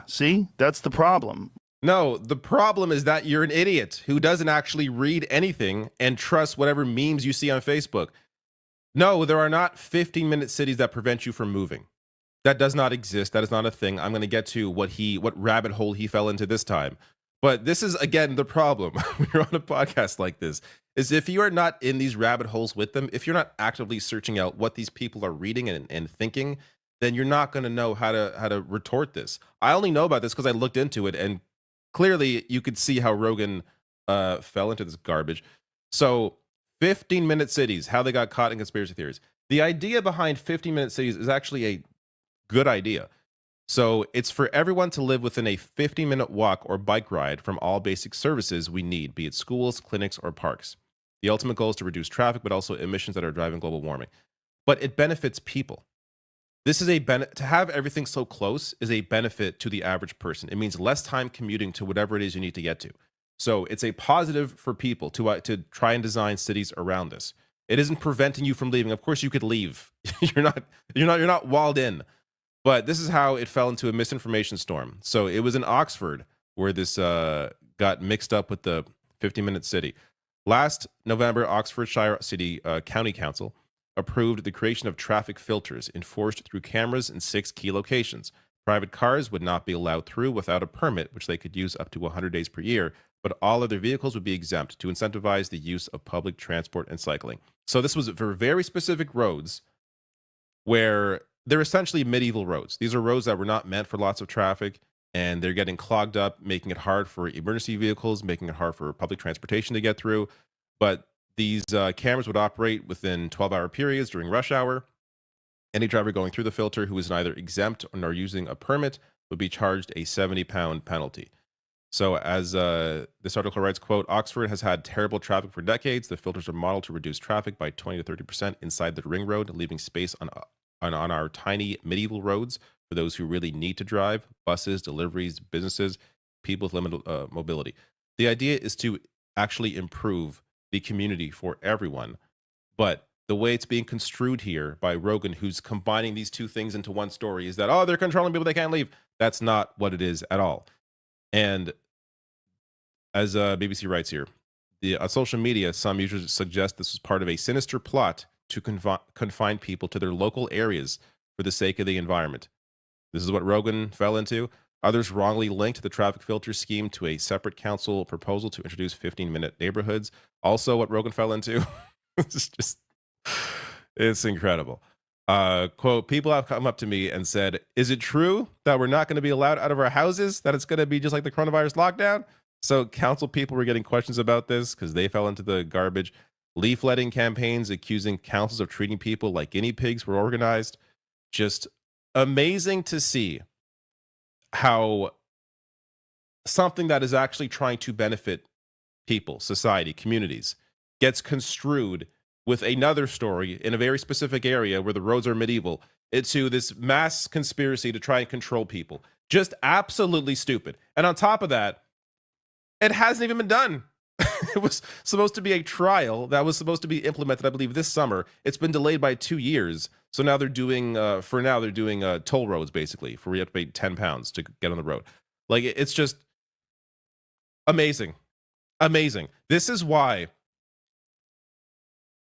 See, that's the problem. No, the problem is that you're an idiot who doesn't actually read anything and trust whatever memes you see on Facebook. No, there are not 15-minute cities that prevent you from moving. That does not exist. That is not a thing. I'm going to get to what rabbit hole he fell into this time. But this is, again, the problem when you're on a podcast like this, is if you are not in these rabbit holes with them, if you're not actively searching out what these people are reading and thinking, then you're not going to know how to retort this. I only know about this because I looked into it, and clearly you could see how Rogan fell into this garbage. So 15-minute cities, how they got caught in conspiracy theories. The idea behind 15-minute cities is actually a good idea. So it's for everyone to live within a 15-minute walk or bike ride from all basic services we need, be it schools, clinics, or parks. The ultimate goal is to reduce traffic, but also emissions that are driving global warming. But it benefits people. This is to have everything so close is a benefit to the average person. It means less time commuting to whatever it is you need to get to. So it's a positive for people to try and design cities around this. It isn't preventing you from leaving. Of course, you could leave. You're not walled in. But this is how it fell into a misinformation storm. So it was in Oxford where this got mixed up with the 15-minute city. Last November, Oxfordshire City County Council approved the creation of traffic filters enforced through cameras in 6 key locations. Private cars would not be allowed through without a permit, which they could use up to 100 days per year, but all other vehicles would be exempt to incentivize the use of public transport and cycling. So this was for very specific roads where they're essentially medieval roads. These are roads that were not meant for lots of traffic, and they're getting clogged up, making it hard for emergency vehicles, making it hard for public transportation to get through. But these cameras would operate within 12-hour periods during rush hour. Any driver going through the filter who is neither exempt nor using a permit would be charged a 70-pound penalty. So as this article writes, quote, Oxford has had terrible traffic for decades. The filters are modeled to reduce traffic by 20 to 30% inside the ring road, leaving space on our tiny medieval roads for those who really need to drive, buses, deliveries, businesses, people with limited mobility. The idea is to actually improve the community for everyone. But the way it's being construed here by Rogan, who's combining these two things into one story, is that, oh, they're controlling people, they can't leave. That's not what it is at all. And as BBC writes here, on social media, some users suggest this was part of a sinister plot to confine people to their local areas for the sake of the environment. This is what Rogan fell into. Others wrongly linked the traffic filter scheme to a separate council proposal to introduce 15-minute neighborhoods. Also what Rogan fell into. It's incredible. Quote, people have come up to me and said, is it true that we're not going to be allowed out of our houses? That it's going to be just like the coronavirus lockdown? So council people were getting questions about this because they fell into the garbage. Leafletting campaigns accusing councils of treating people like guinea pigs were organized. Just amazing to see how something that is actually trying to benefit people, society, communities, gets construed with another story in a very specific area where the roads are medieval into this mass conspiracy to try and control people. Just absolutely stupid. And on top of that, it hasn't even been done. It was supposed to be a trial that was supposed to be implemented, I believe, this summer. It's been delayed by 2 years. So now they're doing, toll roads, basically, for where you have to pay 10 pounds to get on the road. Like, it's just amazing. Amazing. This is why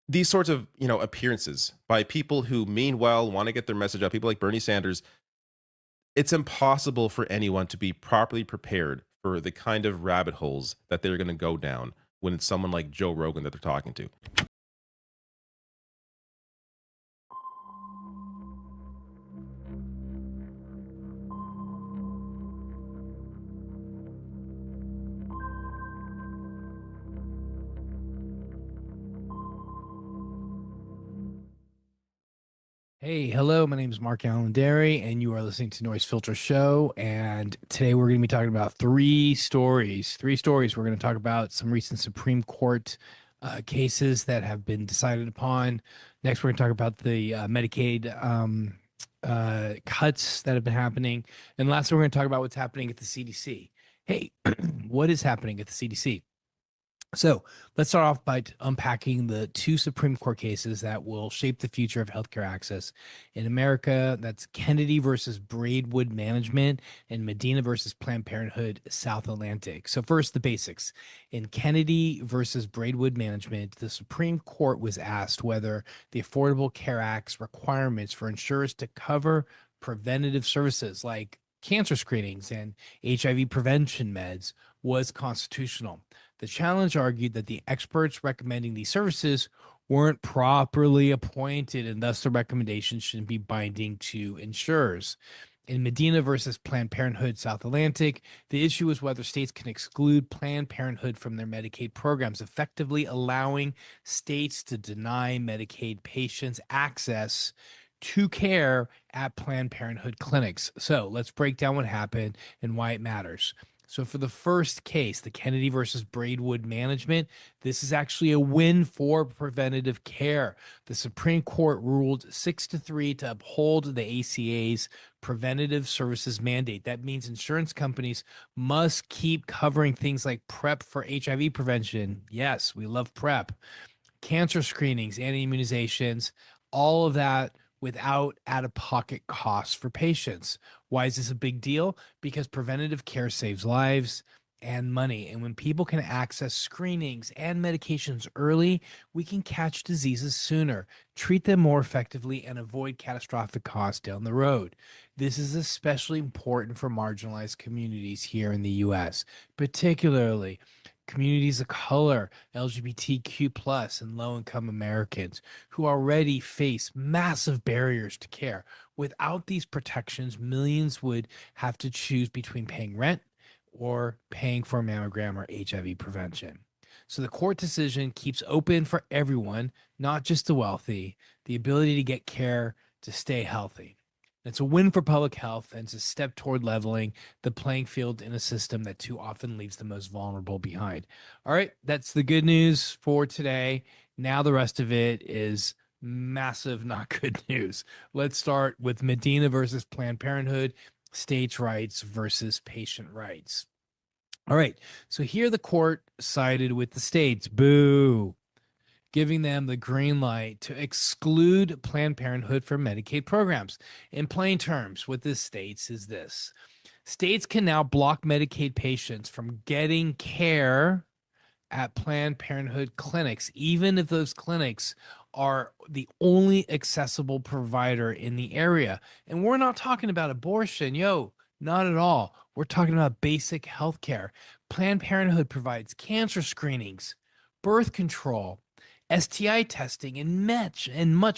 these sorts of, appearances by people who mean well, want to get their message out, people like Bernie Sanders, it's impossible for anyone to be properly prepared for the kind of rabbit holes that they're going to go down when it's someone like Joe Rogan that they're talking to. Hey, hello, my name is MARKALAIN, and you are listening to Noise Filter Show. And today we're going to be talking about three stories. We're going to talk about some recent Supreme Court cases that have been decided upon. Next, we're going to talk about the Medicaid cuts that have been happening. And lastly, we're going to talk about what's happening at the CDC. Hey, what is happening at the CDC? So let's start off by unpacking the two Supreme Court cases that will shape the future of healthcare access in America. That's Kennedy versus Braidwood Management and Medina versus Planned Parenthood South Atlantic. So first, the basics. In Kennedy versus Braidwood Management, the Supreme Court was asked whether the Affordable Care Act's requirements for insurers to cover preventative services like cancer screenings and HIV prevention meds was constitutional. The challenge argued that the experts recommending these services weren't properly appointed, and thus the recommendations shouldn't be binding to insurers. In Medina versus Planned Parenthood South Atlantic, the issue is whether states can exclude Planned Parenthood from their Medicaid programs, effectively allowing states to deny Medicaid patients access to care at Planned Parenthood clinics. So let's break down what happened and why it matters. So for the first case, the Kennedy versus Braidwood Management, this is actually a win for preventative care. The Supreme Court ruled 6-3 to uphold the ACA's preventative services mandate. That means insurance companies must keep covering things like PrEP for HIV prevention. Yes, we love PrEP. Cancer screenings, anti-immunizations, all of that without out-of-pocket costs for patients. Why is this a big deal? Because preventative care saves lives and money. And when people can access screenings and medications early, we can catch diseases sooner, treat them more effectively, and avoid catastrophic costs down the road. This is especially important for marginalized communities here in the U.S., particularly communities of color, LGBTQ+, and low-income Americans who already face massive barriers to care. Without these protections, millions would have to choose between paying rent or paying for a mammogram or HIV prevention. So the court decision keeps open for everyone, not just the wealthy, the ability to get care to stay healthy. It's a win for public health, and it's a step toward leveling the playing field in a system that too often leaves the most vulnerable behind. All right, that's the good news for today. Now the rest of it is massive, not good news. Let's start with Medina versus Planned Parenthood, states' rights versus patient rights. All right, so here the court sided with the states. Boo. Giving them the green light to exclude Planned Parenthood from Medicaid programs. In plain terms, what this states is this. States can now block Medicaid patients from getting care at Planned Parenthood clinics, even if those clinics are the only accessible provider in the area. And we're not talking about abortion, not at all. We're talking about basic health care. Planned Parenthood provides cancer screenings, birth control, STI testing, and much,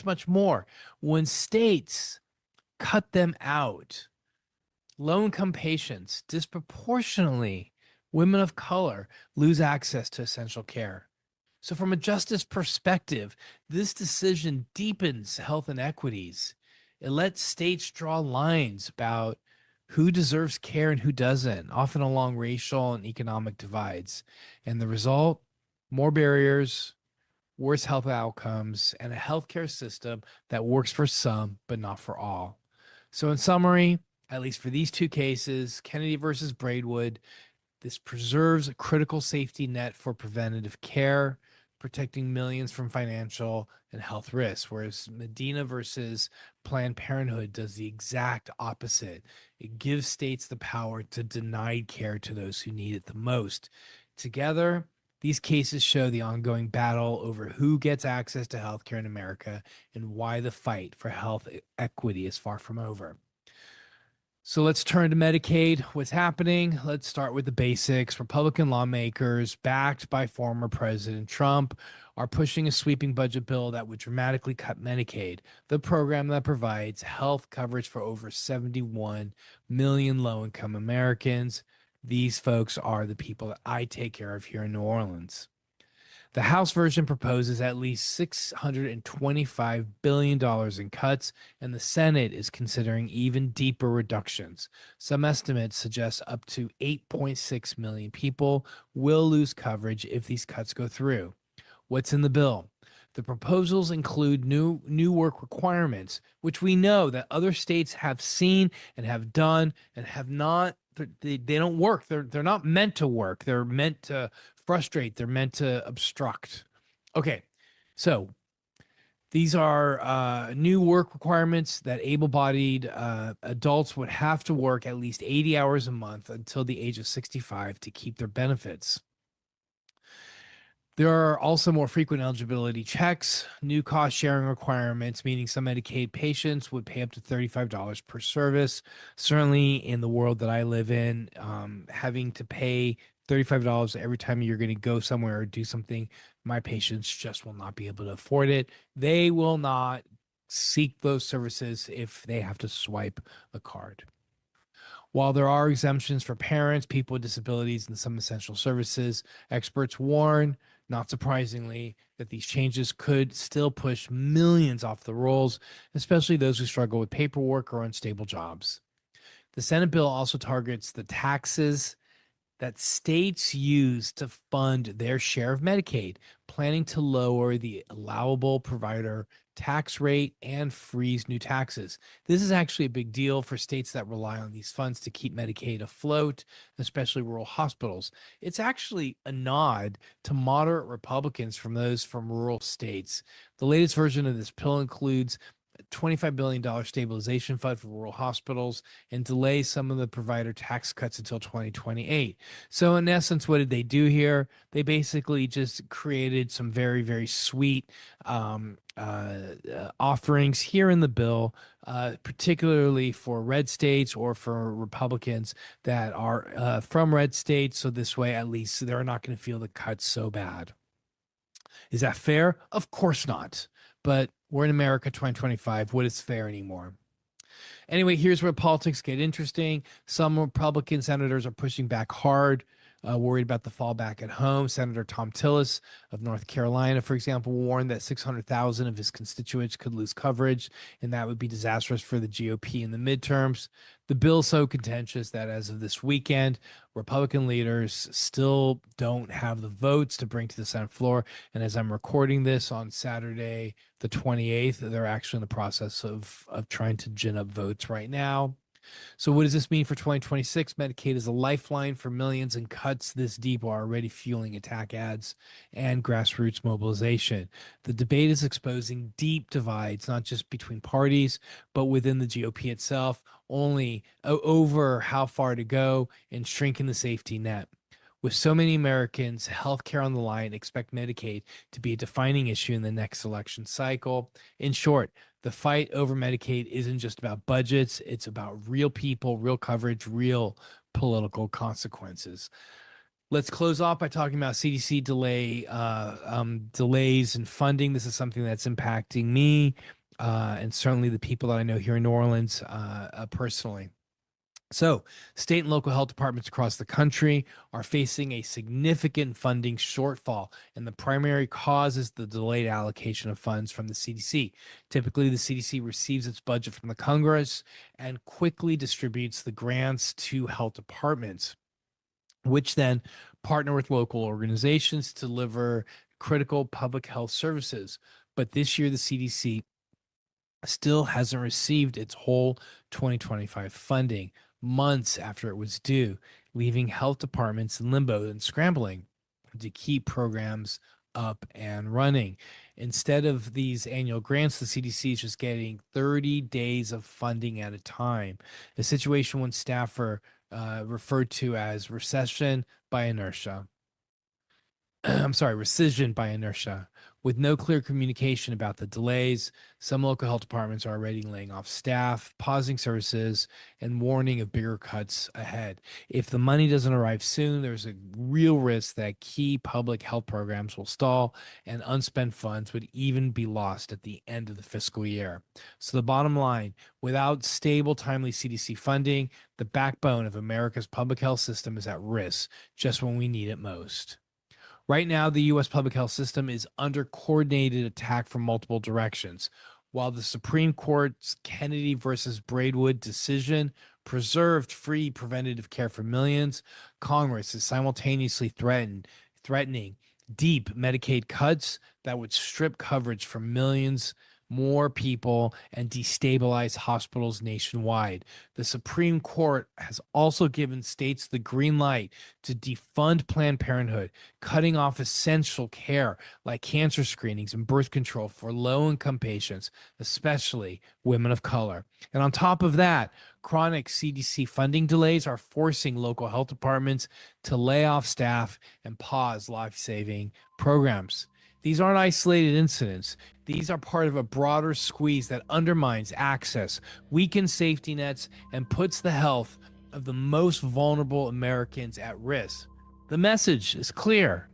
much more. When states cut them out, low-income patients, disproportionately women of color, lose access to essential care. So from a justice perspective, this decision deepens health inequities. It lets states draw lines about who deserves care and who doesn't, often along racial and economic divides. And the result, more barriers, worse health outcomes, and a healthcare system that works for some but not for all. So in summary, at least for these two cases, Kennedy versus Braidwood, this preserves a critical safety net for preventative care, protecting millions from financial and health risks, whereas Medina versus Planned Parenthood does the exact opposite. It gives states the power to deny care to those who need it the most. Together, these cases show the ongoing battle over who gets access to healthcare in America and why the fight for health equity is far from over. So let's turn to Medicaid. What's happening? Let's start with the basics. Republican lawmakers, backed by former President Trump, are pushing a sweeping budget bill that would dramatically cut Medicaid, the program that provides health coverage for over 71 million low-income Americans. These folks are the people that I take care of here in New Orleans. The House version proposes at least $625 billion in cuts, and the Senate is considering even deeper reductions. Some estimates suggest up to 8.6 million people will lose coverage if these cuts go through. What's in the bill? The proposals include new work requirements, which we know that other states have seen and have done and have not. They don't work. They're not meant to work. They're meant to frustrate. They're meant to obstruct. Okay, so these are new work requirements that able-bodied adults would have to work at least 80 hours a month until the age of 65 to keep their benefits. There are also more frequent eligibility checks, new cost sharing requirements, meaning some Medicaid patients would pay up to $35 per service. Certainly in the world that I live in, having to pay $35 every time you're going to go somewhere or do something, my patients just will not be able to afford it. They will not seek those services if they have to swipe a card. While there are exemptions for parents, people with disabilities, and some essential services, experts warn, not surprisingly, that these changes could still push millions off the rolls, especially those who struggle with paperwork or unstable jobs. The Senate bill also targets the taxes that states use to fund their share of Medicaid, planning to lower the allowable provider tax rate and freeze new taxes. This is actually a big deal for states that rely on these funds to keep Medicaid afloat, especially rural hospitals. It's actually a nod to moderate Republicans from those from rural states. The latest version of this bill includes $25 billion stabilization fund for rural hospitals, and delay some of the provider tax cuts until 2028. So in essence, what did they do here? They basically just created some very, very sweet offerings here in the bill, particularly for red states or for Republicans that are from red states. So this way, at least they're not going to feel the cuts so bad. Is that fair? Of course not. But we're in America 2025. What is fair anymore? Anyway, here's where politics get interesting. Some Republican senators are pushing back hard, worried about the fallback at home. Senator Tom Tillis of North Carolina, for example, warned that 600,000 of his constituents could lose coverage, and that would be disastrous for the GOP in the midterms. The bill's so contentious that as of this weekend, Republican leaders still don't have the votes to bring to the Senate floor. And as I'm recording this on Saturday, the 28th, they're actually in the process of trying to gin up votes right now. So what does this mean for 2026? Medicaid is a lifeline for millions, and cuts this deep are already fueling attack ads and grassroots mobilization. The debate is exposing deep divides, not just between parties, but within the GOP itself, only over how far to go in shrinking the safety net. With so many Americans, healthcare on the line, expect Medicaid to be a defining issue in the next election cycle. In short, the fight over Medicaid isn't just about budgets. It's about real people, real coverage, real political consequences. Let's close off by talking about CDC delays in funding. This is something that's impacting me and certainly the people that I know here in New Orleans personally. So, state and local health departments across the country are facing a significant funding shortfall, and the primary cause is the delayed allocation of funds from the CDC. Typically, the CDC receives its budget from the Congress and quickly distributes the grants to health departments, which then partner with local organizations to deliver critical public health services. But this year, the CDC still hasn't received its whole 2025 funding, months after it was due, leaving health departments in limbo and scrambling to keep programs up and running. Instead of these annual grants, the CDC is just getting 30 days of funding at a time, a situation when staff are referred to as recession by inertia. Rescission by inertia. With no clear communication about the delays, some local health departments are already laying off staff, pausing services, and warning of bigger cuts ahead. If the money doesn't arrive soon, there's a real risk that key public health programs will stall and unspent funds would even be lost at the end of the fiscal year. So the bottom line, without stable, timely CDC funding, the backbone of America's public health system is at risk just when we need it most. Right now, the U.S. public health system is under coordinated attack from multiple directions. While the Supreme Court's Kennedy versus Braidwood decision preserved free preventative care for millions, Congress is simultaneously threatening deep Medicaid cuts that would strip coverage from millions more people and destabilize hospitals nationwide. The Supreme Court has also given states the green light to defund Planned Parenthood, cutting off essential care like cancer screenings and birth control for low-income patients, especially women of color. And on top of that, chronic CDC funding delays are forcing local health departments to lay off staff and pause life-saving programs. These aren't isolated incidents. These are part of a broader squeeze that undermines access, weakens safety nets, and puts the health of the most vulnerable Americans at risk. The message is clear.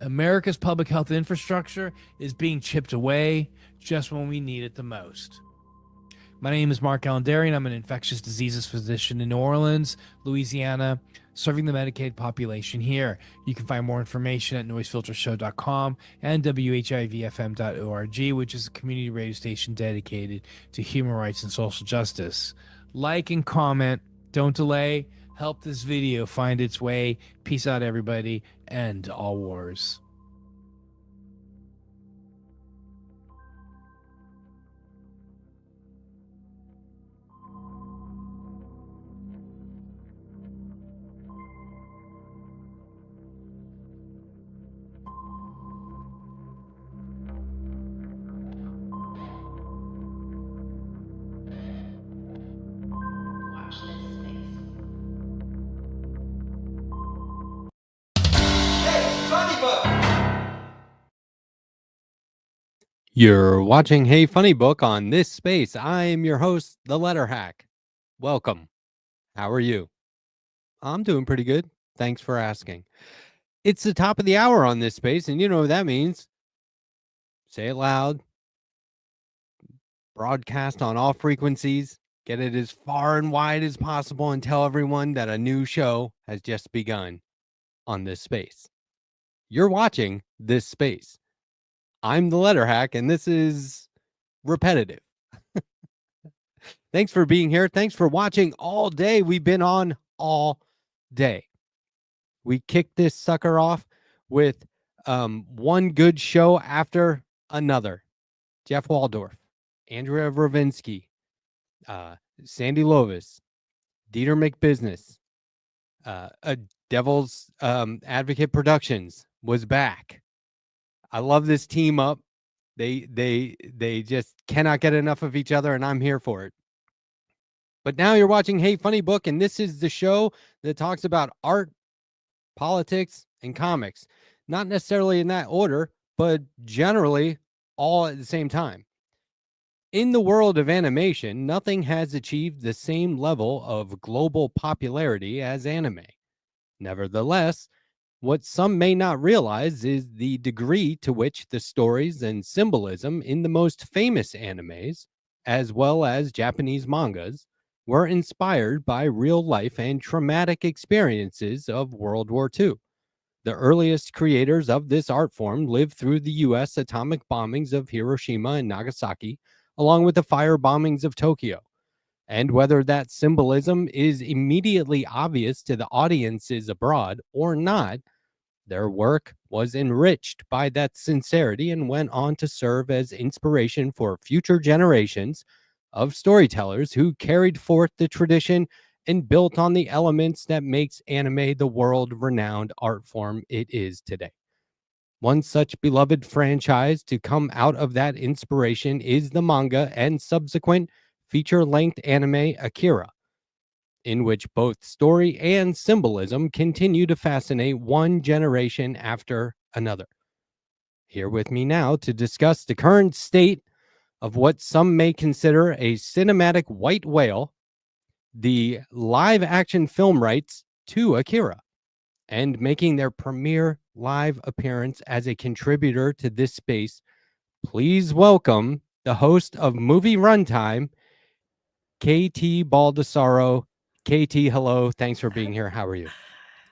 America's public health infrastructure is being chipped away just when we need it the most. My name is MarKALAIN, and I'm an infectious diseases physician in New Orleans, Louisiana, serving the Medicaid population here. You can find more information at noisefiltershow.com and WHIVFM.org, which is a community radio station dedicated to human rights and social justice. Like and comment, don't delay, help this video find its way. Peace out, everybody, end all wars. You're watching Hey Funny Book on this space. I'm your host, the Letterhack. Welcome. How are you? I'm doing pretty good. Thanks for asking. It's the top of the hour on this space, and you know what that means. Say it loud. Broadcast on all frequencies. Get it as far and wide as possible and tell everyone that a new show has just begun on this space. You're watching this space. I'm the Letterhack, and this is repetitive. Thanks for being here. Thanks for watching all day. We've been on all day. We kicked this sucker off with one good show after another. Jeff Waldorf, Andrea Rovenski, Sandee Lovas, Deter McBizness, Devil's Advocate Productions was back. I love this team up. They just cannot get enough of each other, and I'm here for it. But now you're watching Hey Funny Book, and this is the show that talks about art, politics, and comics. Not necessarily in that order, but generally all at the same time. In the world of animation, nothing has achieved the same level of global popularity as anime. Nevertheless, what some may not realize is the degree to which the stories and symbolism in the most famous animes, as well as Japanese mangas, were inspired by real life and traumatic experiences of World War II. The earliest creators of this art form lived through the U.S. atomic bombings of Hiroshima and Nagasaki, along with the fire bombings of Tokyo. And whether that symbolism is immediately obvious to the audiences abroad or not, their work was enriched by that sincerity and went on to serve as inspiration for future generations of storytellers who carried forth the tradition and built on the elements that makes anime the world-renowned art form it is today. One such beloved franchise to come out of that inspiration is the manga and subsequent feature-length anime Akira, in which both story and symbolism continue to fascinate one generation after another. Here with me now to discuss the current state of what some may consider a cinematic white whale, the live-action film rights to Akira, and making their premiere live appearance as a contributor to this space, please welcome the host of Movie Runtime, KT Baldassaro. KT, hello. Thanks for being here. How are you?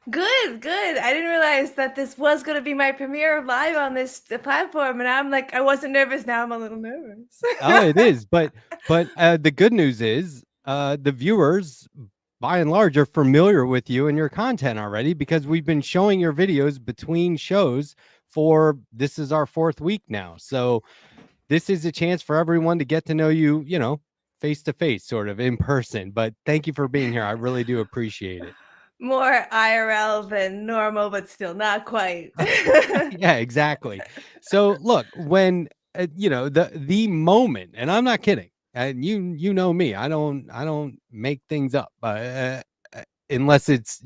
Good. I didn't realize that this was going to be my premiere live on this platform, and I'm like, I wasn't nervous. Now I'm a little nervous. Oh, it is. But the good news is the viewers, by and large, are familiar with you and your content already because we've been showing your videos between shows for this is our 4th week now. So this is a chance for everyone to get to know you, you know, face to face, sort of in person. But thank you for being here. I really do appreciate it. More IRL than normal, but still not quite. Yeah, exactly. So look, when you know the moment, and I'm not kidding, and you know me, I don't make things up, unless it's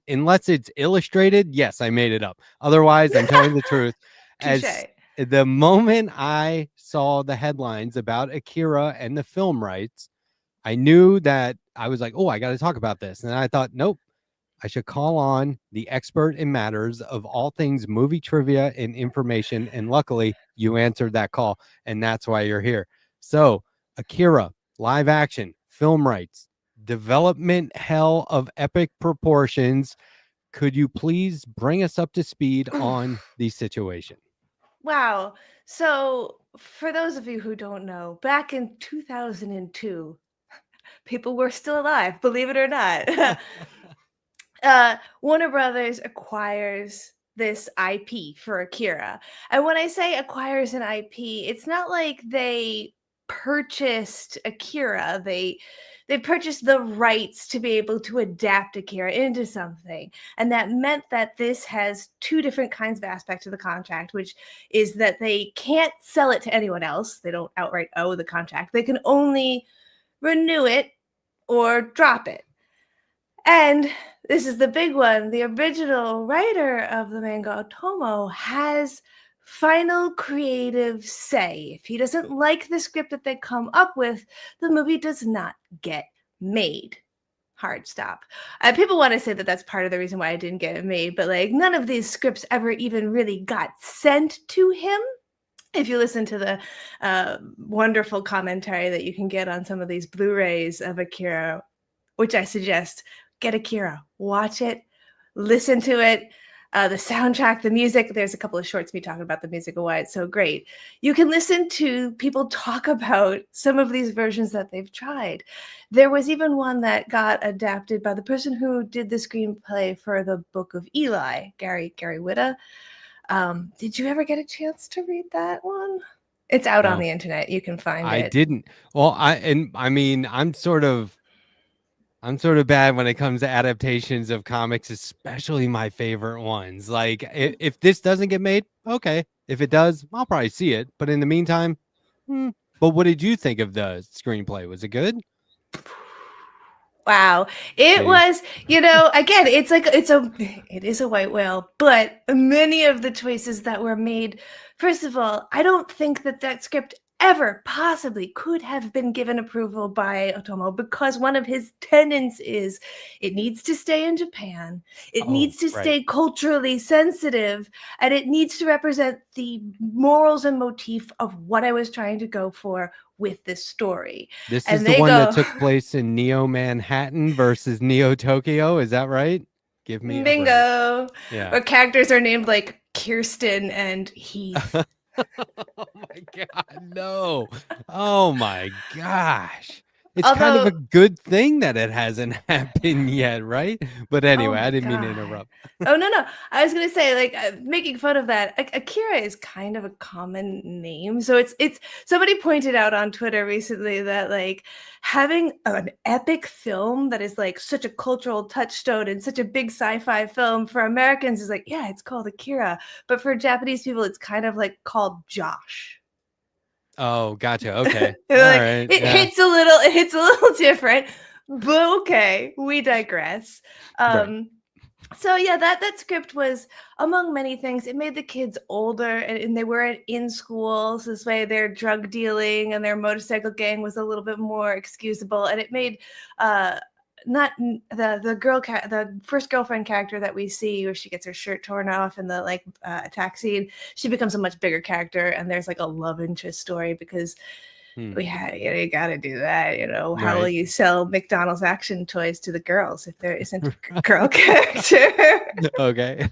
unless it's illustrated. Yes, I made it up. Otherwise, I'm telling the truth. As the moment I saw the headlines about Akira and the film rights, I knew that I was like, oh, I got to talk about this. And I thought, nope, I should call on the expert in matters of all things movie trivia and information. And luckily, you answered that call, and that's why you're here. So, Akira, live action, film rights, development hell of epic proportions. Could you please bring us up to speed on the situation? Wow. So, for those of you who don't know, back in 2002, people were still alive, believe it or not. Warner Brothers acquires this IP for Akira. And when I say acquires an IP, it's not like they purchased Akira. They purchased the rights to be able to adapt Akira into something. And that meant that this has 2 different kinds of aspects of the contract, which is that they can't sell it to anyone else. They don't outright owe the contract. They can only renew it or drop it. And this is the big one. The original writer of the manga, Otomo, has final creative say. If he doesn't like the script that they come up with, the movie does not get made. Hard stop. People want to say that that's part of the reason why I didn't get it made, but like none of these scripts ever even really got sent to him. If you listen to the wonderful commentary that you can get on some of these Blu-rays of Akira, which I suggest, get Akira, watch it, listen to it. The soundtrack, the music, there's a couple of shorts me talking about the music and why it's so great. You can listen to people talk about some of these versions that they've tried. There was even one that got adapted by the person who did the screenplay for the Book of Eli, Gary Whitta. Did you ever get a chance to read that one? It's out on the internet. You can find it. I didn't. Well, I mean, I'm sort of bad when it comes to adaptations of comics, especially my favorite ones. Like if this doesn't get made, okay. If it does, I'll probably see it. But in the meantime, But what did you think of the screenplay? Was it good? Wow. It was, again, it is a white whale, but many of the choices that were made, first of all, I don't think that script ever possibly could have been given approval by Otomo, because one of his tenets is it needs to stay in Japan, it needs to stay culturally sensitive, and it needs to represent the morals and motif of what I was trying to go for with this story. This is the one that took place in Neo Manhattan versus Neo Tokyo. Is that right? Give me bingo. Yeah. Where characters are named like Kirsten and Heath. Oh my God, no. Oh my gosh. It's kind of a good thing that it hasn't happened yet, right? But anyway, I didn't mean to interrupt. Oh, no. I was going to say, making fun of that, Akira is kind of a common name. So it's somebody pointed out on Twitter recently that having an epic film that is such a cultural touchstone and such a big sci-fi film for Americans is yeah, it's called Akira. But for Japanese people, it's kind of called Josh. Oh, gotcha. Okay. All right. It hits a little different, but okay, we digress. So yeah, that script was, among many things, it made the kids older and they weren't in school. So this way their drug dealing and their motorcycle gang was a little bit more excusable. And it made not the first girlfriend character that we see where she gets her shirt torn off in the attack scene, she becomes a much bigger character, and there's a love interest story because you gotta do that, how will you sell McDonald's action toys to the girls if there isn't a girl character? Okay.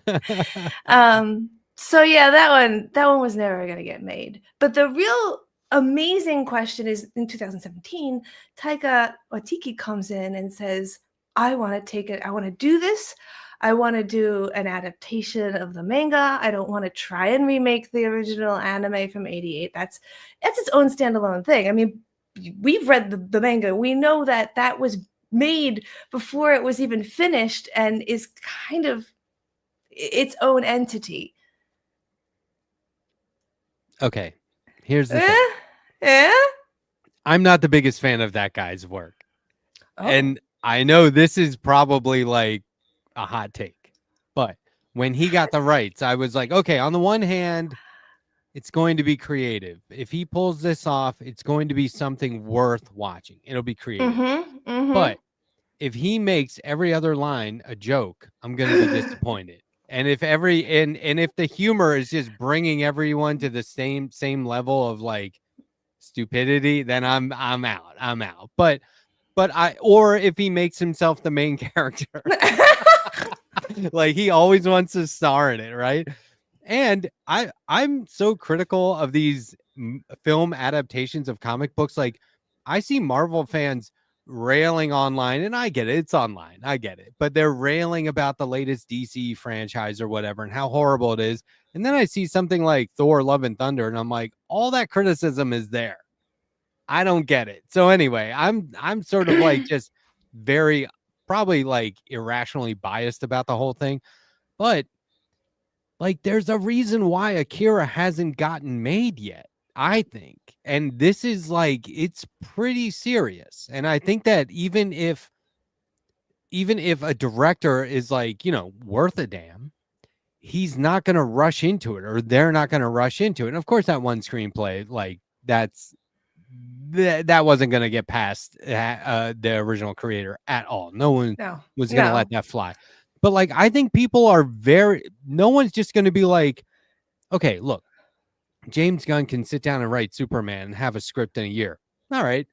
So yeah, that one was never gonna get made. But the real amazing question is, in 2017, Taika Waititi comes in and says, I want to take it. I want to do this. I want to do an adaptation of the manga. I don't want to try and remake the original anime from '88. That's its own standalone thing. I mean, we've read the manga. We know that was made before it was even finished and is kind of its own entity. Okay. Here's the thing. Yeah? I'm not the biggest fan of that guy's work. Oh. And I know this is probably a hot take, but when he got the rights, I was like, okay, on the one hand, it's going to be creative. If he pulls this off, it's going to be something worth watching. It'll be creative. But if he makes every other line a joke, I'm going to be disappointed. And if if the humor is just bringing everyone to the same level of stupidity, then I'm out. But or if he makes himself the main character, he always wants to star in it, right? And I'm so critical of these film adaptations of comic books. I see Marvel fans railing online, and I get it, it's online, I get it, but they're railing about the latest DC franchise or whatever and how horrible it is. And then I see something like Thor Love and Thunder, and I'm like, all that criticism is there. I don't get it. So anyway, I'm sort of just very probably irrationally biased about the whole thing. But there's a reason why Akira hasn't gotten made yet, I think. And this is it's pretty serious. And I think that even if a director is worth a damn, he's not going to rush into it, or they're not going to rush into it. And of course, that one screenplay, like that wasn't going to get past the original creator at all. No one was going to let that fly. But like, I think people are no one's just going to be like, okay, look, James Gunn can sit down and write Superman and have a script in a year. All right.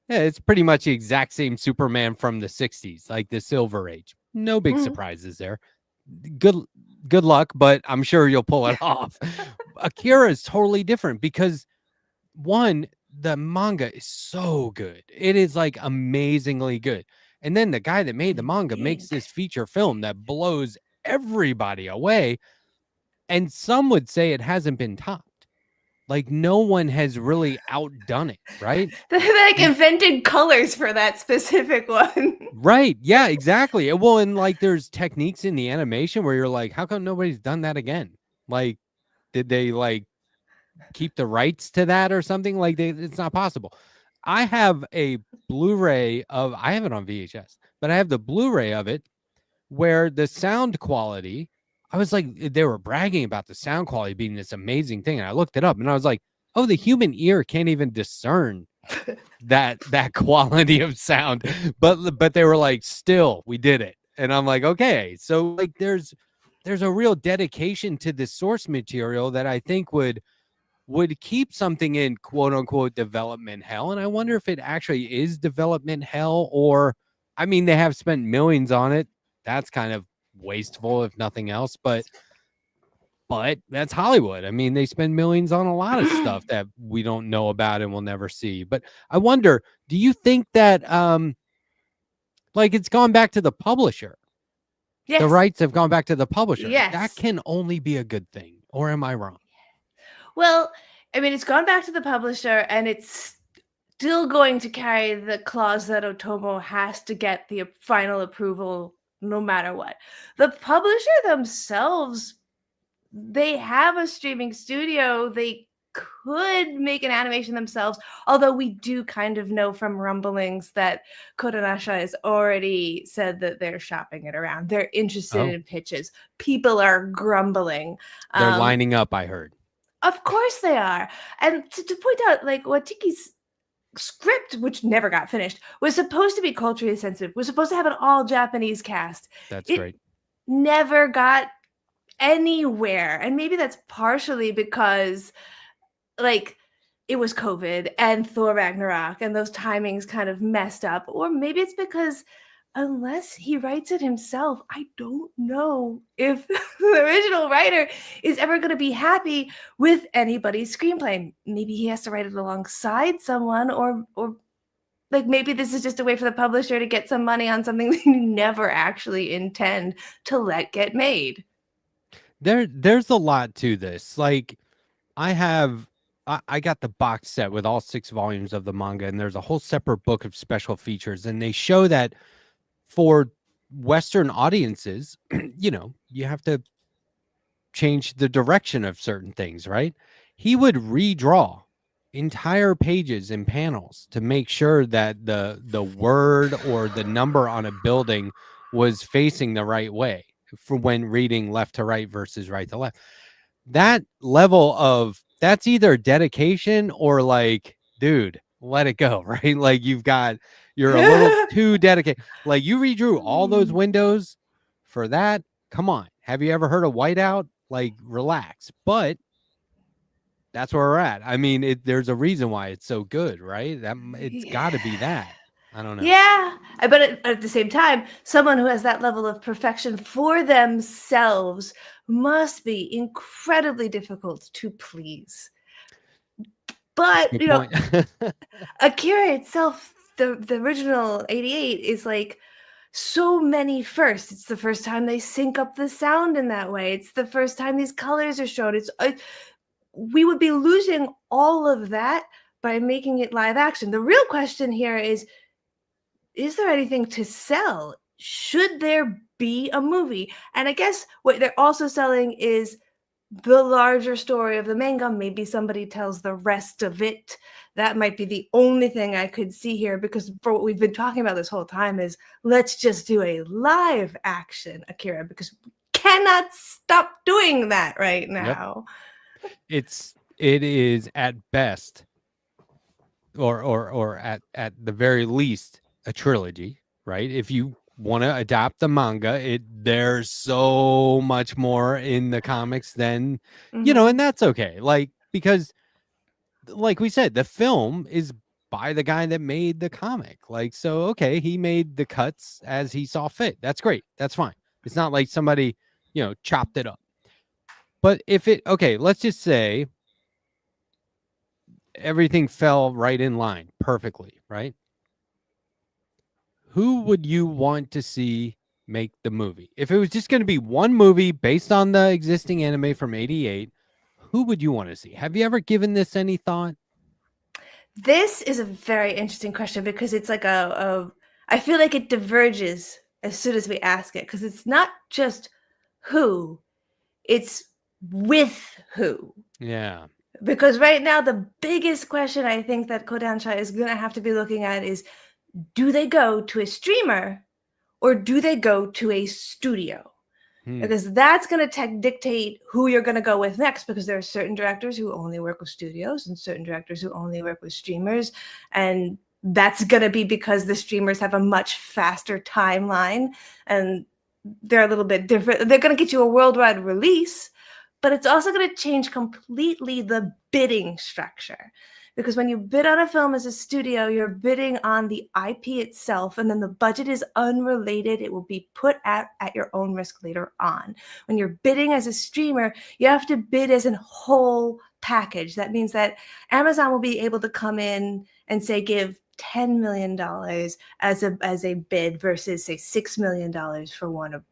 Yeah, it's pretty much the exact same Superman from the 60s, like the Silver Age. No big surprises there. Good luck, but I'm sure you'll pull it off. Akira is totally different because, one, the manga is so good. It is like amazingly good. And then the guy that made the manga makes this feature film that blows everybody away. And some would say it hasn't been topped. Like, no one has really outdone it, right? They like invented colors for that specific one. Right. Yeah, exactly. Well, and like there's techniques in the animation where you're like, how come nobody's done that again? Like, did they like keep the rights to that or something? Like, it's not possible. I have a Blu-ray of, I have it on VHS, but I have the Blu-ray of it where the sound quality, I was like, they were bragging about the sound quality being this amazing thing. And I looked it up and I was like, oh, the human ear can't even discern that quality of sound. But they were like, still, we did it. And I'm like, okay. So like there's a real dedication to the source material that I think would keep something in quote unquote development hell. And I wonder if it actually is development hell, or, I mean, they have spent millions on it. That's kind of wasteful if nothing else, but that's Hollywood. I mean, they spend millions on a lot of stuff that we don't know about and we'll never see. But I wonder, do you think that like it's gone back to the publisher? Yes. The rights have gone back to the publisher. Yes. That can only be a good thing, or am I wrong? Well, I mean, it's gone back to the publisher, and it's still going to carry the clause that Otomo has to get the final approval no matter what. The publisher themselves, they have a streaming studio. They could make an animation themselves, although we do kind of know from rumblings that Kodansha has already said that they're shopping it around. They're interested in pitches. People are grumbling. They're lining up, I heard. Of course they are. And to point out, like, Watiki's script, which never got finished, was supposed to be culturally sensitive, was supposed to have an all Japanese cast. That's great. Never got anywhere. And maybe that's partially because, like, it was COVID and Thor Ragnarok and those timings kind of messed up. Or maybe it's because unless he writes it himself, I don't know if the original writer is ever going to be happy with anybody's screenplay. Maybe he has to write it alongside someone, or like maybe this is just a way for the publisher to get some money on something they never actually intend to let get made. There's a lot to this. Like, I got the box set with all 6 volumes of the manga, and there's a whole separate book of special features, and they show that for Western audiences, you know, you have to change the direction of certain things, right? He would redraw entire pages and panels to make sure that the word or the number on a building was facing the right way for when reading left to right versus right to left. That level of, that's either dedication or like, dude, let it go, right? Like you're a little too dedicated. Like, you redrew all those windows for that. Come on. Have you ever heard of whiteout? Like, relax. But that's where we're at. I mean, there's a reason why it's so good, right? It's got to be that. I don't know. Yeah, but at the same time, someone who has that level of perfection for themselves must be incredibly difficult to please. But, Good you know, point. Akira itself, the original 88, is like so many firsts. It's the first time they sync up the sound in that way. It's the first time these colors are shown. We would be losing all of that by making it live action. The real question here is there anything to sell? Should there be a movie? And I guess what they're also selling is the larger story of the manga. Maybe somebody tells the rest of it. That might be the only thing I could see here, because for what we've been talking about this whole time is let's just do a live action Akira, because we cannot stop doing that right now. It is at best, or at the very least, a trilogy, right? If you want to adapt the manga, there's so much more in the comics than and that's okay. Like, because like we said, the film is by the guy that made the comic. Like, so okay, he made the cuts as he saw fit. That's great. That's fine. It's not like somebody, chopped it up. But if let's just say everything fell right in line perfectly, right? Who would you want to see make the movie? If it was just going to be one movie based on the existing anime from 88, who would you want to see? Have you ever given this any thought? This is a very interesting question because it's like I feel like it diverges as soon as we ask it, because it's not just who, it's with who. Yeah. Because right now, the biggest question I think that Kodansha is going to have to be looking at is, do they go to a streamer or do they go to a studio? Because that's going to dictate who you're going to go with next, because there are certain directors who only work with studios and certain directors who only work with streamers. And that's going to be because the streamers have a much faster timeline and they're a little bit different. They're going to get you a worldwide release, but it's also going to change completely the bidding structure. Because when you bid on a film as a studio, you're bidding on the IP itself, and then the budget is unrelated. It will be put at your own risk later on. When you're bidding as a streamer, you have to bid as a whole package. That means that Amazon will be able to come in and say, give $10 million as a bid versus, say, $6 million for Warner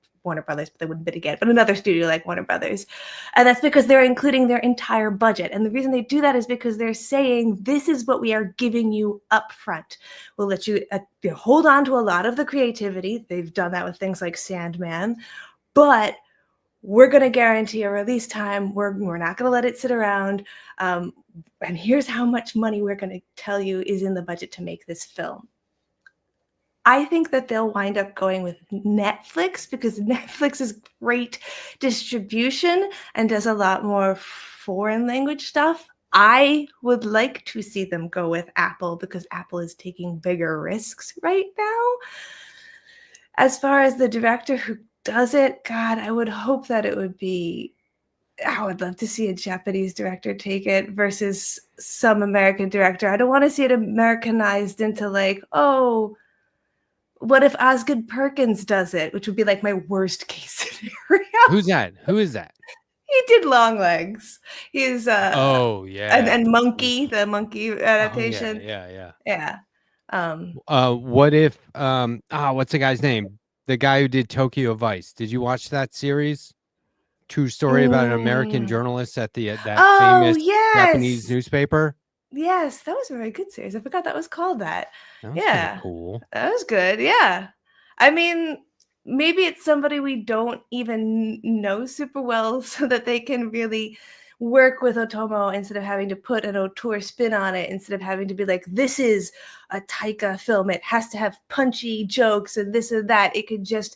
Brothers, but they wouldn't bid again, but another studio like Warner Brothers. And that's because they're including their entire budget. And the reason they do that is because they're saying, this is what we are giving you up front. We'll let you hold on to a lot of the creativity. They've done that with things like Sandman, but we're going to guarantee a release time. We're not going to let it sit around. And here's how much money we're going to tell you is in the budget to make this film. I think that they'll wind up going with Netflix because Netflix is great distribution and does a lot more foreign language stuff. I would like to see them go with Apple because Apple is taking bigger risks right now. As far as the director who does it, God, I would hope that it would be, I would love to see a Japanese director take it versus some American director. I don't want to see it Americanized into like, oh, what if Osgood Perkins does it, which would be like my worst case scenario. Who's that? Who is that? He did Long Legs. He's oh yeah, and Monkey, the Monkey adaptation. Oh, yeah. What if what's the guy's name? The guy who did Tokyo Vice. Did you watch that series? True story about an American journalist at that famous Japanese newspaper. Yes, that was a very good series. I forgot that was called that. That was kinda cool. That was good. Yeah. I mean, maybe it's somebody we don't even know super well so that they can really work with Otomo instead of having to put an auteur spin on it, instead of having to be like, this is a Taika film. It has to have punchy jokes and this and that. It could just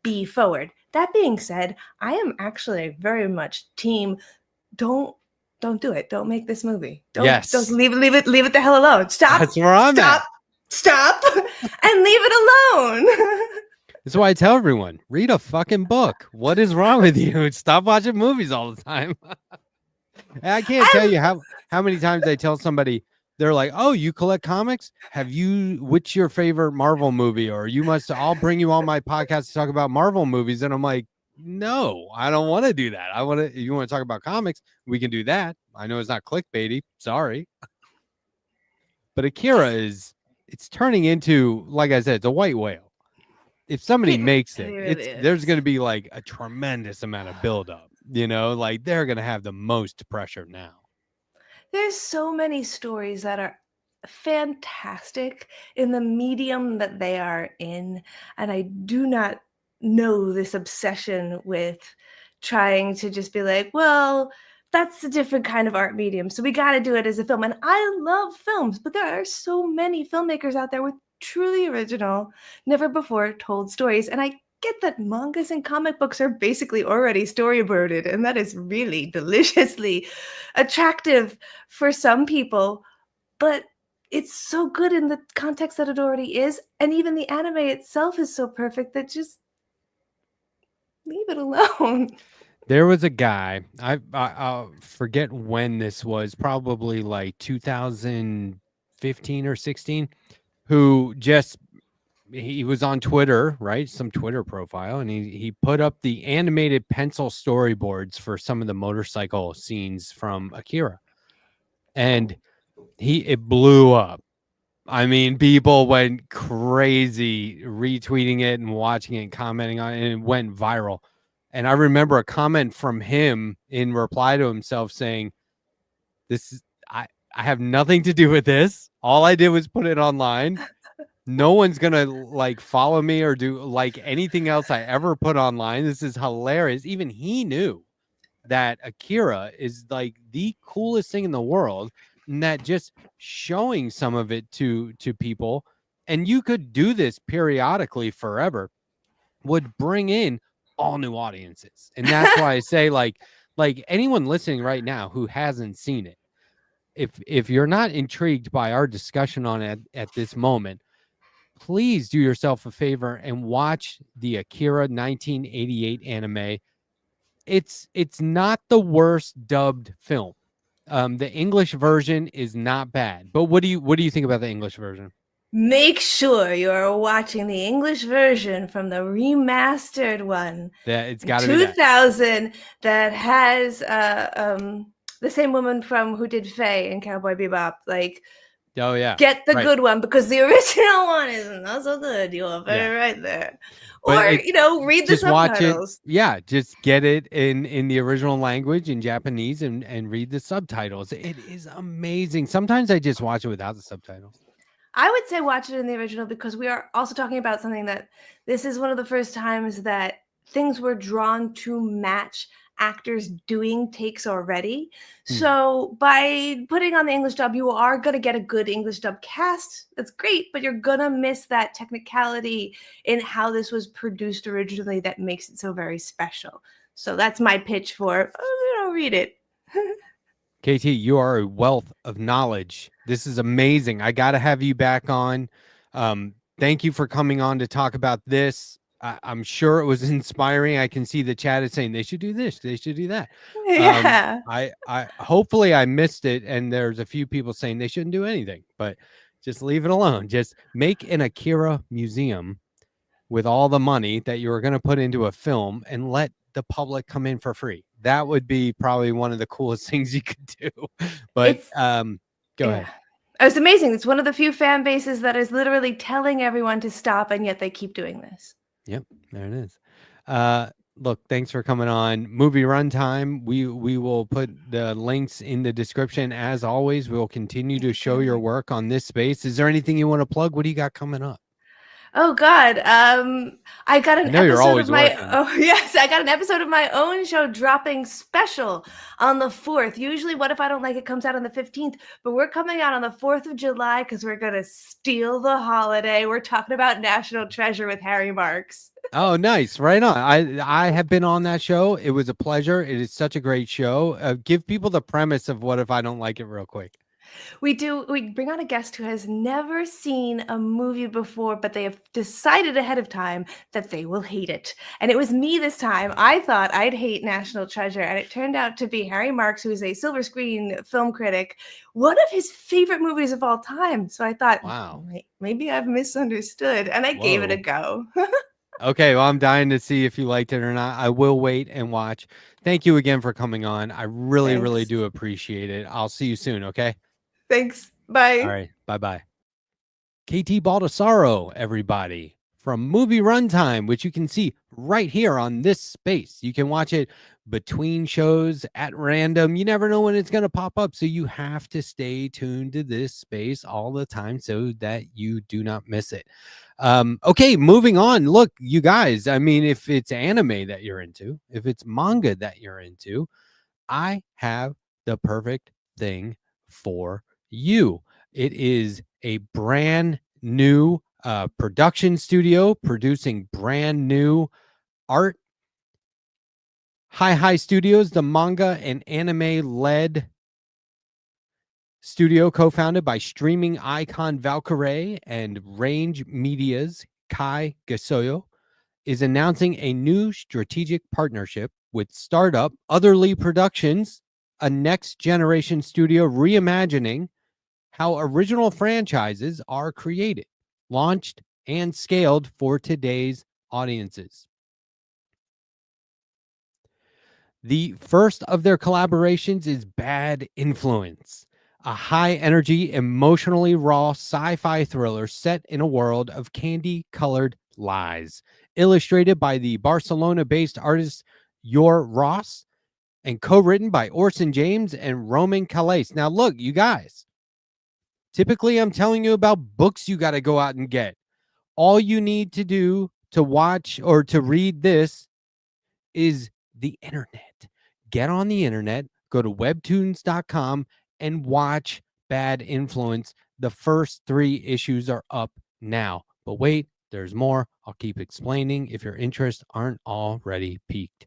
be forward. That being said, I am actually very much team don't do it. Don't make this movie. Don't leave it the hell alone. Stop. That's where I'm at. Stop and leave it alone. That's why I tell everyone, read a fucking book. What is wrong with you? Stop watching movies all the time. I can't tell you how many times I tell somebody, they're like, oh, you collect comics? What's your favorite Marvel movie? Or I'll bring you on my podcast to talk about Marvel movies. And I'm like, no, I don't want to do that. You want to talk about comics? We can do that. I know it's not clickbaity. Sorry. But Akira it's turning into, like I said, it's a white whale. If somebody makes it, there's going to be like a tremendous amount of buildup, like they're going to have the most pressure now. There's so many stories that are fantastic in the medium that they are in. And I do not know this obsession with trying to just be like, well, that's a different kind of art medium, so we got to do it as a film. And I love films, but there are so many filmmakers out there with truly original, never before told stories, and I forget that mangas and comic books are basically already storyboarded, and that is really deliciously attractive for some people, but it's so good in the context that it already is, and even the anime itself is so perfect that just leave it alone. There was a guy, I'll forget when this was, probably like 2015 or 16, who just, he was on Twitter, right? Some Twitter profile, and he put up the animated pencil storyboards for some of the motorcycle scenes from Akira. And it blew up. I mean, people went crazy retweeting it and watching it and commenting on it, and it went viral. And I remember a comment from him in reply to himself saying, "This is I have nothing to do with this. All I did was put it online. No one's gonna like follow me or do like anything else I ever put online. This is hilarious." Even he knew that Akira is like the coolest thing in the world, and that just showing some of it to people, and you could do this periodically forever, would bring in all new audiences. And that's why I say like anyone listening right now who hasn't seen it, if you're not intrigued by our discussion on it at this moment, please do yourself a favor and watch the Akira 1988 anime. It's not the worst dubbed film. The English version is not bad. But what do you think about the English version? Make sure you're watching the English version from the remastered one. Yeah, it's got to be 2000 that has the same woman from who did Faye and Cowboy Bebop. Like, oh yeah, get the good one, because the original one is not so good. You are very right there. Or read the subtitles. Yeah, just get it in the original language in Japanese and read the subtitles. It is amazing. Sometimes I just watch it without the subtitles. I would say watch it in the original, because we are also talking about something that this is one of the first times that things were drawn to match actors doing takes already. So by putting on the English dub, you are going to get a good English dub cast. That's great, but you're going to miss that technicality in how this was produced originally that makes it so very special. So that's my pitch for, read it. KT, you are a wealth of knowledge. This is amazing. I got to have you back on. Thank you for coming on to talk about this. I'm sure it was inspiring. I can see the chat is saying they should do this, they should do that. Yeah. I hopefully I missed it, and there's a few people saying they shouldn't do anything, but just leave it alone. Just make an Akira museum with all the money that you were going to put into a film and let the public come in for free. That would be probably one of the coolest things you could do. But go ahead. It's amazing. It's one of the few fan bases that is literally telling everyone to stop, and yet they keep doing this. Yep, there it is. Look, thanks for coming on. Movie Runtime. We will put the links in the description. As always, we'll continue to show your work on this space. Is there anything you want to plug? What do you got coming up? Oh God, I got an episode of my I got an episode of my own show dropping special on the 4th. Usually What If I Don't Like It comes out on the 15th, but we're coming out on the 4th of July because we're gonna steal the holiday. We're talking about National Treasure with Harry Marks. Oh, nice. Right on. I have been on that show. It was a pleasure. It is such a great show. Give people the premise of What If I Don't Like It real quick. We bring on a guest who has never seen a movie before, but they have decided ahead of time that they will hate it. And it was me this time. I thought I'd hate National Treasure, and it turned out to be Harry Marks, who is a silver screen film critic, one of his favorite movies of all time. So I thought, wow, maybe I've misunderstood, and I gave it a go. Okay, well, I'm dying to see if you liked it or not. I will wait and watch. Thank you again for coming on. I really, really do appreciate it. I'll see you soon, okay? Thanks. Bye. All right. Bye-bye. KT Baldassaro, everybody, from Movie Runtime, which you can see right here on this space. You can watch it between shows at random. You never know when it's going to pop up, so you have to stay tuned to this space all the time so that you do not miss it. Okay, moving on. Look, you guys, I mean, if it's anime that you're into, if it's manga that you're into, I have the perfect thing for you. It is a brand new production studio producing brand new art. Hi Studios, the manga and anime-led studio co-founded by streaming icon Valkyrie and Range Media's Kai Gasoyo, is announcing a new strategic partnership with startup Otherly Productions, a next-generation studio reimagining how original franchises are created, launched, and scaled for today's audiences. The first of their collaborations is Bad Influence, a high-energy, emotionally raw sci-fi thriller set in a world of candy-colored lies, illustrated by the Barcelona-based artist Yor Ross, and co-written by Orson James and Roman Calais. Now, look, you guys, typically I'm telling you about books you got to go out and get. All you need to do to watch or to read this is the internet. Get on the internet, go to webtoons.com and watch Bad Influence. The first 3 issues are up now. But wait, there's more. I'll keep explaining if your interests aren't already piqued.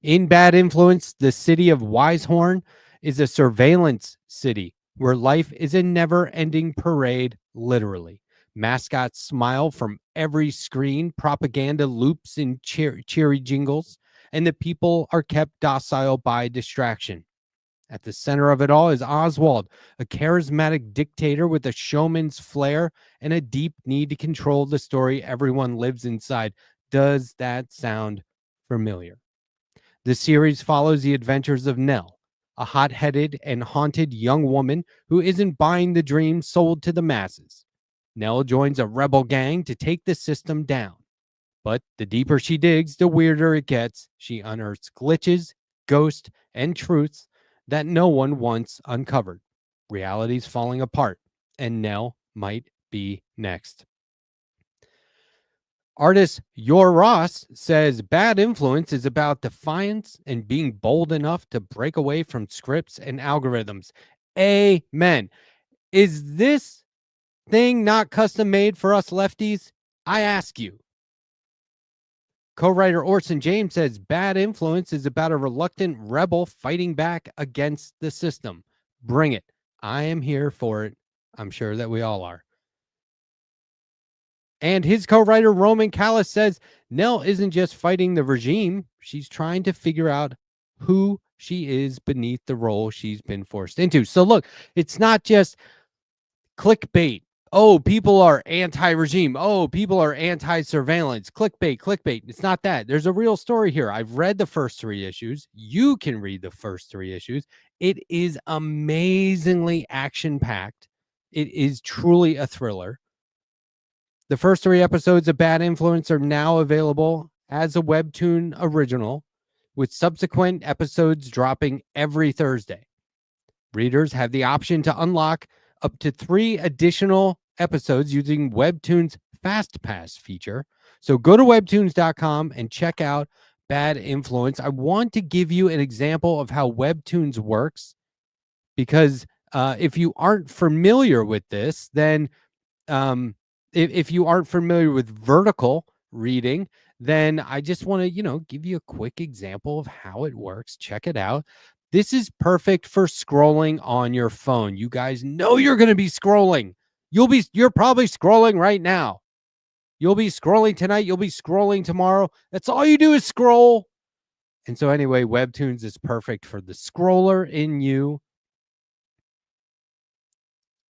In Bad Influence, the city of Wisehorn is a surveillance city where life is a never-ending parade, literally. Mascots smile from every screen, propaganda loops in cheery jingles, and the people are kept docile by distraction. At the center of it all is Oswald, a charismatic dictator with a showman's flair and a deep need to control the story everyone lives inside. Does that sound familiar? The series follows the adventures of Nell, a hot-headed and haunted young woman who isn't buying the dream sold to the masses. Nell joins a rebel gang to take the system down. But the deeper she digs, the weirder it gets. She unearths glitches, ghosts, and truths that no one once uncovered. Reality's falling apart, and Nell might be next. Artist Yor Ross says Bad Influence is about defiance and being bold enough to break away from scripts and algorithms. Amen. Is this thing not custom made for us lefties? I ask you. Co-writer Orson James says Bad Influence is about a reluctant rebel fighting back against the system. Bring it. I am here for it. I'm sure that we all are. And his co-writer Roman Calais says Nell isn't just fighting the regime. She's trying to figure out who she is beneath the role she's been forced into. So look, it's not just clickbait. Oh, people are anti-regime. Oh, people are anti-surveillance. Clickbait. It's not that. There's a real story here. I've read the first 3 issues. You can read the first 3 issues. It is amazingly action-packed. It is truly a thriller. The first 3 episodes of Bad Influence are now available as a Webtoon original, with subsequent episodes dropping every Thursday. Readers have the option to unlock up to 3 additional episodes using Webtoon's Fast Pass feature. So go to webtoons.com and check out Bad Influence. I want to give you an example of how Webtoons works, because if you aren't familiar with this, then if you aren't familiar with vertical reading, then I just want to, give you a quick example of how it works. Check it out. This is perfect for scrolling on your phone. You guys know you're going to be scrolling. You're probably scrolling right now. You'll be scrolling tonight. You'll be scrolling tomorrow. That's all you do is scroll. And so anyway, Webtoons is perfect for the scroller in you.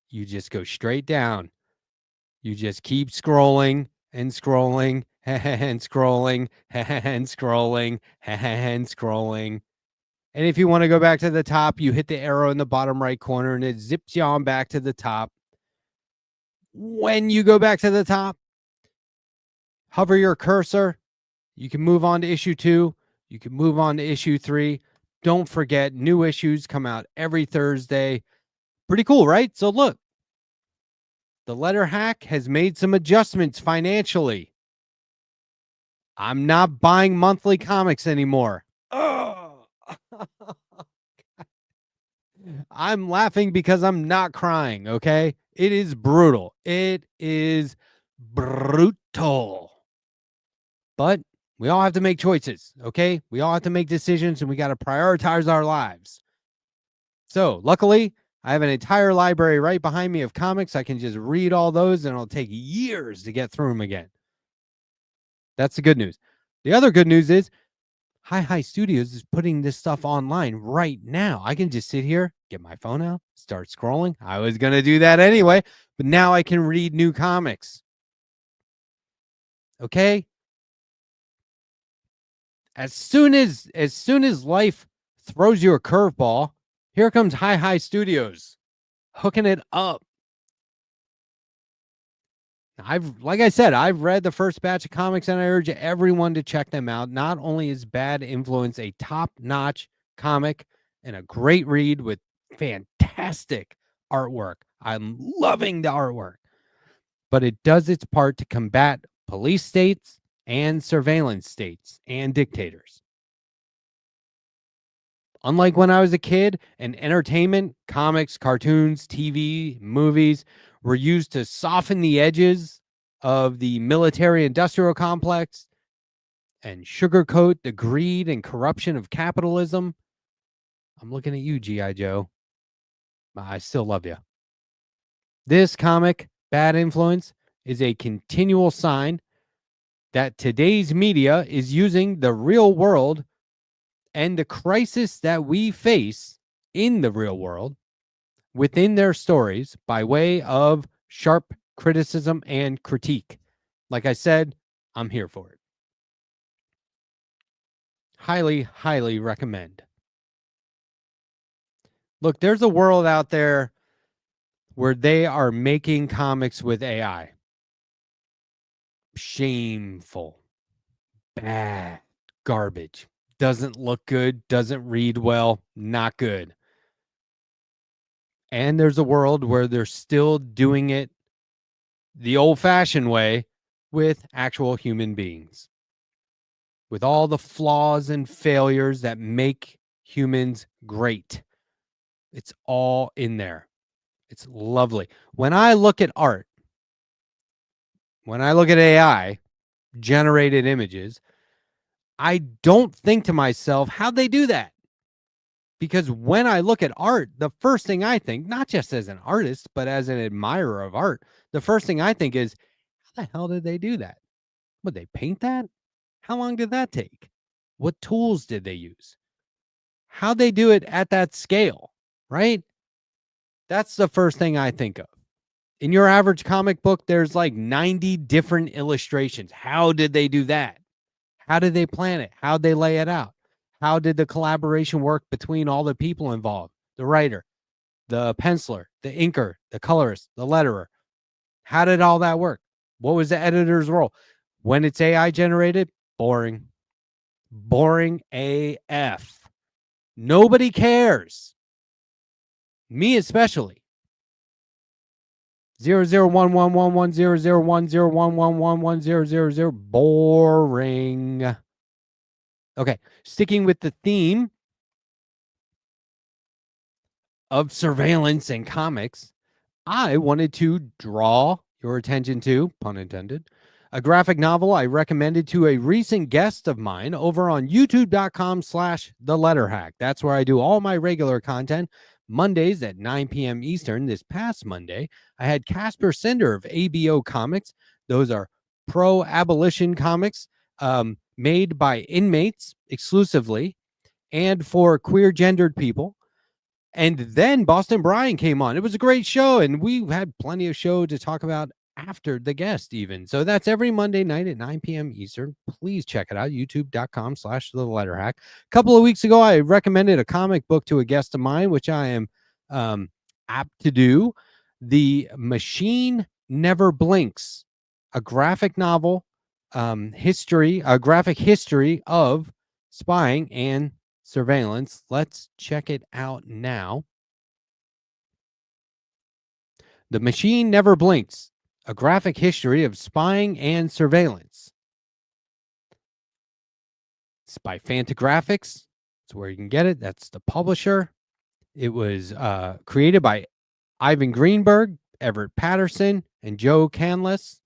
You just go straight down. You just keep scrolling and scrolling and scrolling and scrolling and scrolling. And if you want to go back to the top, you hit the arrow in the bottom right corner and it zips you on back to the top. When you go back to the top, hover your cursor. You can move on to issue 2. You can move on to issue 3. Don't forget, new issues come out every Thursday. Pretty cool, right? So look, the Letterhack has made some adjustments financially. I'm not buying monthly comics anymore. I'm laughing because I'm not crying, okay? It is brutal. It is brutal. But we all have to make choices, okay? We all have to make decisions, and we got to prioritize our lives. So, luckily, I have an entire library right behind me of comics. I can just read all those, and it'll take years to get through them again. That's the good news. The other good news is Hi Studios is putting this stuff online right now. I can just sit here, get my phone out, start scrolling. I was going to do that anyway, but now I can read new comics. Okay? As soon as life throws you a curveball, here comes Hi Studios hooking it up. Like I said, I've read the first batch of comics, and I urge everyone to check them out. Not only is Bad Influence a top-notch comic and a great read with fantastic artwork, I'm loving the artwork, but it does its part to combat police states and surveillance states and dictators. Unlike when I was a kid, and entertainment, comics, cartoons, TV, movies were used to soften the edges of the military-industrial complex and sugarcoat the greed and corruption of capitalism. I'm looking at you, G.I. Joe. I still love you. This comic, Bad Influence, is a continual sign that today's media is using the real world and the crisis that we face in the real world within their stories by way of sharp criticism and critique. Like I said, I'm here for it. Highly, highly recommend. Look, there's a world out there where they are making comics with AI. Shameful. Bad. Garbage. Doesn't look good. Doesn't read well. Not good. And there's a world where they're still doing it the old-fashioned way with actual human beings. With all the flaws and failures that make humans great. It's all in there. It's lovely. When I look at art, when I look at AI generated images, I don't think to myself, how'd they do that? Because when I look at art, the first thing I think, not just as an artist, but as an admirer of art, the first thing I think is, how the hell did they do that? Would they paint that? How long did that take? What tools did they use? How'd they do it at that scale, right? That's the first thing I think of. In your average comic book, there's like 90 different illustrations. How did they do that? How did they plan it? How'd they lay it out? How did the collaboration work between all the people involved? The writer, the penciler, the inker, the colorist, the letterer. How did all that work? What was the editor's role? When it's AI generated, boring. Boring AF. Nobody cares. Me especially. 001111001011111000. Boring. Okay, sticking with the theme of surveillance and comics, I wanted to draw your attention to, pun intended, a graphic novel I recommended to a recent guest of mine over on youtube.com/theletterhack. That's where I do all my regular content. Mondays at 9 p.m. Eastern. This past Monday, I had Casper Sender of ABO Comics. Those are pro-abolition comics made by inmates exclusively and for queer gendered people. And then Boston Brian came on. It was a great show, and we had plenty of show to talk about after the guest even. So that's every Monday night at 9 p.m. Eastern. Please check it out, youtube.com/theletterhack. A couple of weeks ago, I recommended a comic book to a guest of mine, which I am apt to do. The Machine Never Blinks, a graphic novel a graphic history of spying and surveillance. Let's check it out now. The Machine Never Blinks, a graphic history of spying and surveillance. It's by Fantagraphics. That's where you can get it. That's the publisher. It was created by Ivan Greenberg, Everett Patterson, and Joe Canless.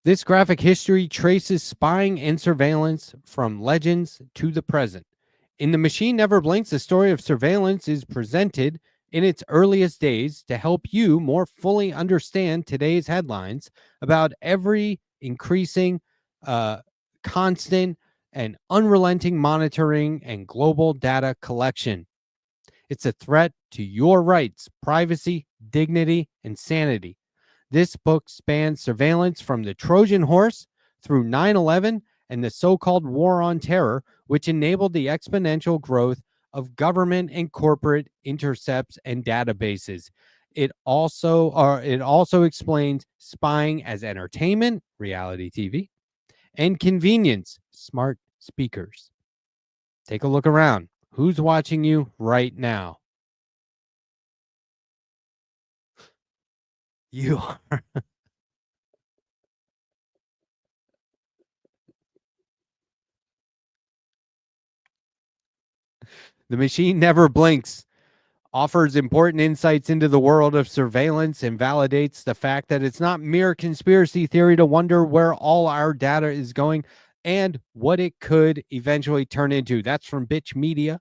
This graphic history traces spying and surveillance from legends to the present. In The Machine Never Blinks, the story of surveillance is presented in its earliest days to help you more fully understand today's headlines about every increasing, constant, and unrelenting monitoring and global data collection. It's a threat to your rights, privacy, dignity, and sanity. This book spans surveillance from the Trojan horse through 9/11 and the so-called war on terror, which enabled the exponential growth of government and corporate intercepts and databases. It also explains spying as entertainment, reality TV, and convenience, smart speakers. Take a look around. Who's watching you right now? You are. The Machine Never Blinks offers important insights into the world of surveillance and validates the fact that it's not mere conspiracy theory to wonder where all our data is going and what it could eventually turn into. That's from Bitch Media.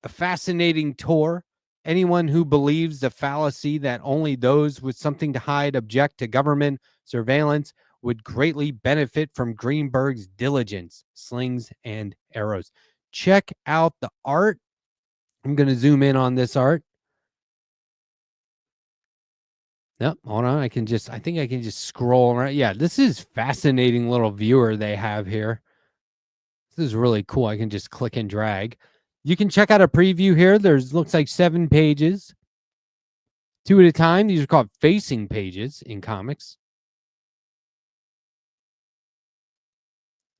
A fascinating tour. Anyone who believes the fallacy that only those with something to hide object to government surveillance would greatly benefit from Greenberg's diligence, slings, and arrows. Check out the art. I'm going to zoom in on this art. Yep, hold on. I think I can just scroll around. Yeah, this is fascinating little viewer they have here. This is really cool. I can just click and drag. You can check out a preview here. Looks like 7 pages. 2 at a time. These are called facing pages in comics.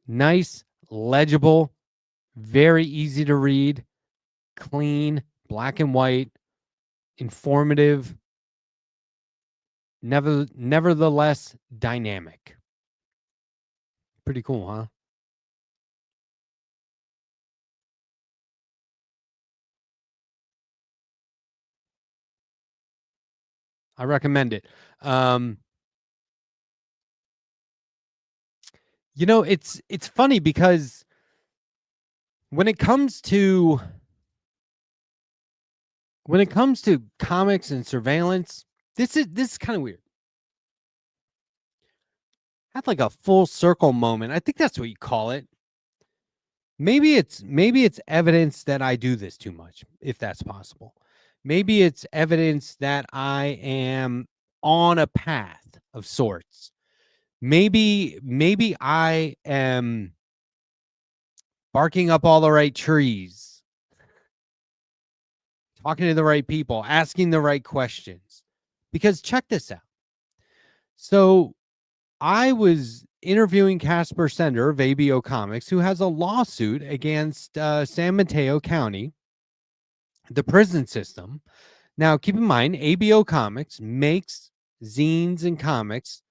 Nice, legible, very easy to read, clean, black and white, informative, nevertheless dynamic. Pretty cool, huh? I recommend it. You know, it's funny because when it comes to comics and surveillance, this is kind of weird. I had like a full circle moment. I think that's what you call it. Maybe it's evidence that I do this too much, if that's possible. Maybe it's evidence that I am on a path of sorts. Maybe I am barking up all the right trees, talking to the right people, asking the right questions. Because check this out. So I was interviewing Casper Sender of ABO Comics, who has a lawsuit against San Mateo County, the prison system. Now, keep in mind, ABO Comics makes zines and comics.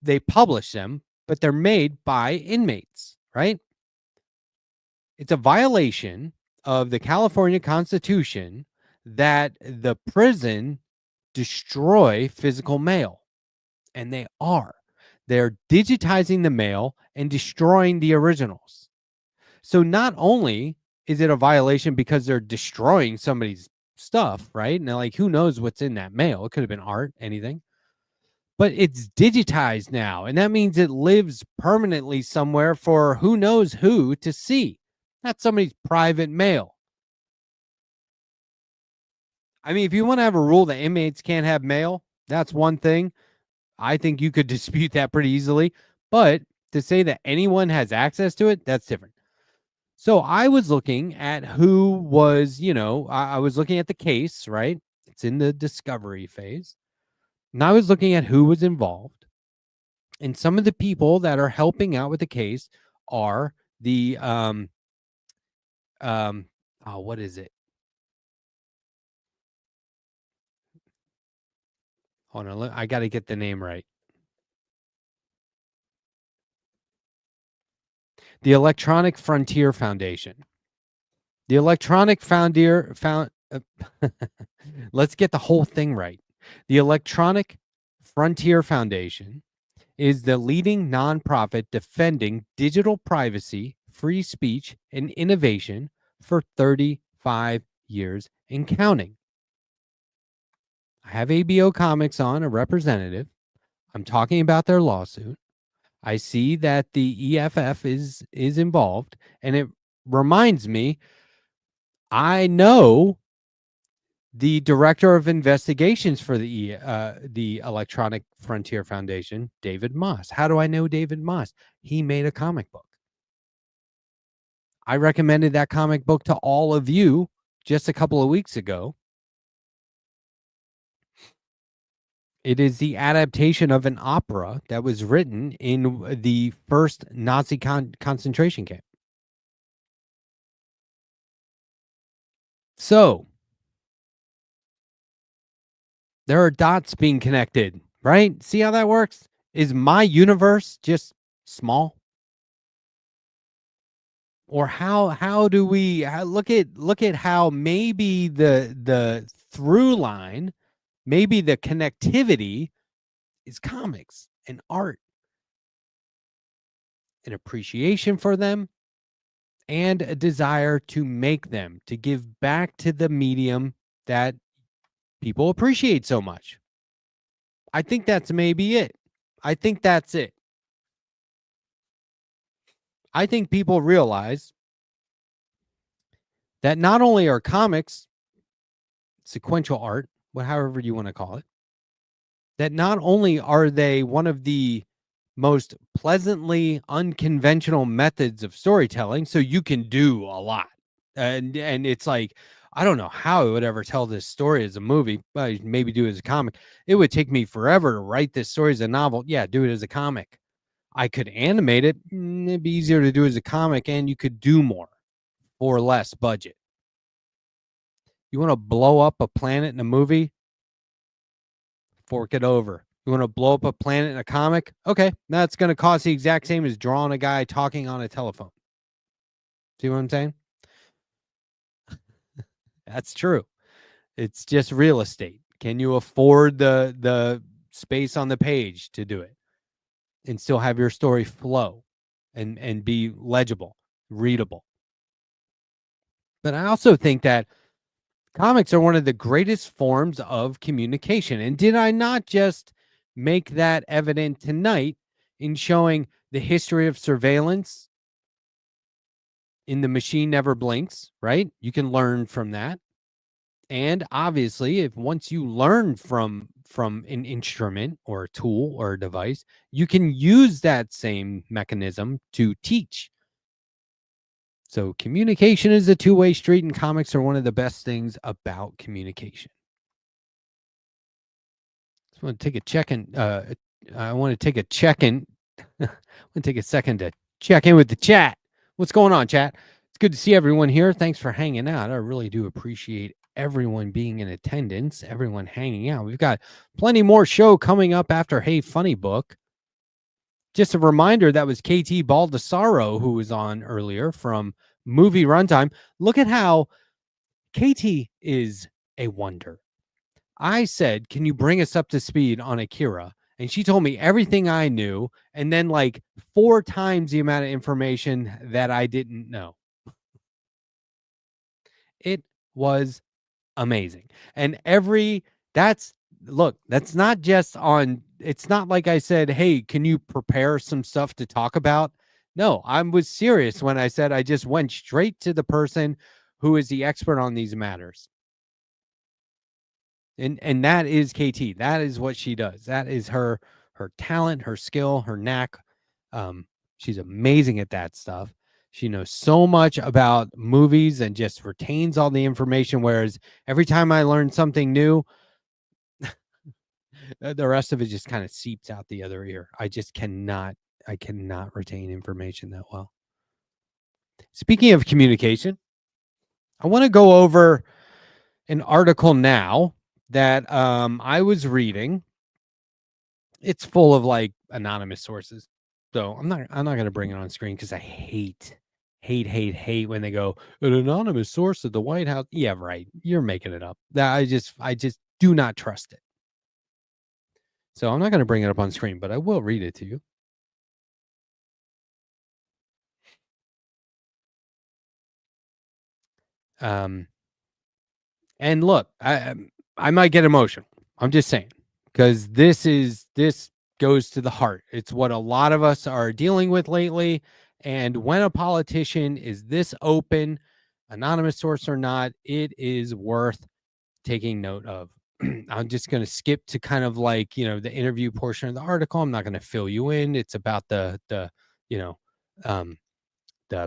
They publish them, but they're made by inmates, right? It's a violation of the California Constitution that the prison destroy physical mail. And they are. They're digitizing the mail and destroying the originals. So not only is it a violation because they're destroying somebody's stuff, right? And like, who knows what's in that mail? It could have been art, anything. But it's digitized now. And that means it lives permanently somewhere for who knows who to see. That's somebody's private mail. I mean, if you want to have a rule that inmates can't have mail, that's one thing. I think you could dispute that pretty easily. But to say that anyone has access to it, that's different. So I was looking at who was, I was looking at the case, right? It's in the discovery phase. And I was looking at who was involved. And some of the people that are helping out with the case are the, what is it? Hold on, I got to get the name right. The Electronic Frontier Foundation. The Electronic Let's get the whole thing right. The Electronic Frontier Foundation is the leading nonprofit defending digital privacy, free speech, and innovation for 35 years and counting. I have ABO Comics on, a representative. I'm talking about their lawsuit. I see that the EFF is involved, and it reminds me, I know the director of investigations for the Electronic Frontier Foundation, David Moss. How do I know David Moss? He made a comic book. I recommended that comic book to all of you just a couple of weeks ago. It is the adaptation of an opera that was written in the first Nazi concentration camp. So, there are dots being connected, right? See how that works? Is my universe just small? Or how do we look at how maybe the through line, maybe the connectivity is comics and art, an appreciation for them, and a desire to make them, to give back to the medium that people appreciate so much. I think that's maybe it. I think that's it. I think people realize that not only are comics sequential art, however you want to call it, that not only are they one of the most pleasantly unconventional methods of storytelling, so you can do a lot. And it's like, I don't know how I would ever tell this story as a movie, but maybe do it as a comic. It would take me forever to write this story as a novel. Yeah, do it as a comic. I could animate it. It'd be easier to do as a comic, and you could do more for less budget. You want to blow up a planet in a movie? Fork it over. You want to blow up a planet in a comic? Okay, that's going to cost the exact same as drawing a guy talking on a telephone. See what I'm saying? That's true. It's just real estate. Can you afford the space on the page to do it and still have your story flow and be legible, readable? But I also think that comics are one of the greatest forms of communication. And did I not just make that evident tonight in showing the history of surveillance in The Machine Never Blinks, right? You can learn from that. And obviously, if once you learn from an instrument or a tool or a device, you can use that same mechanism to teach. So communication is a two-way street, and comics are one of the best things about communication. I want to take a check-in. I want to take a check-in. I want to take a second to check in with the chat. What's going on, chat? It's good to see everyone here. Thanks for hanging out. I really do appreciate everyone being in attendance, everyone hanging out. We've got plenty more show coming up after Hey Funny Book. Just a reminder, that was KT Baldessaro who was on earlier from Movie Runtime. Look at how KT is a wonder. I said, can you bring us up to speed on Akira? And she told me everything I knew, and then like 4 times the amount of information that I didn't know. It was amazing. And that's not just on, it's not like I said, hey, can you prepare some stuff to talk about? No, I was serious when I said I just went straight to the person who is the expert on these matters. And that is KT. That is what she does. That is her talent, her skill, her knack. She's amazing at that stuff. She knows so much about movies and just retains all the information. Whereas every time I learn something new, the rest of it just kind of seeps out the other ear. I cannot retain information that well. Speaking of communication, I want to go over an article now that I was reading. It's full of like anonymous sources. So I'm not going to bring it on screen because I hate when they go an anonymous source at the White House. Yeah, right. You're making it up. I just do not trust it. So I'm not going to bring it up on screen, but I will read it to you. And look, I might get emotional. I'm just saying, because this goes to the heart. It's what a lot of us are dealing with lately. And when a politician is this open, anonymous source or not, it is worth taking note of. I'm just going to skip to kind of like, the interview portion of the article. I'm not going to fill you in. It's about the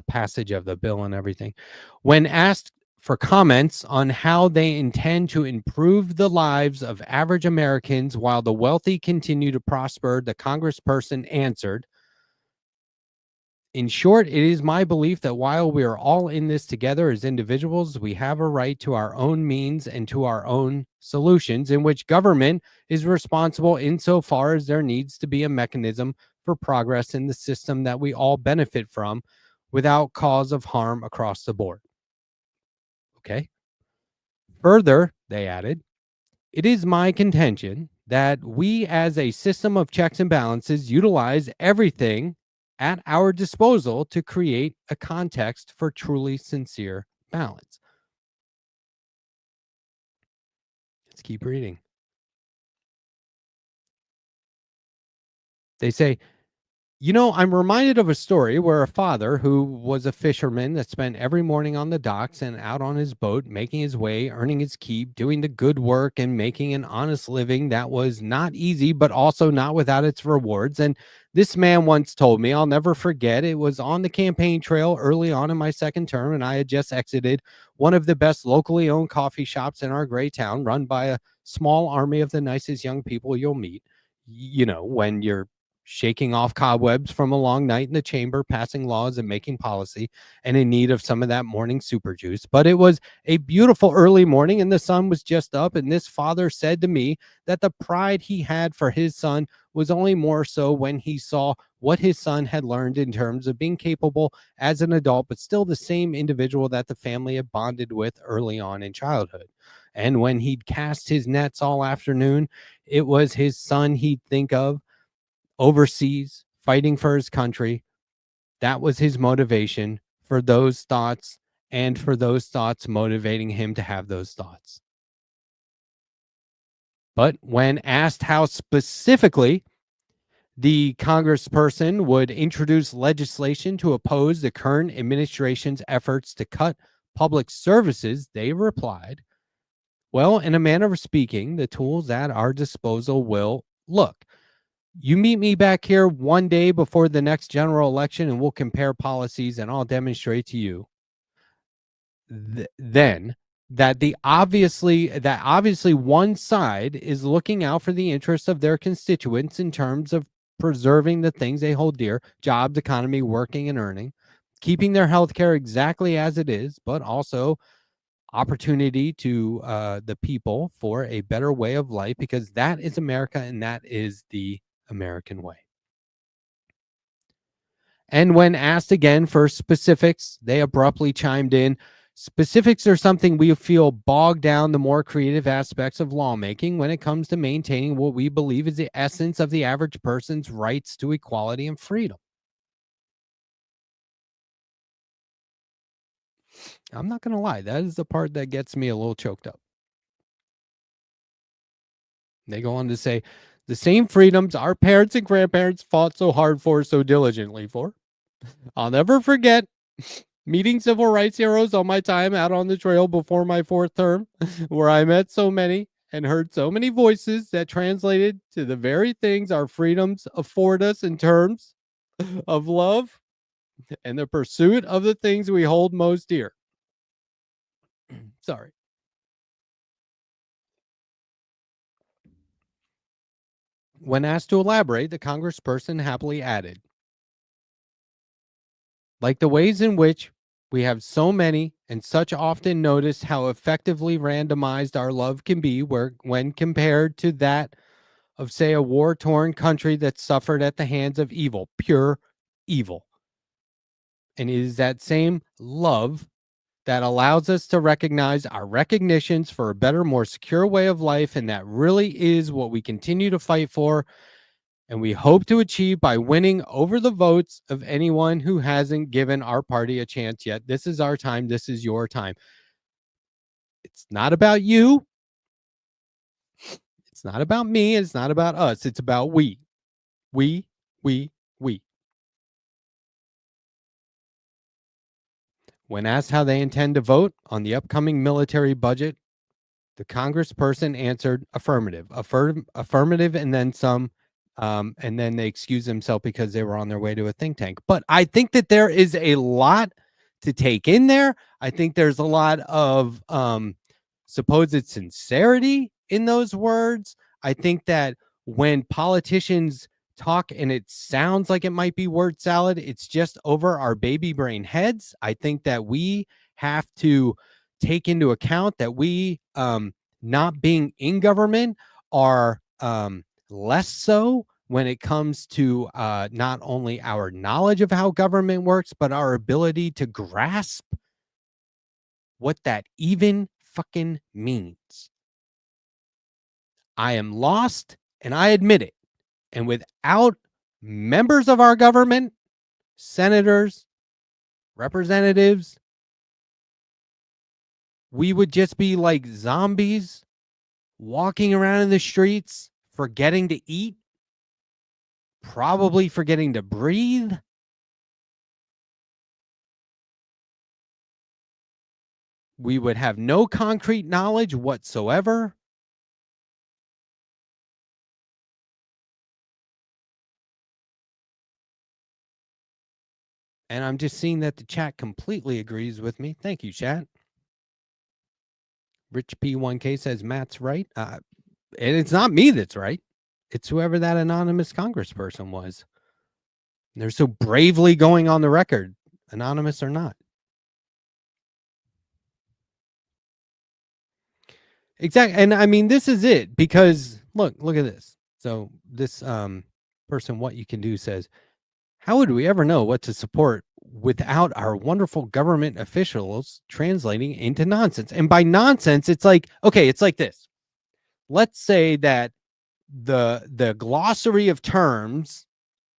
passage of the bill and everything. When asked for comments on how they intend to improve the lives of average Americans while the wealthy continue to prosper, the congressperson answered, "In short, it is my belief that while we are all in this together as individuals, we have a right to our own means and to our own solutions, in which government is responsible insofar as there needs to be a mechanism for progress in the system that we all benefit from without cause of harm across the board." Okay. Further, they added, "It is my contention that we as a system of checks and balances utilize everything at our disposal to create a context for truly sincere balance." Let's keep reading. They say, "I'm reminded of a story where a father who was a fisherman that spent every morning on the docks and out on his boat, making his way, earning his keep, doing the good work and making an honest living that was not easy, but also not without its rewards. And this man once told me, I'll never forget, it was on the campaign trail early on in my second term, and I had just exited one of the best locally owned coffee shops in our great town, run by a small army of the nicest young people you'll meet. When you're shaking off cobwebs from a long night in the chamber, passing laws and making policy, and in need of some of that morning super juice. But it was a beautiful early morning and the sun was just up, and this father said to me that the pride he had for his son was only more so when he saw what his son had learned in terms of being capable as an adult, but still the same individual that the family had bonded with early on in childhood. And when he'd cast his nets all afternoon, it was his son he'd think of overseas, fighting for his country. That was his motivation for those thoughts, and for those thoughts motivating him to have those thoughts." But when asked how specifically the congressperson would introduce legislation to oppose the current administration's efforts to cut public services, they replied, "Well, in a manner of speaking, the tools at our disposal will look. You meet me back here one day before the next general election and we'll compare policies, and I'll demonstrate to you then that obviously one side is looking out for the interests of their constituents in terms of preserving the things they hold dear, jobs, economy, working and earning, keeping their health care exactly as it is, but also opportunity to the people for a better way of life, because that is America and that is the American way." And when asked again for specifics, they abruptly chimed in, "Specifics are something we feel bog down the more creative aspects of lawmaking when it comes to maintaining what we believe is the essence of the average person's rights to equality and freedom." I'm not going to lie, that is the part that gets me a little choked up. They go on to say, "The same freedoms our parents and grandparents fought so hard for, so diligently for. I'll never forget meeting civil rights heroes on my time out on the trail before my fourth term, where I met so many and heard so many voices that translated to the very things our freedoms afford us in terms of love and the pursuit of the things we hold most dear." Sorry. When asked to elaborate, the congressperson happily added, "Like the ways in which we have so many and such often noticed how effectively randomized our love can be when compared to that of, say, a war-torn country that suffered at the hands of evil, pure evil. And it is that same love that allows us to recognize our recognitions for a better, more secure way of life. And that really is what we continue to fight for. And we hope to achieve by winning over the votes of anyone who hasn't given our party a chance yet. This is our time. This is your time. It's not about you. It's not about me. It's not about us. It's about we. We. When asked how they intend to vote on the upcoming military budget, the congressperson answered affirmative, affirmative, and then some. And then they excused themselves because they were on their way to a think tank. But I think that there is a lot to take in there. I think there's a lot of supposed sincerity in those words. I think that when politicians talk and it sounds like it might be word salad, it's just over our baby brain heads. I think that we have to take into account that we, not being in government, are less so when it comes to not only our knowledge of how government works, but our ability to grasp what that even fucking means. I am lost, and I admit it. And without members of our government, senators, representatives, we would just be like zombies walking around in the streets, forgetting to eat, probably forgetting to breathe. We would have no concrete knowledge whatsoever. And I'm just seeing that the chat completely agrees with me. Thank you, chat. Rich P1K says Matt's right. And it's not me that's right. It's whoever that anonymous congressperson was. And they're so bravely going on the record, anonymous or not. Exactly. And I mean, this is it, because look at this. So this person, What You Can Do, says, how would we ever know what to support without our wonderful government officials translating into nonsense? And by nonsense, it's like, okay, it's like this. Let's say that the glossary of terms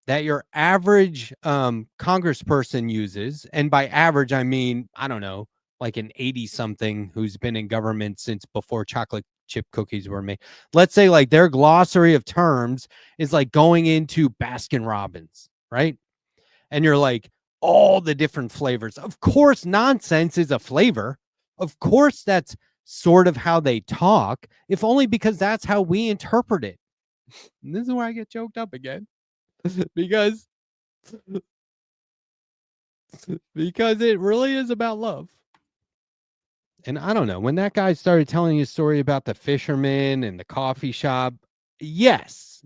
that your average congressperson uses, and by average, I mean, I don't know, like an 80-something who's been in government since before chocolate chip cookies were made. Let's say like their glossary of terms is like going into Baskin Robbins, right? And you're like, all the different flavors. Of course, nonsense is a flavor. Of course, that's sort of how they talk, if only because that's how we interpret it. And this is where I get choked up again. because it really is about love. And I don't know, when that guy started telling his story about the fisherman and the coffee shop, yes,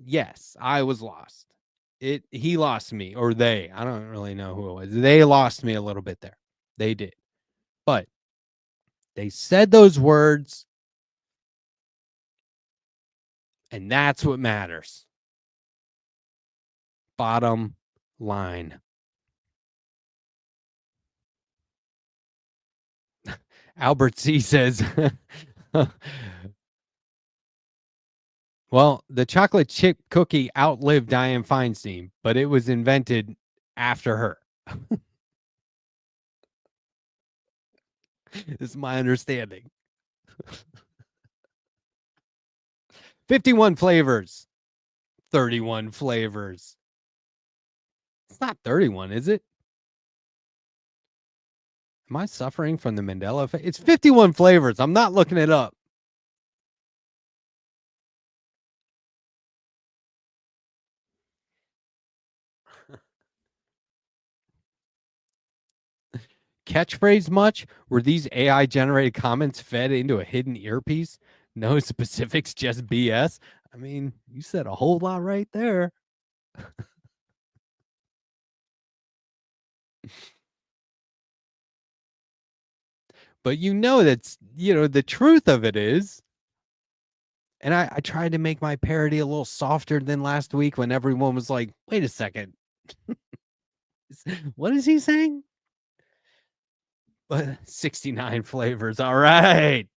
I was lost. He lost me, or they. I don't really know who it was. They lost me a little bit there. They did. But they said those words, and that's what matters. Bottom line. Albert C says, well, the chocolate chip cookie outlived Dianne Feinstein, but it was invented after her. This is my understanding. 51 flavors. 31 flavors. It's not 31, is it? Am I suffering from the Mandela effect? It's 51 flavors. I'm not looking it up. Catchphrase much? Were these AI generated comments fed into a hidden earpiece? No specifics, just BS. I mean, you said a whole lot right there. But you know, that's, the truth of it is, and I tried to make my parody a little softer than last week when everyone was like, wait a second. What is he saying? But 69 flavors. All right.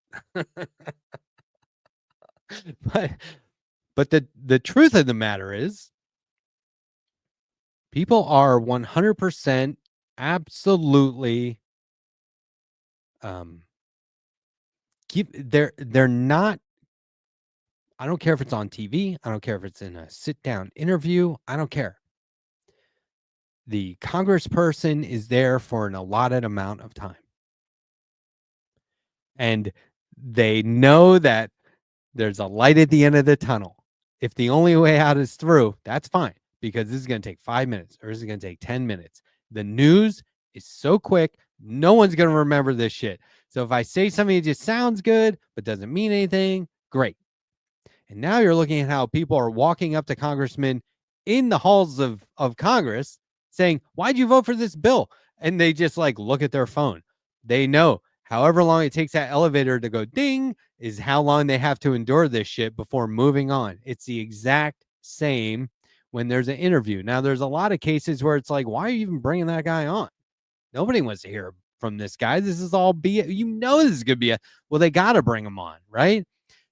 but the truth of the matter is people are 100% absolutely they're not. I don't care if it's on TV. I don't care if it's in a sit down interview. I don't care. The congressperson is there for an allotted amount of time. And they know that there's a light at the end of the tunnel. If the only way out is through, that's fine, because this is going to take 5 minutes or this is going to take 10 minutes. The news is so quick, no one's going to remember this shit. So if I say something that just sounds good but doesn't mean anything, great. And now you're looking at how people are walking up to congressmen in the halls of Congress saying, why'd you vote for this bill? And they just like look at their phone. They know however long it takes that elevator to go ding is how long they have to endure this shit before moving on. It's the exact same when there's an interview. Now, there's a lot of cases where it's like, why are you even bringing that guy on? Nobody wants to hear from this guy. This is all BS. You know this is going to be a... Well, they got to bring him on, right?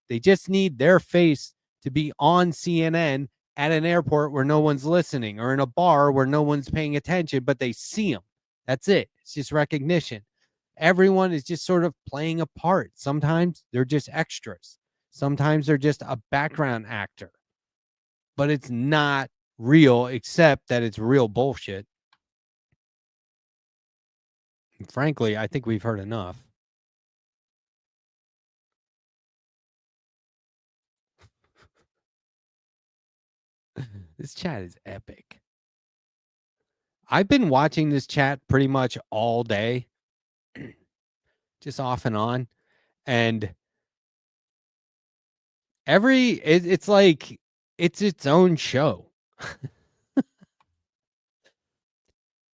They just need their face to be on CNN at an airport where no one's listening, or in a bar where no one's paying attention, but they see him. That's it. It's just recognition. Everyone is just sort of playing a part. Sometimes they're just extras. Sometimes they're just a background actor. But it's not real, except that it's real bullshit. And frankly, I think we've heard enough. This chat is epic. I've been watching this chat pretty much all day, just off and on. And it's like, it's its own show.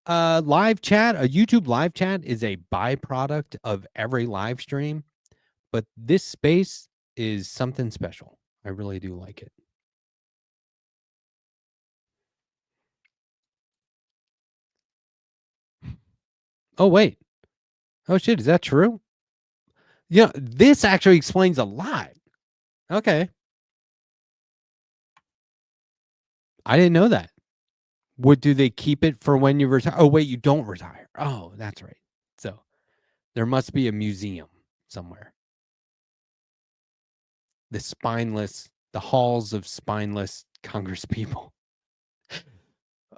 Live chat, a YouTube live chat is a byproduct of every live stream, but this space is something special. I really do like it. Oh, wait. Oh, shit. Is that true? Yeah, this actually explains a lot. Okay. I didn't know that. Do they keep it for when you retire? Oh, wait, you don't retire. Oh, that's right. So there must be a museum somewhere. The halls of spineless congresspeople.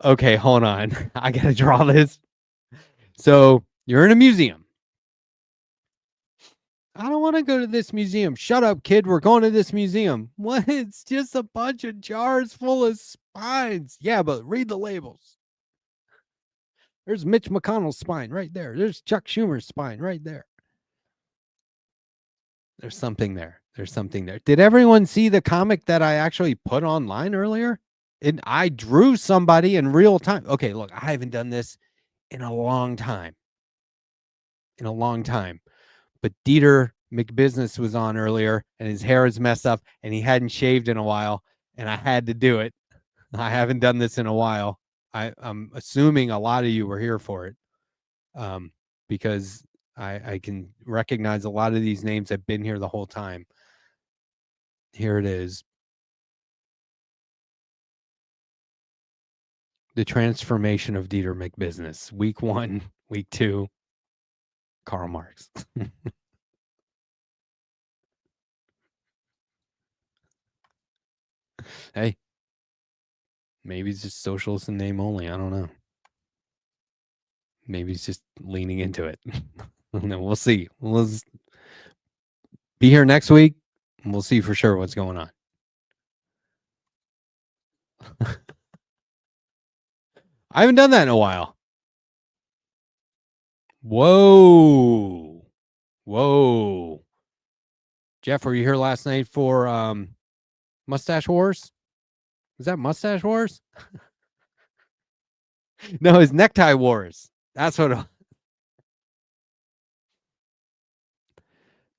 Okay, hold on. I got to draw this. So you're in a museum. I don't want to go to this museum. Shut up, kid. We're going to this museum. What? It's just a bunch of jars full of spines. Yeah, but read the labels. There's Mitch McConnell's spine right there. There's Chuck Schumer's spine right there. There's something there. There's something there. Did everyone see the comic that I actually put online earlier? And I drew somebody in real time. Okay, look, I haven't done this in a long time. But Deter McBizness was on earlier, and his hair is messed up, and he hadn't shaved in a while, and I had to do it. I haven't done this in a while. I'm assuming a lot of you were here for it, because I can recognize a lot of these names. I've been here the whole time. Here it is. The transformation of Deter McBizness. Week 1, week 2. Karl Marx. Hey, maybe he's just socialist in name only. I don't know. Maybe he's just leaning into it. No, we'll see. We'll be here next week, and we'll see for sure what's going on. I haven't done that in a while. Whoa. Jeff, were you here last night for Mustache Wars? Was that Mustache Wars? No, it's Necktie Wars. That's what.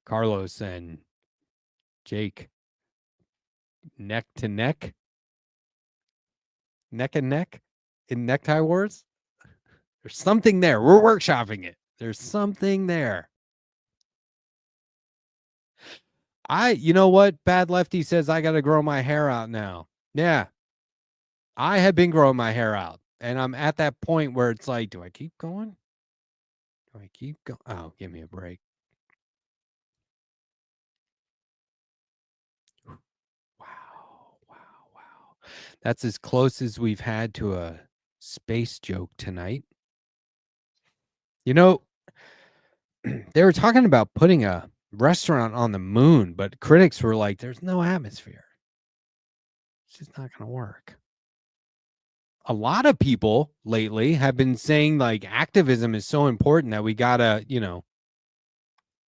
Carlos and Jake. Neck to neck? Neck and neck in Necktie Wars? There's something there. We're workshopping it. There's something there. You know what? Bad Lefty says I got to grow my hair out now. Yeah. I have been growing my hair out, and I'm at that point where it's like, do I keep going? Do I keep going? Oh, give me a break. Wow. That's as close as we've had to a space joke tonight. You know, they were talking about putting a restaurant on the moon, but critics were like, there's no atmosphere. It's just not going to work. A lot of people lately have been saying like activism is so important that we got to,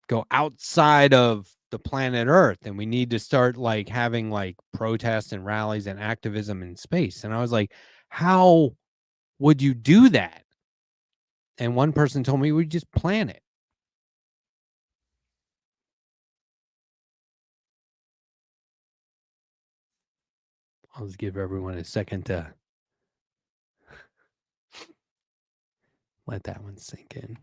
go outside of the planet Earth, and we need to start like having like protests and rallies and activism in space. And I was like, how would you do that? And one person told me we just plan it. I'll just give everyone a second to let that one sink in.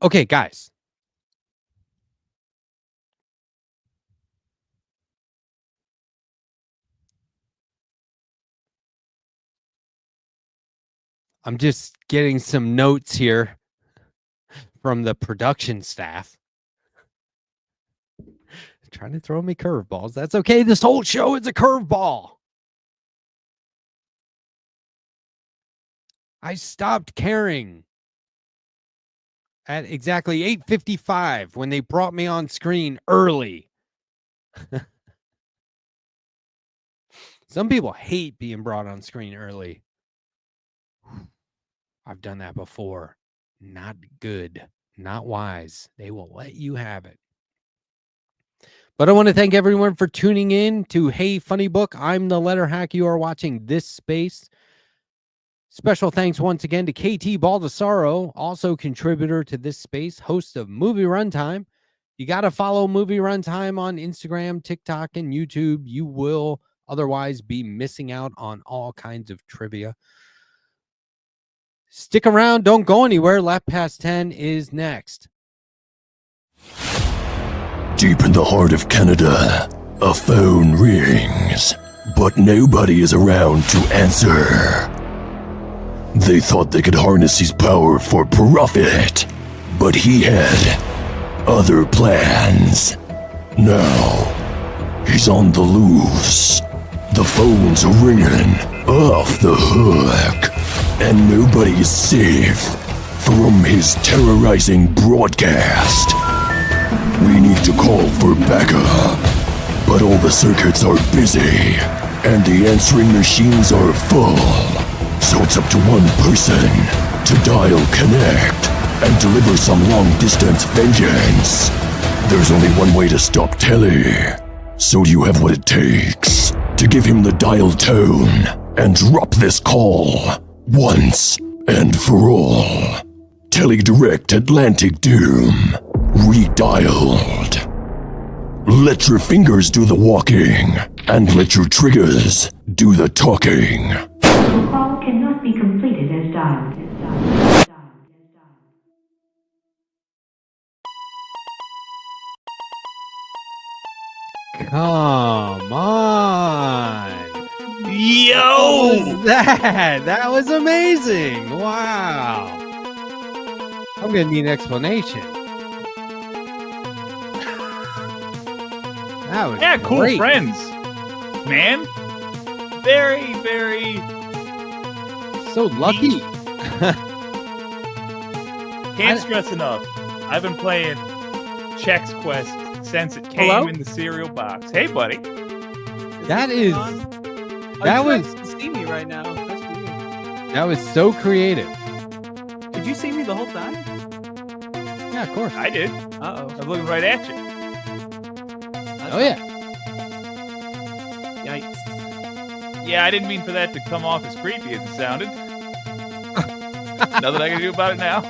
Okay, guys. I'm just getting some notes here from the production staff. Trying to throw me curveballs. That's okay. This whole show is a curveball. I stopped caring at exactly 8:55 when they brought me on screen early. Some people hate being brought on screen early. I've done that before. Not good. Not wise. They will let you have it. But I want to thank everyone for tuning in to Hey FunnyBook. I'm the Letterhack. You are watching this space. Special thanks once again to KT Baldessaro, also contributor to this space, host of Movie Runtime. You got to follow Movie Runtime on Instagram, TikTok, and YouTube. You will otherwise be missing out on all kinds of trivia. Stick around. Don't go anywhere. Left Past 10 is next. Deep in the heart of Canada, a phone rings, but nobody is around to answer. They thought they could harness his power for profit, but he had other plans. Now, he's on the loose. The phones are ringing off the hook, and nobody is safe from his terrorizing broadcast. We need to call for backup, but all the circuits are busy, and the answering machines are full. So it's up to one person to dial connect and deliver some long-distance vengeance. There's only one way to stop Telly, so you have what it takes to give him the dial tone and drop this call once and for all. Telly Direct Atlantic Doom redialed. Let your fingers do the walking and let your triggers do the talking. The call cannot be completed as dialed. Come on. Yo! What was that? That was amazing. Wow. I'm going to need an explanation. That was cool great. friends, man. Very, very so lucky. Can't stress enough. I've been playing Chex Quest since it came in the cereal box. Hey, buddy. That is. That was. See me right now. That's weird. That was so creative. Did you see me the whole time? Yeah, of course. I did. Uh-oh. I was looking right at you. Oh yeah. Yikes. Yeah, I didn't mean for that to come off as creepy as it sounded. Nothing I can do about it now.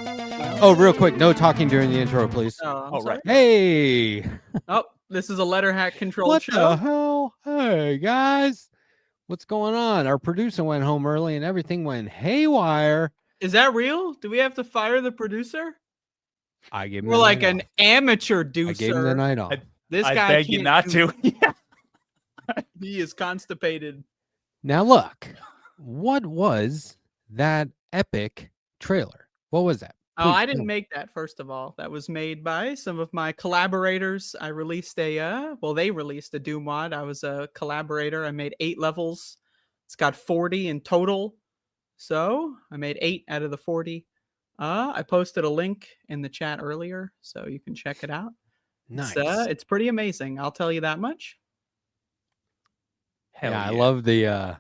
Oh, real quick, no talking during the intro, please. Oh, Oh, right. Hey. Oh, this is a Letterhack controlled What show. the hell? Hey guys, what's going on? Our producer went home early and everything went haywire. Is that real? Do we have to fire the producer? I gave him We're the like night an off. amateur I deucer. gave him the night off. This I guy beg you can't not do- to. He is constipated. Now look, what was that epic trailer? What was that? Oh, Please I tell didn't me. make that, first of all. That was made by some of my collaborators. I released they released a Doom mod. I was a collaborator. I made 8 levels. It's got 40 in total. So I made 8 out of the 40. I posted a link in the chat earlier, so you can check it out. Nice. It's pretty amazing. I'll tell you that much. Hell I yeah. love the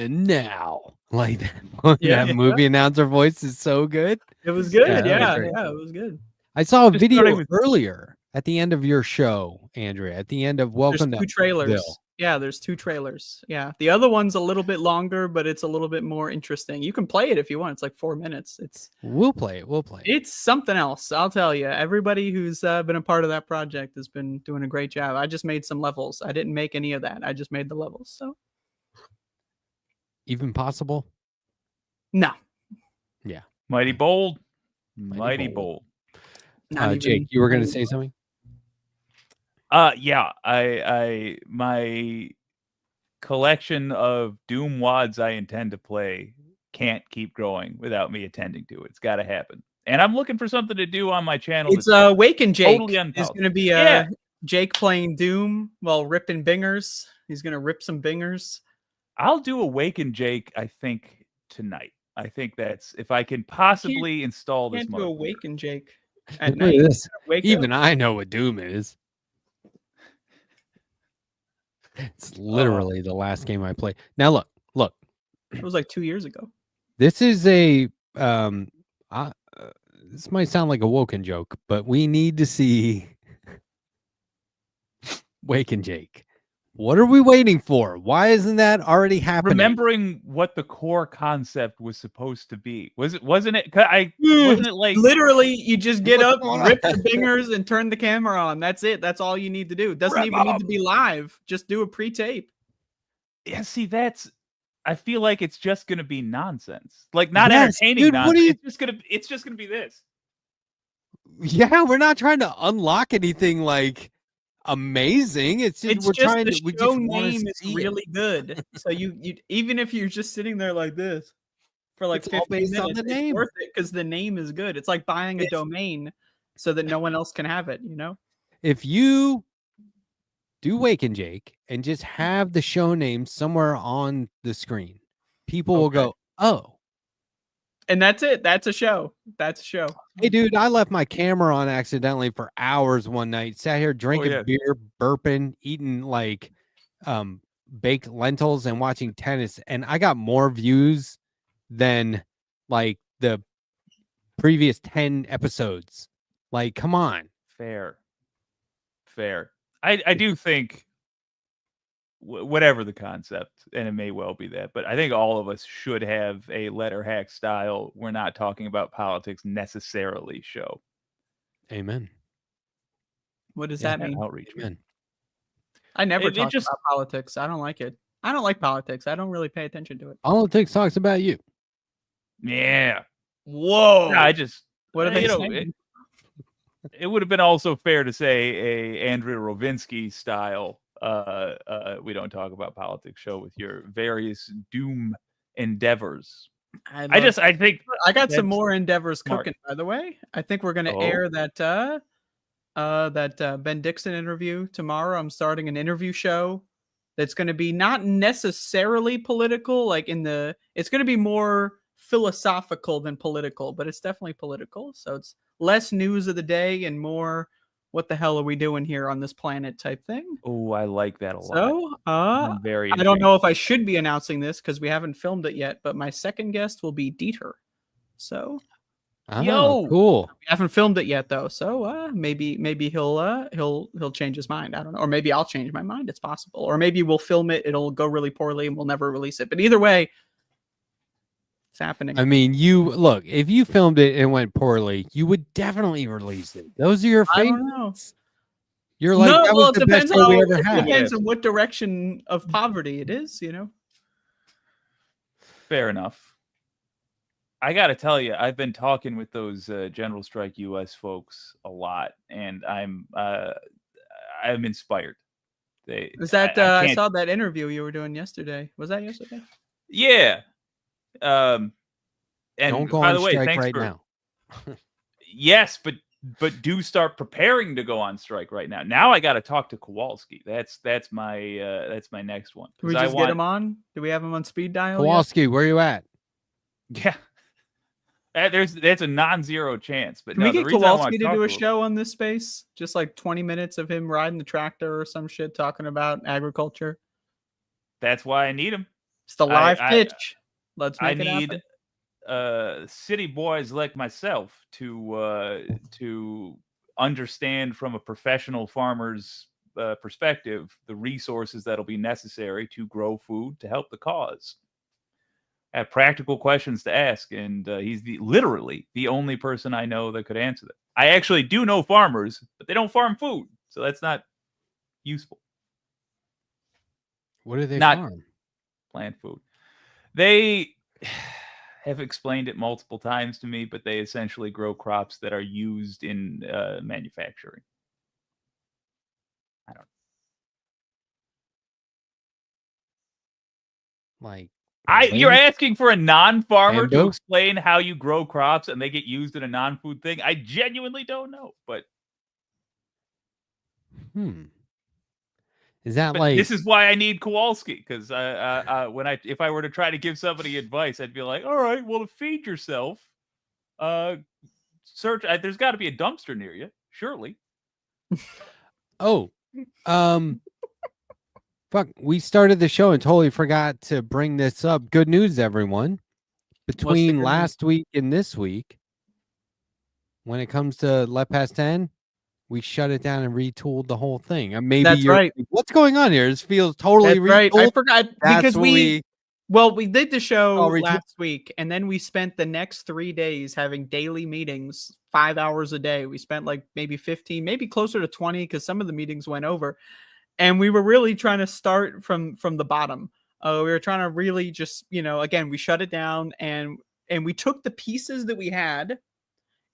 now like that, Yeah. that movie announcer voice is so good. It was good. Yeah, that was Yeah, great. it was good. I saw a Just video starting with- earlier at the end of your show, Andrea. At the end of Welcome There's 2 to trailers. Fville. Yeah, there's 2 trailers. Yeah, the other one's a little bit longer, but it's a little bit more interesting. You can play it if you want. It's like 4 minutes. We'll play it. We'll play it. It's something else. I'll tell you. Everybody who's been a part of that project has been doing a great job. I just made some levels. I didn't make any of that. I just made the levels. So Even possible? no, Yeah. Mighty bold. Mighty Mighty bold. bold. not even. Jake, you were going to say something? Yeah, I my collection of Doom wads I intend to play can't keep growing without me attending to it. It's got to happen. And I'm looking for something to do on my channel. It's Wake and Jake. Totally It's unpolished. going to be Yeah. Jake playing Doom while ripping bingers. He's going to rip some bingers. I'll do Awaken Jake, I think, tonight. I think that's if I can possibly install this Can't do mode. Wake and Jake at Look night. at this. Wake Even up. I know what Doom is. It's literally the last game I played. Now look. It was like 2 years ago. This is a this might sound like a Woken joke, but we need to see Wake and Jake. What are we waiting for? Why isn't that already happening? Remembering what the core concept was supposed to be. Wasn't it? Wasn't it like Literally, you just get What's up, going on? rip the bingers, and turn the camera on. That's it. That's all you need to do. It doesn't even need to be live. Just do a pre-tape. Yeah, see, I feel like it's just gonna be nonsense. Like not Yes, entertaining dude, what nonsense. do you- It's just gonna be this. Yeah, we're not trying to unlock anything like amazing. It's just It's we're just trying the to we show just wanna name is see it. really good. So you even if you're just sitting there like this for like It's all 15 based on minutes, the name. it's worth it because the name is good. It's like buying a Yes. domain so that no one else can have it. You know. If you do Wake and Jake and just have the show name somewhere on the screen, people will go, "Oh, And that's it. That's a show. That's a show. hey, dude, I left my camera on accidentally for hours one night. Sat here drinking yeah. beer, burping, eating like baked lentils, and watching tennis, and I got more views than like the previous 10 episodes. Like, come on." Fair. I do think whatever the concept, and it may well be that, but I think all of us should have a Letterhack style. We're not talking about politics necessarily show. Amen. What does Yeah, that mean? outreach. Amen. I never It talk just- about politics. I don't like it. I don't like politics. I don't really pay attention to it. Politics talks about you. Yeah. Whoa. I just What are they you know, saying? it would have been also fair to say a Andrea Rovenski style we don't talk about politics show with your various Doom endeavors. I think I got some that's more endeavors smart. cooking, by the way. I think we're gonna Oh. air that Ben Dixon interview tomorrow. I'm starting an interview show that's gonna be not necessarily political, like it's gonna be more philosophical than political, but it's definitely political. So it's less news of the day and more what the hell are we doing here on this planet type thing. Oh, I like that a lot. So, I'm very I don't know if I should be announcing this because we haven't filmed it yet, but my second guest will be Deter. So, Oh, cool. We haven't filmed it yet though, so maybe he'll change his mind. I don't know, or maybe I'll change my mind. It's possible, or maybe we'll film it. It'll go really poorly, and we'll never release it. But either way, it's happening. I mean, look. If you filmed it and it went poorly, you would definitely release it. Those are your I favorites. don't know. You're like, that was the best show we ever It had. depends on what direction of poverty it is, you know. Fair enough. I got to tell you, I've been talking with those General Strike US folks a lot, and I'm inspired. I saw that interview you were doing yesterday. Was that yesterday? Yeah. And Don't go by on the way, strike thanks right for, now. Yes, but do start preparing to go on strike right now. Now I got to talk to Kowalski. That's my next one. Can we just get him on? Do we have him on speed dial? Kowalski, where you at? Yeah. That's a non-zero chance. But Can no, we the get reason I wanna Kowalski to talk do a him- show on this space? Just like 20 minutes of him riding the tractor or some shit talking about agriculture. That's why I need him. It's the live pitch. Let's make it need happen. city boys like myself to understand from a professional farmer's perspective the resources that'll be necessary to grow food to help the cause. I have practical questions to ask, and he's literally the only person I know that could answer them. I actually do know farmers, but they don't farm food, so that's not useful. What do they Not farm? Plant food. They have explained it multiple times to me, but they essentially grow crops that are used in manufacturing. I don't like. You're asking for a non-farmer to Bamboo? explain how you grow crops and they get used in a non-food thing? I genuinely don't know, but Is that but like this is why I need Kowalski, because if I were to try to give somebody advice, I'd be like, all right, well, to feed yourself, search. There's got to be a dumpster near you, surely. Oh, fuck, we started the show and totally forgot to bring this up. Good news, everyone. Between good last week and this week, when it comes to Let Past 10, we shut it down and retooled the whole thing. And maybe That's right. What's going on here? This feels totally That's right. I retooled. forgot That's because what we did the show Oh, retool- last week, and then we spent the next 3 days having daily meetings, 5 hours a day. We spent like maybe 15, maybe closer to 20, because some of the meetings went over. And we were really trying to start from the bottom. We were trying to really just, again, we shut it down and we took the pieces that we had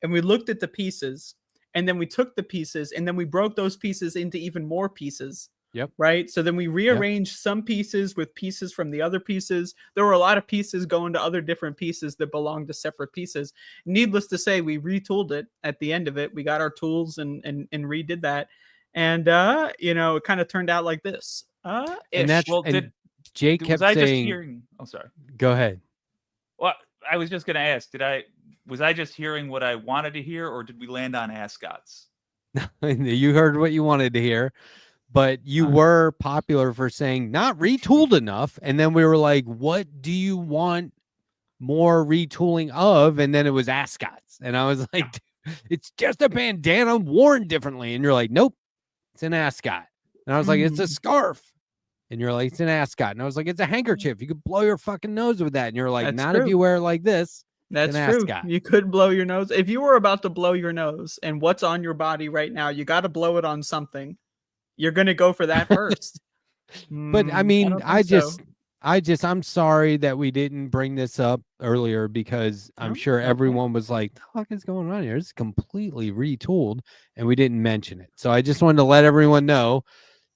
and we looked at the pieces, and then we took the pieces and then we broke those pieces into even more pieces. Yep. Right. So then we rearranged some pieces with pieces from the other pieces. There were a lot of pieces going to other different pieces that belonged to separate pieces. Needless to say, we retooled it at the end of it. We got our tools and redid that. And, it kind of turned out like this. And that's Well, and Jake kept was I just saying. hearing? Oh, sorry. Go ahead. Well, I was just going to ask, was I just hearing what I wanted to hear, or did we land on ascots? You heard what you wanted to hear, but you were popular for saying not retooled enough. And then we were like, what do you want more retooling of? And then it was ascots. And I was like, it's just a bandana worn differently. And you're like, nope, it's an ascot. And I was like, it's a scarf. And you're like, it's an ascot. And I was like, it's a handkerchief. You could blow your fucking nose with that. And you're like, That's not true. if you wear it like this. That's an true. ascot. You could blow your nose. If you were about to blow your nose and what's on your body right now, you got to blow it on something. You're going to go for that first. But I mean, don't think so. I'm sorry that we didn't bring this up earlier, because I'm sure everyone was like, the fuck is going on here? It's completely retooled, and we didn't mention it. So I just wanted to let everyone know,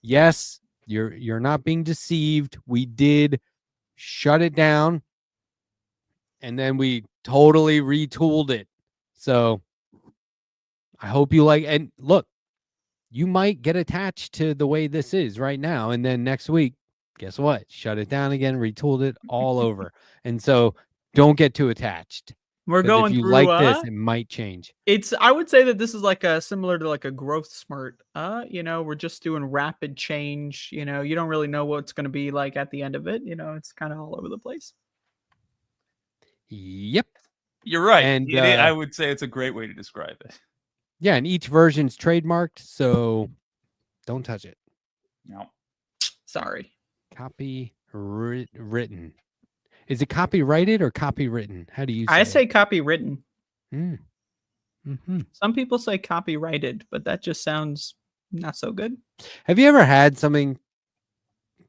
yes, you're not being deceived. We did shut it down, and then we totally retooled it. So I hope you like, and look, you might get attached to the way this is right now, and then next week, guess what? Shut it down again, retooled it all over. And so don't get too attached. We're 'Cause going if you through, like this, it might change. I would say that this is like similar to like a growth spurt. We're just doing rapid change. You don't really know what's going to be like at the end of it. It's kind of all over the place. Yep. You're right. And I would say it's a great way to describe it. yeah, and each version's trademarked, so don't touch it. No. Sorry. Copy written. Is it copyrighted or copywritten? How do you say I say it? copywritten. Mm-hmm. Some people say copyrighted, but that just sounds not so good. Have you ever had something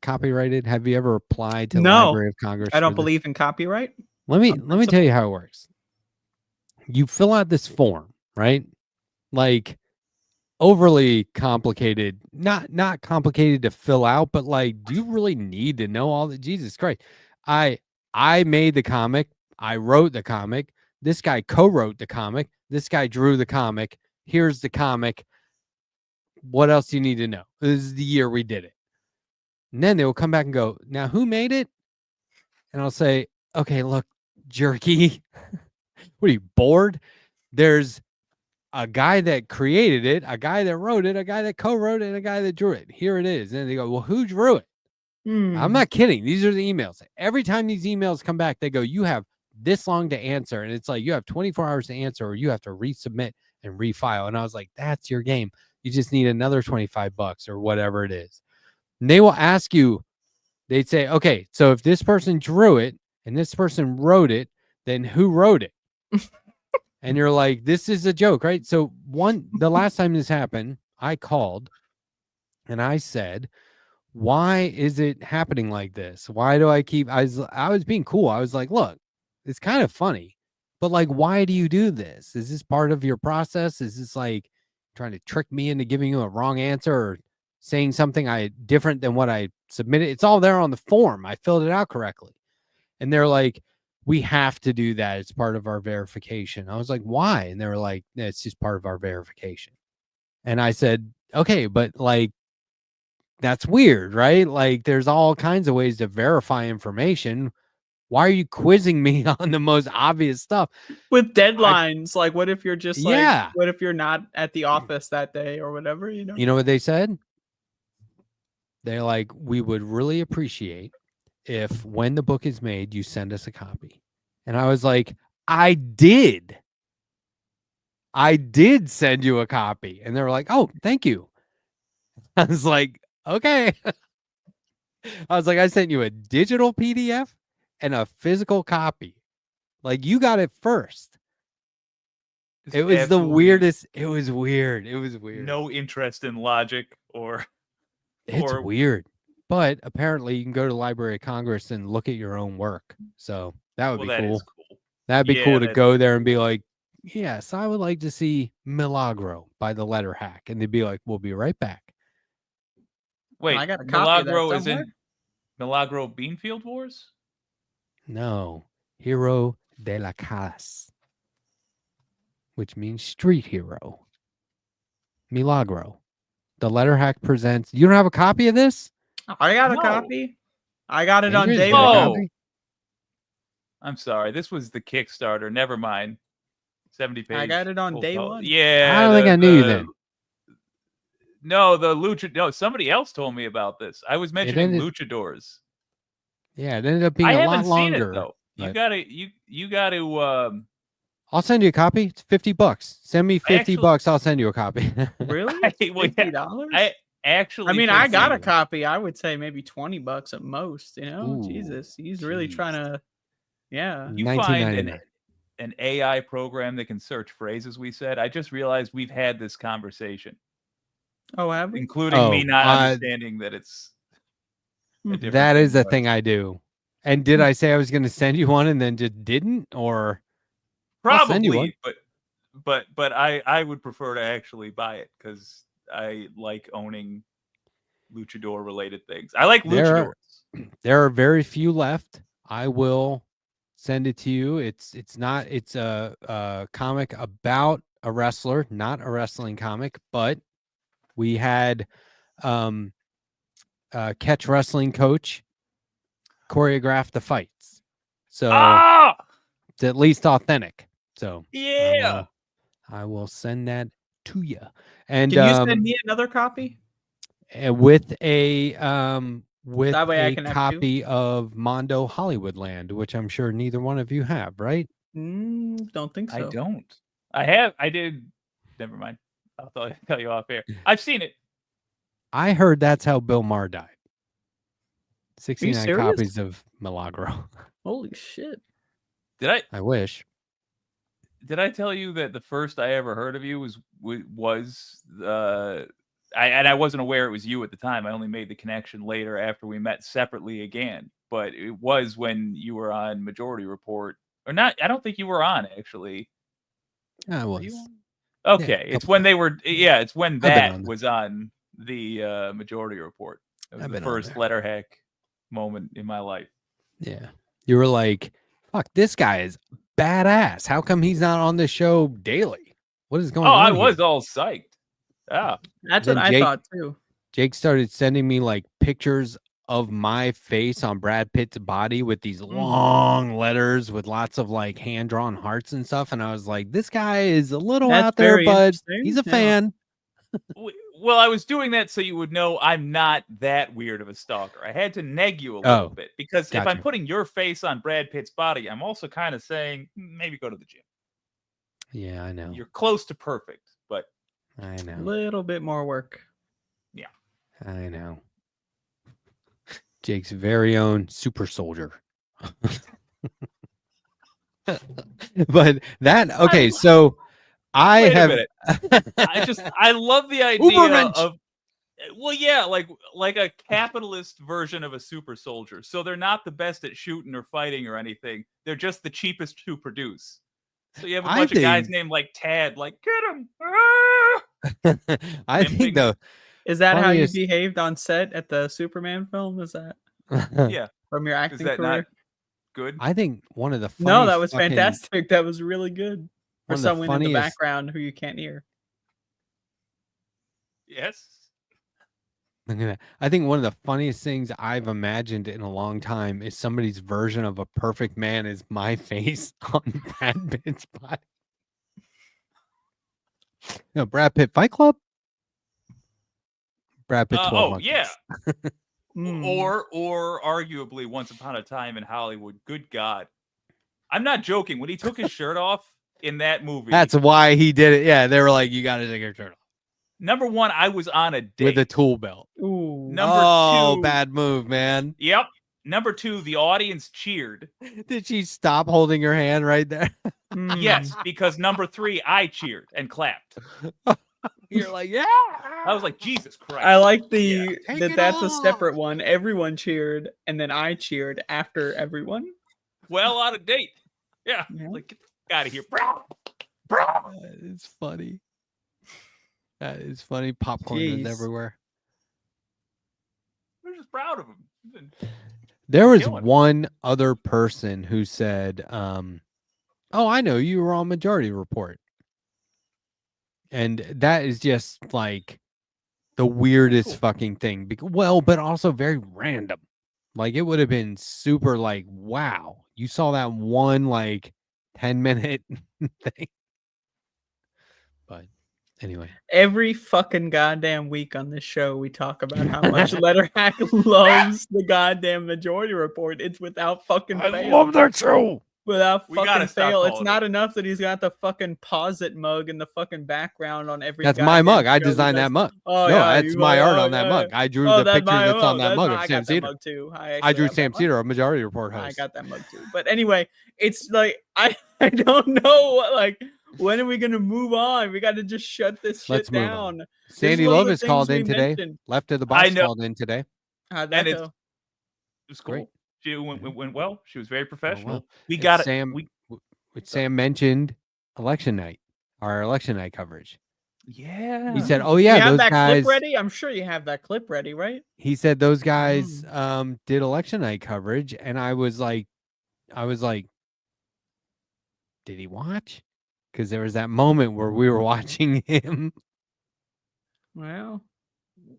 copyrighted? Have you ever applied to the No, Library of Congress? I don't for this? believe in copyright. Let me tell you how it works. You fill out this form, right? Like overly complicated, not complicated to fill out, but like, do you really need to know all that? Jesus Christ. I made the comic. I wrote the comic. This guy co-wrote the comic. This guy drew the comic. Here's the comic. What else do you need to know? This is the year we did it. And then they will come back and go, now who made it? And I'll say, okay, look, jerky. What are you, bored? There's a guy that created it, a guy that wrote it, a guy that co-wrote it, and a guy that drew it. Here it is. And they go, well, who drew it? I'm not kidding. These are the emails. Every time these emails come back, they go, you have this long to answer. And it's like, you have 24 hours to answer, or you have to resubmit and refile. And I was like, that's your game. You just need another $25 or whatever it is. And they will ask you, they'd say, okay, so if this person drew it and this person wrote it, then who wrote it? And you're like, this is a joke, right? So the last time this happened, I called and I said, why is it happening like this? Why do I keep, I was being cool. I was like, look, it's kind of funny, but like, why do you do this? Is this part of your process? Is this like trying to trick me into giving you a wrong answer or saying something different than what I submitted? It's all there on the form. I filled it out correctly. And they're like, we have to do that. It's part of our verification. I was like, why? And they were like, it's just part of our verification. And I said, okay, but like, that's weird, right? Like there's all kinds of ways to verify information. Why are you quizzing me on the most obvious stuff? With deadlines, like what if you're just like, Yeah. what if you're not at the office that day or whatever, you know? You know what they said? They're like, we would really appreciate if when the book is made, you send us a copy. And I was like, I did send you a copy. And they were like, oh, thank you. I was like, okay. I was like, I sent you a digital PDF and a physical copy. Like you got it first. It was the weirdest. It was weird. It was weird. No interest in logic or. It's weird. But apparently you can go to the Library of Congress and look at your own work. So that would be cool. Is cool. That'd be Yeah, cool to go there and be like, yes, I would like to see Milagro by the Letterhack. And they'd be like, we'll be right back. Wait, I got a copy of that Milagro is somewhere. in Milagro Beanfield Wars? No, Hero de la Calles, which means street hero. Milagro. The Letterhack presents. You don't have a copy of this? I got a No. copy. I got it on Andrews, day you got a one. copy? I'm sorry. This was the Kickstarter. Never mind. 70 pages. I got it on day one. Yeah. I don't think I knew you then. No, the Lucha. No, somebody else told me about this. I was mentioning ended- luchadors. Yeah, it ended up being I a lot haven't seen longer. it though. You but- gotta. You gotta. I'll send you a copy. It's $50. Send me $50. actually- I'll send you a copy. Really? Well, yeah, $50? I actually. I mean, think I got a so. copy. I would say maybe $20 at most. You know, Ooh, Jesus, he's really trying to. Yeah. You find $19.99. an AI program that can search phrases. We said. I just realized we've had this conversation, Oh, have we? including me not understanding that it's. a different That is the but- thing I do. And did I say I was going to send you one and then just didn't? Or I'll send you one. Probably, but I would prefer to actually buy it because I like owning luchador related things. I like luchadors. There are very few left. I will send it to you. It's a comic about a wrestler, not a wrestling comic, but we had Catch Wrestling coach choreograph the fights. So it's at least authentic. So yeah, I will send that to you. And Can you send me another copy? with a That way I can have two. copy of Mondo Hollywoodland, which I'm sure neither one of you have, right? Don't think so. I don't. I did. Never mind. I'll tell you off air. I've seen it. I heard that's how Bill Maher died. 69 serious? copies of Milagro. Holy shit. I wish. Did I tell you that the first I ever heard of you was I wasn't aware it was you at the time. I only made the connection later after we met separately again. But it was when you were on Majority Report. Or not, I don't think you were on, actually. I was. Okay. Yeah, it's when they were, it's when that on was on the Majority Report. It was the first Letterhack moment in my life. Yeah. You were like, fuck, this guy is badass. How come he's not on the show daily? What is going on? I was all psyched. Yeah. That's Then what I thought too. Jake started sending me like pictures of my face on Brad Pitt's body with these long letters with lots of like hand-drawn hearts and stuff. And I was like, this guy is a little out there, but he's a fan. Well, I was doing that so you would know I'm not that weird of a stalker. I had to neg you a little bit because if I'm putting your face on Brad Pitt's body, I'm also kind of saying maybe go to the gym. Yeah, I know. You're close to perfect, but I know. A little bit more work. Yeah. I know. Jake's very own super soldier. But that, okay, so I Wait have. a minute. I love the idea of, well, yeah, like a capitalist version of a super soldier. So they're not the best at shooting or fighting or anything. They're just the cheapest to produce. So you have a bunch of guys named like Tad, like get him. I think though. Is that how you funniest- behaved on set at the Superman film? Is that Yeah. from your acting Is that career? not good? I think one of the No, that funniest was fucking- fantastic. That was really good for One of the someone in the funniest- background who you can't hear. Yes. Look at that. I think one of the funniest things I've imagined in a long time is somebody's version of a perfect man is my face on Brad Pitt's body. No, Brad Pitt Fight Club? Brad Pitt 12 Monkeys. Yeah. Or arguably Once Upon a Time in Hollywood. Good God. I'm not joking. When he took his shirt off in that movie. That's why he did it. Yeah, they were like, you got to take your shirt off. Number one, I was on a date. With a tool belt. Ooh. Number two. Bad move, man. Yep. Number two, the audience cheered. Did she stop holding your hand right there? Yes, because number three, I cheered and clapped. You're like, yeah. I was like, Jesus Christ. I like the Take that it that's a off. separate one. Everyone cheered, and then I cheered after everyone. Well on a date. Yeah. Like, get the fuck out of here. Bro. It's funny. That is funny. Popcorn is Jeez. everywhere. We're just proud of him. There was Killing it. one other person who said, oh, I know you were on Majority Report. And that is just like the weirdest fucking thing. But also very random. Like it would have been super like, wow, you saw that one like 10-minute thing. But anyway. Every fucking goddamn week on this show, we talk about how much Letterhack loves the goddamn Majority Report. It's without fucking fail. I love that show. Without We gotta fucking stop fail. It's calling not enough that he's got the fucking posit mug in the fucking background on every. That's my goddamn mug. I show he designed does. that mug. Oh, no, yeah, that's you- my art oh, on that yeah, mug. yeah. I drew Oh, the that's picture my that's on that own. mug I of got Sam that Cedar. mug too. I actually drew have that Sam mug. Cedar, a Majority Report host. I got that mug too. But anyway, it's like I don't know what, like when are we gonna move on? We got to just shut this shit Let's move down. on. This is Sandy one of the Lovas called things in we today. mentioned. Left of the I box know. called in today. How'd that And it go? was cool. Great. She went well. She was very professional. well. We And got it. Sam, Sam mentioned election night, our election night coverage. Yeah. He said, "Oh You yeah, have those that guys." clip ready? I'm sure you have that clip ready, right? He said those guys did election night coverage, and I was like, did he watch? Because there was that moment where we were watching him. Well,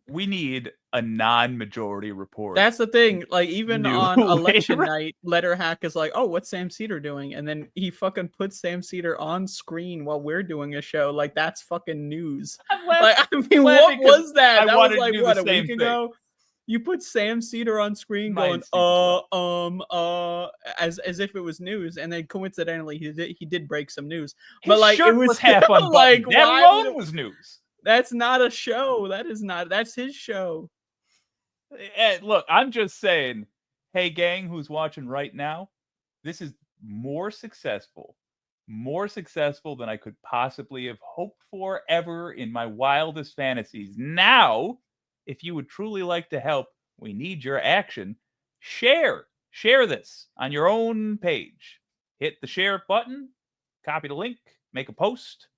we need a non-majority report. that's the thing. Like even New on election era. night, Letterhack is like, "Oh, what's Sam Cedar doing?" And then he fucking puts Sam Cedar on screen while we're doing a show. Like that's fucking news. Like I mean, what was that? I That wanted was like to do what the a same week thing. ago. You put Sam Cedar on screen Mine going, as if it was news, and then coincidentally he did break some news. But like it was half still, unbuttoned. like That why alone would it- was news. That's not a show. That's his show. Look, I'm just saying, hey gang, who's watching right now, this is more successful than I could possibly have hoped for ever in my wildest fantasies. Now, if you would truly like to help, we need your action. Share this on your own page. Hit the share button, copy the link, make a post,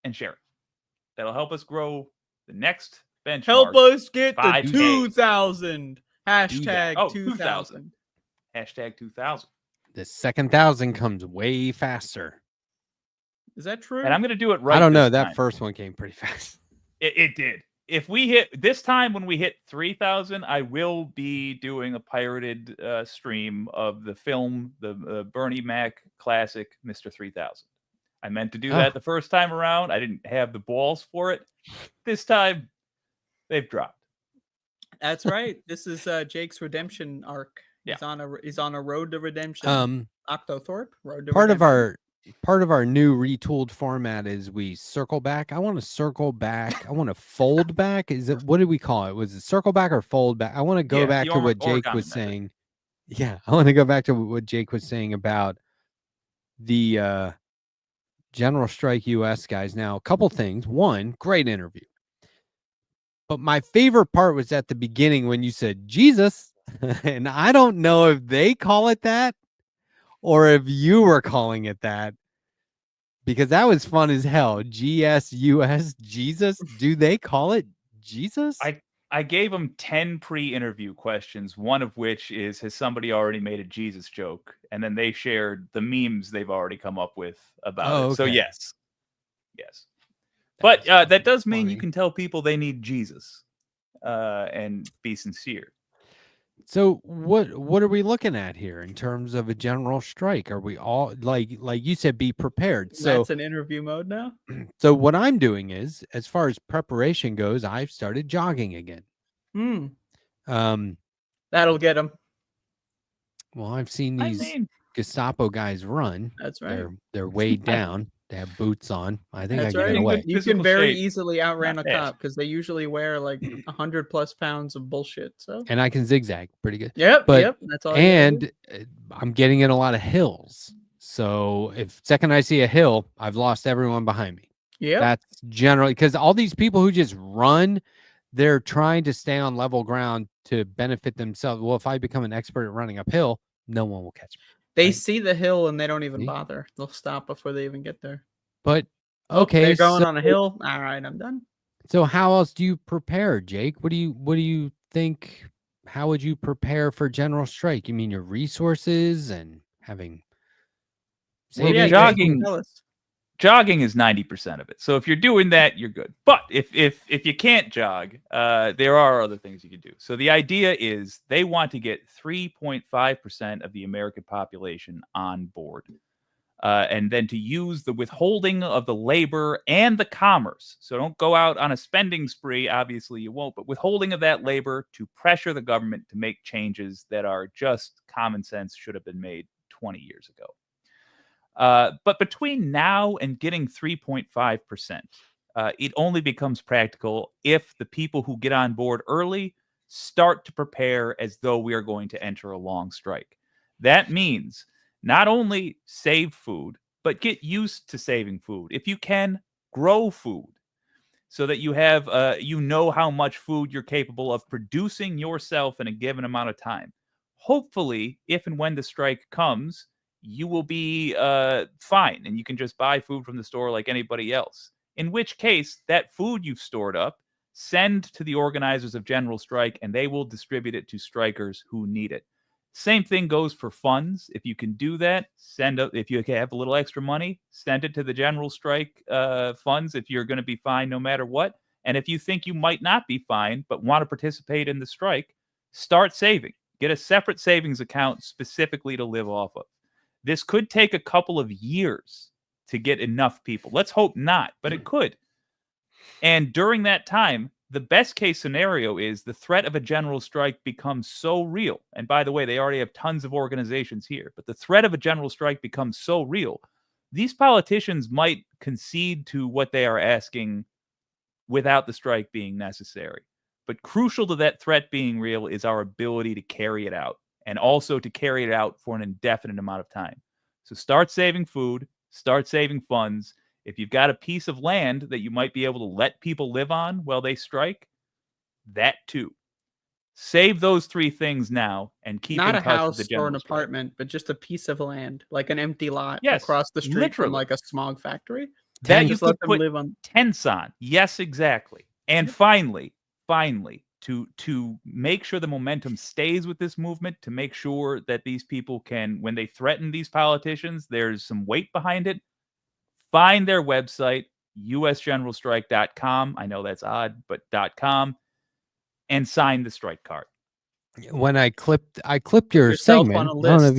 and share it. That'll help us grow the next benchmark. Help us get the 5K. 2,000. Hashtag Oh, 2,000. Hashtag 2,000. The second 1,000 comes way faster. Is that true? And I'm going to do it right. I don't know. this That time. first one came pretty fast. It did. If we hit this time, when we hit 3,000, I will be doing a pirated stream of the film, the Bernie Mac classic, Mr. 3000. I meant to do that the first time around. I didn't have the balls for it. This time, they've dropped. That's right. This is Jake's redemption arc. Yeah. He's on a road to redemption. Octothorpe, road to Part redemption. of our new retooled format is we circle back. I want to circle back. I want to fold back. What did we call it? Was it circle back or fold back? I want to go back to what Jake was saying. Yeah, I want to go back to what Jake was saying about the General Strike US guys. Now, a couple things. One, great interview. But my favorite part was at the beginning when you said Jesus. And I don't know if they call it that or if you were calling it that, because that was fun as hell. GSUS, Jesus. Do they call it Jesus? I gave them 10 pre-interview questions, one of which is, has somebody already made a Jesus joke? And then they shared the memes they've already come up with about it. So okay. yes. But that does mean you can tell people they need Jesus and be sincere. So what are we looking at here in terms of a general strike? Are we all like you said, be prepared? So That's an interview mode now. So what I'm doing is, as far as preparation goes, I've started jogging again. That'll get him. Well, I've seen these Gestapo guys run. That's right. They're weighed down. They have boots on. I think That's I get right. away. You can very easily outrun a cop because they usually wear like 100+ pounds of bullshit. So And I can zigzag pretty good. Yep. That's all. And I'm getting in a lot of hills. So if second I see a hill, I've lost everyone behind me. Yeah. That's generally because all these people who just run, they're trying to stay on level ground to benefit themselves. Well, if I become an expert at running uphill, no one will catch me. They see the hill and they don't even bother. They'll stop before they even get there. But okay, they're going on a hill. All right, I'm done. So how else do you prepare, Jake? What do you think? How would you prepare for general strike? You mean your resources and having jogging is 90% of it. So if you're doing that, you're good. But if you can't jog, there are other things you can do. So the idea is they want to get 3.5% of the American population on board. And then to use the withholding of the labor and the commerce. So don't go out on a spending spree. Obviously you won't, but withholding of that labor to pressure the government to make changes that are just common sense, should have been made 20 years ago. But between now and getting 3.5%, it only becomes practical if the people who get on board early start to prepare as though we are going to enter a long strike. That means not only save food, but get used to saving food. If you can, grow food so that you have, you know how much food you're capable of producing yourself in a given amount of time. Hopefully, if and when the strike comes, you will be fine and you can just buy food from the store like anybody else. In which case, that food you've stored up, send to the organizers of General Strike and they will distribute it to strikers who need it. Same thing goes for funds. If you can do that, if you have a little extra money, send it to the General Strike funds if you're going to be fine no matter what. And if you think you might not be fine but want to participate in the strike, start saving. Get a separate savings account specifically to live off of. This could take a couple of years to get enough people. Let's hope not, but it could. And during that time, the best case scenario is the threat of a general strike becomes so real. And by the way, they already have tons of organizations here, but the threat of a general strike becomes so real. These politicians might concede to what they are asking without the strike being necessary. But crucial to that threat being real is our ability to carry it out, and also to carry it out for an indefinite amount of time. So start saving food, start saving funds. If you've got a piece of land that you might be able to let people live on while they strike, that too. Save those three things now and keep Not in a touch with house the or general an strike. apartment, but just a piece of land, like an empty lot Yes, across the street literally. from like a smog factory. That you just could let them put live on. tents on. Yes, exactly. And finally, to make sure the momentum stays with this movement, to make sure that these people can, when they threaten these politicians, there's some weight behind it. Find their website, usgeneralstrike.com. I know that's odd, but .com, and sign the strike card. When I clipped your yourself segment. on a I don't know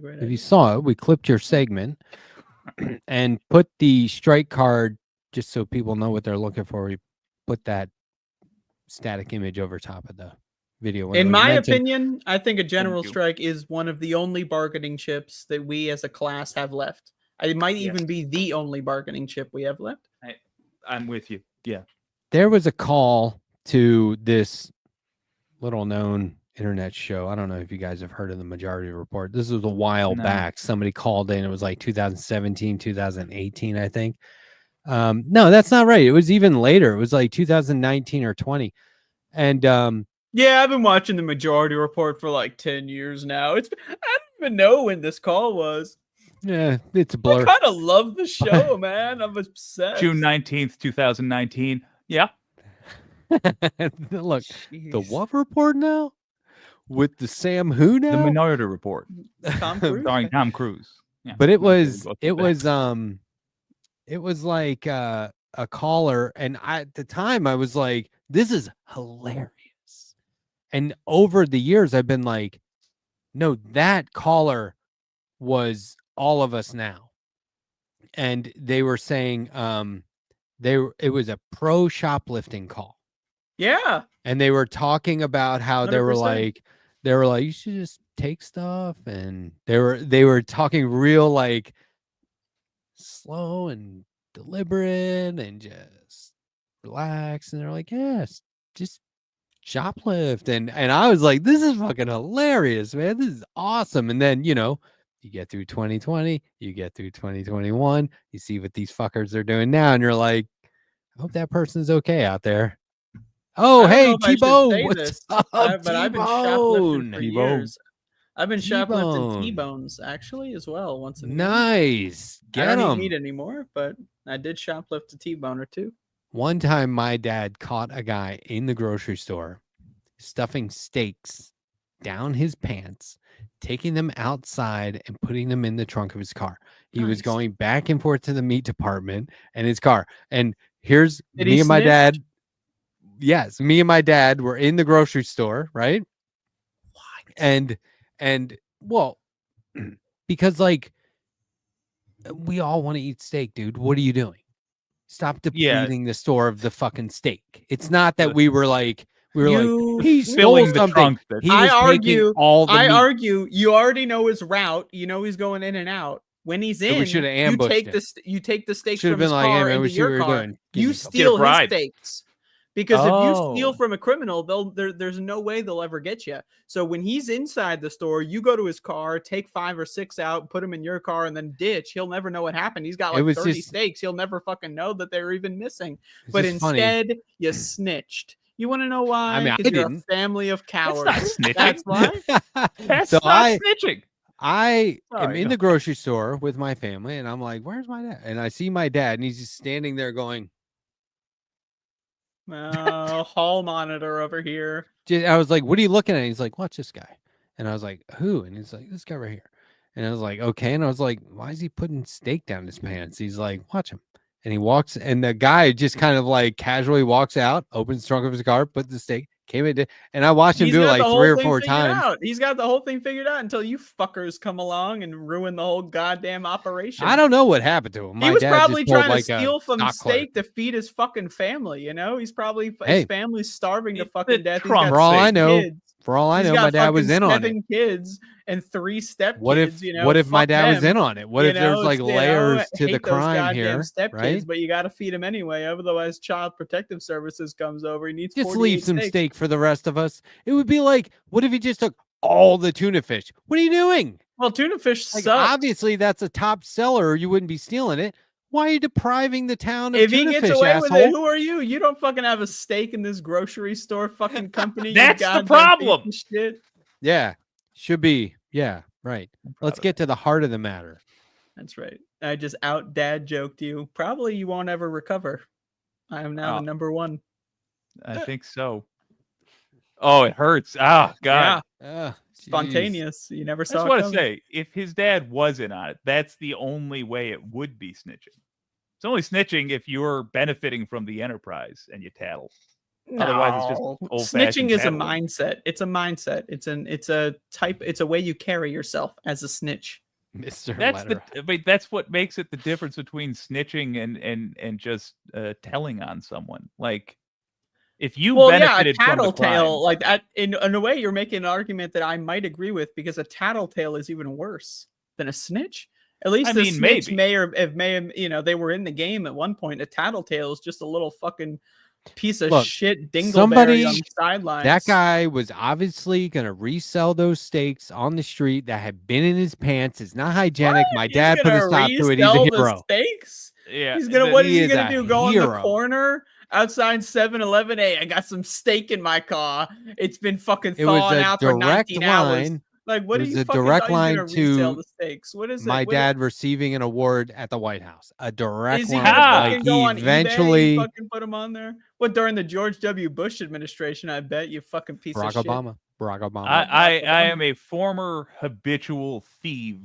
list. if you saw it. We clipped your segment and put the strike card, just so people know what they're looking for. We put that static image over top of the video. In my opinion, I think a general strike is one of the only bargaining chips that we as a class have left. It might even be the only bargaining chip we have left. I'm with you. Yeah. There was a call to this little known internet show. I don't know if you guys have heard of the Majority Report. This was a while back. Somebody called in. It was like 2017, 2018, I think. No, that's not right. It was even later. It was like 2019 or 20. And yeah, I've been watching the Majority Report for like 10 years now. I don't even know when this call was. Yeah, it's a blur. I kind of love the show, man. I'm obsessed. June 19th, 2019. Yeah. Look, the what report now? With the Sam who now? The Minority Report. Tom Cruise? Starring Tom Cruise. Yeah. But it was like a caller, and at the time I was like, this is hilarious. And over the years I've been like, no, that caller was all of us now. And they were saying it was a pro shoplifting call. Yeah. And they were talking about how 100%. they were like, you should just take stuff, and they were talking real like slow and deliberate and just relax, and they're like, yes, just shoplift. And I was like, this is fucking hilarious, man. This is awesome. And then, you get through 2020, you get through 2021, you see what these fuckers are doing now, and you're like, I hope that person's okay out there. Oh, hey, T-Bone. What's up, but I've been shoplifting for T-Bone. years. I've been shoplifting T-Bone. T-bones actually as well. Once again. Nice. I Get don't eat 'em. meat anymore, but I did shoplift a T-bone or two. One time my dad caught a guy in the grocery store stuffing steaks down his pants, taking them outside and putting them in the trunk of his car. He was going back and forth to the meat department and his car. And here's Did me he and my snitch? dad. Yes, me and my dad were in the grocery store, right? And well, because like we all want to eat steak, dude. What are you doing? Stop depleting the store of the fucking steak. It's not that we were like he stole filling the something. trunk that- He was taking all the meat. argue you already know his route. You know he's going in and out. When he's So we in, shoulda you ambushed take him. you take the steaks Should've from been his like, hey, car man, we into see what your you're car. doing. Give You me something. steal Get a his bribe. steaks. Because if you steal Oh. from a criminal, there's no way they'll ever get you. So when he's inside the store, you go to his car, take 5 or 6 out, put them in your car, and then ditch. He'll never know what happened. He's got It like was 30 just- steaks. He'll never fucking know that they were even missing. It's But just funny. instead, you snitched. You want to know why? I mean, I 'Cause you're didn't. a family of cowards. not snitching. That's why. That's So not snitching. I am Sorry, in go the grocery store with my family, and I'm like, where's my dad? And I see my dad, and he's just standing there going, Hall monitor over here. I was like, what are you looking at? He's like, watch this guy. And I was like, who? And he's like, this guy right here. And I was like, okay. And I was like, why is he putting steak down his pants? He's like, watch him. And he walks, and the guy just kind of like casually walks out, opens the trunk of his car, puts the steak, Came in, and I watched him He's do it got the like whole 3 or thing 4 figured times. out. He's got the whole thing figured out until you fuckers come along and ruin the whole goddamn operation. I don't know what happened to him. He My was dad probably just pulled trying like to a steal from stock clerk. steak to feed his fucking family. You know, he's probably Hey. his family's starving to fucking death. He's For got all I 6 know, kids. for all I He's know, got my dad was fucking in on it. 7 kids and 3 stepkids. What if You know, what if my fuck dad was them. in on it? What You if there's know, like it's, layers to the hate those crime goddamn here, stepkids, right? but you got to feed him anyway. Otherwise, Child Protective Services comes over. He needs Just 48 leave some steaks. steak for the rest of us. It would be like, what if he just took all the tuna fish? What are you doing? Well, tuna fish Like, sucks. obviously, that's a top seller, or you wouldn't be stealing it. Why are you depriving the town of If he tuna gets fish, away asshole? with it, who are you? You don't fucking have a stake in this grocery store fucking company. That's you the goddamn problem. piece of shit. Yeah, should be. Yeah, right. Let's get to the heart of the matter. That's right. I just out dad joked you. Probably you won't ever recover. I am now the number 1. I think so. Oh, it hurts. Ah, God. Yeah. Spontaneous. You never I saw just it want to coming. say, if his dad wasn't on it, that's the only way it would be snitching. It's only snitching if you're benefiting from the enterprise and you tattle. Otherwise, it's just No. old-fashioned Snitching is a tattling. mindset. It's a mindset. It's a way you carry yourself as a snitch. Mr. That's Letterhack. I mean, that's what makes it the difference between snitching and just telling on someone. Like, if you A benefited from the crime, tattletale, like that, in a way, you're making an argument that I might agree with, because a tattletale is even worse than a snitch. At least I the mean, snitch maybe. may have, you know, they were in the game at one point. A tattletale is just a little fucking piece of Look, shit dingleberry somebody, on the sidelines. that guy was obviously going to resell those steaks on the street that had been in his pants. It's not hygienic. My He's dad put a gonna stop to it. He's a resell the hero. steaks? Yeah, He's gonna. What is he he is gonna a do? Go in the hero. corner outside 7-Eleven? Hey, I got some steak in my car. It's been fucking It was thawing a out for direct 19 hours. line. Like, what It are was you a fucking direct he's gonna line resell to the steaks? What is my it? dad receiving an award at the White House. A direct Is he line. gonna fucking Like, go he on eventually, eBay and fucking put them on there? What, during the George W. Bush administration? I bet you fucking piece Barack of Obama. Barack Obama. I am a former habitual thief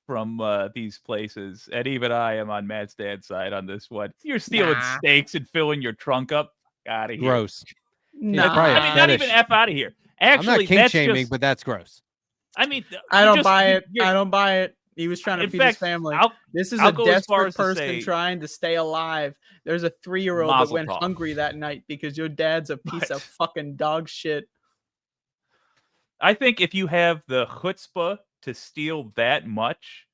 from these places, and even I am on Matt's dad's side on this one. You're stealing Nah. steaks and filling your trunk up. Out of here. Gross. Nah. probably a I mean, not even fetish. F out of here. I'm Actually, not kink that's shaming, just, but that's gross. I mean, I you don't just- buy you- it. you're- I don't buy it. He was trying to In feed fact, his family. I'll- This is I'll a go as far desperate as to person say- trying to stay alive. There's a 3-year-old that Mazel went tov. hungry that night because your dad's a piece of fucking dog shit. I think if you have the chutzpah to steal that much,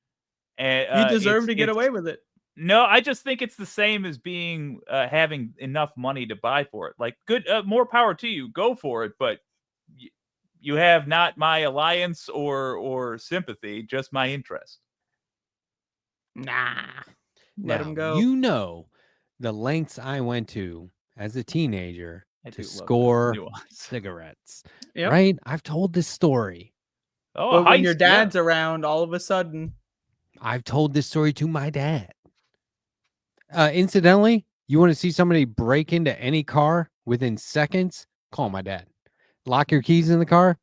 You deserve to get away with it. No, I just think it's the same as being having enough money to buy for it. Like, good, more power to you. Go for it, but you have not my alliance or sympathy, just my interest. Nah. Let Now, him go. You know the lengths I went to as a teenager I to do love that score nuance. cigarettes. Yep. Right? I've told this story. Oh, But when your heist, yeah. dad's around, all of a sudden, I've told this story to my dad. Incidentally, you want to see somebody break into any car within seconds? Call my dad. Lock your keys in the car?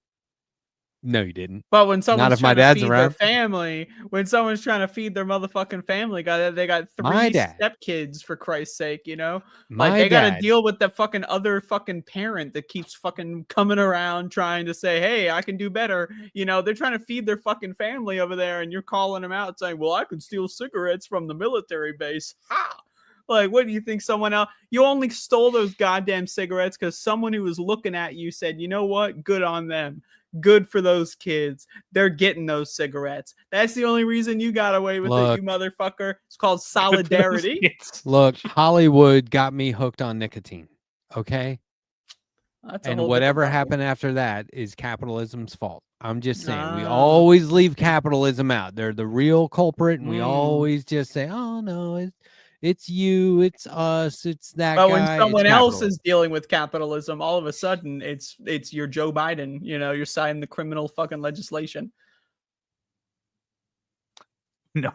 No, you didn't. but when someone's if my trying to dad's feed around. their family, when someone's trying to feed their motherfucking family, they got My 3 dad. stepkids, for Christ's sake, you know? My Like, they got to dad. deal with the fucking other fucking parent that keeps fucking coming around trying to say, hey, I can do better. You know, they're trying to feed their fucking family over there, and you're calling them out saying, well, I could steal cigarettes from the military base. Ha! Like, what do you think someone else? You only stole those goddamn cigarettes because someone who was looking at you said, you know what? Good on them. Good for those kids. They're getting those cigarettes. That's the only reason you got away with it, you motherfucker. It's called solidarity. Look, Hollywood got me hooked on nicotine. Okay. That's a And whole whatever different happened after that is capitalism's fault. I'm just saying, we Ah. always leave capitalism out. They're the real culprit, and we Mm. always just say, oh, no, it's you, it's us, it's that But guy. when it's someone else capitalism." is dealing with capitalism, all of a sudden it's your Joe Biden. You know, you're signing the criminal fucking legislation. No.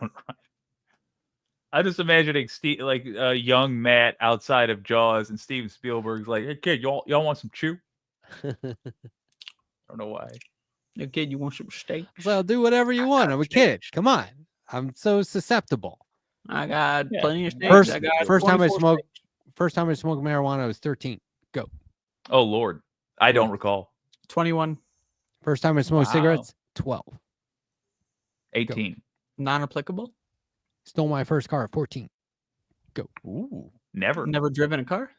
I'm just imagining Steve, like young Matt outside of Jaws, and Steven Spielberg's like, "Hey kid, y'all want some chew?" I don't know why. Hey kid, you want some steak? Well, do whatever you want. I'm a kid. Come on. I'm so susceptible. I got plenty of steaks. First, I got first time I 24 smoked. steaks. First time I smoked marijuana, I was 13. Go. Oh Lord. I don't recall. 21. First time I smoked Wow. cigarettes, 12. 18. Non-applicable. Stole my first car at 14. Go. Ooh, never. Never driven a car.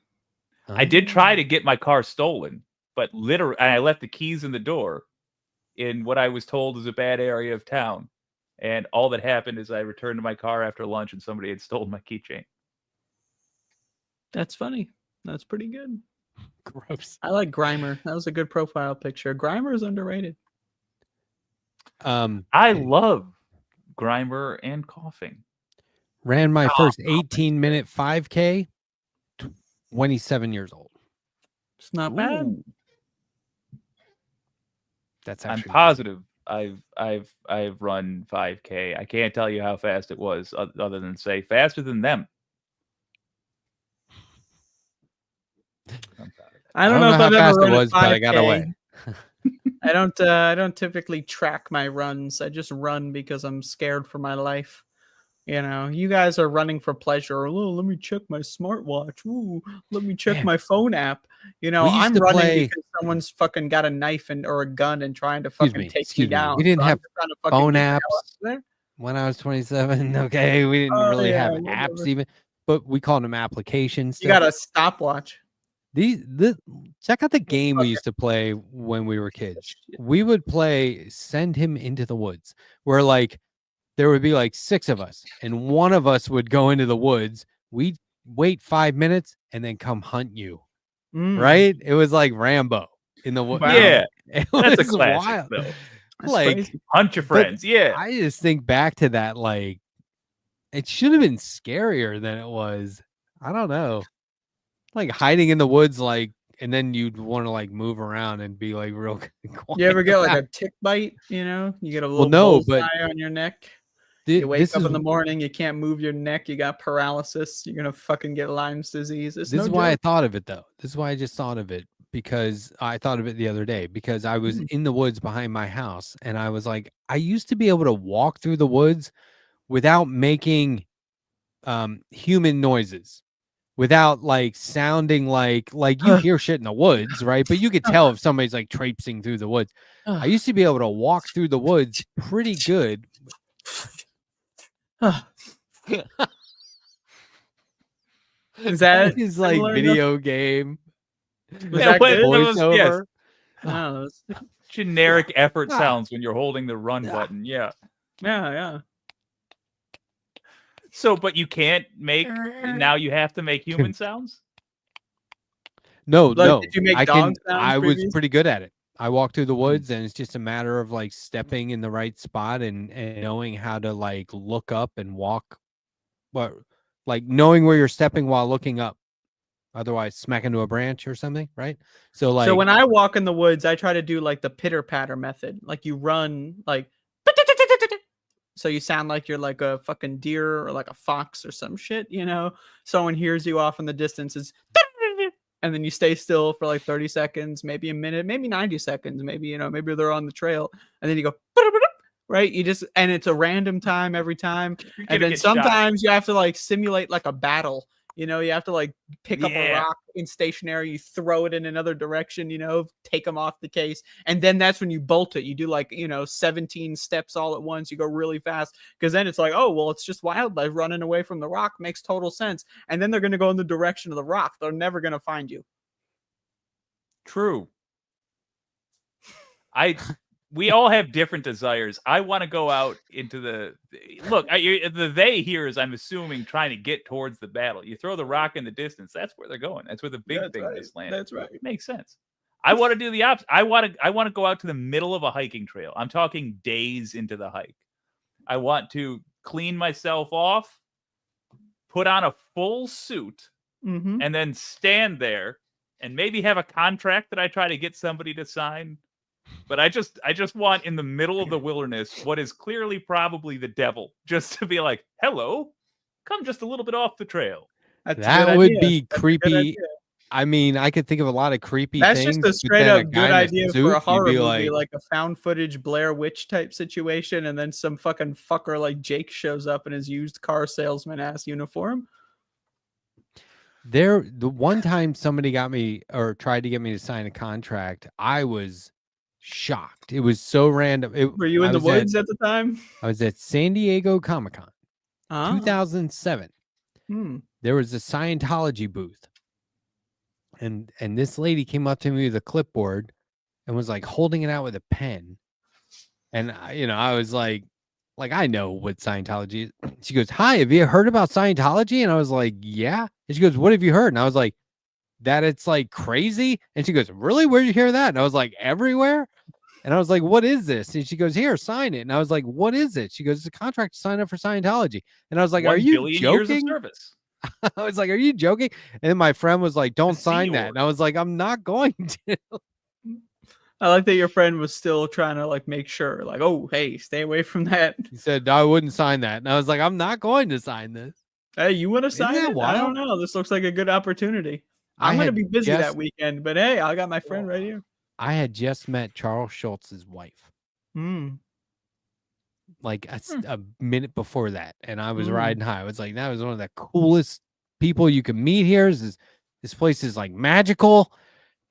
I did try to get my car stolen, but literally, I left the keys in the door in what I was told is a bad area of town. And all that happened is I returned to my car after lunch and somebody had stolen my keychain. That's funny. That's pretty good. Gross. I like Grimer. That was a good profile picture. Grimer is underrated. I love Grimer and coughing. Ran my first 18-minute 5K, 27 years old. It's not bad. That's I'm actually positive I've run 5K. I can't tell you how fast it was, other than say faster than them. I don't know if how I've ever fast run it was, a 5K. but I got away. I don't typically track my runs. I just run because I'm scared for my life. You know, you guys are running for pleasure. Oh, let me check my smartwatch. Ooh, let me check my phone app. You know, We used I'm to running play- because someone's fucking got a knife or a gun and trying to fucking take me down. We didn't So I'm have just trying to fucking phone get the hell apps out of there. when I was 27. Okay, we didn't Oh, really have yeah, apps whatever. even, but we called them applications. You got a stopwatch. Check out the game we used to play when we were kids. We would play Send Him Into the Woods, where like there would be like 6 of us, and one of us would go into the woods. We'd wait 5 minutes and then come hunt you. Right? It was like Rambo in the woods. Yeah, It that's a was classic, wild. though. Like Hunt your but friends. Yeah. I just think back to that, like it should have been scarier than it was. I don't know. Like hiding in the woods, like, and then you'd want to like move around and be like real quiet. You ever get like about a tick bite? You know, you get a little no, but bullseye on your neck. thi- You wake this up is- in the morning, you can't move your neck. You got paralysis. You're gonna fucking get Lyme's disease. It's This no is why I joke. thought of it though. This is why I just thought of it, because I thought of it the other day because I was in the woods behind my house and I was like, I used to be able to walk through the woods without making human noises, without like sounding like you hear shit in the woods, right? But you could tell if somebody's like traipsing through the woods. I used to be able to walk through the woods pretty good. Is that is like similar video enough? game? Was that good? Voiceover. No, it's- Generic effort sounds when you're holding the run button. Yeah. yeah. So, but you can't make, now you have to make human sounds? No, Like, no. did you make I dog sounds I was previously? pretty good at it. I walk through the woods and it's just a matter of like stepping in the right spot and knowing how to like look up and walk, but like knowing where you're stepping while looking up. Otherwise, smack into a branch or something, right? So like, So when I walk in the woods, I try to do like the pitter patter method. Like you run like, so you sound like you're like a fucking deer or like a fox or some shit, you know? Someone hears you off in the distance, is and then you stay still for like 30 seconds, maybe a minute, maybe 90 seconds, maybe, you know, maybe they're on the trail, and then you go, right? You just, and it's a random time every time. You're And gonna then get shot. sometimes you have to like simulate like a battle. You know, you have to like pick up a Yeah. rock in stationary, you throw it in another direction, you know, take them off the case. And then that's when you bolt it. You do like, you know, 17 steps all at once. You go really fast because then it's like, oh, well, it's just wildlife running away from the rock. Makes total sense. And then they're going to go in the direction of the rock. They're never going to find you. True. We all have different desires. I want to go out into the look. The they here is, I'm assuming, trying to get towards the battle. You throw the rock in the distance. That's where they're going. That's where the big thing is landing. That's right. It makes sense. I want to do the opposite. I want to go out to the middle of a hiking trail. I'm talking days into the hike. I want to clean myself off, put on a full suit, Mm-hmm. and then stand there and maybe have a contract that I try to get somebody to sign. But I just want in the middle of the wilderness what is clearly probably the devil, just to be like, hello, come just a little bit off the trail. That's a that good would idea. be That's a good creepy. idea. I mean, I could think of a lot of creepy That's things. just a but straight then up guy good in a idea suit, for a you'd horror be movie, like a found footage Blair Witch type situation, and then some fucking fucker like Jake shows up in his used car salesman ass uniform. The one time somebody got me or tried to get me to sign a contract, I was shocked. It was so random. Were you in the woods at the time? I was at San Diego Comic-Con, Ah. 2007. Hmm. There was a Scientology booth, and this lady came up to me with a clipboard and was like holding it out with a pen, and I was like I know what Scientology is. She goes, "Hi, have you heard about Scientology?" And I was like, "Yeah." And she goes, "What have you heard?" And I was like, "That it's like crazy." And she goes, "Really? Where'd you hear that?" And I was like, "Everywhere." And I was like, "What is this?" And she goes, "Here, sign it." And I was like, "What is it?" She goes, "It's a contract to sign up for Scientology." And I was like, "Are 1 you billion years of joking?" service. I was like, "Are you joking?" And then my friend was like, "Don't sign that." York. And I was like, "I'm not going to." I like that your friend was still trying to like make sure, like, oh, hey, stay away from that. He said, "I wouldn't sign that." And I was like, "I'm not going to sign this." Hey, you want to Isn't sign that it? I don't wild? know. This looks like a good opportunity. I I'm going to had be busy that just- weekend, but hey, I got my friend right here. I had just met Charles Schultz's wife. Hmm. Like a minute before that, and I was Mm. riding high. I was like, that was one of the coolest people you can meet here. This place is like magical.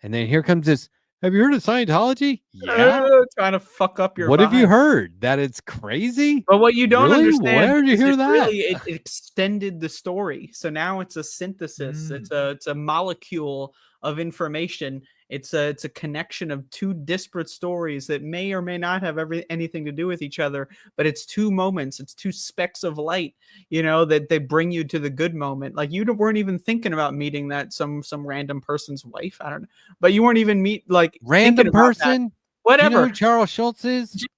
And then here comes this. Have you heard of Scientology? Yeah. Trying to fuck up your What have you vibe. heard? That it's crazy? But what you don't Really? understand Where did you is hear it that? really it extended the story. So now it's a synthesis. It's a molecule of information. It's a connection of two disparate stories that may or may not have anything to do with each other, but it's two moments, it's two specks of light, that they bring you to the good moment. Like you weren't even thinking about meeting that some random person's wife. I don't know, but you weren't even Random thinking about that. person? Whatever. Do you know who Charles Schultz is? Just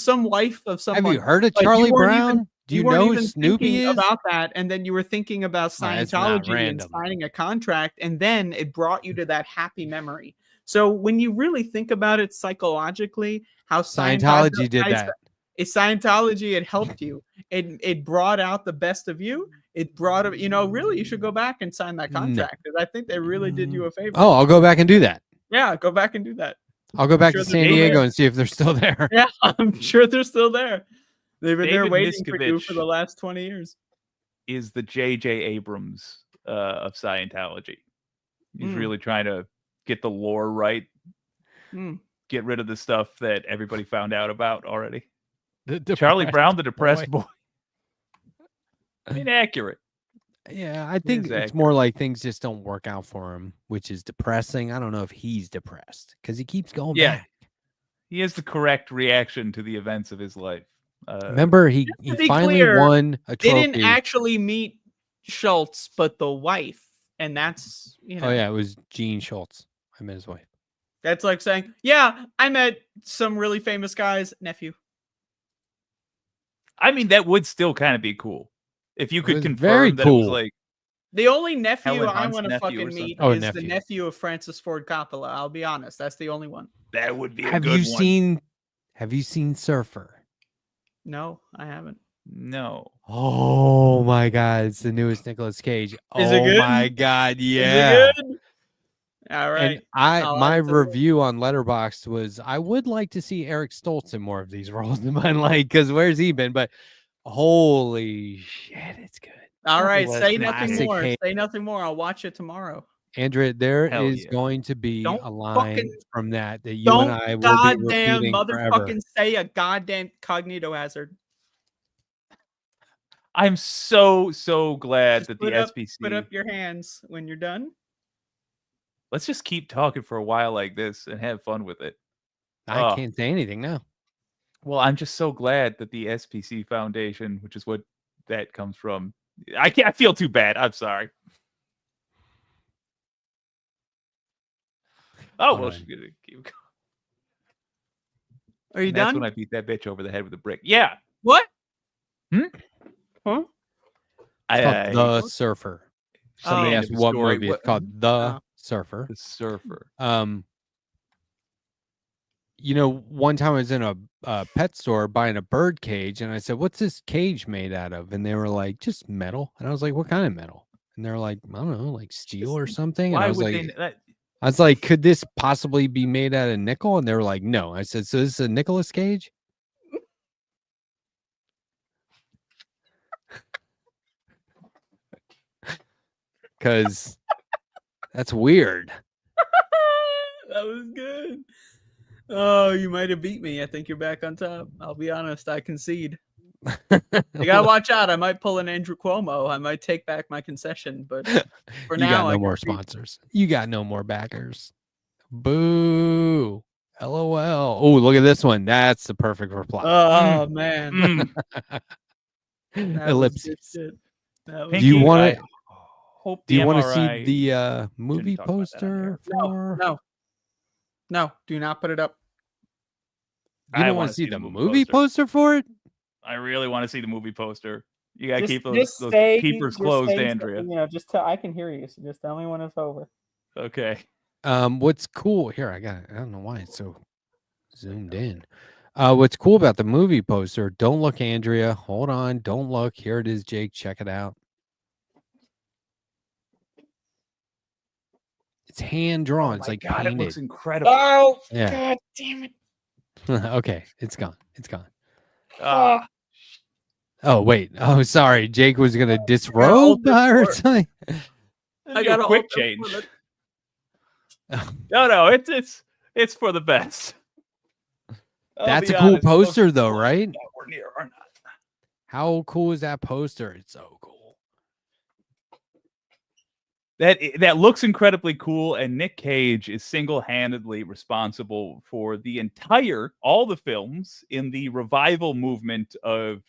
some wife of someone. Have you heard of But you Charlie weren't Brown? even- Do you weren't know who even Snoopy thinking is? about that, and then you were thinking about No, that's not Scientology and random. signing a contract, and then it brought you to that happy memory. So when you really think about it psychologically, how Scientology did that. Scientology, it helped you. It brought out the best of you. It brought up, really, you should go back and sign that No. contract because I think they really did you a favor. Oh, I'll go back and do that. Yeah, go back and do that. I'll go back sure to they're San still Diego there. and see if they're still there. Yeah, I'm sure they're still there. They've been there David waiting for you for Miscavige the last 20 years. is the J.J. Abrams of Scientology. He's Mm. really trying to get the lore right, Mm. get rid of the stuff that everybody found out about already. The Charlie depressed Brown, the depressed boy. boy. Inaccurate. Yeah, I think it's accurate. more like things just don't work out for him, which is depressing. I don't know if he's depressed because he keeps going Yeah. back. He has the correct reaction to the events of his life. Remember, he To be finally clear, won a They trophy. didn't actually meet Schultz, but the wife, and that's Oh yeah, it was Gene Schultz. I met his wife. that's like saying, yeah, I met some really famous guy's nephew. I mean, that would still kind of be cool if you could was confirm very that it was cool. like The only nephew Helen I Hunt's want to nephew or fucking something. meet Oh, is the nephew. nephew of Francis Ford Coppola. I'll be honest, that's the only one. that would be a Have good you one. seen Surfer? No, I haven't. No. Oh my God, it's the newest Nicolas Cage. Is it Oh good? my God, Is yeah. it good? All right. And my review on Letterboxd was I would like to see Eric Stoltz in more of these roles in my life because where's he been? But holy shit, it's good. All right, Well, say nothing classic more. Cage. Say nothing more. I'll watch it tomorrow. Andrea, there Hell is yeah. going to be Don't a line fucking- from that you and Don't I will be goddamn repeating forever. motherfucking say a goddamn cognito hazard. I'm so glad Just that the SPC. put up your hands when you're done. Let's just keep talking for a while like this and have fun with it. I Oh. can't say anything now. Well, I'm just so glad that the SPC Foundation, which is what that comes from, I feel too bad. I'm sorry. Oh, well, All she's gonna keep going. Are you And that's done? when I beat that bitch over the head with a brick. Yeah. What? Hmm? Huh? It's called The Surfer. Somebody Oh. asked what Story, movie. what- It's called The Surfer. The Surfer. One time I was in a pet store buying a bird cage, and I said, "What's this cage made out of?" And they were like, "Just metal." And I was like, "What kind of metal?" And they're like, "I don't know, like steel or something." And Why I was would like, they? I was like, "Could this possibly be made out of nickel?" And they were like, "No." I said, "So this is a Nicolas Cage?" Because That's weird. That was good. Oh, you might have beat me. I think you're back on top. I'll be honest. I concede. You gotta watch out. I might pull an Andrew Cuomo. I might take back my concession, but for You now, got I no more concede. sponsors. You got no more backers. Boo. LOL. Oh, look at this one. That's the perfect reply. Oh man. That was Ellipses. good shit. That was Do you good. want I to? hope Do you the want to MRI see the movie talk about that on poster air. for? No, do not put it up. You I don't wanna want to see see the the movie movie poster for it? I really want to see the movie poster. You gotta Just- keep those, just those stay- peepers just closed, stay- Andrea. You know, just tell. I can hear you. So just tell me when it's over. Okay. What's cool here? I don't know why it's so zoomed in. What's cool about the movie poster? Don't look, Andrea. Hold on. Don't look. Here it is, Jake. Check it out. It's hand drawn. It's like God, painted. it looks incredible. Oh, Yeah. God damn it. Okay, it's gone. It's gone. Ah, Oh wait. Oh, sorry. Jake was gonna disrobe her or something. I got a quick change. No, it's for the best. I'll That's be a cool honest, those poster, though, people right? nowhere near are not. How cool is that poster? It's so cool. That looks incredibly cool, and Nick Cage is single-handedly responsible for all the films in the revival movement of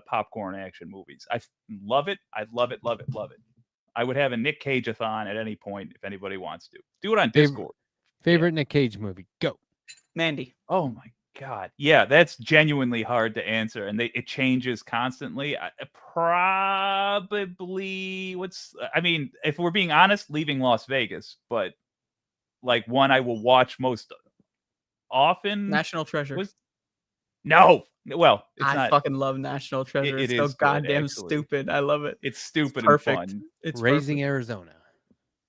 popcorn action movies. I love it. I love it, love it, love it. I would have a Nick Cage-a-thon at any point if anybody wants to. Do it on Discord. Favorite Nick Cage movie? Go. Mandy. Oh my God. Yeah, that's genuinely hard to answer, and it changes constantly. Probably if we're being honest, Leaving Las Vegas, but like one I will watch most often. National Treasure. No. Well, it's I not. fucking love National Treasure. It It's so is good, goddamn actually. stupid. I love it. It's stupid perfect. and fun. It's Raising perfect. Arizona.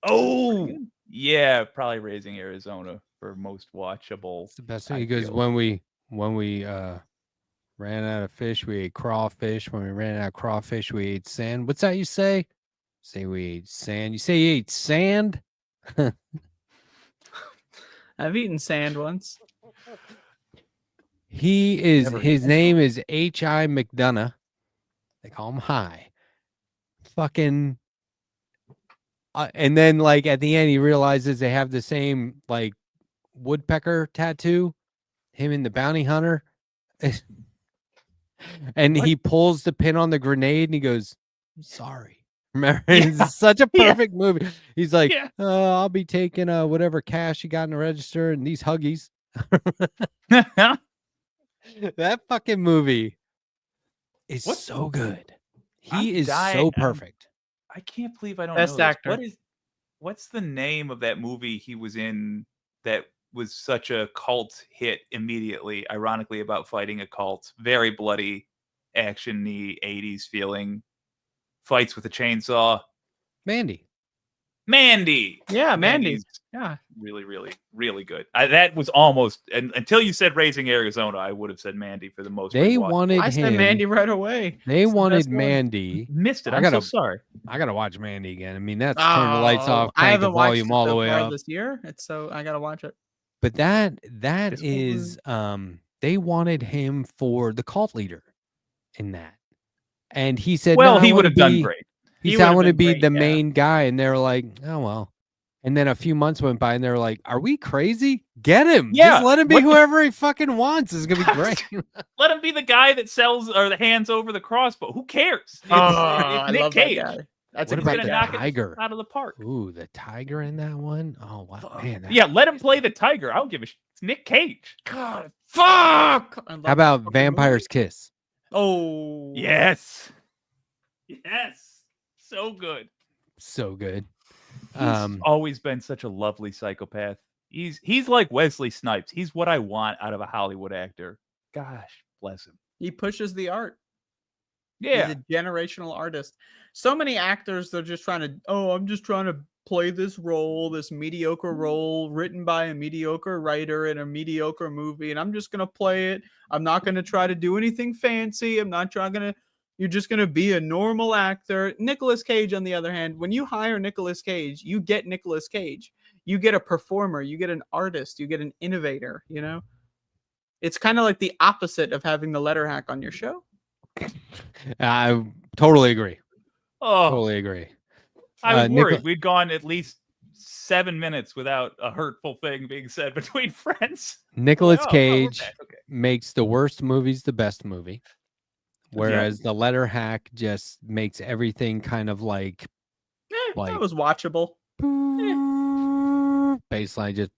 Oh, yeah, probably Raising Arizona for most watchable. It's the best thing because when we ran out of fish, we ate crawfish. When we ran out of crawfish, we ate sand. What's that you say? Say we ate sand. You say you ate sand? I've eaten sand once. His name is H.I. McDonough. They call him High. Fucking. And then, like, at the end, he realizes they have the same, like, woodpecker tattoo. Him and the bounty hunter. And he pulls the pin on the grenade and he goes, sorry. Remember, it's such a perfect movie. He's like, I'll be taking whatever cash you got in the register and these Huggies. That fucking movie is so good. He is so perfect. I can't believe I don't Best know this. actor. What's the name of that movie he was in that was such a cult hit immediately, ironically, about fighting a cult? Very bloody, action-y, 80s feeling. Fights with a chainsaw. Mandy. Yeah, Mandy. Mandy's Yeah. Really, really, really good. That was almost, until you said Raising Arizona, I would have said Mandy for the most part. They wanted I said him. Mandy right away. They It's the wanted best one. Mandy. Missed it. I I'm gotta, so sorry. I gotta watch Mandy again. I mean, that's turn the lights Oh, off, I crank the haven't watched volume it all the so way far up. this year. It's so I gotta watch it. But that is they wanted him for the cult leader in that. And he said, Well, no, I he would wanna have done be-" great. He He said, I would've want to been be great, the yeah. main guy. And they were like, oh, well. And then a few months went by and they were like, are we crazy? Get him. Yeah, Just let him be what the- whoever he fucking wants. It's going to be great. Let him be the guy that sells or the hands over the crossbow. Who cares? It's I Nick love Cage. that guy. That's What a about great the guy. tiger? Out of the park. Ooh, the tiger in that one. Oh, wow. Man. Yeah, let him play the tiger. I don't give a shit. It's Nick Cage. God, fuck. I love How about that fucking Vampire's movie. Kiss? Oh, Yes. Yes. So good. So good. He's always been such a lovely psychopath. He's like Wesley Snipes. He's what I want out of a Hollywood actor. Gosh, bless him. He pushes the art. Yeah. He's a generational artist. So many actors, they're just trying to, I'm just trying to play this role, this mediocre role written by a mediocre writer in a mediocre movie, and I'm just going to play it. I'm not going to try to do anything fancy. I'm not trying to, You're just going to be a normal actor. Nicolas Cage, on the other hand, when you hire Nicolas Cage, you get Nicolas Cage. You get a performer. You get an artist. You get an innovator, you know? It's kind of like the opposite of having the Letterhack on your show. I totally agree. Oh, Totally agree. I was worried. We'd gone at least 7 minutes without a hurtful thing being said between friends. Nicolas Cage makes the worst movies the best movie, whereas the Letterhack just makes everything kind of like that was watchable. Baseline just.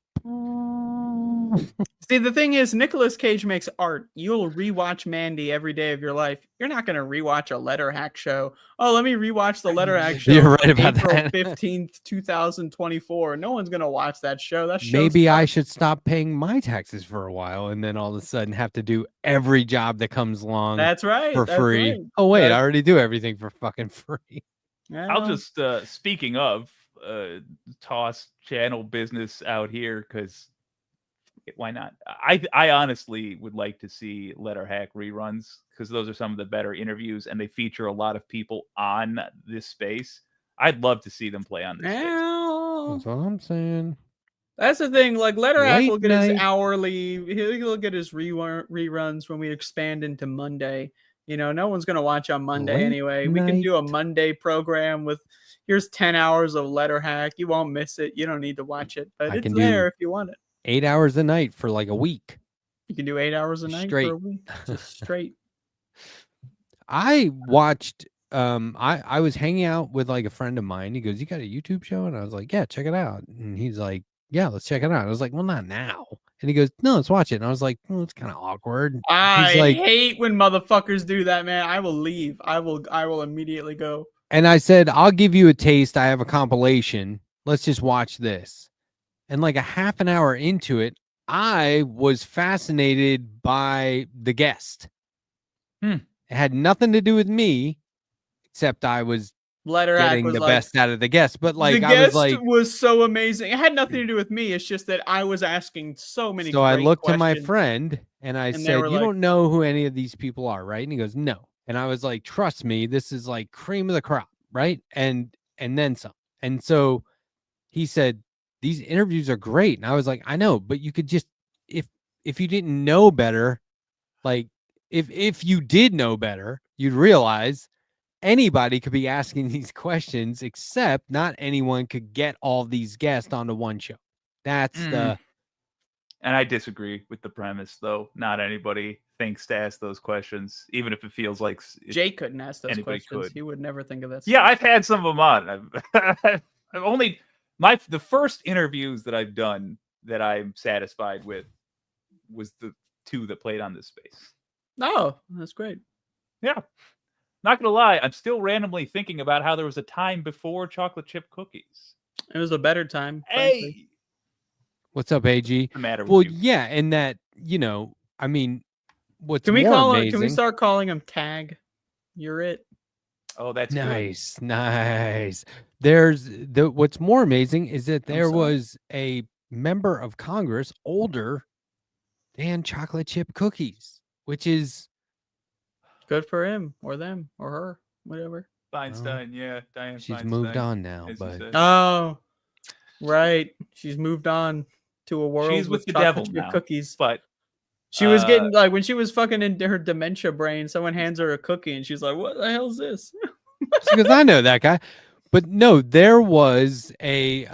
See, the thing is, Nicolas Cage makes art. You'll rewatch Mandy every day of your life. You're not going to rewatch a Letterhack show. Oh, let me rewatch the Letterhack show. You're right about April that. 15th, 2024. No one's going to watch that show. That show. Maybe I should stop paying my taxes for a while and then all of a sudden have to do every job that comes along. That's right. For that's free. right. Oh, wait, I already do everything for fucking free. I'll just, speaking of, toss channel business out here because why not? I honestly would like to see Letterhack reruns because those are some of the better interviews and they feature a lot of people on this space. I'd love to see them play on this space. That's what I'm saying. That's the thing. Like Letterhack Late will get night. his hourly. He'll get his reruns when we expand into Monday. You know, no one's gonna watch on Monday Late anyway. We can do a Monday program with here's 10 hours of Letterhack. You won't miss it. You don't need to watch it, but I it's can there do if you want it. 8 hours a night for like a week. You can do 8 hours a night Straight. for a week, just straight. I watched I was hanging out with like a friend of mine. He goes, "You got a YouTube show?" And I was like, "Yeah, check it out." And he's like, "Yeah, let's check it out." I was like, "Well, not now." And he goes, "No, let's watch it." And I was like, "Well, it's kind of awkward." I He's like, hate when motherfuckers do that, man. I will leave. I will immediately go. and I said, "I'll give you a taste. I have a compilation. Let's just watch this." And like a half an hour into it, I was fascinated by the guest. It had nothing to do with me, except I was Letterhack getting was the like, best out of the guest. But like, the I was guest like, was so amazing. It had nothing to do with me. It's just that I was asking so many. so I great looked to my questions. friend and I And they said, were "You like- don't know who any of these people are, right?" And he goes, "No." And I was like, "Trust me, this is like cream of the crop, right?" And then some. And so he said, "These interviews are great." And I was like, "I know, but you could just if you didn't know better, like if you did know better, you'd realize anybody could be asking these questions, except not anyone could get all these guests onto one show." That's the And I disagree with the premise, though. Not anybody thinks to ask those questions, even if it feels like Jay couldn't ask those anybody questions. could. He would never think of that. Yeah, I've had some of them on. I've only the first interviews that I've done that I'm satisfied with was the two that played on this space. Oh, that's great. Yeah. Not gonna lie, I'm still randomly thinking about how there was a time before chocolate chip cookies. It was a better time. frankly. Hey, what's up, AG? the matter with Well, you? yeah, and that, you know, I mean, what's Can we more call amazing, it? Can we start calling him Tag? You're it. Oh, that's good. nice. There's what's more amazing is that there sorry. was a member of Congress older than chocolate chip cookies, which is Good for him or them or her, whatever. Feinstein, yeah, Diane. she's Feinstein, moved on now, as you but said. Oh, right. She's moved on to a world She's with the chocolate devil chip now, cookies. but She was getting like when she was fucking in her dementia brain. Someone hands her a cookie and she's like, "What the hell is this?" because I know that guy. But no, there was a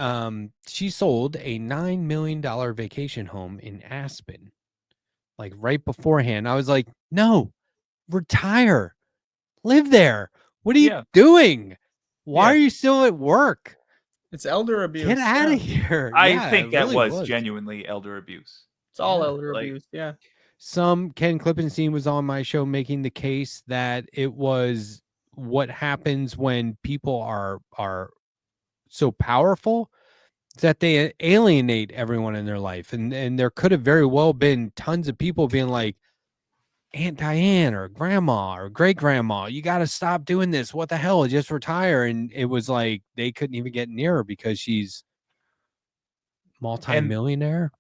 she sold a $9 million vacation home in Aspen, like right beforehand. I was like, "No, retire, live there. What are you doing? Why are you still at work? It's elder abuse. Get out yeah. of here." I Yeah, think it that really was genuinely elder abuse. It's all Yeah, elder like- abuse. Yeah. Some Ken Klippenstein was on my show making the case that it was what happens when people are so powerful that they alienate everyone in their life. And there could have very well been tons of people being like, Aunt Diane or grandma or great grandma, you got to stop doing this. What the hell? Just retire. And it was like they couldn't even get near her because she's multi-millionaire.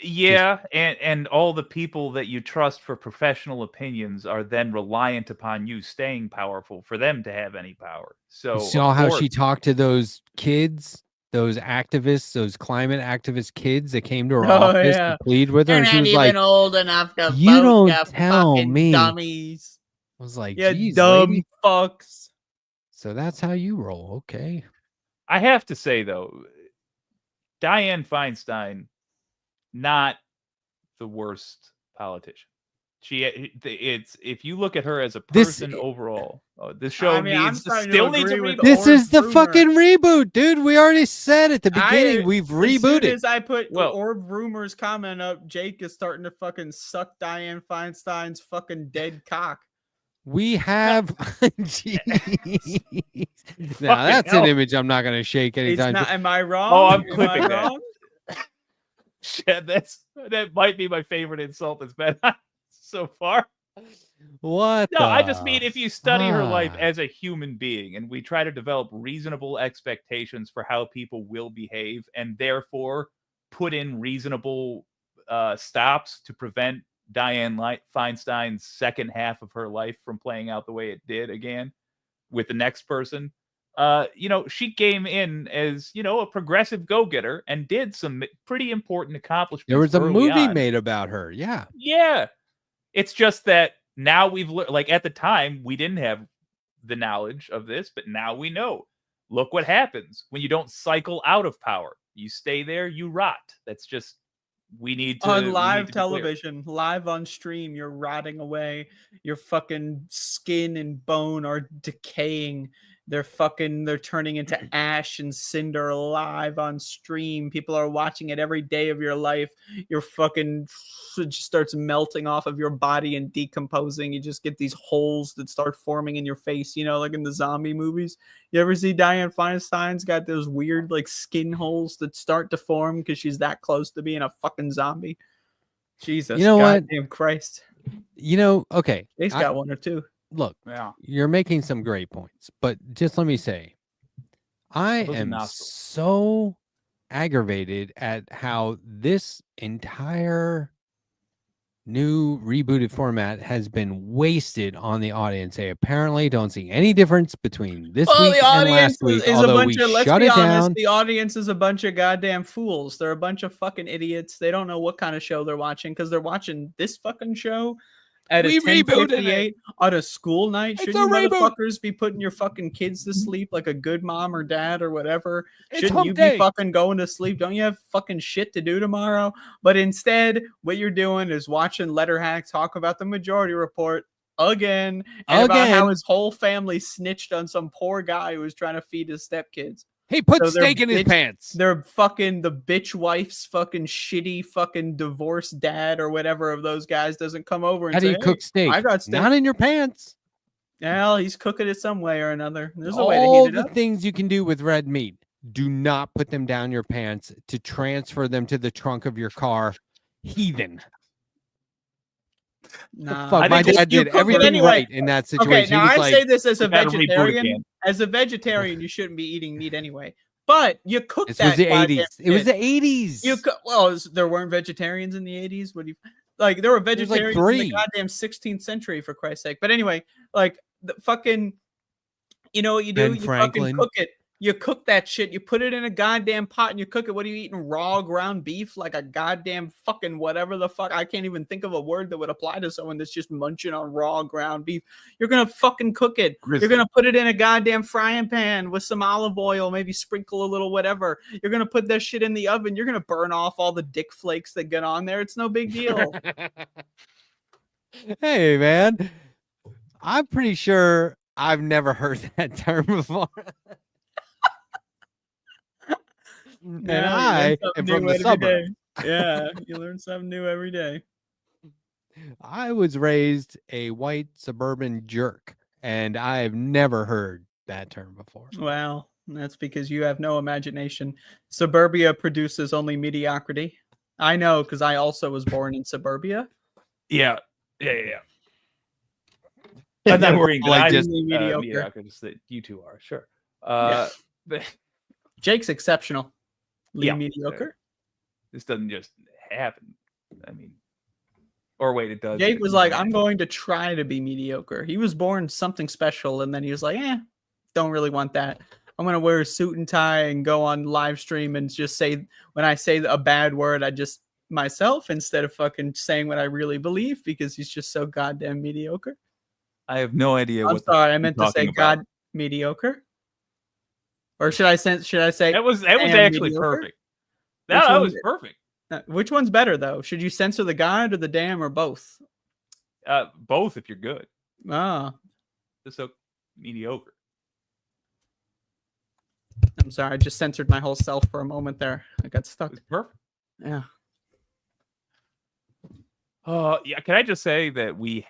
Yeah, and all the people that you trust for professional opinions are then reliant upon you staying powerful for them to have any power. So You saw how she talked to those kids, those activists, those climate activist kids that came to her office to plead with her, and she was like, old enough to "You vote, don't tell fucking me." dummies. I was like, You "Geez, dumb lady." fucks. So that's how you roll, okay? I have to say though, Dianne Feinstein, not the worst politician. It's if you look at her as a person overall, this show needs still needs a reboot. This is the fucking reboot, dude. We already said at the beginning we've rebooted. As soon as I put Orb Rumors comment up, Jake is starting to fucking suck Dianne Feinstein's fucking dead cock. We have. Jeez. Now that's an image I'm not going to shake anytime. Am I wrong? Oh, I'm Am clipping I that. wrong? Shit, that might be my favorite insult that's been so far. What? No, I just mean if you study her life fuck? as a human being and we try to develop reasonable expectations for how people will behave and therefore put in reasonable stops to prevent Dianne Feinstein's second half of her life from playing out the way it did again with the next person. She came in as, a progressive go-getter and did some pretty important accomplishments. There was a early movie on. made about her. Yeah. Yeah. It's just that now we've like at the time we didn't have the knowledge of this, but now we know. Look what happens when you don't cycle out of power. You stay there, you rot. That's just we need to on we live need to be clear. television, live on stream, you're rotting away. Your fucking skin and bone are decaying. They're turning into ash and cinder live on stream. People are watching it every day of your life. Your fucking it just starts melting off of your body and decomposing. You just get these holes that start forming in your face, like in the zombie movies. You ever see Dianne Feinstein's got those weird like skin holes that start to form because she's that close to being a fucking zombie? Jesus, You know what? goddamn Christ. Okay. He's got one or two. Look, Yeah. you're making some great points, but just let me say, I Those are am nostrils. so aggravated at how this entire new rebooted format has been wasted on the audience. They apparently don't see any difference between this week and last week, although we let's shut be it honest, down. the audience is a bunch of goddamn fools. They're a bunch of fucking idiots. They don't know what kind of show they're watching because they're watching this fucking show at We a rebooted 10:58 on a school night. It's Shouldn't a you reboot. motherfuckers be putting your fucking kids to sleep like a good mom or dad or whatever? It's Shouldn't hump you day. be fucking going to sleep? Don't you have fucking shit to do tomorrow? But instead, what you're doing is watching Letterhack talk about the Majority Report again and about how Again. his whole family snitched on some poor guy who was trying to feed his stepkids. He put So their steak in his bitch- pants. They're fucking the bitch wife's fucking shitty fucking divorced dad or whatever of those guys doesn't come over and How do say, you cook "Hey, steak? I got steak." Not in your pants. Well, he's cooking it some way or another. There's a way to All heat it the up. things you can do with red meat. Do not put them down your pants to transfer them to the trunk of your car. Heathen. Nah, Fuck, I my think dad you did cook it everything anyway. right in that situation. Okay, now He was I like, say this as a "You gotta reboot vegetarian. again." As a vegetarian, you shouldn't be eating meat anyway. But you cook This that. was the goddamn 80s. It was shit. the 80s. There weren't vegetarians in the 80s. What do you like? There were There's like vegetarians in the 3. goddamn 16th century, for Christ's sake. But anyway, like the fucking, you know what you do? Ben You Franklin. fucking cook it. You cook that shit. You put it in a goddamn pot and you cook it. What are you eating? Raw ground beef? Like a goddamn fucking whatever the fuck. I can't even think of a word that would apply to someone that's just munching on raw ground beef. You're going to fucking cook it. Grizzly. You're going to put it in a goddamn frying pan with some olive oil, maybe sprinkle a little whatever. You're going to put that shit in the oven. You're going to burn off all the dick flakes that get on there. It's no big deal. Hey, man. I'm pretty sure I've never heard that term before. And Yeah, I you learn am something from new the every suburb. day. Yeah, you learn something new every day. I was raised a white suburban jerk, and I've never heard that term before. Well, that's because you have no imagination. Suburbia produces only mediocrity. I know because I also was born in suburbia. Yeah. I'm not agreeing that Like I'm just mediocre. mediocre. Just that you two are, sure. Jake's exceptional. Yeah. Mediocre. This doesn't just happen. I mean, or wait, it does. Jake was like, I'm going to try to be mediocre. He was born something special, and then he was like, don't really want that. I'm going to wear a suit and tie and go on live stream and just say, when I say a bad word, I just myself instead of fucking saying what I really believe, because he's just so goddamn mediocre. I have no idea. I'm sorry, I meant to say about. God mediocre. Or should I say that was actually mediocre? perfect. That was perfect. Which one's better though? Should you censor the God or the damn or both? Both if you're good. Ah. Just so mediocre. I'm sorry, I just censored my whole self for a moment there. I got stuck. It's perfect. Yeah. Yeah, can I just say that we've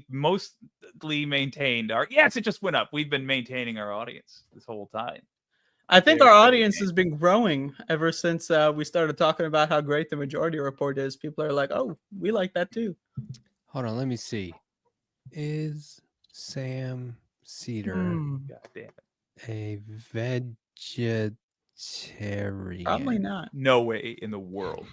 mostly maintained our, yes, it just went up. We've been maintaining our audience this whole time. I think our audience has been growing ever since we started talking about how great the Majority Report is. People are like, oh, we like that too. Hold on, let me see. Is Sam Cedar God damn it. a vegetarian? Probably not. No way in the world.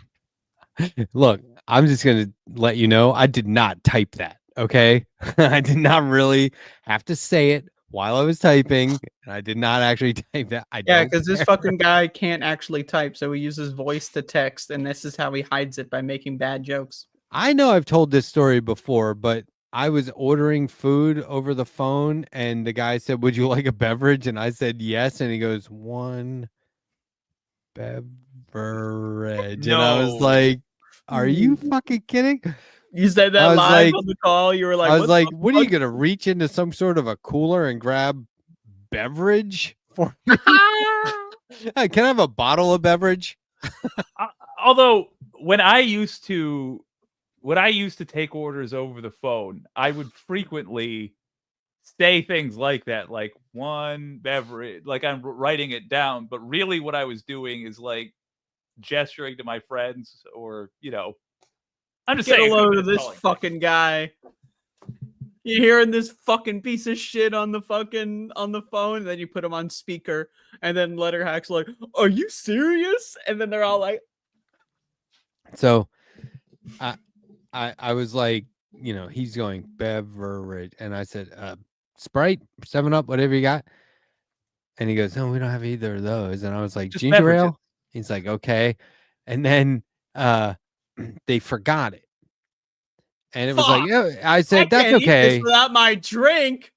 Look, I'm just going to let you know, I did not type that, okay? I did not really have to say it while I was typing, and I did not actually type that. Yeah, because this fucking guy can't actually type, so he uses voice to text, and this is how he hides it, by making bad jokes. I know I've told this story before, but I was ordering food over the phone, and the guy said, would you like a beverage? And I said yes, and he goes, one beverage. No. And I was like, are you fucking kidding? You said that live on the call. You were like, I was like, what are you going to reach into some sort of a cooler and grab beverage for me? Hey, can I have a bottle of beverage? Although when I used to take orders over the phone, I would frequently say things like that, like one beverage, like I'm writing it down. But really what I was doing is like gesturing to my friends, or, I'm just saying. Get a load of this fucking guy. You're hearing this fucking piece of shit on the phone, and then you put him on speaker, and then Letterhack's like, are you serious? And then they're all like, so I was like, he's going beverage, and I said, Sprite, 7-Up, whatever you got. And he goes, no, we don't have either of those. And I was like, just ginger beverages. ale? He's like, okay. And then they forgot it. And it was like, yeah, I said, that's can't eat okay. this without my drink.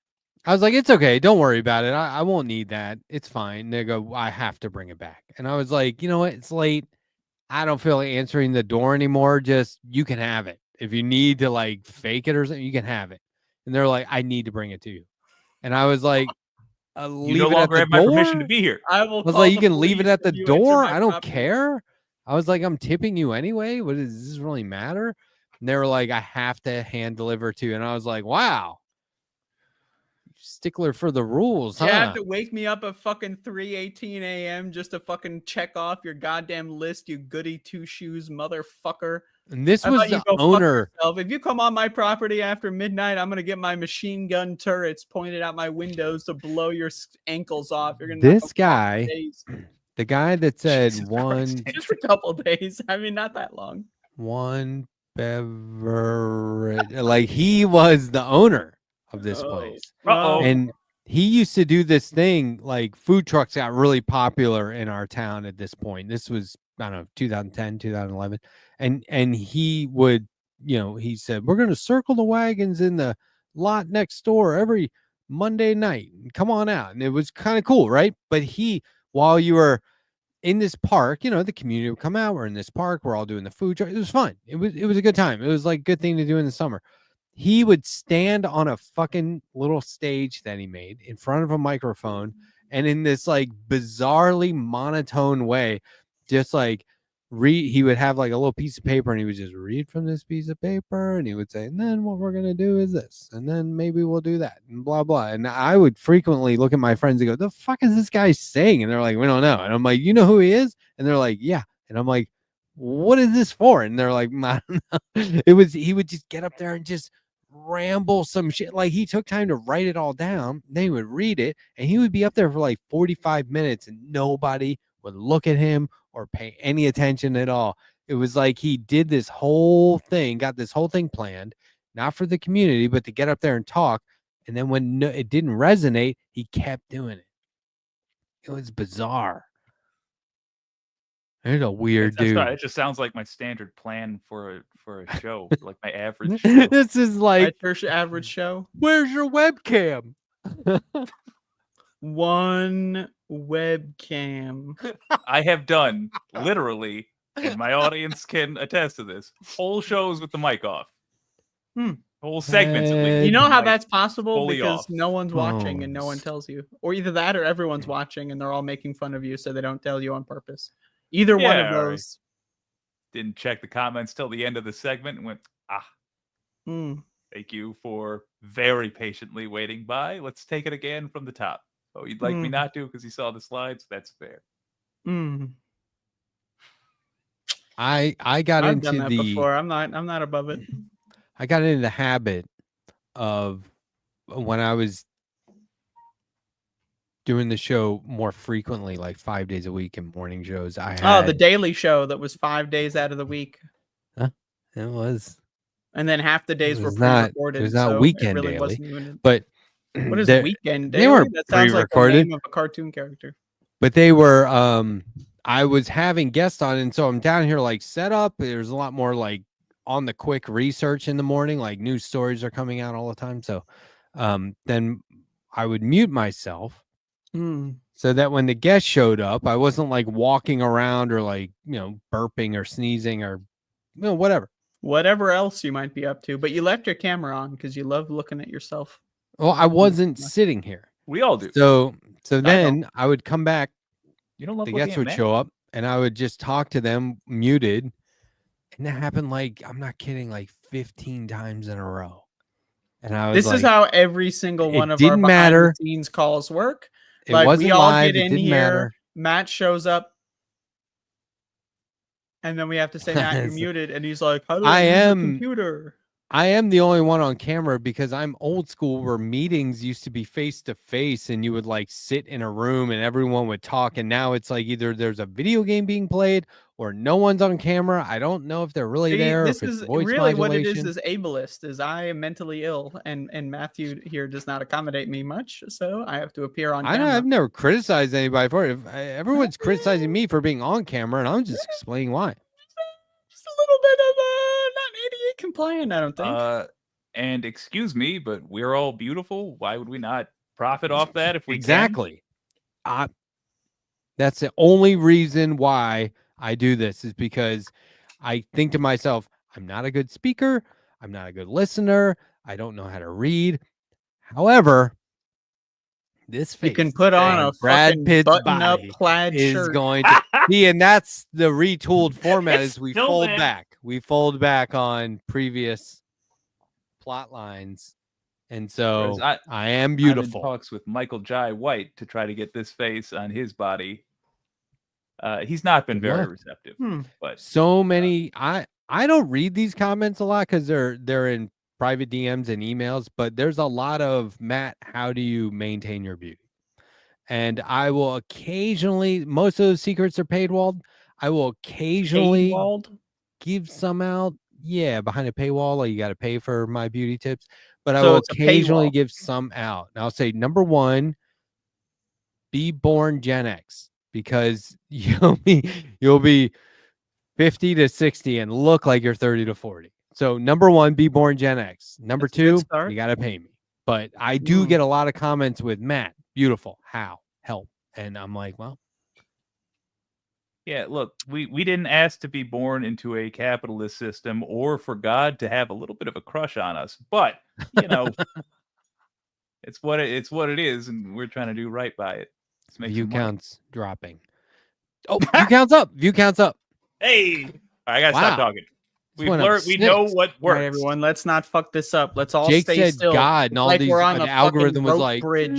I was like, it's okay. Don't worry about it. I won't need that. It's fine. And they go, I have to bring it back. And I was like, you know what? It's late. I don't feel like answering the door anymore. Just, you can have it. If you need to like fake it or something, you can have it. And they're like, I need to bring it to you. And I was like, You leave no it at longer the have my door? permission to be here. I I was like, you can leave it at the door. I don't care. I was like, I'm tipping you anyway. Does this really matter? And they were like, I have to hand deliver to you. And I was like, wow. Stickler for the rules, huh? You have to wake me up at fucking 3:18 a.m. just to fucking check off your goddamn list, you goody two shoes motherfucker. And this How was about you the go fuck owner. yourself? If you come on my property after midnight, I'm gonna get my machine gun turrets pointed out my windows to blow your ankles off. You're gonna This guy, the guy that said just a couple days. I mean, not that long. one beverage, like he was the owner of this place. Uh-oh. And he used to do this thing, like food trucks got really popular in our town at this point. This was, I don't know, 2010, 2011. And he would, he said, we're going to circle the wagons in the lot next door every Monday night. Come on out. And it was kind of cool, right? But while you were in this park, the community would come out. We're in this park. We're all doing the food truck. It was fun. It was a good time. It was like a good thing to do in the summer. He would stand on a fucking little stage that he made in front of a microphone, and in this like bizarrely monotone way, just like he would have like a little piece of paper, and he would just read from this piece of paper, and he would say, and then what we're going to do is this, and then maybe we'll do that, and blah, blah. And I would frequently look at my friends and go, the fuck is this guy saying? And they're like, we don't know. And I'm like, you know who he is? And they're like, yeah. And I'm like, what is this for? And they're like, I don't know. He would just get up there and just ramble some shit. Like he took time to write it all down. Then he would read it, and he would be up there for like 45 minutes, and nobody would look at him or pay any attention at all. It was like he did this whole thing, got this whole thing planned, not for the community, but to get up there and talk. And then when it didn't resonate, he kept doing it. It was bizarre. He's a weird dude. It just sounds like my standard plan for a show, like my average show. This is like your average show. Where's your webcam? One webcam. I have done literally, and my audience can attest to this, whole shows with the mic off. Whole segments. At least. You know how that's possible? fully Because off. no one's watching and no one tells you. Or either that or everyone's watching and they're all making fun of you so they don't tell you on purpose. Either one of or those. Didn't check the comments till the end of the segment and went, thank you for very patiently waiting by. Let's take it again from the top. Oh, you'd like me not to because you saw the slides? That's fair. I got I've into done that the before. I'm not above it. I got into the habit of when I was doing the show more frequently, like 5 days a week in morning shows. I had the Daily Show that was 5 days out of the week. It was. And then half the days It were was not. pre-recorded. It was not so weekend it really daily, wasn't even but what is they- weekend they daily? weren't That sounds like the pre-recorded. name of a cartoon character. But they were. I was having guests on, and so I'm down here like set up. There's a lot more like on the quick research in the morning, like news stories are coming out all the time. So then I would mute myself so that when the guest showed up, I wasn't like walking around or like, burping or sneezing or, whatever. Whatever else you might be up to. But you left your camera on because you love looking at yourself. Well, I wasn't sitting here. We all do. So then I would come back. You don't love the looking guests at would Matt? show up and I would just talk to them muted. And that happened like, I'm not kidding, like 15 times in a row. And I was This like, is how every single one of our didn't behind matter. the scenes calls work. It Like wasn't we all live, get it in didn't here, matter. Matt shows up, and then we have to say, Matt, you're muted, and he's like, how do I use the computer? I am the only one on camera because I'm old school where meetings used to be face to face and you would like sit in a room and everyone would talk. And now it's like either there's a video game being played or no one's on camera. I don't know if they're really See, there. this If it's is voice really modulation. what it is ableist is I am mentally ill and Matthew here does not accommodate me much. So I have to appear on camera. I've never criticized anybody for it. Everyone's criticizing me for being on camera and I'm just explaining why. Just a little bit of not idiot compliant, I don't think. And excuse me, but we're all beautiful. Why would we not profit off that if we Exactly. That's the only reason why I do this is because I think to myself, I'm not a good speaker. I'm not a good listener. I don't know how to read. However, this face You can put on and a Brad fucking Pitt's button-up body plaid is shirt. going to be, and that's the retooled format It's is we still fold there. back. We fold back on previous plot lines. And so Whereas I am I'm in beautiful. talks with Michael Jai White to try to get this face on his body. He's not been very luck. receptive, Hmm. but So many I don't read these comments a lot because they're in private DMs and emails, but there's a lot of Matt, how do you maintain your beauty? And I will occasionally, most of those secrets are paywalled. I will occasionally give some out. Yeah, behind a paywall, like you got to pay for my beauty tips, but I So will it's a occasionally paywall. give some out. And I'll say number one, be born Gen X because you'll be 50 to 60 and look like you're 30 to 40. So number one, be born Gen X. Number That's a good two, start. you got to pay me. But I do get a lot of comments with Matt, beautiful, how, help. And I'm like, well, yeah, look, we didn't ask to be born into a capitalist system or for God to have a little bit of a crush on us, but it's what it is, and we're trying to do right by it. Let's make view some money. counts dropping. Oh, view counts up. View counts up. Hey, I gotta stop Wow. talking. We've learned. We know what All right, works. everyone, let's not fuck this up. Let's all Jake stay said still. God, and It's all like these- we're on the a algorithm fucking was rope like, bridge.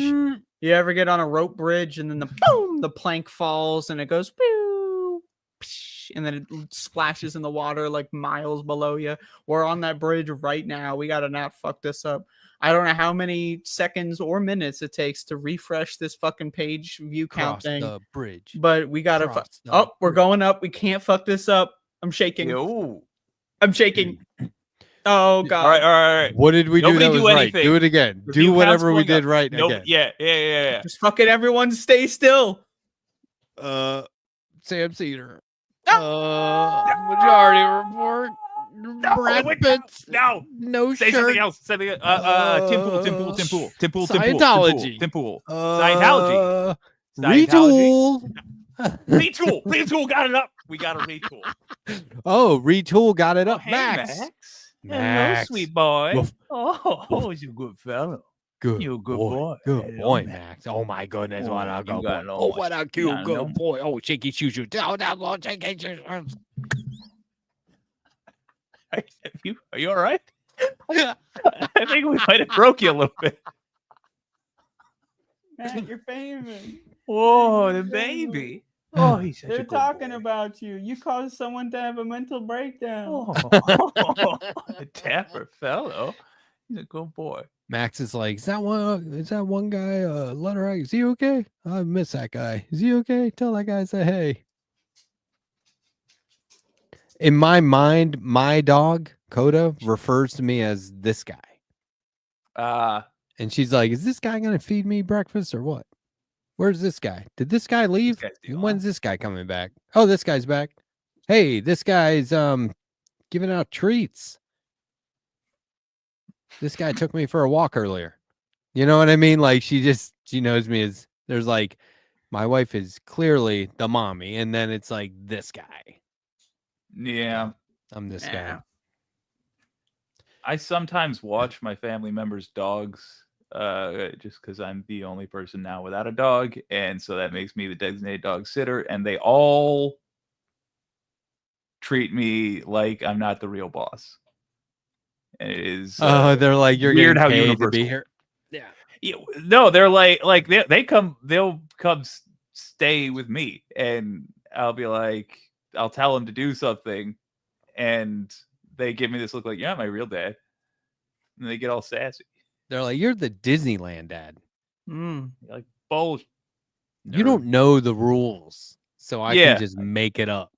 You ever get on a rope bridge and then the boom, the plank falls and it goes pew, psh, and then it splashes in the water like miles below you. We're on that bridge right now. We gotta not fuck this up. I don't know how many seconds or minutes it takes to refresh this fucking page view count Cross thing. the bridge. But we gotta. Cross the Oh, we're going up. We can't fuck this up. I'm shaking. Yo. I'm shaking. Oh god. All right. What did we Nobody do that do was right? anything. Do it again. The Do view whatever count's we going did up. right Nope. again. Yeah. Just fucking everyone stay still. Sam Cedar. Majority report. Brad Pitt's No. no Say shirt. something else. Tim Pool. Scientology. Scientology. Retool. Retool got it up. We got a retool. Oh, Retool got it up. Hey, Max. Hello, Max. sweet boy. Woof. Oh, he's a good fellow. Good. You're a good boy. Good Hello, boy, Max. Max. Oh my goodness, Oh, what a you good got boy. no Oh, more. what a You cute got good no boy. Oh, shaky shoo shoo. Down, down, low, shaky shoo shoo. Are you all right? I think we might have broke you a little bit. Matt, you're famous. Whoa, the baby. Oh, he's such a They're good talking boy. about you. You caused someone to have a mental breakdown. A tapper fellow. He's a good boy. Max is like, is that one guy, Letterhack? Is he okay? I miss that guy. Is he okay? Tell that guy I say hey. In my mind, my dog, Coda, refers to me as this guy. And she's like, is this guy gonna feed me breakfast or what? Where's this guy? Did this guy leave? When's this guy coming back? Oh, this guy's back. Hey, this guy's giving out treats. This guy took me for a walk earlier. You know what I mean? Like she knows me as there's like my wife is clearly the mommy, and then it's like this guy. Yeah. I'm this guy. I sometimes watch my family members' dogs just because I'm the only person now without a dog. And so that makes me the designated dog sitter. And they all treat me like I'm not the real boss. And it is They're like, you're weird getting how paid universal. to be here. Yeah. No, they're like they'll come stay with me, and I'll be like, I'll tell them to do something, and they give me this look like, you're not my real dad, and they get all sassy. They're like, you're the Disneyland dad. Like bullshit. You don't know the rules, so I Yeah. can just make it up.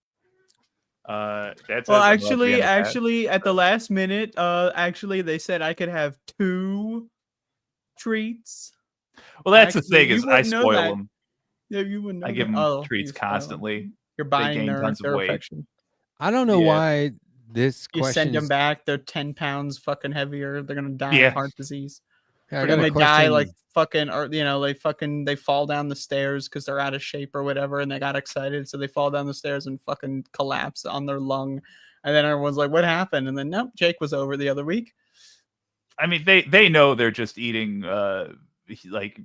That's Well, actually, at the last minute, actually, they said I could have 2 treats. Well, that's the Actually, thing you is I wouldn't know spoil that. them. Yeah, you wouldn't know I give that. them Oh, treats you spoil 'em. constantly. You're They buying gain their, tons of their weight. affection. I don't know Yeah. why this You question send them is- back, they're 10 pounds fucking heavier. They're gonna die Yeah. of heart disease. Yeah, I And got then a they die question. like fucking, or they fall down the stairs because they're out of shape or whatever, and they got excited, so they fall down the stairs and fucking collapse on their lung. And then everyone's like, "What happened?" And then nope, Jake was over the other week. I mean, they know they're just eating like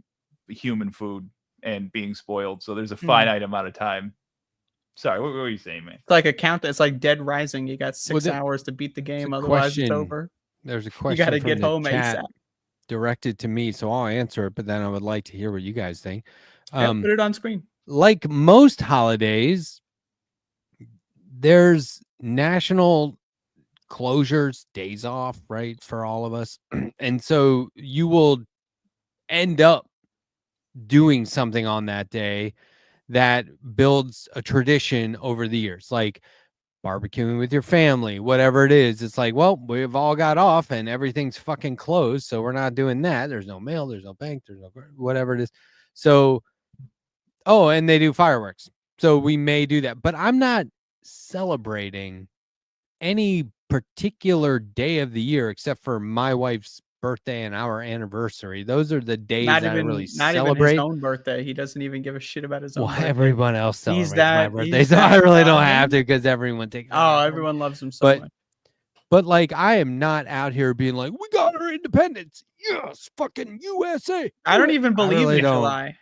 human food and being spoiled. So there's a finite amount of time. Sorry, what were you saying, man? It's like a count. It's like Dead Rising. You got 6 Well, hours to beat the game, a otherwise question. it's over. There's a You question got to from get the home chat ASAP. directed to me, so I'll answer it. But then I would like to hear what you guys think. Yeah, put it on screen. Like most holidays, there's national closures, days off, right, for all of us. And so you will end up doing something on that day that builds a tradition over the years, like barbecuing with your family, whatever it is. It's like, well, we've all got off and everything's fucking closed, so we're not doing that. There's no mail, there's no bank, there's no whatever it is. So, oh, and they do fireworks. So we may do that, but I'm not celebrating any particular day of the year except for my wife's birthday and our anniversary. Those are the days Not that I even, really not celebrate. even his own birthday. He doesn't even give a shit about his own. Well, birthday. everyone else celebrates He's that, my birthday, he's so I that really don't guy. have to because everyone takes. Oh, everyone loves him so much. But like, I am not out here being like, we got our independence. Yes, fucking USA. I don't even believe really in don't. July.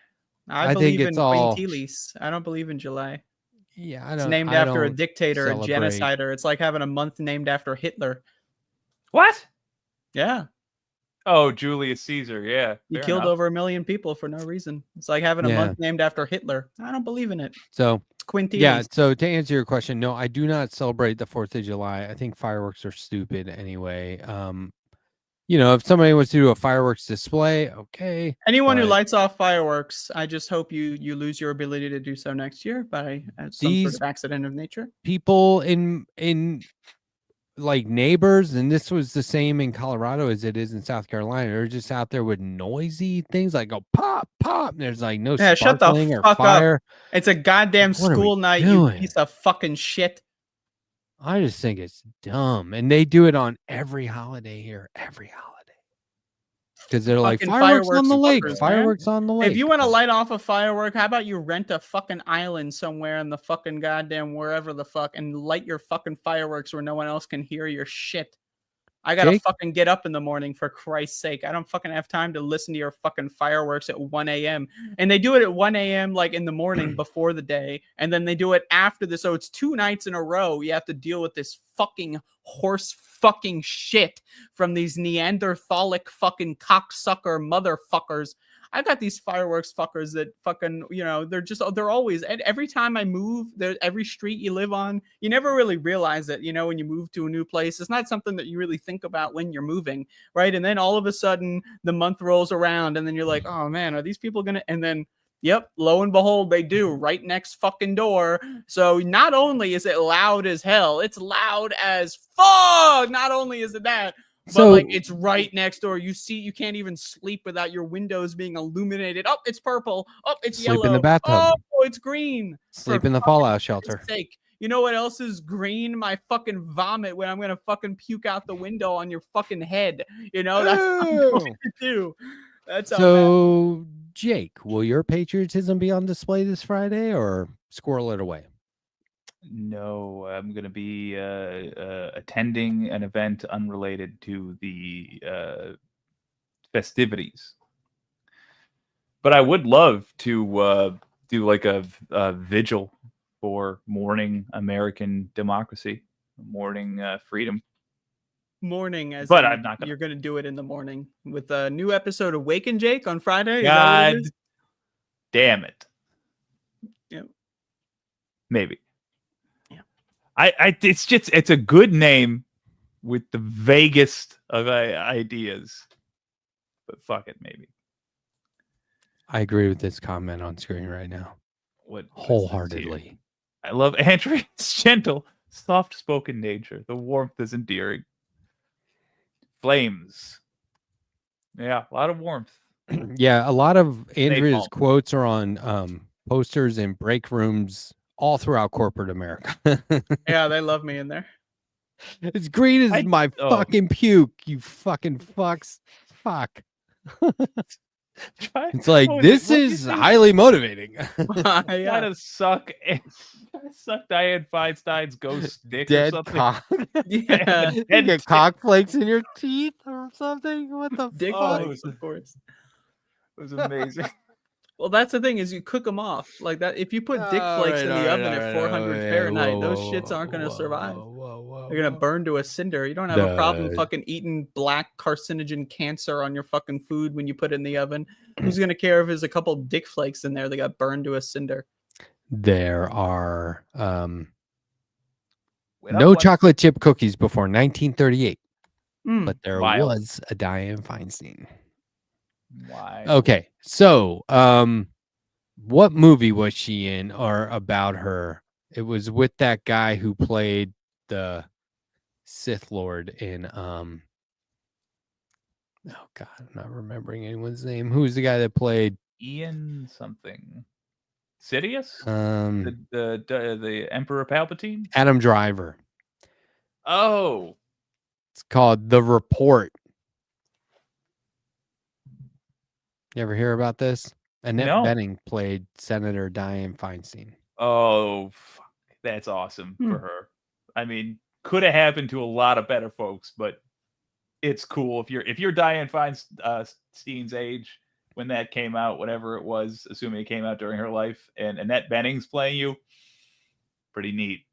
I think believe it's in all. Queen Telis. I don't believe in July. Yeah, I It's don't. named I after a don't dictator, celebrate. a genocider. It's like having a month named after Hitler. What? Yeah. Oh, Julius Caesar. Yeah. He fair killed enough. over 1 million people for no reason. It's like having a Yeah. month named after Hitler. I don't believe in it. So It's Quintilis. yeah. So to answer your question, no, I do not celebrate the 4th of July. I think fireworks are stupid anyway. you know, if somebody wants to do a fireworks display, okay. Anyone who but lights off fireworks, I just hope you lose your ability to do so next year by some sort These of accident of nature. people in like neighbors, and this was the same in Colorado as it is in South Carolina, they're just out there with noisy things like go pop, pop. And there's like no Yeah, shut the sparkling or fuck fire. up. It's a goddamn What are we school night, doing? you piece of fucking shit. I just think it's dumb. And they do it on every holiday here, every holiday. Because they're like, Fucking fireworks on the lake, fuckers, man. fireworks on the lake. If you want to light off a firework, how about you rent a fucking island somewhere in the fucking goddamn wherever the fuck and light your fucking fireworks where no one else can hear your shit. I gotta Jake? fucking get up in the morning, for Christ's sake. I don't fucking have time to listen to your fucking fireworks at 1 a.m. And they do it at 1 a.m. like in the morning before the day. And then they do it after the, so it's 2 nights in a row. You have to deal with this fucking horse fucking shit from these Neanderthalic fucking cocksucker motherfuckers. I got these fireworks fuckers that fucking, you know, they're always, and every time I move, every street you live on, you never really realize that, you know, when you move to a new place, it's not something that you really think about when you're moving, right? And then all of a sudden the month rolls around and then you're like, oh man, are these people gonna, and then yep, lo and behold, they do right next fucking door. So not only is it loud as hell, it's loud as fuck. Not only is it that, but So- like it's right next door. You see, you can't even sleep without your windows being illuminated. Oh, it's purple. Oh, it's Sleep in yellow. the bathtub. Oh, it's green. Sleep For in the fucking fallout shelter. sake. You know what else is green? My fucking vomit when I'm gonna fucking puke out the window on your fucking head. You know, that's what I'm going to do. That's how bad. So, Jake, will your patriotism be on display this Friday or squirrel it away? No, I'm going to be attending an event unrelated to the festivities. But I would love to do like a vigil for mourning American democracy, mourning freedom. Morning, as But in I'm not gonna- you're gonna do it in the morning with a new episode of Wake and Jake on Friday. Is that what God it is? damn it. Yep. Maybe. It's a good name with the vaguest of ideas, but fuck it, maybe. I agree with this comment on screen right now. What wholeheartedly? I love Andrea's gentle, soft-spoken nature. The warmth is endearing. Flames. Yeah, a lot of warmth. Yeah, a lot of Andrea's Napalm. quotes are on posters in break rooms all throughout corporate America. Yeah, they love me in there. It's green as my fucking puke, you fucking fucks. Fuck. It's like, this is highly motivating. Kind of suck Diane Feinstein's ghost dick or Dead something. cock. Yeah. You get cock flakes in your teeth or something. What the Dick fuck? flakes, of course. It was amazing. Well, that's the thing, is you cook them off like that. If you put dick flakes in the oven at 400 Fahrenheit, those shits aren't going to survive. They're going to burn to a cinder. You don't have a problem No. fucking eating black carcinogen cancer on your fucking food when you put it in the oven. Who's going to care if there's a couple dick flakes in there that got burned to a cinder? There are Wait, no what? chocolate chip cookies before 1938, Mm. but there Wild. was a Diane Feinstein. Why? Okay, so what movie was she in or about her? It was with that guy who played the Sith Lord in oh god, I'm not remembering anyone's name. Who's the guy that played Ian something. Sidious? The Emperor Palpatine? Adam Driver? Oh. It's called The Report. You ever hear about this? Annette No. Bening played Senator Diane Feinstein. Oh, fuck. That's awesome for her. I mean, could have happened to a lot of better folks, but it's cool if you're Diane Feinstein's age when that came out, whatever it was, assuming it came out during her life, and Annette Bening's playing you. Pretty neat.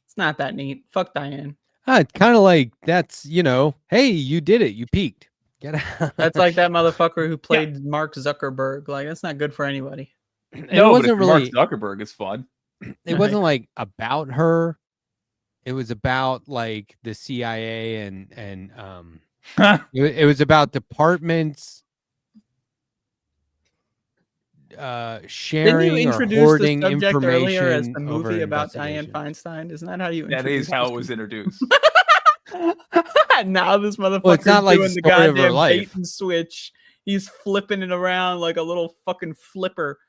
It's not that neat. Fuck Diane. It's kind of like that's, you know, hey, you did it. You peaked. Get out. That's like that motherfucker who played Mark Zuckerberg. Like, that's not good for anybody. It No, but wasn't if you're really. Mark Zuckerberg is fun. It wasn't like about her. It was about like the CIA and it was about departments sharing Didn't you or introduce the hoarding subject earlier as information the over movie about Dianne investigations. Feinstein? Isn't that how you That introduced is how it this was to- introduced. Now this motherfucker's Well, it's not like the doing the story of her goddamn life. bait and switch. He's flipping it around like a little fucking flipper.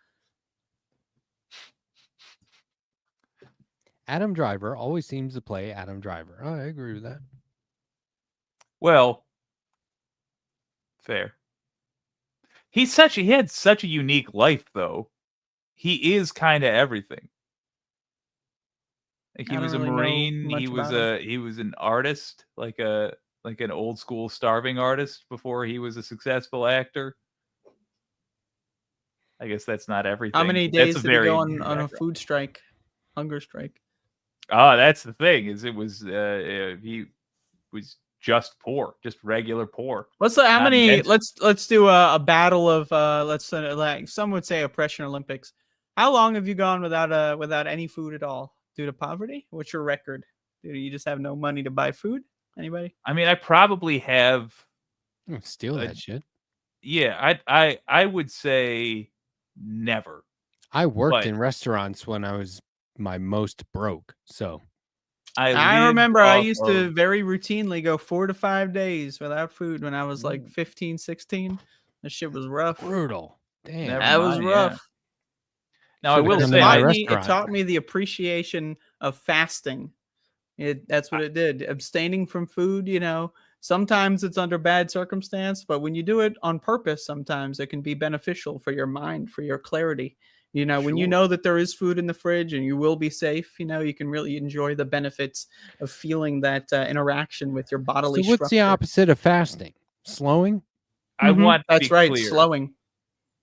Adam Driver always seems to play Adam Driver. Oh, I agree with that. Well, fair. He had such a unique life, though. He is kind of everything. Like he I was a don't really know Marine. much about him. He was an artist, like an old school starving artist before he was a successful actor. I guess that's not everything. How many but that's days a did he very go on interesting a background. food strike, hunger strike? Oh, that's the thing. He was just poor, just regular poor. Let's how Not many? inventive. Let's do a battle of like some would say oppression Olympics. How long have you gone without any food at all due to poverty? What's your record? Do you just have no money to buy food? Anybody? I mean, I probably have. Steal that shit. Yeah, I would say never. I worked But in restaurants when I was my most broke. So I lived remember I off used to of- very routinely go 4 to 5 days without food when I was like 15, 16. That shit was rough. Brutal. Damn. Never That was mind, rough. yeah. Now I will come say, to my It restaurant. taught me the appreciation of fasting. That's what it did. Abstaining from food, sometimes it's under bad circumstance, but when you do it on purpose, sometimes it can be beneficial for your mind, for your clarity. When you Sure. know that there is food in the fridge and you will be safe, you can really enjoy the benefits of feeling that interaction with your bodily So what's the structure. opposite of fasting? Slowing? I want to That's be right, clear, slowing.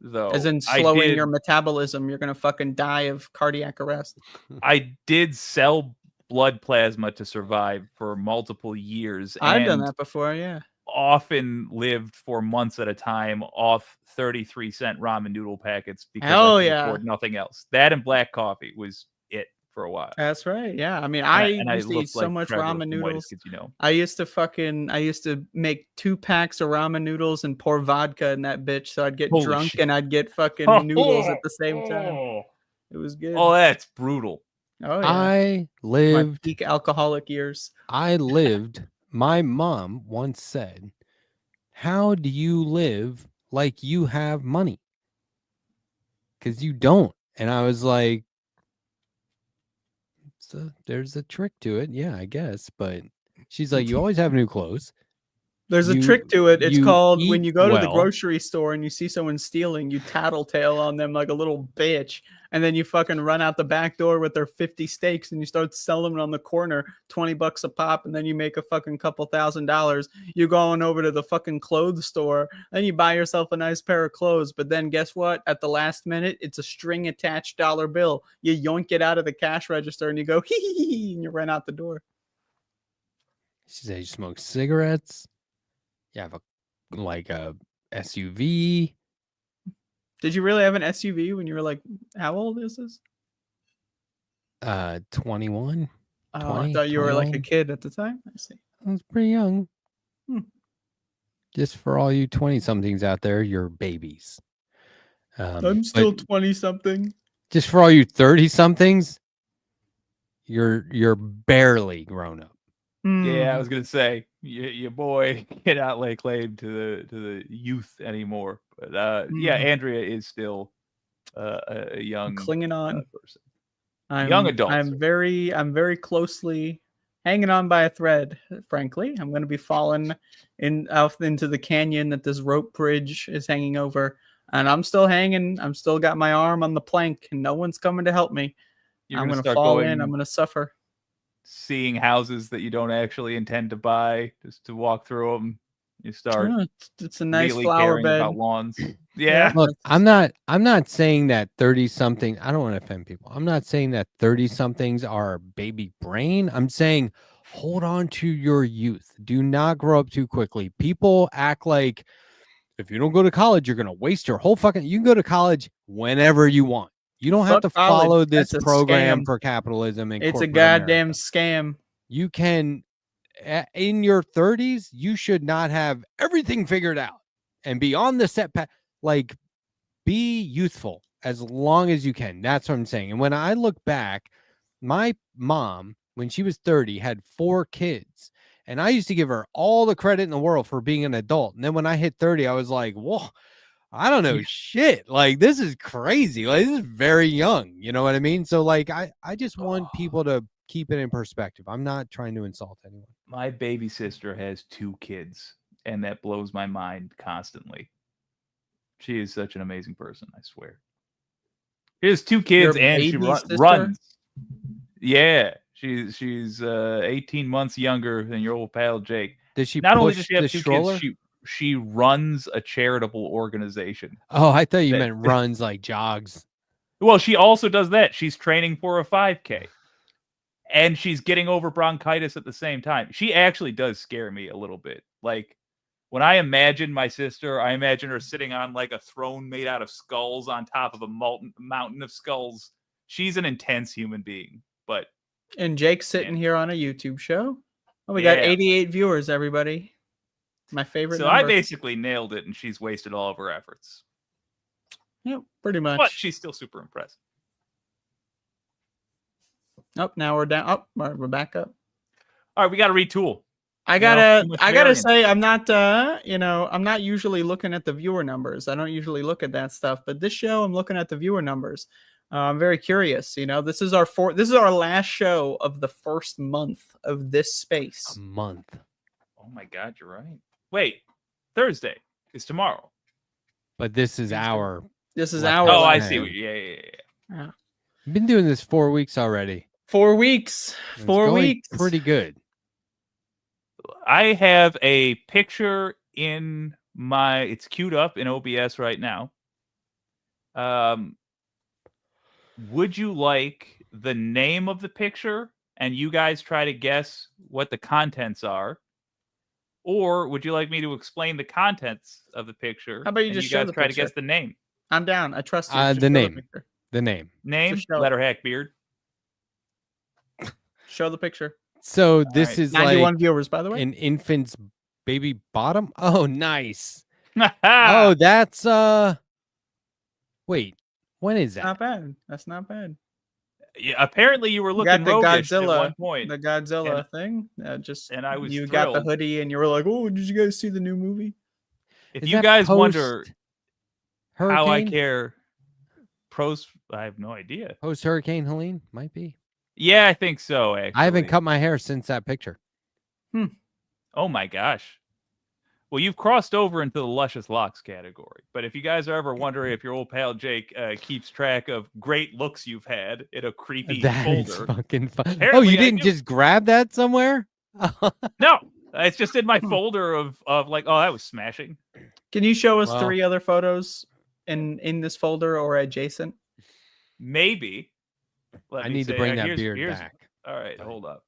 though. As in I slowing did- your metabolism, you're gonna fucking die of cardiac arrest. I did sell blood plasma to survive for multiple years. I've done and that before, yeah. Often lived for months at a time off 33-cent ramen noodle packets because Hell I could yeah. afford nothing else. That and black coffee was it for a while. That's right. Yeah. I mean, And I and used to eat looked so like much Trevor ramen from Whitest noodles. Kids You Know. I used to make 2 packs of ramen noodles and pour vodka in that bitch. So I'd get Holy drunk shit. and I'd get fucking noodles at the same time. It was good. Oh, that's brutal. Oh, yeah. I My lived peak alcoholic years. My mom once said, "How do you live like you have money? Because you don't." And I was like, there's a trick to it. Yeah, I guess. But she's like, you always have new clothes. There's a You- trick to it. It's you called when eat you go to the well. grocery store and you see someone stealing, you tattletale on them like a little bitch. And then you fucking run out the back door with their 50 steaks and you start selling them on the corner, $20 a pop. And then you make a fucking couple $1,000. You're going over to the fucking clothes store. Then you buy yourself a nice pair of clothes. But then guess what? At the last minute, it's a string attached dollar bill. You yoink it out of the cash register and you go, hee hee hee, and you run out the door. She said you smoke cigarettes. You have a SUV. Did you really have an SUV when you were like, how old is this? 21. Oh, 20, I thought you were like a 21. kid at the time. I see. I was pretty young. Hmm. Just for all you 20-somethings out there, you're babies. I'm still but 20-something. just for all you 30-somethings, you're barely grown up. Yeah, I Hmm. was gonna say your boy cannot lay claim to the youth anymore. But yeah, Mm. Andrea is still a young Clinging on. person. I'm, Young adult, I'm very closely hanging on by a thread. Frankly, I'm going to be falling out into the canyon that this rope bridge is hanging over, and I'm still hanging. I'm still got my arm on the plank, and no one's coming to help me. You're I'm gonna going to start fall going- in. I'm going to suffer. Seeing houses that you don't actually intend to buy, just to walk through them. You start. Oh, it's a nice immediately flower caring bed. about lawns. Yeah. Look, I'm not saying that 30-something, I don't want to offend people. I'm not saying that 30-somethings are baby brain. I'm saying hold on to your youth. Do not grow up too quickly. People act like if you don't go to college, you're going to waste your whole fucking, you can go to college whenever you want. You don't have Fuck to college. follow this That's a program scam. for capitalism and It's a corporate goddamn America. scam. You can, in your 30s, you should not have everything figured out and be on the set path. Like, be youthful as long as you can. That's what I'm saying. And when I look back, my mom, when she was 30, had 4 kids. And I used to give her all the credit in the world for being an adult. And then when I hit 30, I was like, whoa, I don't know shit. Like, this is crazy. Like, this is very young. You know what I mean? So, like, I just want people to keep it in perspective. I'm not trying to insult anyone. My baby sister has 2 kids, and that blows my mind constantly. She is such an amazing person, I swear. She has 2 kids, Your and she baby sister? runs. Yeah, she's 18 months younger than your old pal Jake. Does she Not only push does she have the 2 stroller? kids, she runs a charitable organization. Oh, I thought you that- meant runs like jogs. Well, she also does that. She's training for a 5K. And she's getting over bronchitis at the same time. She actually does scare me a little bit. Like, when I imagine my sister, I imagine her sitting on like a throne made out of skulls on top of a mountain of skulls. She's an intense human being. But And Jake's sitting here on a YouTube show. Oh, we got Yeah. 88 viewers, everybody. My favorite so number. I basically nailed it, and she's wasted all of her efforts. Yep, pretty much. But she's still super impressive. Oh, now we're down. Oh, we're back up. All right, we got to retool. I You know, gotta, too much I gotta variance. say, I'm not, I'm not usually looking at the viewer numbers. I don't usually look at that stuff, but this show, I'm looking at the viewer numbers. I'm very curious. This is our last show of the first month of this space. A month. Oh my God, you're right. Wait, Thursday is tomorrow. But this is our. This is left our. Oh, I hand. see. Yeah. I've been doing this 4 weeks already. 4 weeks. It's 4 going weeks. Pretty good. I have a picture in it's queued up in OBS right now. Would you like the name of the picture and you guys try to guess what the contents are? Or would you like me to explain the contents of the picture? How about you and just you show guys the try picture? to guess the name? I'm down. I trust you. Just The show name. picture. The name. Name, Just show it. Letterhack Beard. Show the picture. So this right. is 91 like viewers, by the way. an infant's baby bottom. Oh, nice. Oh, Oh, that's Wait, when is that? Not bad. That's not bad. yeah, apparently you were You got looking the roguish at Godzilla, one point. the Godzilla And- thing. and I was you got the thrilled. hoodie, and you were like, "Oh, did you guys see the new movie?" If Is you that guys wonder how I Hurricane? care, I have no idea. Post Hurricane Helene? Might be. Yeah, I think so. Actually, I haven't cut my hair since that picture. Oh my gosh. Well, you've crossed over into the luscious locks category. But if you guys are ever wondering if your old pal Jake keeps track of great looks you've had in a creepy That is folder, fucking fun. Oh, Apparently you I didn't do. just grab that somewhere? no, it's just in my folder of like, oh, that was smashing. Can you show us Wow. 3 other photos in this folder or adjacent? Maybe. Let I me need to say, bring that here's- beard here's- back. All right, hold up.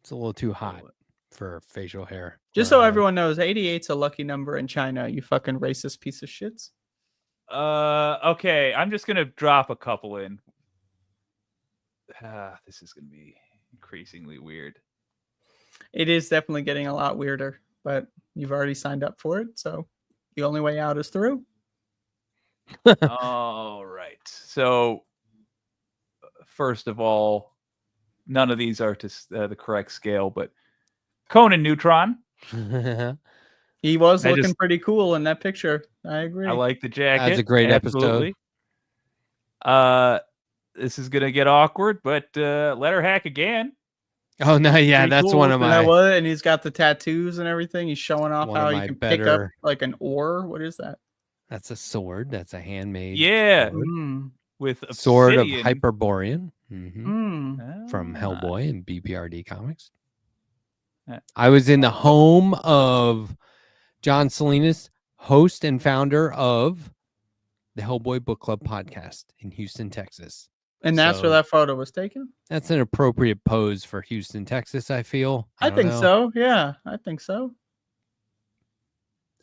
It's a little too hot for facial hair. Just so everyone knows, 88's a lucky number in China. You fucking racist piece of shits. Okay, I'm just gonna drop a couple in. This is gonna be increasingly weird. It is definitely getting a lot weirder, but you've already signed up for it, so the only way out is through. All right. So, first of all, none of these are to the correct scale, but Conan Neutron. He was I looking just- pretty cool in that picture. I agree. I like the jacket. That's a great absolutely. This is gonna get awkward, but Letterhack again. Oh no, yeah, Pretty that's cool one of looking. my. That was, and he's got the tattoos and everything. He's showing off One of how you my can pick up better- like an oar. What is that? That's a sword. That's a handmade. Yeah, sword. with Sword of obsidian. Hyperborean from Hellboy and BPRD Comics. I was in the home of John Salinas, host and founder of the Hellboy Book Club podcast in Houston, Texas. And that's So where that photo was taken. That's an appropriate pose for Houston, Texas, I feel. I don't think know. so. Yeah, I think so.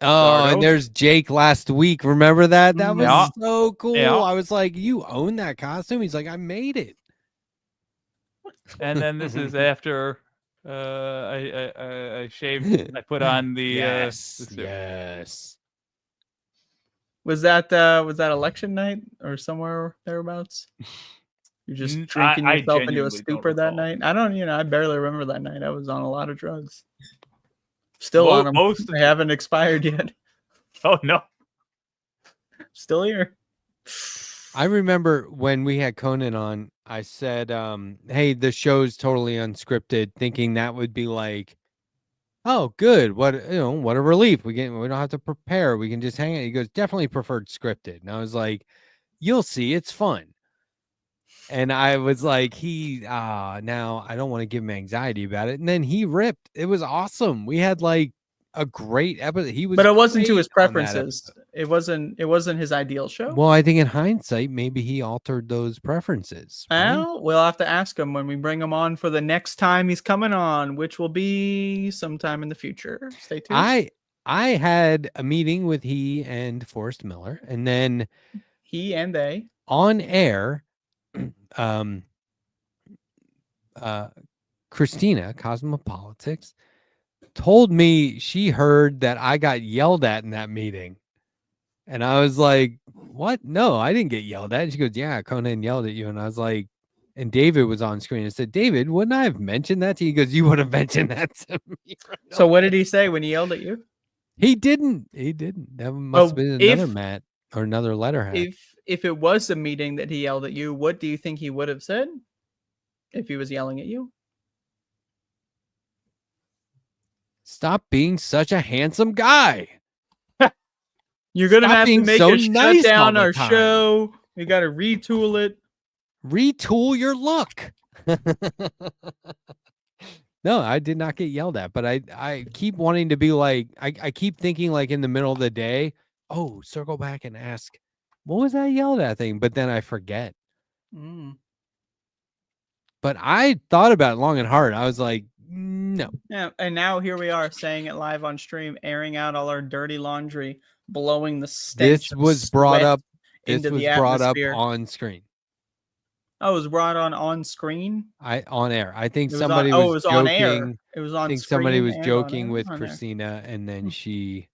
Oh, and there's Jake last week. Remember that? That was Yeah. so cool. Yeah. I was like, you own that costume? He's like, I made it. And then this is after I shaved. I put on the yes, the suit. yes. Was that election night or somewhere thereabouts? You're just drinking I yourself into a genuinely don't stupor that recall. night. I barely remember that night. I was on a lot of drugs. Still on them. Most of They haven't expired yet. Oh no. Still here. I remember when we had Conan on, I said, hey, the show's totally unscripted, thinking that would be like, oh, good. What a relief. We don't have to prepare. We can just hang out. He goes, definitely preferred scripted. And I was like, you'll see, it's fun. And I was like, now I don't want to give him anxiety about it. And then he ripped. It was awesome. We had like a great episode. But it wasn't to his great on that preferences. It wasn't his ideal show. Well, I think in hindsight, maybe he altered those preferences. Right? Well, we'll have to ask him when we bring him on for the next time he's coming on, which will be sometime in the future. Stay tuned. I had a meeting with he and Forrest Miller, and then he and they on air, Christina Cosmopolitics told me she heard that I got yelled at in that meeting. And I was like, what? No, I didn't get yelled at. And she goes, yeah, Conan yelled at you. And I was like, and David was on screen and said, David, wouldn't I have mentioned that to you? He goes, you would have mentioned that to me. So what did he say when he yelled at you? He didn't. That must have been another Matt or another Letterhack. If it was a meeting that he yelled at you, what do you think he would have said if he was yelling at you? Stop being such a handsome guy. You're going to have to make us nice shut down all the our time. show. We got to retool it. Retool your look. No, I did not get yelled at, but I keep wanting to be like, I keep thinking like in the middle of the day, oh, circle back and ask, what was that yelled at thing? But then I forget. But I thought about it long and hard. I was like, no. Yeah, and now here we are saying it live on stream, airing out all our dirty laundry, blowing the stench. This was brought up. This into was the brought up atmosphere. on screen. Oh, it was brought on screen. On air. I think It was somebody on- oh, was it was joking. on air. It was on I think somebody screen was and joking on with air. Christina, and then she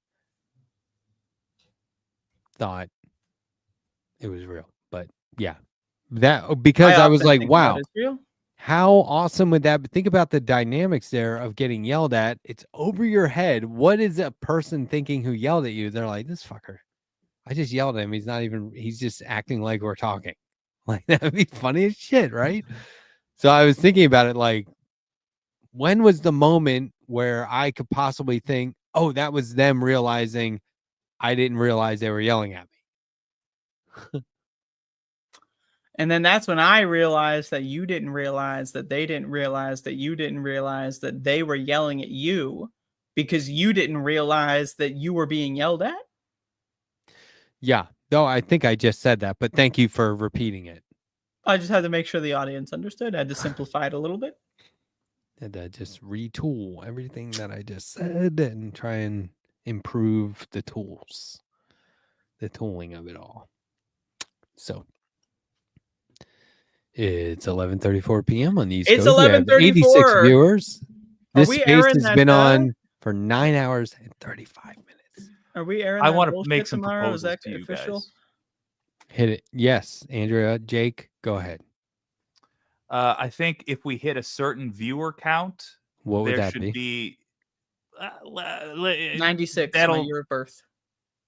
thought it was real. But yeah, that because I was often like, think wow, that is real. how awesome would that be? Think about the dynamics there of getting yelled at. It's over your head. What is a person thinking who yelled at you? They're like, this fucker. I just yelled at him. He's just acting like we're talking. Like, that would be funny as shit, right? So I was thinking about it like, when was the moment where I could possibly think, oh, that was them realizing I didn't realize they were yelling at me? And then that's when I realized that you didn't realize that they didn't realize that you didn't realize that they were yelling at you because you didn't realize that you were being yelled at. Yeah. No, I think I just said that, but thank you for repeating it. I just had to make sure the audience understood. I had to simplify it a little bit. Had to just retool everything that I just said and try and improve the tools, the tooling of it all. So it's 11:34 p.m. on the East It's Coast. We have 11:34. 86 viewers. Are This we space airing has that, been on for 9 hours and 35 minutes. Are we airing I that want to bullshit make some tomorrow? Is proposals that to you official? guys. Hit it. Yes, Andrea, Jake, go ahead. I think if we hit a certain viewer count, What would there that should be? 96, my that'll- year of birth.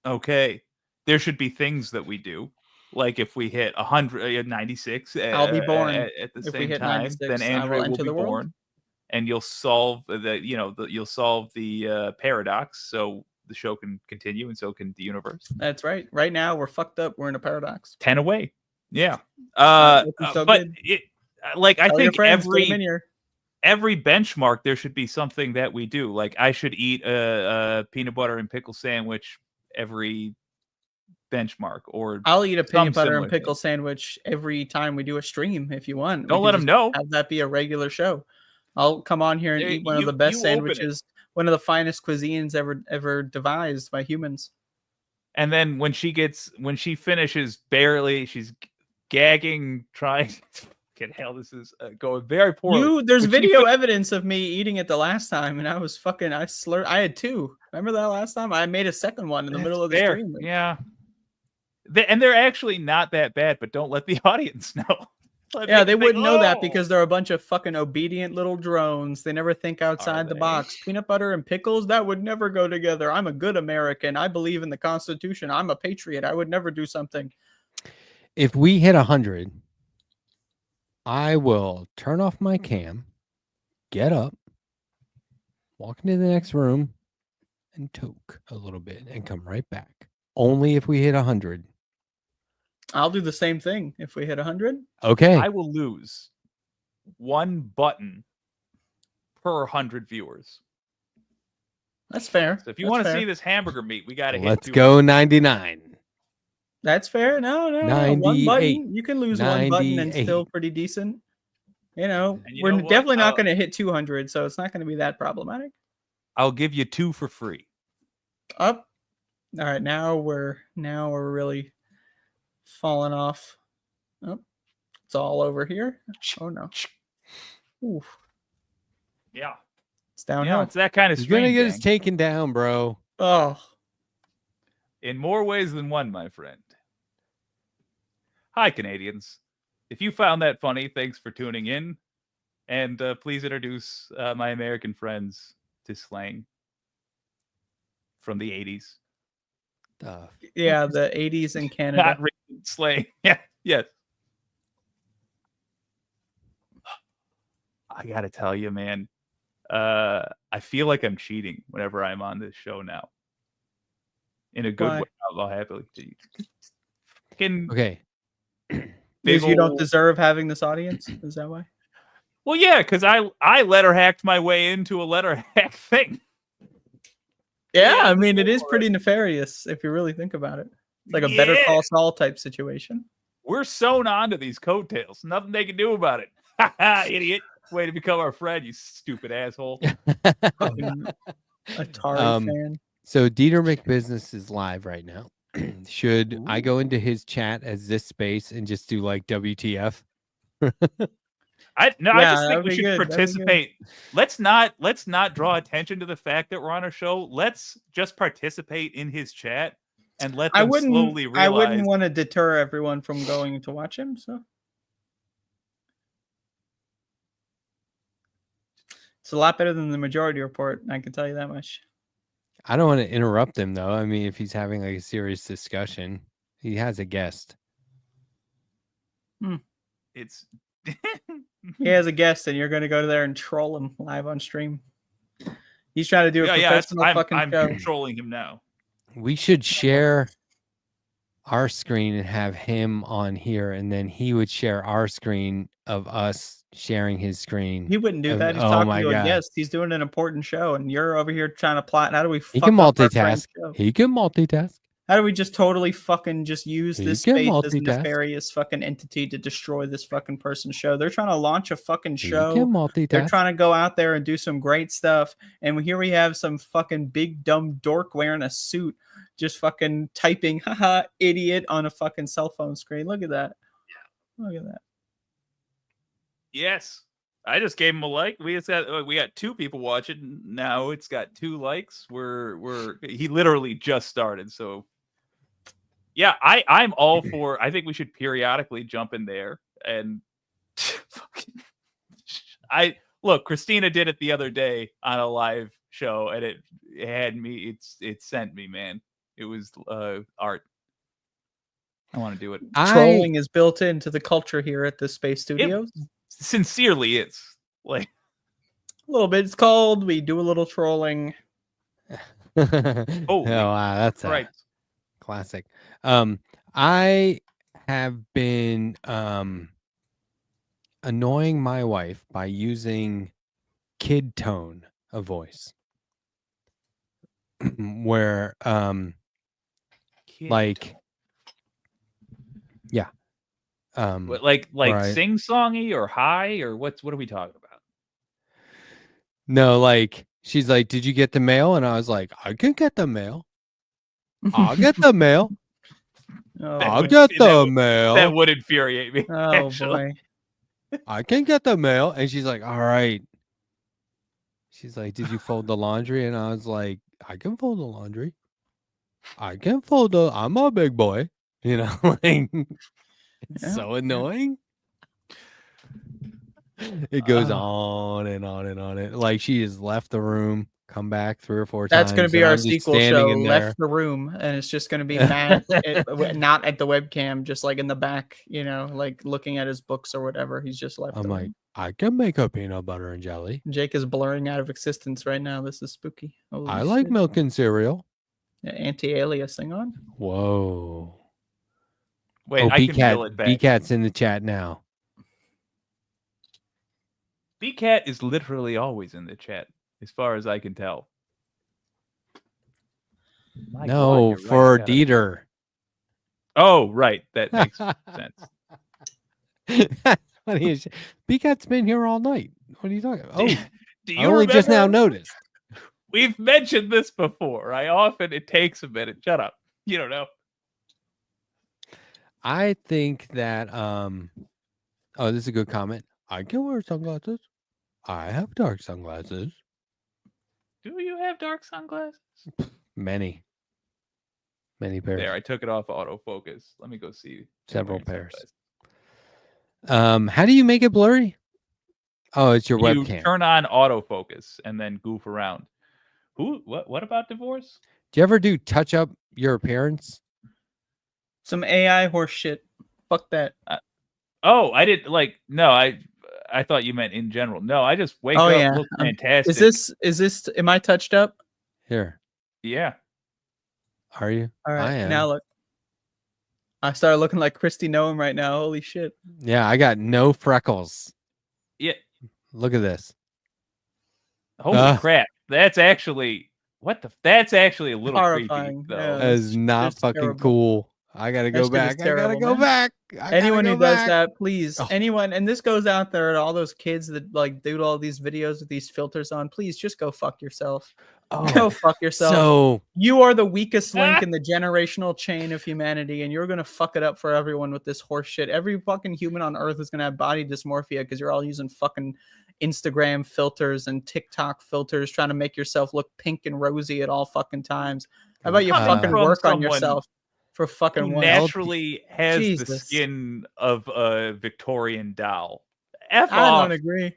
Okay, there should be things that we do. Like if we hit 96, I'll be born. at the If we same hit time, 96, then I will Andrea will enter be the world. born, and you'll solve you'll solve the paradox, so the show can continue, and so can the universe. That's right. Right now, we're fucked up. We're in a paradox. 10 away. Yeah. looking so But good. I Tell your think friends, put 'em in here. every benchmark there should be something that we do. Like I should eat a peanut butter and pickle sandwich every benchmark, or I'll eat a some peanut butter similar and pickle sandwich every time we do a stream if you want. We Don't can let 'em just know. Have that be a regular show. I'll come on here and eat one of the best you open it. sandwiches, one of the finest cuisines ever devised by humans. And then when she finishes barely, she's gagging, trying to Fucking hell, this is going very poorly. There's But video evidence of me eating it the last time, and I was fucking. I slurred. I had 2. Remember that last time? I made a second one in the middle of the fair. stream. Yeah. And they're actually not that bad, but don't let the audience know. Yeah, they wouldn't know that because they're a bunch of fucking obedient little drones. They never think outside the box. Peanut butter and pickles, that would never go together. I'm a good American. I believe in the Constitution. I'm a patriot. I would never do something. If we hit 100, I will turn off my cam, get up, walk into the next room, and toke a little bit and come right back. Only if we hit 100. I'll do the same thing if we hit 100. Okay. I will lose 1 button per 100 viewers. That's fair. So if you want to see this hamburger meat, we got to hit. Let's go 99. That's fair. No. 1 button. You can lose 1 button and still pretty decent. You know, we're definitely not going to hit 200, so it's not going to be that problematic. I'll give you 2 for free. Up. All right, now we're really falling off. Oh, it's all over here. Oh no. Oof. Yeah. It's downhill. Yeah, it's that kind of You're stream. gonna get us taken down, bro. Oh. In more ways than one, my friend. Hi, Canadians. If you found that funny, thanks for tuning in. And please introduce my American friends to slang from the 80s. Yeah, the 80s in Canada. Not written slang. Yeah, yes. I gotta tell you, man. I feel like I'm cheating whenever I'm on this show now. In a good Why? way. I'll happily. Okay. Because you don't deserve having this audience? Is that why? Well, yeah, because I letter hacked my way into a letter hack thing. Yeah, I mean, it is pretty nefarious if you really think about it. It's like a Better Call Saul type situation. We're sewn onto these coattails. Nothing they can do about it. Ha ha, idiot. Way to become our friend, you stupid asshole. Atari fan. So Deter McBizness is live right now. Should I go into his chat as this space and just do like WTF? I just think we should participate. Let's not draw attention to the fact that we're on a show. Let's just participate in his chat and let them slowly realize. I wouldn't want to deter everyone from going to watch him. So it's a lot better than the Majority Report. I can tell you that much. I don't want to interrupt him though. I mean, if he's having like a serious discussion, he has a guest. It's he has a guest, and you're going to go there and troll him live on stream. He's trying to do a professional fucking show. I'm trolling him now. We should share our screen and have him on here, and then he would share our screen of us sharing his screen. He wouldn't do that. He's talking to a guest. He's doing an important show, and you're over here trying to plot. How do we? He can multitask. He can multitask. How do we just totally fucking just use this space as a nefarious fucking entity to destroy this fucking person's show? They're trying to launch a fucking show. They're trying to go out there and do some great stuff. And here we have some fucking big dumb dork wearing a suit just fucking typing, haha, idiot, on a fucking cell phone screen. Look at that. Look at that. Yes. I just gave him a like. We got 2 people watching. Now it's got 2 likes. He literally just started, so yeah, I'm all for. I think we should periodically jump in there and look. Christina did it the other day on a live show, and it had me. It sent me, man. It was art. I want to do it. Trolling is built into the culture here at the Space Studios. Sincerely, it's like a little bit. It's called. We do a little trolling. Oh wow, that's right. Classic. I have been annoying my wife by using kid tone of voice. Where like yeah. Like right. Sing-songy or high or what are we talking about? No, like she's like, "Did you get the mail?" And I was like, "I can get the mail. I'll get the mail. I'll get the mail." That would infuriate me. Oh boy. I can get the mail. And she's like, all right. She's like, did you fold the laundry? And I was like, I can fold the laundry. I can fold the, I'm a big boy. You know, like, it's so annoying. It goes on and on and on. Like she has left the room, come back 3 or 4 times. That's going to be our sequel show, in Left the Room. And it's just going to be Matt, not at the webcam, just like in the back, you know, like looking at his books or whatever. He's just left. I'm like, I can make a peanut butter and jelly. Jake is blurring out of existence right now. This is spooky. Holy I like shit. milk and cereal. Yeah, anti-aliasing on. Whoa. Wait, I can feel it back. B-Cat's in the chat now. B-Cat is literally always in the chat, as far as I can tell. My No, God, for right, Deter. Oh, right. That makes sense. That's funny as shit. B-Cat's been here all night. What are you talking about? Oh, Do I you only just now remember? noticed. We've mentioned this before. It takes a minute. Shut up. You don't know. I think that oh, this is a good comment. I can wear sunglasses. I have dark sunglasses. Do you have dark sunglasses? Many pairs. There, I took it off autofocus. Let me go see. Several pairs. How do you make it blurry? Oh, it's your You webcam. turn on autofocus and then goof around. What about divorce? Do you ever do touch up your appearance? Some AI horse shit. Fuck that. Oh, I didn't no, I thought you meant in general. No, I just wake up, look fantastic. Is this am I touched up? Here. Yeah. Are you? All right. I am. Now look. I started looking like Christy Noam right now. Holy shit. Yeah, I got no freckles. Yeah. Look at this. Holy crap. That's actually that's actually a little horrifying, creepy though. yeah. That is not fucking terrible. cool. I gotta go back. I gotta go back. Anyone who does that, please. Anyone, and this goes out there to all those kids that like do all these videos with these filters on. Please just go fuck yourself. Go fuck yourself. So you are the weakest link in the generational chain of humanity, and you're gonna fuck it up for everyone with this horse shit. Every fucking human on earth is gonna have body dysmorphia because you're all using fucking Instagram filters and TikTok filters trying to make yourself look pink and rosy at all fucking times. How about you fucking work on yourself for fucking who once? naturally has the Jesus. skin of a Victorian doll. F I off. don't agree.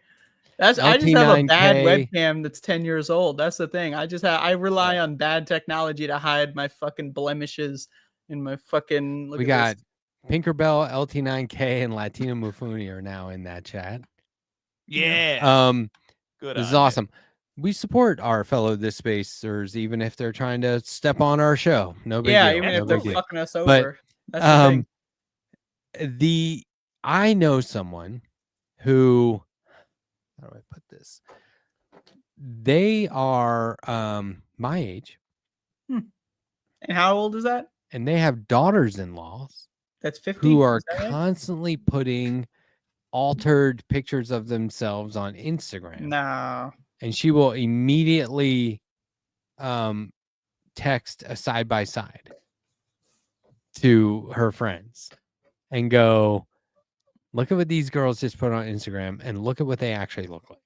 I just have a bad LT9K. webcam that's 10 years old. That's the thing. I rely on bad technology to hide my fucking blemishes in my fucking. we got Pinkerbell, LT9K, and Latina Mufuni are now in that chat. Yeah. Good This is on you. awesome. We support our fellow This Spacers, even if they're trying to step on our show. No big deal. even no if they're big deal. fucking us But, over. That's the thing. I know someone who, how do I put this? They are my age. And how old is that? And they have daughters-in-laws That's 50. who are Is that right? constantly putting altered pictures of themselves on Instagram. No. And she will immediately text a side by side to her friends and go, look at what these girls just put on Instagram and look at what they actually look like.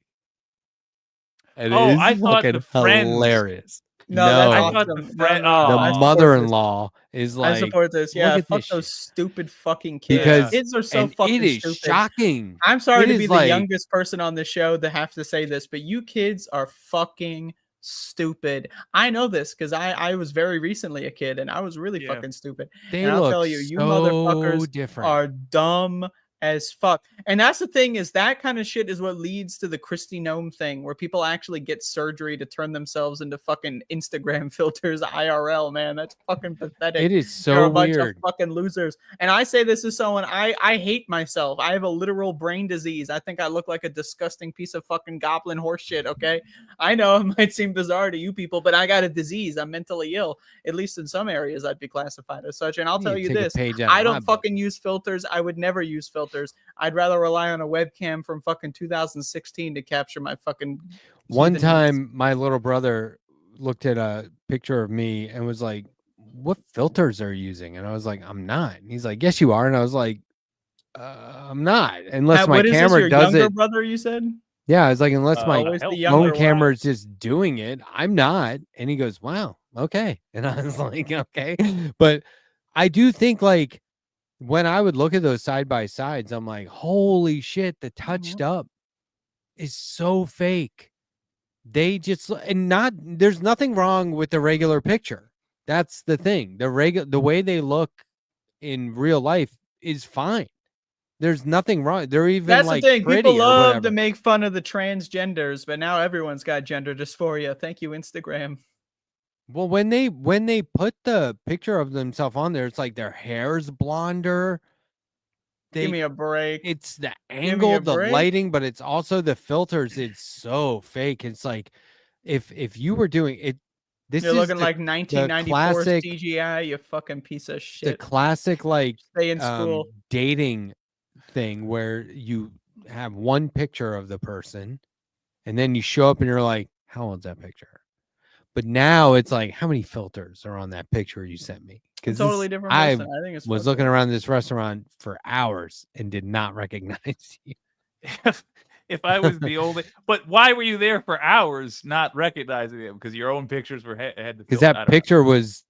And it is I thought fucking the friends. hilarious. No, that's I awesome. thought the friend. No, I The support mother-in-law is like, I support this. look Yeah, at fuck this those shit. stupid fucking kids. Because Kids are so and fucking it is stupid. shocking. I'm sorry It to is be the like- youngest person on the show to have to say this, but you kids are fucking stupid. I know this because I was very recently a kid and I was really fucking stupid. They and I'll look tell you, you so motherfuckers different. are dumb as fuck. And that's the thing, is that kind of shit is what leads to the Christy Gnome thing, where people actually get surgery to turn themselves into fucking Instagram filters IRL, man. That's fucking pathetic. It is You're so a bunch weird. of fucking losers. And I say this as someone, I hate myself. I have a literal brain disease. I think I look like a disgusting piece of fucking goblin horse shit, okay? I know it might seem bizarre to you people, but I got a disease. I'm mentally ill. At least in some areas I'd be classified as such. And I'll tell you take a this, page out I of my don't book. fucking use filters. I would never use filters. I'd rather rely on a webcam from fucking 2016 to capture my fucking One heathenness. time, my little brother looked at a picture of me and was like, what filters are you using? And I was like, I'm not. And he's like, yes, you are. And I was like, I'm not, unless my What is this, camera your does younger it. brother, you said? Yeah, it's like, unless my Always the phone younger camera one. is just doing it, I'm not. And he goes, wow, okay. And I was like, okay. But I do think, like, when I would look at those side by sides, I'm like, holy shit, the touched up is so fake. They just, and not, there's nothing wrong with the regular picture. That's the thing. The way they look in real life is fine. There's nothing wrong. They're even That's like the thing. pretty People or love whatever. to make fun of the transgenders, but now everyone's got gender dysphoria. Thank you, Instagram. Well, when they put the picture of themselves on there, it's like their hair's blonder. Give me a break. It's the Give me angle, a the break. lighting, but it's also the filters. It's so fake. It's like if you were doing it, this You're is looking the, like the 1994 classic, CGI, you fucking piece of the shit. classic like Stay in school. dating thing where you have one picture of the person and then you show up and you're like, how old's that picture? But now it's like, how many filters are on that picture you sent me? Because Totally different I person. I think it's was fucked looking up. around this restaurant for hours and did not recognize you. If I was the only, but why were you there for hours not recognizing him? Because your own pictures were had to. Because fill- I that don't know. picture was,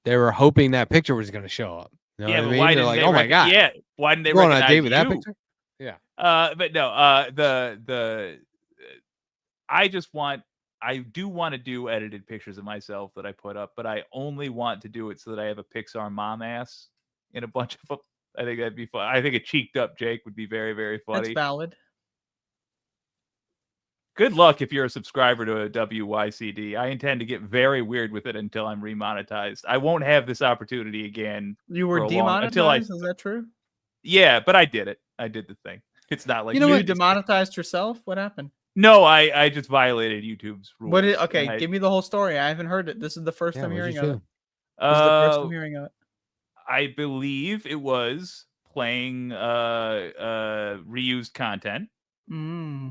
they were hoping that picture was going to show up. You know Yeah, what I but mean? why They're didn't like, they? oh my God. Yeah, why didn't they Going on a recognize date with that you? picture? Yeah. But no. I do want to do edited pictures of myself that I put up, but I only want to do it so that I have a Pixar mom ass in a bunch of. I think that'd be fun. I think a cheeked up Jake would be very, very funny. That's valid. Good luck if you're a subscriber to a WYCD. I intend to get very weird with it until I'm remonetized. I won't have this opportunity again. You were for a long- until I. demonetized? Is that true? Yeah, but I did it. I did the thing. It's not like You demonetized yourself? What happened? No, I just violated YouTube's rules. What? Okay, and give me the whole story. I haven't heard it. This is the first time hearing of it. This is the first time hearing of it. I believe it was playing reused content,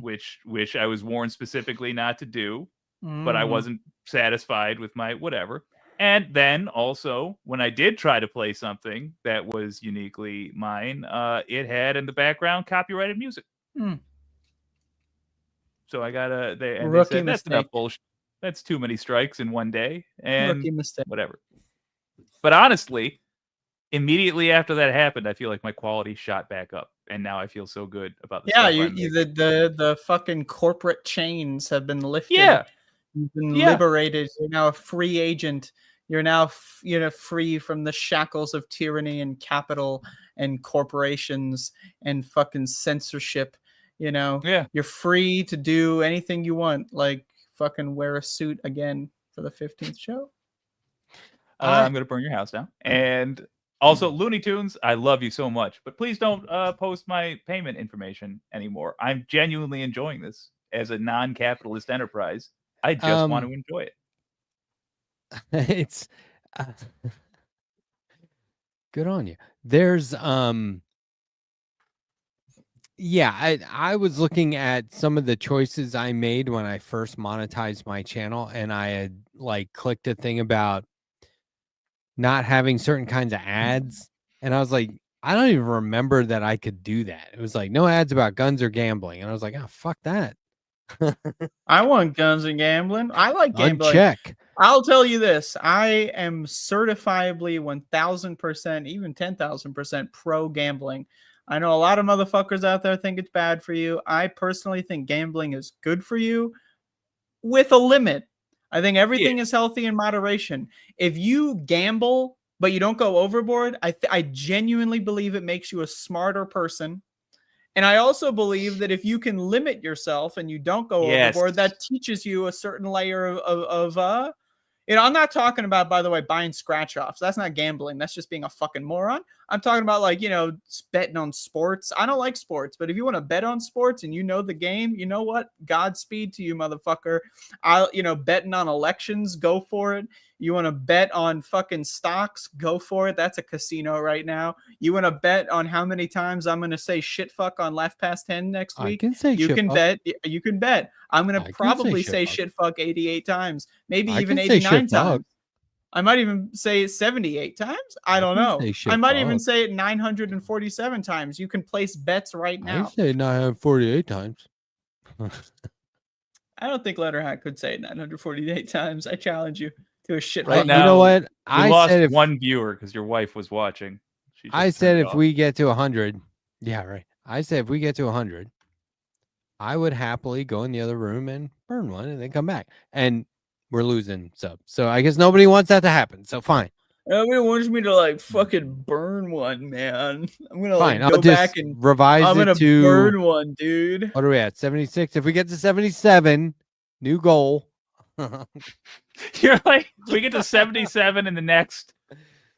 which I was warned specifically not to do, but I wasn't satisfied with my whatever. And then also, when I did try to play something that was uniquely mine, it had in the background copyrighted music. So I got they said that's enough bullshit. That's too many strikes in one day, and Rookie mistake. whatever. But honestly, immediately after that happened, I feel like my quality shot back up, and now I feel so good about the Yeah, stuff I'm making. the fucking corporate chains have been lifted. Yeah. You've been Yeah. liberated. You're now a free agent. You're now free from the shackles of tyranny and capital and corporations and fucking censorship. Yeah. You're free to do anything you want, like fucking wear a suit again for the 15th show. I'm going to burn your house down. And also, Looney Tunes, I love you so much, but please don't post my payment information anymore. I'm genuinely enjoying this as a non-capitalist enterprise. I just want to enjoy it. It's good on you. There's yeah, I was looking at some of the choices I made when I first monetized my channel, and I had like clicked a thing about not having certain kinds of ads, and I was like, I don't even remember that I could do that. It was like no ads about guns or gambling, and I was like, oh fuck that. I want guns and gambling. I like gambling. Uncheck. I'll tell you this. I am certifiably 1,000%, even 10,000% pro gambling. I know a lot of motherfuckers out there think it's bad for you. I personally think gambling is good for you with a limit. I think everything is healthy in moderation. If you gamble, but you don't go overboard, I genuinely believe it makes you a smarter person. And I also believe that if you can limit yourself and you don't go overboard, that teaches you a certain layer of I'm not talking about, by the way, buying scratch offs. That's not gambling. That's just being a fucking moron. I'm talking about betting on sports. I don't like sports, but if you want to bet on sports and you know the game, you know what? Godspeed to you, motherfucker. Betting on elections, go for it. You want to bet on fucking stocks, go for it. That's a casino right now. You want to bet on how many times I'm going to say shit fuck on Left Past 10 next week? I can say you shit can fuck. bet. You can bet. I'm going to probably say shit fuck 88 times, maybe even 89 times. I might even say it 78 times. I don't know. I might even say it 947 times. You can place bets right I now. say 948 times. I don't think Letterhack could say it 948 times. I challenge you to a shit. Right fight. now, you know what? You I lost said if one viewer because your wife was watching. She just I said turned if off. we get to 100, yeah, right. I said if we get to 100, I would happily go in the other room and burn one and then come back. And we're losing subs, so I guess nobody wants that to happen. So fine. Nobody wants me to like fucking burn one, man. I'm gonna Fine, like I'll go just back and revise I'm it gonna to burn one, dude. What are we at? 76. If we get to 77, new goal. You're like, we get to 77 in the next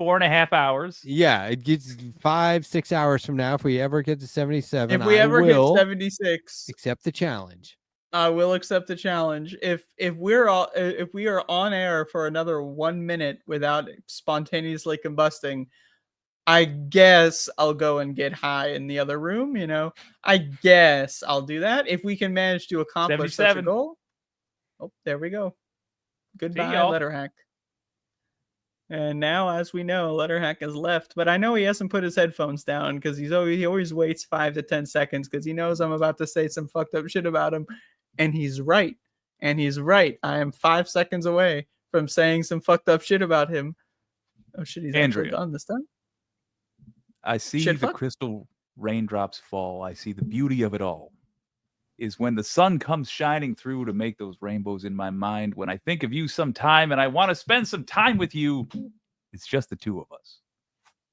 4.5 hours. Yeah, it gets 5-6 hours from now. If we ever get to 77, If we ever I hit will 76, accept the challenge. I will accept the challenge. If we are on air for another 1 minute without spontaneously combusting, I guess I'll go and get high in the other room. You know, I guess I'll do that if we can manage to accomplish such a 77. goal. Oh, there we go. Goodbye, y'all. Letterhack. And now, as we know, Letterhack has left, but I know he hasn't put his headphones down because he always waits 5 to 10 seconds because he knows I'm about to say some fucked up shit about him, and he's right. And he's right. I am 5 seconds away from saying some fucked up shit about him. Oh shit, he's actually Andrea. gone this time. I see Shit, the fuck. crystal raindrops fall. I see the beauty of it all. Is when the sun comes shining through to make those rainbows in my mind. When I think of you sometime and I want to spend some time with you, it's just the two of us.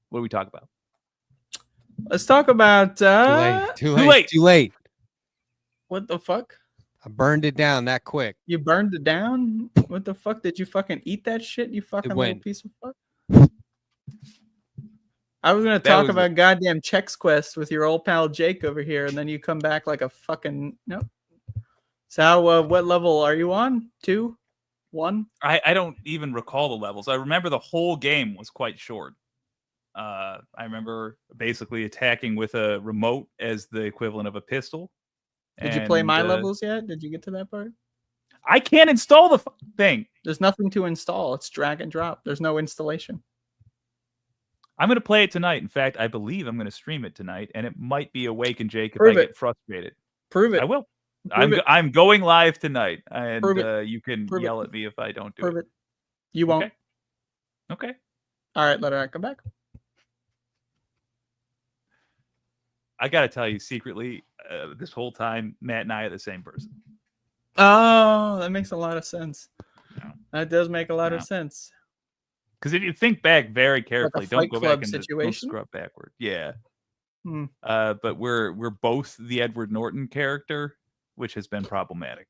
What do we talk about? Let's talk about Too late. What the fuck? I burned it down that quick. You burned it down? What the fuck? Did you fucking eat that shit? You fucking little went. piece of fuck. I was gonna That talk was about goddamn Chex Quest with your old pal Jake over here, and then you come back like a fucking nope. So, what level are you on? 2, 1? I don't even recall the levels. I remember the whole game was quite short. I remember basically attacking with a remote as the equivalent of a pistol. Did you play And, my levels yet? Did you get to that part? I can't install the thing. There's nothing to install. It's drag and drop. There's no installation. I'm going to play it tonight. In fact, I believe I'm going to stream it tonight, and it might be Awaken Jake if Prove I it. get frustrated. Prove it. I will. Prove it. I'm going live tonight, and Prove it. you can Prove yell it. at me if I don't do Prove it. it. You won't. Okay. Okay. All right, Letterhack, come back. I got to tell you secretly, this whole time, Matt and I are the same person. Oh, that makes a lot of sense. No. That does make a lot No. of sense. Because if you think back very carefully, don't Fight go Club back and don't situation? scrub backward. Yeah. Hmm. But we're both the Edward Norton character, which has been problematic.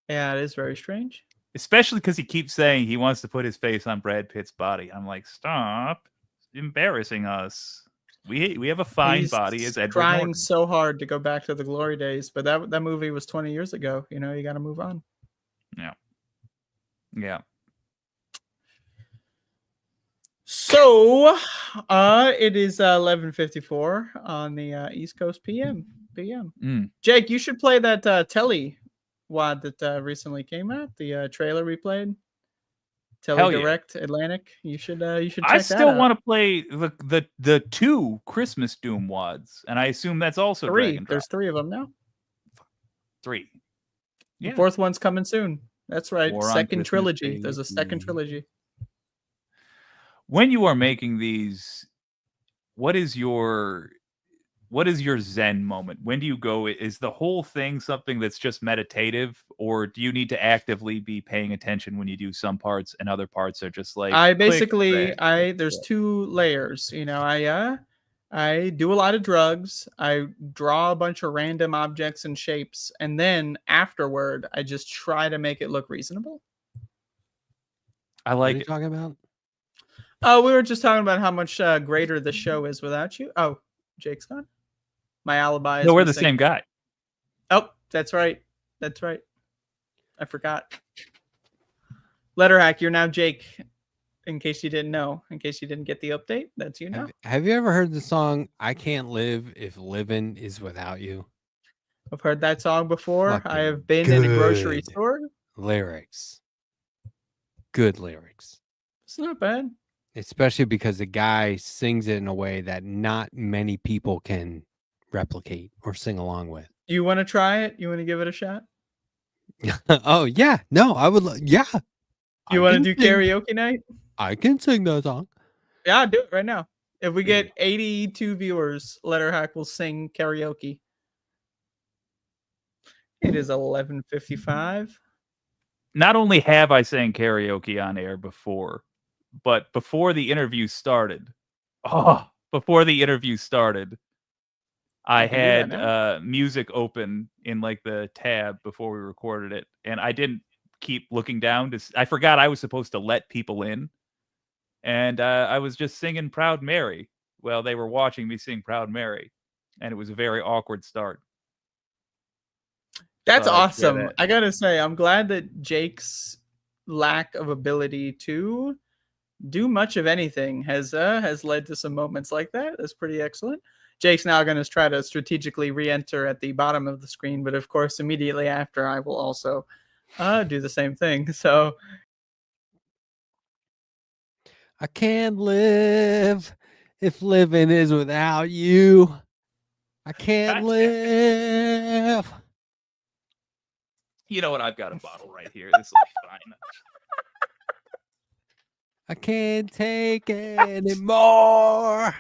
Yeah, it is very strange. Especially because he keeps saying he wants to put his face on Brad Pitt's body. I'm like, stop embarrassing us. We have a fine He's body as Edward trying Norton. so hard to go back to the glory days, but that movie was 20 years ago. You know, you got to move on. Yeah. Yeah. So, it is 11:54 on the East Coast PM. Jake, you should play that telly wad that recently came out. The trailer we played. Hell yeah. Direct Atlantic. You should check I that still out. want to play the 2 Christmas Doom wads, and I assume that's also 3. drag and drop. There's 3 of them now. 3. The Yeah. 4th one's coming soon. That's right. War on Second Christmas trilogy. Day. There's a second trilogy. When you are making these, what is your Zen moment? When do you go? Is the whole thing something that's just meditative, or do you need to actively be paying attention when you do some parts and other parts are just like I click, basically drag? there's 2 layers. You know, I do a lot of drugs. I draw a bunch of random objects and shapes, and then afterward, I just try to make it look reasonable. I What like are you it. talking about? Oh, we were just talking about how much greater the show is without you. Oh, Jake's gone. My alibi is No, we're the missing. same guy. Oh, that's right. That's right. I forgot. Letterhack, you're now Jake. In case you didn't know, in case you didn't get the update, that's you now. Have you ever heard the song "I Can't Live If Living Is Without You"? I've heard that song before. I Fucking have been in a grocery good store. Lyrics. Good lyrics. It's not bad. Especially because the guy sings it in a way that not many people can replicate or sing along with. Do you want to try it? You want to give it a shot? Oh yeah, no, I would. Yeah, You want to do karaoke night? I can sing that song. Yeah, I'll do it right now. If we get 82 viewers, Letterhack will sing karaoke. It is 11:55. Not only have I sang karaoke on air before, but before the interview started, I had music open in like the tab before we recorded it, and I didn't keep looking down. I forgot I was supposed to let people in, and I was just singing Proud Mary. Well, they were watching me sing Proud Mary, and it was a very awkward start. That's But, awesome. I gotta say, I'm glad that Jake's lack of ability to do much of anything has led to some moments like that. That's pretty excellent. Jake's now going to try to strategically re-enter at the bottom of the screen, but of course, immediately after, I will also do the same thing. So I can't live if living is without you. I can't live. You know what? I've got a bottle right here. This will be fine. I can't take anymore.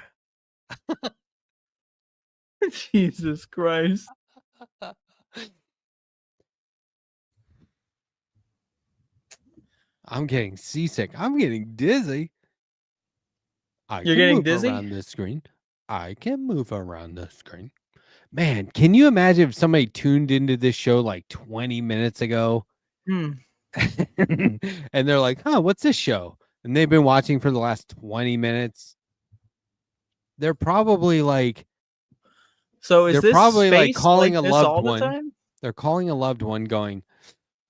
Jesus Christ. I'm getting seasick. I'm getting dizzy. You're getting dizzy? Around this screen. I can move around the screen. Man, can you imagine if somebody tuned into this show like 20 minutes ago? Hmm. And they're like, huh, what's this show? And they've been watching for the last 20 minutes. They're probably like, so is they're this probably like space calling like a this loved all the one. time? They're calling a loved one going,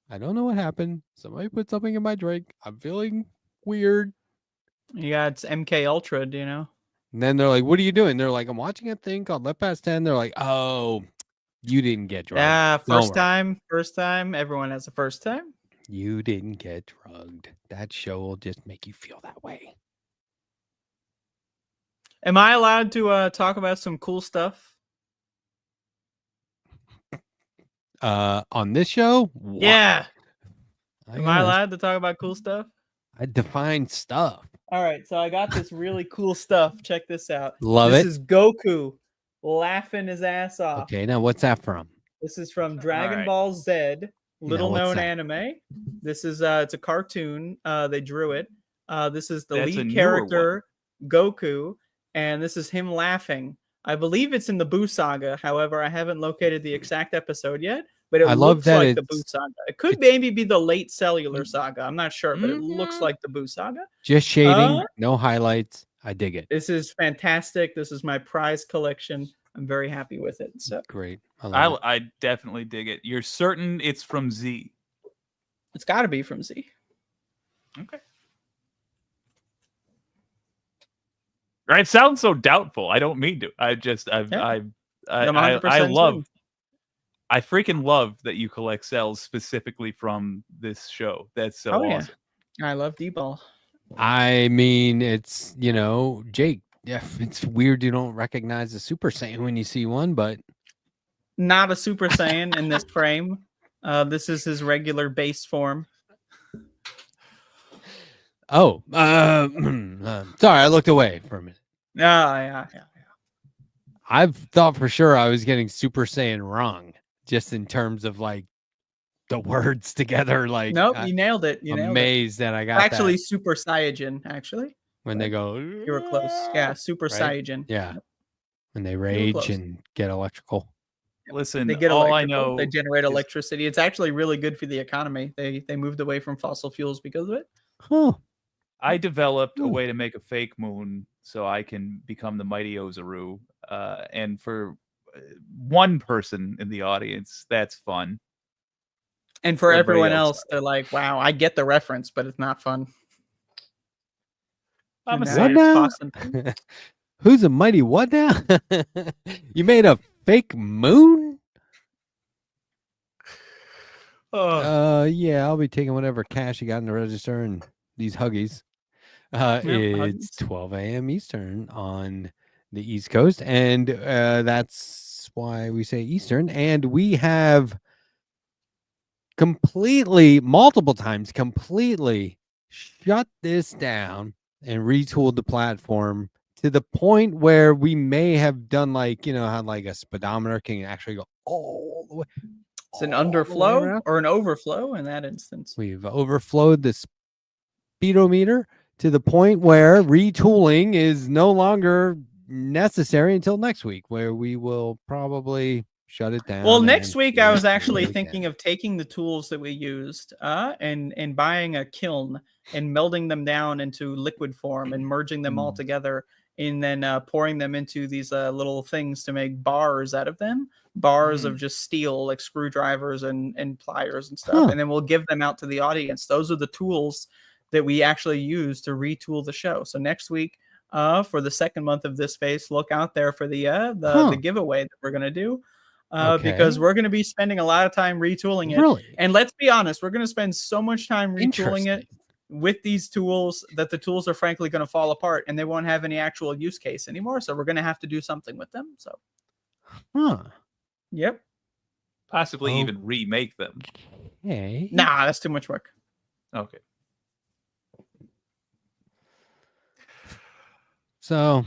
I don't know what happened. Somebody put something in my drink. I'm feeling weird. You got MK Ultra, do you know? And then they're like, what are you doing? They're like, I'm watching a thing called Left Past 10. They're like, oh, you didn't get drugged. Yeah, Don't first worry. time. First time. Everyone has a first time. You didn't get drugged. That show will just make you feel that way. Am I allowed to talk about some cool stuff? On this show? Wow. Yeah. I Am I guess. allowed to talk about cool stuff? I define stuff. All right, so I got this really cool stuff. Check this out. Love this it. This is Goku laughing his ass off. Okay, now what's that from? This is from Dragon right. Ball Z, little what's known that? anime. This is it's a cartoon. They drew it. This is the That's a lead newer character, Goku, and this is him laughing. I believe it's in the Boo Saga. However, I haven't located the exact episode yet, but it I love looks that like the it's- Boo Saga. It could maybe be the late Cellular Saga. I'm not sure, but it looks like the Boo Saga. Just shading, no highlights. I dig it. This is fantastic. This is my prize collection. I'm very happy with it. So Great. I love it. I definitely dig it. You're certain it's from Z? it's got to be from Z. Okay. It sounds so doubtful. I don't mean to. I just I'm I 100% love. in. I freaking love that you collect cells specifically from this show. That's so awesome. Yeah. I love D-Ball. I mean, it's, Jake. Yeah, it's weird you don't recognize a Super Saiyan when you see one, but Not a Super Saiyan in this frame. This is his regular base form. sorry, I looked away for a minute. Yeah. I thought for sure I was getting Super Saiyan wrong, just in terms of like the words together. Like, Nope, you nailed it. You nailed it. amazed that I got Actually, that Super Saiyajin, actually. when they go. You were close. Yeah, Super Right? Saiyajin. Yeah, when they were rage close. and get electrical. Listen, They get all electrical. I know They generate is- electricity. It's actually really good for the economy. They moved away from fossil fuels because of it. Huh. I developed a way to make a fake moon so I can become the mighty Ozaru. And for one person in the audience, that's fun. And for Everybody everyone else- else, they're like, "Wow, I get the reference, but it's not fun." I'm a Now Saiyan. you're tossing- Who's a mighty what now? You made a fake moon? Yeah, I'll be taking whatever cash you got in the register and these huggies. It's 12 a.m. Eastern on the East Coast, and that's why we say Eastern. And we have multiple times shut this down and retooled the platform to the point where we may have done how like a speedometer can actually go all the way. It's an underflow or an overflow in that instance. We've overflowed the speedometer to the point where retooling is no longer necessary until next week, where we will probably shut it down. Well, next week I was actually thinking of taking the tools that we used and buying a kiln and melding them down into liquid form and merging them all together, and then pouring them into these little things to make bars out of them. Bars of just steel, like screwdrivers and pliers and stuff. And then we'll give them out to the audience. Those are the tools that we actually use to retool the show. So next week, for the second month of this space, look out there for the giveaway that we're going to do. Because we're going to be spending a lot of time retooling it. Really? And let's be honest, we're going to spend so much time retooling it with these tools that the tools are frankly going to fall apart and they won't have any actual use case anymore. So we're going to have to do something with them. So, Yep. Possibly even remake them. Hey. Nah, that's too much work. Okay. So,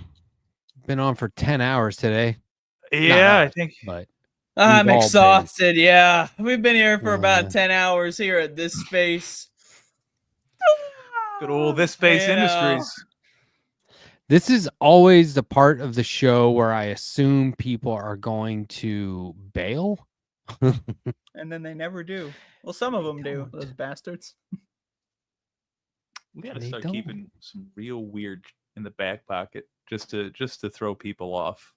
been on for 10 hours today. Yeah, I think. But I'm exhausted. Yeah, we've been here for about 10 hours here at this space. Good old this space industries. This is always the part of the show where I assume people are going to bail. And then they never do. Well, some of them do, those bastards. We got to start keeping some real weird in the back pocket just to throw people off.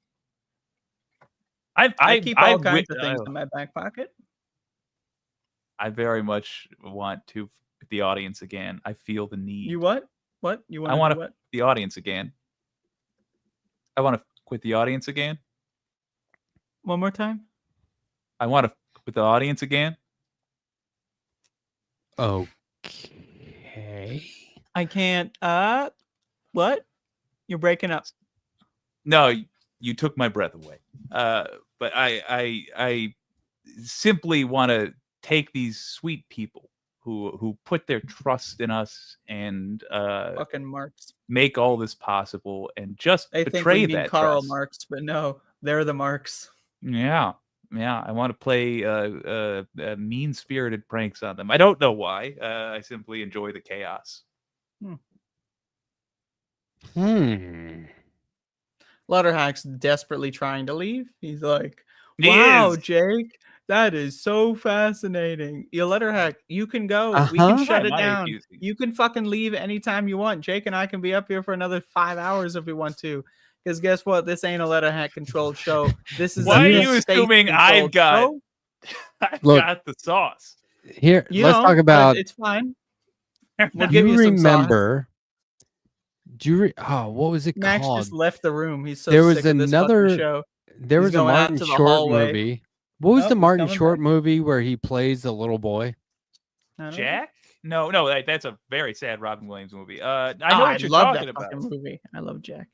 I keep all kinds of things in my back pocket. I very much want to the audience again. I feel the need. You what? What? You want? I want to what? The audience again. I want to quit the audience again. One more time. I want to quit the audience again. Okay. I can't. What? You're breaking up. No, you took my breath away. But I simply want to take these sweet people who put their trust in us and fucking Marx make all this possible and just they betray think we mean that Karl trust. Marx, but no, they're the Marx. Yeah. I want to play mean-spirited pranks on them. I don't know why. I simply enjoy the chaos. Letterhack's desperately trying to leave. He's like, He "Wow, is. Jake, that is so fascinating. You Letterhack, you can go. We can shut it down. You can fucking leave anytime you want. Jake and I can be up here for another 5 hours if we want to. Because guess what? This ain't a Letterhack controlled show. This is Why a are you assuming I've got the sauce? Here, let's talk about. It's fine. Do you remember? What was it Max called? just left the room. He's so there was sick of this another. fucking show. There was a going out Martin to the Short hallway. movie. What was Oh, the he's Martin coming Short back. movie where he plays the little boy? Jack? No, that's a very sad Robin Williams movie. I know I what you're love talking that about. fucking movie. I love Jack.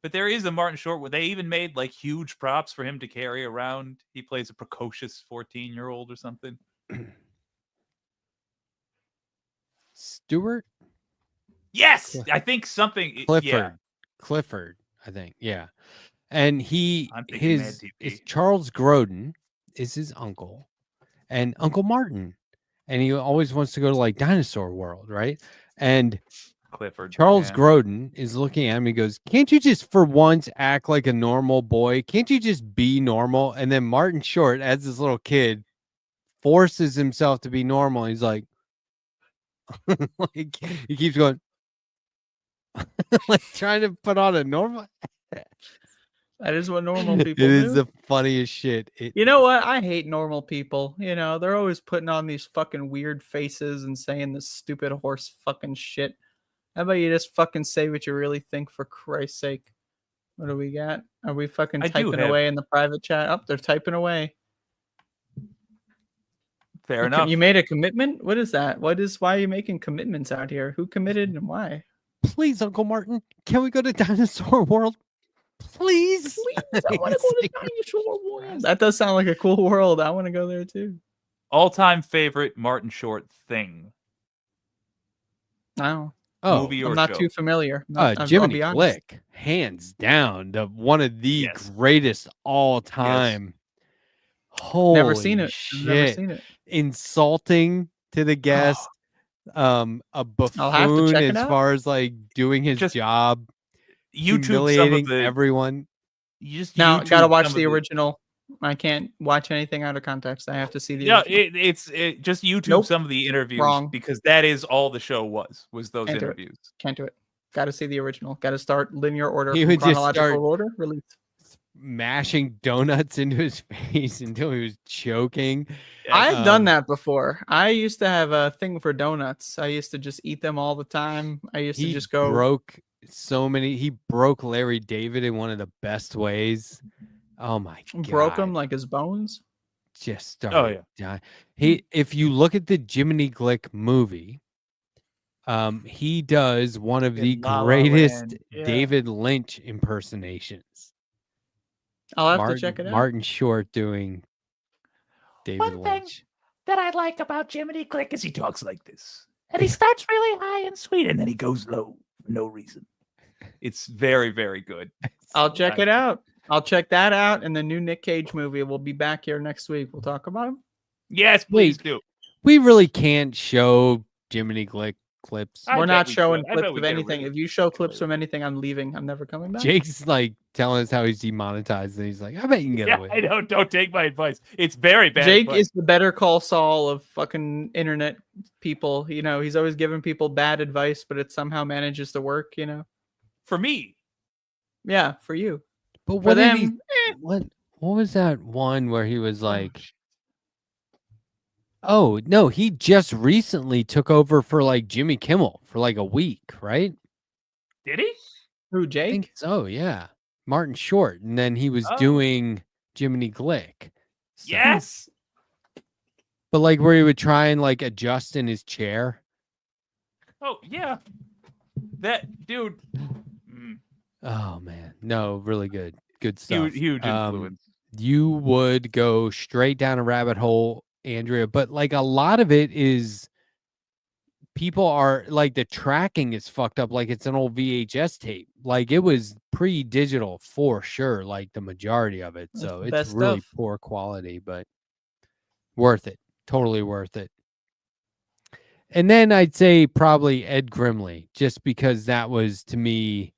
But there is a Martin Short where they even made like huge props for him to carry around. He plays a precocious 14-year-old or something. Stewart? Yes, I think something. Clifford, I think. Yeah. And I'm thinking Mad his TV. Charles Grodin is his uncle and Uncle Martin. And he always wants to go to like Dinosaur World, right? And Clifford. Charles Grodin is looking at him. He goes, "Can't you just for once act like a normal boy? Can't you just be normal?" And then Martin Short, as this little kid, forces himself to be normal. He's like, like he keeps going, like trying to put on a normal. That is what normal people It do. is the funniest shit. You know what? I hate normal people. You know, they're always putting on these fucking weird faces and saying this stupid horse fucking shit. How about you just fucking say what you really think, for Christ's sake? What do we got? Are we fucking typing away in the private chat? Oh, they're typing away. Fair enough. You made a commitment? What is that? Why are you making commitments out here? Who committed and why? Please, Uncle Martin, can we go to Dinosaur World? Please. I want to go to Dinosaur World. That does sound like a cool world. I want to go there too. All-time favorite Martin Short thing. Wow. Oh, Movie or I'm not show? too familiar. I'll Jiminy be honest. Glick, hands down, one of the greatest all time. Holy Never seen it. shit. I've never seen it. Insulting to the guest. A buffoon check it as out. far as like doing his job. YouTube some of humiliating the everyone. You just Now, YouTube gotta watch some of the original. I can't watch anything out of context. I have to see the Yeah, original. it's just YouTube Nope. some of the interviews Wrong. because that is all the show was those Can't do it. interviews. Can't do it. Got to see the original. Got to start linear order. He from would just chronological start- order. Release. Mashing donuts into his face until he was choking. I've done that before. I used to have a thing for donuts. I used to just eat them all the time. I used to He just go. broke so many. He broke Larry David in one of the best ways. Oh my god! Broke him like his bones. Just started dying. If you look at the Jiminy Glick movie, he does one of the La La greatest Land, yeah. David Lynch impersonations. I'll have to check it out. Martin Short doing David One thing Lynch. that I like about Jiminy Glick is he talks like this. And he starts really high and sweet, and then he goes low for no reason. It's very, very good. I'll check it out. I'll check that out. And the new Nick Cage movie. We'll be back here next week. We'll talk about him. Yes, please do. We really can't show Jiminy Glick clips. We're not showing I bet clips we of get a anything. really- If you show clips from anything, I'm leaving. I'm never coming back. Jake's like telling us how he's demonetized, and he's like, "I bet you can get Yeah, away." I know. Don't take my advice. It's very bad. Jake advice. is the Better Call Saul of fucking internet people. You know, he's always giving people bad advice, but it somehow manages to work. You know, for me. Yeah, for you. But For what did he? them, What was that one where he was like? Oh no, he just recently took over for like Jimmy Kimmel for like a week, right? Did he? Who, I Jake? think so, yeah. Martin Short, and then he was Oh. doing Jiminy Glick. So- Yes. But like where he would try and like adjust in his chair. Oh yeah. That dude. Oh man, no, really good, good stuff. Huge influence. You would go straight down a rabbit hole, Andrea. But like a lot of it is, people are like the tracking is fucked up. Like it's an old VHS tape. Like it was pre-digital for sure. Like the majority of it. That's So the it's best really stuff. poor quality, but worth it. Totally worth it. And then I'd say probably Ed Grimley, just because that was to me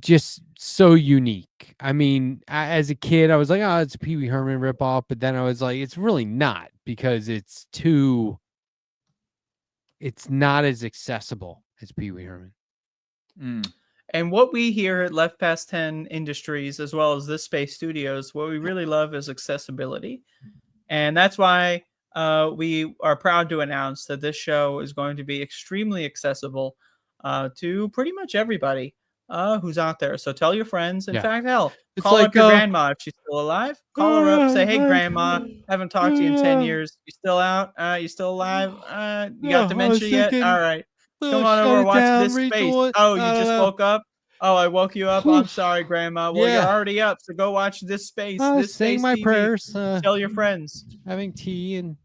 just so unique. I mean, as a kid, I was like, oh, it's a Pee Wee Herman ripoff. But then I was like, it's really not, because it's not as accessible as Pee Wee Herman. And what we here at Left Past 10 Industries, as well as this Space Studios, what we really love is accessibility. And that's why we are proud to announce that this show is going to be extremely accessible to pretty much everybody who's out there. So tell your friends. In Yeah. fact, hell, It's call like, up your grandma if she's still alive. Call her up. Say, hey, grandma, haven't talked to you in 10 years. You still out? You still alive? You got dementia yet? All right. Come on over and watch this space. Oh, you just woke up? Oh, I woke you up. I'm sorry, Grandma. Well, Yeah. you're already up, so go watch this space. This Saying space my TV. prayers. Tell your friends. Having tea and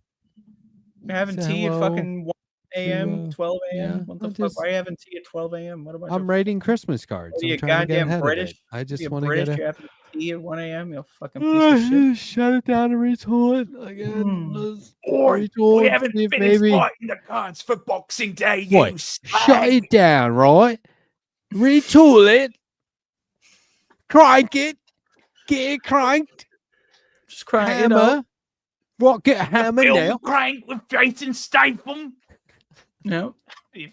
You're having say tea at hello fucking 1 a.m., 12 a.m. yeah, What the I'll fuck? just- Why are you having tea at 12 a.m.? What about I'm writing Christmas cards. What are I'm you, trying to get goddamn ahead British? of it. I just You want to British? get You're having tea at 1 a.m. You fucking piece of shit. Shut it down and retool it again. Let's Or retool we it, haven't see if finished maybe- writing the cards for Boxing Day. What? You Shut it down, right? Retool it. Crank it. Get it cranked. Just crank it hammer. up. Rocket hammer Film now. Crank with Jason Statham. No.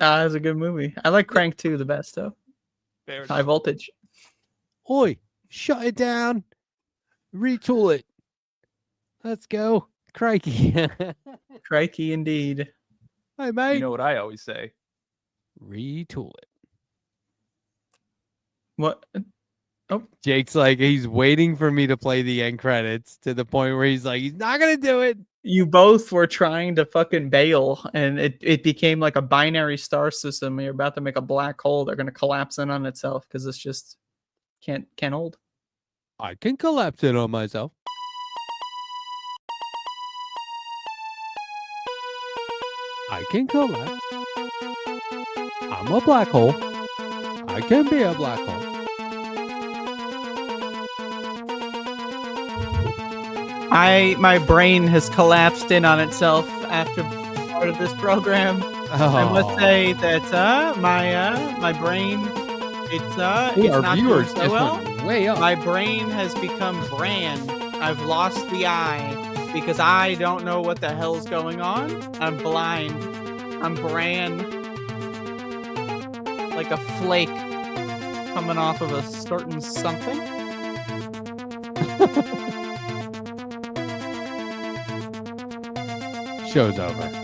That's a good movie. I like Crank 2 the best, though. Fair High voltage. Oi, shut it down. Retool it. Let's go. Crikey. Crikey indeed. Hey, mate. You know what I always say? Retool it. What? Jake's like, he's waiting for me to play the end credits to the point where he's like, he's not gonna do it. You both were trying to fucking bail, and it became like a binary star system. You're about to make a black hole. They're gonna collapse in on itself because it's just can't hold. I can collapse it on myself. I can collapse. I'm a black hole. I can be a black hole. My brain has collapsed in on itself after part of this program. I must say that my brain it's not doing so well. Way up. My brain has become Bran. I've lost the eye because I don't know what the hell's going on. I'm blind. I'm Bran, like a flake coming off of a certain something. Show's over.